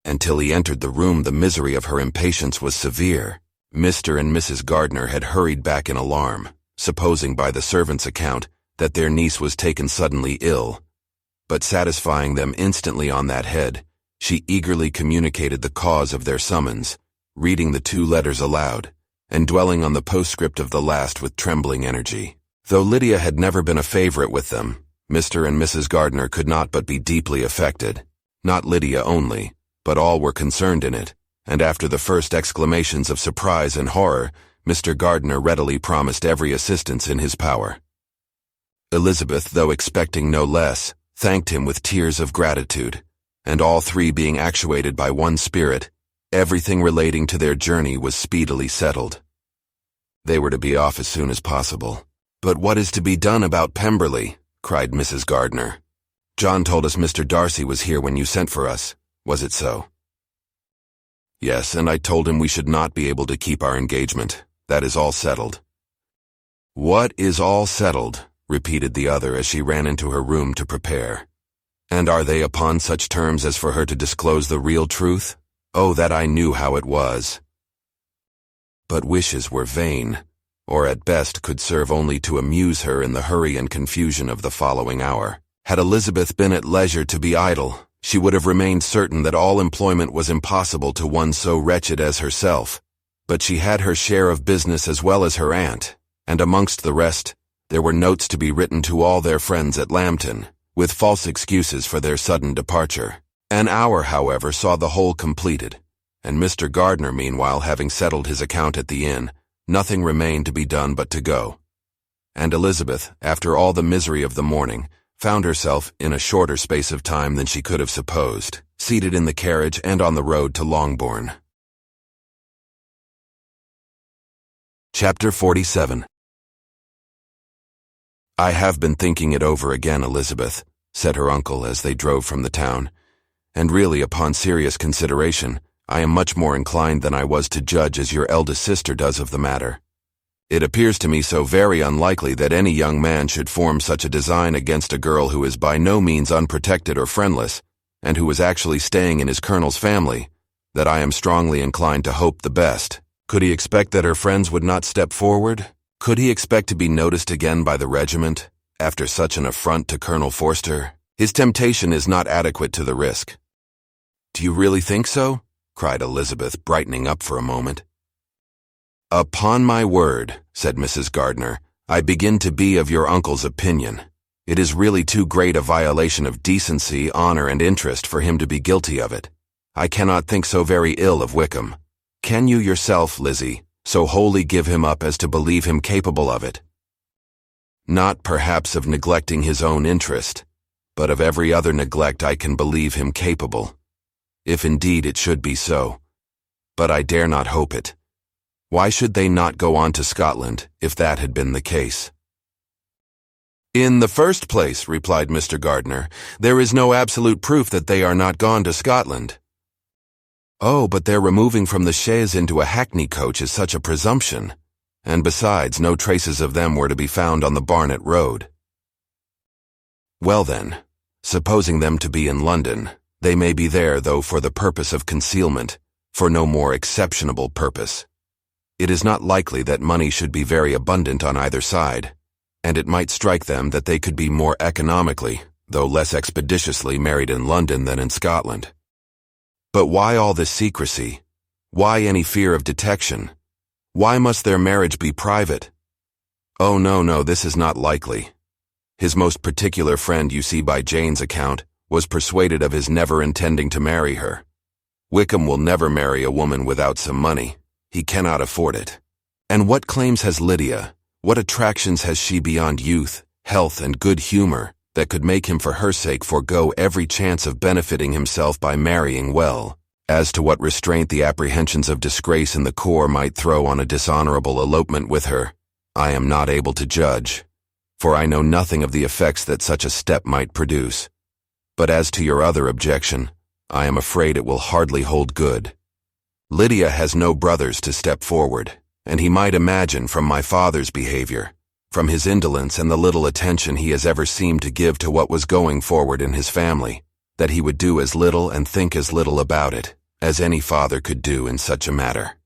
Until he entered the room, the misery of her impatience was severe. Mr. and Mrs. Gardner had hurried back in alarm, supposing by the servant's account that their niece was taken suddenly ill. But satisfying them instantly on that head, she eagerly communicated the cause of their summons, reading the 2 letters aloud, and dwelling on the postscript of the last with trembling energy. Though Lydia had never been a favorite with them, Mr. and Mrs. Gardner could not but be deeply affected. Not Lydia only, but all were concerned in it, and after the first exclamations of surprise and horror, Mr. Gardner readily promised every assistance in his power. Elizabeth, though expecting no less, thanked him with tears of gratitude, and all 3 being actuated by one spirit, everything relating to their journey was speedily settled. They were to be off as soon as possible. "But what is to be done about Pemberley?" cried Mrs. Gardner. "John told us Mr. Darcy was here when you sent for us. Was it so?" "Yes, and I told him we should not be able to keep our engagement. That is all settled." "What is all settled?" repeated the other as she ran into her room to prepare. "And are they upon such terms as for her to disclose the real truth? Oh, that I knew how it was." But wishes were vain, or at best could serve only to amuse her in the hurry and confusion of the following hour. Had Elizabeth been at leisure to be idle, she would have remained certain that all employment was impossible to one so wretched as herself. But she had her share of business as well as her aunt, and amongst the rest, there were notes to be written to all their friends at Lambton, with false excuses for their sudden departure. An hour, however, saw the whole completed, and Mr. Gardner, meanwhile, having settled his account at the inn, nothing remained to be done but to go. And Elizabeth, after all the misery of the morning, found herself, in a shorter space of time than she could have supposed, seated in the carriage and on the road to Longbourn. Chapter 47. "I have been thinking it over again, Elizabeth," said her uncle as they drove from the town, "and really, upon serious consideration, I am much more inclined than I was to judge as your eldest sister does of the matter. It appears to me so very unlikely that any young man should form such a design against a girl who is by no means unprotected or friendless, and who is actually staying in his colonel's family, that I am strongly inclined to hope the best. Could he expect that her friends would not step forward? Could he expect to be noticed again by the regiment, after such an affront to Colonel Forster? His temptation is not adequate to the risk." "Do you really think so?" cried Elizabeth, brightening up for a moment. "Upon my word," said Mrs. Gardner, "I begin to be of your uncle's opinion. It is really too great a violation of decency, honor, and interest for him to be guilty of it. I cannot think so very ill of Wickham. Can you yourself, Lizzie, so wholly give him up as to believe him capable of it? Not perhaps of neglecting his own interest, but of every other neglect I can believe him capable, if indeed it should be so. But I dare not hope it. Why should they not go on to Scotland, if that had been the case?" "In the first place," replied Mr. Gardner, "there is no absolute proof that they are not gone to Scotland." "Oh, but their removing from the chaise into a hackney coach is such a presumption, and besides, no traces of them were to be found on the Barnet Road." "Well then, supposing them to be in London, they may be there, though for the purpose of concealment, for no more exceptionable purpose. It is not likely that money should be very abundant on either side, and it might strike them that they could be more economically, though less expeditiously, married in London than in Scotland. But why all this secrecy? Why any fear of detection? Why must their marriage be private? Oh, no, this is not likely. His most particular friend, you see by Jane's account, was persuaded of his never intending to marry her. Wickham will never marry a woman without some money. He cannot afford it. And what claims has Lydia? What attractions has she beyond youth, health, and good humor that could make him for her sake forego every chance of benefiting himself by marrying well? As to what restraint the apprehensions of disgrace in the corps might throw on a dishonorable elopement with her, I am not able to judge, for I know nothing of the effects that such a step might produce. But as to your other objection, I am afraid it will hardly hold good. Lydia has no brothers to step forward, and he might imagine from my father's behavior, from his indolence and the little attention he has ever seemed to give to what was going forward in his family, that he would do as little and think as little about it as any father could do in such a matter.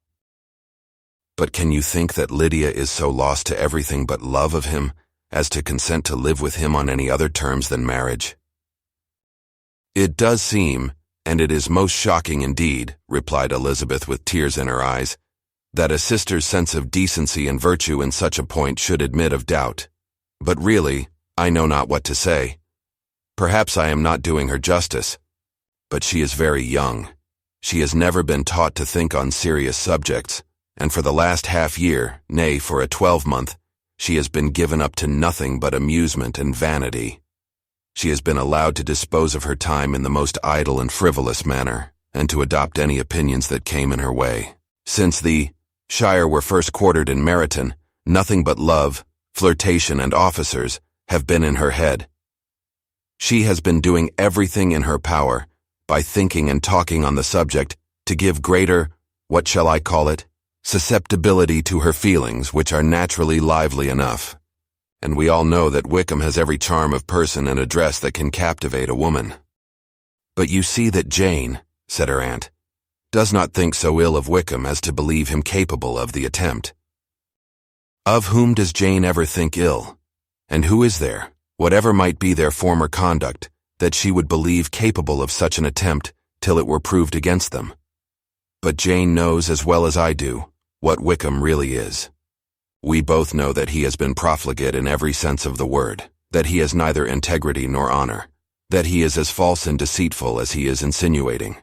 But can you think that Lydia is so lost to everything but love of him as to consent to live with him on any other terms than marriage?" "It does seem, and it is most shocking indeed," replied Elizabeth with tears in her eyes, "that a sister's sense of decency and virtue in such a point should admit of doubt. But really, I know not what to say. Perhaps I am not doing her justice, but she is very young. She has never been taught to think on serious subjects, and for the last half-year, nay, for a 12-month, she has been given up to nothing but amusement and vanity. She has been allowed to dispose of her time in the most idle and frivolous manner, and to adopt any opinions that came in her way. Since the Shire were first quartered in Meryton, nothing but love, flirtation, and officers have been in her head. She has been doing everything in her power, by thinking and talking on the subject, to give greater, what shall I call it, susceptibility to her feelings, which are naturally lively enough. And we all know that Wickham has every charm of person and address that can captivate a woman. But you see that Jane," said her aunt, "does not think so ill of Wickham as to believe him capable of the attempt." "Of whom does Jane ever think ill? And who is there, whatever might be their former conduct, that she would believe capable of such an attempt till it were proved against them? But Jane knows as well as I do what Wickham really is. We both know that he has been profligate in every sense of the word, that he has neither integrity nor honor, that he is as false and deceitful as he is insinuating."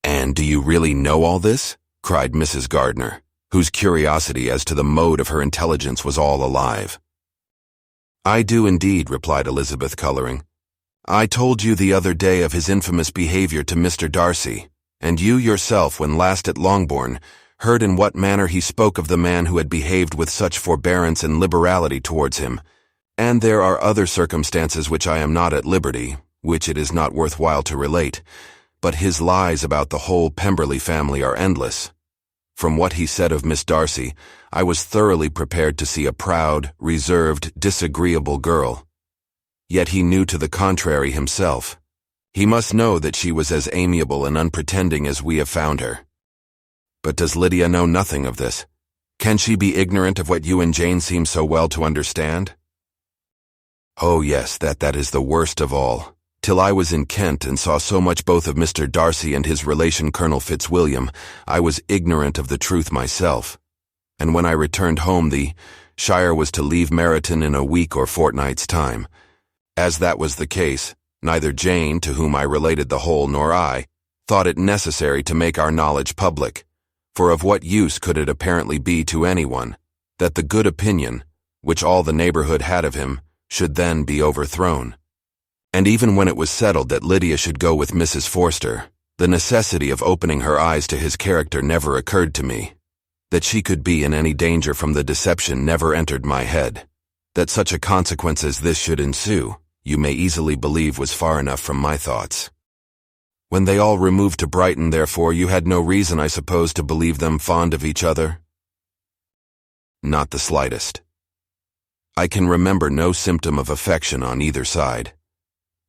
"And do you really know all this?" cried Mrs. Gardner, whose curiosity as to the mode of her intelligence was all alive. "I do indeed," replied Elizabeth, coloring. "I told you the other day of his infamous behavior to Mr. Darcy, and you yourself, when last at Longbourn, heard in what manner he spoke of the man who had behaved with such forbearance and liberality towards him, and there are other circumstances which I am not at liberty, which it is not worth while to relate, but his lies about the whole Pemberley family are endless. From what he said of Miss Darcy, I was thoroughly prepared to see a proud, reserved, disagreeable girl. Yet he knew to the contrary himself. He must know that she was as amiable and unpretending as we have found her. But does Lydia know nothing of this? Can she be ignorant of what you and Jane seem so well to understand?" "Oh yes, that is the worst of all. Till I was in Kent and saw so much both of Mr. Darcy and his relation Colonel Fitzwilliam, I was ignorant of the truth myself. And when I returned home, the Shire was to leave Meryton in a week or fortnight's time. As that was the case, neither Jane, to whom I related the whole, nor I, thought it necessary to make our knowledge public, for of what use could it apparently be to anyone, that the good opinion, which all the neighborhood had of him, should then be overthrown? And even when it was settled that Lydia should go with Mrs. Forster, the necessity of opening her eyes to his character never occurred to me. That she could be in any danger from the deception never entered my head. That such a consequence as this should ensue, you may easily believe was far enough from my thoughts. When they all removed to Brighton, therefore, you had no reason, I suppose, to believe them fond of each other? Not the slightest. I can remember no symptom of affection on either side.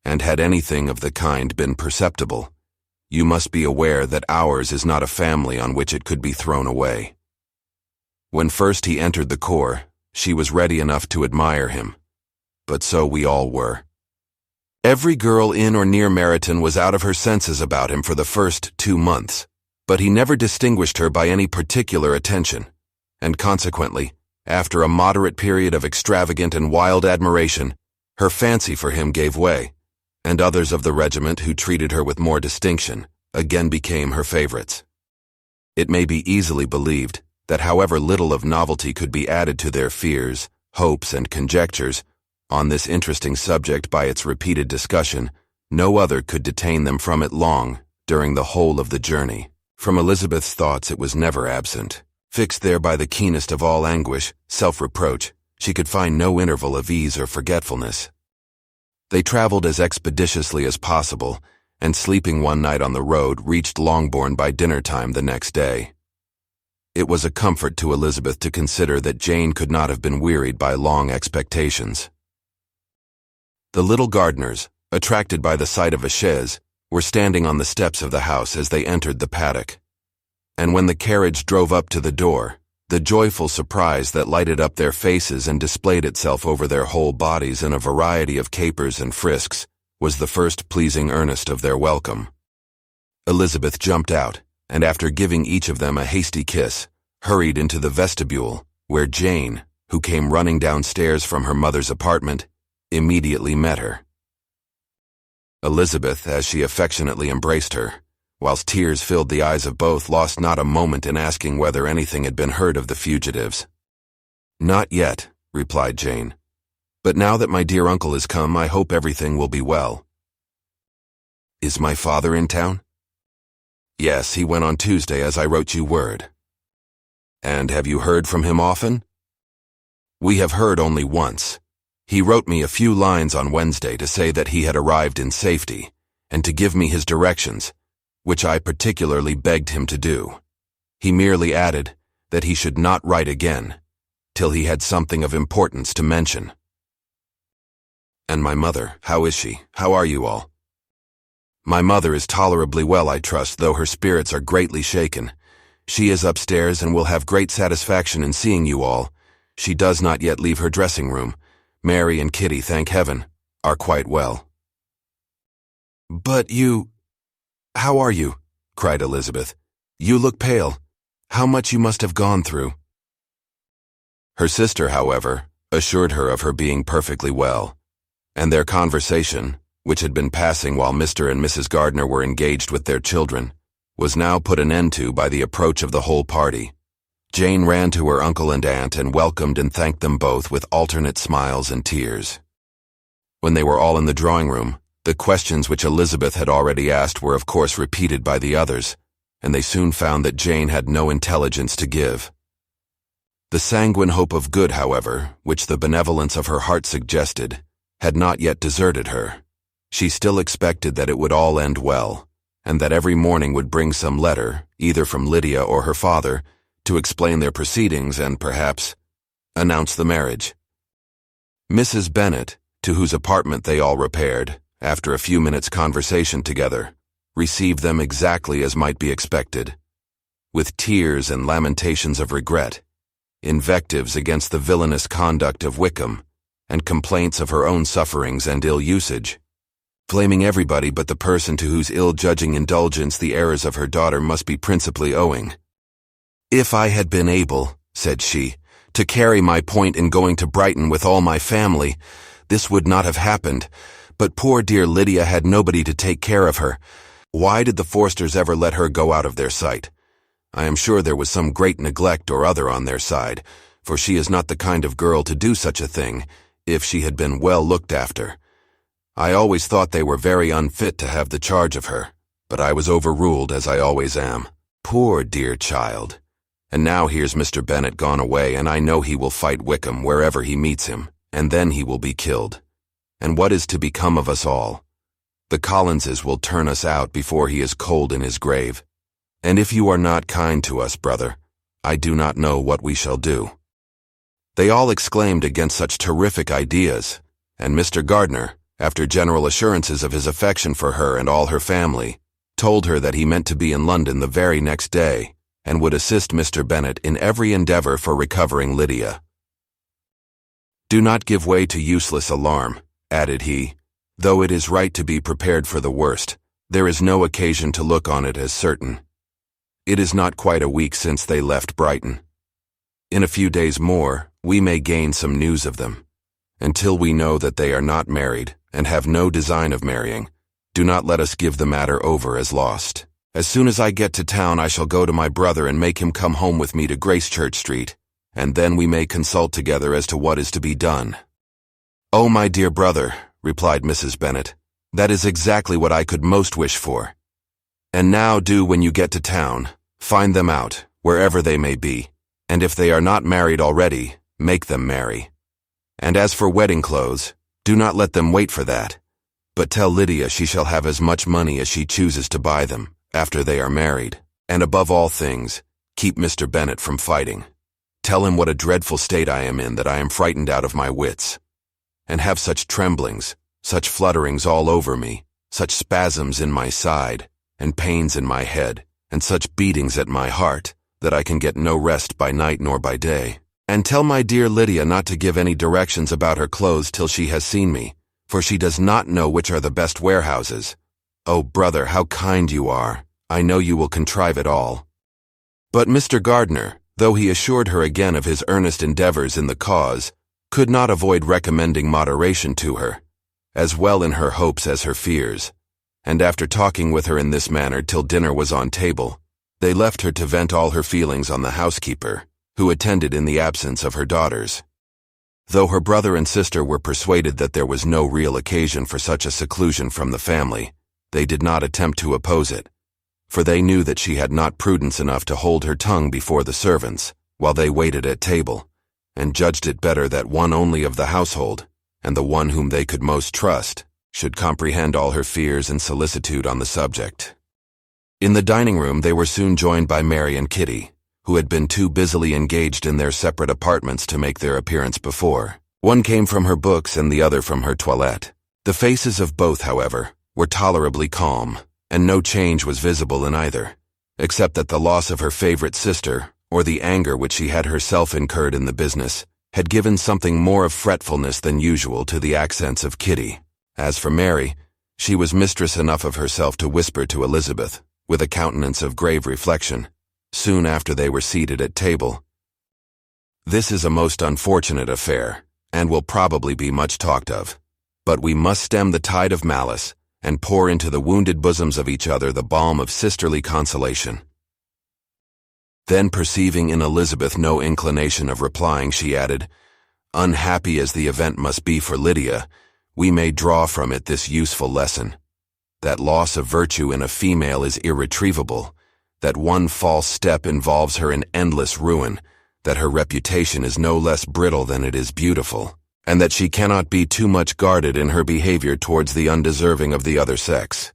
And had anything of the kind been perceptible, you must be aware that ours is not a family on which it could be thrown away. When first he entered the corps, she was ready enough to admire him, but so we all were. Every girl in or near Meryton was out of her senses about him for the first 2 months, but he never distinguished her by any particular attention, and consequently, after a moderate period of extravagant and wild admiration, her fancy for him gave way, and others of the regiment who treated her with more distinction again became her favorites. It may be easily believed that however little of novelty could be added to their fears, hopes, and conjectures on this interesting subject by its repeated discussion, no other could detain them from it long during the whole of the journey. From Elizabeth's thoughts it was never absent. Fixed there by the keenest of all anguish, self-reproach, she could find no interval of ease or forgetfulness. They traveled as expeditiously as possible, and sleeping one night on the road, reached Longbourn by dinner-time the next day. It was a comfort to Elizabeth to consider that Jane could not have been wearied by long expectations. The little Gardiners, attracted by the sight of a chaise, were standing on the steps of the house as they entered the paddock. And when the carriage drove up to the door, the joyful surprise that lighted up their faces and displayed itself over their whole bodies in a variety of capers and frisks was the first pleasing earnest of their welcome. Elizabeth jumped out, and after giving each of them a hasty kiss, hurried into the vestibule, where Jane, who came running downstairs from her mother's apartment, immediately met her. Elizabeth, as she affectionately embraced her, whilst tears filled the eyes of both, lost not a moment in asking whether anything had been heard of the fugitives. "Not yet," replied Jane. "But now that my dear uncle has come, I hope everything will be well." "Is my father in town?" "Yes, he went on Tuesday, as I wrote you word." "And have you heard from him often?" "We have heard only once. He wrote me a few lines on Wednesday to say that he had arrived in safety, and to give me his directions, which I particularly begged him to do. He merely added that he should not write again, till he had something of importance to mention." "And my mother, how is she? How are you all?" "My mother is tolerably well, I trust, though her spirits are greatly shaken. She is upstairs and will have great satisfaction in seeing you all. She does not yet leave her dressing room. Mary and Kitty, thank heaven, are quite well." "But you... How are you?" cried Elizabeth. "You look pale. How much you must have gone through." Her sister, however, assured her of her being perfectly well, and their conversation, which had been passing while Mr. and Mrs. Gardiner were engaged with their children, was now put an end to by the approach of the whole party. Jane ran to her uncle and aunt and welcomed and thanked them both with alternate smiles and tears. When they were all in the drawing-room, the questions which Elizabeth had already asked were of course repeated by the others, and they soon found that Jane had no intelligence to give. The sanguine hope of good, however, which the benevolence of her heart suggested, had not yet deserted her. She still expected that it would all end well, and that every morning would bring some letter, either from Lydia or her father, to explain their proceedings and, perhaps, announce the marriage. Mrs. Bennet, to whose apartment they all repaired, after a few minutes' conversation together, received them exactly as might be expected, with tears and lamentations of regret, invectives against the villainous conduct of Wickham, and complaints of her own sufferings and ill usage. blaming everybody but the person to whose ill-judging indulgence the errors of her daughter must be principally owing. "If I had been able," said she, "to carry my point in going to Brighton with all my family, this would not have happened, but poor dear Lydia had nobody to take care of her. Why did the Forsters ever let her go out of their sight? I am sure there was some great neglect or other on their side, for she is not the kind of girl to do such a thing, if she had been well looked after. I always thought they were very unfit to have the charge of her, but I was overruled, as I always am. Poor dear child. And now here's Mr. Bennet gone away, and I know he will fight Wickham wherever he meets him, and then he will be killed. And what is to become of us all? The Collinses will turn us out before he is cold in his grave. And if you are not kind to us, brother, I do not know what we shall do." They all exclaimed against such terrific ideas, and Mr. Gardiner, after general assurances of his affection for her and all her family, told her that he meant to be in London the very next day, and would assist Mr. Bennet in every endeavor for recovering Lydia. "Do not give way to useless alarm," added he. "Though it is right to be prepared for the worst, there is no occasion to look on it as certain. It is not quite a week since they left Brighton. In a few days more, we may gain some news of them. Until we know that they are not married, and have no design of marrying, do not let us give the matter over as lost. As soon as I get to town, I shall go to my brother and make him come home with me to Gracechurch Street, and then we may consult together as to what is to be done." "Oh, my dear brother," replied Mrs. Bennet, "that is exactly what I could most wish for. And now do, when you get to town, find them out, wherever they may be, and if they are not married already, make them marry. And as for wedding clothes, do not let them wait for that, but tell Lydia she shall have as much money as she chooses to buy them, after they are married. And above all things, keep Mr. Bennet from fighting. Tell him what a dreadful state I am in, that I am frightened out of my wits, and have such tremblings, such flutterings all over me, such spasms in my side, and pains in my head, and such beatings at my heart, that I can get no rest by night nor by day. And tell my dear Lydia not to give any directions about her clothes till she has seen me, for she does not know which are the best warehouses. Oh, brother, how kind you are! I know you will contrive it all." But Mr. Gardiner, though he assured her again of his earnest endeavors in the cause, could not avoid recommending moderation to her, as well in her hopes as her fears, and after talking with her in this manner till dinner was on table, they left her to vent all her feelings on the housekeeper, who attended in the absence of her daughters. Though her brother and sister were persuaded that there was no real occasion for such a seclusion from the family, they did not attempt to oppose it, for they knew that she had not prudence enough to hold her tongue before the servants, while they waited at table, and judged it better that one only of the household, and the one whom they could most trust, should comprehend all her fears and solicitude on the subject. In the dining room they were soon joined by Mary and Kitty, who had been too busily engaged in their separate apartments to make their appearance before. One came from her books and the other from her toilette. The faces of both, however, were tolerably calm, and no change was visible in either, except that the loss of her favorite sister, or the anger which she had herself incurred in the business, had given something more of fretfulness than usual to the accents of Kitty. As for Mary, she was mistress enough of herself to whisper to Elizabeth, with a countenance of grave reflection, soon after they were seated at table, "This is a most unfortunate affair, and will probably be much talked of. But we must stem the tide of malice, and pour into the wounded bosoms of each other the balm of sisterly consolation." Then, perceiving in Elizabeth no inclination of replying, she added, "Unhappy as the event must be for Lydia, we may draw from it this useful lesson, that loss of virtue in a female is irretrievable, that one false step involves her in endless ruin, that her reputation is no less brittle than it is beautiful, and that she cannot be too much guarded in her behavior towards the undeserving of the other sex."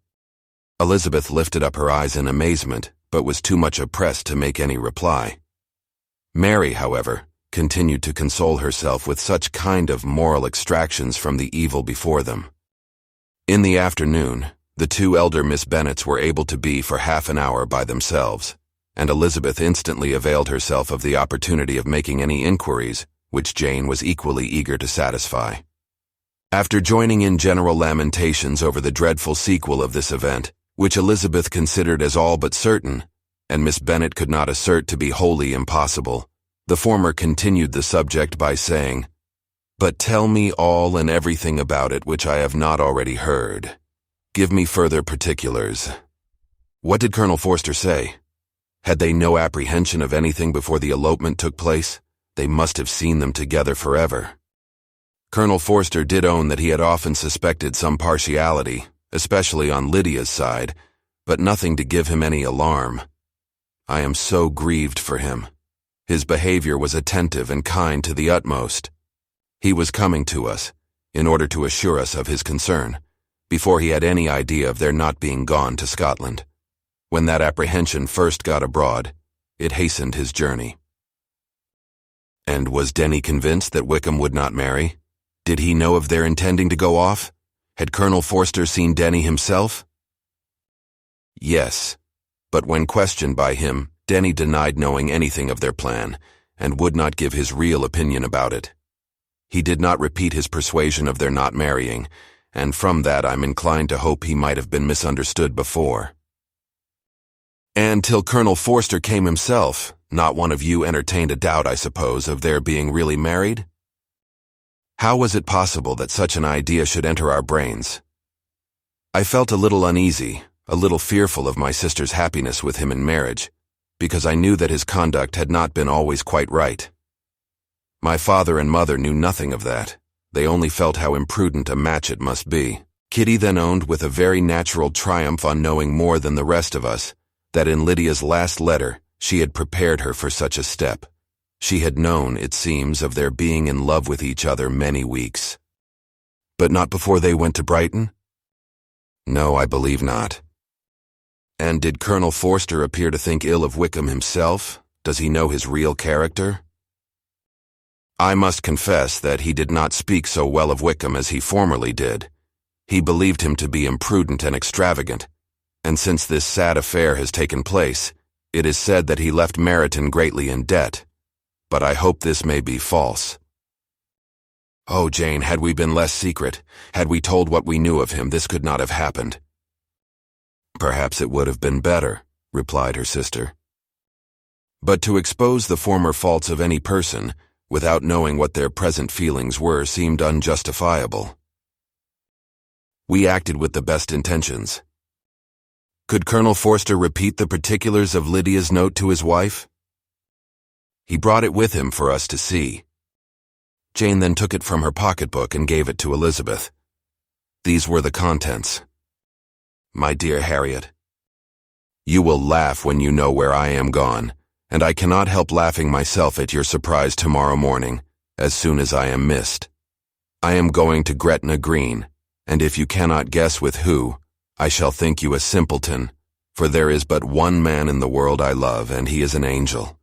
Elizabeth lifted up her eyes in amazement, but was too much oppressed to make any reply. Mary, however, continued to console herself with such kind of moral extractions from the evil before them. In the afternoon, the two elder Miss Bennets were able to be for half an hour by themselves, and Elizabeth instantly availed herself of the opportunity of making any inquiries, which Jane was equally eager to satisfy. After joining in general lamentations over the dreadful sequel of this event, which Elizabeth considered as all but certain, and Miss Bennet could not assert to be wholly impossible, the former continued the subject by saying, "But tell me all and everything about it which I have not already heard. Give me further particulars." What did Colonel Forster say? Had they no apprehension of anything before the elopement took place? They must have seen them together forever. Colonel Forster did own that he had often suspected some partiality, especially on Lydia's side, but nothing to give him any alarm. I am so grieved for him. His behavior was attentive and kind to the utmost. He was coming to us, in order to assure us of his concern, before he had any idea of their not being gone to Scotland. When that apprehension first got abroad, it hastened his journey. And was Denny convinced that Wickham would not marry? Did he know of their intending to go off? Had Colonel Forster seen Denny himself? Yes, but when questioned by him, Denny denied knowing anything of their plan, and would not give his real opinion about it. He did not repeat his persuasion of their not marrying, and from that I'm inclined to hope he might have been misunderstood before. And till Colonel Forster came himself, not one of you entertained a doubt, I suppose, of their being really married? How was it possible that such an idea should enter our brains? I felt a little uneasy, a little fearful of my sister's happiness with him in marriage, because I knew that his conduct had not been always quite right. My father and mother knew nothing of that. They only felt how imprudent a match it must be. Kitty then owned with a very natural triumph on knowing more than the rest of us, that in Lydia's last letter she had prepared her for such a step. She had known, it seems, of their being in love with each other many weeks. But not before they went to Brighton? No, I believe not. And did Colonel Forster appear to think ill of Wickham himself? Does he know his real character? I must confess that he did not speak so well of Wickham as he formerly did. He believed him to be imprudent and extravagant, and since this sad affair has taken place, it is said that he left Meryton greatly in debt. But I hope this may be false. Oh, Jane, had we been less secret, had we told what we knew of him, this could not have happened. Perhaps it would have been better, replied her sister. But to expose the former faults of any person, without knowing what their present feelings were, seemed unjustifiable. We acted with the best intentions. Could Colonel Forster repeat the particulars of Lydia's note to his wife? He brought it with him for us to see. Jane then took it from her pocketbook and gave it to Elizabeth. These were the contents. My dear Harriet, you will laugh when you know where I am gone, and I cannot help laughing myself at your surprise tomorrow morning, as soon as I am missed. I am going to Gretna Green, and if you cannot guess with who, I shall think you a simpleton, for there is but one man in the world I love, and he is an angel.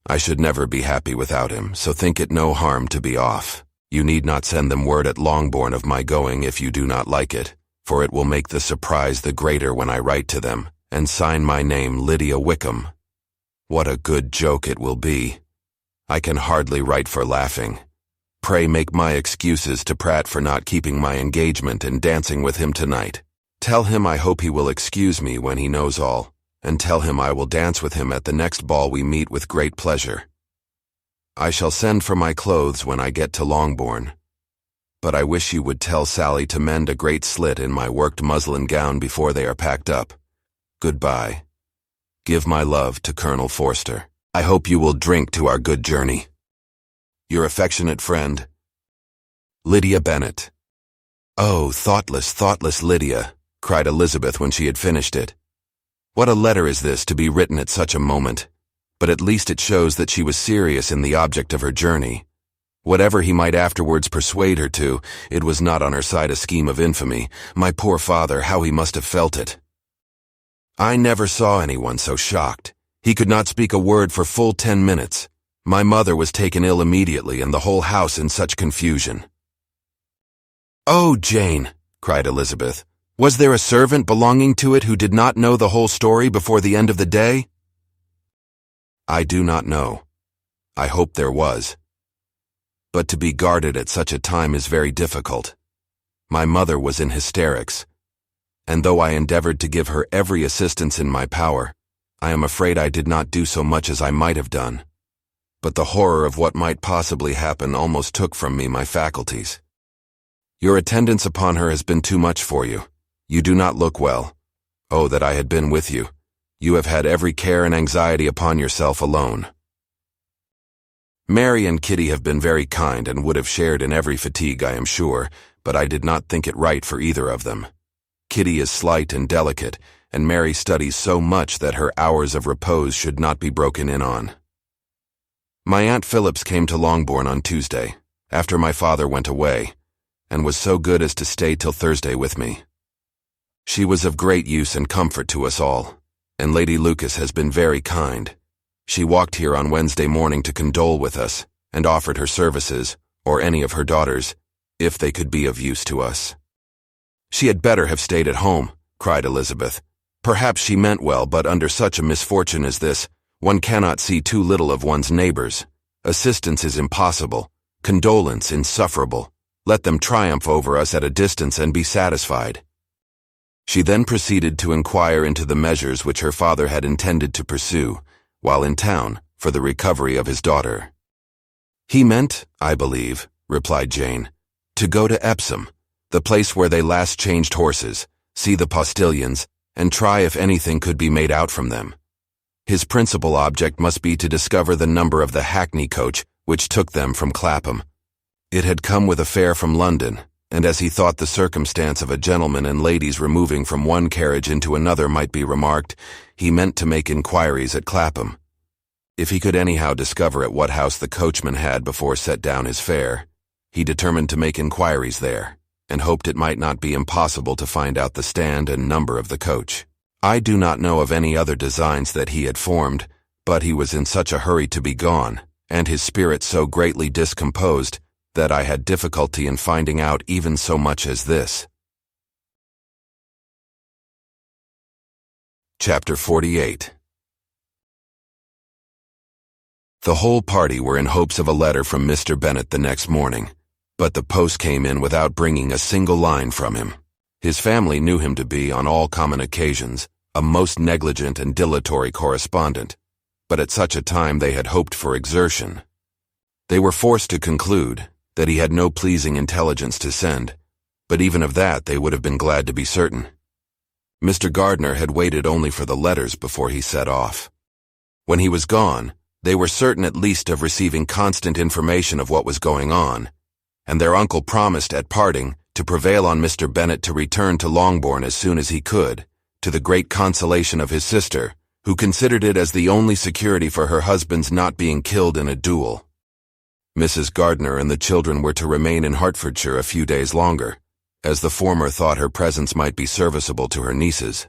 I should never be happy without him, so think it no harm to be off. You need not send them word at Longbourn of my going if you do not like it, for it will make the surprise the greater when I write to them, and sign my name Lydia Wickham. What a good joke it will be. I can hardly write for laughing. Pray make my excuses to Pratt for not keeping my engagement and dancing with him tonight. Tell him I hope he will excuse me when he knows all, and tell him I will dance with him at the next ball we meet with great pleasure. I shall send for my clothes when I get to Longbourn, but I wish you would tell Sally to mend a great slit in my worked muslin gown before they are packed up. Goodbye. Give my love to Colonel Forster. I hope you will drink to our good journey. Your affectionate friend, Lydia Bennet. Oh, thoughtless Lydia, cried Elizabeth when she had finished it. What a letter is this to be written at such a moment, but at least it shows that she was serious in the object of her journey. Whatever he might afterwards persuade her to, it was not on her side a scheme of infamy. My poor father, how he must have felt it. I never saw anyone so shocked. He could not speak a word for full 10 minutes. My mother was taken ill immediately, and the whole house in such confusion. Oh, Jane, cried Elizabeth, was there a servant belonging to it who did not know the whole story before the end of the day? I do not know. I hope there was. But to be guarded at such a time is very difficult. My mother was in hysterics, and though I endeavored to give her every assistance in my power, I am afraid I did not do so much as I might have done. But the horror of what might possibly happen almost took from me my faculties. Your attendance upon her has been too much for you. You do not look well. Oh, that I had been with you. You have had every care and anxiety upon yourself alone. Mary and Kitty have been very kind and would have shared in every fatigue, I am sure, but I did not think it right for either of them. Kitty is slight and delicate, and Mary studies so much that her hours of repose should not be broken in on. My Aunt Phillips came to Longbourn on Tuesday, after my father went away, and was so good as to stay till Thursday with me. She was of great use and comfort to us all, and Lady Lucas has been very kind. She walked here on Wednesday morning to condole with us, and offered her services, or any of her daughters, if they could be of use to us. She had better have stayed at home, cried Elizabeth. Perhaps she meant well, but under such a misfortune as this, one cannot see too little of one's neighbors. Assistance is impossible, condolence insufferable. Let them triumph over us at a distance and be satisfied. She then proceeded to inquire into the measures which her father had intended to pursue, while in town, for the recovery of his daughter. He meant, I believe, replied Jane, to go to Epsom, the place where they last changed horses, see the postilions, and try if anything could be made out from them. His principal object must be to discover the number of the hackney coach which took them from Clapham. It had come with a fare from London, and as he thought the circumstance of a gentleman and ladies removing from one carriage into another might be remarked, he meant to make inquiries at Clapham. If he could anyhow discover at what house the coachman had before set down his fare, he determined to make inquiries there, and hoped it might not be impossible to find out the stand and number of the coach. I do not know of any other designs that he had formed, but he was in such a hurry to be gone, and his spirit so greatly discomposed, that I had difficulty in finding out even so much as this. Chapter 48. The whole party were in hopes of a letter from Mr. Bennet the next morning, but the post came in without bringing a single line from him. His family knew him to be, on all common occasions, a most negligent and dilatory correspondent, but at such a time they had hoped for exertion. They were forced to conclude that he had no pleasing intelligence to send, but even of that they would have been glad to be certain. Mr. Gardiner had waited only for the letters before he set off. When he was gone, they were certain at least of receiving constant information of what was going on, and their uncle promised at parting to prevail on Mr. Bennet to return to Longbourn as soon as he could, to the great consolation of his sister, who considered it as the only security for her husband's not being killed in a duel. Mrs. Gardiner and the children were to remain in Hertfordshire a few days longer, as the former thought her presence might be serviceable to her nieces.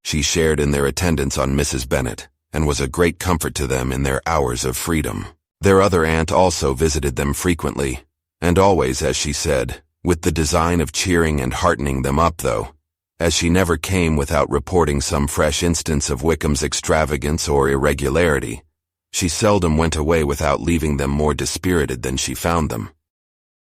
She shared in their attendance on Mrs. Bennet, and was a great comfort to them in their hours of freedom. Their other aunt also visited them frequently, and always, as she said, with the design of cheering and heartening them up, though, as she never came without reporting some fresh instance of Wickham's extravagance or irregularity. She seldom went away without leaving them more dispirited than she found them.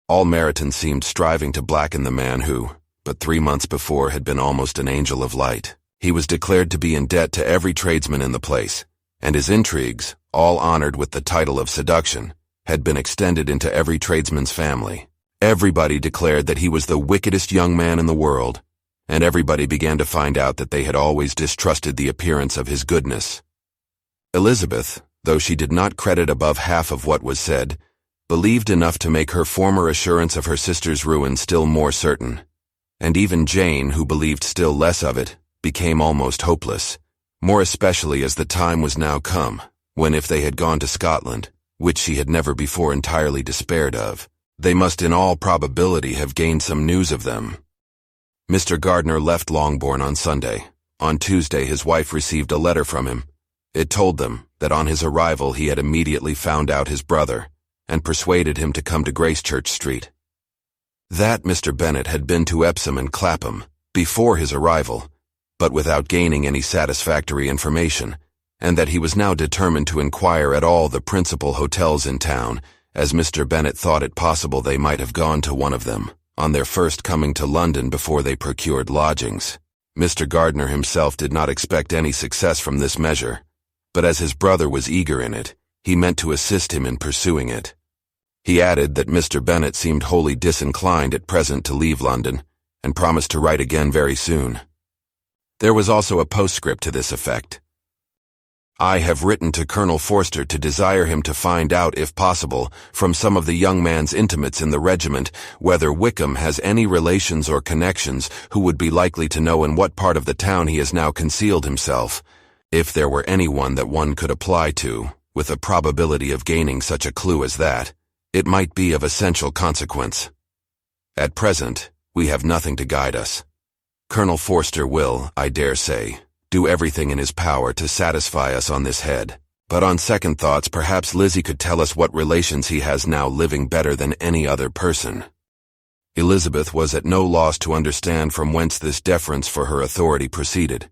All Meryton seemed striving to blacken the man who, but 3 months before, had been almost an angel of light. He was declared to be in debt to every tradesman in the place, and his intrigues, all honored with the title of seduction, had been extended into every tradesman's family. Everybody declared that he was the wickedest young man in the world, and everybody began to find out that they had always distrusted the appearance of his goodness. Elizabeth, though she did not credit above half of what was said, believed enough to make her former assurance of her sister's ruin still more certain, and even Jane, who believed still less of it, became almost hopeless, more especially as the time was now come, when if they had gone to Scotland, which she had never before entirely despaired of, they must in all probability have gained some news of them. Mr. Gardiner left Longbourn on Sunday. On Tuesday his wife received a letter from him. It told them that on his arrival he had immediately found out his brother, and persuaded him to come to Gracechurch Street. That Mr. Bennet had been to Epsom and Clapham before his arrival, but without gaining any satisfactory information, and that he was now determined to inquire at all the principal hotels in town, as Mr. Bennet thought it possible they might have gone to one of them. on their first coming to London before they procured lodgings. Mr. Gardner himself did not expect any success from this measure, but as his brother was eager in it, he meant to assist him in pursuing it. He added that Mr. Bennet seemed wholly disinclined at present to leave London, and promised to write again very soon. There was also a postscript to this effect. I have written to Colonel Forster to desire him to find out, if possible, from some of the young man's intimates in the regiment, whether Wickham has any relations or connections who would be likely to know in what part of the town he has now concealed himself. If there were anyone that one could apply to, with a probability of gaining such a clue as that, it might be of essential consequence. At present, we have nothing to guide us. Colonel Forster will, I dare say, do everything in his power to satisfy us on this head, but on second thoughts perhaps Lizzie could tell us what relations he has now living better than any other person. Elizabeth was at no loss to understand from whence this deference for her authority proceeded,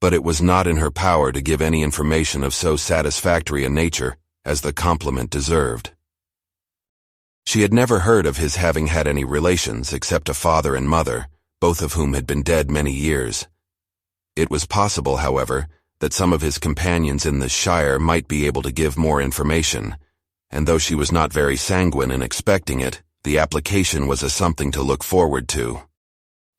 but it was not in her power to give any information of so satisfactory a nature as the compliment deserved. She had never heard of his having had any relations except a father and mother, both of whom had been dead many years. It was possible, however, that some of his companions in the shire might be able to give more information, and though she was not very sanguine in expecting it, the application was a something to look forward to.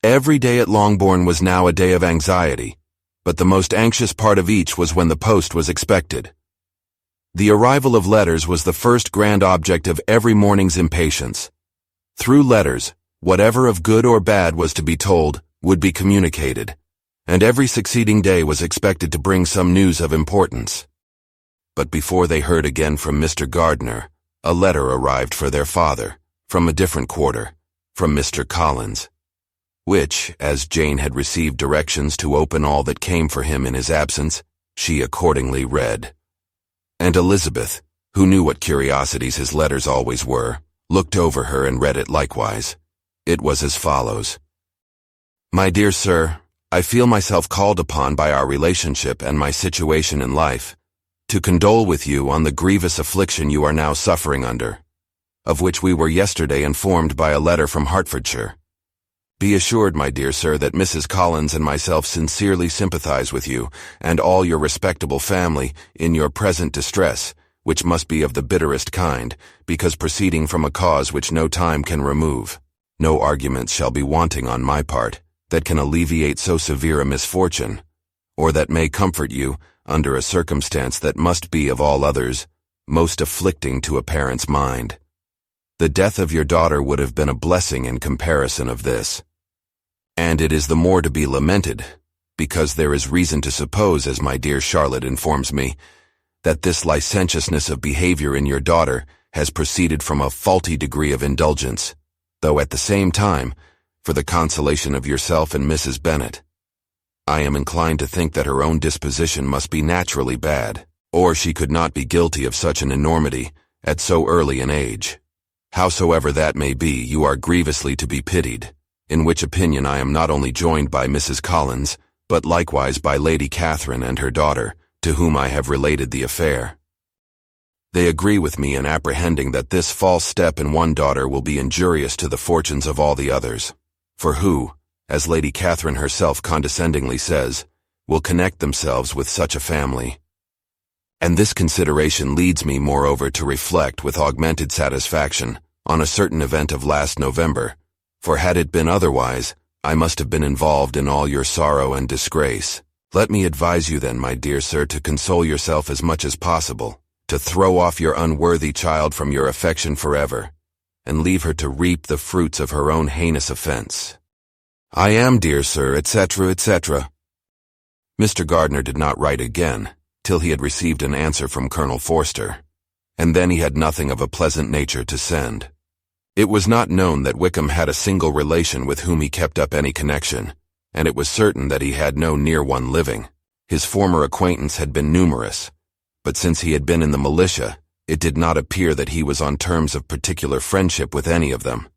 Every day at Longbourn was now a day of anxiety, but the most anxious part of each was when the post was expected. The arrival of letters was the first grand object of every morning's impatience. Through letters, whatever of good or bad was to be told would be communicated, and every succeeding day was expected to bring some news of importance. But before they heard again from Mr. Gardner, a letter arrived for their father, from a different quarter, from Mr. Collins, which, as Jane had received directions to open all that came for him in his absence, she accordingly read. And Elizabeth, who knew what curiosities his letters always were, looked over her and read it likewise. It was as follows. My dear sir, I feel myself called upon by our relationship and my situation in life to condole with you on the grievous affliction you are now suffering under, of which we were yesterday informed by a letter from Hertfordshire. Be assured, my dear sir, that Mrs. Collins and myself sincerely sympathize with you and all your respectable family in your present distress, which must be of the bitterest kind, because proceeding from a cause which no time can remove. No arguments shall be wanting on my part that can alleviate so severe a misfortune, or that may comfort you under a circumstance that must be of all others most afflicting to a parent's mind. The death of your daughter would have been a blessing in comparison of this. And it is the more to be lamented, because there is reason to suppose, as my dear Charlotte informs me, that this licentiousness of behavior in your daughter has proceeded from a faulty degree of indulgence, though at the same time, for the consolation of yourself and Mrs. Bennet. I am inclined to think that her own disposition must be naturally bad, or she could not be guilty of such an enormity at so early an age. Howsoever that may be, you are grievously to be pitied, in which opinion I am not only joined by Mrs. Collins, but likewise by Lady Catherine and her daughter, to whom I have related the affair. They agree with me in apprehending that this false step in one daughter will be injurious to the fortunes of all the others, for who, as Lady Catherine herself condescendingly says, will connect themselves with such a family. And this consideration leads me, moreover, to reflect with augmented satisfaction on a certain event of last November, for had it been otherwise, I must have been involved in all your sorrow and disgrace. Let me advise you then, my dear sir, to console yourself as much as possible, to throw off your unworthy child from your affection forever, and leave her to reap the fruits of her own heinous offense. I am, dear sir, etc., etc. Mr. Gardner did not write again, till he had received an answer from Colonel Forster, and then he had nothing of a pleasant nature to send. It was not known that Wickham had a single relation with whom he kept up any connection, and it was certain that he had no near one living. His former acquaintance had been numerous, but since he had been in the militia, it did not appear that he was on terms of particular friendship with any of them.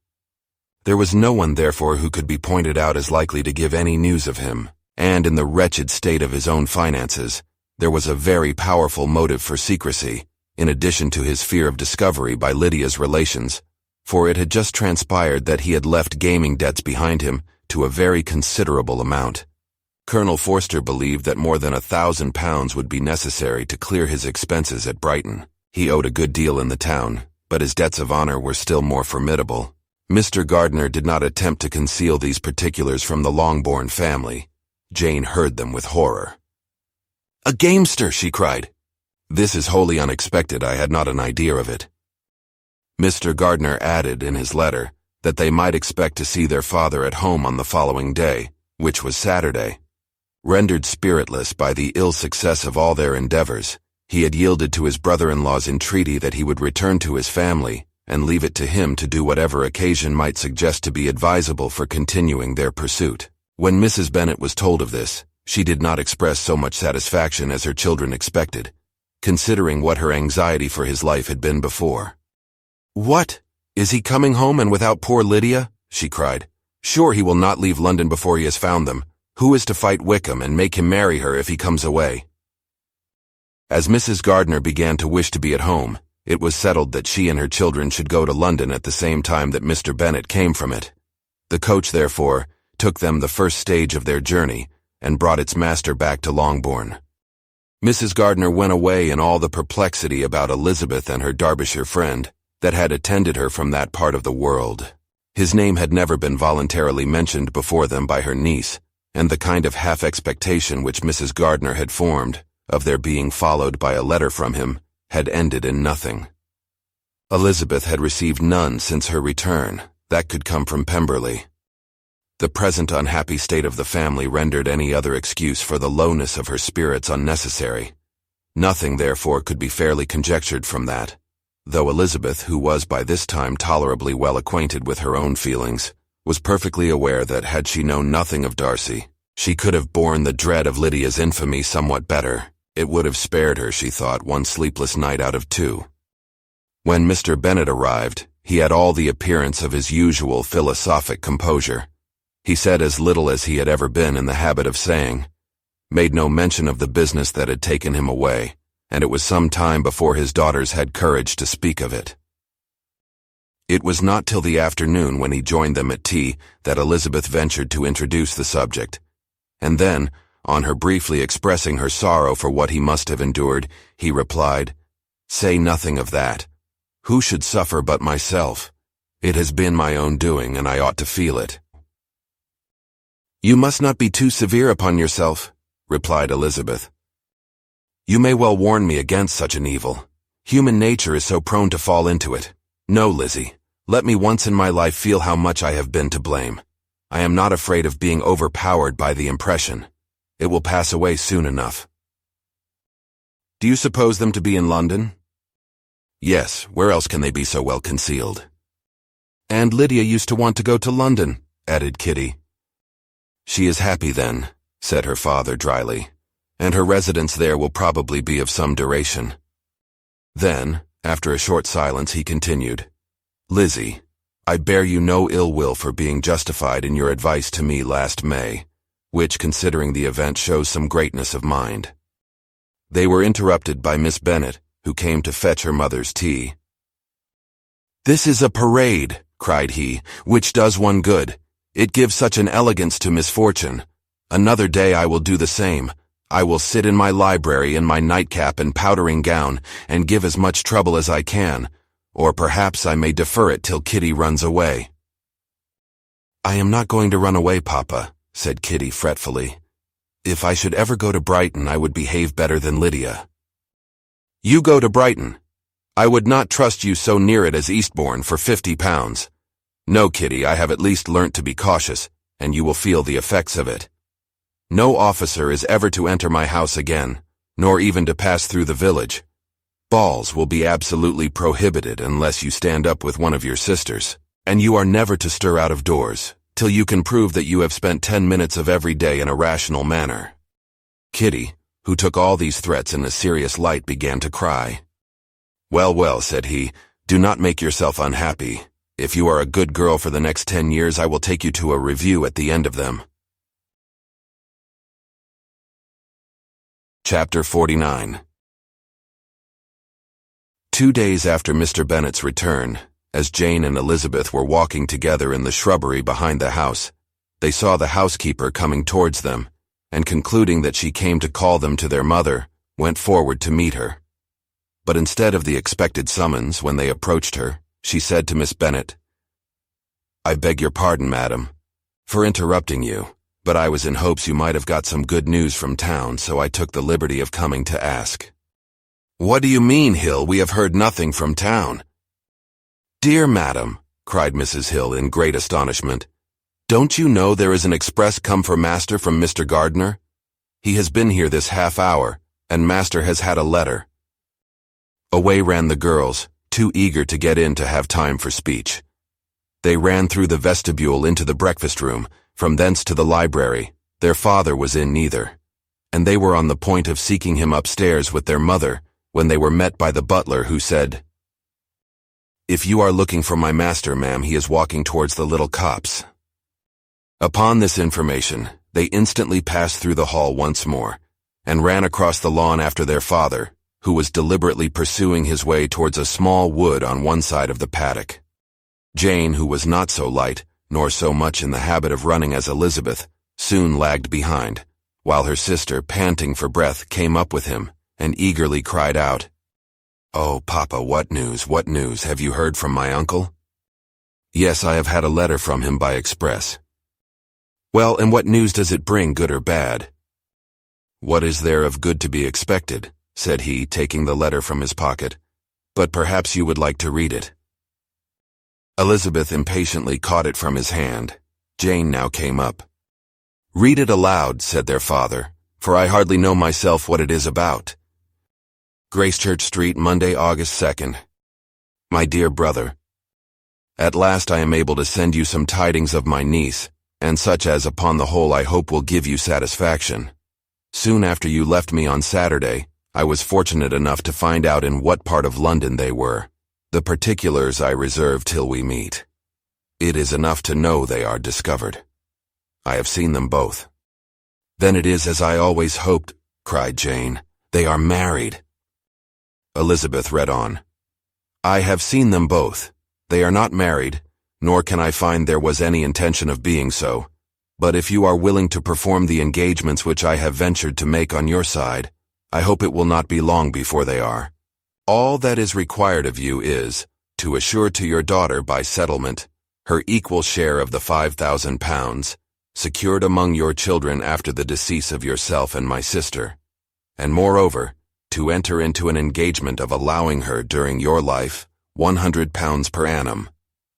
There was no one, therefore, who could be pointed out as likely to give any news of him, and in the wretched state of his own finances, there was a very powerful motive for secrecy, in addition to his fear of discovery by Lydia's relations, for it had just transpired that he had left gaming debts behind him to a very considerable amount. Colonel Forster believed that more than £1,000 would be necessary to clear his expenses at Brighton. He owed a good deal in the town, but his debts of honor were still more formidable. Mr. Gardner did not attempt to conceal these particulars from the Longbourn family. Jane heard them with horror. "A gamester!" she cried. "This is wholly unexpected. I had not an idea of it." Mr. Gardner added in his letter that they might expect to see their father at home on the following day, which was Saturday. Rendered spiritless by the ill success of all their endeavors, he had yielded to his brother-in-law's entreaty that he would return to his family and leave it to him to do whatever occasion might suggest to be advisable for continuing their pursuit. When Mrs. Bennet was told of this, she did not express so much satisfaction as her children expected, considering what her anxiety for his life had been before. "What? Is he coming home and without poor Lydia?" she cried. "Sure he will not leave London before he has found them. Who is to fight Wickham and make him marry her if he comes away?" As Mrs. Gardner began to wish to be at home, it was settled that she and her children should go to London at the same time that Mr. Bennet came from it. The coach, therefore, took them the first stage of their journey and brought its master back to Longbourn. Mrs. Gardner went away in all the perplexity about Elizabeth and her Derbyshire friend that had attended her from that part of the world. His name had never been voluntarily mentioned before them by her niece, and the kind of half-expectation which Mrs. Gardner had formed of their being followed by a letter from him had ended in nothing. Elizabeth had received none since her return that could come from Pemberley. The present unhappy state of the family rendered any other excuse for the lowness of her spirits unnecessary. Nothing, therefore, could be fairly conjectured from that, though Elizabeth, who was by this time tolerably well acquainted with her own feelings, was perfectly aware that had she known nothing of Darcy, she could have borne the dread of Lydia's infamy somewhat better. It would have spared her, she thought, one sleepless night out of 2. When Mr. Bennet arrived, he had all the appearance of his usual philosophic composure. He said as little as he had ever been in the habit of saying, made no mention of the business that had taken him away, and it was some time before his daughters had courage to speak of it. It was not till the afternoon when he joined them at tea that Elizabeth ventured to introduce the subject, and then, on her briefly expressing her sorrow for what he must have endured, he replied, "Say nothing of that. Who should suffer but myself? It has been my own doing, and I ought to feel it." "You must not be too severe upon yourself," replied Elizabeth. "You may well warn me against such an evil. Human nature is so prone to fall into it. No, Lizzie, let me once in my life feel how much I have been to blame. I am not afraid of being overpowered by the impression. It will pass away soon enough." "Do you suppose them to be in London?" "Yes, where else can they be so well concealed?" "And Lydia used to want to go to London," added Kitty. "She is happy then," said her father dryly, "and her residence there will probably be of some duration." Then, after a short silence, he continued, "Lizzie, I bear you no ill will for being justified in your advice to me last May, which, considering the event, shows some greatness of mind." They were interrupted by Miss Bennet, who came to fetch her mother's tea. "This is a parade," cried he, "which does one good. It gives such an elegance to misfortune. Another day I will do the same. I will sit in my library in my nightcap and powdering gown, and give as much trouble as I can, or perhaps I may defer it till Kitty runs away." "I am not going to run away, Papa," said Kitty fretfully. "If I should ever go to Brighton, I would behave better than Lydia." "You go to Brighton? I would not trust you so near it as Eastbourne for £50. No, Kitty, I have at least learnt to be cautious, and you will feel the effects of it. No officer is ever to enter my house again, nor even to pass through the village. Balls will be absolutely prohibited unless you stand up with one of your sisters, and you are never to stir out of doors till you can prove that you have spent 10 minutes of every day in a rational manner." Kitty, who took all these threats in a serious light, began to cry. "Well, well," said he, "do not make yourself unhappy. If you are a good girl for the next 10 years, I will take you to a review at the end of them." Chapter 49. 2 days after Mr. Bennet's return, As Jane and Elizabeth were walking together in the shrubbery behind the house, they saw the housekeeper coming towards them, and concluding that she came to call them to their mother, went forward to meet her. But instead of the expected summons when they approached her, she said to Miss Bennet, "I beg your pardon, madam, for interrupting you, but I was in hopes you might have got some good news from town, so I took the liberty of coming to ask." "What do you mean, Hill? We have heard nothing from town." "Dear madam," cried Mrs. Hill in great astonishment, "don't you know there is an express come for master from Mr. Gardiner? He has been here this half hour, and master has had a letter." Away ran the girls, too eager to get in to have time for speech. They ran through the vestibule into the breakfast room, from thence to the library. Their father was in neither, and they were on the point of seeking him upstairs with their mother, when they were met by the butler, who said, "If you are looking for my master, ma'am, he is walking towards the little copse." Upon this information, they instantly passed through the hall once more, and ran across the lawn after their father, who was deliberately pursuing his way towards a small wood on one side of the paddock. Jane, who was not so light, nor so much in the habit of running as Elizabeth, soon lagged behind, while her sister, panting for breath, came up with him, and eagerly cried out, "Oh, Papa, what news, what news? Have you heard from my uncle?" "Yes, I have had a letter from him by express." "Well, and what news does it bring, good or bad?" "What is there of good to be expected?" said he, taking the letter from his pocket. "But perhaps you would like to read it." Elizabeth impatiently caught it from his hand. Jane now came up. "Read it aloud," said their father, "for I hardly know myself what it is about." Gracechurch Street, Monday, August 2nd. My dear brother, at last I am able to send you some tidings of my niece, and such as upon the whole I hope will give you satisfaction. Soon after you left me on Saturday, I was fortunate enough to find out in what part of London they were. The particulars I reserve till we meet. It is enough to know they are discovered. I have seen them both. "Then it is as I always hoped," cried Jane. "They are married." Elizabeth read on. "I have seen them both. They are not married, nor can I find there was any intention of being so. But if you are willing to perform the engagements which I have ventured to make on your side, I hope it will not be long before they are. All that is required of you is, to assure to your daughter by settlement, her equal share of the £5,000, secured among your children after the decease of yourself and my sister, and moreover, to enter into an engagement of allowing her during your life £100 per annum.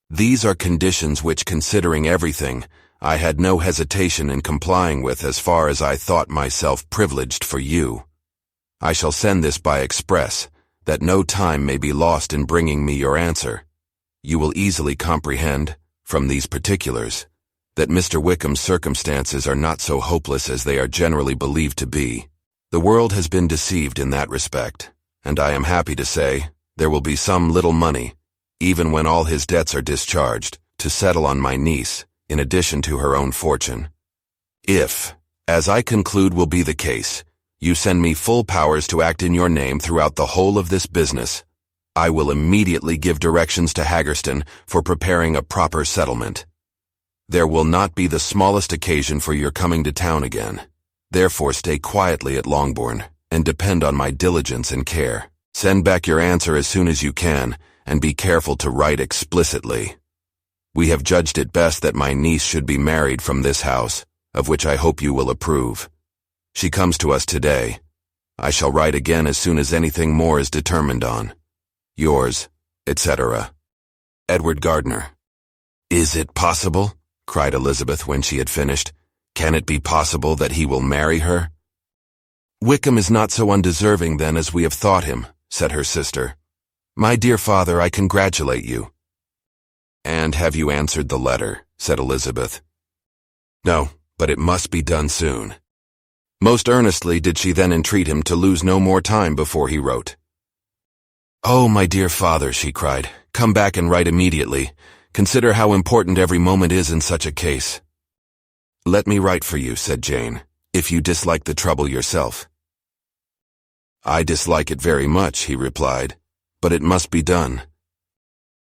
These are conditions which, considering everything, I had no hesitation in complying with as far as I thought myself privileged for you. I shall send this by express, that no time may be lost in bringing me your answer. You will easily comprehend, from these particulars, that Mr. Wickham's circumstances are not so hopeless as they are generally believed to be. The world has been deceived in that respect, and I am happy to say there will be some little money, even when all his debts are discharged, to settle on my niece, in addition to her own fortune. If, as I conclude will be the case, you send me full powers to act in your name throughout the whole of this business, I will immediately give directions to Haggerston for preparing a proper settlement. There will not be the smallest occasion for your coming to town again. Therefore stay quietly at Longbourn, and depend on my diligence and care. Send back your answer as soon as you can, and be careful to write explicitly. We have judged it best that my niece should be married from this house, of which I hope you will approve. She comes to us today. I shall write again as soon as anything more is determined on. Yours, etc. Edward Gardiner. "Is it possible?" cried Elizabeth when she had finished. "Can it be possible that he will marry her?" "Wickham is not so undeserving then as we have thought him," said her sister. "My dear father, I congratulate you." "And have you answered the letter?" said Elizabeth. "No, but it must be done soon." Most earnestly did she then entreat him to lose no more time before he wrote. "Oh, my dear father," she cried, "come back and write immediately. Consider how important every moment is in such a case." "Let me write for you," said Jane, "if you dislike the trouble yourself." "I dislike it very much," he replied, "but it must be done."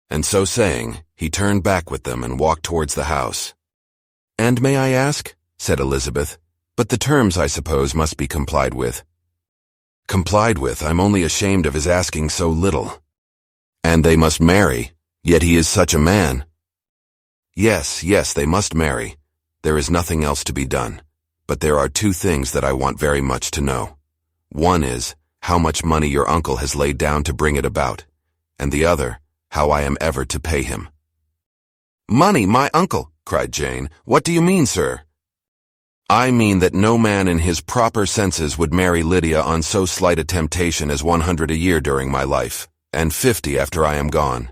And so saying, he turned back with them and walked towards the house. "And may I ask?" said Elizabeth. "But the terms, I suppose, must be complied with." "Complied with? I'm only ashamed of his asking so little." "And they must marry, yet he is such a man." "Yes, yes, they must marry. There is nothing else to be done. But there are two things that I want very much to know. One is, how much money your uncle has laid down to bring it about, and the other, how I am ever to pay him." "Money, my uncle!" cried Jane. "What do you mean, sir?" "I mean that no man in his proper senses would marry Lydia on so slight a temptation as 100 a year during my life, and 50 after I am gone."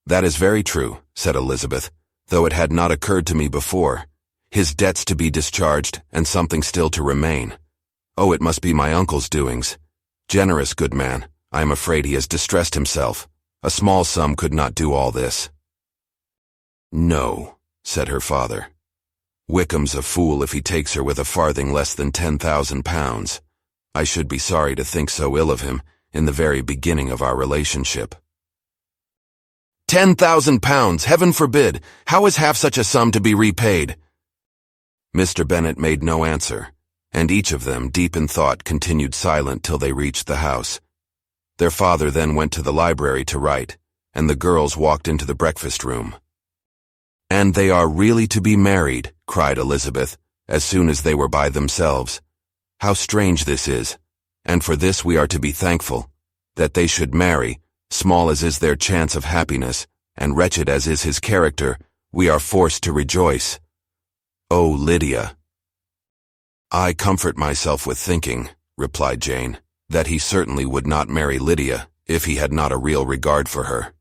"That is very true," said Elizabeth, "though it had not occurred to me before. His debts to be discharged, and something still to remain. Oh, it must be my uncle's doings. Generous good man, I am afraid he has distressed himself. A small sum could not do all this." "No," said her father. "Wickham's a fool if he takes her with a farthing less than £10,000. I should be sorry to think so ill of him in the very beginning of our relationship." £10,000! Heaven forbid! How is half such a sum to be repaid?" Mr. Bennet made no answer, and each of them, deep in thought, continued silent till they reached the house. Their father then went to the library to write, and the girls walked into the breakfast room. "And they are really to be married," cried Elizabeth, as soon as they were by themselves. "How strange this is, and for this we are to be thankful, that they should marry. Small as is their chance of happiness, and wretched as is his character, we are forced to rejoice. Oh, Lydia!" "I comfort myself with thinking," replied Jane, "that he certainly would not marry Lydia if he had not a real regard for her.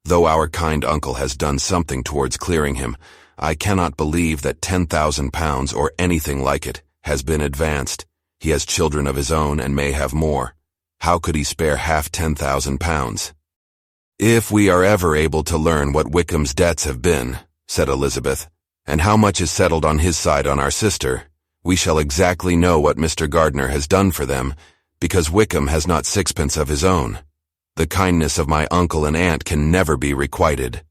Though our kind uncle has done something towards clearing him, I cannot believe that £10,000 or anything like it has been advanced. He has children of his own and may have more. How could he spare half £10,000? "If we are ever able to learn what Wickham's debts have been," said Elizabeth, "and how much is settled on his side on our sister, we shall exactly know what Mr. Gardner has done for them, because Wickham has not sixpence of his own. The kindness of my uncle and aunt can never be requited.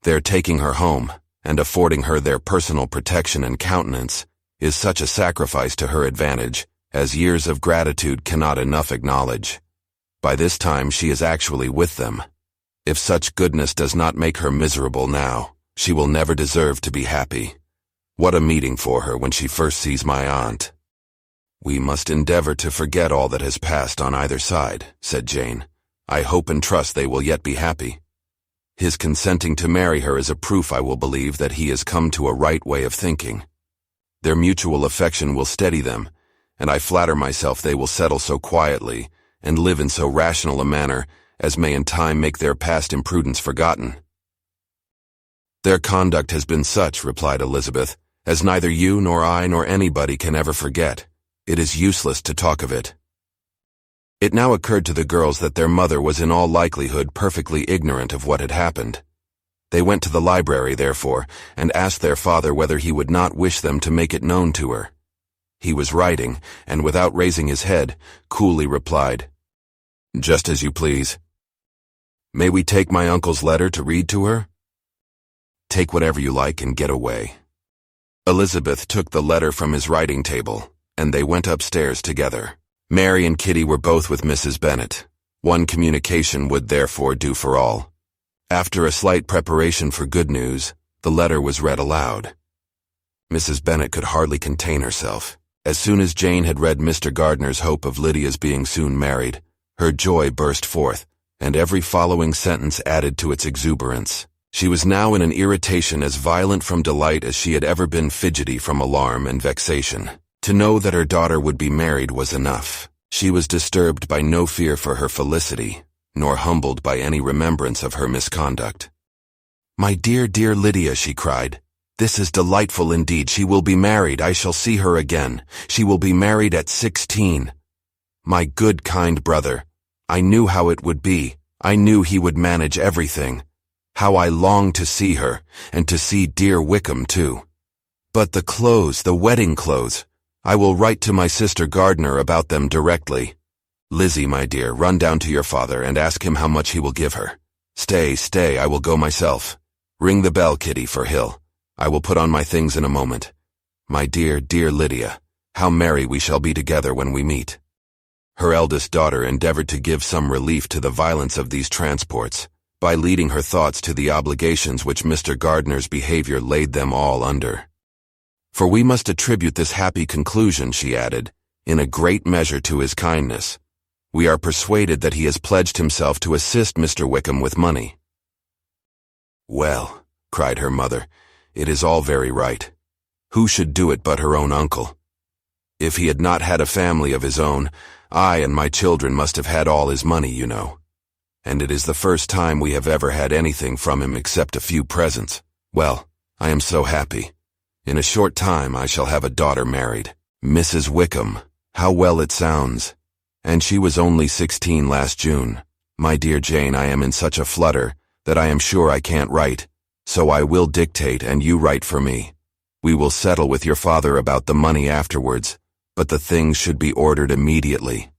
Their taking her home, and affording her their personal protection and countenance, is such a sacrifice to her advantage, as years of gratitude cannot enough acknowledge. By this time she is actually with them. If such goodness does not make her miserable now, she will never deserve to be happy. What a meeting for her when she first sees my aunt." "We must endeavor to forget all that has passed on either side," said Jane. "I hope and trust they will yet be happy. His consenting to marry her is a proof, I will believe, that he has come to a right way of thinking. Their mutual affection will steady them, and I flatter myself they will settle so quietly, and live in so rational a manner, as may in time make their past imprudence forgotten." "Their conduct has been such," replied Elizabeth, "as neither you nor I nor anybody can ever forget. It is useless to talk of it." It now occurred to the girls that their mother was in all likelihood perfectly ignorant of what had happened. They went to the library, therefore, and asked their father whether he would not wish them to make it known to her. He was writing, and without raising his head, coolly replied, "Just as you please." "May we take my uncle's letter to read to her?" "Take whatever you like and get away." Elizabeth took the letter from his writing table, and they went upstairs together. Mary and Kitty were both with Mrs. Bennet. One communication would therefore do for all. After a slight preparation for good news, the letter was read aloud. Mrs. Bennet could hardly contain herself. As soon as Jane had read Mr. Gardner's hope of Lydia's being soon married, her joy burst forth, and every following sentence added to its exuberance. She was now in an irritation as violent from delight as she had ever been fidgety from alarm and vexation. To know that her daughter would be married was enough. She was disturbed by no fear for her felicity, nor humbled by any remembrance of her misconduct. "My dear, dear Lydia," she cried, "this is delightful indeed. She will be married. I shall see her again. She will be married at 16. My good, kind brother. I knew how it would be. I knew he would manage everything. How I long to see her, and to see dear Wickham too. But the clothes, the wedding clothes. I will write to my sister Gardner about them directly. Lizzie, my dear, run down to your father and ask him how much he will give her. Stay, stay, I will go myself. Ring the bell, Kitty, for Hill. I will put on my things in a moment. My dear, dear Lydia, how merry we shall be together when we meet." Her eldest daughter endeavored to give some relief to the violence of these transports by leading her thoughts to the obligations which Mr. Gardner's behavior laid them all under. "For we must attribute this happy conclusion," she added, "in a great measure to his kindness. We are persuaded that he has pledged himself to assist Mr. Wickham with money." "Well," cried her mother, "it is all very right. Who should do it but her own uncle? If he had not had a family of his own, I and my children must have had all his money, you know. And it is the first time we have ever had anything from him except a few presents. Well, I am so happy. In a short time I shall have a daughter married. Mrs. Wickham, how well it sounds. And she was only 16 last June. My dear Jane, I am in such a flutter that I am sure I can't write, so I will dictate and you write for me. We will settle with your father about the money afterwards, but the things should be ordered immediately."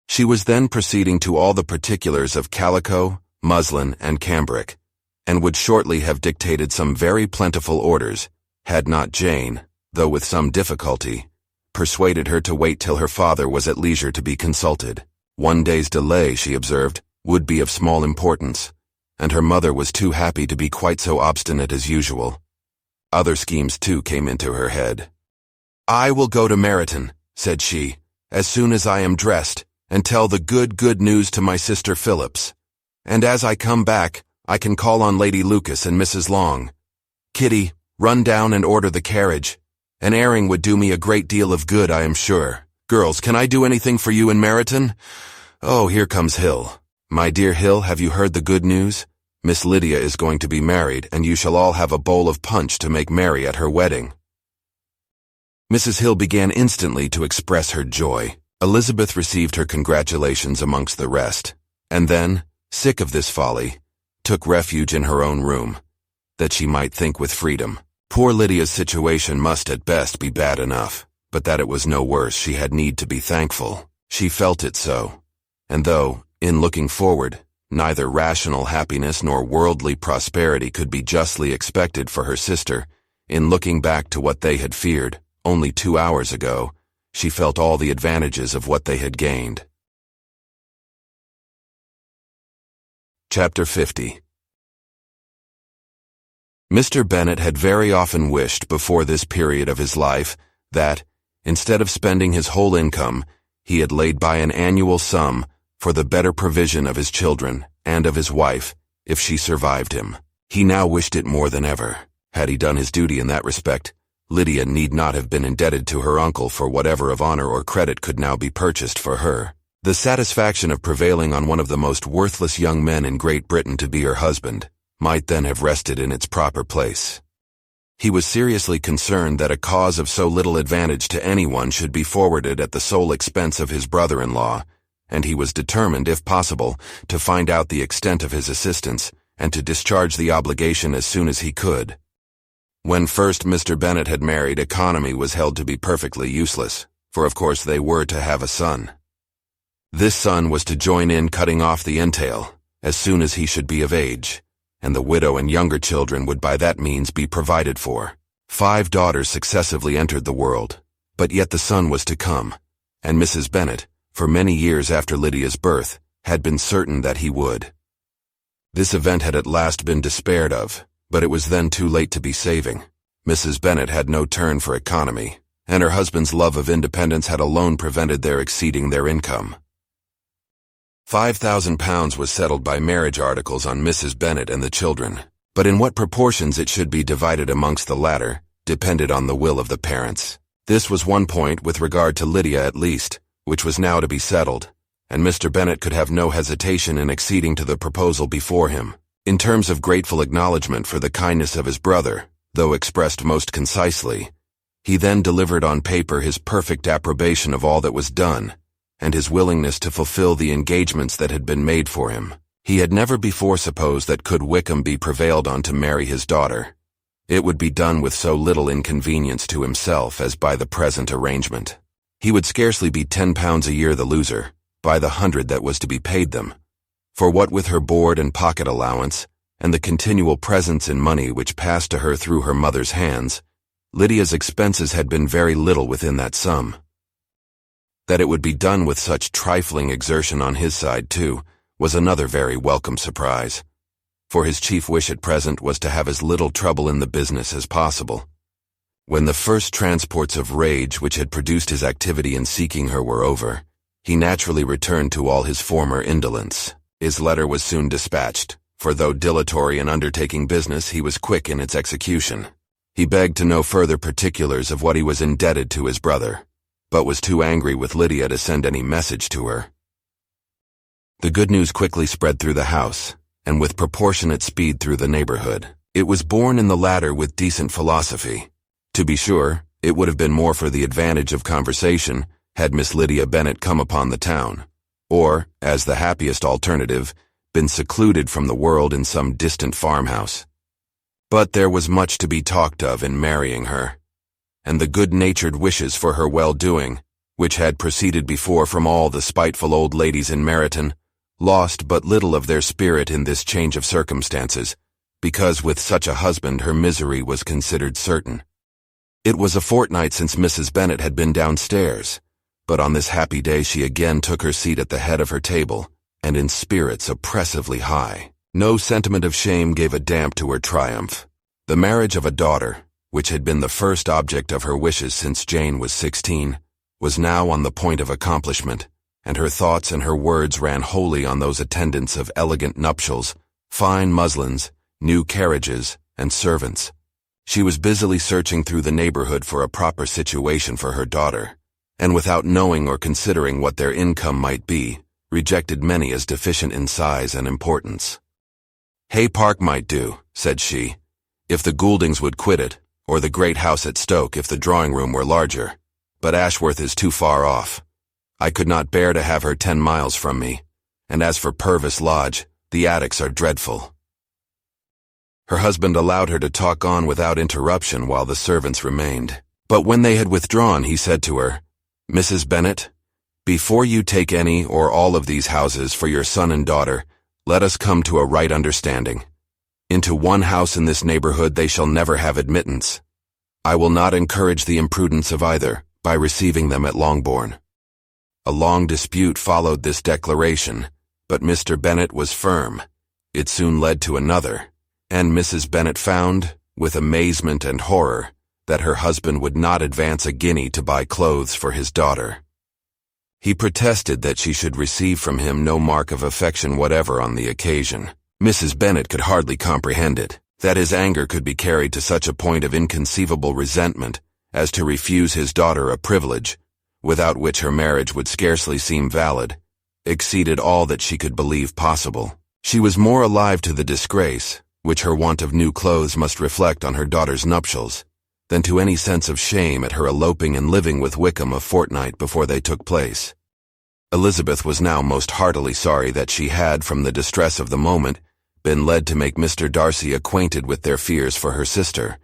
She was then proceeding to all the particulars of calico, muslin, and cambric, and would shortly have dictated some very plentiful orders, had not Jane, though with some difficulty, persuaded her to wait till her father was at leisure to be consulted. One day's delay, she observed, would be of small importance, and her mother was too happy to be quite so obstinate as usual. Other schemes, too, came into her head. "I will go to Meryton," said she, "as soon as I am dressed, and tell the good news to my sister Phillips. And as I come back, I can call on Lady Lucas and Mrs. Long. Kitty, run down and order the carriage. An airing would do me a great deal of good, I am sure. Girls, can I do anything for you in Meryton? Oh, here comes Hill. My dear Hill, have you heard the good news? Miss Lydia is going to be married, and you shall all have a bowl of punch to make merry at her wedding." Mrs. Hill began instantly to express her joy. Elizabeth received her congratulations amongst the rest, and then, sick of this folly, took refuge in her own room, that she might think with freedom. Poor Lydia's situation must at best be bad enough, but that it was no worse she had need to be thankful. She felt it so, and though, in looking forward, neither rational happiness nor worldly prosperity could be justly expected for her sister, in looking back to what they had feared, only 2 hours ago, she felt all the advantages of what they had gained. Chapter 50. Mr. Bennet had very often wished before this period of his life that, instead of spending his whole income, he had laid by an annual sum for the better provision of his children and of his wife, if she survived him. He now wished it more than ever. Had he done his duty in that respect, Lydia need not have been indebted to her uncle for whatever of honor or credit could now be purchased for her. The satisfaction of prevailing on one of the most worthless young men in Great Britain to be her husband might then have rested in its proper place. He was seriously concerned that a cause of so little advantage to anyone should be forwarded at the sole expense of his brother-in-law, and he was determined, if possible, to find out the extent of his assistance and to discharge the obligation as soon as he could. When first Mr. Bennet had married, economy was held to be perfectly useless, for of course they were to have a son. This son was to join in cutting off the entail as soon as he should be of age, and the widow and younger children would by that means be provided for. 5 daughters successively entered the world, but yet the son was to come, and Mrs. Bennet, for many years after Lydia's birth, had been certain that he would. This event had at last been despaired of, but it was then too late to be saving. Mrs. Bennet had no turn for economy, and her husband's love of independence had alone prevented their exceeding their income. £5,000 was settled by marriage articles on Mrs. Bennet and the children, but in what proportions it should be divided amongst the latter depended on the will of the parents. This was one point, with regard to Lydia at least, which was now to be settled, and Mr. Bennet could have no hesitation in acceding to the proposal before him. In terms of grateful acknowledgment for the kindness of his brother, though expressed most concisely, he then delivered on paper his perfect approbation of all that was done, and his willingness to fulfill the engagements that had been made for him. He had never before supposed that could Wickham be prevailed on to marry his daughter, it would be done with so little inconvenience to himself as by the present arrangement. He would scarcely be £10 a year the loser, by the 100 that was to be paid them. For what with her board and pocket allowance, and the continual presents in money which passed to her through her mother's hands, Lydia's expenses had been very little within that sum. That it would be done with such trifling exertion on his side, too, was another very welcome surprise, for his chief wish at present was to have as little trouble in the business as possible. When the first transports of rage which had produced his activity in seeking her were over, he naturally returned to all his former indolence. His letter was soon dispatched, for though dilatory in undertaking business, he was quick in its execution. He begged to know further particulars of what he was indebted to his brother, but was too angry with Lydia to send any message to her. The good news quickly spread through the house, and with proportionate speed through the neighborhood. It was borne in the latter with decent philosophy. To be sure, it would have been more for the advantage of conversation had Miss Lydia Bennet come upon the town, or, as the happiest alternative, been secluded from the world in some distant farmhouse. But there was much to be talked of in marrying her, and the good-natured wishes for her well-doing, which had proceeded before from all the spiteful old ladies in Meryton, lost but little of their spirit in this change of circumstances, because with such a husband her misery was considered certain. It was a fortnight since Mrs. Bennet had been downstairs, but on this happy day she again took her seat at the head of her table, and in spirits oppressively high. No sentiment of shame gave a damp to her triumph. The marriage of a daughter, which had been the first object of her wishes since Jane was 16, was now on the point of accomplishment, and her thoughts and her words ran wholly on those attendants of elegant nuptials, fine muslins, new carriages, and servants. She was busily searching through the neighborhood for a proper situation for her daughter, and without knowing or considering what their income might be, rejected many as deficient in size and importance. Hay Park might do, said she, if the Gouldings would quit it, or the great house at Stoke if the drawing-room were larger, but Ashworth is too far off. I could not bear to have her 10 miles from me, and as for Purvis Lodge, the attics are dreadful. Her husband allowed her to talk on without interruption while the servants remained, but when they had withdrawn he said to her, "Mrs. Bennet, before you take any or all of these houses for your son and daughter, let us come to a right understanding. Into one house in this neighborhood they shall never have admittance. I will not encourage the imprudence of either by receiving them at Longbourn." A long dispute followed this declaration, but Mr. Bennet was firm. It soon led to another, and Mrs. Bennet found, with amazement and horror, that her husband would not advance a guinea to buy clothes for his daughter. He protested that she should receive from him no mark of affection whatever on the occasion. Mrs. Bennet could hardly comprehend it, that his anger could be carried to such a point of inconceivable resentment as to refuse his daughter a privilege, without which her marriage would scarcely seem valid, exceeded all that she could believe possible. She was more alive to the disgrace, which her want of new clothes must reflect on her daughter's nuptials, than to any sense of shame at her eloping and living with Wickham a fortnight before they took place. Elizabeth was now most heartily sorry that she had, from the distress of the moment, been led to make Mr. Darcy acquainted with their fears for her sister,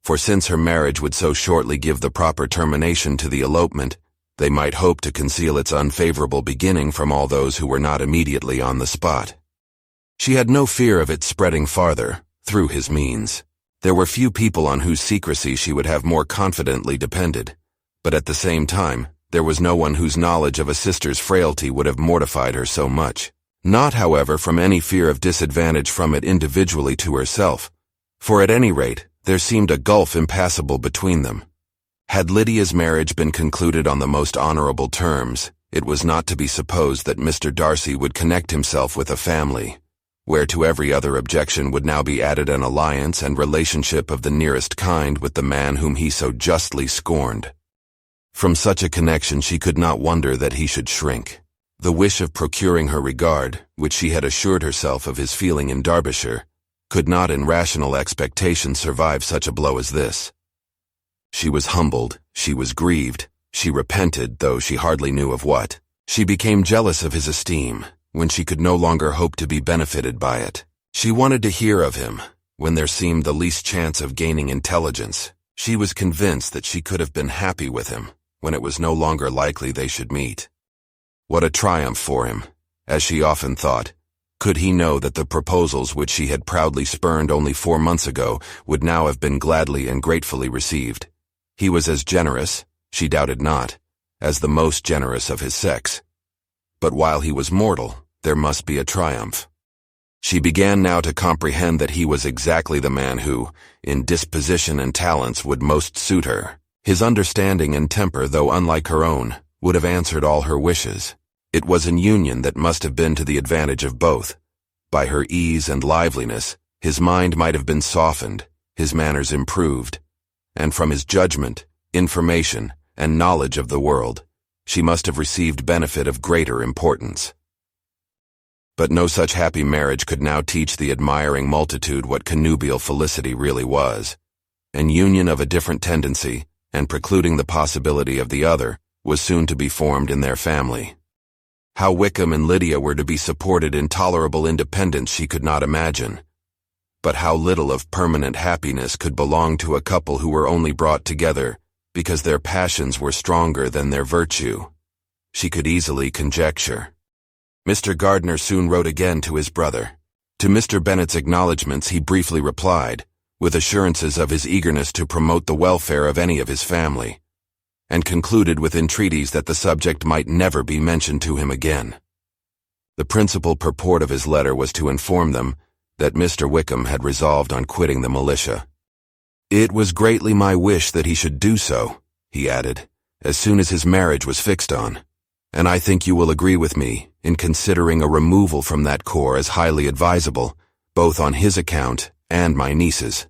for since her marriage would so shortly give the proper termination to the elopement, they might hope to conceal its unfavorable beginning from all those who were not immediately on the spot. She had no fear of its spreading farther, through his means. There were few people on whose secrecy she would have more confidently depended, but at the same time, there was no one whose knowledge of a sister's frailty would have mortified her so much. Not, however, from any fear of disadvantage from it individually to herself, for at any rate, there seemed a gulf impassable between them. Had Lydia's marriage been concluded on the most honorable terms, it was not to be supposed that Mr. Darcy would connect himself with a family, where to every other objection would now be added an alliance and relationship of the nearest kind with the man whom he so justly scorned. From such a connection she could not wonder that he should shrink. The wish of procuring her regard, which she had assured herself of his feeling in Derbyshire, could not in rational expectation survive such a blow as this. She was humbled, she was grieved, she repented, though she hardly knew of what. She became jealous of his esteem, when she could no longer hope to be benefited by it. She wanted to hear of him, when there seemed the least chance of gaining intelligence. She was convinced that she could have been happy with him, when it was no longer likely they should meet. What a triumph for him, as she often thought, Could he know that the proposals which she had proudly spurned only 4 months ago would now have been gladly and gratefully received? He was as generous, she doubted not, as the most generous of his sex. But while he was mortal, there must be a triumph. She began now to comprehend that he was exactly the man who, in disposition and talents, would most suit her. His understanding and temper, though unlike her own, would have answered all her wishes. It was an union that must have been to the advantage of both. By her ease and liveliness, his mind might have been softened, his manners improved, and from his judgment, information, and knowledge of the world, she must have received benefit of greater importance. But no such happy marriage could now teach the admiring multitude what connubial felicity really was. An union of a different tendency, and precluding the possibility of the other, was soon to be formed in their family. How Wickham and Lydia were to be supported in tolerable independence she could not imagine. But how little of permanent happiness could belong to a couple who were only brought together because their passions were stronger than their virtue, she could easily conjecture. Mr. Gardner soon wrote again to his brother. To Mr. Bennet's acknowledgments he briefly replied, with assurances of his eagerness to promote the welfare of any of his family, and concluded with entreaties that the subject might never be mentioned to him again. The principal purport of his letter was to inform them that Mr. Wickham had resolved on quitting the militia. It was greatly my wish that he should do so, he added, as soon as his marriage was fixed on, and I think you will agree with me in considering a removal from that corps as highly advisable, both on his account and my niece's.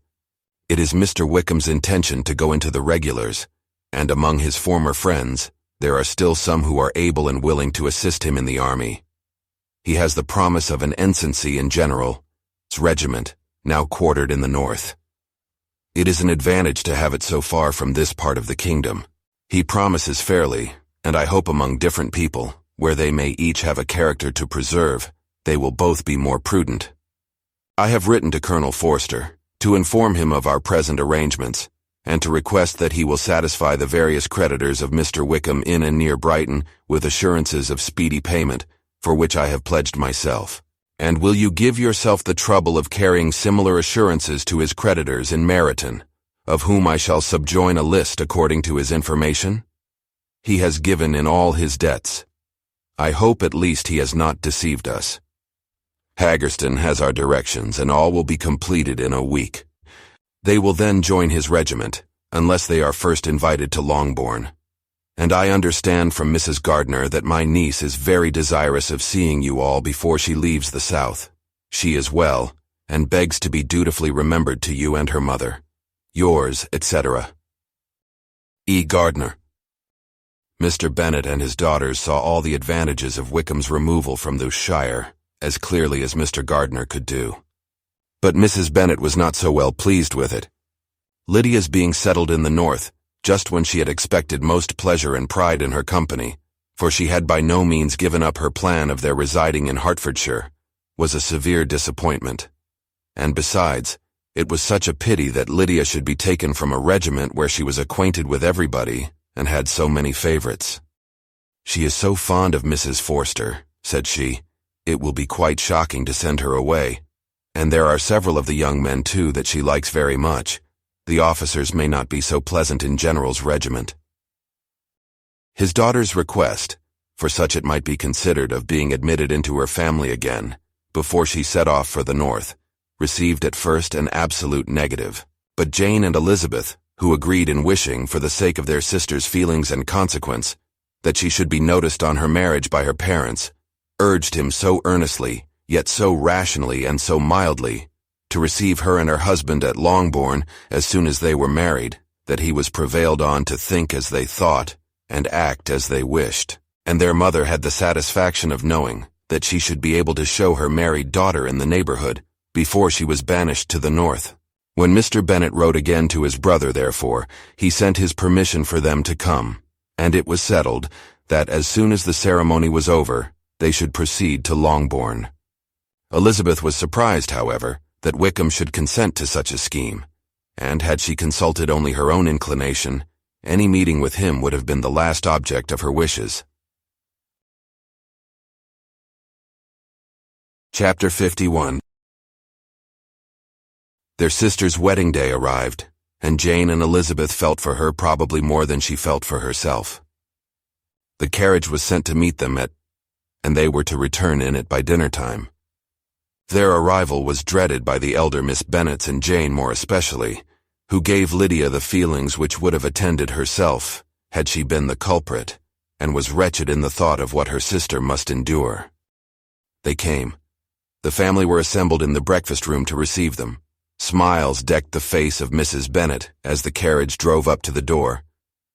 It is Mr. Wickham's intention to go into the regulars, and among his former friends, there are still some who are able and willing to assist him in the army. He has the promise of an ensigncy in General's regiment, now quartered in the north. It is an advantage to have it so far from this part of the kingdom. He promises fairly, and I hope among different people, where they may each have a character to preserve, they will both be more prudent. I have written to Colonel Forster, to inform him of our present arrangements, and to request that he will satisfy the various creditors of Mr. Wickham in and near Brighton with assurances of speedy payment, for which I have pledged myself. And will you give yourself the trouble of carrying similar assurances to his creditors in Meryton, of whom I shall subjoin a list according to his information? He has given in all his debts. I hope at least he has not deceived us. Haggerston has our directions, and all will be completed in a week. They will then join his regiment, unless they are first invited to Longbourn. And I understand from Mrs. Gardner that my niece is very desirous of seeing you all before she leaves the South. She is well, and begs to be dutifully remembered to you and her mother. Yours, etc. E. Gardner. Mr. Bennet and his daughters saw all the advantages of Wickham's removal from the shire, as clearly as Mr. Gardner could do. But Mrs. Bennet was not so well pleased with it. Lydia's being settled in the north, just when she had expected most pleasure and pride in her company, for she had by no means given up her plan of their residing in Hertfordshire, was a severe disappointment. And besides, it was such a pity that Lydia should be taken from a regiment where she was acquainted with everybody and had so many favorites. She is so fond of Mrs. Forster, said she, it will be quite shocking to send her away, and there are several of the young men too that she likes very much. The officers may not be so pleasant in General's regiment. His daughter's request, for such it might be considered, of being admitted into her family again, before she set off for the north, received at first an absolute negative. But Jane and Elizabeth, who agreed in wishing, for the sake of their sister's feelings and consequence, that she should be noticed on her marriage by her parents, urged him so earnestly, yet so rationally and so mildly, to receive her and her husband at Longbourn as soon as they were married, that he was prevailed on to think as they thought and act as they wished, and their mother had the satisfaction of knowing that she should be able to show her married daughter in the neighborhood before she was banished to the north. When Mr. Bennet wrote again to his brother, therefore, he sent his permission for them to come, and it was settled that as soon as the ceremony was over, they should proceed to Longbourn. Elizabeth was surprised, however, that Wickham should consent to such a scheme, and had she consulted only her own inclination, any meeting with him would have been the last object of her wishes. Chapter 51. Their sister's wedding day arrived, and Jane and Elizabeth felt for her probably more than she felt for herself. The carriage was sent to meet them and they were to return in it by dinner time. Their arrival was dreaded by the elder Miss Bennets and Jane more especially, who gave Lydia the feelings which would have attended herself had she been the culprit, and was wretched in the thought of what her sister must endure. They came. The family were assembled in the breakfast room to receive them. Smiles decked the face of Mrs. Bennet as the carriage drove up to the door.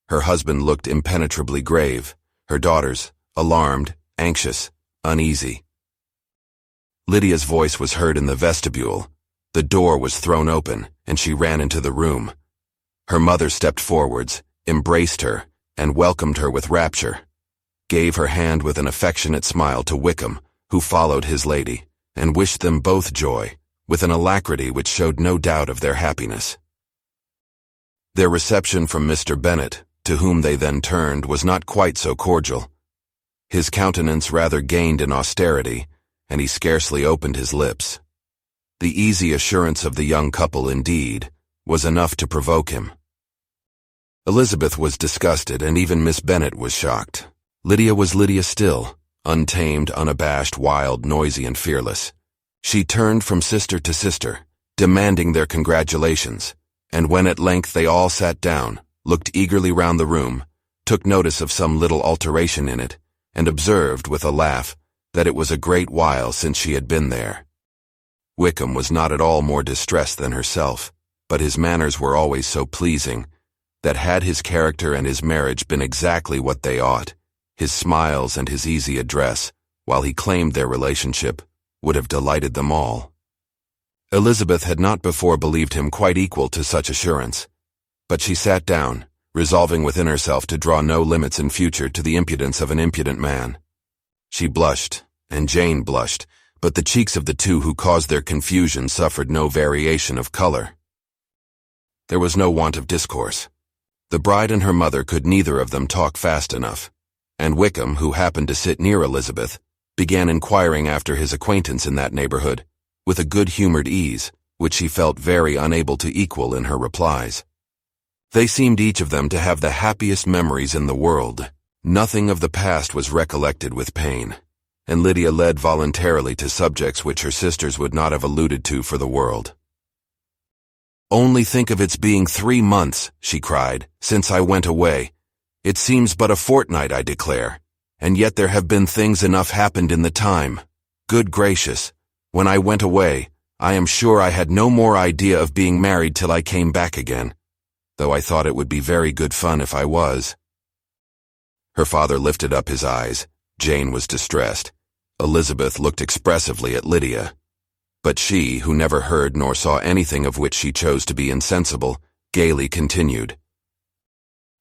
Her husband looked impenetrably grave, her daughters alarmed, anxious, uneasy. Lydia's voice was heard in the vestibule. The door was thrown open, and she ran into the room. Her mother stepped forwards, embraced her, and welcomed her with rapture, gave her hand with an affectionate smile to Wickham, who followed his lady, and wished them both joy, with an alacrity which showed no doubt of their happiness. Their reception from Mr. Bennet, to whom they then turned, was not quite so cordial. His countenance rather gained in austerity, and he scarcely opened his lips. The easy assurance of the young couple, indeed, was enough to provoke him. Elizabeth was disgusted, and even Miss Bennet was shocked. Lydia was Lydia still, untamed, unabashed, wild, noisy, and fearless. She turned from sister to sister, demanding their congratulations, and when at length they all sat down, looked eagerly round the room, took notice of some little alteration in it, and observed, with a laugh, that it was a great while since she had been there. Wickham was not at all more distressed than herself, but his manners were always so pleasing, that had his character and his marriage been exactly what they ought, his smiles and his easy address, while he claimed their relationship, would have delighted them all. Elizabeth had not before believed him quite equal to such assurance, but she sat down, resolving within herself to draw no limits in future to the impudence of an impudent man. She blushed, and Jane blushed, but the cheeks of the two who caused their confusion suffered no variation of color. There was no want of discourse. The bride and her mother could neither of them talk fast enough, and Wickham, who happened to sit near Elizabeth, began inquiring after his acquaintance in that neighborhood, with a good-humored ease, which she felt very unable to equal in her replies. They seemed each of them to have the happiest memories in the world. Nothing of the past was recollected with pain, and Lydia led voluntarily to subjects which her sisters would not have alluded to for the world. "Only think of its being 3 months," she cried, "since I went away. It seems but a fortnight, I declare, and yet there have been things enough happened in the time. Good gracious, when I went away, I am sure I had no more idea of being married till I came back again, though I thought it would be very good fun if I was." Her father lifted up his eyes. Jane was distressed. Elizabeth looked expressively at Lydia. But she, who never heard nor saw anything of which she chose to be insensible, gaily continued.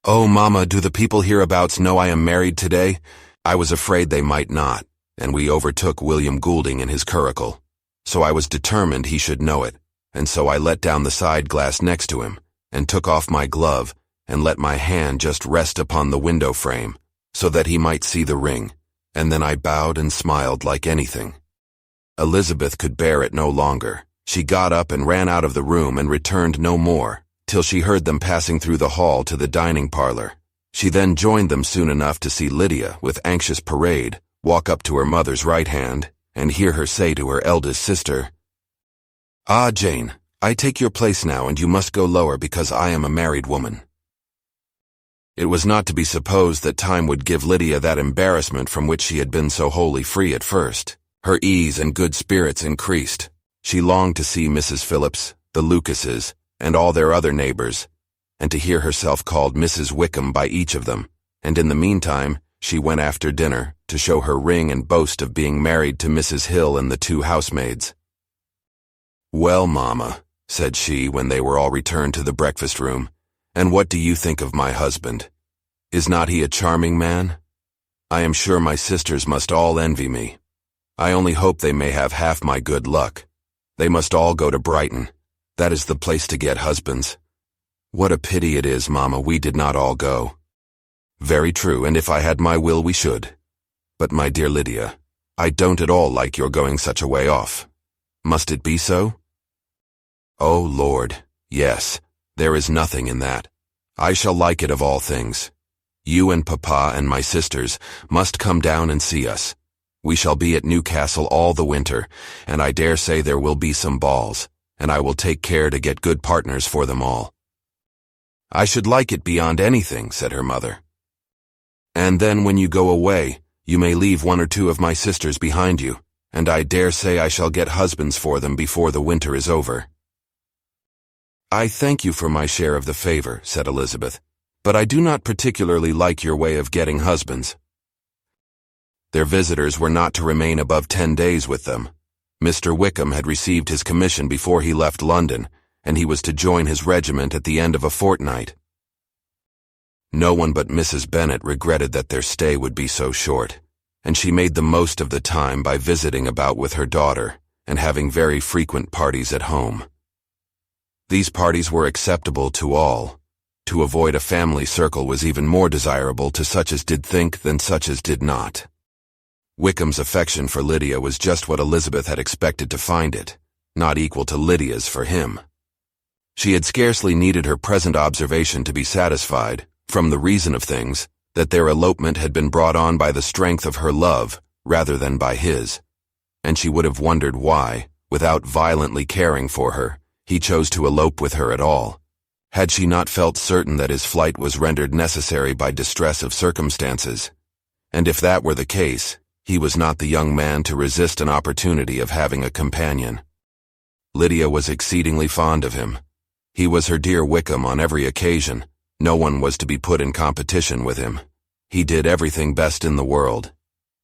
"Oh, Mamma, do the people hereabouts know I am married today? I was afraid they might not, and we overtook William Goulding in his curricle. So I was determined he should know it, and so I let down the side glass next to him, and took off my glove, and let my hand just rest upon the window frame, so that he might see the ring, and then I bowed and smiled like anything." Elizabeth could bear it no longer. She got up and ran out of the room and returned no more, till she heard them passing through the hall to the dining parlor. She then joined them soon enough to see Lydia, with anxious parade, walk up to her mother's right hand, and hear her say to her eldest sister, "Ah, Jane, I take your place now, and you must go lower because I am a married woman." It was not to be supposed that time would give Lydia that embarrassment from which she had been so wholly free at first. Her ease and good spirits increased. She longed to see Mrs. Phillips, the Lucases, and all their other neighbors, and to hear herself called Mrs. Wickham by each of them, and in the meantime she went after dinner to show her ring and boast of being married to Mrs. Hill and the 2 housemaids. "Well, Mamma," said she when they were all returned to the breakfast room, "and what do you think of my husband? Is not he a charming man? I am sure my sisters must all envy me. I only hope they may have half my good luck. They must all go to Brighton. That is the place to get husbands. What a pity it is, Mamma, we did not all go." "Very true, and if I had my will we should. But, my dear Lydia, I don't at all like your going such a way off. Must it be so? Oh, Lord, yes, there is nothing in that. I shall like it of all things. You and Papa and my sisters must come down and see us. We shall be at Newcastle all the winter, and I dare say there will be some balls, and I will take care to get good partners for them all. I should like it beyond anything, said her mother. And then when you go away, you may leave one or two of my sisters behind you, and I dare say I shall get husbands for them before the winter is over. I thank you for my share of the favor, said Elizabeth, but I do not particularly like your way of getting husbands. Their visitors were not to remain above 10 days with them. Mr. Wickham had received his commission before he left London, and he was to join his regiment at the end of a fortnight. No one but Mrs. Bennet regretted that their stay would be so short, and she made the most of the time by visiting about with her daughter and having very frequent parties at home. These parties were acceptable to all. To avoid a family circle was even more desirable to such as did think than such as did not. Wickham's affection for Lydia was just what Elizabeth had expected to find it, not equal to Lydia's for him. She had scarcely needed her present observation to be satisfied, from the reason of things, that their elopement had been brought on by the strength of her love rather than by his, and she would have wondered why, without violently caring for her, he chose to elope with her at all, had she not felt certain that his flight was rendered necessary by distress of circumstances. And if that were the case, he was not the young man to resist an opportunity of having a companion. Lydia was exceedingly fond of him. He was her dear Wickham on every occasion. No one was to be put in competition with him. He did everything best in the world,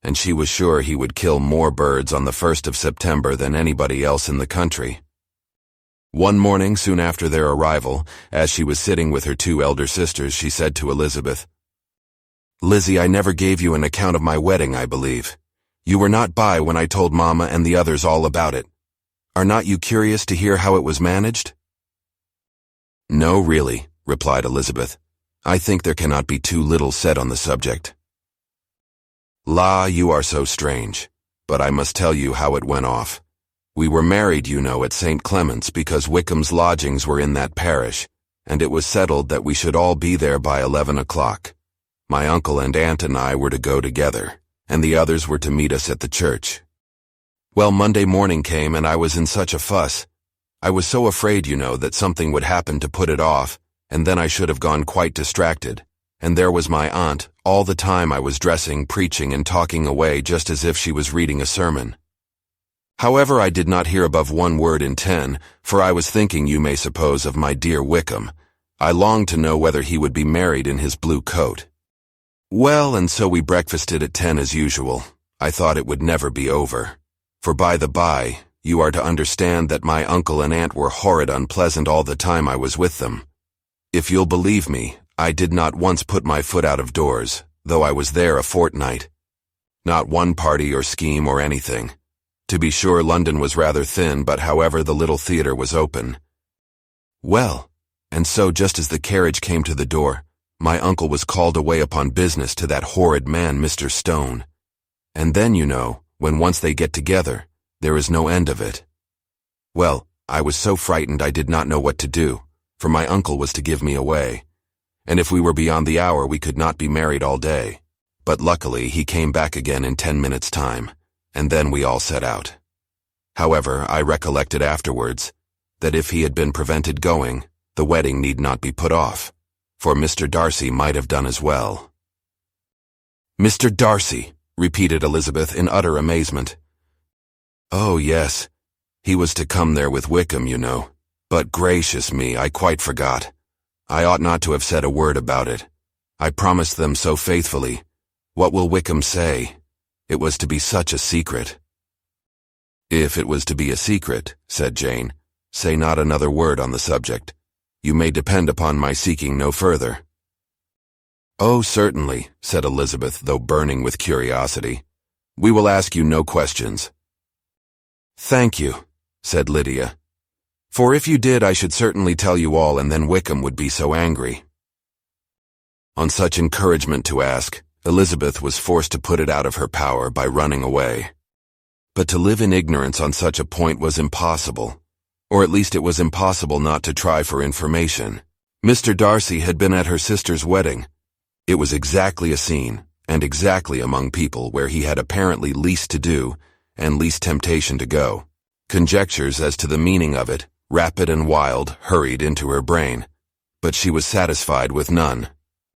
and she was sure he would kill more birds on the 1st of September than anybody else in the country. One morning, soon after their arrival, as she was sitting with her 2 elder sisters, she said to Elizabeth, "Lizzie, I never gave you an account of my wedding, I believe. You were not by when I told Mamma and the others all about it. Are not you curious to hear how it was managed?" "No, really," replied Elizabeth. "I think there cannot be too little said on the subject." "La, you are so strange. But I must tell you how it went off. We were married, you know, at St. Clement's because Wickham's lodgings were in that parish, and it was settled that we should all be there by 11 o'clock. My uncle and aunt and I were to go together, and the others were to meet us at the church. Well, Monday morning came and I was in such a fuss. I was so afraid, you know, that something would happen to put it off, and then I should have gone quite distracted, and there was my aunt, all the time I was dressing, preaching and talking away just as if she was reading a sermon. However, I did not hear above 1 word in 10, for I was thinking, you may suppose, of my dear Wickham. I longed to know whether he would be married in his blue coat. Well, and so we breakfasted at 10 as usual. I thought it would never be over. For by the by, you are to understand that my uncle and aunt were horrid unpleasant all the time I was with them. If you'll believe me, I did not once put my foot out of doors, though I was there a fortnight. Not one party or scheme or anything. To be sure, London was rather thin, but however, the little theatre was open. Well, and so just as the carriage came to the door, my uncle was called away upon business to that horrid man, Mr. Stone. And then, you know, when once they get together, there is no end of it. Well, I was so frightened I did not know what to do, for my uncle was to give me away. And if we were beyond the hour, we could not be married all day. But luckily, he came back again in 10 minutes' time, and then we all set out. However, I recollected afterwards that if he had been prevented going, the wedding need not be put off, for Mr. Darcy might have done as well. "Mr. Darcy," repeated Elizabeth in utter amazement. "Oh, yes. He was to come there with Wickham, you know. But gracious me, I quite forgot. I ought not to have said a word about it. I promised them so faithfully. What will Wickham say? It was to be such a secret." "If it was to be a secret," said Jane, "say not another word on the subject. You may depend upon my seeking no further." "Oh, certainly," said Elizabeth, though burning with curiosity. "We will ask you no questions." "Thank you," said Lydia. "For if you did, I should certainly tell you all, and then Wickham would be so angry." On such encouragement to ask, Elizabeth was forced to put it out of her power by running away. But to live in ignorance on such a point was impossible, or at least it was impossible not to try for information. Mr. Darcy had been at her sister's wedding. It was exactly a scene, and exactly among people where he had apparently least to do and least temptation to go. Conjectures as to the meaning of it, rapid and wild, hurried into her brain, but she was satisfied with none.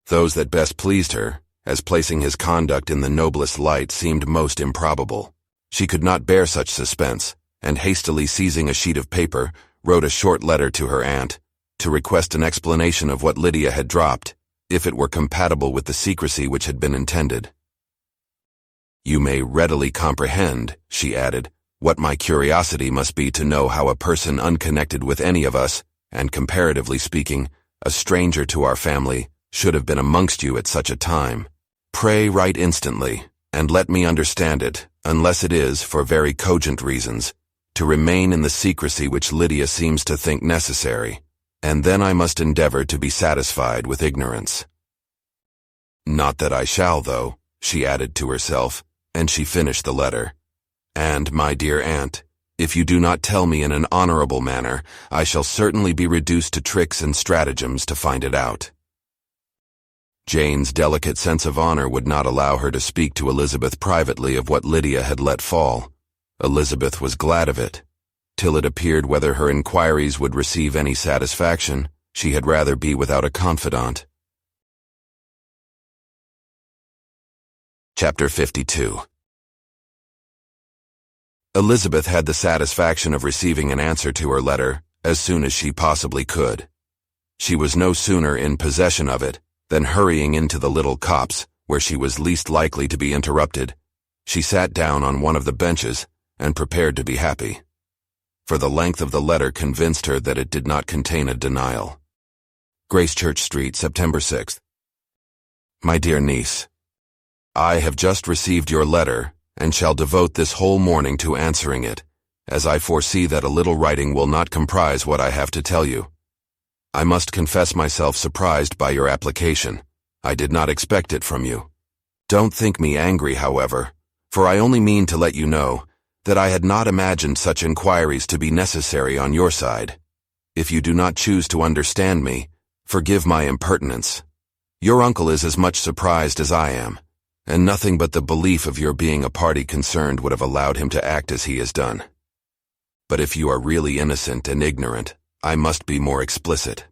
Those that best pleased her, as placing his conduct in the noblest light, seemed most improbable. She could not bear such suspense, and hastily seizing a sheet of paper, wrote a short letter to her aunt, to request an explanation of what Lydia had dropped, if it were compatible with the secrecy which had been intended. "You may readily comprehend," she added, "what my curiosity must be to know how a person unconnected with any of us, and comparatively speaking, a stranger to our family, should have been amongst you at such a time. Pray write instantly, and let me understand it, unless it is, for very cogent reasons, to remain in the secrecy which Lydia seems to think necessary, and then I must endeavor to be satisfied with ignorance. Not that I shall, though," she added to herself, and she finished the letter. "And, my dear aunt, if you do not tell me in an honorable manner, I shall certainly be reduced to tricks and stratagems to find it out." Jane's delicate sense of honor would not allow her to speak to Elizabeth privately of what Lydia had let fall. Elizabeth was glad of it. Till it appeared whether her inquiries would receive any satisfaction, she had rather be without a confidant. Chapter 52. Elizabeth had the satisfaction of receiving an answer to her letter as soon as she possibly could. She was no sooner in possession of it than, hurrying into the little copse, where she was least likely to be interrupted, she sat down on one of the benches and prepared to be happy. For the length of the letter convinced her that it did not contain a denial. Gracechurch Street, September 6th. My dear niece, I have just received your letter, and shall devote this whole morning to answering it, as I foresee that a little writing will not comprise what I have to tell you. I must confess myself surprised by your application. I did not expect it from you. Don't think me angry, however, for I only mean to let you know that I had not imagined such inquiries to be necessary on your side. If you do not choose to understand me, forgive my impertinence. Your uncle is as much surprised as I am, and nothing but the belief of your being a party concerned would have allowed him to act as he has done. But if you are really innocent and ignorant, I must be more explicit.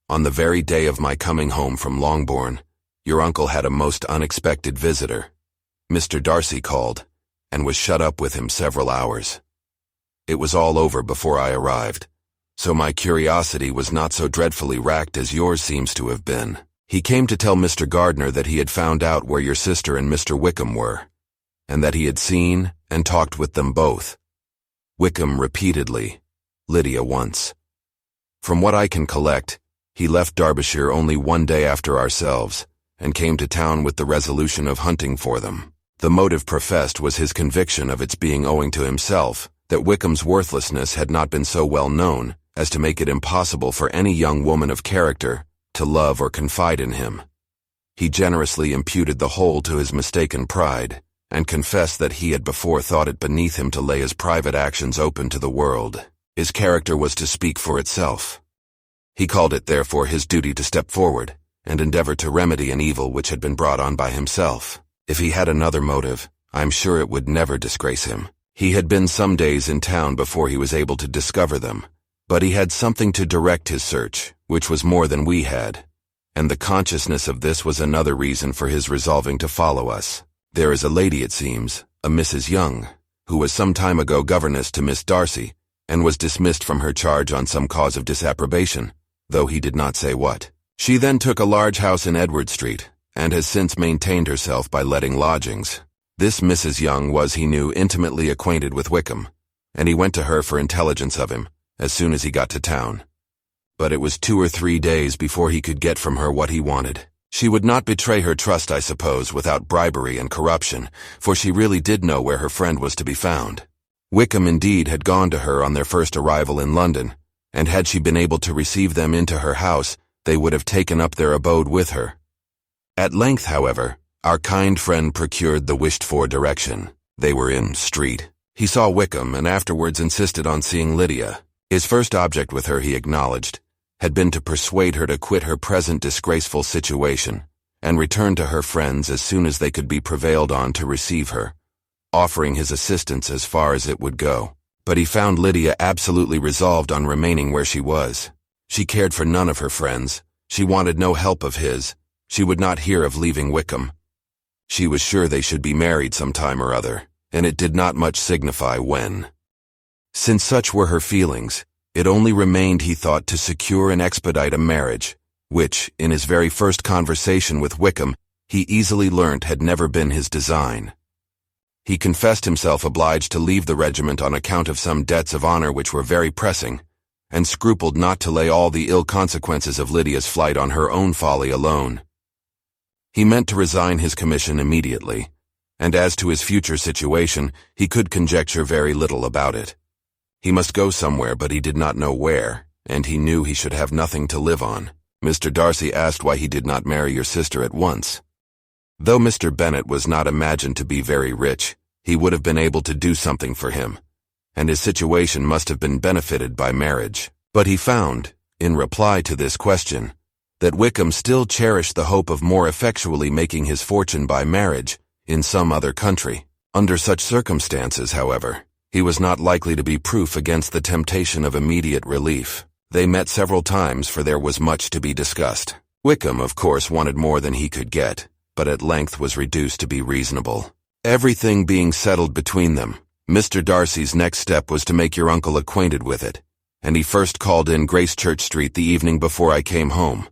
On the very day of my coming home from Longbourn, your uncle had a most unexpected visitor. Mr. Darcy called, and was shut up with him several hours. It was all over before I arrived, so my curiosity was not so dreadfully racked as yours seems to have been. He came to tell Mr. Gardner that he had found out where your sister and Mr. Wickham were, and that he had seen and talked with them both. Wickham repeatedly, Lydia once. From what I can collect, he left Derbyshire only one day after ourselves, and came to town with the resolution of hunting for them. The motive professed was his conviction of its being owing to himself, that Wickham's worthlessness had not been so well known as to make it impossible for any young woman of character to love or confide in him. He generously imputed the whole to his mistaken pride, and confessed that he had before thought it beneath him to lay his private actions open to the world. His character was to speak for itself. He called it therefore his duty to step forward, and endeavor to remedy an evil which had been brought on by himself. If he had another motive, I am sure it would never disgrace him. He had been some days in town before he was able to discover them, but he had something to direct his search, which was more than we had, and the consciousness of this was another reason for his resolving to follow us. There is a lady, it seems, a Mrs. Young, who was some time ago governess to Miss Darcy, and was dismissed from her charge on some cause of disapprobation, though he did not say what. She then took a large house in Edward Street, and has since maintained herself by letting lodgings. This Mrs. Young was, he knew, intimately acquainted with Wickham, and he went to her for intelligence of him, as soon as he got to town. But it was 2 or 3 days before he could get from her what he wanted. She would not betray her trust, I suppose, without bribery and corruption, for she really did know where her friend was to be found. Wickham indeed had gone to her on their first arrival in London, and had she been able to receive them into her house, they would have taken up their abode with her. At length, however, our kind friend procured the wished-for direction. They were in Street. He saw Wickham and afterwards insisted on seeing Lydia. His first object with her, he acknowledged, had been to persuade her to quit her present disgraceful situation and return to her friends as soon as they could be prevailed on to receive her, offering his assistance as far as it would go. But he found Lydia absolutely resolved on remaining where she was. She cared for none of her friends. She wanted no help of his. She would not hear of leaving Wickham. She was sure they should be married some time or other, and it did not much signify when. Since such were her feelings, it only remained, he thought, to secure and expedite a marriage, which, in his very first conversation with Wickham, he easily learnt had never been his design. He confessed himself obliged to leave the regiment on account of some debts of honor which were very pressing, and scrupled not to lay all the ill consequences of Lydia's flight on her own folly alone. He meant to resign his commission immediately, and as to his future situation, he could conjecture very little about it. He must go somewhere, but he did not know where, and he knew he should have nothing to live on. Mr. Darcy asked why he did not marry your sister at once. Though Mr. Bennet was not imagined to be very rich, he would have been able to do something for him, and his situation must have been benefited by marriage. But he found, in reply to this question, that Wickham still cherished the hope of more effectually making his fortune by marriage in some other country. Under such circumstances, however, he was not likely to be proof against the temptation of immediate relief. They met several times, for there was much to be discussed. Wickham, of course, wanted more than he could get, but at length was reduced to be reasonable. Everything being settled between them, Mr. Darcy's next step was to make your uncle acquainted with it, and he first called in Gracechurch Street the evening before I came home.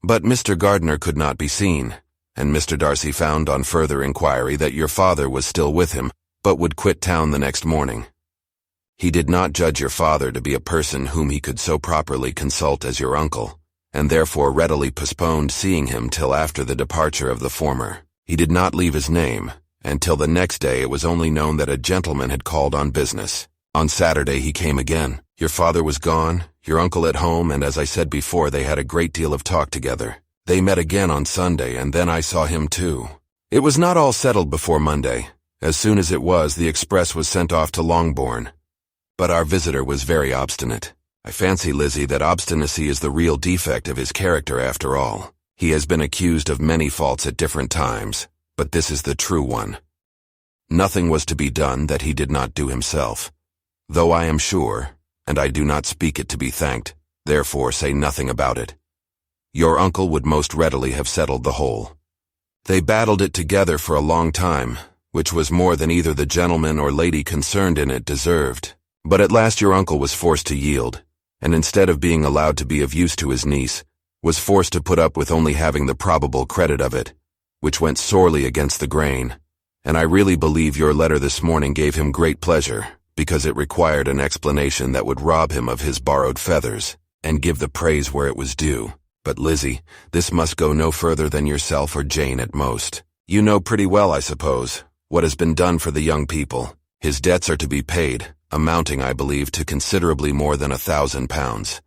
But Mr. Gardiner could not be seen, and Mr. Darcy found on further inquiry that your father was still with him, but would quit town the next morning. He did not judge your father to be a person whom he could so properly consult as your uncle, and therefore readily postponed seeing him till after the departure of the former. He did not leave his name, and till the next day it was only known that a gentleman had called on business. On Saturday he came again. Your father was gone, your uncle at home, and as I said before, they had a great deal of talk together. They met again on Sunday, and then I saw him too. It was not all settled before Monday. As soon as it was, the express was sent off to Longbourn. But our visitor was very obstinate. I fancy, Lizzie, that obstinacy is the real defect of his character after all. He has been accused of many faults at different times, but this is the true one. Nothing was to be done that he did not do himself, though I am sure, and I do not speak it to be thanked, therefore say nothing about it. Your uncle would most readily have settled the whole. They battled it together for a long time, which was more than either the gentleman or lady concerned in it deserved. But at last your uncle was forced to yield, and instead of being allowed to be of use to his niece, was forced to put up with only having the probable credit of it, which went sorely against the grain, and I really believe your letter this morning gave him great pleasure, because it required an explanation that would rob him of his borrowed feathers, and give the praise where it was due. But Lizzie, this must go no further than yourself or Jane at most. You know pretty well, I suppose, what has been done for the young people. His debts are to be paid, amounting, I believe, to considerably more than £1,000.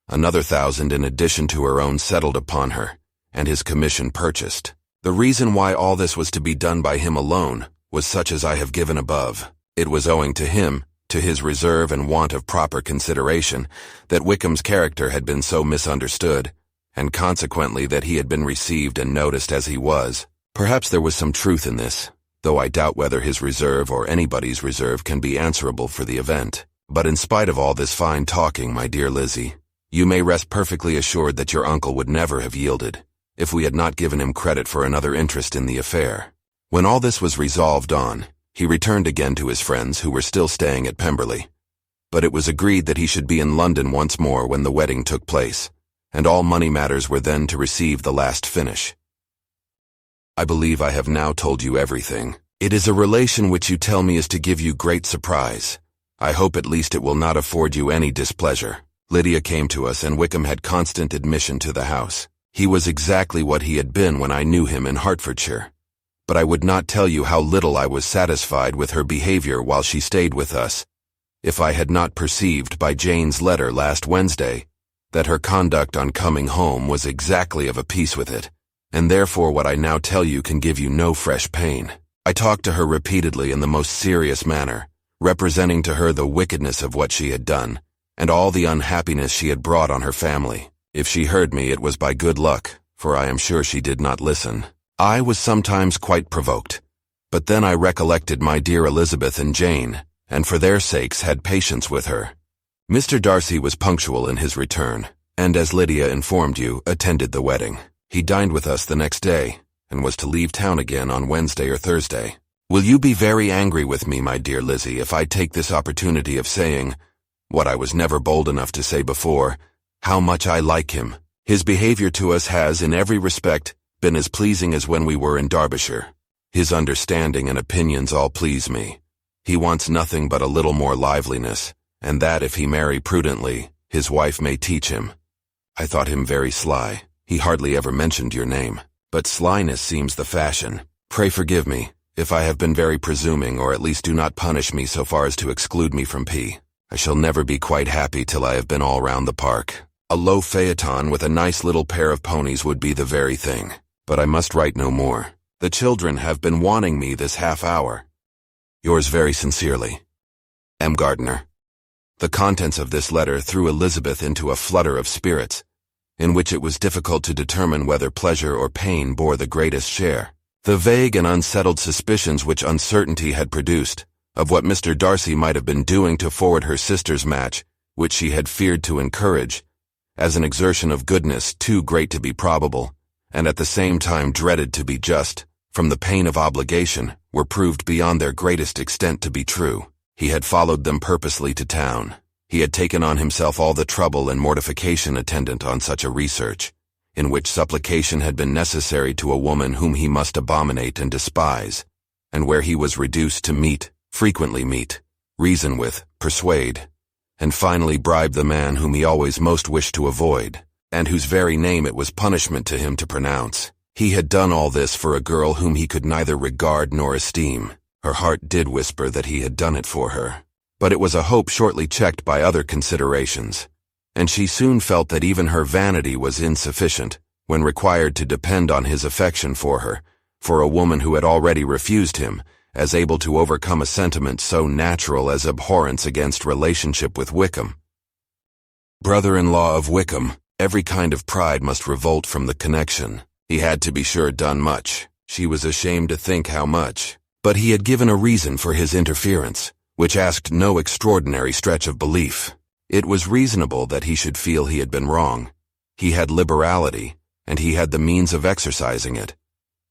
Another 1,000 in addition to her own settled upon her, and his commission purchased. The reason why all this was to be done by him alone was such as I have given above. It was owing to him, to his reserve and want of proper consideration, that Wickham's character had been so misunderstood, and consequently that he had been received and noticed as he was. Perhaps there was some truth in this, though I doubt whether his reserve or anybody's reserve can be answerable for the event. But in spite of all this fine talking, my dear Lizzie, you may rest perfectly assured that your uncle would never have yielded, if we had not given him credit for another interest in the affair. When all this was resolved on, he returned again to his friends who were still staying at Pemberley. But it was agreed that he should be in London once more when the wedding took place, and all money matters were then to receive the last finish. I believe I have now told you everything. It is a relation which you tell me is to give you great surprise. I hope at least it will not afford you any displeasure. Lydia came to us, and Wickham had constant admission to the house. He was exactly what he had been when I knew him in Hertfordshire. But I would not tell you how little I was satisfied with her behavior while she stayed with us, if I had not perceived by Jane's letter last Wednesday that her conduct on coming home was exactly of a piece with it, and therefore what I now tell you can give you no fresh pain. I talked to her repeatedly in the most serious manner, representing to her the wickedness of what she had done, and all the unhappiness she had brought on her family. If she heard me, it was by good luck, for I am sure she did not listen. I was sometimes quite provoked, but then I recollected my dear Elizabeth and Jane, and for their sakes had patience with her. Mr. Darcy was punctual in his return, and as Lydia informed you, attended the wedding. He dined with us the next day, and was to leave town again on Wednesday or Thursday. Will you be very angry with me, my dear Lizzie, if I take this opportunity of saying, what I was never bold enough to say before, how much I like him? His behavior to us has, in every respect, been as pleasing as when we were in Derbyshire. His understanding and opinions all please me. He wants nothing but a little more liveliness, and that if he marry prudently, his wife may teach him. I thought him very sly. He hardly ever mentioned your name, but slyness seems the fashion. Pray forgive me, if I have been very presuming, or at least do not punish me so far as to exclude me from P. I shall never be quite happy till I have been all round the park. A low phaeton with a nice little pair of ponies would be the very thing. But I must write no more. The children have been wanting me this half hour. Yours very sincerely, M. Gardiner. The contents of this letter threw Elizabeth into a flutter of spirits, in which it was difficult to determine whether pleasure or pain bore the greatest share. The vague and unsettled suspicions which uncertainty had produced, of what Mr. Darcy might have been doing to forward her sister's match, which she had feared to encourage, as an exertion of goodness too great to be probable, and at the same time dreaded to be just, from the pain of obligation, were proved beyond their greatest extent to be true. He had followed them purposely to town. He had taken on himself all the trouble and mortification attendant on such a research, in which supplication had been necessary to a woman whom he must abominate and despise, and where he was reduced to frequently meet, reason with, persuade, and finally bribe the man whom he always most wished to avoid, and whose very name it was punishment to him to pronounce. He had done all this for a girl whom he could neither regard nor esteem. Her heart did whisper that he had done it for her, but it was a hope shortly checked by other considerations, and she soon felt that even her vanity was insufficient, when required to depend on his affection for her, for a woman who had already refused him, as able to overcome a sentiment so natural as abhorrence against relationship with Wickham. Brother-in-law of Wickham, every kind of pride must revolt from the connection. He had, to be sure, done much. She was ashamed to think how much. But he had given a reason for his interference, which asked no extraordinary stretch of belief. It was reasonable that he should feel he had been wrong. He had liberality, and he had the means of exercising it.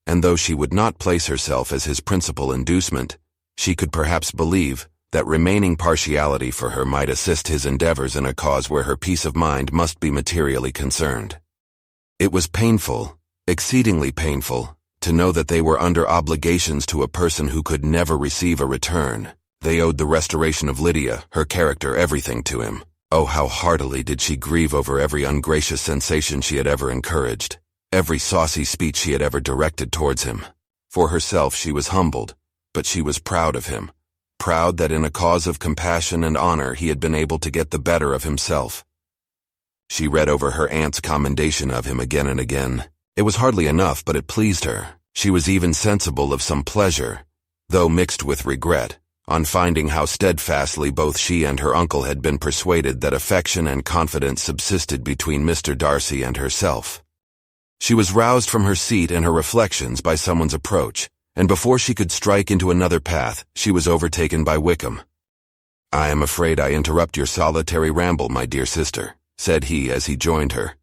And though she would not place herself as his principal inducement, she could perhaps believe that remaining partiality for her might assist his endeavors in a cause where her peace of mind must be materially concerned. It was painful, exceedingly painful, to know that they were under obligations to a person who could never receive a return. They owed the restoration of Lydia, her character, everything to him. Oh, how heartily did she grieve over every ungracious sensation she had ever encouraged, every saucy speech she had ever directed towards him. For herself she was humbled, but she was proud of him, proud that in a cause of compassion and honor he had been able to get the better of himself. She read over her aunt's commendation of him again and again. It was hardly enough, but it pleased her. She was even sensible of some pleasure, though mixed with regret, on finding how steadfastly both she and her uncle had been persuaded that affection and confidence subsisted between Mr. Darcy and herself. She was roused from her seat and her reflections by someone's approach, and before she could strike into another path, she was overtaken by Wickham. "I am afraid I interrupt your solitary ramble, my dear sister," said he as he joined her.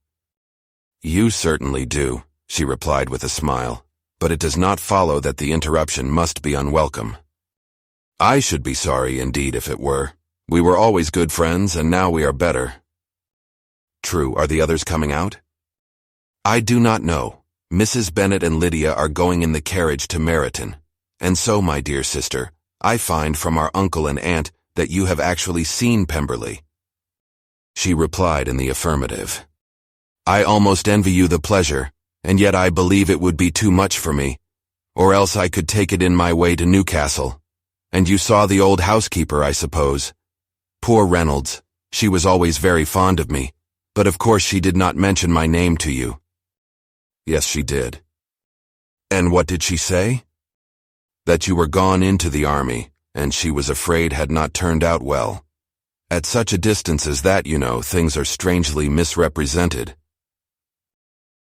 "You certainly do," she replied with a smile, "but it does not follow that the interruption must be unwelcome. I should be sorry indeed if it were. We were always good friends, and now we are better." "True. Are the others coming out?" "I do not know. Mrs. Bennet and Lydia are going in the carriage to Meryton, and so, my dear sister, I find from our uncle and aunt that you have actually seen Pemberley." She replied in the affirmative. "I almost envy you the pleasure, and yet I believe it would be too much for me, or else I could take it in my way to Newcastle. And you saw the old housekeeper, I suppose? Poor Reynolds, she was always very fond of me, but of course she did not mention my name to you." "Yes, she did." "And what did she say?" "That you were gone into the army, and she was afraid had not turned out well. At such a distance as that, you know, things are strangely misrepresented.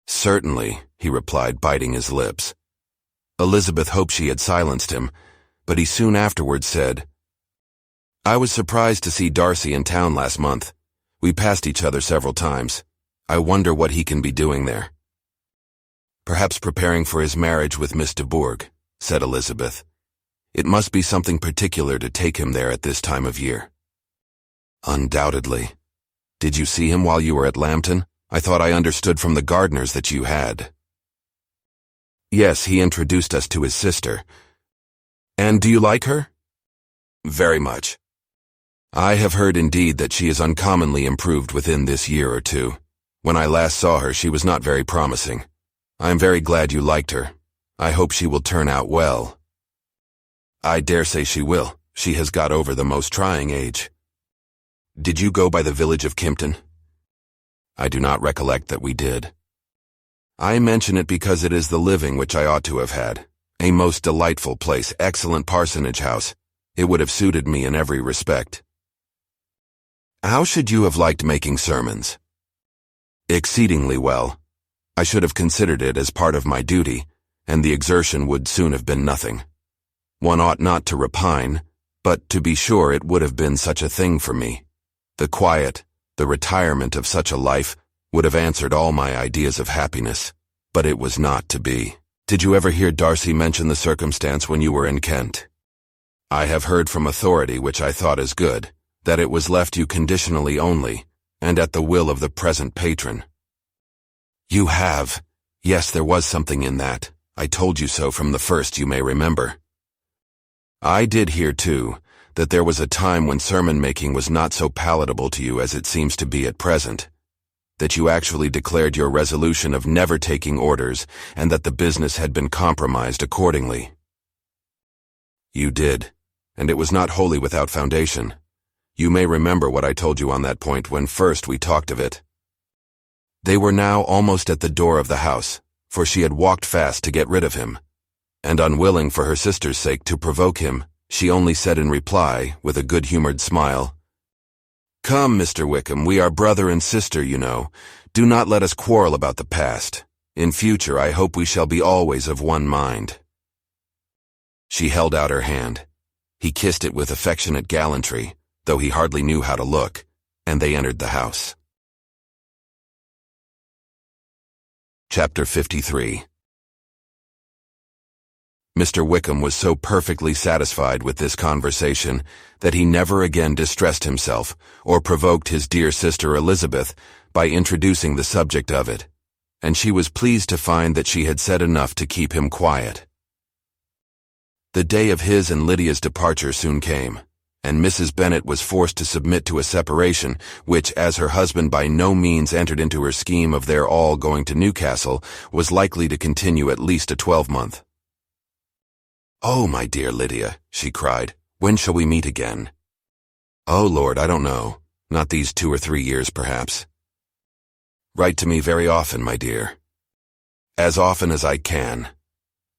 Certainly, he replied, biting his lips. Elizabeth hoped she had silenced him, but he soon afterwards said, I was surprised to see Darcy in town last month. We passed each other several times. I wonder what he can be doing there. Perhaps preparing for his marriage with Miss de Bourgh, said Elizabeth. It must be something particular to take him there at this time of year. Undoubtedly. Did you see him while you were at Lambton? I thought I understood from the gardeners that you had. Yes, he introduced us to his sister. And do you like her? Very much. I have heard indeed that she is uncommonly improved within this year or two. When I last saw her, she was not very promising. I am very glad you liked her. I hope she will turn out well. I dare say she will. She has got over the most trying age. Did you go by the village of Kimpton? I do not recollect that we did. I mention it because it is the living which I ought to have had. A most delightful place, excellent parsonage house. It would have suited me in every respect. How should you have liked making sermons? Exceedingly well. I should have considered it as part of my duty, and the exertion would soon have been nothing. One ought not to repine, but to be sure it would have been such a thing for me. The quiet, the retirement of such a life would have answered all my ideas of happiness, but it was not to be. Did you ever hear Darcy mention the circumstance when you were in Kent? I have heard from authority, which I thought as good, that it was left you conditionally only, and at the will of the present patron. You have. Yes, there was something in that. I told you so from the first, you may remember. I did hear, too, that there was a time when sermon-making was not so palatable to you as it seems to be at present, that you actually declared your resolution of never taking orders, and that the business had been compromised accordingly. You did, and it was not wholly without foundation. You may remember what I told you on that point when first we talked of it. They were now almost at the door of the house, for she had walked fast to get rid of him, and unwilling for her sister's sake to provoke him, she only said in reply, with a good-humored smile, Come, Mr. Wickham, we are brother and sister, you know. Do not let us quarrel about the past. In future, I hope we shall be always of one mind. She held out her hand. He kissed it with affectionate gallantry, though he hardly knew how to look, and they entered the house. Chapter 53. Mr. Wickham was so perfectly satisfied with this conversation that he never again distressed himself or provoked his dear sister Elizabeth by introducing the subject of it, and she was pleased to find that she had said enough to keep him quiet. The day of his and Lydia's departure soon came, and Mrs. Bennet was forced to submit to a separation which, as her husband by no means entered into her scheme of their all going to Newcastle, was likely to continue at least a 12-month. "Oh, my dear Lydia," she cried, "when shall we meet again?" "Oh, Lord, I don't know. Not these 2 or 3 years, perhaps." "Write to me very often, my dear." "As often as I can.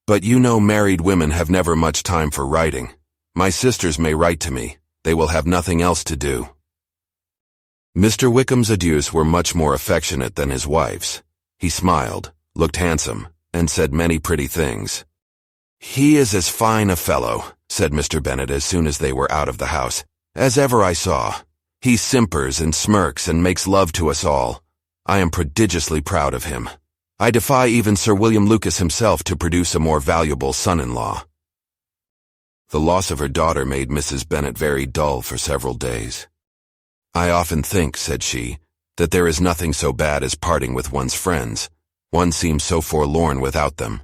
But you know married women have never much time for writing. My sisters may write to me. They will have nothing else to do." Mr. Wickham's adieus were much more affectionate than his wife's. He smiled, looked handsome, and said many pretty things. "He is as fine a fellow," said Mr. Bennet as soon as they were out of the house, "as ever I saw. He simpers and smirks and makes love to us all. I am prodigiously proud of him. I defy even Sir William Lucas himself to produce a more valuable son-in-law." The loss of her daughter made Mrs. Bennet very dull for several days. "I often think," said she, "that there is nothing so bad as parting with one's friends. One seems so forlorn without them."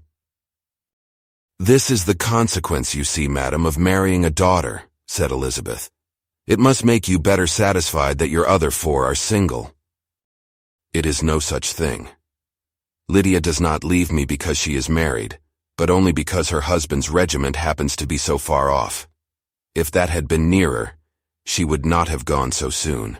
"This is the consequence, you see, madam, of marrying a daughter," said Elizabeth. "It must make you better satisfied that your other 4 are single." "It is no such thing. Lydia does not leave me because she is married, but only because her husband's regiment happens to be so far off. If that had been nearer, she would not have gone so soon."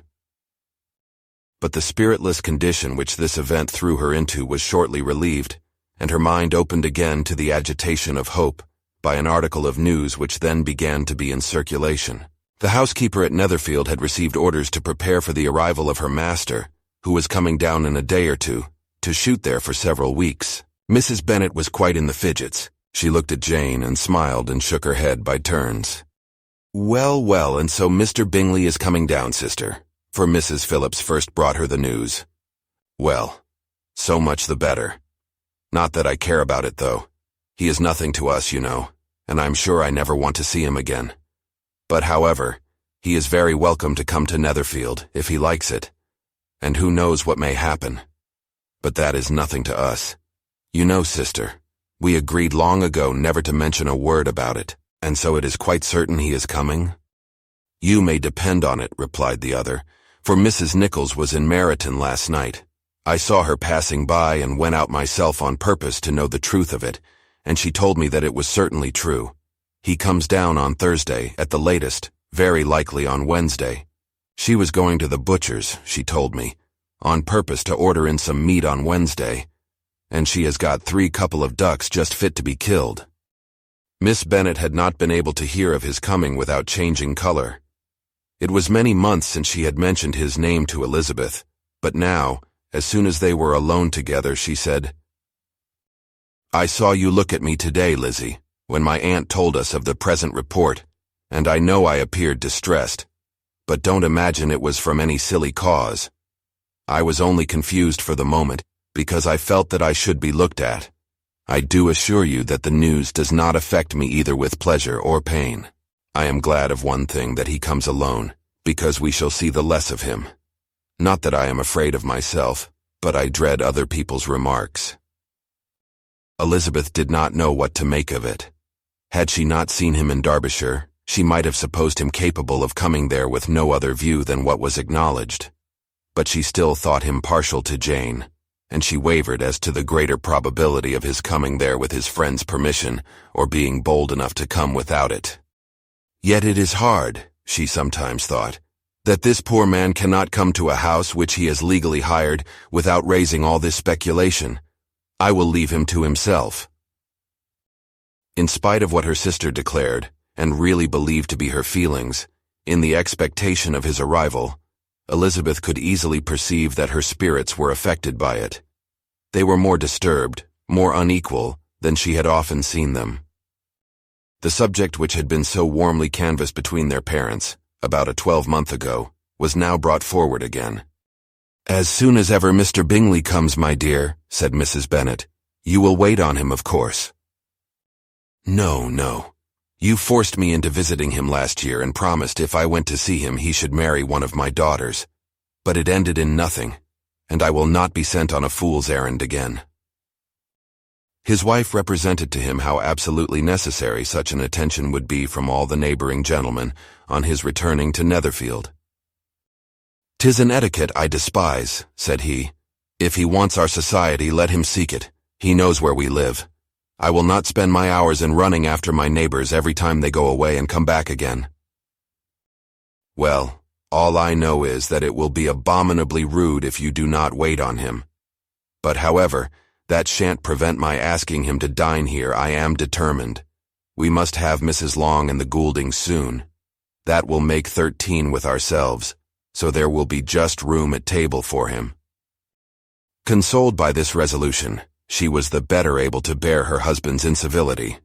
But the spiritless condition which this event threw her into was shortly relieved, and her mind opened again to the agitation of hope, by an article of news which then began to be in circulation. The housekeeper at Netherfield had received orders to prepare for the arrival of her master, who was coming down in a day or two, to shoot there for several weeks. Mrs. Bennet was quite in the fidgets. She looked at Jane and smiled and shook her head by turns. "Well, well, and so Mr. Bingley is coming down, sister," for Mrs. Phillips first brought her the news. "Well, so much the better. Not that I care about it, though. He is nothing to us, you know, and I'm sure I never want to see him again. But however, he is very welcome to come to Netherfield, if he likes it. And who knows what may happen. But that is nothing to us. You know, sister, we agreed long ago never to mention a word about it, and so it is quite certain he is coming?" "You may depend on it," replied the other, "for Mrs. Nichols was in Meryton last night. I saw her passing by and went out myself on purpose to know the truth of it, and she told me that it was certainly true. He comes down on Thursday, at the latest, very likely on Wednesday. She was going to the butcher's, she told me, on purpose to order in some meat on Wednesday, and she has got 3 couple of ducks just fit to be killed." Miss Bennet had not been able to hear of his coming without changing color. It was many months since she had mentioned his name to Elizabeth, but now, as soon as they were alone together, she said, "I saw you look at me today, Lizzie, when my aunt told us of the present report, and I know I appeared distressed, but don't imagine it was from any silly cause. I was only confused for the moment, because I felt that I should be looked at. I do assure you that the news does not affect me either with pleasure or pain. I am glad of one thing, that he comes alone, because we shall see the less of him. Not that I am afraid of myself, but I dread other people's remarks." Elizabeth did not know what to make of it. Had she not seen him in Derbyshire, she might have supposed him capable of coming there with no other view than what was acknowledged. But she still thought him partial to Jane, and she wavered as to the greater probability of his coming there with his friend's permission, or being bold enough to come without it. Yet it is hard, she sometimes thought, that this poor man cannot come to a house which he has legally hired without raising all this speculation. I will leave him to himself. In spite of what her sister declared, and really believed to be her feelings, in the expectation of his arrival, Elizabeth could easily perceive that her spirits were affected by it. They were more disturbed, more unequal, than she had often seen them. The subject which had been so warmly canvassed between their parents, about a 12-month ago, was now brought forward again. "As soon as ever Mr. Bingley comes, my dear," said Mrs. Bennet, "you will wait on him, of course." "No, no. You forced me into visiting him last year and promised if I went to see him he should marry one of my daughters. But it ended in nothing, and I will not be sent on a fool's errand again." His wife represented to him how absolutely necessary such an attention would be from all the neighboring gentlemen on his returning to Netherfield. "'Tis an etiquette I despise," said he. "If he wants our society, let him seek it. He knows where we live. I will not spend my hours in running after my neighbors every time they go away and come back again." "Well, all I know is that it will be abominably rude if you do not wait on him. But however, that shan't prevent my asking him to dine here. I am determined. We must have Mrs. Long and the Gouldings soon. That will make 13 with ourselves, so there will be just room at table for him." Consoled by this resolution, she was the better able to bear her husband's incivility,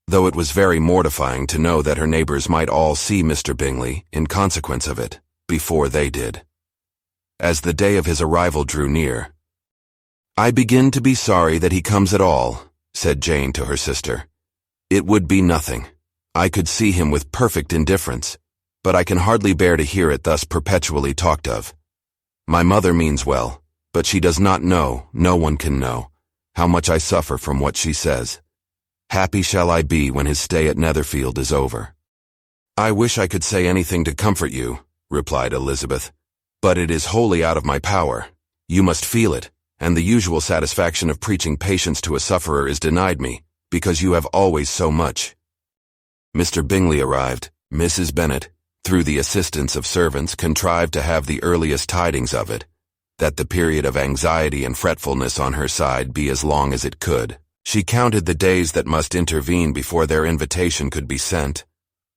though it was very mortifying to know that her neighbors might all see Mr. Bingley, in consequence of it, before they did. As the day of his arrival drew near, "I begin to be sorry that he comes at all," said Jane to her sister. "It would be nothing. I could see him with perfect indifference, but I can hardly bear to hear it thus perpetually talked of. My mother means well, but she does not know, no one can know, how much I suffer from what she says. Happy shall I be when his stay at Netherfield is over." "I wish I could say anything to comfort you," replied Elizabeth, "but it is wholly out of my power. You must feel it, and the usual satisfaction of preaching patience to a sufferer is denied me, because you have always so much." Mr. Bingley arrived. Mrs. Bennet, through the assistance of servants, contrived to have the earliest tidings of it, that the period of anxiety and fretfulness on her side be as long as it could. She counted the days that must intervene before their invitation could be sent,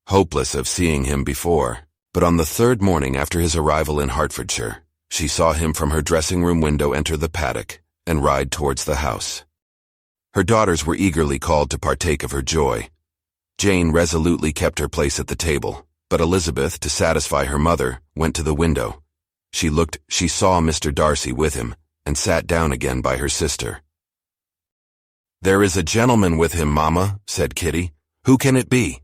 hopeless of seeing him before. But on the third morning after his arrival in Hertfordshire, she saw him from her dressing-room window enter the paddock and ride towards the house. Her daughters were eagerly called to partake of her joy. Jane resolutely kept her place at the table, but Elizabeth, to satisfy her mother, went to the window. She saw Mr. Darcy with him, and sat down again by her sister. "There is a gentleman with him, Mamma," said Kitty. "Who can it be?"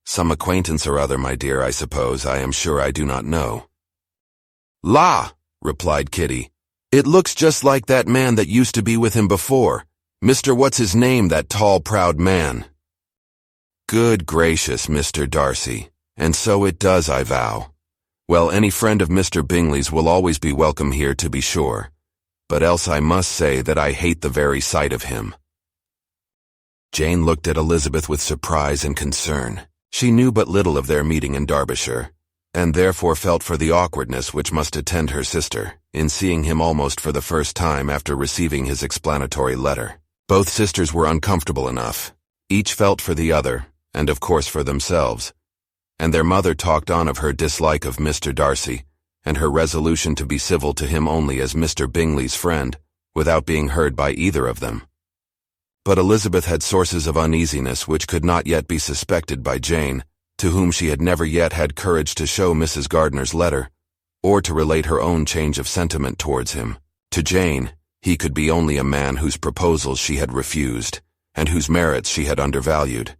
"Some acquaintance or other, my dear, I suppose. I am sure I do not know." "La!" replied Kitty. "It looks just like that man that used to be with him before. Mr. What's-his-name, that tall, proud man." "Good gracious, Mr. Darcy, and so it does, I vow. Well, any friend of Mr. Bingley's will always be welcome here, to be sure. But else I must say that I hate the very sight of him." Jane looked at Elizabeth with surprise and concern. She knew but little of their meeting in Derbyshire, and therefore felt for the awkwardness which must attend her sister in seeing him almost for the first time after receiving his explanatory letter. Both sisters were uncomfortable enough. Each felt for the other, and of course for themselves, and their mother talked on of her dislike of Mr. Darcy, and her resolution to be civil to him only as Mr. Bingley's friend, without being heard by either of them. But Elizabeth had sources of uneasiness which could not yet be suspected by Jane, to whom she had never yet had courage to show Mrs. Gardner's letter, or to relate her own change of sentiment towards him. To Jane, he could be only a man whose proposals she had refused, and whose merits she had undervalued.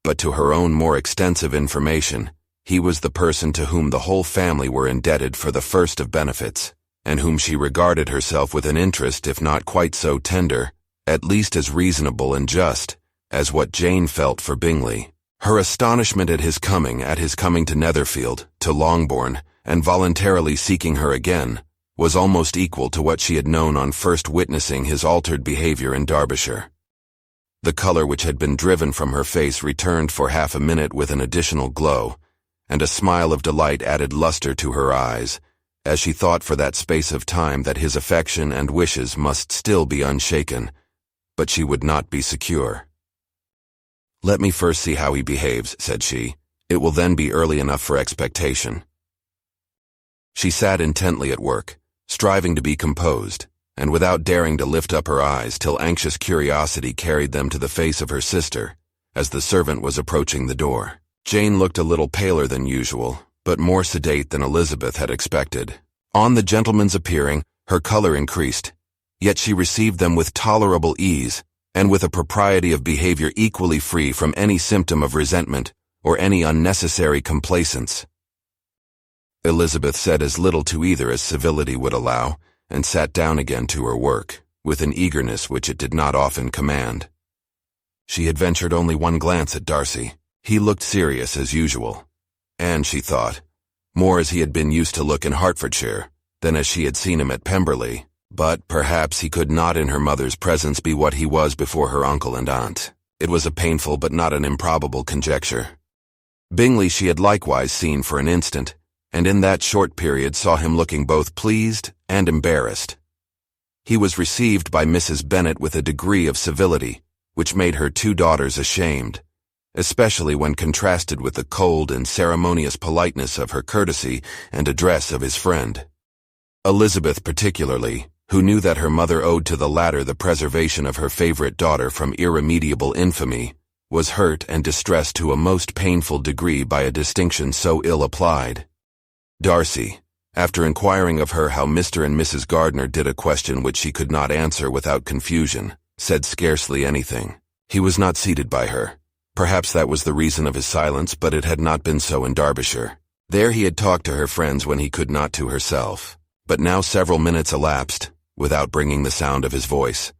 But to her own more extensive information, he was the person to whom the whole family were indebted for the first of benefits, and whom she regarded herself with an interest, if not quite so tender, at least as reasonable and just, as what Jane felt for Bingley. Her astonishment at his coming to Netherfield, to Longbourn, and voluntarily seeking her again, was almost equal to what she had known on first witnessing his altered behavior in Derbyshire. The color which had been driven from her face returned for half a minute with an additional glow, and a smile of delight added luster to her eyes, as she thought for that space of time that his affection and wishes must still be unshaken, but she would not be secure. "Let me first see how he behaves," said she. "It will then be early enough for expectation." She sat intently at work, striving to be composed, and without daring to lift up her eyes till anxious curiosity carried them to the face of her sister, as the servant was approaching the door. Jane looked a little paler than usual, but more sedate than Elizabeth had expected. On the gentleman's appearing, her color increased, yet she received them with tolerable ease, and with a propriety of behavior equally free from any symptom of resentment or any unnecessary complaisance. Elizabeth said as little to either as civility would allow, and sat down again to her work, with an eagerness which it did not often command. She had ventured only one glance at Darcy. He looked serious as usual, and, she thought, more as he had been used to look in Hertfordshire than as she had seen him at Pemberley. But perhaps he could not in her mother's presence be what he was before her uncle and aunt. It was a painful but not an improbable conjecture. Bingley she had likewise seen for an instant, and in that short period saw him looking both pleased and embarrassed. He was received by Mrs. Bennet with a degree of civility which made her two daughters ashamed, especially when contrasted with the cold and ceremonious politeness of her courtesy and address of his friend. Elizabeth particularly, who knew that her mother owed to the latter the preservation of her favorite daughter from irremediable infamy, was hurt and distressed to a most painful degree by a distinction so ill applied. Darcy, after inquiring of her how Mr. and Mrs. Gardner did a question which she could not answer without confusion, said scarcely anything. He was not seated by her. Perhaps that was the reason of his silence, but it had not been so in Derbyshire. There he had talked to her friends when he could not to herself. But now several minutes elapsed, without bringing the sound of his voice,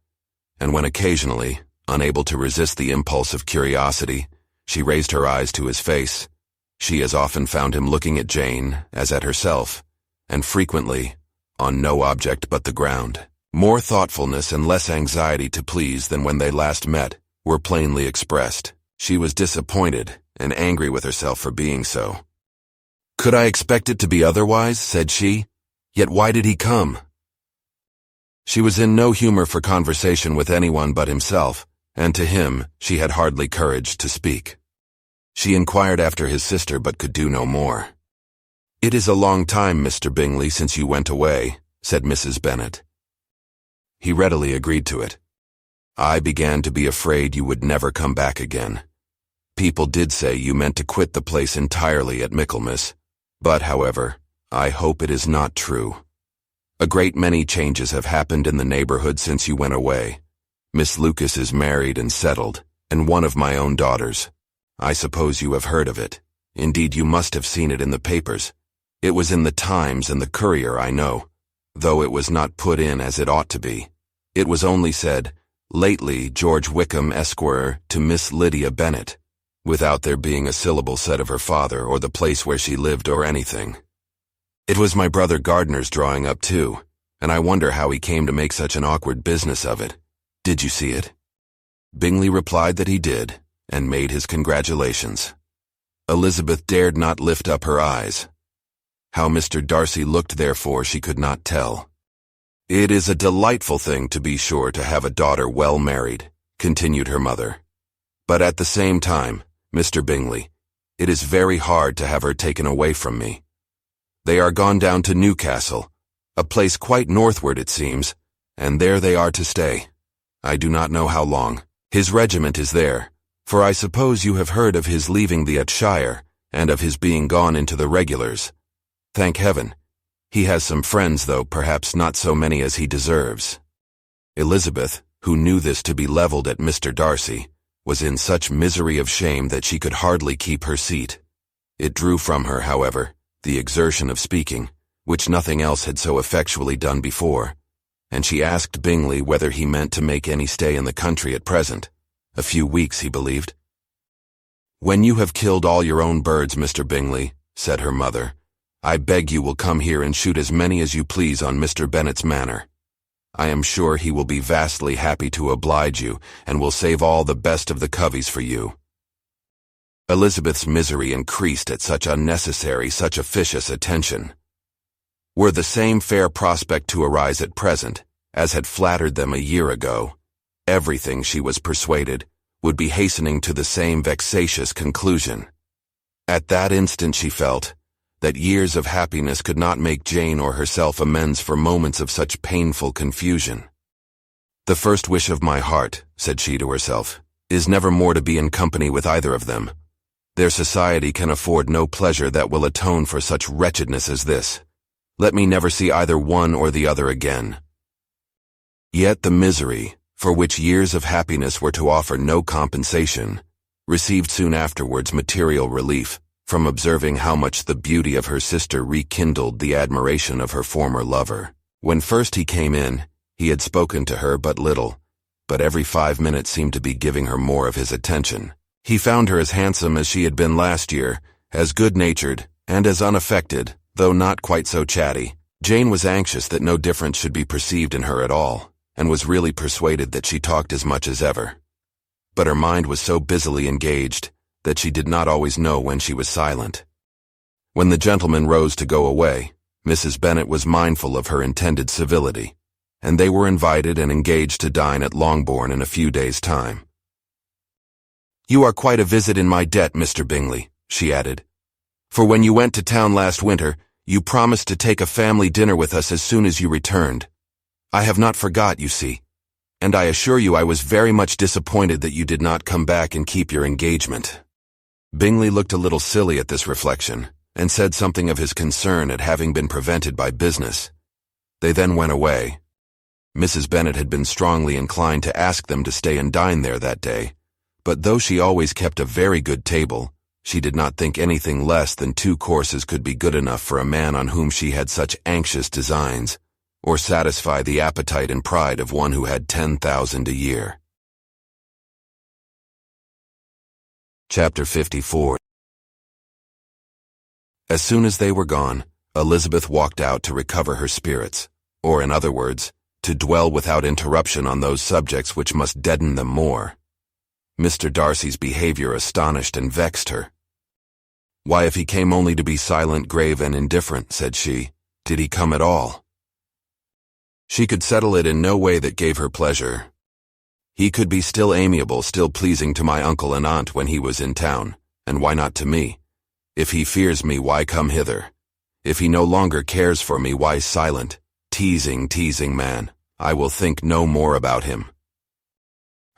and when occasionally, unable to resist the impulse of curiosity, she raised her eyes to his face, she as often found him looking at Jane as at herself, and frequently, on no object but the ground. More thoughtfulness and less anxiety to please than when they last met were plainly expressed. She was disappointed and angry with herself for being so. "Could I expect it to be otherwise?" said she. "Yet why did he come?" She was in no humor for conversation with anyone but himself, and to him she had hardly courage to speak. She inquired after his sister but could do no more. "It is a long time, Mr. Bingley, since you went away," said Mrs. Bennet. He readily agreed to it. "I began to be afraid you would never come back again. People did say you meant to quit the place entirely at Michaelmas, but, however, I hope it is not true. A great many changes have happened in the neighborhood since you went away. Miss Lucas is married and settled, and one of my own daughters. I suppose you have heard of it. Indeed, you must have seen it in the papers. It was in the Times and the Courier, I know, though it was not put in as it ought to be. It was only said, 'Lately George Wickham, Esquire, to Miss Lydia Bennet,' without there being a syllable said of her father or the place where she lived or anything. It was my brother Gardiner's drawing up too, and I wonder how he came to make such an awkward business of it. Did you see it?" Bingley replied that he did, and made his congratulations. Elizabeth dared not lift up her eyes. How Mr. Darcy looked, therefore, she could not tell. "It is a delightful thing, to be sure, to have a daughter well married," continued her mother. "But at the same time, Mr. Bingley, it is very hard to have her taken away from me. They are gone down to Newcastle, a place quite northward it seems, and there they are to stay. I do not know how long. His regiment is there, for I suppose you have heard of his leaving the shire, and of his being gone into the regulars. Thank heaven. He has some friends, though perhaps not so many as he deserves." Elizabeth, who knew this to be levelled at Mr. Darcy, was in such misery of shame that she could hardly keep her seat. It drew from her, however, the exertion of speaking, which nothing else had so effectually done before, and she asked Bingley whether he meant to make any stay in the country at present. A few weeks, he believed. "When you have killed all your own birds, Mr. Bingley," said her mother, "I beg you will come here and shoot as many as you please on Mr. Bennet's manor. I am sure he will be vastly happy to oblige you, and will save all the best of the coveys for you." Elizabeth's misery increased at such unnecessary, such officious attention. Were the same fair prospect to arise at present, as had flattered them a year ago, everything, she was persuaded, would be hastening to the same vexatious conclusion. At that instant she felt that years of happiness could not make Jane or herself amends for moments of such painful confusion. "The first wish of my heart," said she to herself, "is never more to be in company with either of them. Their society can afford no pleasure that will atone for such wretchedness as this. Let me never see either one or the other again." Yet the misery, for which years of happiness were to offer no compensation, received soon afterwards material relief from observing how much the beauty of her sister rekindled the admiration of her former lover. When first he came in, he had spoken to her but little, but every 5 minutes seemed to be giving her more of his attention. He found her as handsome as she had been last year, as good-natured, and as unaffected, though not quite so chatty. Jane was anxious that no difference should be perceived in her at all, and was really persuaded that she talked as much as ever. But her mind was so busily engaged that she did not always know when she was silent. When the gentleman rose to go away, Mrs. Bennet was mindful of her intended civility, and they were invited and engaged to dine at Longbourn in a few days' time. "You are quite a visit in my debt, Mr. Bingley," she added, "for when you went to town last winter, you promised to take a family dinner with us as soon as you returned. I have not forgot, you see, and I assure you I was very much disappointed that you did not come back and keep your engagement." Bingley looked a little silly at this reflection, and said something of his concern at having been prevented by business. They then went away. Mrs. Bennet had been strongly inclined to ask them to stay and dine there that day, but though she always kept a very good table, she did not think anything less than 2 courses could be good enough for a man on whom she had such anxious designs, or satisfy the appetite and pride of one who had 10,000 a year. Chapter 54. As soon as they were gone, Elizabeth walked out to recover her spirits, or in other words, to dwell without interruption on those subjects which must deaden them more. Mr. Darcy's behavior astonished and vexed her. "Why, if he came only to be silent, grave, and indifferent," said she, "did he come at all?" She could settle it in no way that gave her pleasure. He could be still amiable, still pleasing to my uncle and aunt when he was in town, and why not to me? If he fears me, why come hither? If he no longer cares for me, why silent, teasing man? I will think no more about him.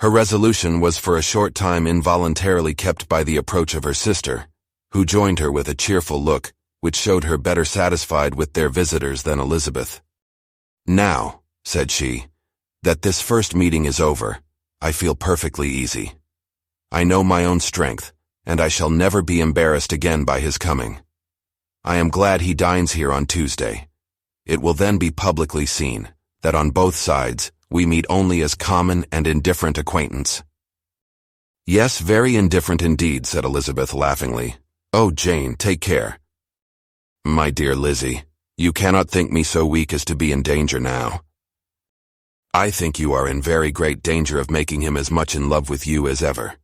Her resolution was for a short time involuntarily kept by the approach of her sister, who joined her with a cheerful look, which showed her better satisfied with their visitors than Elizabeth. "Now," said she, "that this first meeting is over, I feel perfectly easy. I know my own strength, and I shall never be embarrassed again by his coming. I am glad he dines here on Tuesday. It will then be publicly seen that on both sides we meet only as common and indifferent acquaintance." "Yes, very indifferent indeed," said Elizabeth laughingly. "Oh, Jane, take care." "My dear Lizzie, you cannot think me so weak as to be in danger now." "I think you are in very great danger of making him as much in love with you as ever."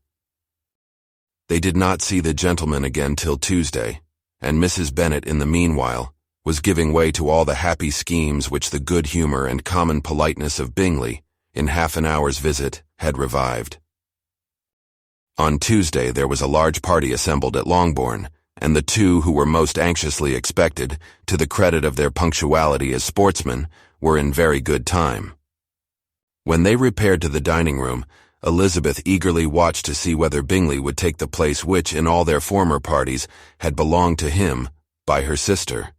They did not see the gentleman again till Tuesday, and Mrs. Bennet in the meanwhile was giving way to all the happy schemes which the good humor and common politeness of Bingley, in half an hour's visit, had revived. On Tuesday there was a large party assembled at Longbourn, and the two who were most anxiously expected, to the credit of their punctuality as sportsmen, were in very good time. When they repaired to the dining-room, Elizabeth eagerly watched to see whether Bingley would take the place which, in all their former parties, had belonged to him by her sister.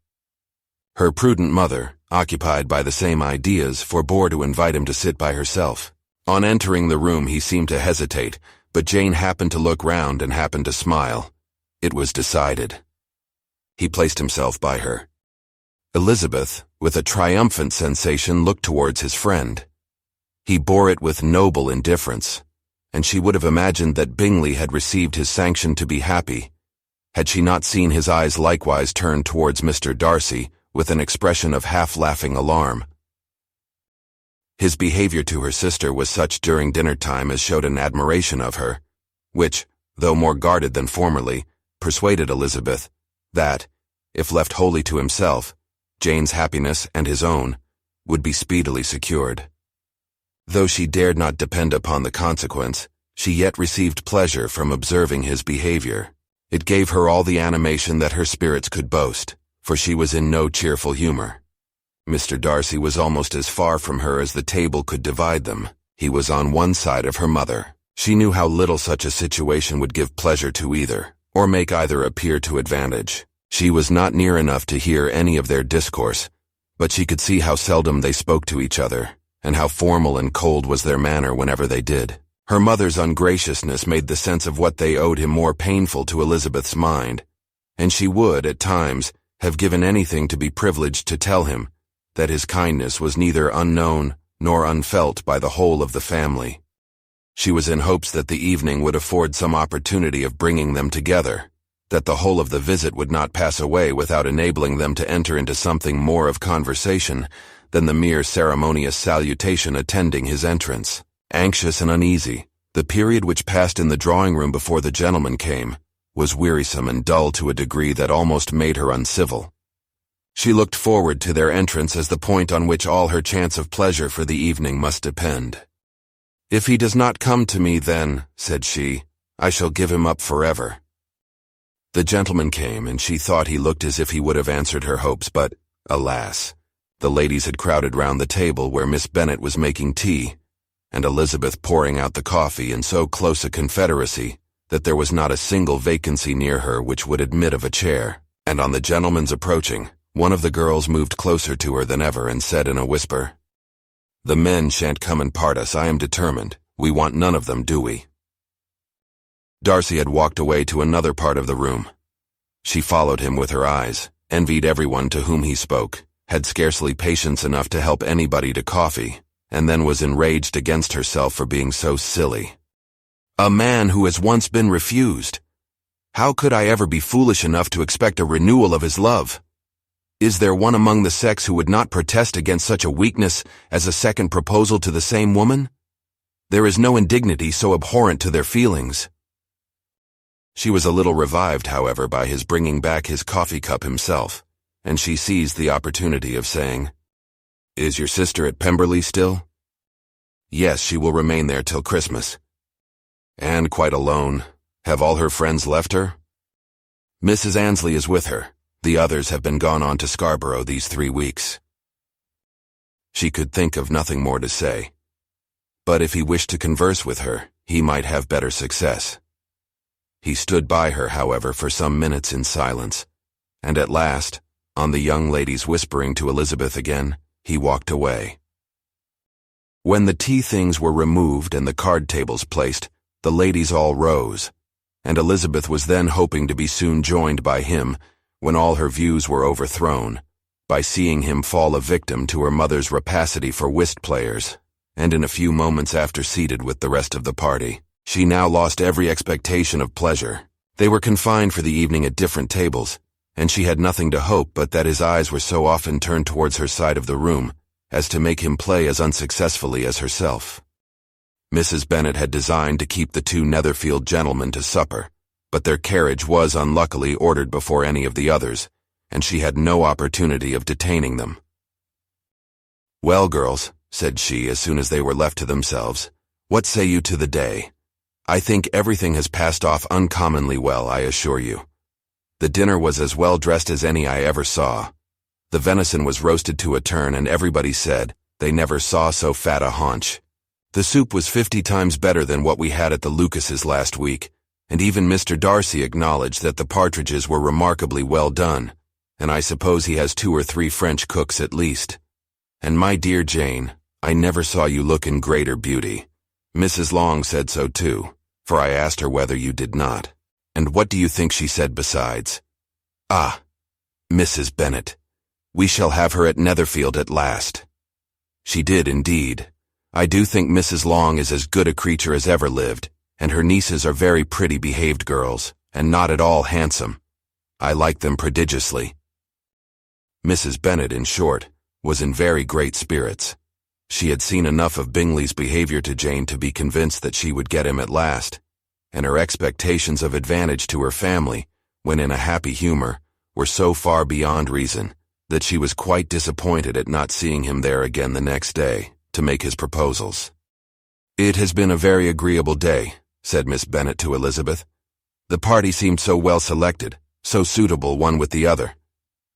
Her prudent mother, occupied by the same ideas, forbore to invite him to sit by herself. On entering the room he seemed to hesitate, but Jane happened to look round and happened to smile. It was decided. He placed himself by her. Elizabeth, with a triumphant sensation, looked towards his friend. He bore it with noble indifference, and she would have imagined that Bingley had received his sanction to be happy, had she not seen his eyes likewise turned towards Mr. Darcy with an expression of half-laughing alarm. His behavior to her sister was such during dinner-time as showed an admiration of her, which, though more guarded than formerly, persuaded Elizabeth that, if left wholly to himself, Jane's happiness and his own would be speedily secured. Though she dared not depend upon the consequence, she yet received pleasure from observing his behavior. It gave her all the animation that her spirits could boast, for she was in no cheerful humor. Mr. Darcy was almost as far from her as the table could divide them. He was on one side of her mother. She knew how little such a situation would give pleasure to either, or make either appear to advantage. She was not near enough to hear any of their discourse, but she could see how seldom they spoke to each other, and how formal and cold was their manner whenever they did. Her mother's ungraciousness made the sense of what they owed him more painful to Elizabeth's mind, and she would, at times, have given anything to be privileged to tell him that his kindness was neither unknown nor unfelt by the whole of the family. She was in hopes that the evening would afford some opportunity of bringing them together, that the whole of the visit would not pass away without enabling them to enter into something more of conversation than the mere ceremonious salutation attending his entrance. Anxious and uneasy, the period which passed in the drawing-room before the gentleman came was wearisome and dull to a degree that almost made her uncivil. She looked forward to their entrance as the point on which all her chance of pleasure for the evening must depend. "If he does not come to me, then," said she, "I shall give him up forever." The gentleman came, and she thought he looked as if he would have answered her hopes, but, alas, the ladies had crowded round the table where Miss Bennet was making tea, and Elizabeth pouring out the coffee in so close a confederacy that there was not a single vacancy near her which would admit of a chair. And on the gentleman's approaching, one of the girls moved closer to her than ever and said in a whisper, "The men shan't come and part us, I am determined. We want none of them, do we?" Darcy had walked away to another part of the room. She followed him with her eyes, envied everyone to whom he spoke, had scarcely patience enough to help anybody to coffee, and then was enraged against herself for being so silly. A man who has once been refused! How could I ever be foolish enough to expect a renewal of his love? Is there one among the sex who would not protest against such a weakness as a second proposal to the same woman? There is no indignity so abhorrent to their feelings. She was a little revived, however, by his bringing back his coffee cup himself, and she seized the opportunity of saying, Is your sister at Pemberley still? Yes, she will remain there till Christmas. And quite alone. Have all her friends left her? Mrs. Annesley is with her. The others have been gone on to Scarborough these 3 weeks. She could think of nothing more to say. But if he wished to converse with her, he might have better success. He stood by her, however, for some minutes in silence, and at last, on the young lady's whispering to Elizabeth again, he walked away. When the tea things were removed and the card tables placed, the ladies all rose, and Elizabeth was then hoping to be soon joined by him when all her views were overthrown, by seeing him fall a victim to her mother's rapacity for whist players, and in a few moments after seated with the rest of the party, she now lost every expectation of pleasure. They were confined for the evening at different tables, and she had nothing to hope but that his eyes were so often turned towards her side of the room as to make him play as unsuccessfully as herself. Mrs. Bennet had designed to keep the 2 Netherfield gentlemen to supper, but their carriage was unluckily ordered before any of the others, and she had no opportunity of detaining them. "Well, girls," said she as soon as they were left to themselves, "what say you to the day? I think everything has passed off uncommonly well, I assure you. The dinner was as well dressed as any I ever saw. The venison was roasted to a turn, and everybody said they never saw so fat a haunch. The soup was 50 times better than what we had at the Lucases last week, and even Mr. Darcy acknowledged that the partridges were remarkably well done, and I suppose he has 2 or 3 French cooks at least. And my dear Jane, I never saw you look in greater beauty. Mrs. Long said so too, for I asked her whether you did not. And what do you think she said besides? Ah, Mrs. Bennet, we shall have her at Netherfield at last. She did indeed. I do think Mrs. Long is as good a creature as ever lived, and her nieces are very pretty behaved girls, and not at all handsome. I like them prodigiously." Mrs. Bennet, in short, was in very great spirits. She had seen enough of Bingley's behavior to Jane to be convinced that she would get him at last, and her expectations of advantage to her family, when in a happy humor, were so far beyond reason that she was quite disappointed at not seeing him there again the next day to make his proposals. "It has been a very agreeable day," said Miss Bennet to Elizabeth. "The party seemed so well selected, so suitable one with the other.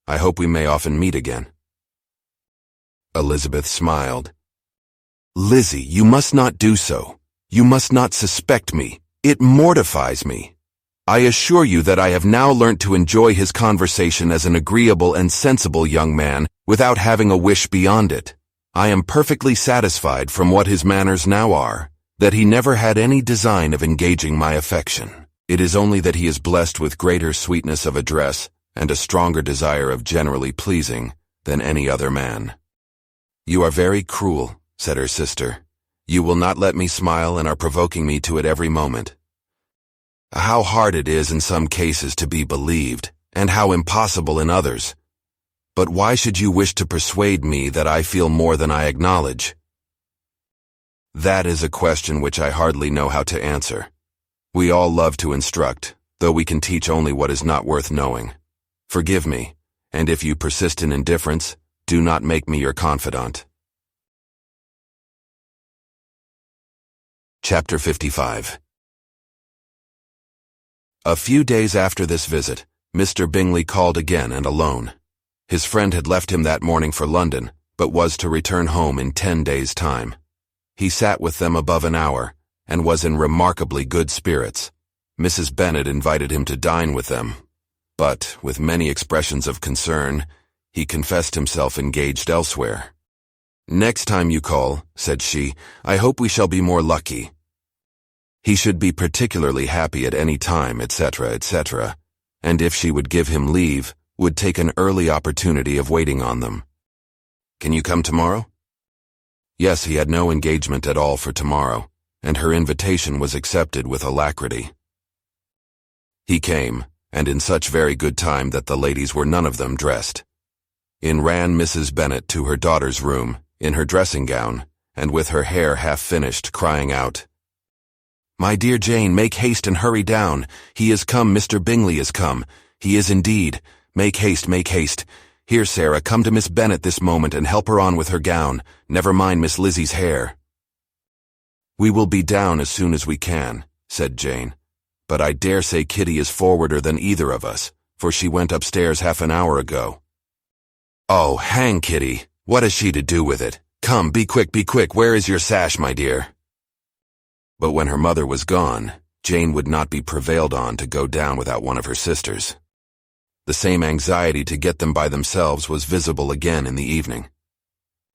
I hope we may often meet again." Elizabeth smiled. "Lizzie, you must not do so. You must not suspect me. It mortifies me. I assure you that I have now learnt to enjoy his conversation as an agreeable and sensible young man without having a wish beyond it. I am perfectly satisfied from what his manners now are, that he never had any design of engaging my affection. It is only that he is blessed with greater sweetness of address and a stronger desire of generally pleasing than any other man." "You are very cruel," said her sister. "You will not let me smile and are provoking me to it every moment. How hard it is in some cases to be believed, and how impossible in others. But why should you wish to persuade me that I feel more than I acknowledge?" "That is a question which I hardly know how to answer. We all love to instruct, though we can teach only what is not worth knowing. Forgive me, and if you persist in indifference, do not make me your confidant." Chapter 55. A few days after this visit, Mr. Bingley called again and alone. His friend had left him that morning for London, but was to return home in 10 days' time. He sat with them above an hour, and was in remarkably good spirits. Mrs. Bennet invited him to dine with them, but, with many expressions of concern, he confessed himself engaged elsewhere. "Next time you call," said she, "I hope we shall be more lucky." He should be particularly happy at any time, etc., etc., and if she would give him leave, would take an early opportunity of waiting on them. "Can you come tomorrow?" Yes, he had no engagement at all for tomorrow, and her invitation was accepted with alacrity. He came, and in such very good time that the ladies were none of them dressed. In ran Mrs. Bennet to her daughter's room, in her dressing gown, and with her hair half finished, crying out, "My dear Jane, make haste and hurry down. He is come, Mr. Bingley is come. He is indeed. Make haste, make haste. Here, Sarah, come to Miss Bennet this moment and help her on with her gown. Never mind Miss Lizzie's hair." "We will be down as soon as we can," said Jane. "But I dare say Kitty is forwarder than either of us, for she went upstairs half an hour ago." "Oh, hang Kitty. What has she to do with it? Come, be quick, where is your sash, my dear?" But when her mother was gone, Jane would not be prevailed on to go down without one of her sisters. The same anxiety to get them by themselves was visible again in the evening.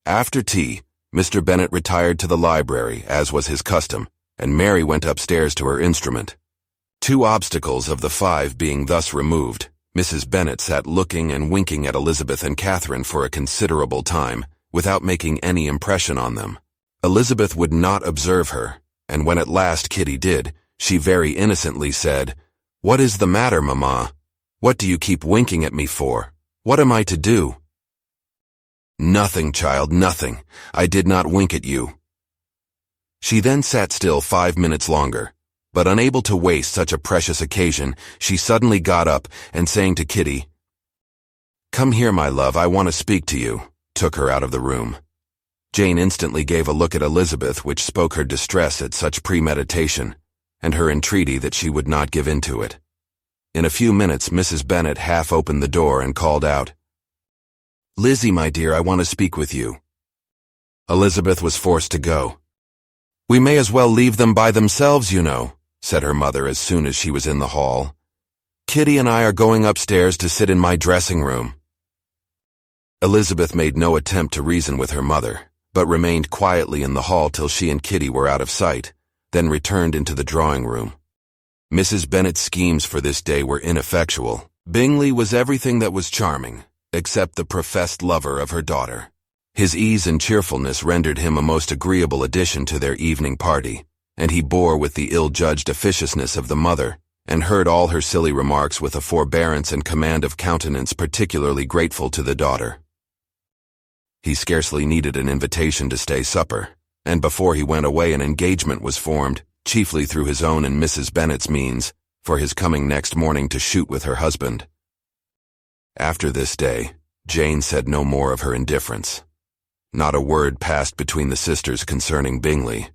After tea, Mr. Bennet retired to the library, as was his custom, and Mary went upstairs to her instrument. 2 obstacles of the 5 being thus removed, Mrs. Bennet sat looking and winking at Elizabeth and Catherine for a considerable time, without making any impression on them. Elizabeth would not observe her, and when at last Kitty did, she very innocently said, "What is the matter, Mamma? What do you keep winking at me for? What am I to do?" "Nothing, child, nothing. I did not wink at you." She then sat still 5 minutes longer, but unable to waste such a precious occasion, she suddenly got up and saying to Kitty, "Come here, my love, I want to speak to you," took her out of the room. Jane instantly gave a look at Elizabeth which spoke her distress at such premeditation, and her entreaty that she would not give in to it. In a few minutes, Mrs. Bennet half opened the door and called out, "Lizzie, my dear, I want to speak with you." Elizabeth was forced to go. "We may as well leave them by themselves, you know," said her mother as soon as she was in the hall. "Kitty and I are going upstairs to sit in my dressing room." Elizabeth made no attempt to reason with her mother, but remained quietly in the hall till she and Kitty were out of sight, then returned into the drawing room. Mrs. Bennet's schemes for this day were ineffectual. Bingley was everything that was charming, except the professed lover of her daughter. His ease and cheerfulness rendered him a most agreeable addition to their evening party, and he bore with the ill-judged officiousness of the mother, and heard all her silly remarks with a forbearance and command of countenance particularly grateful to the daughter. He scarcely needed an invitation to stay supper, and before he went away an engagement was formed, chiefly through his own and Mrs. Bennet's means, for his coming next morning to shoot with her husband. After this day, Jane said no more of her indifference. Not a word passed between the sisters concerning Bingley,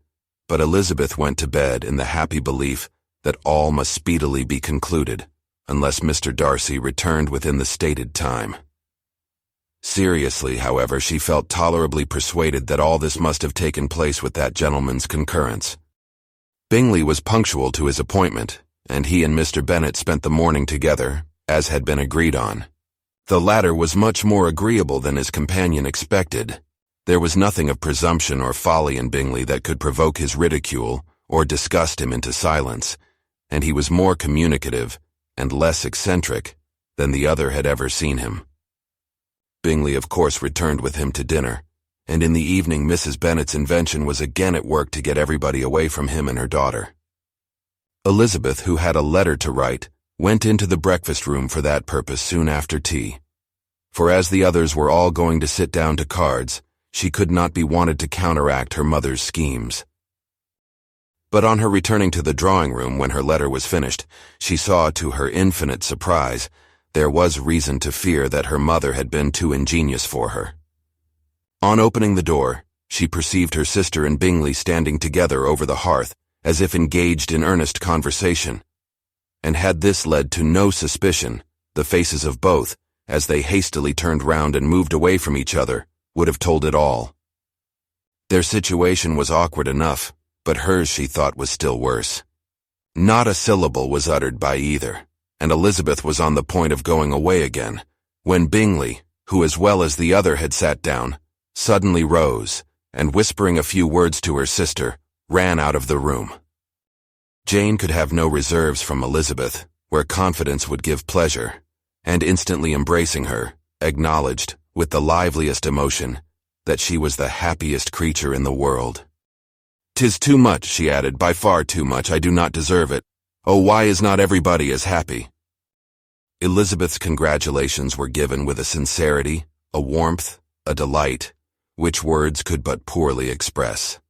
but Elizabeth went to bed in the happy belief that all must speedily be concluded, unless Mr. Darcy returned within the stated time. Seriously, however, she felt tolerably persuaded that all this must have taken place with that gentleman's concurrence. Bingley was punctual to his appointment, and he and Mr. Bennet spent the morning together, as had been agreed on. The latter was much more agreeable than his companion expected. There was nothing of presumption or folly in Bingley that could provoke his ridicule or disgust him into silence, and he was more communicative and less eccentric than the other had ever seen him. Bingley, of course, returned with him to dinner, and in the evening Mrs. Bennet's invention was again at work to get everybody away from him and her daughter. Elizabeth, who had a letter to write, went into the breakfast room for that purpose soon after tea, for as the others were all going to sit down to cards, she could not be wanted to counteract her mother's schemes. But on her returning to the drawing-room when her letter was finished, she saw, to her infinite surprise, there was reason to fear that her mother had been too ingenious for her. On opening the door, she perceived her sister and Bingley standing together over the hearth, as if engaged in earnest conversation, and had this led to no suspicion, the faces of both, as they hastily turned round and moved away from each other, would have told it all. Their situation was awkward enough, but hers, she thought, was still worse. Not a syllable was uttered by either, and Elizabeth was on the point of going away again, when Bingley, who as well as the other had sat down, suddenly rose, and whispering a few words to her sister, ran out of the room. Jane could have no reserves from Elizabeth, where confidence would give pleasure, and instantly embracing her, acknowledged, with the liveliest emotion, that she was the happiest creature in the world. "'Tis too much," she added, "by far too much. I do not deserve it. Oh, why is not everybody as happy?" Elizabeth's congratulations were given with a sincerity, a warmth, a delight, which words could but poorly express.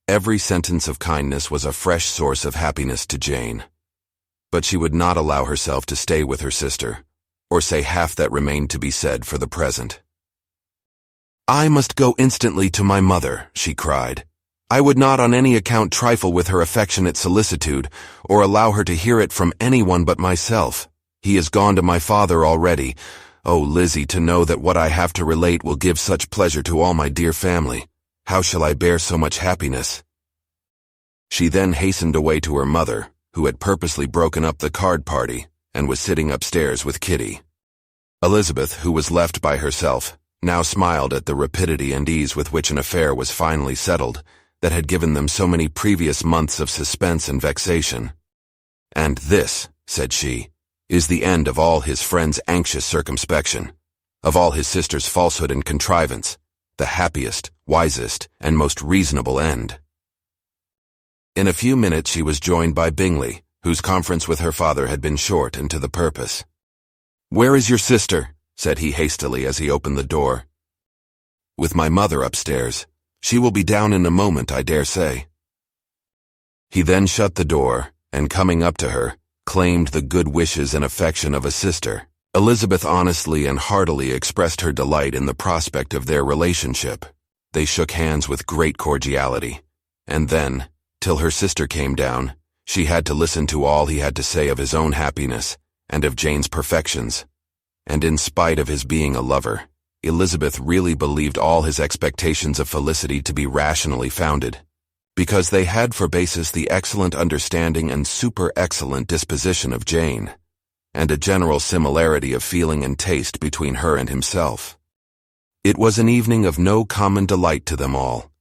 Every sentence of kindness was a fresh source of happiness to Jane, but she would not allow herself to stay with her sister, or say half that remained to be said for the present. "I must go instantly to my mother," she cried. "I would not on any account trifle with her affectionate solicitude, or allow her to hear it from anyone but myself. He is gone to my father already. Oh, Lizzie, to know that what I have to relate will give such pleasure to all my dear family. How shall I bear so much happiness?" She then hastened away to her mother, who had purposely broken up the card party, and was sitting upstairs with Kitty. Elizabeth, who was left by herself, now smiled at the rapidity and ease with which an affair was finally settled, that had given them so many previous months of suspense and vexation. "And this," said she, "is the end of all his friend's anxious circumspection, of all his sister's falsehood and contrivance, the happiest, wisest, and most reasonable end." In a few minutes she was joined by Bingley, whose conference with her father had been short and to the purpose. "Where is your sister?" said he hastily as he opened the door. "With my mother upstairs. She will be down in a moment, I dare say." He then shut the door, and coming up to her, claimed the good wishes and affection of a sister. Elizabeth honestly and heartily expressed her delight in the prospect of their relationship. They shook hands with great cordiality, and then, till her sister came down, she had to listen to all he had to say of his own happiness, and of Jane's perfections. And in spite of his being a lover, Elizabeth really believed all his expectations of felicity to be rationally founded, because they had for basis the excellent understanding and super-excellent disposition of Jane, and a general similarity of feeling and taste between her and himself. It was an evening of no common delight to them all.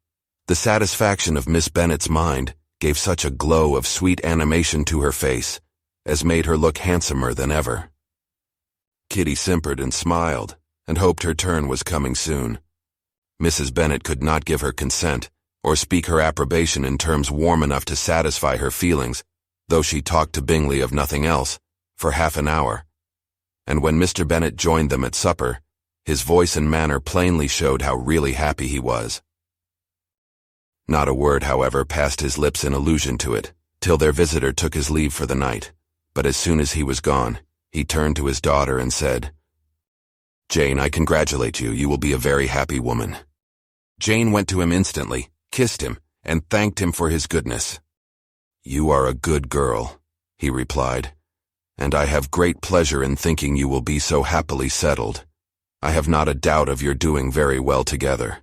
The satisfaction of Miss Bennet's mind gave such a glow of sweet animation to her face, as made her look handsomer than ever. Kitty simpered and smiled, and hoped her turn was coming soon. Mrs. Bennet could not give her consent, or speak her approbation in terms warm enough to satisfy her feelings, though she talked to Bingley of nothing else, for half an hour. And when Mr. Bennet joined them at supper, his voice and manner plainly showed how really happy he was. Not a word, however, passed his lips in allusion to it, till their visitor took his leave for the night, but as soon as he was gone, he turned to his daughter and said, "Jane, I congratulate you. You will be a very happy woman." Jane went to him instantly, kissed him, and thanked him for his goodness. "You are a good girl," he replied, "and I have great pleasure in thinking you will be so happily settled. I have not a doubt of your doing very well together.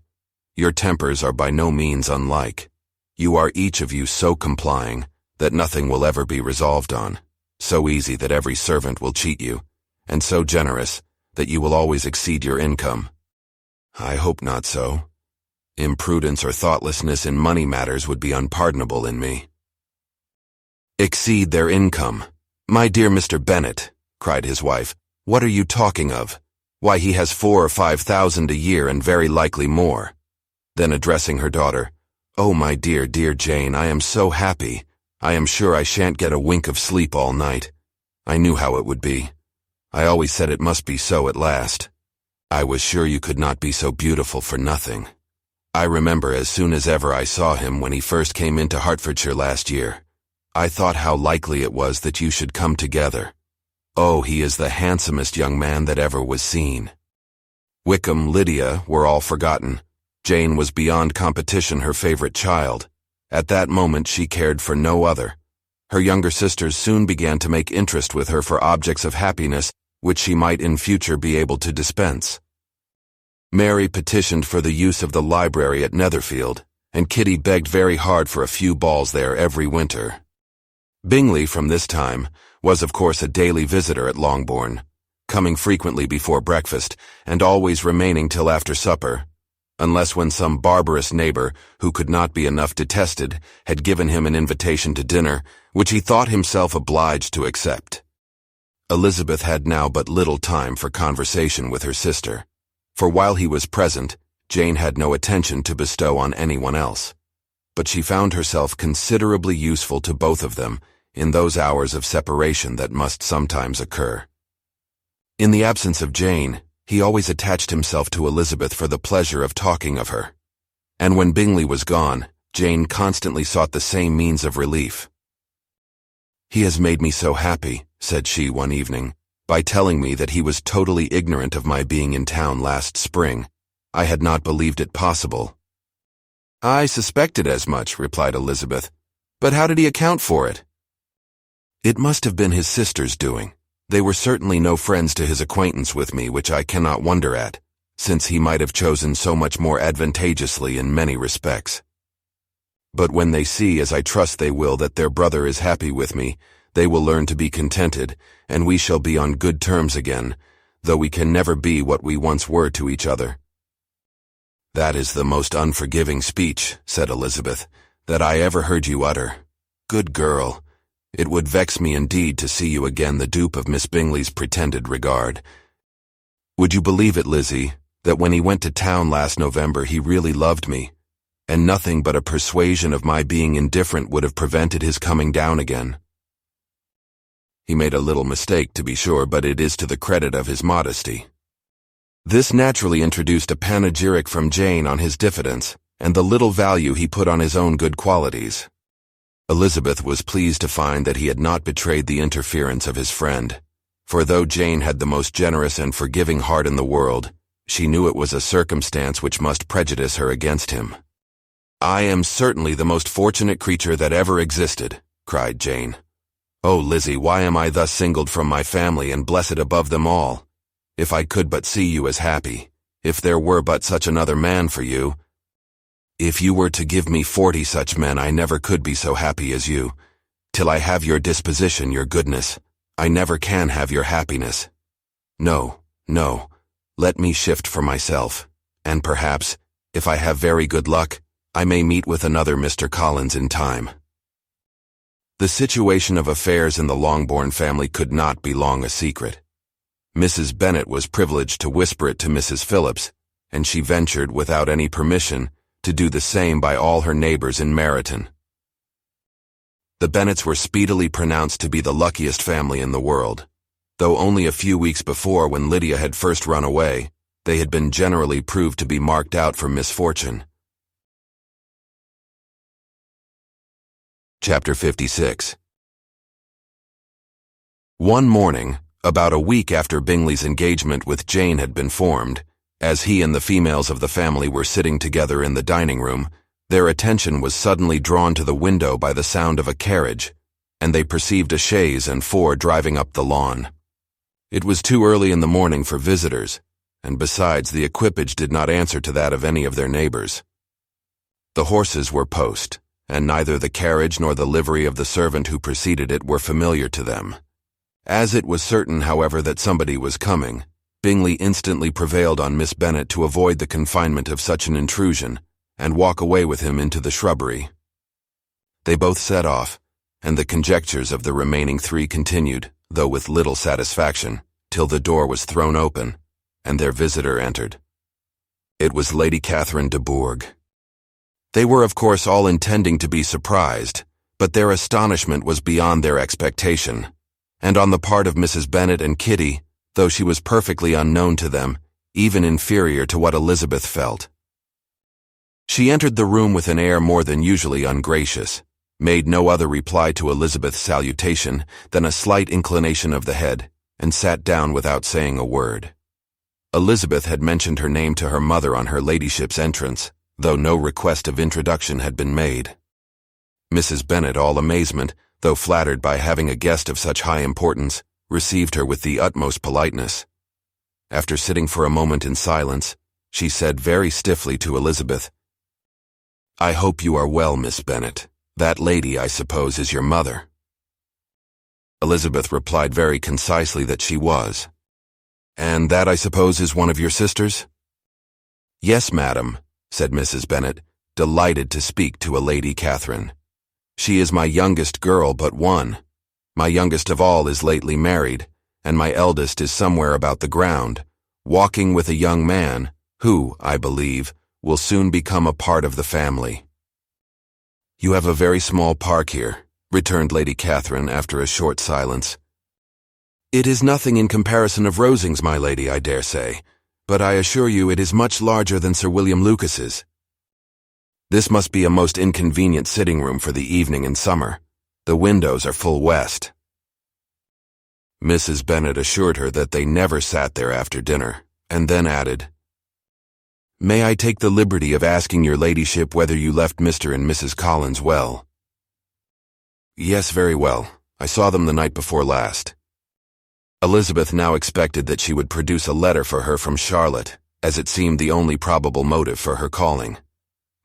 Your tempers are by no means unlike. You are each of you so complying that nothing will ever be resolved on, so easy that every servant will cheat you, and so generous that you will always exceed your income. I hope not so. Imprudence or thoughtlessness in money matters would be unpardonable in me." "Exceed their income? My dear Mr. Bennet," cried his wife, "what are you talking of? Why, he has 4,000 or 5,000 a year, and very likely more." Then addressing her daughter, "Oh, my dear, dear Jane, I am so happy. I am sure I shan't get a wink of sleep all night. I knew how it would be. I always said it must be so at last. I was sure you could not be so beautiful for nothing. I remember as soon as ever I saw him when he first came into Hertfordshire last year. I thought how likely it was that you should come together. Oh, he is the handsomest young man that ever was seen." Wickham, Lydia, were all forgotten. Jane was beyond competition her favorite child. At that moment she cared for no other. Her younger sisters soon began to make interest with her for objects of happiness which she might in future be able to dispense. Mary petitioned for the use of the library at Netherfield, and Kitty begged very hard for a few balls there every winter. Bingley, from this time, was of course a daily visitor at Longbourn, coming frequently before breakfast, and always remaining till after supper, unless when some barbarous neighbor, who could not be enough detested, had given him an invitation to dinner, which he thought himself obliged to accept. Elizabeth had now but little time for conversation with her sister, for while he was present, Jane had no attention to bestow on anyone else. But she found herself considerably useful to both of them in those hours of separation that must sometimes occur. In the absence of Jane, he always attached himself to Elizabeth for the pleasure of talking of her, and when Bingley was gone, Jane constantly sought the same means of relief. "He has made me so happy," said she one evening, by telling me that he was totally ignorant of my being in town last spring. I had not believed it possible. "I suspected as much," replied Elizabeth. "But how did he account for it?" "It must have been his sister's doing. They were certainly no friends to his acquaintance with me, which I cannot wonder at, since he might have chosen so much more advantageously in many respects. But when they see, as I trust they will, that their brother is happy with me, they will learn to be contented, and we shall be on good terms again, though we can never be what we once were to each other." "That is the most unforgiving speech," said Elizabeth, "that I ever heard you utter. Good girl, it would vex me indeed to see you again the dupe of Miss Bingley's pretended regard. Would you believe it, Lizzie, that when he went to town last November he really loved me, and nothing but a persuasion of my being indifferent would have prevented his coming down again? He made a little mistake, to be sure, but it is to the credit of his modesty." This naturally introduced a panegyric from Jane on his diffidence, and the little value he put on his own good qualities. Elizabeth was pleased to find that he had not betrayed the interference of his friend, for though Jane had the most generous and forgiving heart in the world, she knew it was a circumstance which must prejudice her against him. "I am certainly the most fortunate creature that ever existed," cried Jane. "Oh, Lizzie, why am I thus singled from my family and blessed above them all? If I could but see you as happy, if there were but such another man for you. If you were to give me 40 such men, I never could be so happy as you. Till I have your disposition, your goodness, I never can have your happiness. No, no, let me shift for myself, and perhaps, if I have very good luck, I may meet with another Mr. Collins in time." The situation of affairs in the Longbourn family could not be long a secret. Mrs. Bennet was privileged to whisper it to Mrs. Phillips, and she ventured, without any permission, to do the same by all her neighbors in Meryton. The Bennets were speedily pronounced to be the luckiest family in the world, though only a few weeks before, when Lydia had first run away, they had been generally proved to be marked out for misfortune. Chapter 56. One morning, about a week after Bingley's engagement with Jane had been formed, as he and the females of the family were sitting together in the dining room, their attention was suddenly drawn to the window by the sound of a carriage, and they perceived a chaise and four driving up the lawn. It was too early in the morning for visitors, and besides, the equipage did not answer to that of any of their neighbors. The horses were post, and neither the carriage nor the livery of the servant who preceded it were familiar to them. As it was certain, however, that somebody was coming, Bingley instantly prevailed on Miss Bennet to avoid the confinement of such an intrusion, and walk away with him into the shrubbery. They both set off, and the conjectures of the remaining three continued, though with little satisfaction, till the door was thrown open, and their visitor entered. It was Lady Catherine de Bourgh. They were, of course, all intending to be surprised, but their astonishment was beyond their expectation, and on the part of Mrs. Bennet and Kitty, though she was perfectly unknown to them, even inferior to what Elizabeth felt. She entered the room with an air more than usually ungracious, made no other reply to Elizabeth's salutation than a slight inclination of the head, and sat down without saying a word. Elizabeth had mentioned her name to her mother on her ladyship's entrance, though no request of introduction had been made. Mrs. Bennet, all amazement, though flattered by having a guest of such high importance, received her with the utmost politeness. After sitting for a moment in silence, she said very stiffly to Elizabeth, "I hope you are well, Miss Bennet. That lady, I suppose, is your mother." Elizabeth replied very concisely that she was. "And that, I suppose, is one of your sisters?" "Yes, madam," said Mrs. Bennet, delighted to speak to a Lady Catherine. "She is my youngest girl but one. My youngest of all is lately married, and my eldest is somewhere about the ground, walking with a young man, who, I believe, will soon become a part of the family." "You have a very small park here," returned Lady Catherine after a short silence. "It is nothing in comparison of Rosings, my lady, I dare say, but I assure you it is much larger than Sir William Lucas's. This must be a most inconvenient sitting room for the evening in summer. The windows are full west." Mrs. Bennet assured her that they never sat there after dinner, and then added, "May I take the liberty of asking your ladyship whether you left Mr. and Mrs. Collins well?" "Yes, very well. I saw them the night before last." Elizabeth now expected that she would produce a letter for her from Charlotte, as it seemed the only probable motive for her calling.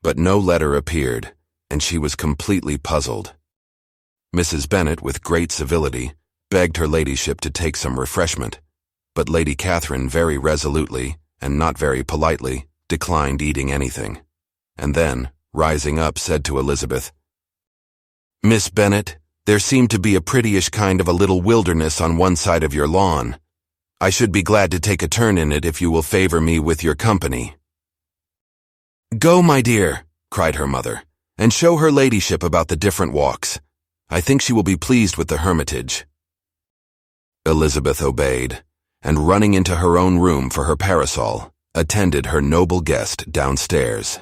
But no letter appeared, and she was completely puzzled. Mrs. Bennet, with great civility, begged her ladyship to take some refreshment, but Lady Catherine very resolutely, and not very politely, declined eating anything, and then, rising up, said to Elizabeth, "Miss Bennet, there seemed to be a prettyish kind of a little wilderness on one side of your lawn. I should be glad to take a turn in it if you will favor me with your company." "Go, my dear," cried her mother, "and show her ladyship about the different walks. I think she will be pleased with the hermitage." Elizabeth obeyed, and running into her own room for her parasol, attended her noble guest downstairs.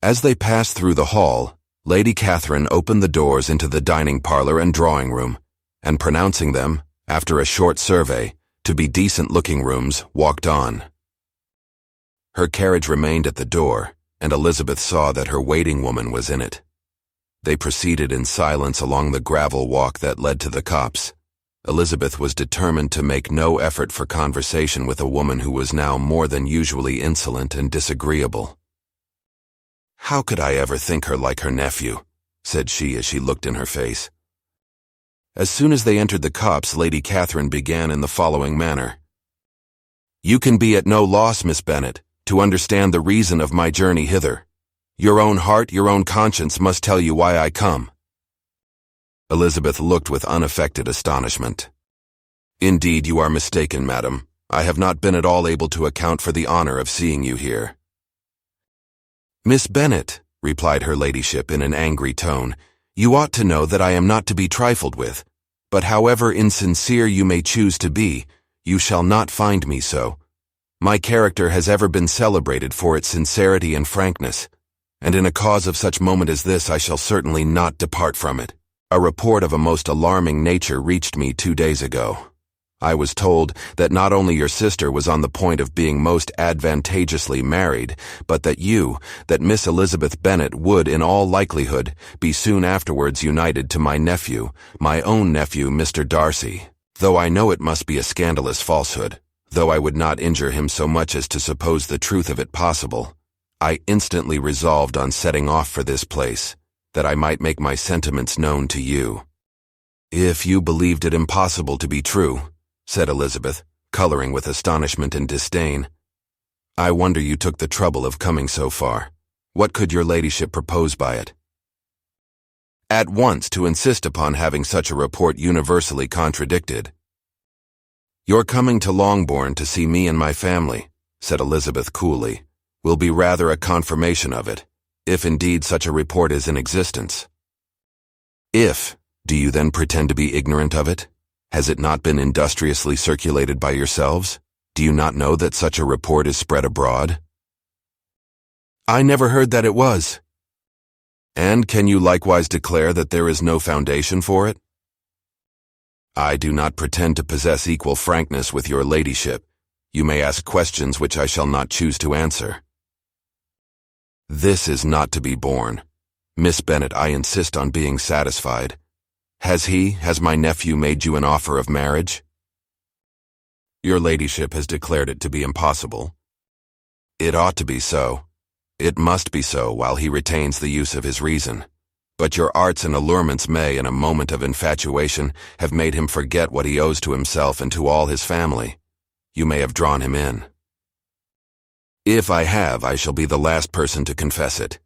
As they passed through the hall, Lady Catherine opened the doors into the dining parlor and drawing room, and pronouncing them, after a short survey, to be decent-looking rooms, walked on. Her carriage remained at the door, and Elizabeth saw that her waiting woman was in it. They proceeded in silence along the gravel walk that led to the copse. Elizabeth was determined to make no effort for conversation with a woman who was now more than usually insolent and disagreeable. "How could I ever think her like her nephew?" said she as she looked in her face. As soon as they entered the copse, Lady Catherine began in the following manner. "You can be at no loss, Miss Bennet, to understand the reason of my journey hither. Your own heart, your own conscience must tell you why I come." Elizabeth looked with unaffected astonishment. "Indeed, you are mistaken, madam. I have not been at all able to account for the honor of seeing you here." "Miss Bennet," replied her ladyship in an angry tone, "you ought to know that I am not to be trifled with, but however insincere you may choose to be, you shall not find me so. My character has ever been celebrated for its sincerity and frankness, and in a cause of such moment as this I shall certainly not depart from it. A report of a most alarming nature reached me 2 days ago. I was told that not only your sister was on the point of being most advantageously married, but that Miss Elizabeth Bennet would, in all likelihood, be soon afterwards united to my nephew, my own nephew, Mr. Darcy. Though I know it must be a scandalous falsehood, though I would not injure him so much as to suppose the truth of it possible, I instantly resolved on setting off for this place, that I might make my sentiments known to you." "If you believed it impossible to be true," said Elizabeth, coloring with astonishment and disdain, "I wonder you took the trouble of coming so far. What could your ladyship propose by it?" "At once to insist upon having such a report universally contradicted." "Your coming to Longbourn to see me and my family," said Elizabeth coolly, "will be rather a confirmation of it, if indeed such a report is in existence." "If, do you then pretend to be ignorant of it? Has it not been industriously circulated by yourselves? Do you not know that such a report is spread abroad?" "I never heard that it was." "And can you likewise declare that there is no foundation for it?" "I do not pretend to possess equal frankness with your ladyship. You may ask questions which I shall not choose to answer." "This is not to be borne. Miss Bennet, I insist on being satisfied. Has my nephew made you an offer of marriage?" "Your ladyship has declared it to be impossible." "It ought to be so. It must be so while he retains the use of his reason. But your arts and allurements may, in a moment of infatuation, have made him forget what he owes to himself and to all his family. You may have drawn him in." "If I have, I shall be the last person to confess it."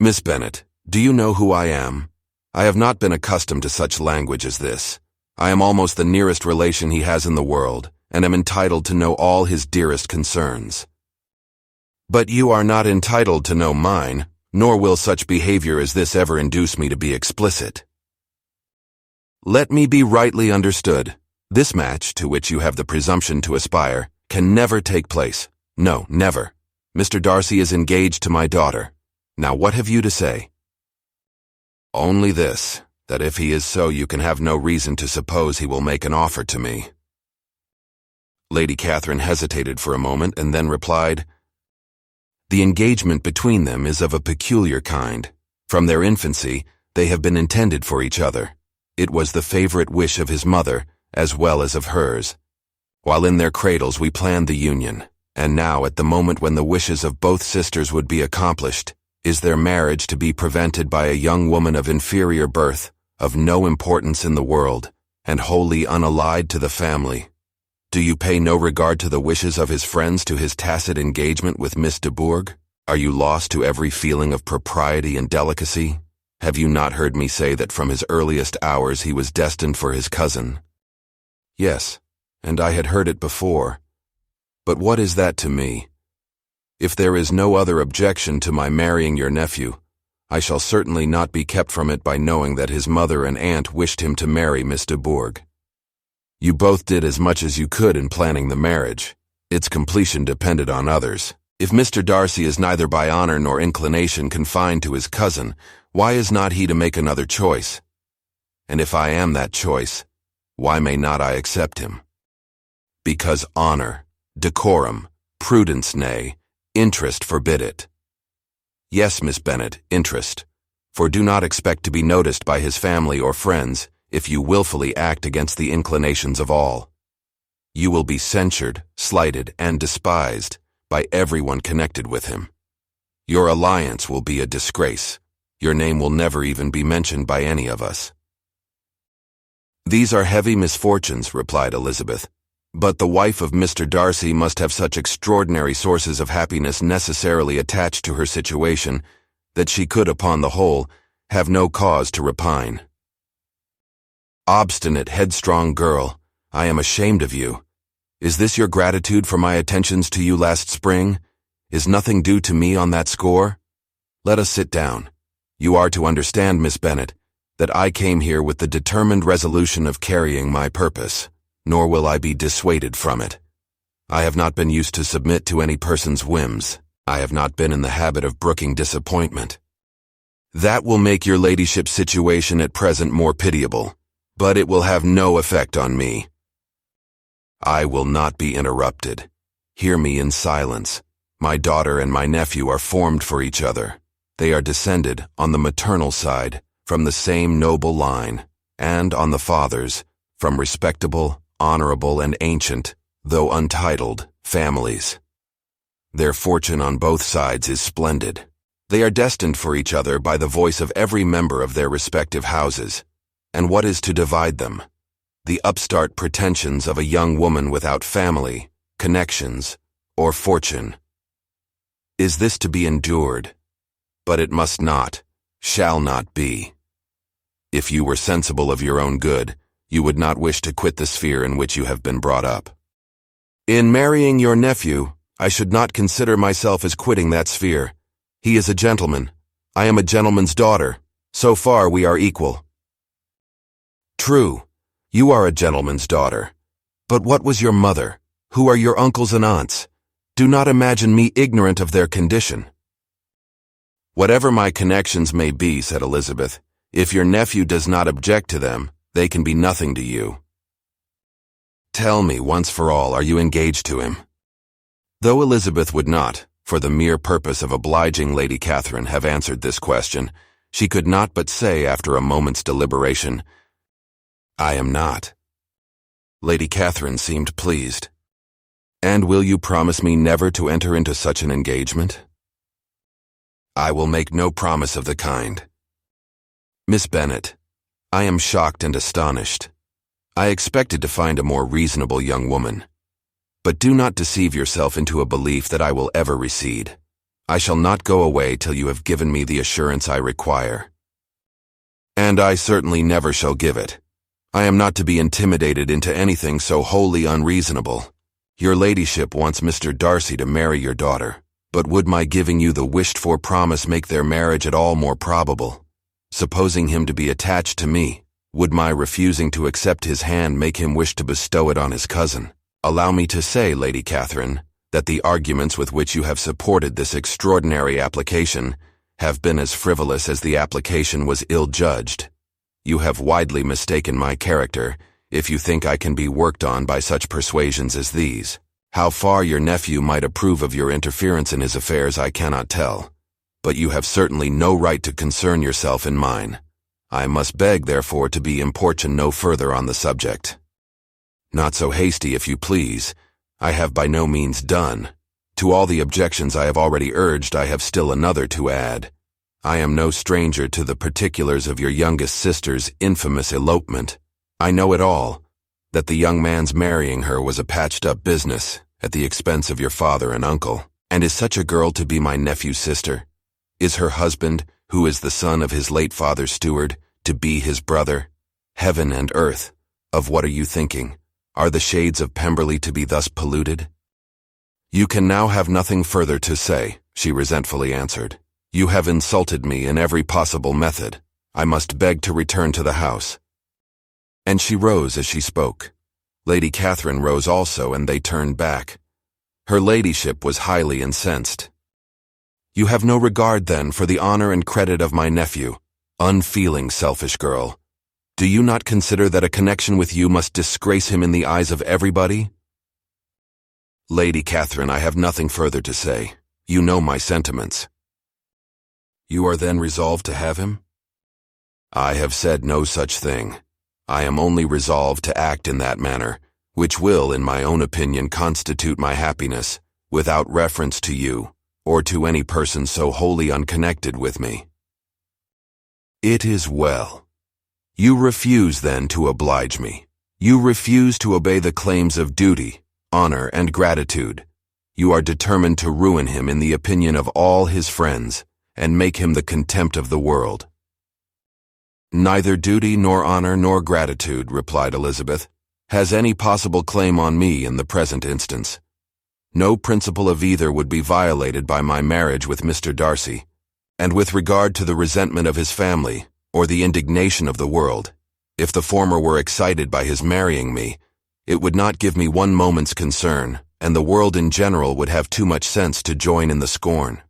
"Miss Bennet, do you know who I am? I have not been accustomed to such language as this. I am almost the nearest relation he has in the world, and am entitled to know all his dearest concerns." "But you are not entitled to know mine, nor will such behavior as this ever induce me to be explicit." "Let me be rightly understood. This match, to which you have the presumption to aspire, can never take place. No, never. Mr. Darcy is engaged to my daughter. Now what have you to say?" "Only this, that if he is so, you can have no reason to suppose he will make an offer to me." Lady Catherine hesitated for a moment and then replied, "The engagement between them is of a peculiar kind. From their infancy, they have been intended for each other. It was the favorite wish of his mother, as well as of hers. While in their cradles we planned the union, and now at the moment when the wishes of both sisters would be accomplished, is their marriage to be prevented by a young woman of inferior birth, of no importance in the world, and wholly unallied to the family? Do you pay no regard to the wishes of his friends to his tacit engagement with Miss de Bourgh? Are you lost to every feeling of propriety and delicacy? Have you not heard me say that from his earliest hours he was destined for his cousin?" "Yes, and I had heard it before. But what is that to me? If there is no other objection to my marrying your nephew, I shall certainly not be kept from it by knowing that his mother and aunt wished him to marry Miss de Bourgh. You both did as much as you could in planning the marriage. Its completion depended on others. If Mr. Darcy is neither by honor nor inclination confined to his cousin, why is not he to make another choice? And if I am that choice, why may not I accept him? Because honor, decorum, prudence, nay, interest forbid it. Yes, Miss Bennet, interest, for do not expect to be noticed by his family or friends if you willfully act against the inclinations of all. You will be censured, slighted, and despised by everyone connected with him. Your alliance will be a disgrace. Your name will never even be mentioned by any of us." "These are heavy misfortunes," replied Elizabeth, "but the wife of Mr. Darcy must have such extraordinary sources of happiness necessarily attached to her situation that she could, upon the whole, have no cause to repine." "Obstinate, headstrong girl, I am ashamed of you. Is this your gratitude for my attentions to you last spring? Is nothing due to me on that score? Let us sit down. You are to understand, Miss Bennet, that I came here with the determined resolution of carrying my purpose, nor will I be dissuaded from it. I have not been used to submit to any person's whims. I have not been in the habit of brooking disappointment. That will make your ladyship's situation at present more pitiable, but it will have no effect on me. I will not be interrupted. Hear me in silence. My daughter and my nephew are formed for each other. They are descended, on the maternal side, from the same noble line, and on the father's, from respectable, honorable, and ancient, though untitled, families. Their fortune on both sides is splendid. They are destined for each other by the voice of every member of their respective houses. And what is to divide them? The upstart pretensions of a young woman without family, connections, or fortune. Is this to be endured? But it must not, shall not be. If you were sensible of your own good, you would not wish to quit the sphere in which you have been brought up. In marrying your nephew, I should not consider myself as quitting that sphere. He is a gentleman. I am a gentleman's daughter. So far we are equal. True, you are a gentleman's daughter. But what was your mother? Who are your uncles and aunts? Do not imagine me ignorant of their condition. Whatever my connections may be, said Elizabeth, if your nephew does not object to them, they can be nothing to you. Tell me, once for all, are you engaged to him? Though Elizabeth would not, for the mere purpose of obliging Lady Catherine, have answered this question, she could not but say, after a moment's deliberation, I am not. Lady Catherine seemed pleased. And will you promise me never to enter into such an engagement? I will make no promise of the kind. Miss Bennet, I am shocked and astonished. I expected to find a more reasonable young woman. But do not deceive yourself into a belief that I will ever recede. I shall not go away till you have given me the assurance I require. And I certainly never shall give it. I am not to be intimidated into anything so wholly unreasonable. Your ladyship wants Mr. Darcy to marry your daughter, but would my giving you the wished-for promise make their marriage at all more probable? Supposing him to be attached to me, would my refusing to accept his hand make him wish to bestow it on his cousin? Allow me to say, Lady Catherine, that the arguments with which you have supported this extraordinary application have been as frivolous as the application was ill-judged. You have widely mistaken my character, if you think I can be worked on by such persuasions as these. How far your nephew might approve of your interference in his affairs I cannot tell, but you have certainly no right to concern yourself in mine. I must beg, therefore, to be importuned no further on the subject. Not so hasty, if you please. I have by no means done. To all the objections I have already urged, I have still another to add. I am no stranger to the particulars of your youngest sister's infamous elopement. I know it all, that the young man's marrying her was a patched-up business at the expense of your father and uncle. And is such a girl to be my nephew's sister? Is her husband, who is the son of his late father's steward, to be his brother? Heaven and earth, of what are you thinking? Are the shades of Pemberley to be thus polluted? You can now have nothing further to say, she resentfully answered. You have insulted me in every possible method. I must beg to return to the house. And she rose as she spoke. Lady Catherine rose also, and they turned back. Her ladyship was highly incensed. You have no regard, then, for the honor and credit of my nephew. Unfeeling, selfish girl. Do you not consider that a connection with you must disgrace him in the eyes of everybody? Lady Catherine, I have nothing further to say. You know my sentiments. You are then resolved to have him? I have said no such thing. I am only resolved to act in that manner, which will, in my own opinion, constitute my happiness, without reference to you, or to any person so wholly unconnected with me. It is well. You refuse, then, to oblige me. You refuse to obey the claims of duty, honor, and gratitude. You are determined to ruin him in the opinion of all his friends, and make him the contempt of the world. Neither duty nor honor nor gratitude, replied Elizabeth, has any possible claim on me in the present instance. No principle of either would be violated by my marriage with Mr. Darcy, and with regard to the resentment of his family, or the indignation of the world, if the former were excited by his marrying me, it would not give me one moment's concern, and the world in general would have too much sense to join in the scorn.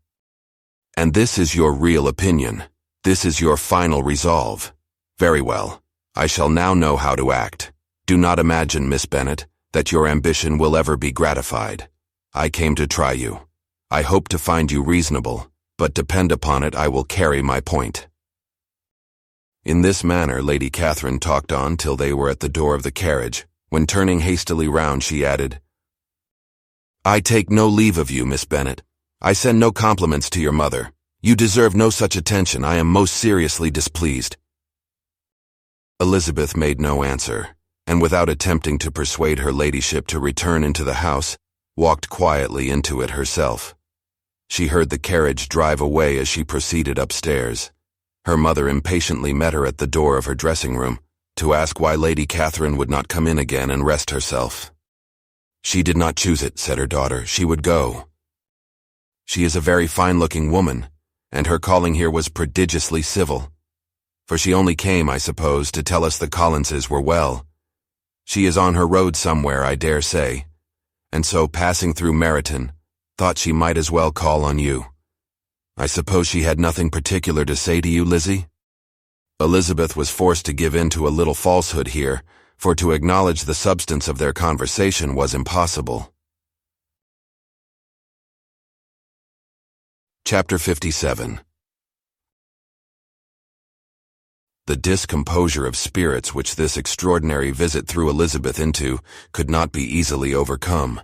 And this is your real opinion. This is your final resolve. Very well. I shall now know how to act. Do not imagine, Miss Bennet, that your ambition will ever be gratified. I came to try you. I hope to find you reasonable, but depend upon it I will carry my point. In this manner Lady Catherine talked on till they were at the door of the carriage, when turning hastily round she added, I take no leave of you, Miss Bennet. I send no compliments to your mother. You deserve no such attention. I am most seriously displeased. Elizabeth made no answer, and without attempting to persuade her ladyship to return into the house, walked quietly into it herself. She heard the carriage drive away as she proceeded upstairs. Her mother impatiently met her at the door of her dressing-room, to ask why Lady Catherine would not come in again and rest herself. She did not choose it, said her daughter. She would go. She is a very fine-looking woman, and her calling here was prodigiously civil. For she only came, I suppose, to tell us the Collinses were well. She is on her road somewhere, I dare say, and so, passing through Meryton, thought she might as well call on you. I suppose she had nothing particular to say to you, Lizzie? Elizabeth was forced to give in to a little falsehood here, for to acknowledge the substance of their conversation was impossible. Chapter 57. The discomposure of spirits which this extraordinary visit threw Elizabeth into could not be easily overcome,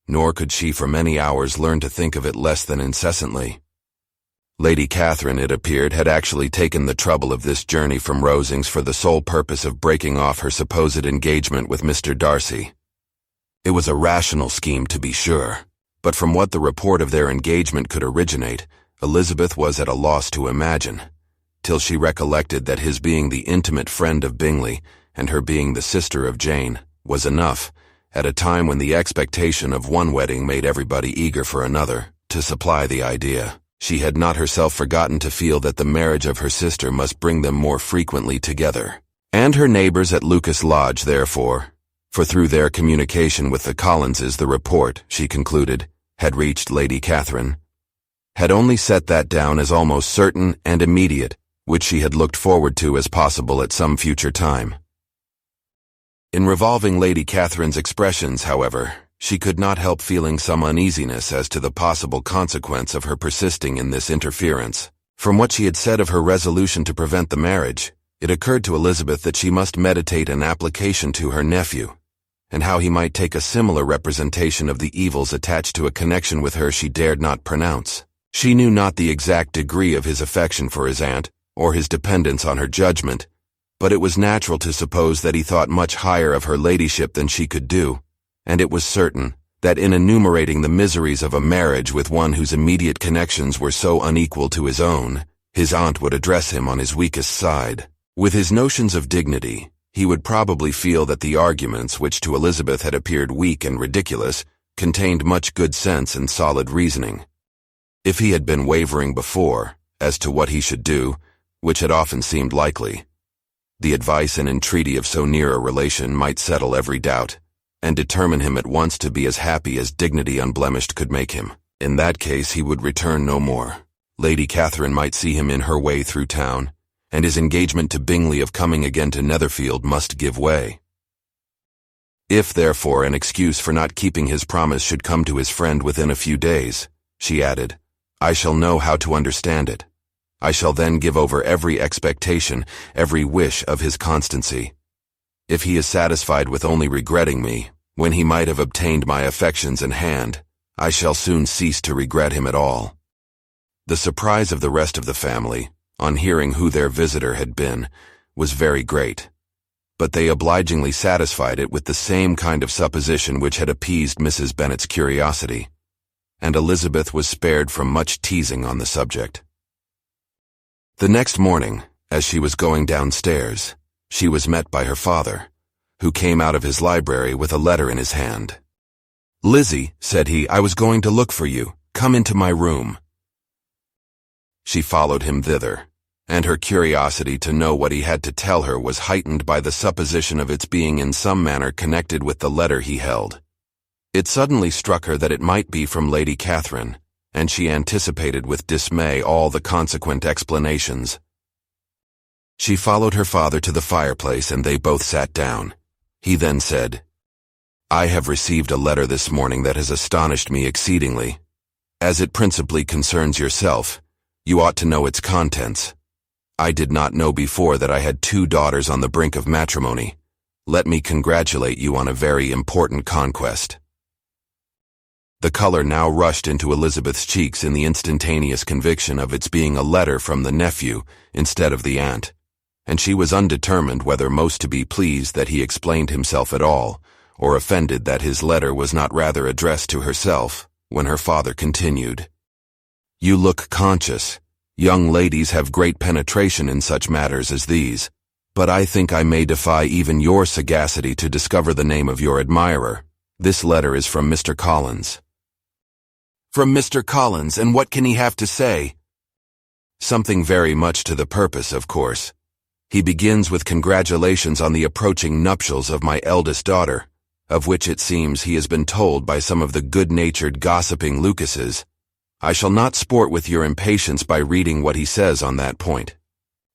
nor could she for many hours learn to think of it less than incessantly. Lady Catherine, it appeared, had actually taken the trouble of this journey from Rosings for the sole purpose of breaking off her supposed engagement with Mr. Darcy. It was a rational scheme, to be sure, but from what the report of their engagement could originate, Elizabeth was at a loss to imagine, till she recollected that his being the intimate friend of Bingley, and her being the sister of Jane, was enough, at a time when the expectation of one wedding made everybody eager for another, to supply the idea. She had not herself forgotten to feel that the marriage of her sister must bring them more frequently together. And her neighbors at Lucas Lodge, therefore, for through their communication with the Collinses the report, she concluded, had reached Lady Catherine, had only set that down as almost certain and immediate, which she had looked forward to as possible at some future time. In revolving Lady Catherine's expressions, however, she could not help feeling some uneasiness as to the possible consequence of her persisting in this interference. From what she had said of her resolution to prevent the marriage, it occurred to Elizabeth that she must meditate an application to her nephew, and how he might take a similar representation of the evils attached to a connection with her she dared not pronounce. She knew not the exact degree of his affection for his aunt, or his dependence on her judgment, but it was natural to suppose that he thought much higher of her ladyship than she could do, and it was certain that in enumerating the miseries of a marriage with one whose immediate connections were so unequal to his own, his aunt would address him on his weakest side. With his notions of dignity, he would probably feel that the arguments, which to Elizabeth had appeared weak and ridiculous, contained much good sense and solid reasoning. If he had been wavering before, as to what he should do, which had often seemed likely, the advice and entreaty of so near a relation might settle every doubt, and determine him at once to be as happy as dignity unblemished could make him. In that case he would return no more. Lady Catherine might see him in her way through town, and his engagement to Bingley of coming again to Netherfield must give way. If, therefore, an excuse for not keeping his promise should come to his friend within a few days, she added, I shall know how to understand it. I shall then give over every expectation, every wish of his constancy. If he is satisfied with only regretting me, when he might have obtained my affections in hand, I shall soon cease to regret him at all. The surprise of the rest of the family, on hearing who their visitor had been, was very great, but they obligingly satisfied it with the same kind of supposition which had appeased Mrs. Bennet's curiosity, and Elizabeth was spared from much teasing on the subject. The next morning, as she was going downstairs, she was met by her father, who came out of his library with a letter in his hand. "Lizzie," said he, "I was going to look for you. Come into my room." She followed him thither, and her curiosity to know what he had to tell her was heightened by the supposition of its being in some manner connected with the letter he held. It suddenly struck her that it might be from Lady Catherine, and she anticipated with dismay all the consequent explanations. She followed her father to the fireplace, and they both sat down. He then said, "I have received a letter this morning that has astonished me exceedingly. As it principally concerns yourself, you ought to know its contents. I did not know before that I had 2 daughters on the brink of matrimony. Let me congratulate you on a very important conquest." The color now rushed into Elizabeth's cheeks in the instantaneous conviction of its being a letter from the nephew instead of the aunt, and she was undetermined whether most to be pleased that he explained himself at all, or offended that his letter was not rather addressed to herself, when her father continued, "You look conscious. Young ladies have great penetration in such matters as these, but I think I may defy even your sagacity to discover the name of your admirer. This letter is from Mr. Collins." "From Mr. Collins, and what can he have to say?" "Something very much to the purpose, of course. He begins with congratulations on the approaching nuptials of my eldest daughter, of which it seems he has been told by some of the good-natured gossiping Lucases. I shall not sport with your impatience by reading what he says on that point.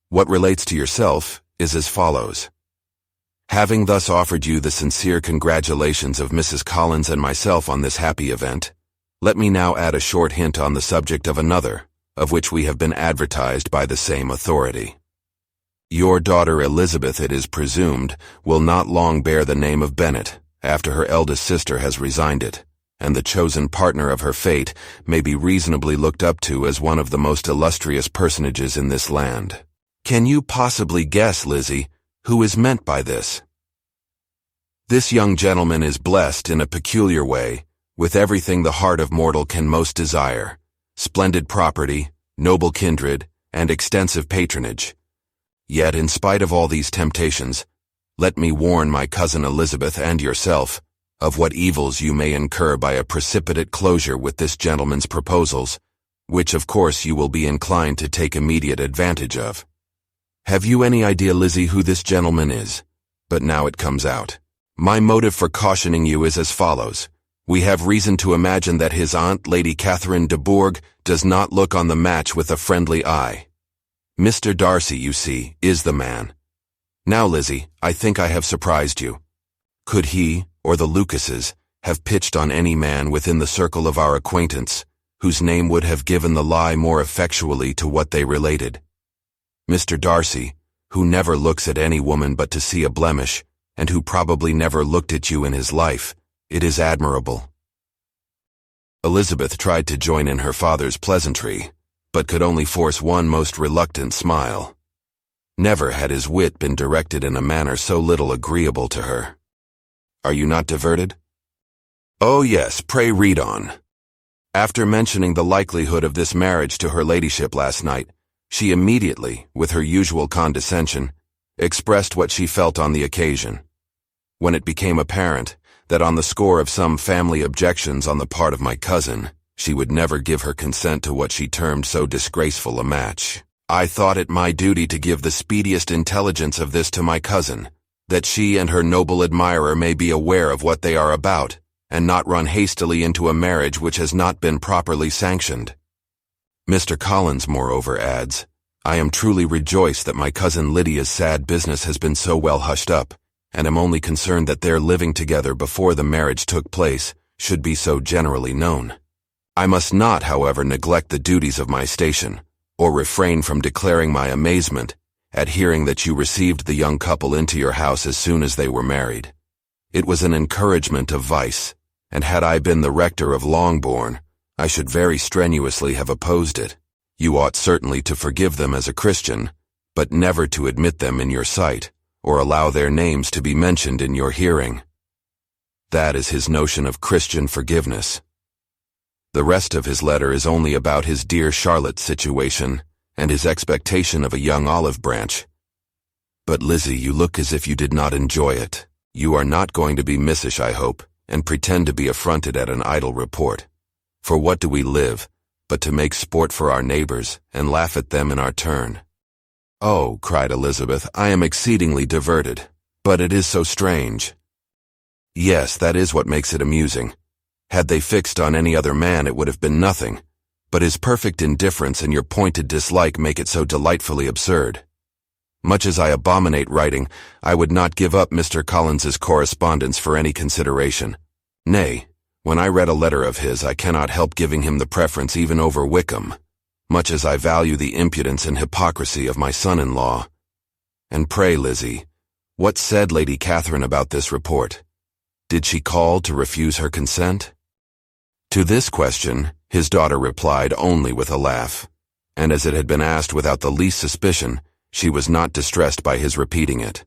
What relates to yourself is as follows. Having thus offered you the sincere congratulations of Mrs. Collins and myself on this happy event, let me now add a short hint on the subject of another, of which we have been advertised by the same authority. Your daughter Elizabeth, it is presumed, will not long bear the name of Bennet, after her eldest sister has resigned it, and the chosen partner of her fate may be reasonably looked up to as one of the most illustrious personages in this land. Can you possibly guess, Lizzie, who is meant by this? This young gentleman is blessed in a peculiar way with everything the heart of mortal can most desire: splendid property, noble kindred, and extensive patronage. Yet, in spite of all these temptations, let me warn my cousin Elizabeth and yourself of what evils you may incur by a precipitate closure with this gentleman's proposals, which of course you will be inclined to take immediate advantage of. Have you any idea, Lizzie, who this gentleman is? But now it comes out. My motive for cautioning you is as follows. We have reason to imagine that his aunt, Lady Catherine de Bourgh, does not look on the match with a friendly eye. Mr. Darcy, you see, is the man. Now, Lizzie, I think I have surprised you. Could he, or the Lucases, have pitched on any man within the circle of our acquaintance, whose name would have given the lie more effectually to what they related? Mr. Darcy, who never looks at any woman but to see a blemish, and who probably never looked at you in his life, it is admirable. Elizabeth tried to join in her father's pleasantry, but could only force one most reluctant smile. Never had his wit been directed in a manner so little agreeable to her. Are you not diverted? Oh yes, pray read on. After mentioning the likelihood of this marriage to her ladyship last night, she immediately, with her usual condescension, expressed what she felt on the occasion. When it became apparent that on the score of some family objections on the part of my cousin, she would never give her consent to what she termed so disgraceful a match, I thought it my duty to give the speediest intelligence of this to my cousin, that she and her noble admirer may be aware of what they are about, and not run hastily into a marriage which has not been properly sanctioned. Mr. Collins, moreover, adds, I am truly rejoiced that my cousin Lydia's sad business has been so well hushed up, and am only concerned that their living together before the marriage took place should be so generally known. I must not, however, neglect the duties of my station, or refrain from declaring my amazement at hearing that you received the young couple into your house as soon as they were married. It was an encouragement of vice, and had I been the rector of Longbourn, I should very strenuously have opposed it. You ought certainly to forgive them as a Christian, but never to admit them in your sight, or allow their names to be mentioned in your hearing. That is his notion of Christian forgiveness. The rest of his letter is only about his dear Charlotte's situation, and his expectation of a young olive branch. But Lizzie, you look as if you did not enjoy it. You are not going to be missish, I hope, and pretend to be affronted at an idle report. For what do we live, but to make sport for our neighbors, and laugh at them in our turn? Oh, cried Elizabeth, I am exceedingly diverted, but it is so strange. Yes, that is what makes it amusing. Had they fixed on any other man it would have been nothing, but his perfect indifference and your pointed dislike make it so delightfully absurd. Much as I abominate writing, I would not give up Mr. Collins's correspondence for any consideration. Nay, when I read a letter of his, I cannot help giving him the preference even over Wickham, much as I value the impudence and hypocrisy of my son-in-law. And pray, Lizzie, what said Lady Catherine about this report? Did she call to refuse her consent? To this question, his daughter replied only with a laugh, and as it had been asked without the least suspicion, she was not distressed by his repeating it.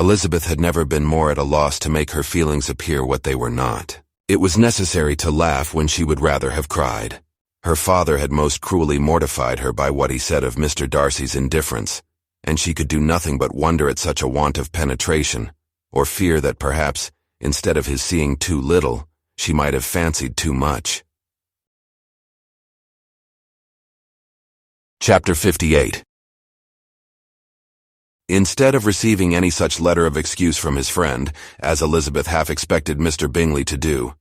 Elizabeth had never been more at a loss to make her feelings appear what they were not. It was necessary to laugh when she would rather have cried. Her father had most cruelly mortified her by what he said of Mr. Darcy's indifference, and she could do nothing but wonder at such a want of penetration, or fear that perhaps, instead of his seeing too little, she might have fancied too much. Chapter 58. Instead of receiving any such letter of excuse from his friend, as Elizabeth half expected Mr. Bingley to do,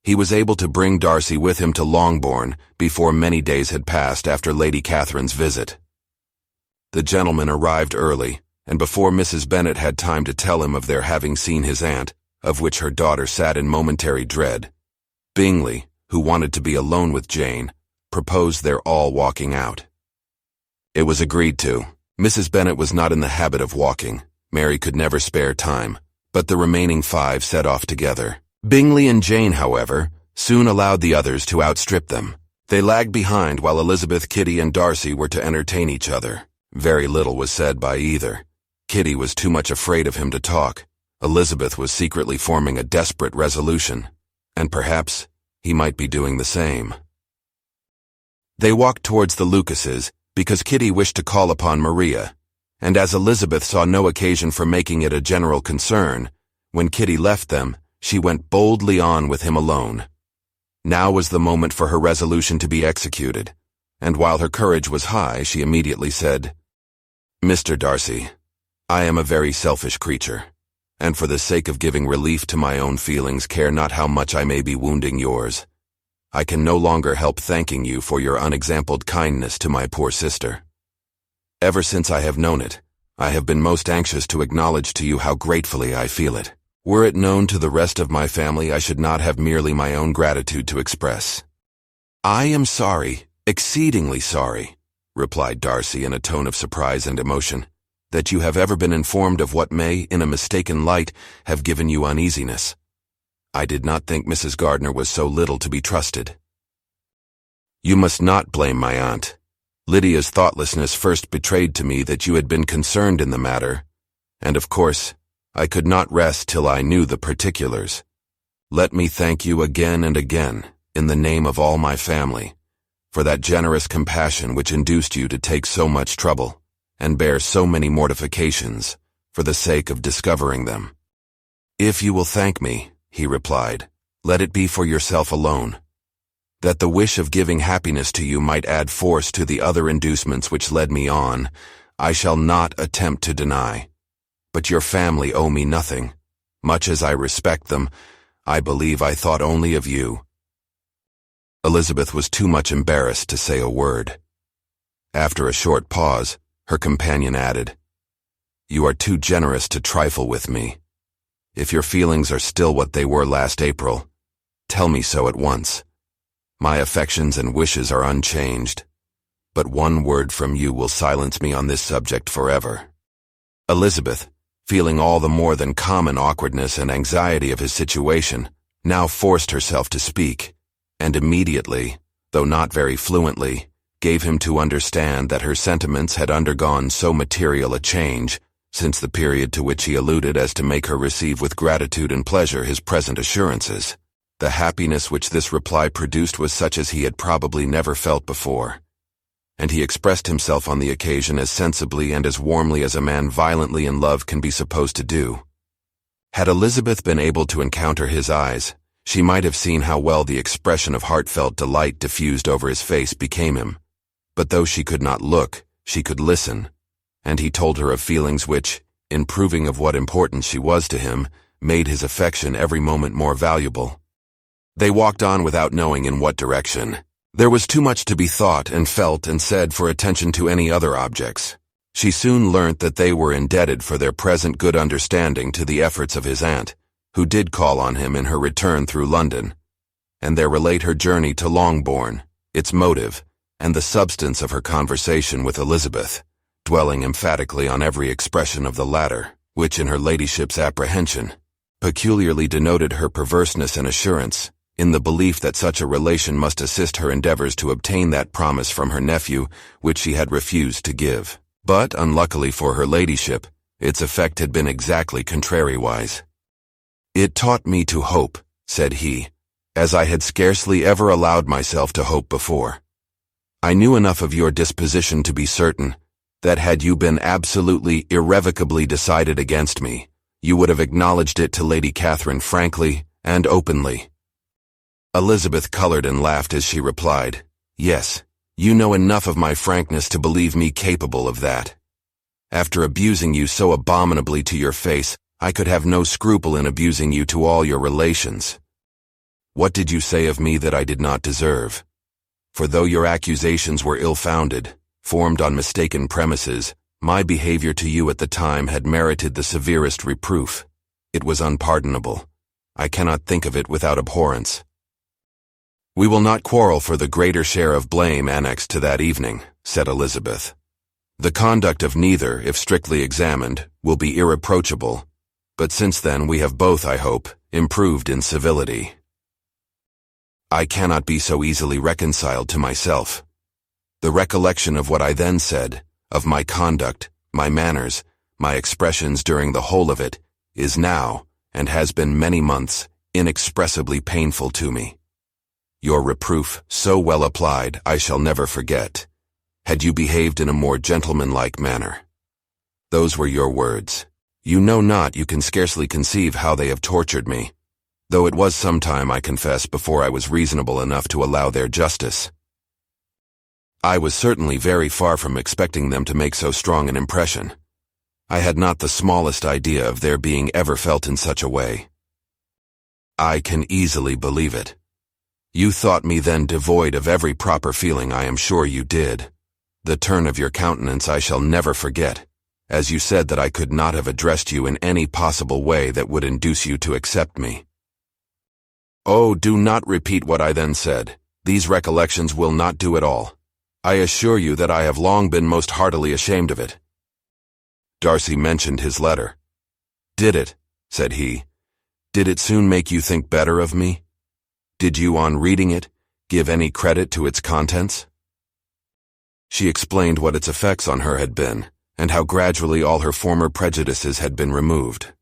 he was able to bring Darcy with him to Longbourn before many days had passed after Lady Catherine's visit. The gentleman arrived early, and before Mrs. Bennet had time to tell him of their having seen his aunt, of which her daughter sat in momentary dread, Bingley, who wanted to be alone with Jane, proposed their all walking out. It was agreed to. Mrs. Bennet was not in the habit of walking. Mary could never spare time, but the remaining 5 set off together. Bingley and Jane, however, soon allowed the others to outstrip them. They lagged behind while Elizabeth, Kitty, and Darcy were to entertain each other. Very little was said by either. Kitty was too much afraid of him to talk. Elizabeth was secretly forming a desperate resolution, and perhaps he might be doing the same. They walked towards the Lucases, because Kitty wished to call upon Maria, and as Elizabeth saw no occasion for making it a general concern, when Kitty left them, she went boldly on with him alone. Now was the moment for her resolution to be executed, and while her courage was high, she immediately said, Mr. Darcy, I am a very selfish creature, and for the sake of giving relief to my own feelings care not how much I may be wounding yours. I can no longer help thanking you for your unexampled kindness to my poor sister. Ever since I have known it, I have been most anxious to acknowledge to you how gratefully I feel it. Were it known to the rest of my family, I should not have merely my own gratitude to express. I am sorry, exceedingly sorry, replied Darcy in a tone of surprise and emotion, that you have ever been informed of what may, in a mistaken light, have given you uneasiness. I did not think Mrs. Gardiner was so little to be trusted. You must not blame my aunt. Lydia's thoughtlessness first betrayed to me that you had been concerned in the matter, and of course, I could not rest till I knew the particulars. Let me thank you again and again, in the name of all my family, for that generous compassion which induced you to take so much trouble, and bear so many mortifications, for the sake of discovering them. If you will thank me, he replied, let it be for yourself alone. That the wish of giving happiness to you might add force to the other inducements which led me on, I shall not attempt to deny. But your family owe me nothing. Much as I respect them, I believe I thought only of you. Elizabeth was too much embarrassed to say a word. After a short pause, her companion added, You are too generous to trifle with me. If your feelings are still what they were last April, tell me so at once. My affections and wishes are unchanged, but one word from you will silence me on this subject forever. Elizabeth, feeling all the more than common awkwardness and anxiety of his situation, now forced herself to speak, and immediately, though not very fluently, gave him to understand that her sentiments had undergone so material a change, since the period to which he alluded, as to make her receive with gratitude and pleasure his present assurances. The happiness which this reply produced was such as he had probably never felt before, and he expressed himself on the occasion as sensibly and as warmly as a man violently in love can be supposed to do. Had Elizabeth been able to encounter his eyes, she might have seen how well the expression of heartfelt delight diffused over his face became him. But though she could not look, she could listen, and he told her of feelings which, in proving of what importance she was to him, made his affection every moment more valuable. They walked on without knowing in what direction. There was too much to be thought and felt and said for attention to any other objects. She soon learnt that they were indebted for their present good understanding to the efforts of his aunt, who did call on him in her return through London, and there relate her journey to Longbourn, its motive, and the substance of her conversation with Elizabeth, dwelling emphatically on every expression of the latter, which in her ladyship's apprehension peculiarly denoted her perverseness and assurance, in the belief that such a relation must assist her endeavors to obtain that promise from her nephew which she had refused to give. But, unluckily for her ladyship, its effect had been exactly contrariwise. It taught me to hope, said he, as I had scarcely ever allowed myself to hope before. I knew enough of your disposition to be certain that had you been absolutely, irrevocably decided against me, you would have acknowledged it to Lady Catherine frankly and openly. Elizabeth colored and laughed as she replied, Yes, you know enough of my frankness to believe me capable of that. After abusing you so abominably to your face, I could have no scruple in abusing you to all your relations. What did you say of me that I did not deserve? For though your accusations were ill-founded, formed on mistaken premises, my behavior to you at the time had merited the severest reproof. It was unpardonable. I cannot think of it without abhorrence. We will not quarrel for the greater share of blame annexed to that evening, said Elizabeth. The conduct of neither, if strictly examined, will be irreproachable, but since then we have both, I hope, improved in civility. I cannot be so easily reconciled to myself. The recollection of what I then said, of my conduct, my manners, my expressions during the whole of it, is now, and has been many months, inexpressibly painful to me. Your reproof, so well applied, I shall never forget. Had you behaved in a more gentlemanlike manner. Those were your words. You know not, you can scarcely conceive how they have tortured me, though it was some time, I confess, before I was reasonable enough to allow their justice. I was certainly very far from expecting them to make so strong an impression. I had not the smallest idea of their being ever felt in such a way. I can easily believe it. You thought me then devoid of every proper feeling, I am sure you did. The turn of your countenance I shall never forget, as you said that I could not have addressed you in any possible way that would induce you to accept me. Oh, do not repeat what I then said. These recollections will not do at all. I assure you that I have long been most heartily ashamed of it. Darcy mentioned his letter. Did it, said he, did it soon make you think better of me? Did you, on reading it, give any credit to its contents? She explained what its effects on her had been, and how gradually all her former prejudices had been removed.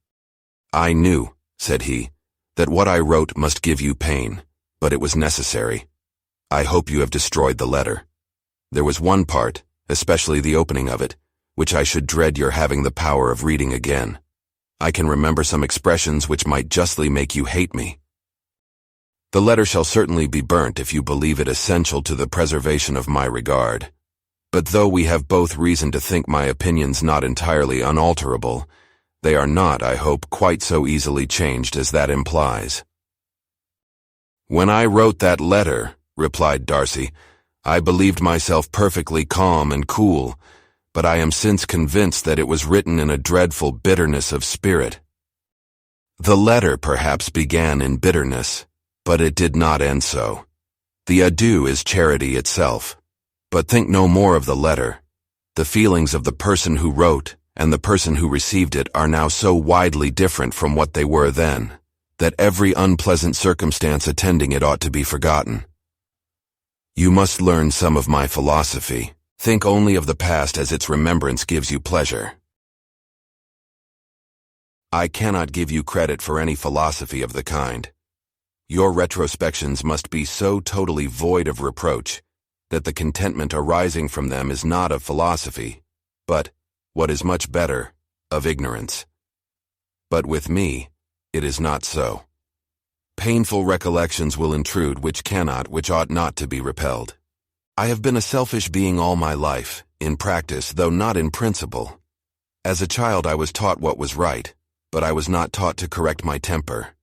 I knew, said he, that what I wrote must give you pain, but it was necessary. I hope you have destroyed the letter. There was one part, especially the opening of it, which I should dread your having the power of reading again. I can remember some expressions which might justly make you hate me. The letter shall certainly be burnt if you believe it essential to the preservation of my regard. But though we have both reason to think my opinions not entirely unalterable, they are not, I hope, quite so easily changed as that implies. When I wrote that letter, replied Darcy, I believed myself perfectly calm and cool, but I am since convinced that it was written in a dreadful bitterness of spirit. The letter perhaps began in bitterness, but it did not end so. The adieu is charity itself. But think no more of the letter. The feelings of the person who wrote and the person who received it are now so widely different from what they were then, that every unpleasant circumstance attending it ought to be forgotten. You must learn some of my philosophy. Think only of the past as its remembrance gives you pleasure. I cannot give you credit for any philosophy of the kind. Your retrospections must be so totally void of reproach that the contentment arising from them is not of philosophy, but, what is much better, of ignorance. But with me, it is not so. Painful recollections will intrude which ought not to be repelled. I have been a selfish being all my life, in practice, though not in principle. As a child I was taught what was right, but I was not taught to correct my temper.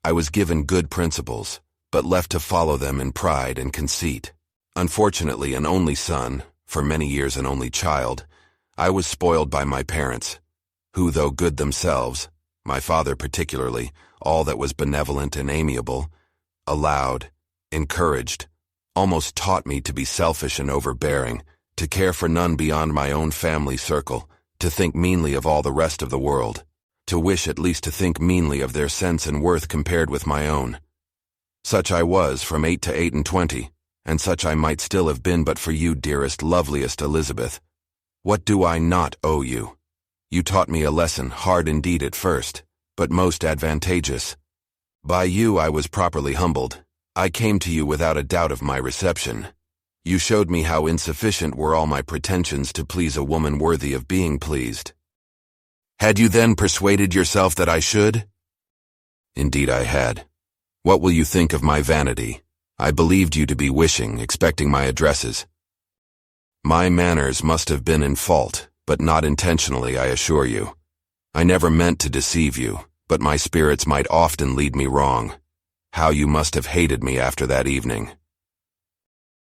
I was given good principles, but left to follow them in pride and conceit. Unfortunately, an only son, for many years an only child, I was spoiled by my parents, who, though good themselves, my father particularly, all that was benevolent and amiable, allowed, encouraged, almost taught me to be selfish and overbearing, to care for none beyond my own family circle, to think meanly of all the rest of the world, to wish at least to think meanly of their sense and worth compared with my own. Such I was from 8 to 28, and such I might still have been but for you, dearest, loveliest Elizabeth. What do I not owe you? You taught me a lesson, hard indeed at first, but most advantageous. By you I was properly humbled. I came to you without a doubt of my reception. You showed me how insufficient were all my pretensions to please a woman worthy of being pleased. Had you then persuaded yourself that I should? Indeed I had. What will you think of my vanity? I believed you to be wishing, expecting my addresses. My manners must have been in fault, but not intentionally, I assure you. I never meant to deceive you, but my spirits might often lead me wrong. How you must have hated me after that evening.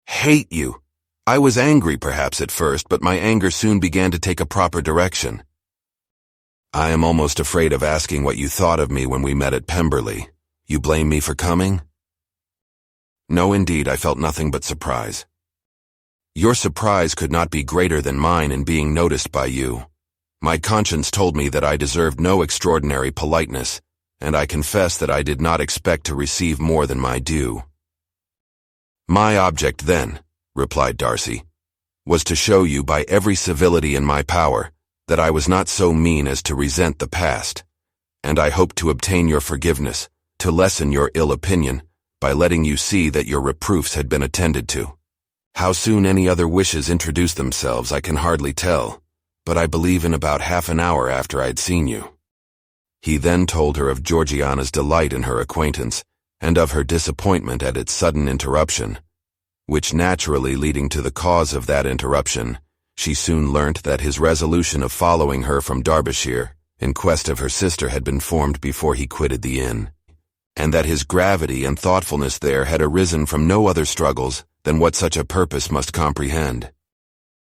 Hate you! I was angry perhaps at first, but my anger soon began to take a proper direction. I am almost afraid of asking what you thought of me when we met at Pemberley. You blame me for coming? No, indeed, I felt nothing but surprise. Your surprise could not be greater than mine in being noticed by you. My conscience told me that I deserved no extraordinary politeness, and I confess that I did not expect to receive more than my due. My object then, replied Darcy, was to show you by every civility in my power that I was not so mean as to resent the past, and I hoped to obtain your forgiveness, to lessen your ill opinion, by letting you see that your reproofs had been attended to. How soon any other wishes introduced themselves I can hardly tell, but I believe in about half an hour after I had seen you. He then told her of Georgiana's delight in her acquaintance, and of her disappointment at its sudden interruption, which naturally leading to the cause of that interruption, she soon learnt that his resolution of following her from Derbyshire in quest of her sister had been formed before he quitted the inn, and that his gravity and thoughtfulness there had arisen from no other struggles than what such a purpose must comprehend.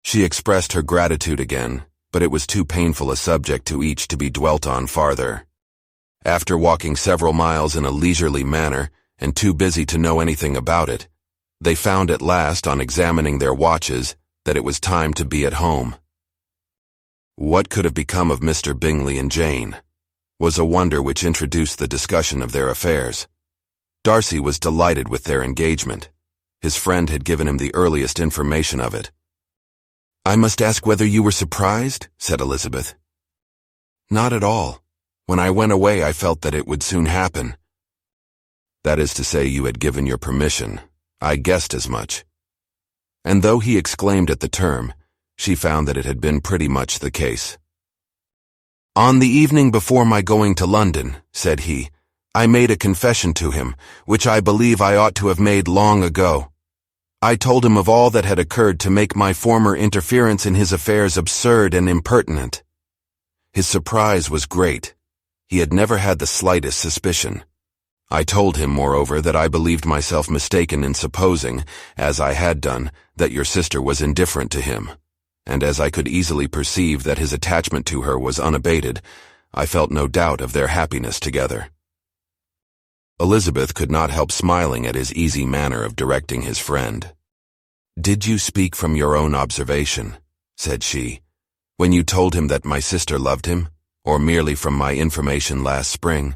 She expressed her gratitude again, but it was too painful a subject to each to be dwelt on farther. After walking several miles in a leisurely manner, and too busy to know anything about it, they found at last, on examining their watches, that it was time to be at home. What could have become of Mr. Bingley and Jane was a wonder which introduced the discussion of their affairs. Darcy was delighted with their engagement. His friend had given him the earliest information of it. "I must ask whether you were surprised?" said Elizabeth. "Not at all. When I went away I felt that it would soon happen." "That is to say, you had given your permission. I guessed as much." And though he exclaimed at the term, she found that it had been pretty much the case. "On the evening before my going to London," said he, "I made a confession to him, which I believe I ought to have made long ago. I told him of all that had occurred to make my former interference in his affairs absurd and impertinent." His surprise was great. He had never had the slightest suspicion. "I told him, moreover, that I believed myself mistaken in supposing, as I had done, that your sister was indifferent to him, and as I could easily perceive that his attachment to her was unabated, I felt no doubt of their happiness together." Elizabeth could not help smiling at his easy manner of directing his friend. "Did you speak from your own observation," said she, "when you told him that my sister loved him, or merely from my information last spring?"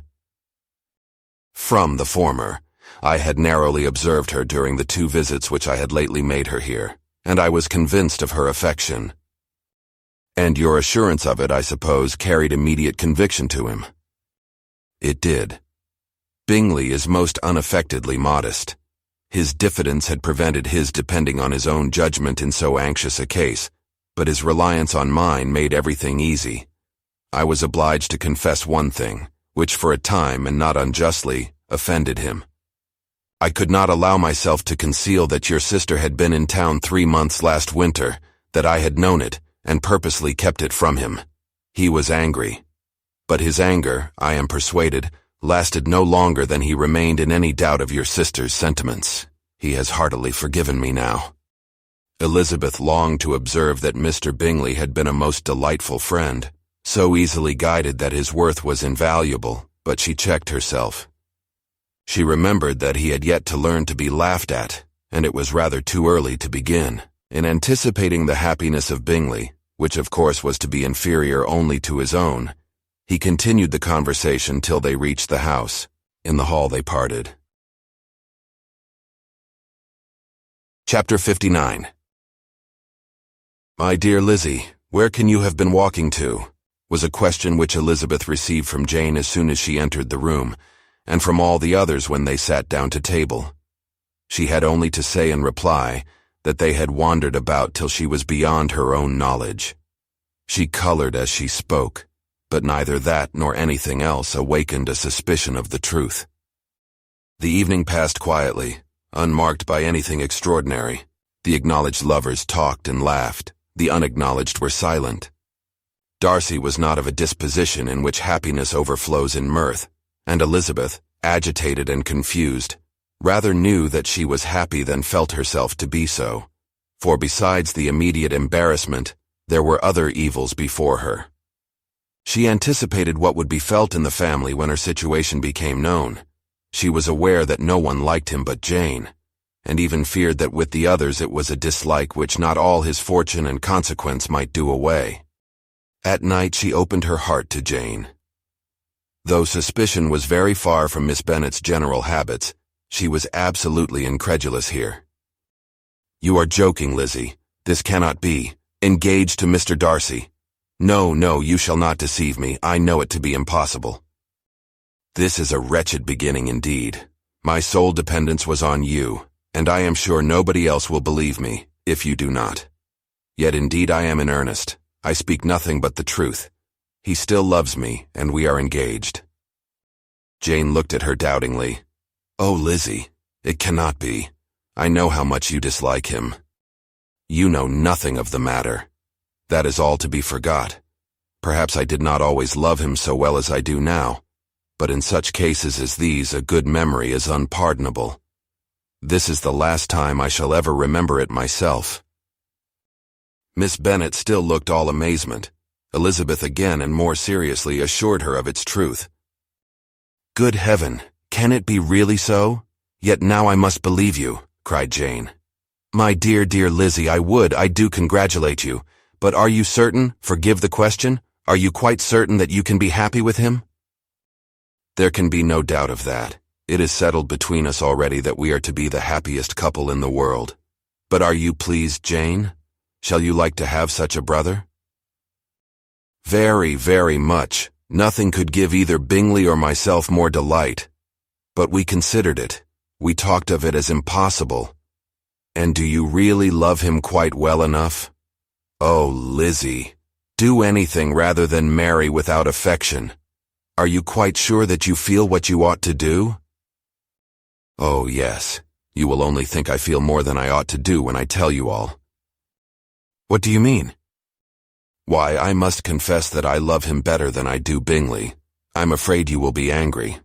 "From the former. I had narrowly observed her during the 2 visits which I had lately made her here, and I was convinced of her affection." "And your assurance of it, I suppose, carried immediate conviction to him?" "It did. Bingley is most unaffectedly modest. His diffidence had prevented his depending on his own judgment in so anxious a case, but his reliance on mine made everything easy. I was obliged to confess one thing, which for a time, and not unjustly, offended him. I could not allow myself to conceal that your sister had been in town 3 months last winter, that I had known it, and purposely kept it from him. He was angry. But his anger, I am persuaded, lasted no longer than he remained in any doubt of your sister's sentiments. He has heartily forgiven me now." Elizabeth longed to observe that Mr. Bingley had been a most delightful friend, so easily guided that his worth was invaluable, but she checked herself. She remembered that he had yet to learn to be laughed at, and it was rather too early to begin. In anticipating the happiness of Bingley, which of course was to be inferior only to his own, he continued the conversation till they reached the house. In the hall they parted. Chapter 59. "My dear Lizzie, where can you have been walking to?" was a question which Elizabeth received from Jane as soon as she entered the room, and from all the others when they sat down to table. She had only to say in reply that they had wandered about till she was beyond her own knowledge. She colored as she spoke, but neither that nor anything else awakened a suspicion of the truth. The evening passed quietly, unmarked by anything extraordinary. The acknowledged lovers talked and laughed. The unacknowledged were silent. Darcy was not of a disposition in which happiness overflows in mirth, and Elizabeth, agitated and confused, rather knew that she was happy than felt herself to be so, for besides the immediate embarrassment, there were other evils before her. She anticipated what would be felt in the family when her situation became known. She was aware that no one liked him but Jane, and even feared that with the others it was a dislike which not all his fortune and consequence might do away. At night she opened her heart to Jane. Though suspicion was very far from Miss Bennet's general habits, she was absolutely incredulous here. "You are joking, Lizzie. This cannot be. Engaged to Mr. Darcy. No, no, you shall not deceive me. I know it to be impossible." "This is a wretched beginning indeed. My sole dependence was on you, and I am sure nobody else will believe me, if you do not. Yet indeed I am in earnest. I speak nothing but the truth. He still loves me, and we are engaged." Jane looked at her doubtingly. "Oh, Lizzie, it cannot be. I know how much you dislike him." "You know nothing of the matter. That is all to be forgot. Perhaps I did not always love him so well as I do now, but in such cases as these a good memory is unpardonable. This is the last time I shall ever remember it myself." Miss Bennet still looked all amazement. Elizabeth again and more seriously assured her of its truth. "Good heaven, can it be really so? Yet now I must believe you," cried Jane. "My dear, dear Lizzie, I do congratulate you. But are you certain, forgive the question, are you quite certain that you can be happy with him?" "There can be no doubt of that. It is settled between us already that we are to be the happiest couple in the world. But are you pleased, Jane? Shall you like to have such a brother?" "Very, very much. Nothing could give either Bingley or myself more delight. But we considered it. We talked of it as impossible. And do you really love him quite well enough? Oh, Lizzie, do anything rather than marry without affection. Are you quite sure that you feel what you ought to do?" "Oh, yes. You will only think I feel more than I ought to do when I tell you all." "What do you mean?" "Why, I must confess that I love him better than I do Bingley. I'm afraid you will be angry."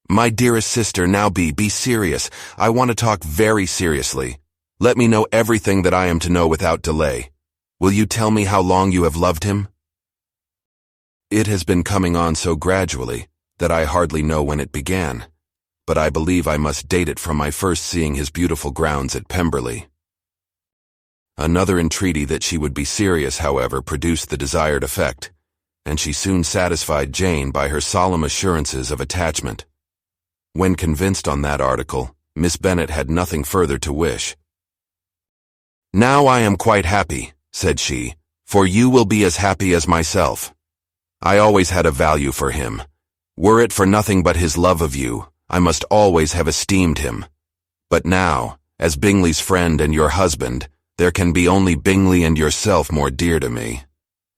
"My dearest sister, now be serious. I want to talk very seriously. Let me know everything that I am to know without delay. Will you tell me how long you have loved him?" "It has been coming on so gradually that I hardly know when it began, but I believe I must date it from my first seeing his beautiful grounds at Pemberley." Another entreaty that she would be serious, however, produced the desired effect, and she soon satisfied Jane by her solemn assurances of attachment. When convinced on that article, Miss Bennet had nothing further to wish. "Now I am quite happy," said she, "for you will be as happy as myself. I always had a value for him. Were it for nothing but his love of you, I must always have esteemed him. But now, as Bingley's friend and your husband, there can be only Bingley and yourself more dear to me.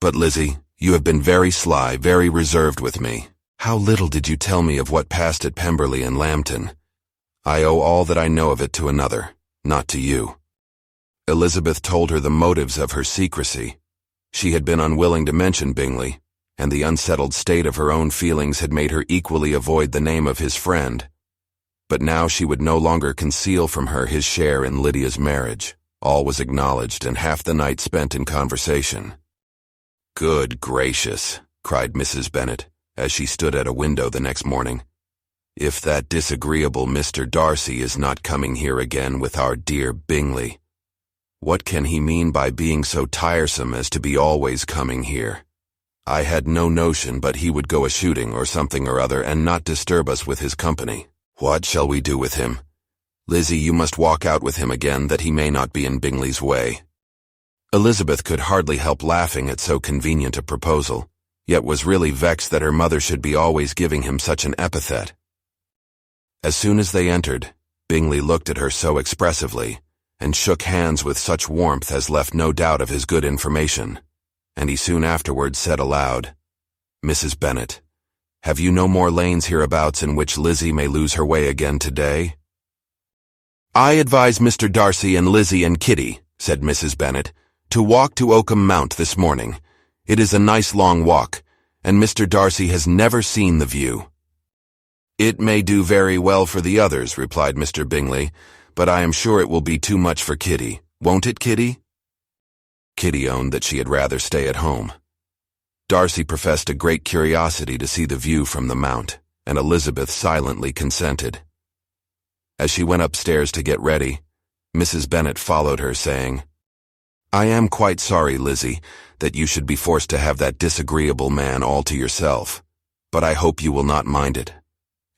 But Lizzie, you have been very sly, very reserved with me. How little did you tell me of what passed at Pemberley and Lambton? I owe all that I know of it to another, not to you." Elizabeth told her the motives of her secrecy. She had been unwilling to mention Bingley, and the unsettled state of her own feelings had made her equally avoid the name of his friend. But now she would no longer conceal from her his share in Lydia's marriage. All was acknowledged, and half the night spent in conversation. "Good gracious," cried Mrs. Bennet, as she stood at a window the next morning. "If that disagreeable Mr. Darcy is not coming here again with our dear Bingley. What can he mean by being so tiresome as to be always coming here? I had no notion but he would go a-shooting or something or other and not disturb us with his company. What shall we do with him? Lizzie, you must walk out with him again that he may not be in Bingley's way." Elizabeth could hardly help laughing at so convenient a proposal, yet was really vexed that her mother should be always giving him such an epithet. As soon as they entered, Bingley looked at her so expressively, and shook hands with such warmth as left no doubt of his good information, and he soon afterwards said aloud, "Mrs. Bennet, have you no more lanes hereabouts in which Lizzie may lose her way again today?" "I advise Mr. Darcy and Lizzie and Kitty," said Mrs. Bennet, "to walk to Oakham Mount this morning. It is a nice long walk, and Mr. Darcy has never seen the view." "It may do very well for the others," replied Mr. Bingley, "but I am sure it will be too much for Kitty. Won't it, Kitty?" Kitty owned that she had rather stay at home. Darcy professed a great curiosity to see the view from the mount, and Elizabeth silently consented. As she went upstairs to get ready, Mrs. Bennet followed her, saying, "I am quite sorry, Lizzie, that you should be forced to have that disagreeable man all to yourself, but I hope you will not mind it.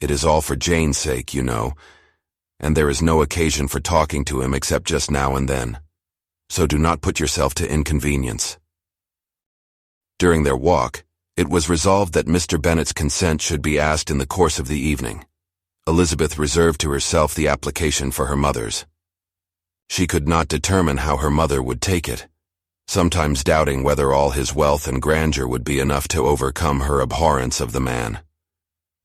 It is all for Jane's sake, you know, and there is no occasion for talking to him except just now and then, so do not put yourself to inconvenience." During their walk, it was resolved that Mr. Bennet's consent should be asked in the course of the evening. Elizabeth reserved to herself the application for her mother's. She could not determine how her mother would take it, sometimes doubting whether all his wealth and grandeur would be enough to overcome her abhorrence of the man.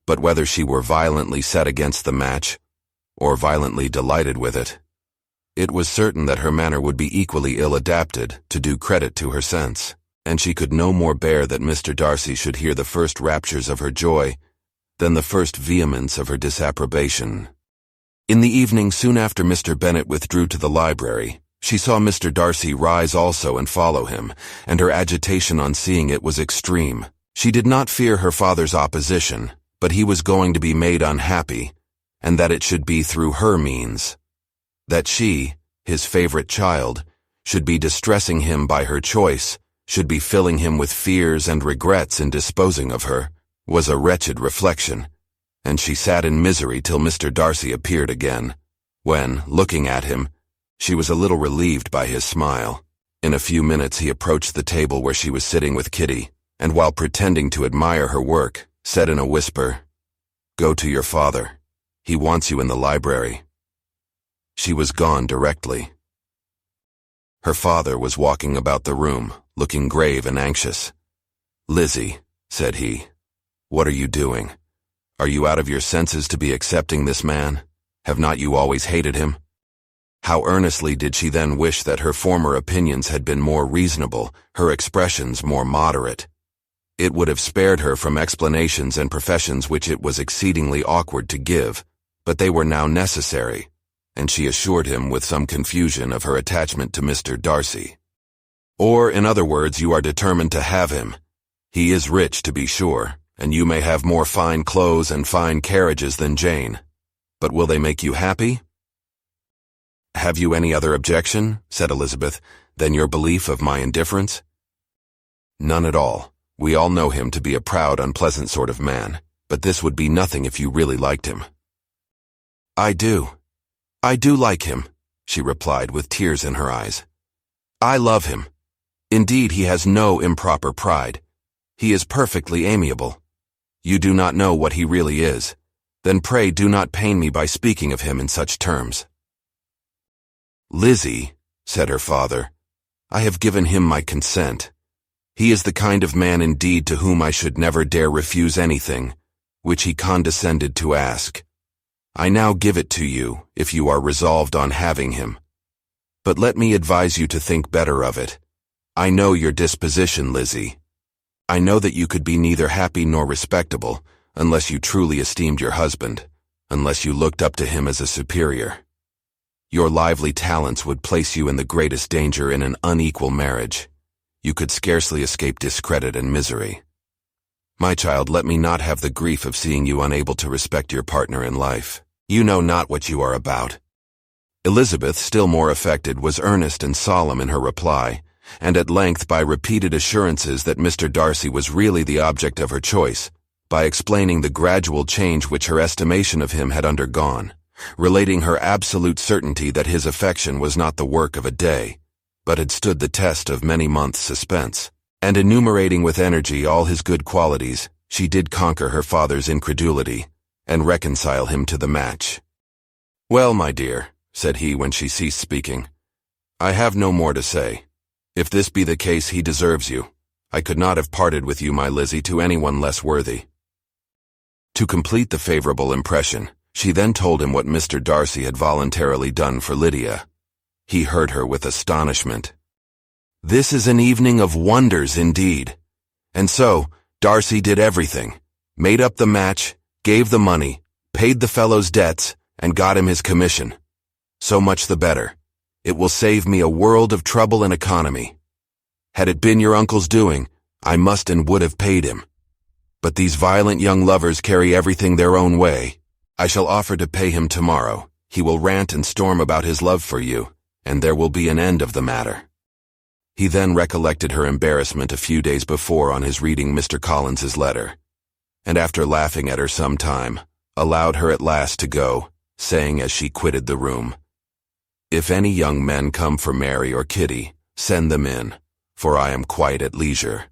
But whether she were violently set against the match, or violently delighted with it, it was certain that her manner would be equally ill-adapted to do credit to her sense, and she could no more bear that Mr. Darcy should hear the first raptures of her joy than the first vehemence of her disapprobation. In the evening, soon after Mr. Bennet withdrew to the library, She saw Mr. Darcy rise also and follow him, and her agitation on seeing it was extreme. She did not fear her father's opposition, but he was going to be made unhappy, and that it should be through her means. That she, his favorite child, should be distressing him by her choice, should be filling him with fears and regrets in disposing of her, was a wretched reflection, and she sat in misery till Mr. Darcy appeared again, when, looking at him, she was a little relieved by his smile. In a few minutes he approached the table where she was sitting with Kitty, and while pretending to admire her work, said in a whisper, "Go to your father. He wants you in the library." She was gone directly. Her father was walking about the room, looking grave and anxious. "Lizzie," said he, "what are you doing? Are you out of your senses to be accepting this man? Have not you always hated him?" How earnestly did she then wish that her former opinions had been more reasonable, her expressions more moderate. It would have spared her from explanations and professions which it was exceedingly awkward to give, but they were now necessary, and she assured him with some confusion of her attachment to Mr. Darcy. "Or, in other words, you are determined to have him. He is rich, to be sure, and you may have more fine clothes and fine carriages than Jane. But will they make you happy?" "Have you any other objection," said Elizabeth, "than your belief of my indifference?" "None at all. We all know him to be a proud, unpleasant sort of man, but this would be nothing if you really liked him." I do like him," she replied with tears in her eyes. "I love him. Indeed, he has no improper pride. He is perfectly amiable. You do not know what he really is. Then pray do not pain me by speaking of him in such terms." "Lizzie," said her father, "I have given him my consent. He is the kind of man indeed to whom I should never dare refuse anything, which he condescended to ask. I now give it to you, if you are resolved on having him. But let me advise you to think better of it. I know your disposition, Lizzie. I know that you could be neither happy nor respectable, unless you truly esteemed your husband, unless you looked up to him as a superior. Your lively talents would place you in the greatest danger in an unequal marriage. You could scarcely escape discredit and misery. My child, let me not have the grief of seeing you unable to respect your partner in life. You know not what you are about." Elizabeth, still more affected, was earnest and solemn in her reply, and at length, by repeated assurances that Mr. Darcy was really the object of her choice, by explaining the gradual change which her estimation of him had undergone, relating her absolute certainty that his affection was not the work of a day, but had stood the test of many months' suspense, and enumerating with energy all his good qualities, she did conquer her father's incredulity, and reconcile him to the match. "Well, my dear," said he when she ceased speaking, "I have no more to say. If this be the case, he deserves you. I could not have parted with you, my Lizzie, to anyone less worthy." To complete the favorable impression, she then told him what Mr. Darcy had voluntarily done for Lydia. He heard her with astonishment. "This is an evening of wonders indeed. And so, Darcy did everything, made up the match, gave the money, paid the fellow's debts, and got him his commission. So much the better. It will save me a world of trouble and economy. Had it been your uncle's doing, I must and would have paid him. But these violent young lovers carry everything their own way. I shall offer to pay him tomorrow. He will rant and storm about his love for you, and there will be an end of the matter." He then recollected her embarrassment a few days before on his reading Mr. Collins's letter, and after laughing at her some time, allowed her at last to go, saying as she quitted the room, "If any young men come for Mary or Kitty, send them in, for I am quite at leisure."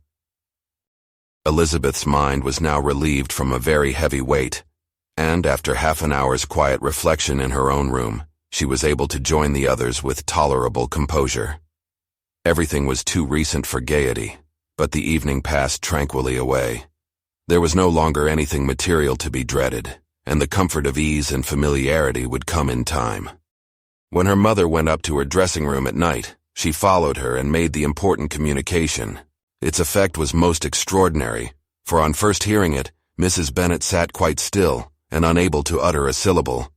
Elizabeth's mind was now relieved from a very heavy weight, and after half an hour's quiet reflection in her own room, she was able to join the others with tolerable composure. Everything was too recent for gaiety, but the evening passed tranquilly away. There was no longer anything material to be dreaded, and the comfort of ease and familiarity would come in time. When her mother went up to her dressing room at night, she followed her and made the important communication. Its effect was most extraordinary, for on first hearing it, Mrs. Bennet sat quite still and unable to utter a syllable.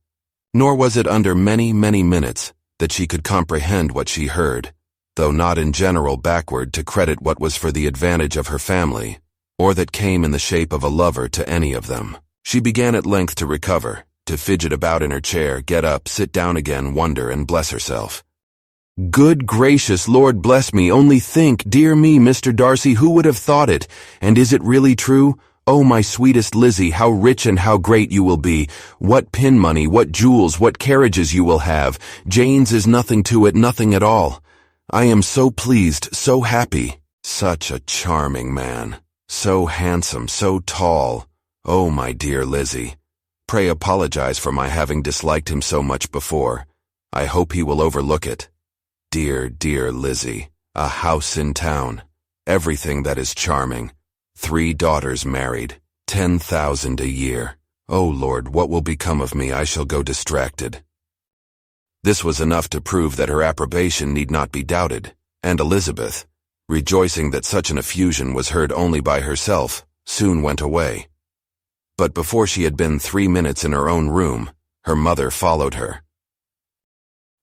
Nor was it under many, many minutes that she could comprehend what she heard, though not in general backward to credit what was for the advantage of her family, or that came in the shape of a lover to any of them. She began at length to recover, to fidget about in her chair, get up, sit down again, wonder, and bless herself. Good gracious, Lord bless me, only think, dear me, Mr. Darcy, who would have thought it? And is it really true? Oh, my sweetest Lizzie, how rich and how great you will be. What pin money, what jewels, what carriages you will have. Jane's is nothing to it, nothing at all. I am so pleased, so happy. Such a charming man. So handsome, so tall. Oh, my dear Lizzie. Pray apologize for my having disliked him so much before. I hope he will overlook it. Dear, dear Lizzie, a house in town, everything that is charming, 3 daughters married, 10,000 a year. Oh Lord, what will become of me? I shall go distracted. This was enough to prove that her approbation need not be doubted, and Elizabeth, rejoicing that such an effusion was heard only by herself, soon went away. But before she had been 3 minutes in her own room, her mother followed her.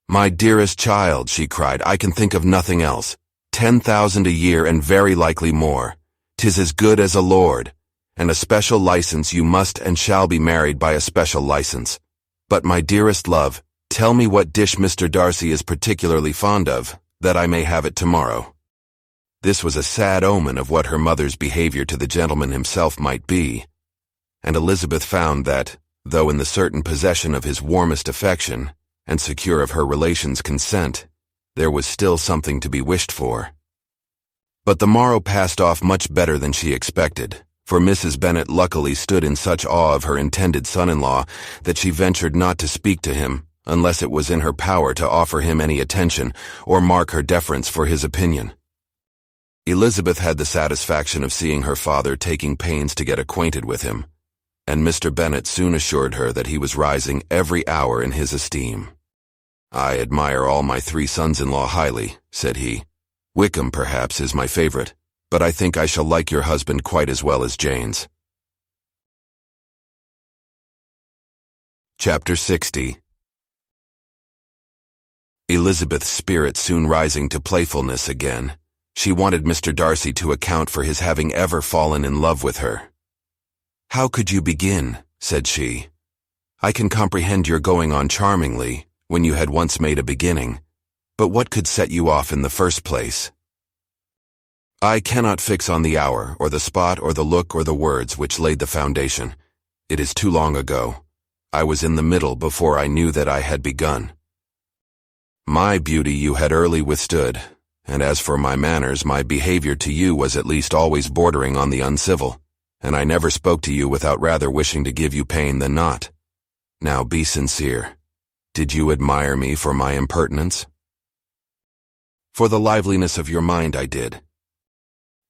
My dearest child, she cried, I can think of nothing else. 10,000 a year and very likely more. 'Tis as good as a lord. And a special license you must and shall be married by a special license. But my dearest love, tell me what dish Mr. Darcy is particularly fond of, that I may have it tomorrow. This was a sad omen of what her mother's behavior to the gentleman himself might be, and Elizabeth found that, though in the certain possession of his warmest affection, and secure of her relations' consent, there was still something to be wished for. But the morrow passed off much better than she expected, for Mrs. Bennet luckily stood in such awe of her intended son-in-law that she ventured not to speak to him, unless it was in her power to offer him any attention or mark her deference for his opinion. Elizabeth had the satisfaction of seeing her father taking pains to get acquainted with him, and Mr. Bennet soon assured her that he was rising every hour in his esteem. I admire all my 3 sons-in-law highly, said he. Wickham, perhaps, is my favorite, but I think I shall like your husband quite as well as Jane's. Chapter 60. Elizabeth's spirit soon rising to playfulness again, she wanted Mr. Darcy to account for his having ever fallen in love with her. How could you begin? Said she. I can comprehend your going on charmingly, when you had once made a beginning, but what could set you off in the first place? I cannot fix on the hour, or the spot, or the look, or the words which laid the foundation. It is too long ago. I was in the middle before I knew that I had begun. My beauty you had early withstood, and as for my manners, my behavior to you was at least always bordering on the uncivil, and I never spoke to you without rather wishing to give you pain than not. Now be sincere. Did you admire me for my impertinence? For the liveliness of your mind I did.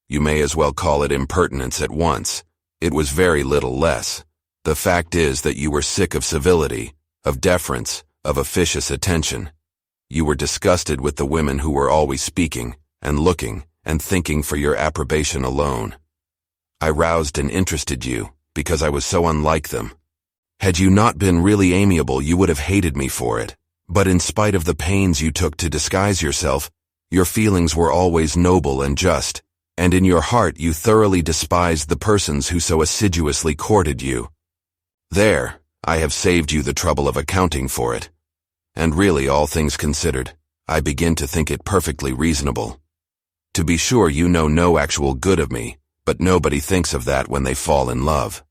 You may as well call it impertinence at once. It was very little less. The fact is that you were sick of civility, of deference, of officious attention. You were disgusted with the women who were always speaking, and looking, and thinking for your approbation alone. I roused and interested you, because I was so unlike them. Had you not been really amiable, you would have hated me for it. But in spite of the pains you took to disguise yourself, your feelings were always noble and just, and in your heart you thoroughly despised the persons who so assiduously courted you. There, I have saved you the trouble of accounting for it. And really, all things considered, I begin to think it perfectly reasonable. To be sure, you know no actual good of me, but nobody thinks of that when they fall in love.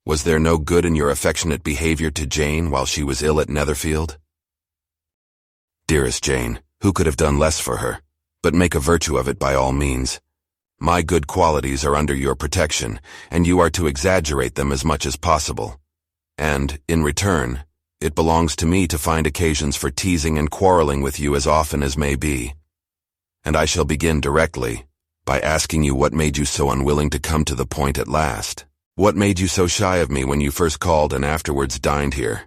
Was there no good in your affectionate behavior to Jane while she was ill at Netherfield? Dearest Jane, who could have done less for her? But make a virtue of it by all means. My good qualities are under your protection, and you are to exaggerate them as much as possible. And, in return, it belongs to me to find occasions for teasing and quarreling with you as often as may be. And I shall begin directly, by asking you what made you so unwilling to come to the point at last. What made you so shy of me when you first called and afterwards dined here?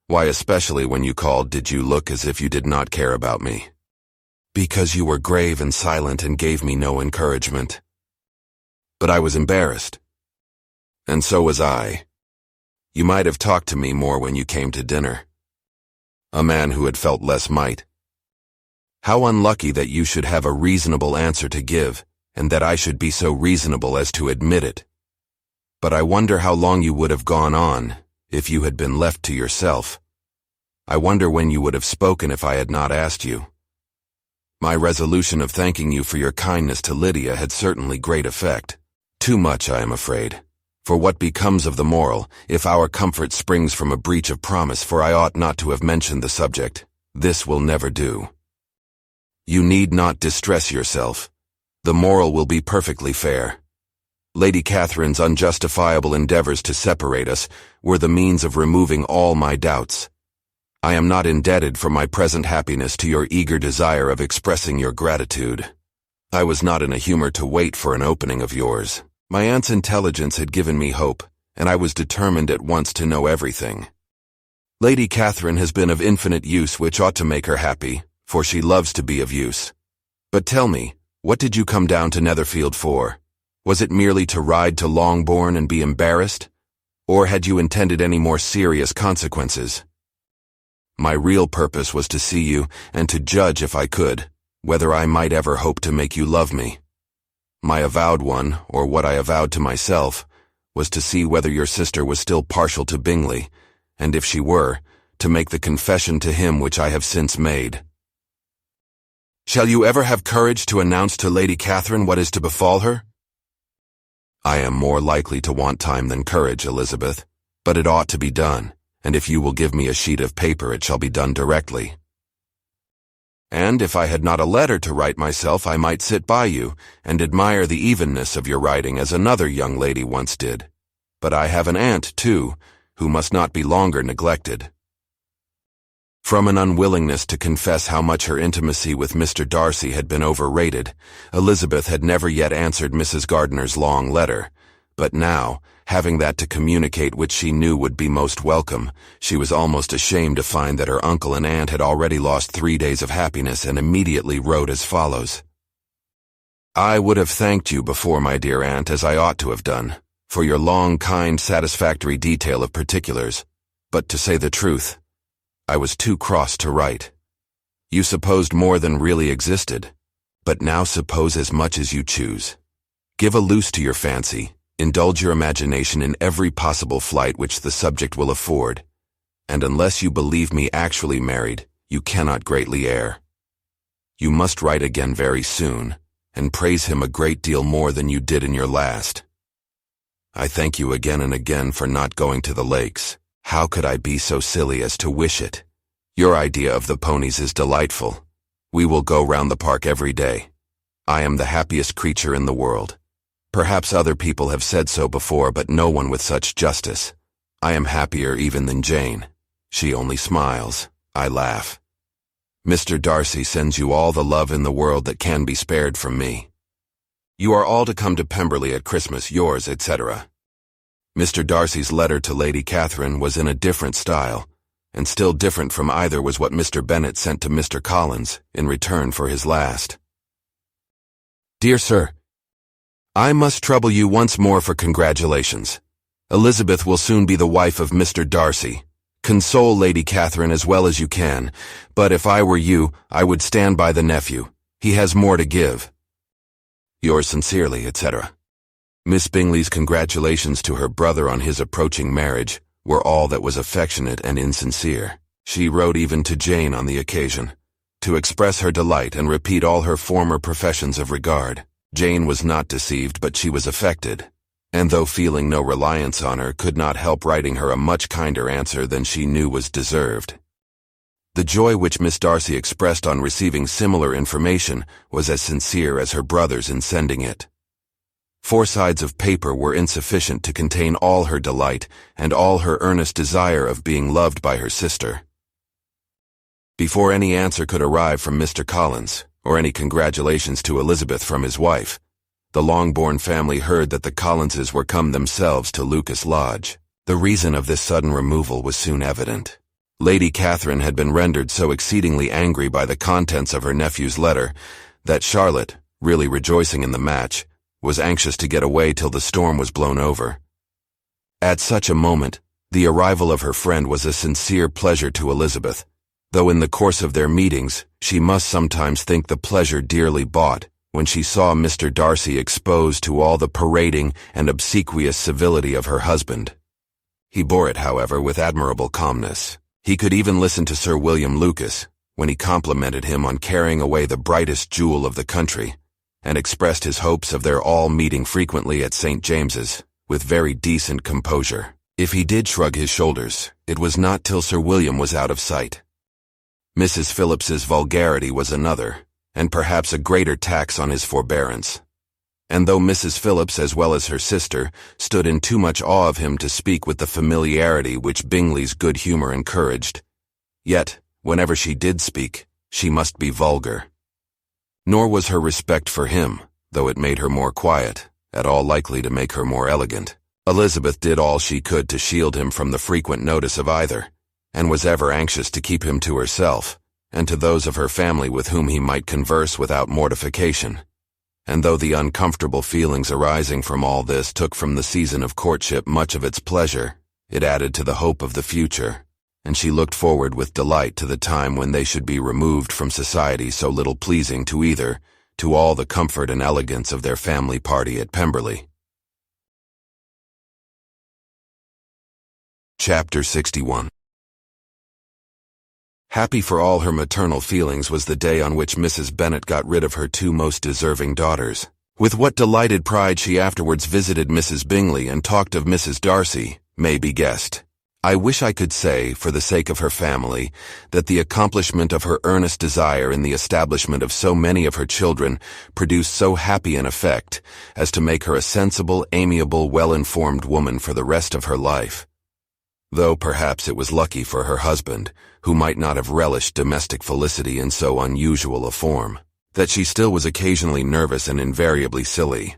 Why, especially when you called, did you look as if you did not care about me? Because you were grave and silent and gave me no encouragement. But I was embarrassed. And so was I. You might have talked to me more when you came to dinner. a man who had felt less might. How unlucky that you should have a reasonable answer to give, and that I should be so reasonable as to admit it. But I wonder how long you would have gone on, if you had been left to yourself. I wonder when you would have spoken if I had not asked you. My resolution of thanking you for your kindness to Lydia had certainly great effect. Too much, I am afraid. For what becomes of the moral, if our comfort springs from a breach of promise, for I ought not to have mentioned the subject. This will never do. You need not distress yourself. The moral will be perfectly fair. Lady Catherine's unjustifiable endeavors to separate us were the means of removing all my doubts. I am not indebted for my present happiness to your eager desire of expressing your gratitude. I was not in a humor to wait for an opening of yours. My aunt's intelligence had given me hope, and I was determined at once to know everything. Lady Catherine has been of infinite use, which ought to make her happy, for she loves to be of use. But tell me, what did you come down to Netherfield for? Was it merely to ride to Longbourn and be embarrassed? Or had you intended any more serious consequences? My real purpose was to see you, and to judge, if I could, whether I might ever hope to make you love me. My avowed one, or what I avowed to myself, was to see whether your sister was still partial to Bingley, and if she were, to make the confession to him which I have since made. Shall you ever have courage to announce to Lady Catherine what is to befall her? I am more likely to want time than courage, Elizabeth, but it ought to be done, and if you will give me a sheet of paper it shall be done directly. And if I had not a letter to write myself, I might sit by you, and admire the evenness of your writing as another young lady once did. But I have an aunt, too, who must not be longer neglected. From an unwillingness to confess how much her intimacy with Mr. Darcy had been overrated, Elizabeth had never yet answered Mrs. Gardiner's long letter, but now, having that to communicate which she knew would be most welcome, she was almost ashamed to find that her uncle and aunt had already lost 3 days of happiness, and immediately wrote as follows. I would have thanked you before, my dear aunt, as I ought to have done, for your long, kind, satisfactory detail of particulars, but to say the truth, I was too cross to write. You supposed more than really existed, but now suppose as much as you choose. Give a loose to your fancy, indulge your imagination in every possible flight which the subject will afford, and unless you believe me actually married, you cannot greatly err. You must write again very soon, and praise him a great deal more than you did in your last. I thank you again and again for not going to the lakes. How could I be so silly as to wish it? Your idea of the ponies is delightful. We will go round the park every day. I am the happiest creature in the world. Perhaps other people have said so before, but no one with such justice. I am happier even than Jane. She only smiles. I laugh. Mr. Darcy sends you all the love in the world that can be spared from me. You are all to come to Pemberley at Christmas, yours, etc. Mr. Darcy's letter to Lady Catherine was in a different style, and still different from either was what Mr. Bennet sent to Mr. Collins in return for his last. Dear Sir, I must trouble you once more for congratulations. Elizabeth will soon be the wife of Mr. Darcy. Console Lady Catherine as well as you can, but if I were you, I would stand by the nephew. He has more to give. Yours sincerely, etc. Miss Bingley's congratulations to her brother on his approaching marriage were all that was affectionate and insincere. She wrote even to Jane on the occasion, to express her delight and repeat all her former professions of regard. Jane was not deceived, but she was affected, and though feeling no reliance on her, could not help writing her a much kinder answer than she knew was deserved. The joy which Miss Darcy expressed on receiving similar information was as sincere as her brother's in sending it. 4 sides of paper were insufficient to contain all her delight and all her earnest desire of being loved by her sister. Before any answer could arrive from Mr. Collins, or any congratulations to Elizabeth from his wife, the Longbourn family heard that the Collinses were come themselves to Lucas Lodge. The reason of this sudden removal was soon evident. Lady Catherine had been rendered so exceedingly angry by the contents of her nephew's letter that Charlotte, really rejoicing in the match, was anxious to get away till the storm was blown over. At such a moment, the arrival of her friend was a sincere pleasure to Elizabeth, though in the course of their meetings she must sometimes think the pleasure dearly bought when she saw Mr. Darcy exposed to all the parading and obsequious civility of her husband. He bore it, however, with admirable calmness. He could even listen to Sir William Lucas when he complimented him on carrying away the brightest jewel of the country, and expressed his hopes of their all meeting frequently at St. James's, with very decent composure. If he did shrug his shoulders, it was not till Sir William was out of sight. Mrs. Phillips's vulgarity was another, and perhaps a greater tax on his forbearance. And though Mrs. Phillips, as well as her sister, stood in too much awe of him to speak with the familiarity which Bingley's good humor encouraged, yet, whenever she did speak, she must be vulgar. Nor was her respect for him, though it made her more quiet, at all likely to make her more elegant. Elizabeth did all she could to shield him from the frequent notice of either, and was ever anxious to keep him to herself, and to those of her family with whom he might converse without mortification. And though the uncomfortable feelings arising from all this took from the season of courtship much of its pleasure, it added to the hope of the future, and she looked forward with delight to the time when they should be removed from society so little pleasing to either, to all the comfort and elegance of their family party at Pemberley. Chapter 61. Happy for all her maternal feelings was the day on which Mrs. Bennet got rid of her two most deserving daughters. With what delighted pride she afterwards visited Mrs. Bingley and talked of Mrs. Darcy may be guessed. I wish I could say, for the sake of her family, that the accomplishment of her earnest desire in the establishment of so many of her children produced so happy an effect as to make her a sensible, amiable, well-informed woman for the rest of her life. Though perhaps it was lucky for her husband, who might not have relished domestic felicity in so unusual a form, that she still was occasionally nervous and invariably silly.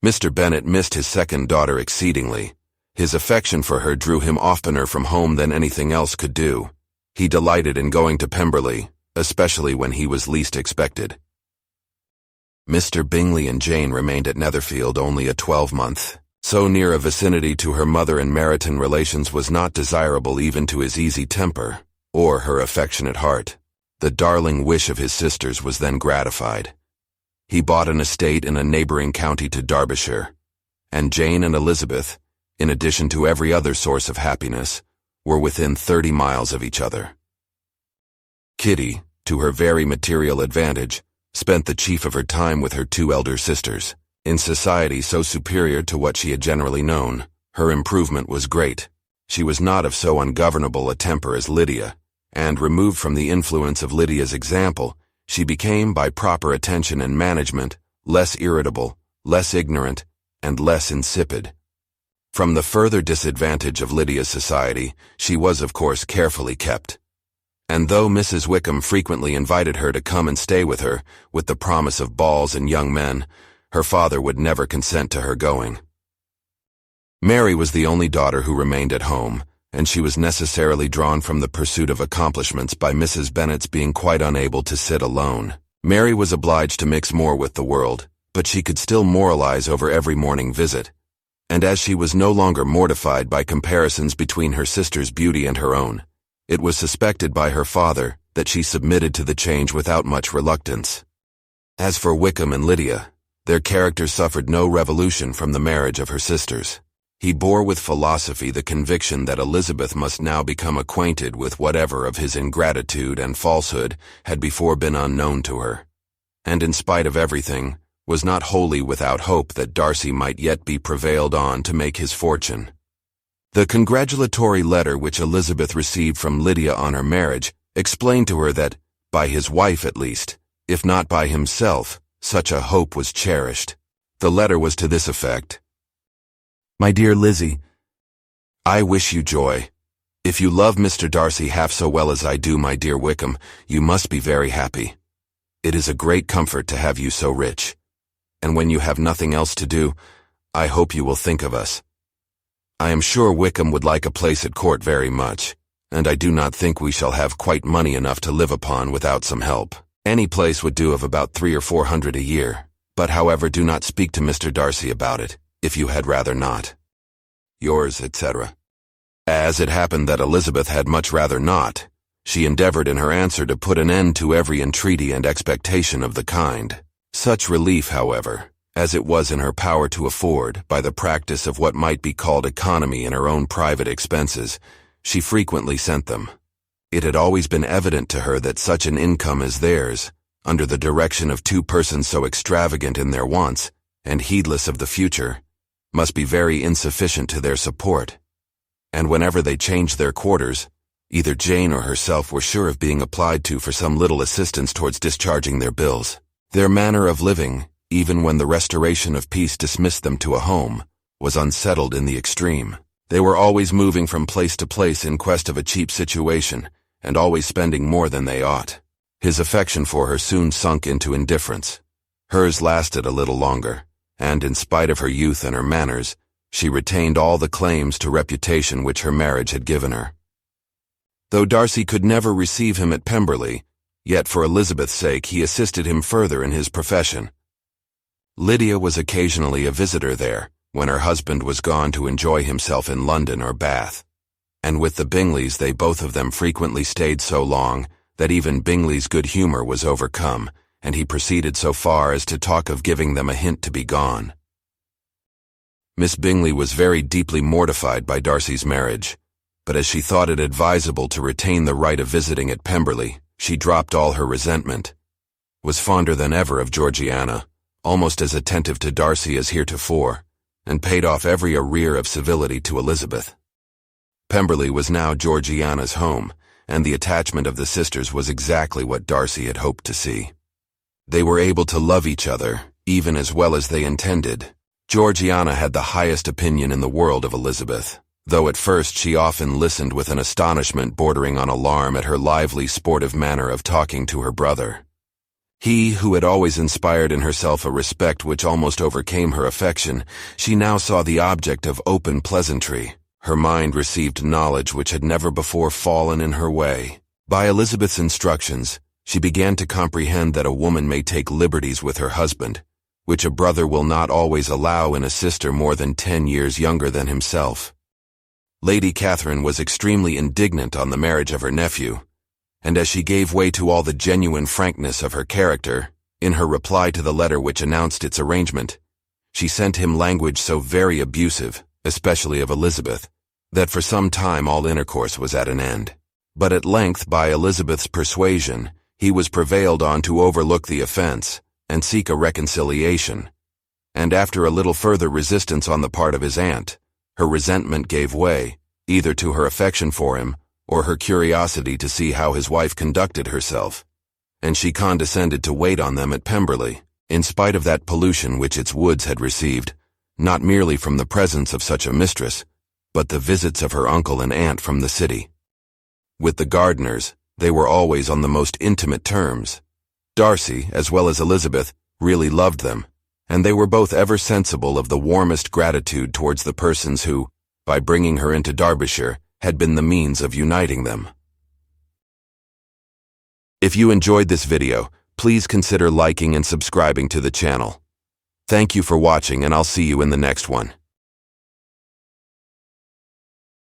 Mr. Bennet missed his second daughter exceedingly. His affection for her drew him oftener from home than anything else could do. He delighted in going to Pemberley, especially when he was least expected. Mr. Bingley and Jane remained at Netherfield only a 12-month. So near a vicinity to her mother and Meryton relations was not desirable even to his easy temper, or her affectionate heart. The darling wish of his sisters was then gratified. He bought an estate in a neighboring county to Derbyshire, and Jane and Elizabeth, in addition to every other source of happiness, were within 30 miles of each other. Kitty, to her very material advantage, spent the chief of her time with her two elder sisters. In society so superior to what she had generally known, her improvement was great. She was not of so ungovernable a temper as Lydia, and removed from the influence of Lydia's example, she became, by proper attention and management, less irritable, less ignorant, and less insipid. From the further disadvantage of Lydia's society, she was of course carefully kept. And though Mrs. Wickham frequently invited her to come and stay with her, with the promise of balls and young men, her father would never consent to her going. Mary was the only daughter who remained at home, and she was necessarily drawn from the pursuit of accomplishments by Mrs. Bennet's being quite unable to sit alone. Mary was obliged to mix more with the world, but she could still moralize over every morning visit, and as she was no longer mortified by comparisons between her sister's beauty and her own, it was suspected by her father that she submitted to the change without much reluctance. As for Wickham and Lydia, their characters suffered no revolution from the marriage of her sisters. He bore with philosophy the conviction that Elizabeth must now become acquainted with whatever of his ingratitude and falsehood had before been unknown to her, and in spite of everything, was not wholly without hope that Darcy might yet be prevailed on to make his fortune. The congratulatory letter which Elizabeth received from Lydia on her marriage explained to her that, by his wife at least, if not by himself, such a hope was cherished. The letter was to this effect: My dear Lizzie, I wish you joy. If you love Mr. Darcy half so well as I do my dear Wickham, you must be very happy. It is a great comfort to have you so rich. And when you have nothing else to do, I hope you will think of us. I am sure Wickham would like a place at court very much, and I do not think we shall have quite money enough to live upon without some help. Any place would do of about 300 or 400 a year, but however do not speak to Mr. Darcy about it, if you had rather not. Yours, etc. As it happened that Elizabeth had much rather not, She endeavored in her answer to put an end to every entreaty and expectation of the kind. Such relief, however, as it was in her power to afford by the practice of what might be called economy in her own private expenses, she frequently sent them. It had always been evident to her that such an income as theirs, under the direction of two persons so extravagant in their wants and heedless of the future, must be very insufficient to their support. And whenever they changed their quarters, either Jane or herself were sure of being applied to for some little assistance towards discharging their bills. Their manner of living, even when the restoration of peace dismissed them to a home, was unsettled in the extreme. They were always moving from place to place in quest of a cheap situation, and always spending more than they ought. His affection for her soon sunk into indifference. Hers lasted a little longer, and in spite of her youth and her manners, she retained all the claims to reputation which her marriage had given her. Though Darcy could never receive him at Pemberley, yet for Elizabeth's sake he assisted him further in his profession. Lydia was occasionally a visitor there, when her husband was gone to enjoy himself in London or Bath, and with the Bingleys they both of them frequently stayed so long that even Bingley's good humor was overcome, and he proceeded so far as to talk of giving them a hint to be gone. Miss Bingley was very deeply mortified by Darcy's marriage, but as she thought it advisable to retain the right of visiting at Pemberley, she dropped all her resentment, was fonder than ever of Georgiana, almost as attentive to Darcy as heretofore, and paid off every arrear of civility to Elizabeth. Pemberley was now Georgiana's home, and the attachment of the sisters was exactly what Darcy had hoped to see. They were able to love each other, even as well as they intended. Georgiana had the highest opinion in the world of Elizabeth, though at first she often listened with an astonishment bordering on alarm at her lively, sportive manner of talking to her brother. He, who had always inspired in herself a respect which almost overcame her affection, she now saw the object of open pleasantry. Her mind received knowledge which had never before fallen in her way. By Elizabeth's instructions, she began to comprehend that a woman may take liberties with her husband, which a brother will not always allow in a sister more than 10 years younger than himself. Lady Catherine was extremely indignant on the marriage of her nephew, and as she gave way to all the genuine frankness of her character, in her reply to the letter which announced its arrangement, she sent him language so very abusive, especially of Elizabeth, that for some time all intercourse was at an end. But at length, by Elizabeth's persuasion, he was prevailed on to overlook the offense and seek a reconciliation, and after a little further resistance on the part of his aunt, her resentment gave way, either to her affection for him or her curiosity to see how his wife conducted herself, and she condescended to wait on them at Pemberley, in spite of that pollution which its woods had received, not merely from the presence of such a mistress, but the visits of her uncle and aunt from the city. With the Gardiners, they were always on the most intimate terms. Darcy, as well as Elizabeth, really loved them, and they were both ever sensible of the warmest gratitude towards the persons who, by bringing her into Derbyshire, had been the means of uniting them. If you enjoyed this video, please consider liking and subscribing to the channel. Thank you for watching, and I'll see you in the next one.